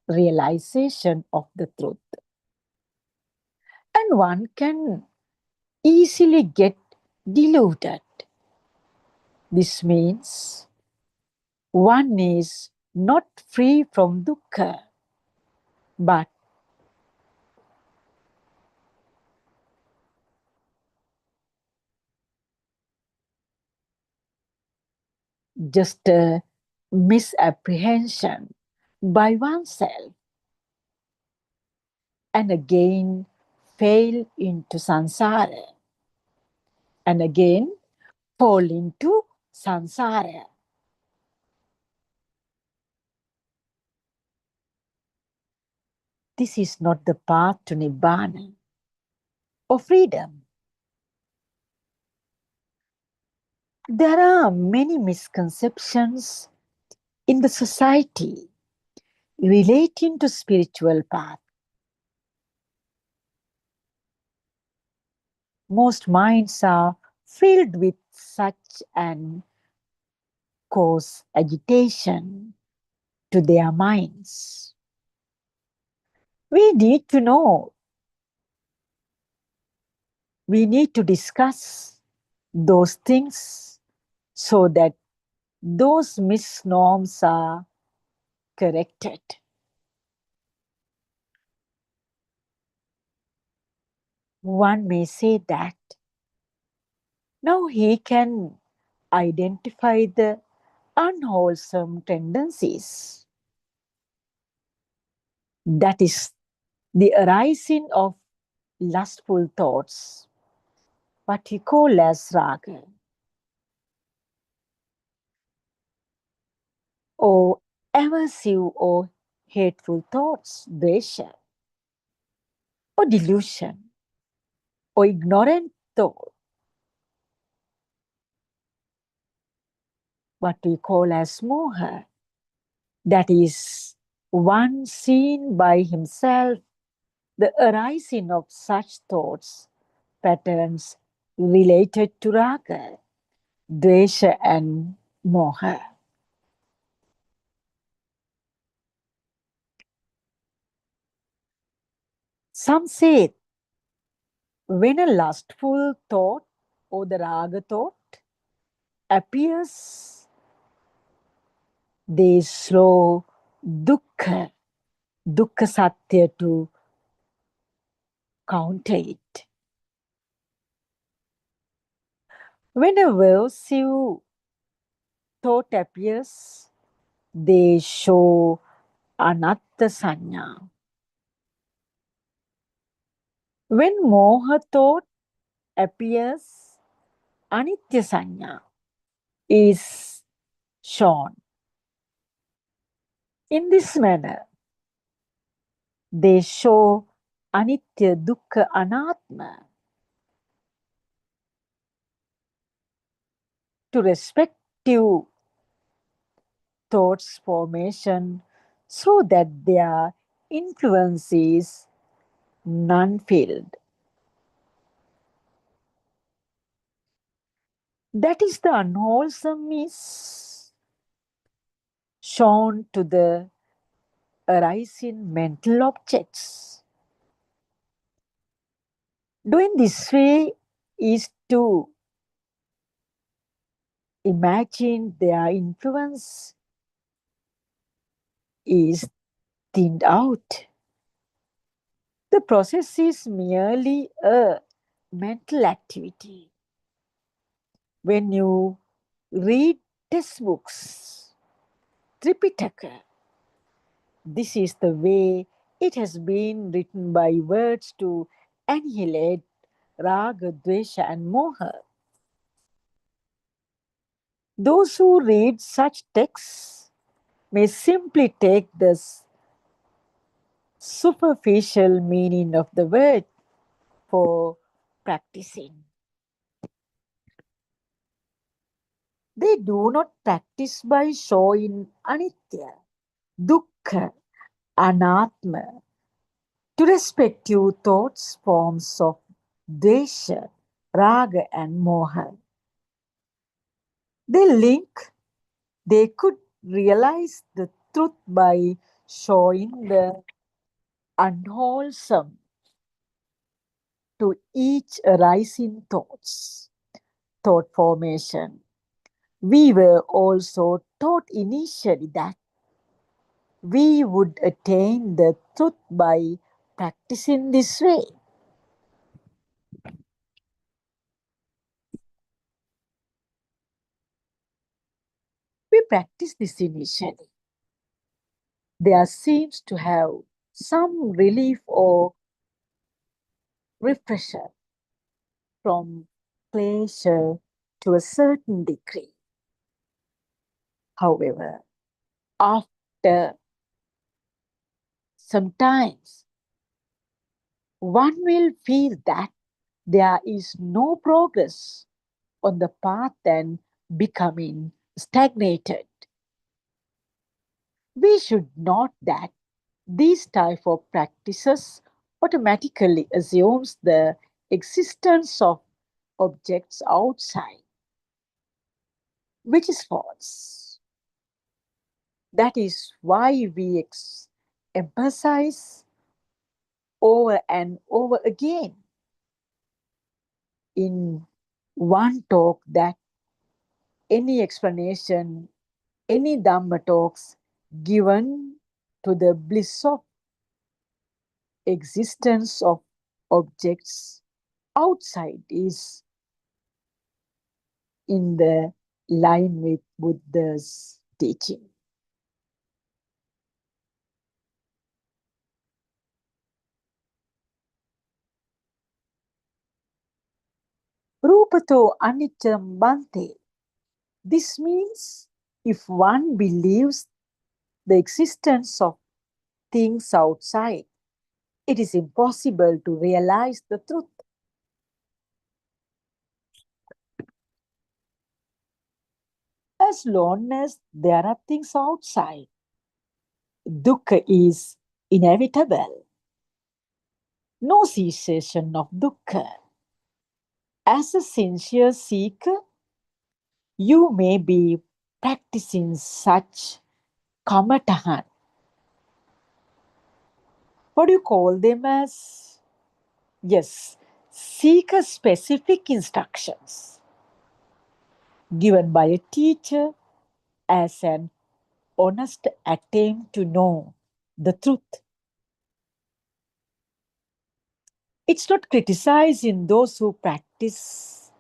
realization of the truth. And one can easily get deluded. This means one is not free from dukkha, but just a misapprehension by oneself, and again fail into samsara, and again fall into samsara. This is not the path to nibbana or freedom. There are many misconceptions in the society relating to spiritual path. Most minds are filled with such and cause agitation to their minds. We need to know, we need to discuss those things so that those misnorms are corrected. One may say that now he can identify the unwholesome tendencies. That is the arising of lustful thoughts, what he calls as raga, or aversive or hateful thoughts, dvesha, or delusion, or ignorant thought, what we call as moha. That is one seen by himself, the arising of such thoughts, patterns related to raga, dvesha and moha. Some say when a lustful thought or the raga thought appears, they slow dukkha satya to counter it. When a aversive thought appears, they show anatta sanya. When moha thought appears, anitya sanya is shown. In this manner, they show anitya, dukkha, anatma to respective thoughts formation so that their influence is non-filled. That is the unwholesomeness shown to the arising mental objects. Doing this way is to imagine their influence is thinned out. The process is merely a mental activity. When you read textbooks, Tripitaka, this is the way it has been written by words to annihilate raga, dvesha and moha. Those who read such texts may simply take the superficial meaning of the word for practicing. They do not practice by showing anitya, dukkha, anatma to respective thoughts, forms of desha, raga, and moha. They could realize the truth by showing the unwholesome to each arising thought formation. We were also taught initially that we would attain the truth by practicing this way. We practice this initially. There seems to have some relief or refresher from pleasure to a certain degree. However, after sometimes one will feel that there is no progress on the path and becoming stagnated. We should note that these type of practices automatically assumes the existence of objects outside, which is false. That is why we emphasize over and over again in one talk that any explanation, any Dhamma talks given to the bliss of existence of objects outside is in the line with Buddha's teaching. Rupato anicam bhante. This means if one believes the existence of things outside, it is impossible to realize the truth. As long as there are things outside, dukkha is inevitable. No cessation of dukkha. As a sincere seeker, you may be practicing such kamatahan. What do you call them as? Yes, seeker-specific instructions given by a teacher as an honest attempt to know the truth. It's not criticizing those who practice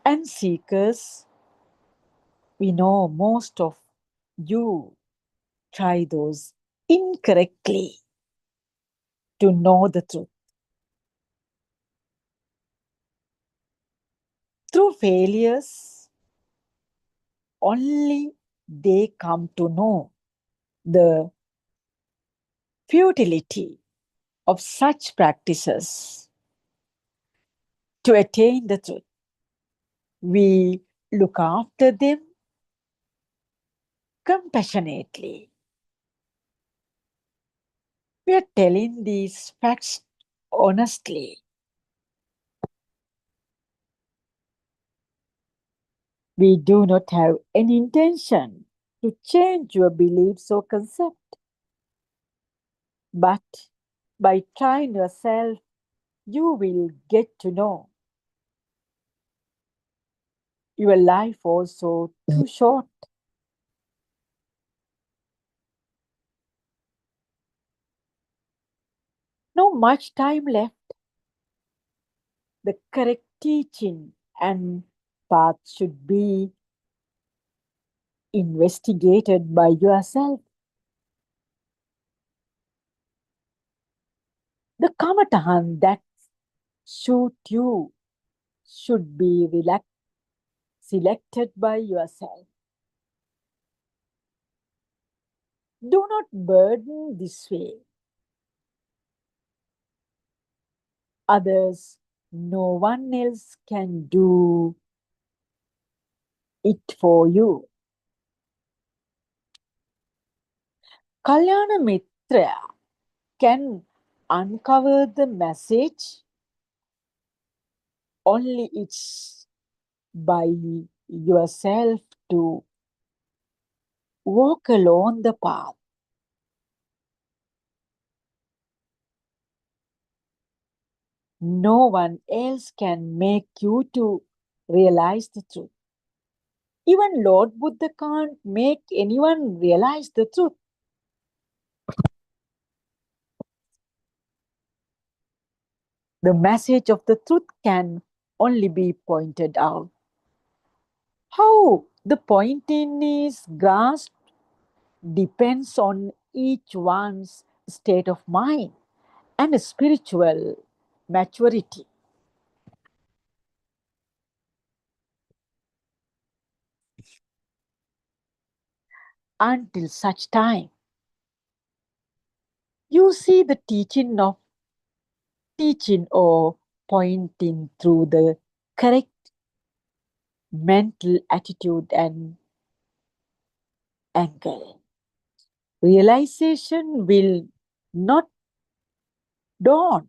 and seekers. We know most of you try those incorrectly to know the truth. Through failures, only they come to know the futility of such practices to attain the truth. We look after them compassionately. We are telling these facts honestly. We do not have any intention to change your beliefs or concept. But by trying yourself, you will get to know your life also too short. No much time left. The correct teaching and path should be investigated by yourself. The kamatahan that suit you should be selected by yourself. Do not burden this way others. No one else can do it for you. Kalyana Mitra can uncover the message only it's by yourself to walk along the path. No one else can make you to realize the truth. Even Lord Buddha can't make anyone realize the truth. The message of the truth can only be pointed out. How the pointing is grasped depends on each one's state of mind and spiritual maturity. Until such time, you see the teaching or pointing through the correct mental attitude and angle. Realization will not dawn.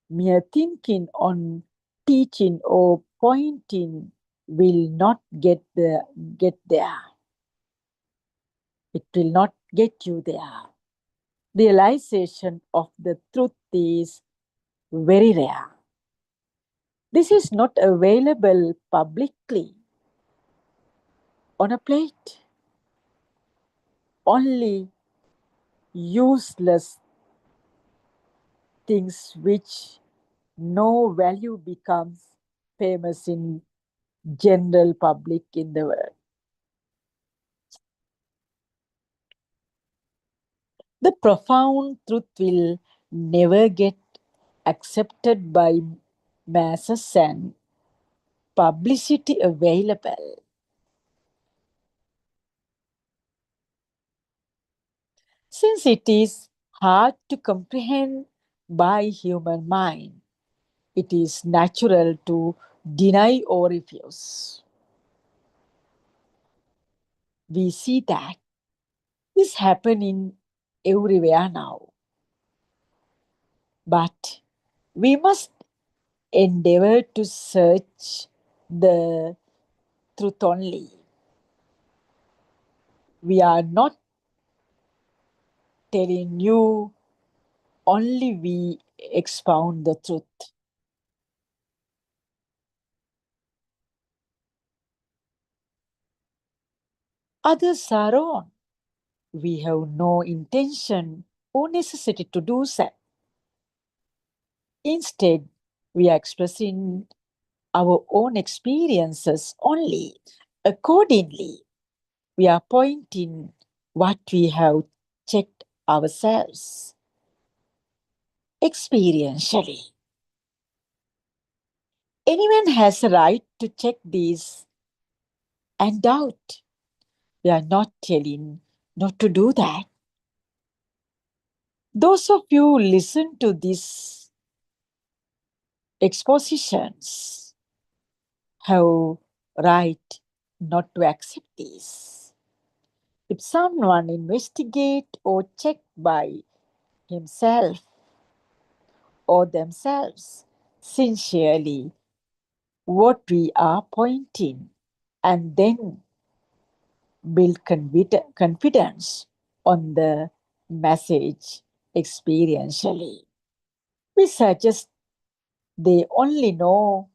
Mere thinking on teaching or pointing will not get there. It will not get you there. Realization of the truth is very rare. This is not available publicly on a plate. Only useless things which no value becomes famous in general public in the world. The profound truth will never get accepted by masses and publicity available. Since it is hard to comprehend by human mind, it is natural to deny or refuse. We see that this happening everywhere now. But we must endeavor to search the truth only. We are not telling you only we expound the truth. Others are wrong. We have no intention or necessity to do so. Instead, we are expressing our own experiences only. Accordingly, we are pointing what we have checked ourselves experientially. Anyone has a right to check these and doubt. We are not telling not to do that. Those of you who listen to these expositions have right not to accept this. If someone investigate or check by himself or themselves sincerely what we are pointing and then build confidence on the message experientially, we suggest they only know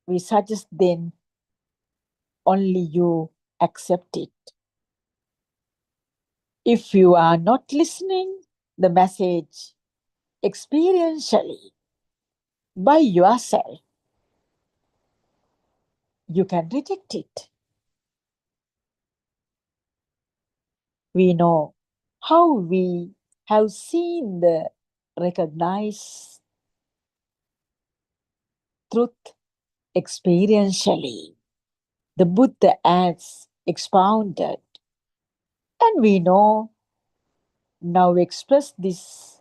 we suggest then only you accept it. If you are not listening the message experientially by yourself, you can reject it. We know how we have seen the recognized truth experientially. The Buddha adds, expounded, and we know now express this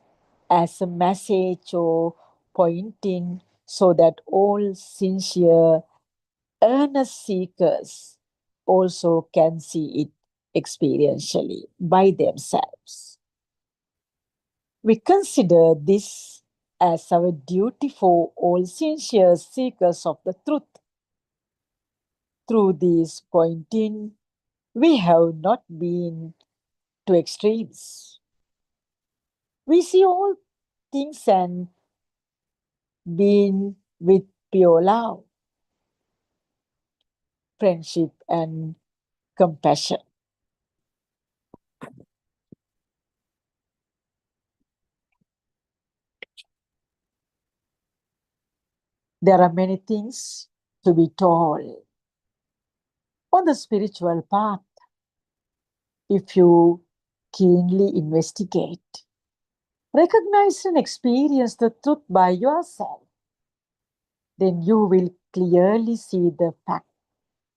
as a message or pointing so that all sincere, earnest seekers also can see it experientially by themselves. We consider this as our duty for all sincere seekers of the truth. Through this pointing, we have not been to extremes. We see all things and been with pure love, friendship, and compassion. There are many things to be told on the spiritual path if you keenly investigate, recognize and experience the truth by yourself. Then you will clearly see the fact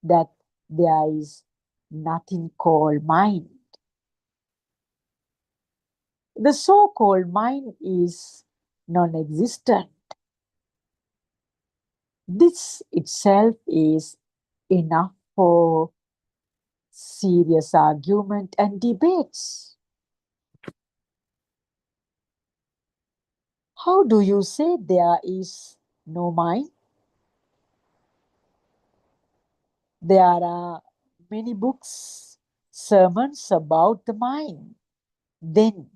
that there is nothing called mind. The so-called mind is non-existent. This itself is enough for serious argument and debates. How do you say there is no mind? There are many books, sermons about the mind. Then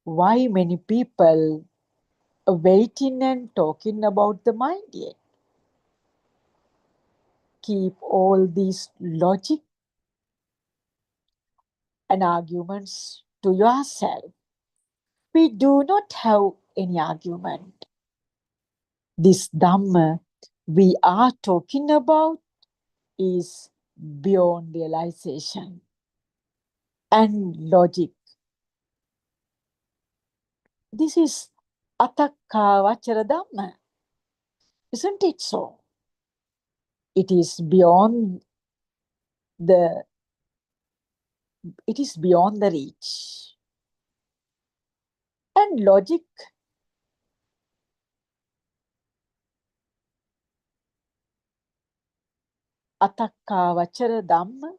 why many people are waiting and talking about the mind yet? Keep all these logic and arguments to yourself. We do not have any argument. This Dhamma we are talking about is beyond realization and logic. This is Atakka Vachara Dhamma. Isn't it so? It is beyond the reach. And logic Atakka Vachara Dhamma,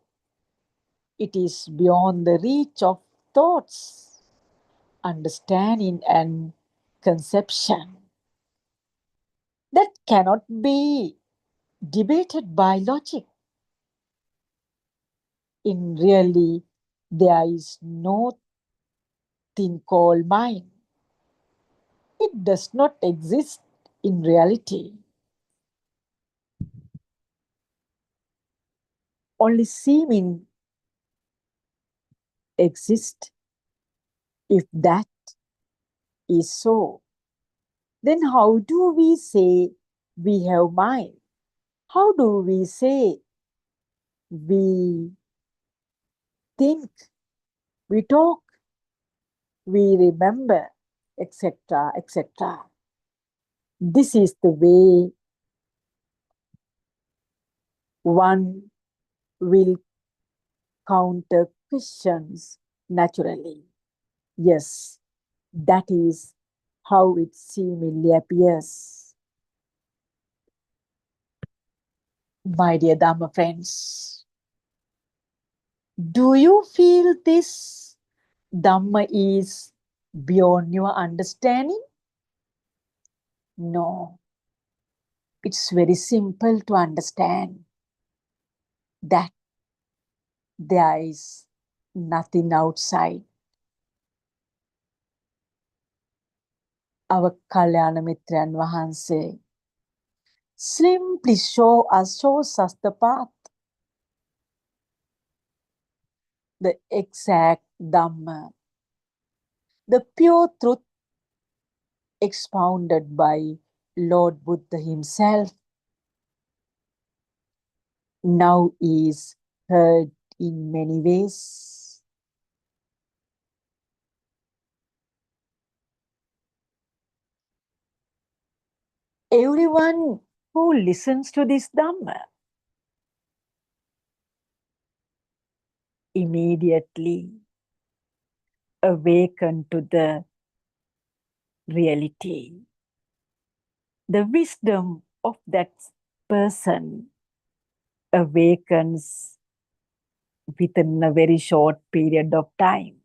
it is beyond the reach of thoughts, understanding and conception. That cannot be debated by logic. In really, there is no thing called mind. It does not exist in reality. Only seeming exist. If that is so, then how do we say we have mind? How do we say we think, we talk, we remember, etc., etc.? This is the way one will counter questions naturally. Yes, that is how it seemingly appears. My dear Dhamma friends, do you feel this Dhamma is beyond your understanding? No. It's very simple to understand that there is nothing outside. Our Kalyana Mitran Vahanse simply shows us the path, the exact Dhamma, the pure truth expounded by Lord Buddha himself, now is heard in many ways. Everyone who listens to this Dhamma immediately awaken to the reality. The wisdom of that person awakens within a very short period of time,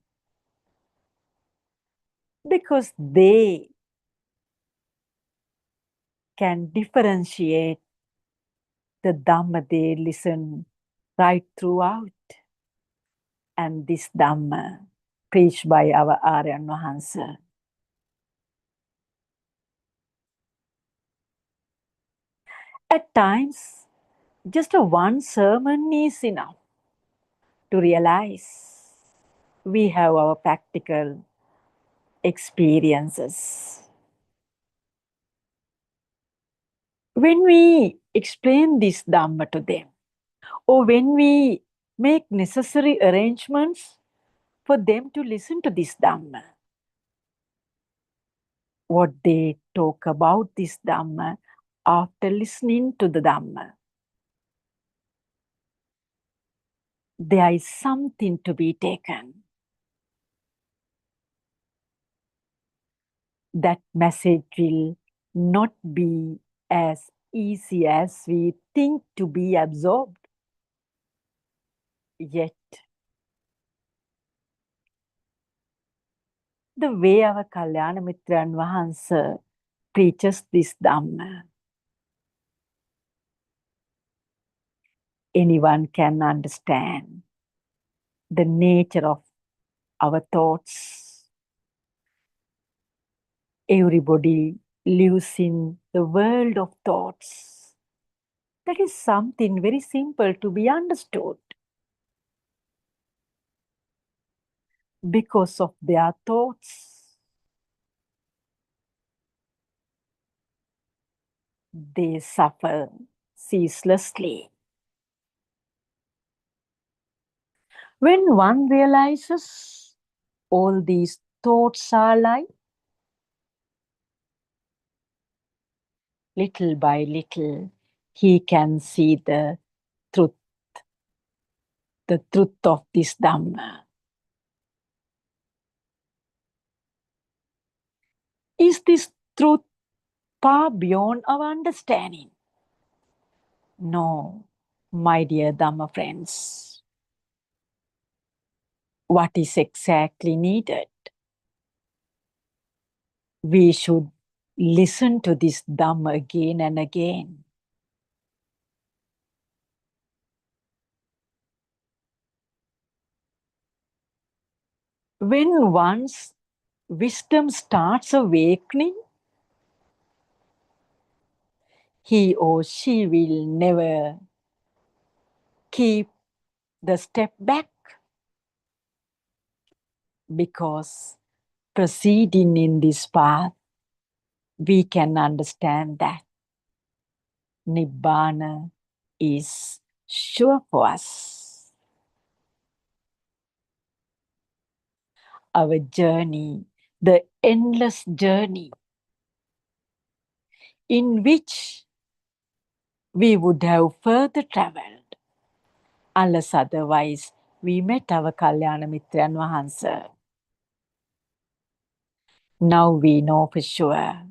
because they can differentiate the Dhamma they listen right throughout. And this Dhamma preached by our Aryan Mahansa. At times, just one sermon is enough to realize we have our practical experiences. When we explain this Dhamma to them, or when we make necessary arrangements for them to listen to this Dhamma, what they talk about this Dhamma after listening to the Dhamma, there is something to be taken. That message will not be as easy as we think to be absorbed. Yet, the way our Kalyana Mitran Vahansa preaches this Dhamma, anyone can understand the nature of our thoughts. Everybody lives in the world of thoughts. That is something very simple to be understood. Because of their thoughts, they suffer ceaselessly. When one realizes all these thoughts are like, little by little, he can see the truth of this Dhamma. Is this truth far beyond our understanding? No, my dear Dhamma friends. What is exactly needed? We should listen to this Dhamma again and again. When one's wisdom starts awakening, he or she will never keep the step back, because proceeding in this path, we can understand that Nibbana is sure for us. Our journey, the endless journey in which we would have further traveled, unless otherwise we met our Kalyana Mitran Vahansa. Now we know for sure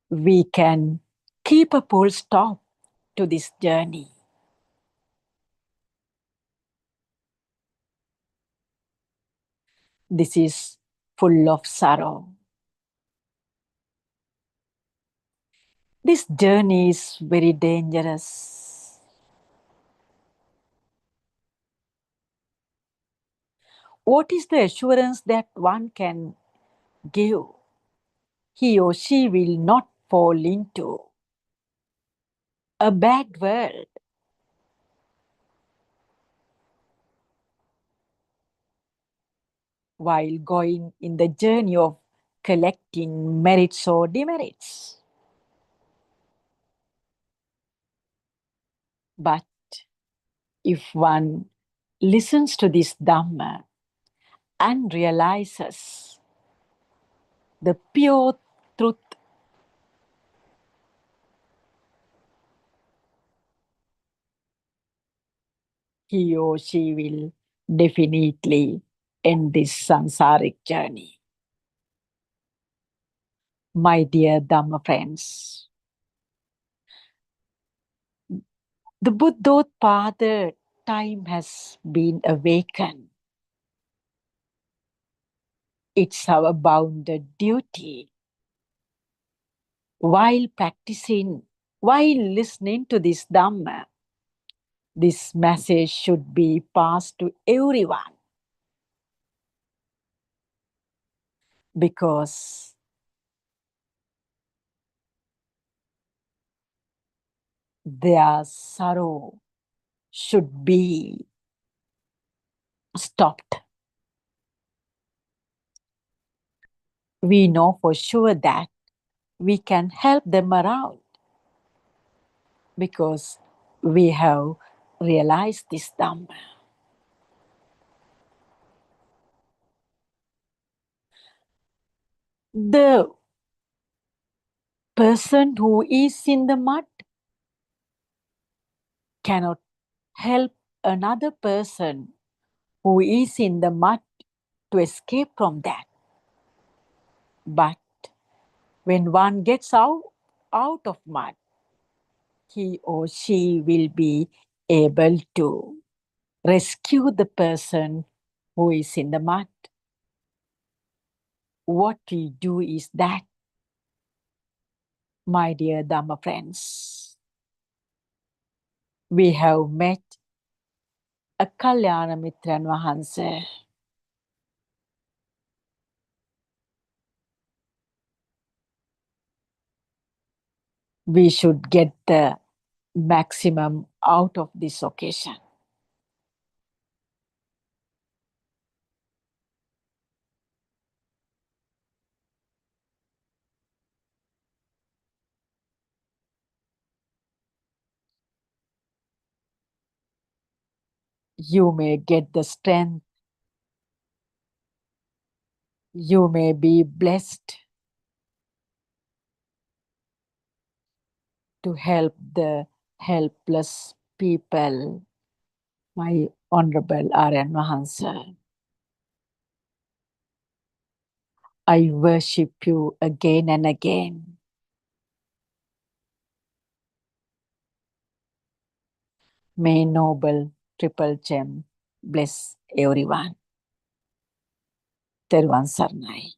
we can keep a full stop to this journey. This is full of sorrow. This journey is very dangerous. What is the assurance that one can give? He or she will not fall into a bad world while going in the journey of collecting merits or demerits. But if one listens to this Dhamma and realizes the pure truth he or she will definitely end this samsaric journey. My dear Dhamma friends, the Buddhothpada time has been awakened. It's our bounden duty while listening to this Dhamma. This message should be passed to everyone because their sorrow should be stopped. We know for sure that we can help them around because we have realized this Dhamma. The person who is in the mud cannot help another person who is in the mud to escape from that. But when one gets out of mud, he or she will be able to rescue the person who is in the mud. What we do is that, my dear Dhamma friends, we have met a Kalyana Mitran Vahanse. We should get the maximum out of this occasion. You may get the strength. You may be blessed to help the helpless people, my Honorable Aryan Vahansa. I worship you again and again. May Noble Triple Gem bless everyone. Teruvan Sarnai.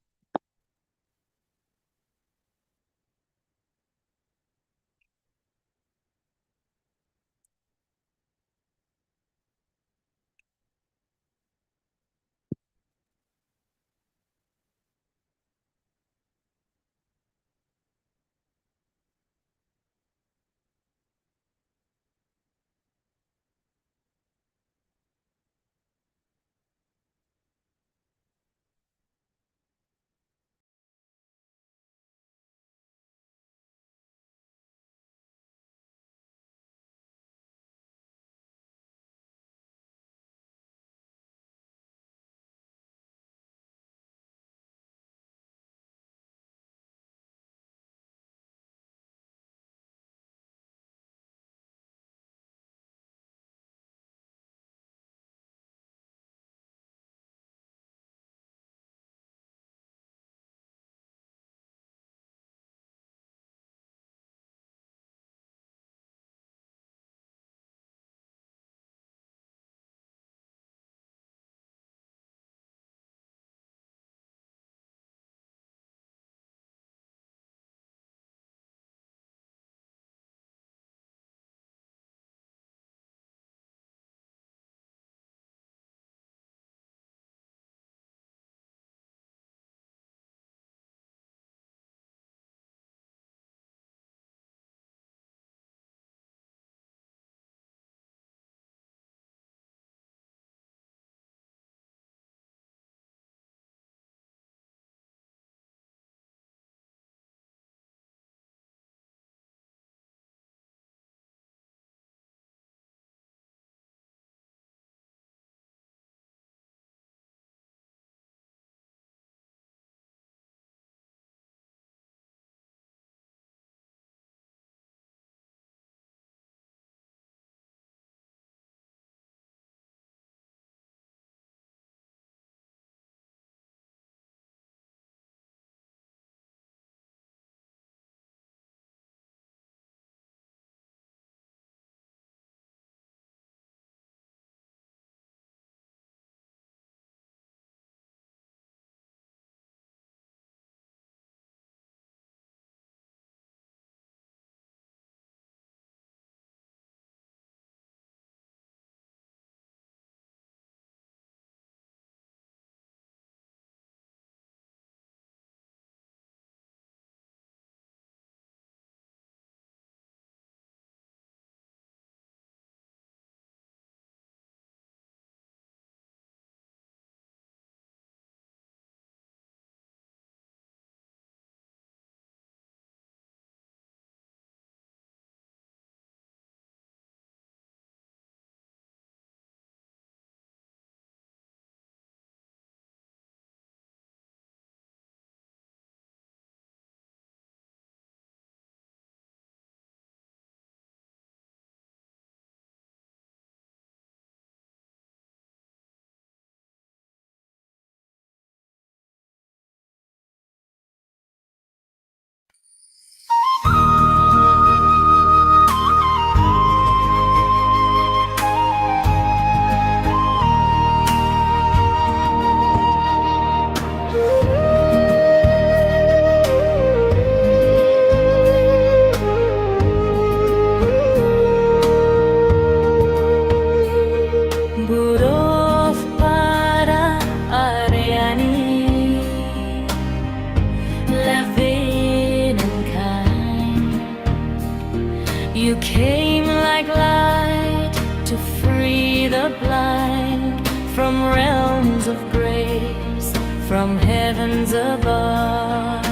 of grace from heavens above.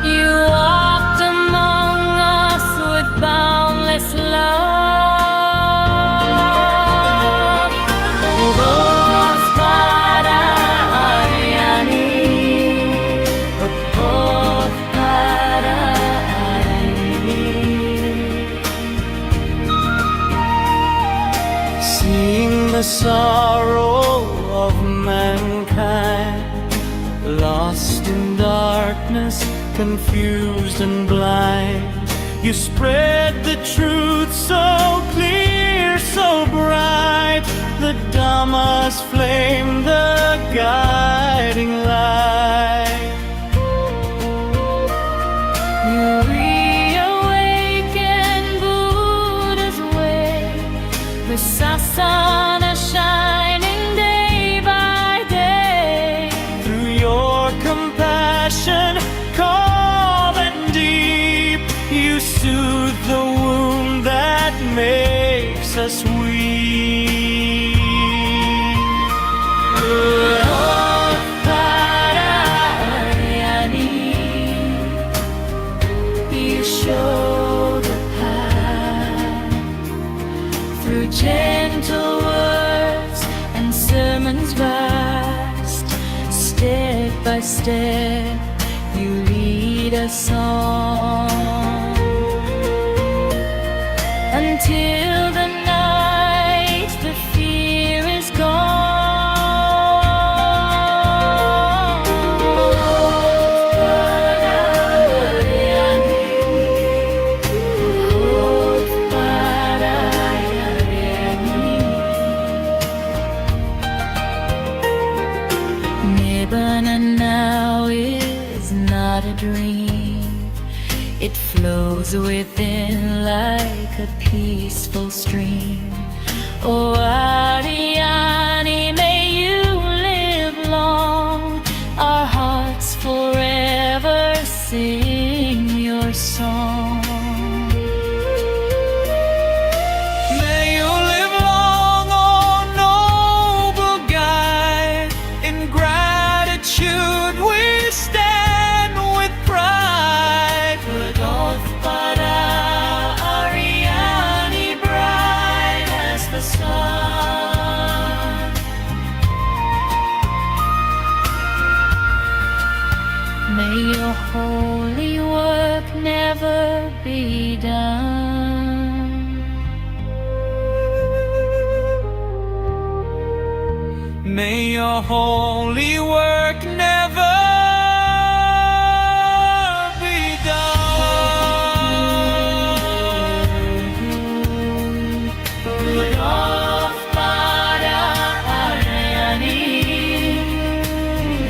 You walked among us with boundless love. Buddothpado, Ariani. Buddothpado, Ariani. Seeing the sorrow of mankind, lost in darkness, confused and blind, you spread the truth so clear, so bright, the Dhamma's flame, the guiding light. You reawaken Buddha's way, the sasana shining day by day. Through your compassion, calm and deep, you soothe the wound that makes us weak. Buddothpado, Ariani. You show the path through gentle words and sermons vast. Step by step, you lead us on until the night, the fear is gone. Buddothpado, Ariani. Buddothpado, Ariani. Nibbana now is not a dream. It flows within like a peaceful stream. Oh, Ariani, may you live long. Our hearts forever sing your song. May you live long, oh noble guide. In gratitude we stand with pride. Buddothpado, Ariani, bright as the sun. May your holy work never be done. May your holy work never be done. Buddothpado, Ariani.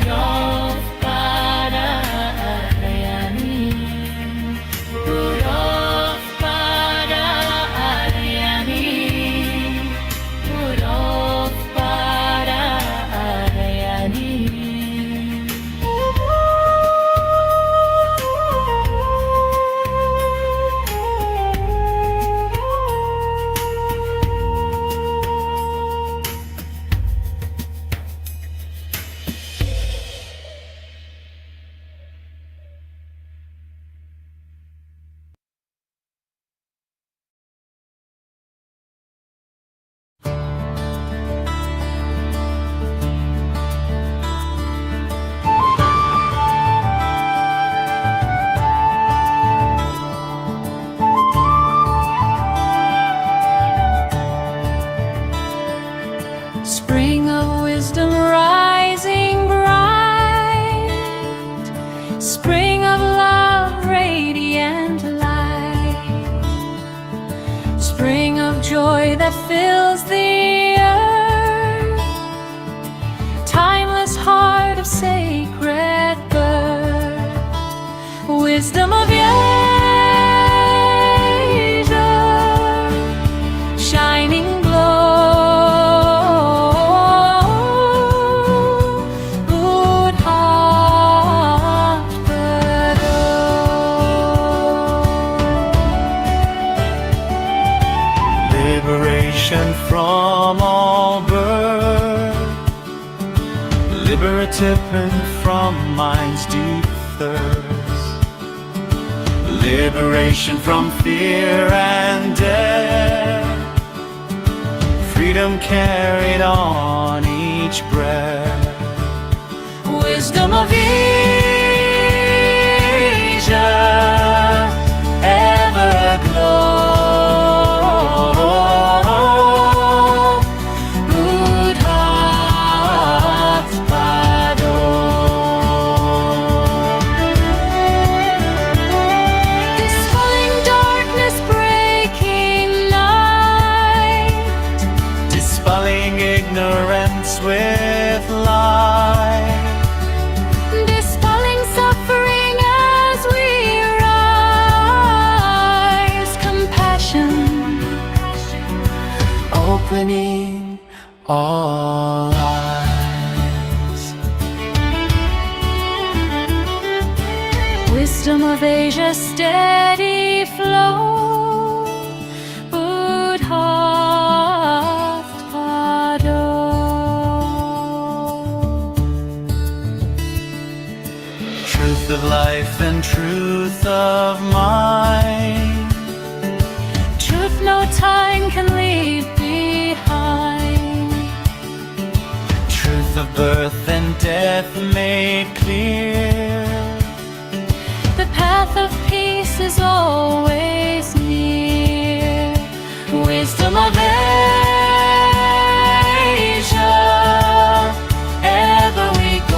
Buddothpado, Ariani. Buddothpado, Ariani. Buddothpado, Ariani. Spring of wisdom rising bright, spring of love, radiant light, spring of joy that fills the earth, timeless heart of sacred birth, wisdom of Asia, shining liberation from all burden. tipping from mind's deep thirst. Liberation from fear and death. Freedom carried on each breath. Wisdom of Asia, ever glow. Buddothpado. Dispelling darkness, breaking night. Dispelling ignorance with light. Dispelling suffering as we rise. Compassion. Opening all eyes. Wisdom of Asia, steady flow. Buddothpado. Truth of life and truth of mind. Truth no time can leave behind. Truth of birth and death made clear. The path of peace is always near. Wisdom of Asia, ever we go.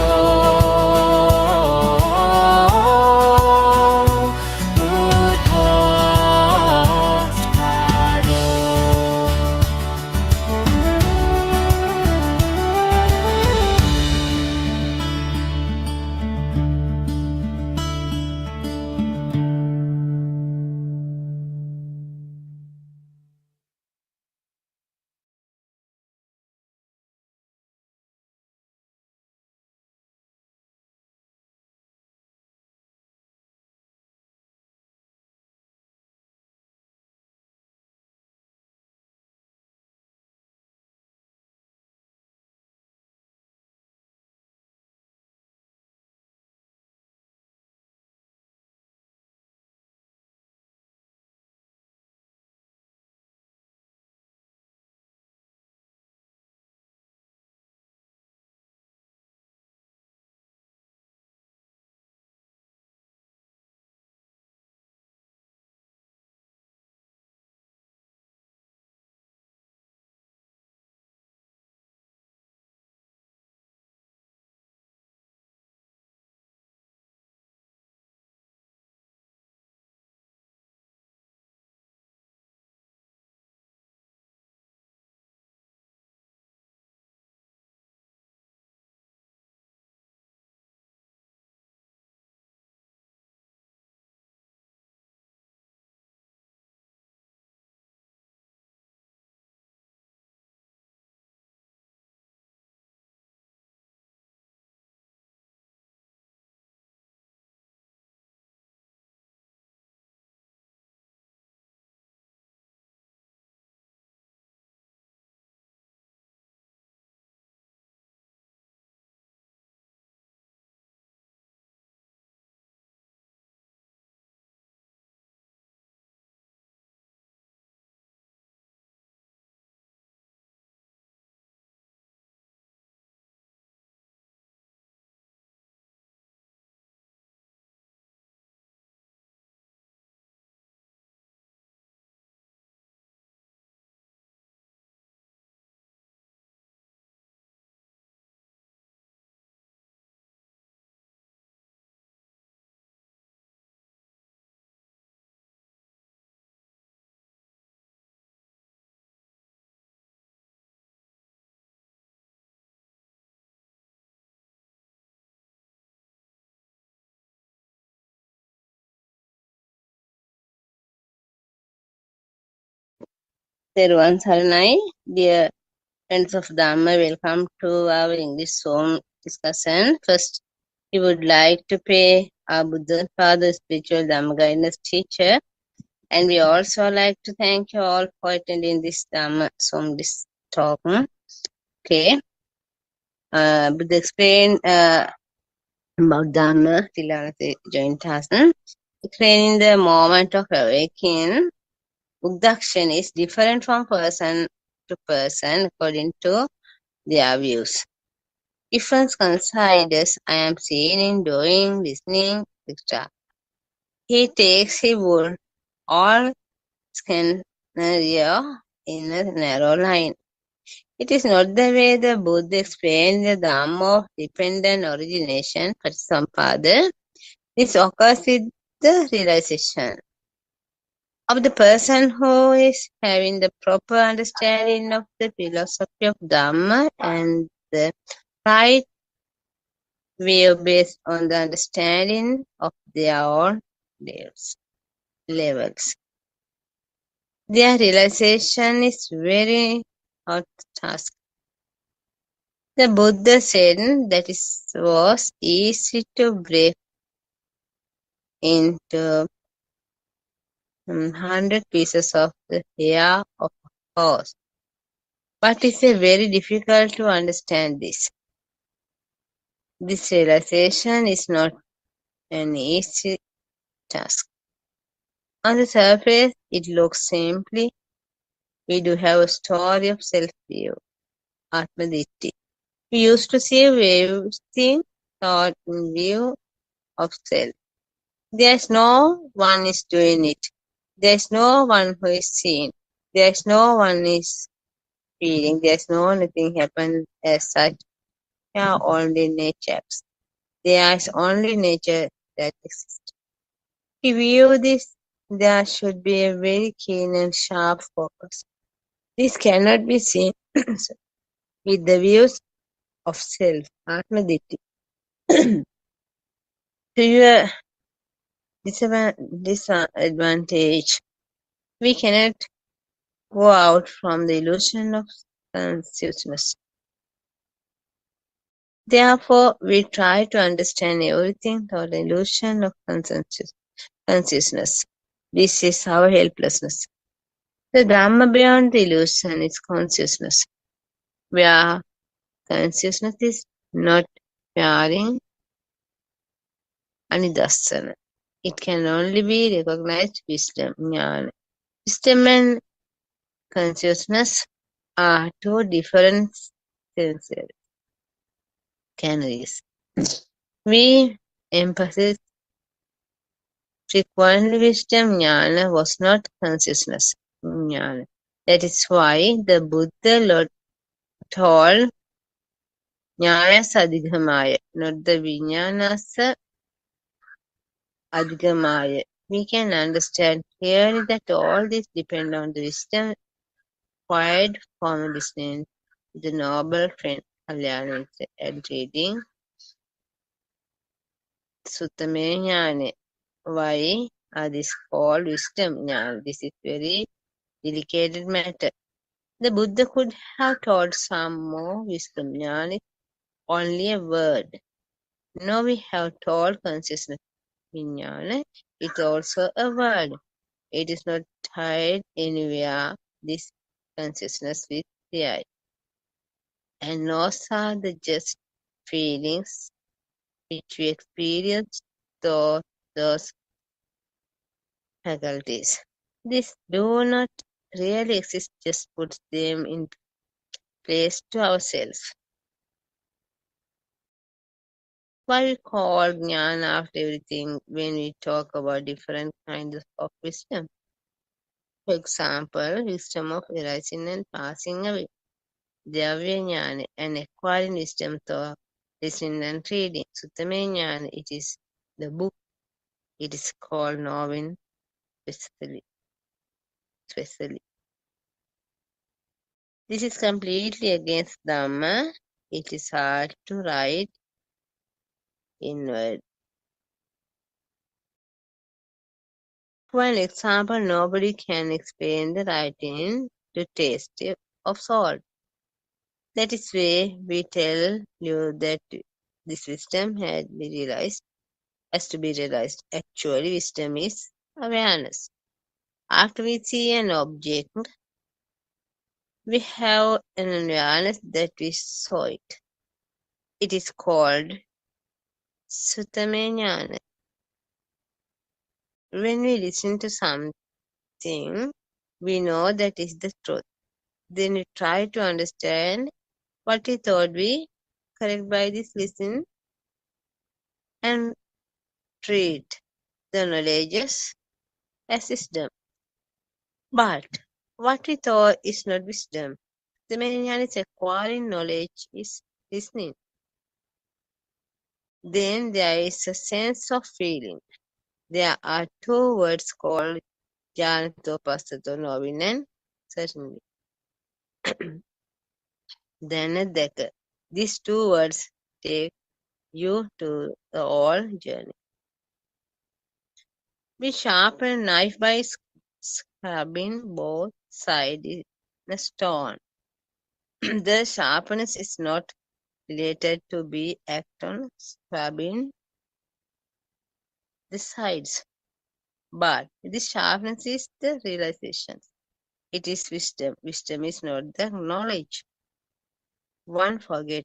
Teruvan Saranai, dear friends of Dhamma, welcome to our English Zoom discussion. First, we would like to pray our Buddothpado spiritual Dhamma guidance teacher, and we also like to thank you all for attending this Dhamma Zoom talk. Okay. Buddha explained about Dhamma, Tilanate joint task. Explaining the moment of awakening, Buddhaction is different from person to person according to their views. If one considers I am seeing, doing, listening, etc., he takes his would all scenario in a narrow line. It is not the way the Buddha explained the Dhamma of dependent origination, Patisampada. This occurs with the realization of the person who is having the proper understanding of the philosophy of Dhamma and the right view based on the understanding of their own levels. Their realization is very hard task. The Buddha said that it was easy to break into 100 pieces of the hair of a horse. But it's very difficult to understand this. This realization is not an easy task. On the surface, it looks simply. We do have a story of self-view, Atma-ditti. We used to see everything thought in view of self. There is no one is doing it. There is no one who is seeing. There is no one is feeling. There is no nothing happen as such. They are only natures. There is only nature that exists. To view this, there should be a very keen and sharp focus. This cannot be seen with the views of self, Atma-ditti. To your disadvantage, we cannot go out from the illusion of consciousness. Therefore, we try to understand everything through the illusion of consciousness. This is our helplessness. The Dhamma beyond the illusion is consciousness, where consciousness is not pairing anidassana. It can only be recognized wisdom, jnana. Wisdom and consciousness are two different sensory canaries. We emphasize frequently wisdom jnana was not consciousness jnana. That is why the Buddha told jnanasa adhigamaya, not the vijnanasa adhigamaya. We can understand clearly that all this depends on the wisdom acquired from listening to the noble friend Kalyana and reading Suttame Jnane. Why are this called wisdom jnana? This is very delicate matter. The Buddha could have taught some more wisdom jnana, only a word. Now we have told consciousness jnana, it's also a word. It is not tied anywhere, this consciousness with the eye. And those are the just feelings which we experience through those faculties. This do not really exist, just puts them in place to ourselves. Why we call jnana after everything when we talk about different kinds of wisdom? For example, wisdom of arising and passing away. Dravya jnana, and acquiring wisdom through listening and reading. Suttame jnana, it is the book. It is called knowing specially. This is completely against Dhamma. It is hard to write in word. For an example, nobody can explain the writing to taste of salt. That is why we tell you that this wisdom has to be realized. Actually, wisdom is awareness. After we see an object, we have an awareness that we saw it. It is called Suttamenyana. When we listen to something, we know that is the truth. Then we try to understand what we thought we correct by this listen and treat the knowledges as wisdom. But what we thought is not wisdom. The Suttamenyana is acquiring knowledge is listening. Then there is a sense of feeling. There are two words called Janato, Passato, knowing and certainly. Then a decker. These two words take you to the old journey. We sharpen a knife by scrubbing both sides in a stone. The sharpness is not related to be act on scrubbing the sides, but the sharpness is the realization. It is wisdom. Wisdom is not the knowledge. One forgot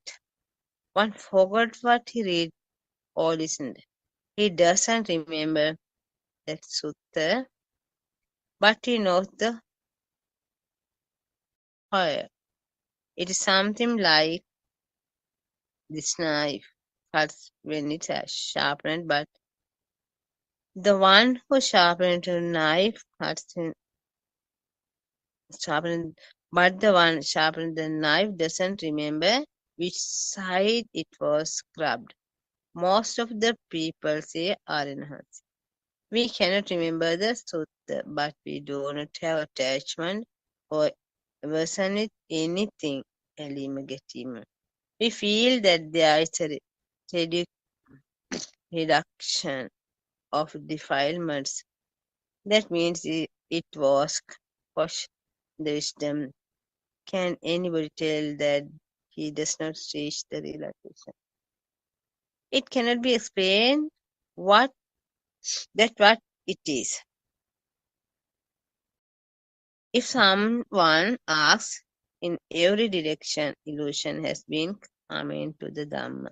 what he read or listened. He doesn't remember that sutta, but he knows the fire. It is something like this knife cuts when it has sharpened, but the one who sharpened the knife but the one sharpened the knife doesn't remember which side it was scrubbed. Most of the people say Arahants. We cannot remember the sutta, but we do not have attachment or aversion with anything. We feel that there is a reduction of defilements. That means it was quashed the wisdom. Can anybody tell that he does not reach the realization? It cannot be explained what it is. If someone asks, in every direction illusion has been coming to the Dhamma.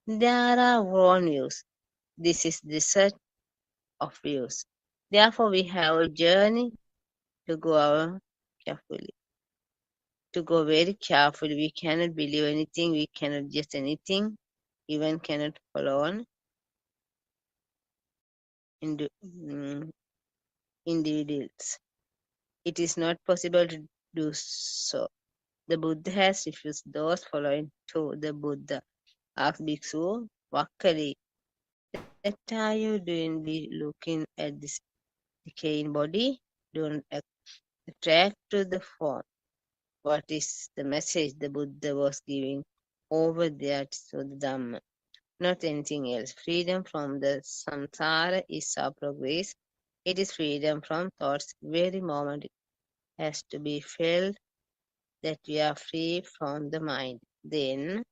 There are wrong views. This is the set of views. Therefore, we have a journey to go carefully. To go very carefully. We cannot believe anything. We cannot just anything. Even cannot follow on individuals. It is not possible to do so. The Buddha has refused those following to the Buddha. Asked Bhikkhu, Vakkali, what are you doing looking at this decaying body? Don't attract to the form. What is the message the Buddha was giving over there to the Dhamma? Not anything else. Freedom from the samsara is our progress. It is freedom from thoughts. Very moment it has to be felt that we are free from the mind. Then,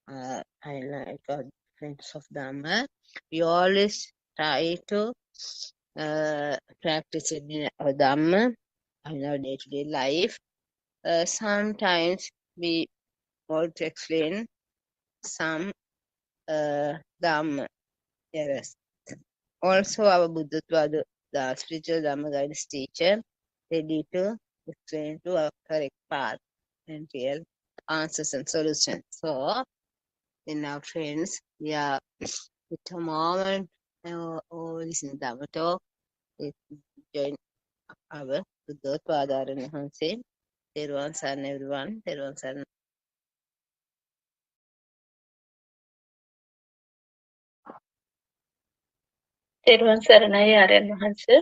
I like our friends of Dhamma. We always try to practice it in our Dhamma in our day-to-day life. Sometimes we want to explain some Dhamma errors. Also, our Buddothpado, the spiritual Dhamma guidance teacher, ready to explain to our correct path and real answers and solutions. So, in our friends, we are with a moment or listen to Dhamma talk, join our Buddothpado and Hanse. Everyone, everyone, everyone. තෙරුවන් සරණයි ආරයන් වහන්සේ.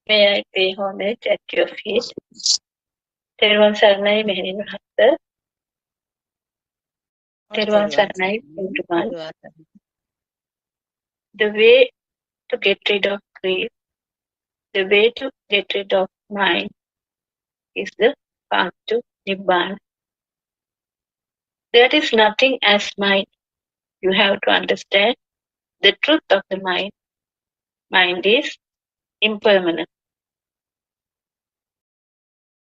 May I pay homage at your feet? තෙරුවන් සරණයි මෙහෙණින් වහන්සේ. තෙරුවන් සරණයි everyone. The way to get rid of grief, the way to get rid of mind is the path to Nibbana. There is nothing as mind. You have to understand the truth of the mind. Mind is impermanent.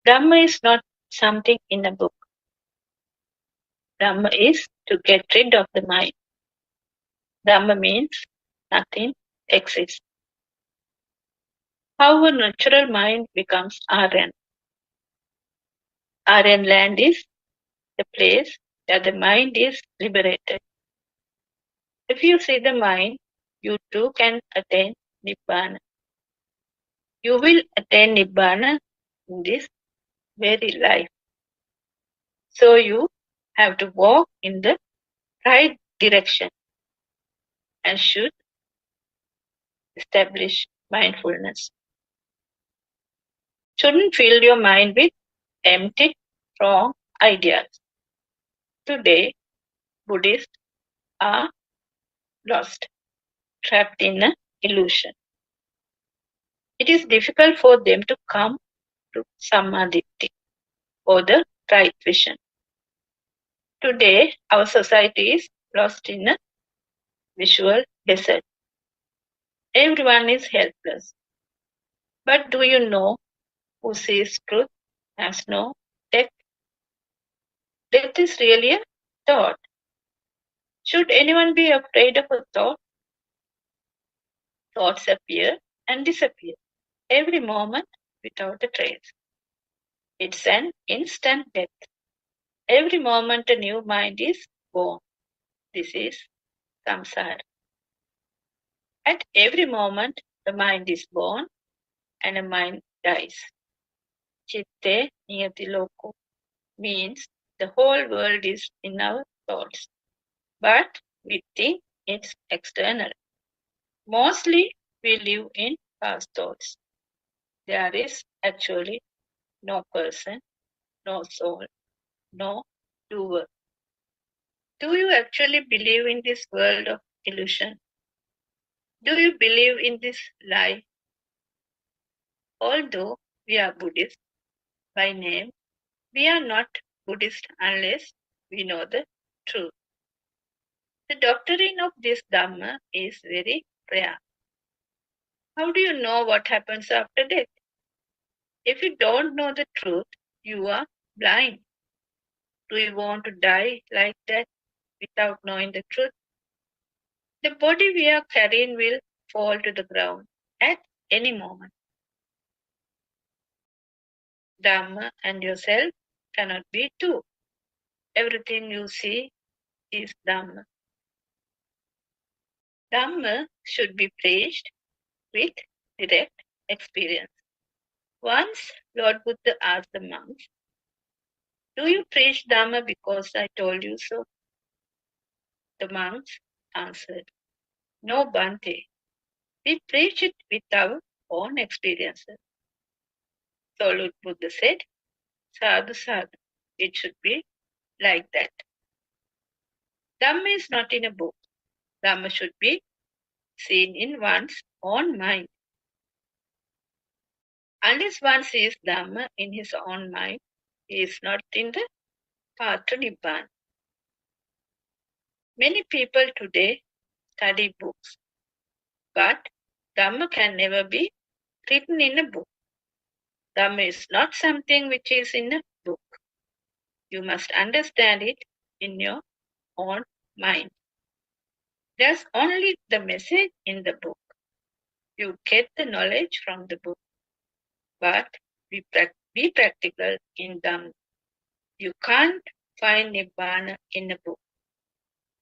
Dhamma is not something in a book. Dhamma is to get rid of the mind. Dhamma means nothing exists. How a natural mind becomes Aryan. Aryan land is the place where the mind is liberated. If you see the mind, you too can attain Nibbana. You will attain Nibbana in this very life. So you have to walk in the right direction and should establish mindfulness. Shouldn't fill your mind with empty, wrong ideas. Today, Buddhists are lost, trapped in an illusion. It is difficult for them to come to Sammaditthi, or the right vision. Today, our society is lost in a visual desert. Everyone is helpless. But do you know who sees truth has no death? Death is really a thought. Should anyone be afraid of a thought? Thoughts appear and disappear every moment without a trace. It's an instant death. Every moment a new mind is born. This is samsara. At every moment the mind is born and a mind dies. Chitte niyati loko means the whole world is in our thoughts, but we think it's external. Mostly we live in past thoughts. There is actually no person, no soul, no doer. Do you actually believe in this world of illusion? Do you believe in this lie? Although we are Buddhists by name, we are not Buddhist unless we know the truth. The doctrine of this Dhamma is very rare. How do you know what happens after death? If you don't know the truth, you are blind. Do you want to die like that without knowing the truth? The body we are carrying will fall to the ground at any moment. Dhamma and yourself cannot be two. Everything you see is Dhamma. Dhamma should be preached with direct experience. Once Lord Buddha asked the monks, "Do you preach Dhamma because I told you so?" The monks answered, "No, Bhante. We preach it with our own experiences." So Lord Buddha said, "Sadhu, sadhu. It should be like that." Dhamma is not in a book. Dhamma should be seen in one's own mind. Unless one sees Dhamma in his own mind, he is not in the path to Nibbana. Many people today study books, but Dhamma can never be written in a book. Dhamma is not something which is in a book. You must understand it in your own mind. There's only the message in the book. You get the knowledge from the book, but be practical in Dhamma. You can't find Nibbana in a book.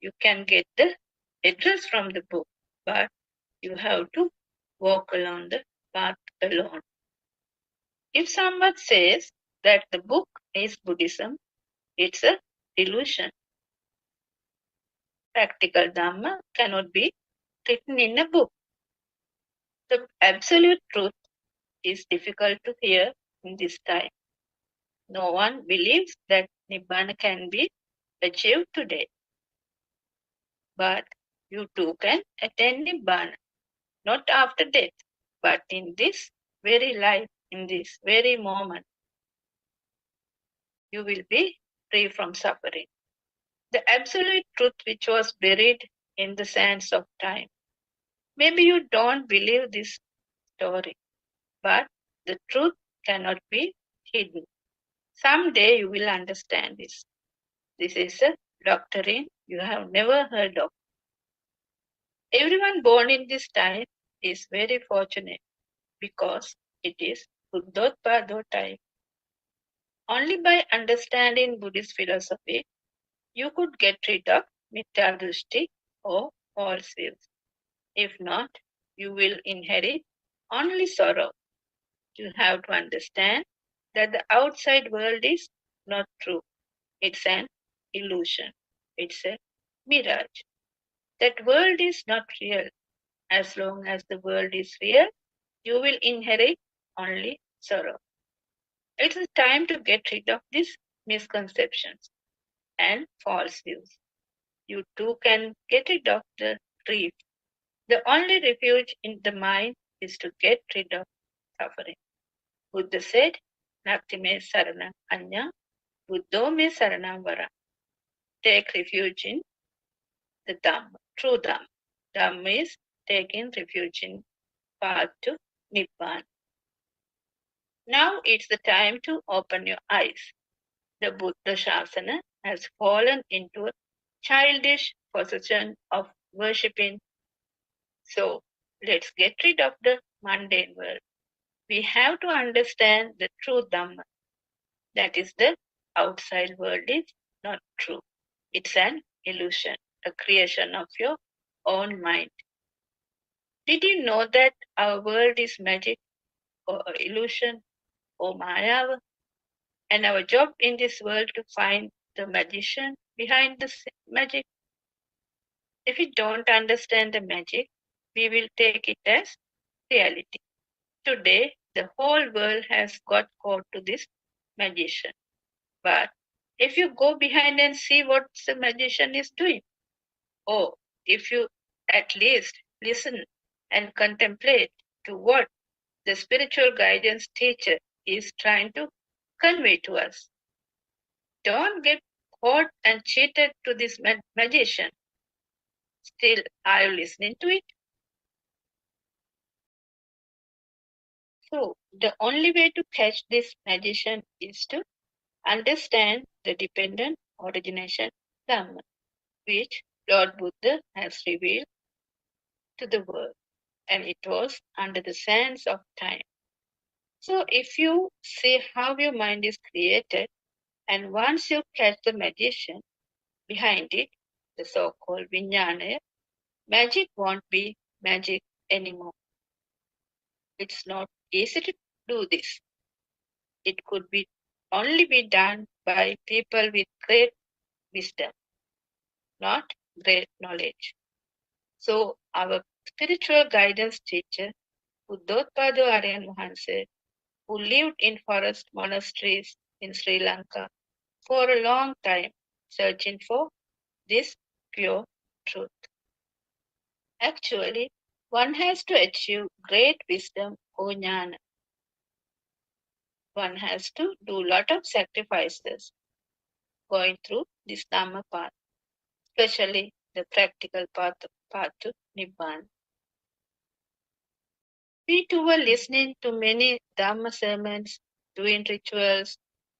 You can get the address from the book, but you have to walk along the path alone. If someone says that the book is Buddhism, it's a delusion. Practical Dhamma cannot be written in a book. The absolute truth is difficult to hear in this time. No one believes that Nibbana can be achieved today. But you too can attain Nibbana, not after death, but in this very life, in this very moment. You will be free from suffering. The absolute truth which was buried in the sands of time. Maybe you don't believe this story, but the truth cannot be hidden. Someday you will understand this. This is a doctrine you have never heard of. Everyone born in this time is very fortunate because it is Buddothpado time. Only by understanding Buddhist philosophy, you could get rid of Mithya or false views. If not, you will inherit only sorrow. You have to understand that the outside world is not true. It's an illusion. It's a mirage. That world is not real. As long as the world is real, you will inherit only sorrow. It is time to get rid of these misconceptions and false views. You too can get rid of the grief. The only refuge in the mind is to get rid of suffering. Buddha said, Nakti me saranam anya, Buddho me saranam vara. Take refuge in the Dhamma, true Dhamma. Dhamma is taking refuge in path to Nibbana. Now it's the time to open your eyes. The Buddha Shasana has fallen into a childish possession of worshipping. So let's get rid of the mundane world. We have to understand the true Dhamma. That is, the outside world is not true. It's an illusion, a creation of your own mind. Did you know that our world is magic or illusion or Maya? And our job in this world to find the magician behind the magic. If we don't understand the magic, we will take it as reality. Today, the whole world has got caught to this magician. But if you go behind and see what the magician is doing, or if you at least listen and contemplate to what the spiritual guidance teacher is trying to convey to us, don't get caught and cheated to this magician. Still, are you listening to it? So, the only way to catch this magician is to understand the dependent origination Dhamma, which Lord Buddha has revealed to the world, and it was under the sands of time. So, if you see how your mind is created, and once you catch the magician behind it, the so-called Vijnana, magic won't be magic anymore. It's not easy to do this. It could be only be done by people with great wisdom, not great knowledge. So our spiritual guidance teacher, Buddothpado Aryan Mahanse, who lived in forest monasteries in Sri Lanka for a long time, searching for this pure truth. Actually, one has to achieve great wisdom or jnana. One has to do a lot of sacrifices going through this Dhamma path, especially the practical path to Nibbana. We too were listening to many Dhamma sermons, doing rituals,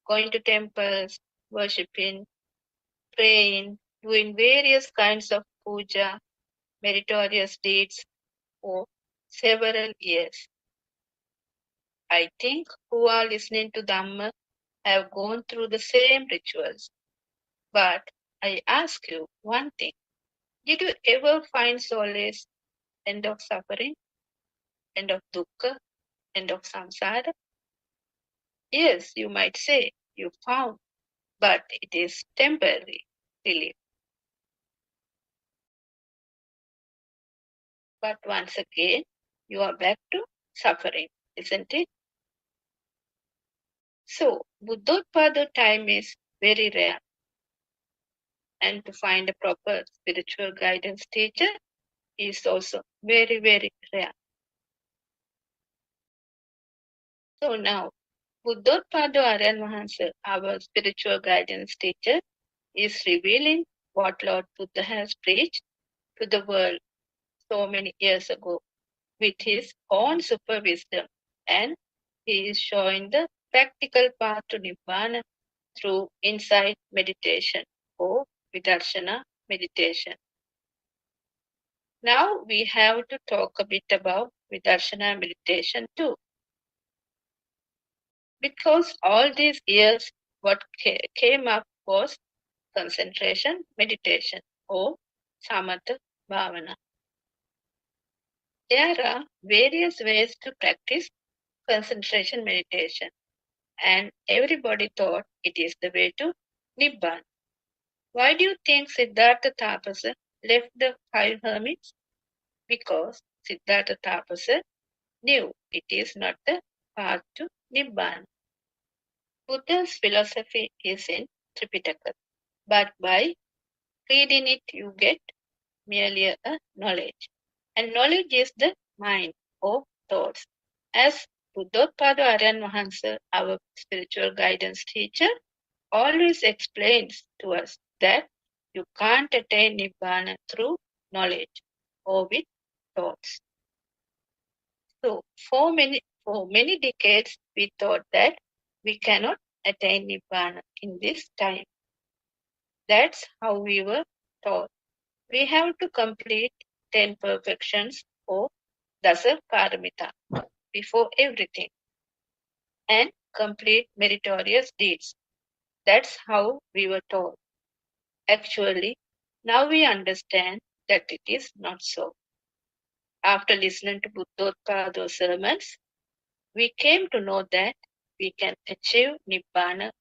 going to temples, worshipping, praying, doing various kinds of puja, meritorious deeds for several years. I think who are listening to Dhamma have gone through the same rituals. But I ask you one thing. Did you ever find solace, end of suffering, end of dukkha, end of samsara? Yes, you might say you found, but it is temporary relief. But once again, you are back to suffering, isn't it? So, Buddothpado time is very rare. And to find a proper spiritual guidance teacher is also very, very rare. So now, Buddothpado Aryan Mahansa, our spiritual guidance teacher, is revealing what Lord Buddha has preached to the world so many years ago with his own super wisdom, and he is showing the practical path to Nibbana through insight meditation or Vidarshana meditation. Now we have to talk a bit about Vidarshana meditation too. Because all these years what came up was concentration meditation or Samatha Bhavana. There are various ways to practice concentration meditation, and everybody thought it is the way to Nibbana. Why do you think Siddhartha Tapasa left the 5 hermits? Because Siddhartha Tapasa knew it is not the path to Nibbana. Buddha's philosophy is in Tripitaka, but by reading it you get merely a knowledge. And knowledge is the mind or thoughts. As Buddothpado Aryan Wahanse, our spiritual guidance teacher, always explains to us that you can't attain Nibbana through knowledge or with thoughts. So for many decades we thought that we cannot attain Nibbana in this time. That's how we were taught. We have to complete 10 perfections or Dasa Paramita before everything and complete meritorious deeds. That's how we were taught. Actually, now we understand that it is not so. After listening to Buddothpado's sermons, we came to know that we can achieve Nibbana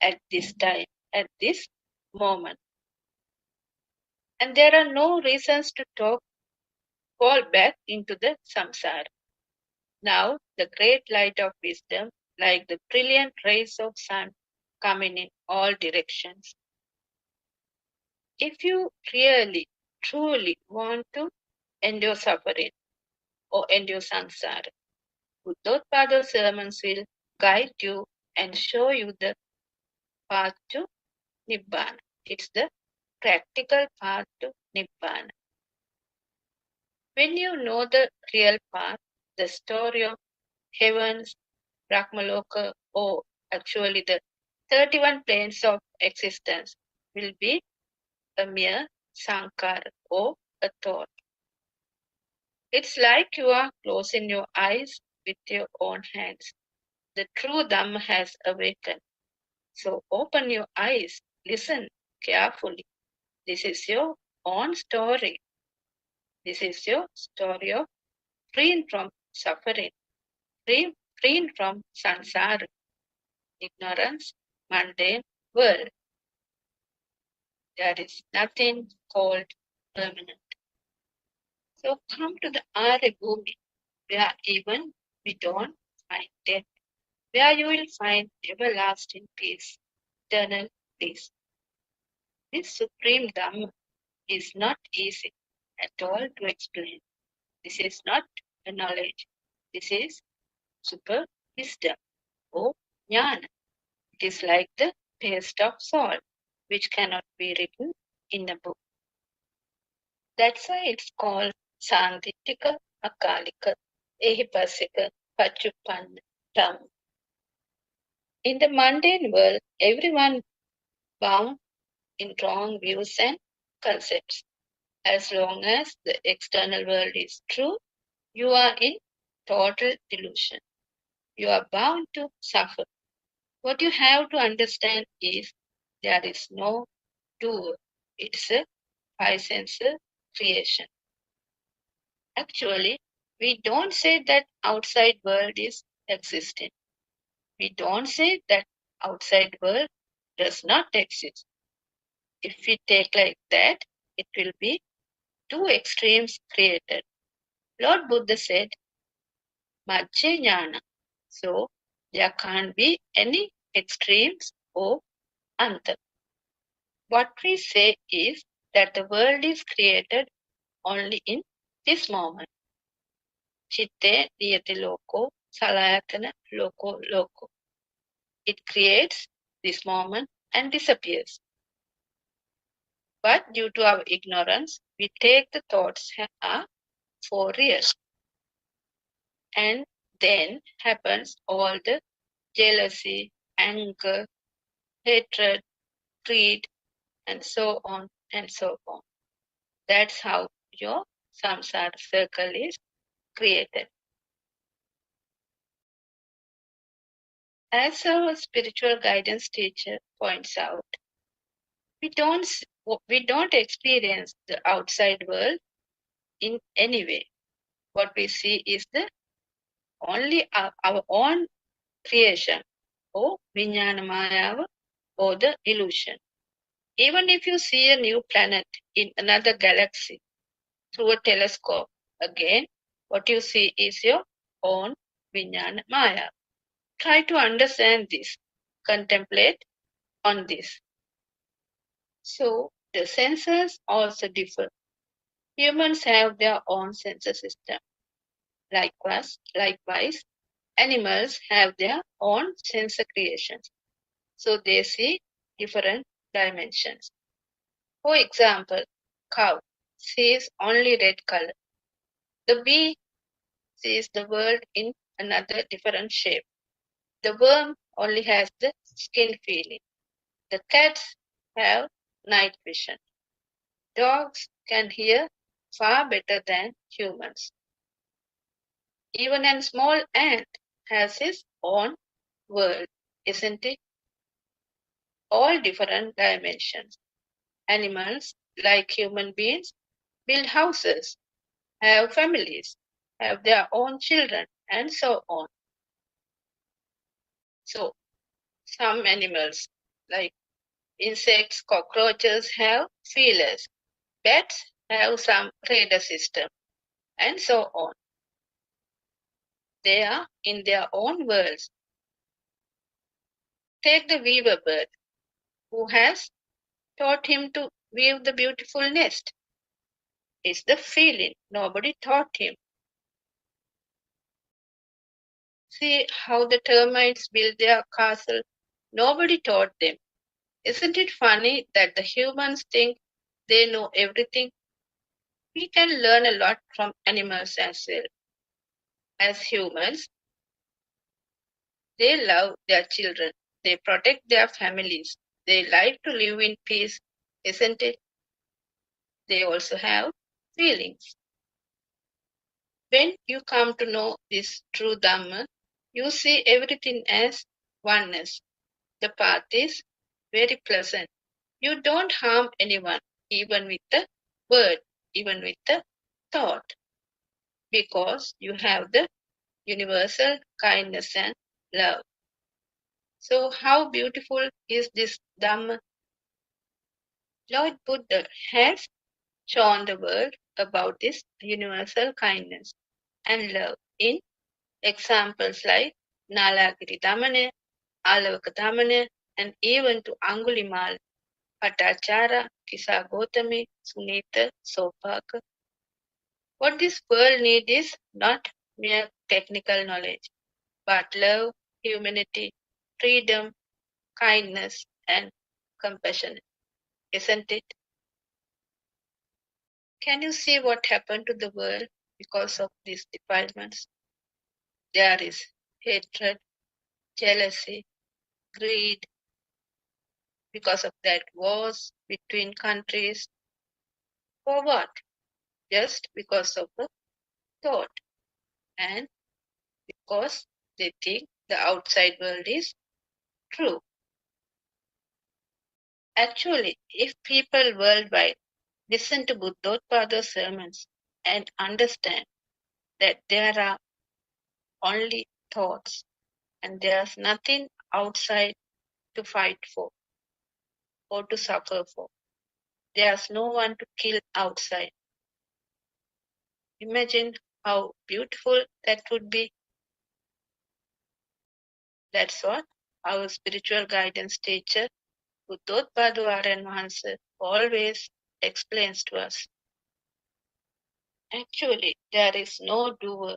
at this time, at this moment. And there are no reasons to fall back into the samsara. Now the great light of wisdom, like the brilliant rays of sun, coming in all directions. If you really, truly want to endure suffering or endure samsara, Buddothpado's sermons will guide you and show you the path to Nibbana. It's the practical path to Nibbana. When you know the real path, the story of heavens, Brahmaloka, or actually the 31 planes of existence will be a mere sankara or a thought. It's like you are closing your eyes with your own hands. The true Dhamma has awakened. So open your eyes, listen carefully. This is your own story. This is your story of freeing from suffering, freeing from samsara, ignorance, mundane world. There is nothing called permanent. So come to the Arya Bhumi, where even we don't find death, where you will find everlasting peace, eternal bliss. This supreme Dhamma is not easy at all to explain. This is not a knowledge. This is super wisdom or jnana. It is like the taste of salt, which cannot be written in a book. That's why it's called Sandittika, Akalika, Ehipasika, Pachupanna, Dhamma. In the mundane world, everyone bound in wrong views and concepts. As long as the external world is true, you are in total delusion. You are bound to suffer. What you have to understand is there is no doer. It's a five-sense creation. Actually, we don't say that outside world is existing. We don't say that outside world does not exist. If we take like that, it will be two extremes created. Lord Buddha said, Majja Jnana. So there can't be any extremes or anta. What we say is that the world is created only in this moment. Chitte diyate loko, salayatana loko loko. It creates this moment and disappears. But due to our ignorance, we take the thoughts are for real. And then happens all the jealousy, anger, hatred, greed, and so on and so on. That's how your samsara circle is created. As our spiritual guidance teacher points out, we don't experience the outside world in any way. What we see is the only our own creation, or Vijnana Mayava, or the illusion. Even if you see a new planet in another galaxy through a telescope, again, what you see is your own Vijnana Maya. Try to understand this. Contemplate on this. So, the senses also differ. Humans have their own sensor system. Likewise, animals have their own sensor creations. So they see different dimensions. For example, cow sees only red color. The bee sees the world in another different shape. The worm only has the skin feeling. The cats have night vision. Dogs can hear far better than humans. Even a small ant has his own world, isn't it? All different dimensions. Animals, like human beings, build houses, have families, have their own children, and so on. So, some animals, like insects, cockroaches, have feelers. Bats have some radar system, and so on. They are in their own worlds. Take the weaver bird. Who has taught him to weave the beautiful nest? It's the feeling. Nobody taught him. See how the termites build their castle. Nobody taught them. Isn't it funny that the humans think they know everything? We can learn a lot from animals as well. As humans, they love their children. They protect their families. They like to live in peace, isn't it? They also have feelings. When you come to know this true Dhamma, you see everything as oneness. The path is very pleasant. You don't harm anyone, even with the word, even with the thought, because you have the universal kindness and love. So how beautiful is this Dhamma? Lord Buddha has shown the world about this universal kindness and love in examples like Nalagiri Dhamana, Alavaka Dhamana, and even to Angulimal, Patachara, Kisa Gotami, Sunita, Sopaka. What this world needs is not mere technical knowledge, but love, humanity, freedom, kindness, and compassion. Isn't it? Can you see what happened to the world because of these defilements? There is hatred, jealousy, greed. Because of that, wars between countries. For what? Just because of the thought. And because they think the outside world is true. Actually, if people worldwide listen to Buddothpado's sermons and understand that there are only thoughts and there's nothing outside to fight for or to suffer for, there's no one to kill outside. Imagine how beautiful that would be. That's what our spiritual guidance teacher, Buddothpado Aryan Mahansa, always explains to us. Actually, there is no doer,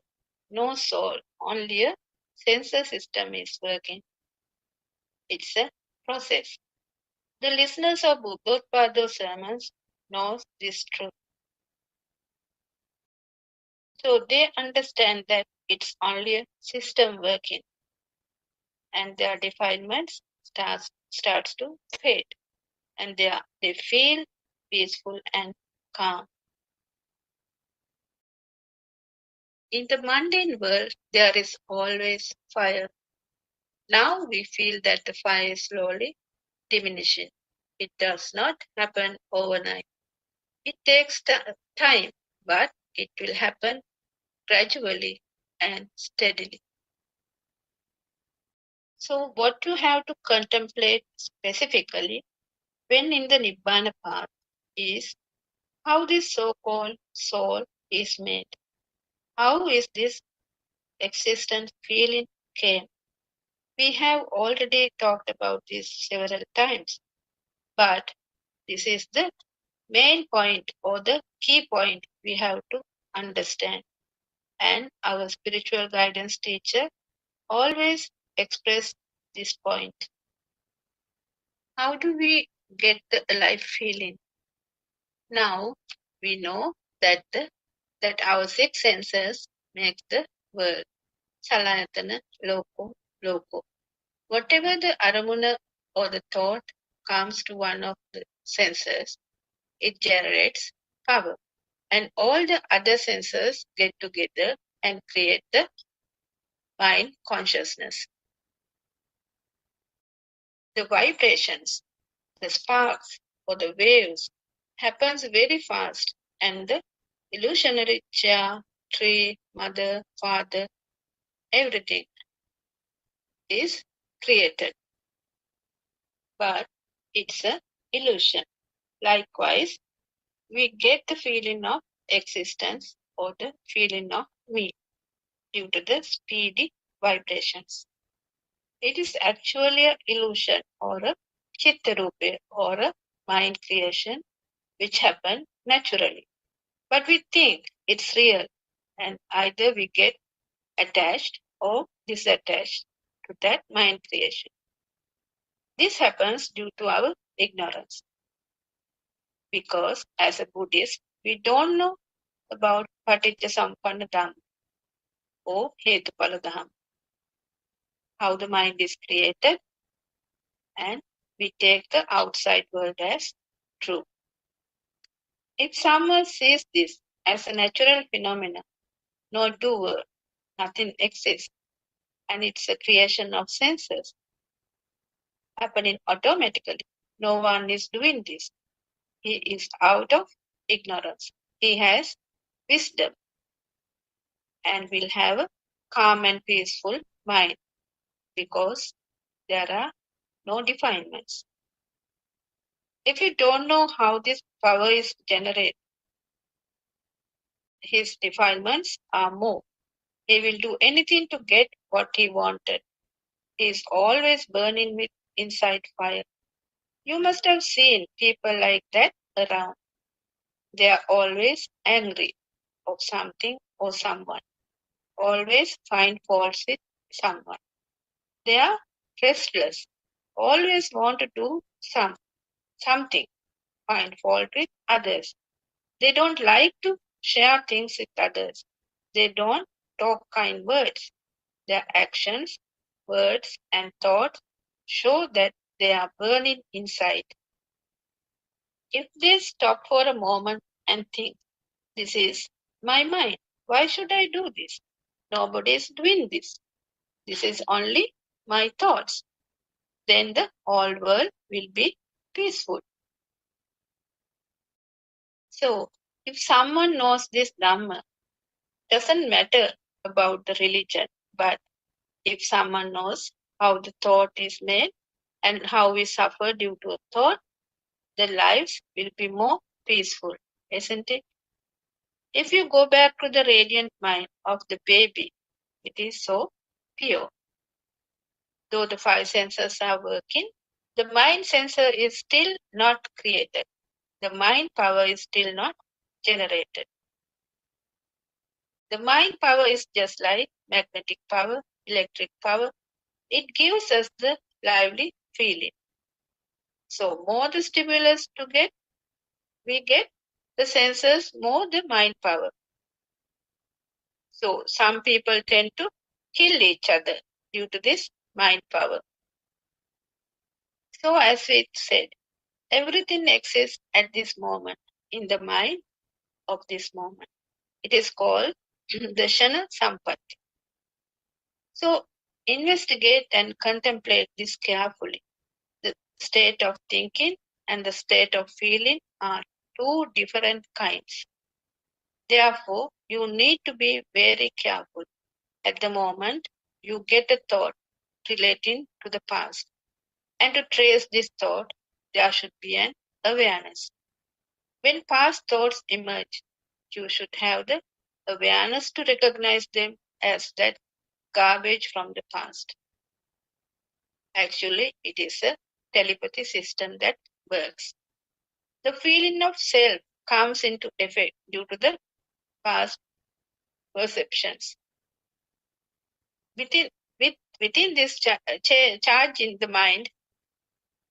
no soul, only a sensor system is working. It's a process. The listeners of Buddothpado's sermons know this truth. So they understand that it's only a system working and their defilements starts to fade and they feel peaceful and calm. In the mundane world, there is always fire. Now we feel that the fire is slowly diminishing. It does not happen overnight. It takes time, but it will happen gradually and steadily. So what you have to contemplate specifically when in the Nibbana path is how this so-called soul is made. How is this existence feeling came? We have already talked about this several times, but this is the main point or the key point we have to understand. And our spiritual guidance teacher always express this point. How do we get the alive feeling? Now we know that that our six senses make the world. Salayatana, loko. Whatever the aramuna or the thought comes to one of the senses, it generates power. And all the other senses get together and create the mind consciousness. The vibrations, the sparks or the waves happens very fast, and the illusionary chair, tree, mother, father, everything is created. But it's an illusion. Likewise, we get the feeling of existence or the feeling of me due to the speedy vibrations. It is actually an illusion or a chittarupa or a mind creation which happen naturally. But we think it's real, and either we get attached or disattached to that mind creation. This happens due to our ignorance. Because as a Buddhist, we don't know about Paticca Sampanna Dhamma or Hetupala Dhamma, how the mind is created, and we take the outside world as true. If someone sees this as a natural phenomenon, no doer, nothing exists, and it's a creation of senses, happening automatically, no one is doing this. He is out of ignorance. He has wisdom and will have a calm and peaceful mind because there are no defilements. If you don't know how this power is generated, his defilements are more. He will do anything to get what he wanted. He is always burning with inside fire. You must have seen people like that around. They are always angry of something or someone. Always find faults with someone. They are restless. Always want to do something. Find fault with others. They don't like to share things with others. They don't talk kind words. Their actions, words, and thoughts show that they are burning inside. If they stop for a moment and think, this is my mind. Why should I do this? Nobody is doing this. This is only my thoughts. Then the whole world will be peaceful. So, if someone knows this Dhamma, doesn't matter about the religion, but if someone knows how the thought is made and how we suffer due to a thought, the lives will be more peaceful, isn't it? If you go back to the radiant mind of the baby, it is so pure. Though the five senses are working, the mind sensor is still not created. The mind power is still not generated. The mind power is just like magnetic power, electric power. It gives us the lively feeling. So more the stimulus we get, the senses, more the mind power. So some people tend to kill each other due to this mind power. So as we said, Everything exists at this moment, in the mind of this moment. It is called the Shana Sampatti. So, investigate and contemplate this carefully. The state of thinking and the state of feeling are two different kinds. Therefore, you need to be very careful. At the moment, you get a thought relating to the past. And to trace this thought, there should be an awareness. When past thoughts emerge, you should have the awareness to recognize them as that garbage from the past. Actually, it is a telepathy system that works. The feeling of self comes into effect due to the past perceptions. Within this charge in the mind,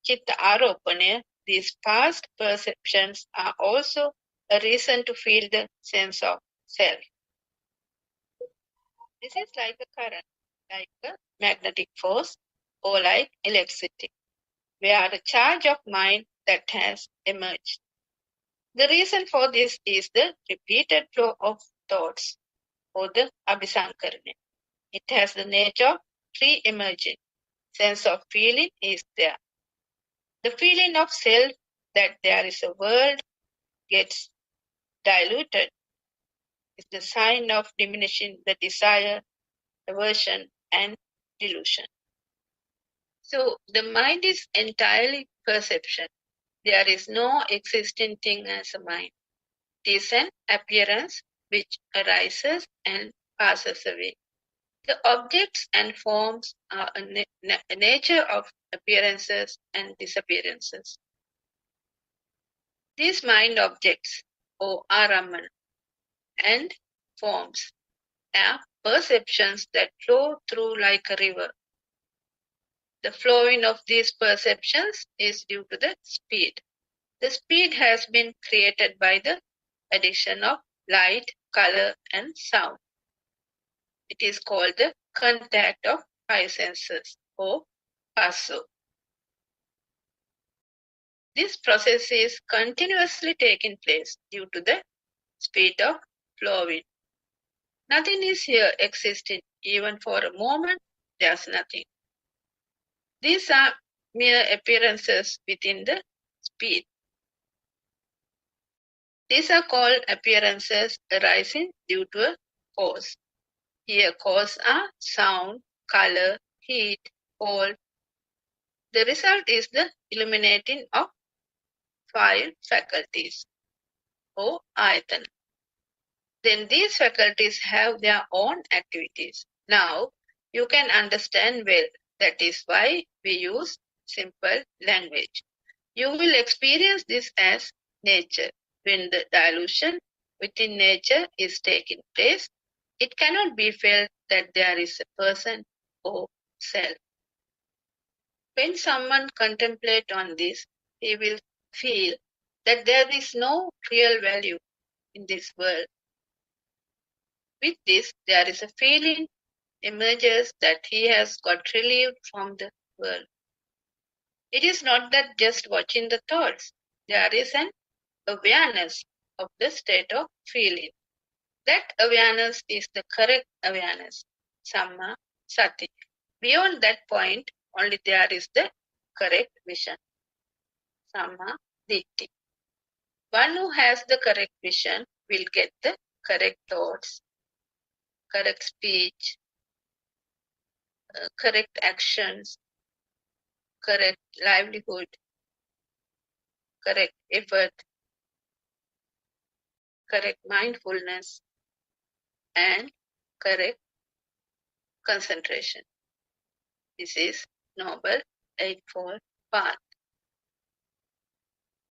Chitta Aropana, these past perceptions are also a reason to feel the sense of self. This is like a current, like a magnetic force, or like electricity, where a charge of mind that has emerged. The reason for this is the repeated flow of thoughts, or the abhisankarana. It has the nature of re-emerging. Sense of feeling is there. The feeling of self that there is a world gets diluted is the sign of diminishing the desire, aversion, and delusion. So the mind is entirely perception. There is no existing thing as a mind. It is an appearance which arises and passes away. The objects and forms are a nature of appearances and disappearances. These mind objects, or araman, and forms are perceptions that flow through like a river. The flowing of these perceptions is due to the speed. The speed has been created by the addition of light, color, and sound. It is called the contact of five senses, or passo. This process is continuously taking place due to the speed of flowing. Nothing is here existing. Even for a moment, there's nothing. These are mere appearances within the speed. These are called appearances arising due to a cause. Here cause are sound, color, heat, cold. The result is the illuminating of five faculties, or ayatana. Then these faculties have their own activities. Now you can understand well. That is why we use simple language. You will experience this as nature. When the dilution within nature is taking place, it cannot be felt that there is a person or self. When someone contemplates on this, he will feel that there is no real value in this world. With this, there is a feeling emerges that he has got relieved from the world. It is not that just watching the thoughts. There is an awareness of the state of feeling. That awareness is the correct awareness, Samma Sati. Beyond that point, only there is the correct vision, Samma Ditti. One who has the correct vision will get the correct thoughts, correct speech, correct actions, correct livelihood, correct effort, correct mindfulness, and correct concentration. This is Noble Eightfold Path.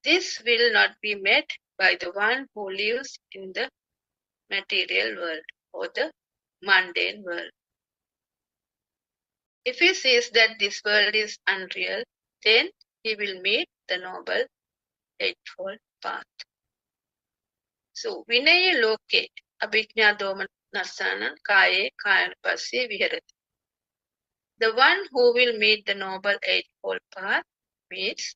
This will not be met by the one who lives in the material world or the mundane world. If he sees that this world is unreal, then he will meet the Noble Eightfold Path. So, Vinaya Loke Abhijñā Domanasana Kaye Kayanupassi Viharati. The one who will meet the Noble Eightfold Path meets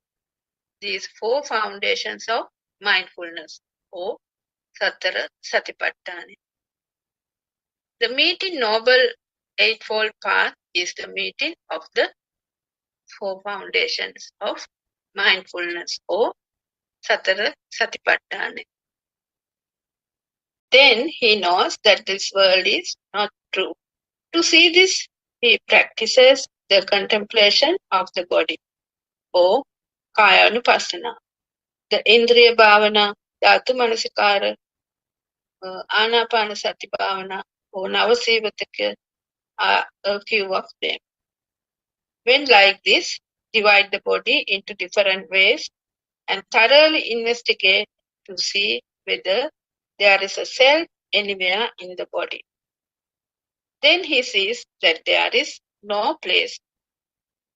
these four foundations of mindfulness or Satara Satipatthana. The meeting Noble Eightfold Path is the meeting of the four foundations of mindfulness or Satara Satipatthana. Then he knows that this world is not true. To see this, he practices the contemplation of the body or Kayanupassana. The Indriya Bhavana, Dhatu Manasikara, Anapanasati Bhavana, or Navasivataka are a few of them. When like this, divide the body into different ways and thoroughly investigate to see whether there is a self anywhere in the body. Then he sees that there is no place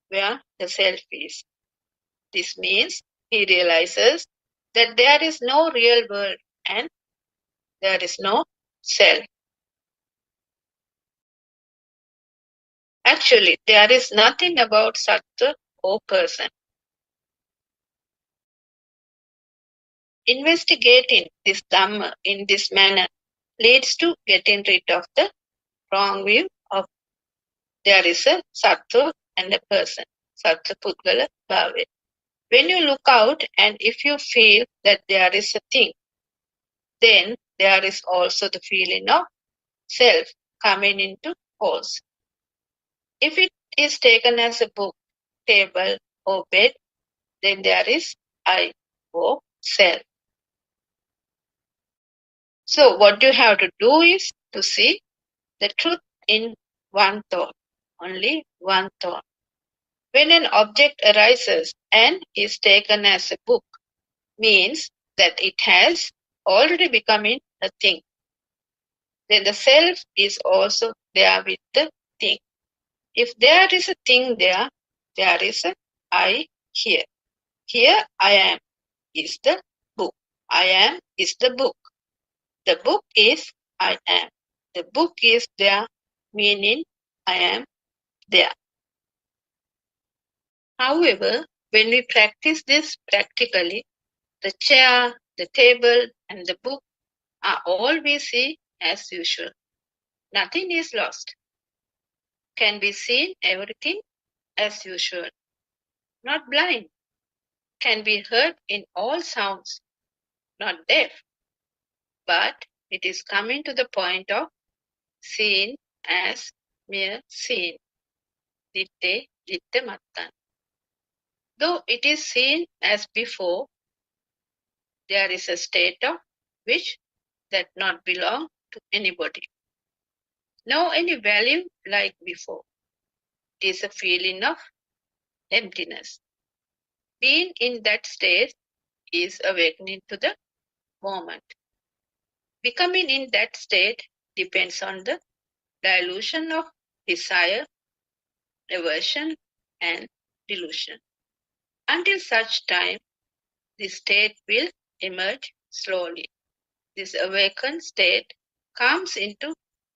where the self is. This means he realizes that there is no real world and there is no self. Actually, there is nothing about sattva or person. Investigating this Dhamma in this manner leads to getting rid of the wrong view of there is a sattva and a person, sattva puddgala bhave. When you look out and if you feel that there is a thing, then there is also the feeling of self coming into force. If it is taken as a book, table, or bed, then there is I or self. So what you have to do is to see the truth in one thought, only one thought. When an object arises and is taken as a book, means that it has already become a thing. Then the self is also there with the thing. If there is a thing there, there is a I here. Here I am is the book. I am is the book. The book is I am. The book is there, meaning I am there. However, when we practice this practically, the chair, the table, and the book are all we see as usual. Nothing is lost. Can be seen everything as usual. Not blind. Can be heard in all sounds. Not deaf. But it is coming to the point of seen as mere seen. Ditte, ditte mattan. Though it is seen as before, there is a state of which that not belong to anybody. No any value like before. It is a feeling of emptiness. Being in that state is awakening to the moment. Becoming in that state depends on the dilution of desire, aversion, and delusion. Until such time, this state will emerge slowly. This awakened state comes into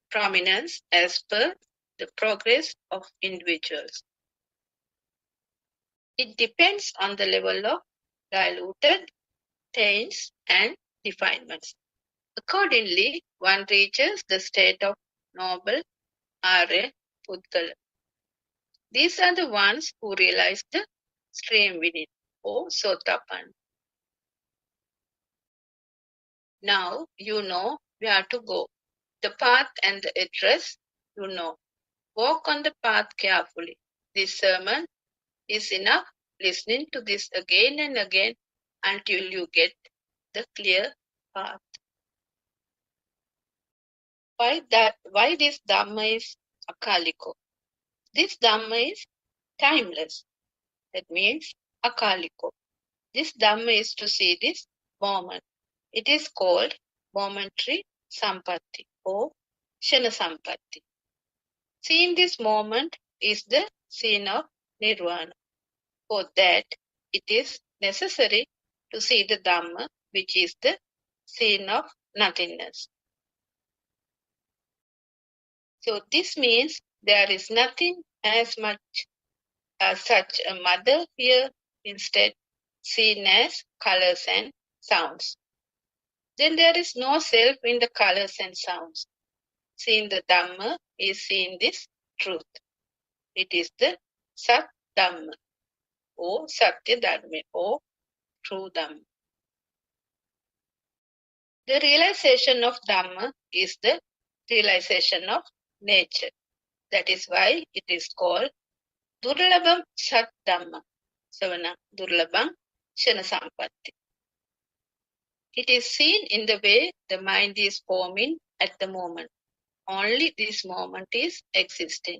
prominence as per the progress of individuals. It depends on the level of diluted taints and defilements. Accordingly, one reaches the state of noble Arya Puddgala. These are the ones who realize the stream within, or Sotapan. Now you know where to go. The path and the address you know. Walk on the path carefully. This sermon is enough. Listening to this again and again until you get the clear path. Why this Dhamma is akaliko? This Dhamma is timeless. That means akaliko. This Dhamma is to see this moment. It is called momentary sampatti or shana sampatti. Seeing this moment is the scene of nirvana. For that, it is necessary to see the Dhamma, which is the scene of nothingness. So this means there is nothing as much as such a mother here. Instead, seen as colors and sounds. Then there is no self in the colors and sounds. Seeing the Dhamma is seeing this truth. It is the Sat Dhamma or Satya Dhamma or true Dhamma. The realization of Dhamma is the realization of nature. That is why it is called Durlabam Sat Dhamma. Savanam Durlabam Shana Sampatti. It is seen in the way the mind is forming at the moment. Only this moment is existing.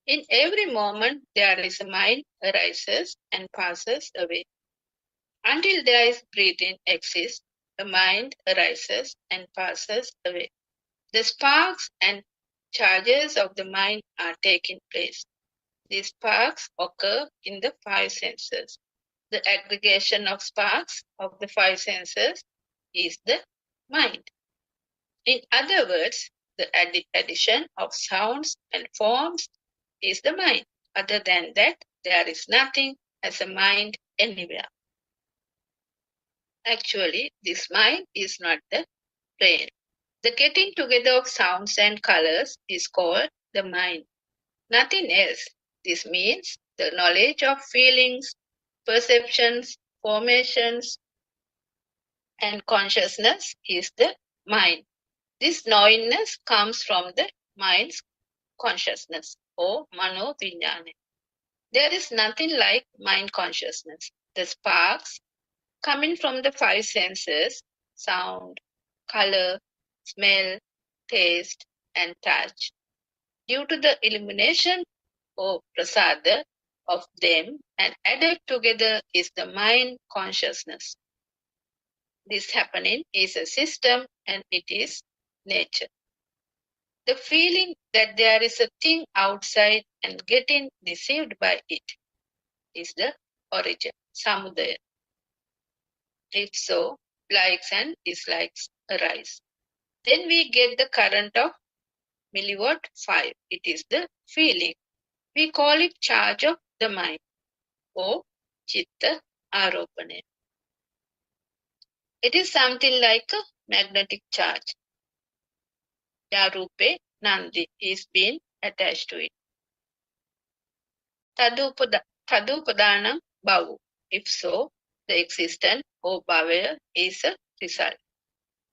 In every moment, there is a mind arises and passes away. Until there is breathing exists, the mind arises and passes away. The sparks and charges of the mind are taking place. These sparks occur in the five senses. The aggregation of sparks of the five senses is the mind. In other words, the addition of sounds and forms is the mind. Other than that, there is nothing as a mind anywhere. Actually, this mind is not the brain. The getting together of sounds and colors is called the mind. Nothing else. This means the knowledge of feelings, perceptions, formations, and consciousness is the mind. This knowingness comes from the mind's consciousness or mano vijnana. There is nothing like mind consciousness. The sparks coming from the five senses, sound, color, smell, taste, and touch. Due to the illumination or prasada of them and added together is the mind consciousness. This happening is a system and it is nature. The feeling that there is a thing outside and getting deceived by it is the origin, samudaya. If so, likes and dislikes arise. Then we get the current of milliwatt 5. It is the feeling. We call it charge of the mind or chitta aropane. It is something like a magnetic charge. Yarupe Nandi is being attached to it. Tadupadanam Bhavu. If so, the existence or bhavaya is a result.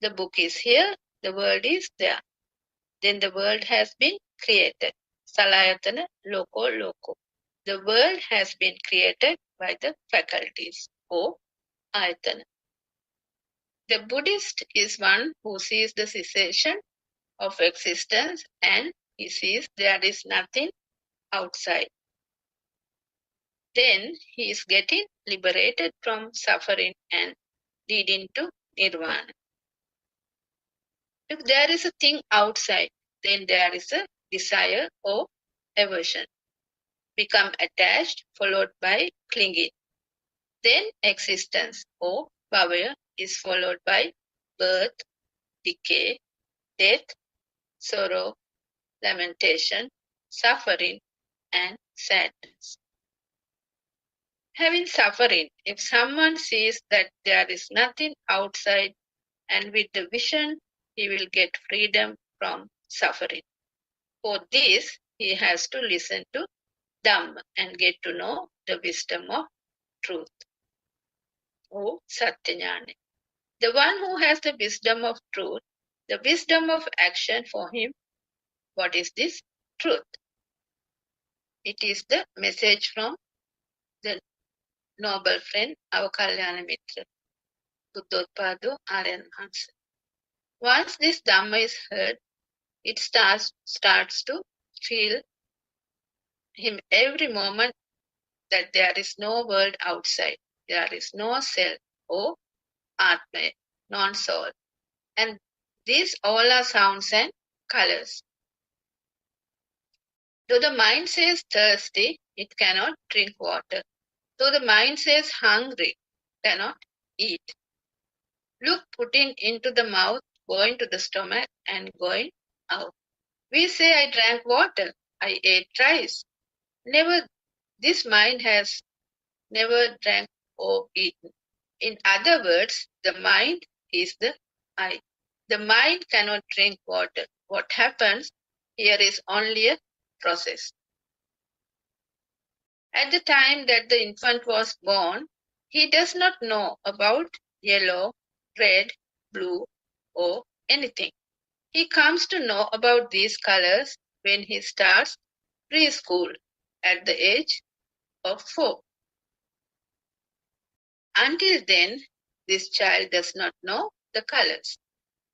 The book is here, the world is there. Then the world has been created. Salayatana Loko Loko. The world has been created by the faculties or ayatana. The Buddhist is one who sees the cessation of existence and he sees there is nothing outside. Then he is getting liberated from suffering and leading to nirvana. If there is a thing outside, then there is a desire or aversion. Become attached, followed by clinging. Then existence or bhavaya is followed by birth, decay, death, sorrow, lamentation, suffering, and sadness. Having suffering, if someone sees that there is nothing outside and with the vision, he will get freedom from suffering. For this, he has to listen to Dhamma and get to know the wisdom of truth. Oh, Satyajnana. The one who has the wisdom of truth, the wisdom of action for him, what is this truth? It is the message from the noble friend, our Kalyana Mitra, Buddothpado Aryan Hansa. Once this Dhamma is heard, it starts to feel him every moment that there is no world outside, there is no self or Atma, non-soul. And these all are sounds and colors. Though the mind says thirsty, it cannot drink water. Though the mind says hungry, cannot eat. Look, putting into the mouth, going to the stomach and going out. We say, I drank water, I ate rice. Never, this mind has never drank or eaten. In other words, the mind is the I. The mind cannot drink water. What happens here is only a process. At the time that the infant was born, he does not know about yellow, red, blue, or anything. He comes to know about these colors when he starts preschool at the age of 4. Until then, this child does not know the colors.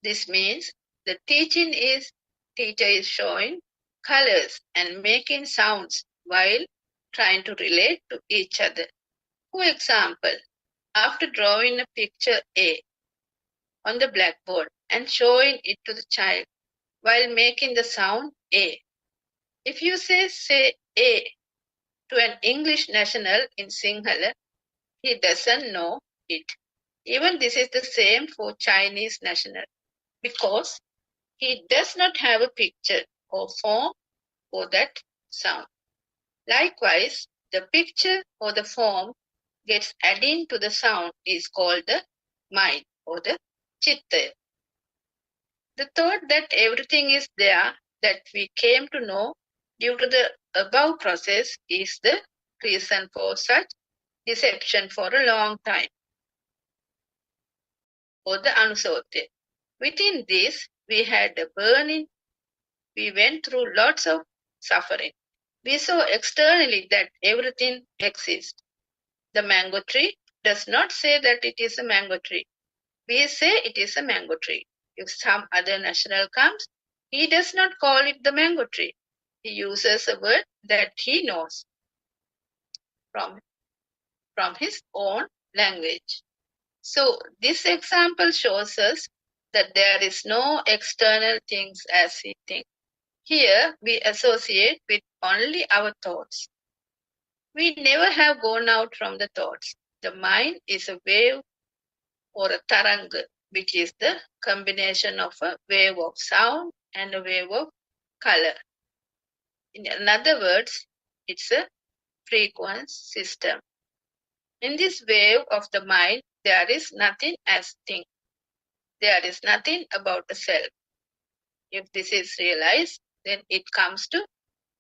This means the teacher is showing colors and making sounds while trying to relate to each other. For example, after drawing a picture A on the blackboard and showing it to the child while making the sound A. If you say A to an English national in Sinhala, he doesn't know it. Even this is the same for Chinese national because he does not have a picture or form for that sound. Likewise, the picture or the form gets added to the sound is called the mind or the chitta. The thought that everything is there that we came to know due to the above process is the reason for such deception for a long time, or the anusotya. Within this, we had a burning. We went through lots of suffering. We saw externally that everything exists. The mango tree does not say that it is a mango tree. We say it is a mango tree. If some other national comes, he does not call it the mango tree. He uses a word that he knows from his own language. So this example shows us that there is no external things as we think. Here we associate with only our thoughts. We never have gone out from the thoughts. The mind is a wave or a taranga, which is the combination of a wave of sound and a wave of color. In other words, it's a frequency system. In this wave of the mind, there is nothing as thing. There is nothing about the self. If this is realized, then it comes to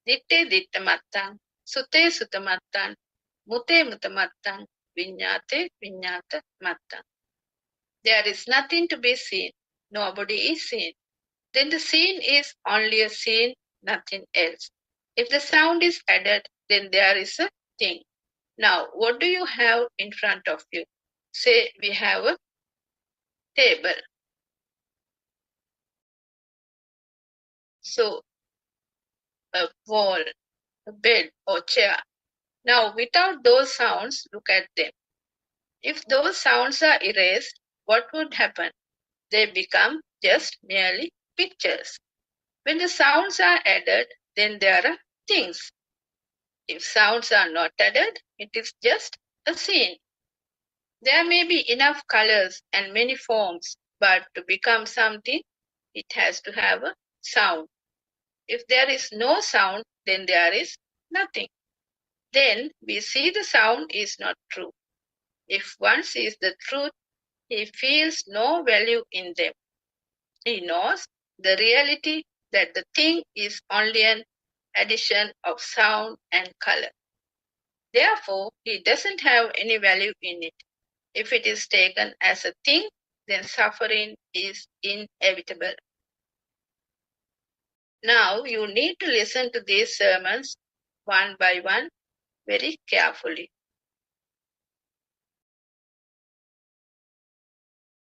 ditte ditta mattang, sute sutta mattang, mute mutta mattang, viññate viññata mattang. There is nothing to be seen. Nobody is seen. Then the seen is only a seen, nothing else. If the sound is added, then there is a thing. Now, what do you have in front of you? Say we have a table. So, a wall, a bed or chair. Now, without those sounds, look at them. If those sounds are erased, what would happen? They become just merely pictures. When the sounds are added, then there are things. If sounds are not added, it is just a scene. There may be enough colors and many forms, but to become something, it has to have a sound. If there is no sound, then there is nothing. Then we see the sound is not true. If one sees the truth, he feels no value in them. He knows the reality that the thing is only an addition of sound and color. Therefore, he doesn't have any value in it. If it is taken as a thing, then suffering is inevitable. Now you need to listen to these sermons one by one very carefully.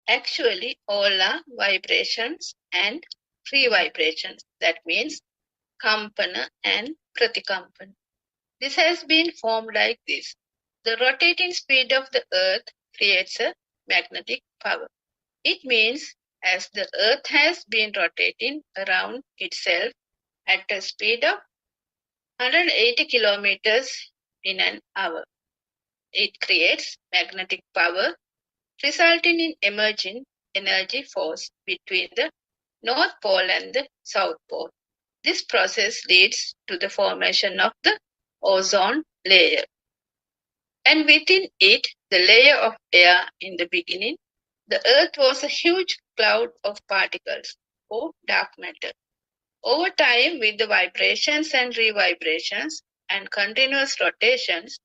Actually, all are vibrations and free vibrations. That means kampana and pratikampana. This has been formed like this. The rotating speed of the earth creates a magnetic power. It means as the earth has been rotating around itself at a speed of 180 kilometers in an hour, it creates magnetic power, resulting in emerging energy force between the North Pole and the South Pole. This process leads to the formation of the ozone layer. and within it the layer of air. In the beginning, the Earth was a huge cloud of particles, or dark matter. Over time, with the vibrations and revibrations and continuous rotations,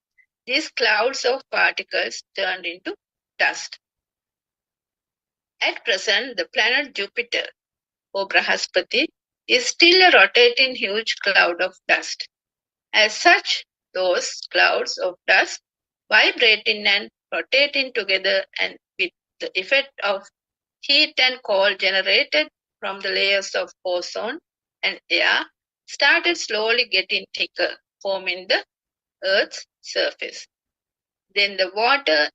these clouds of particles turned into dust. At present, the planet Jupiter, or Brahaspati, is still a rotating huge cloud of dust. As such, those clouds of dust vibrating and rotating together, and with the effect of heat and cold generated from the layers of ozone and air, started slowly getting thicker, forming the Earth's surface. Then the water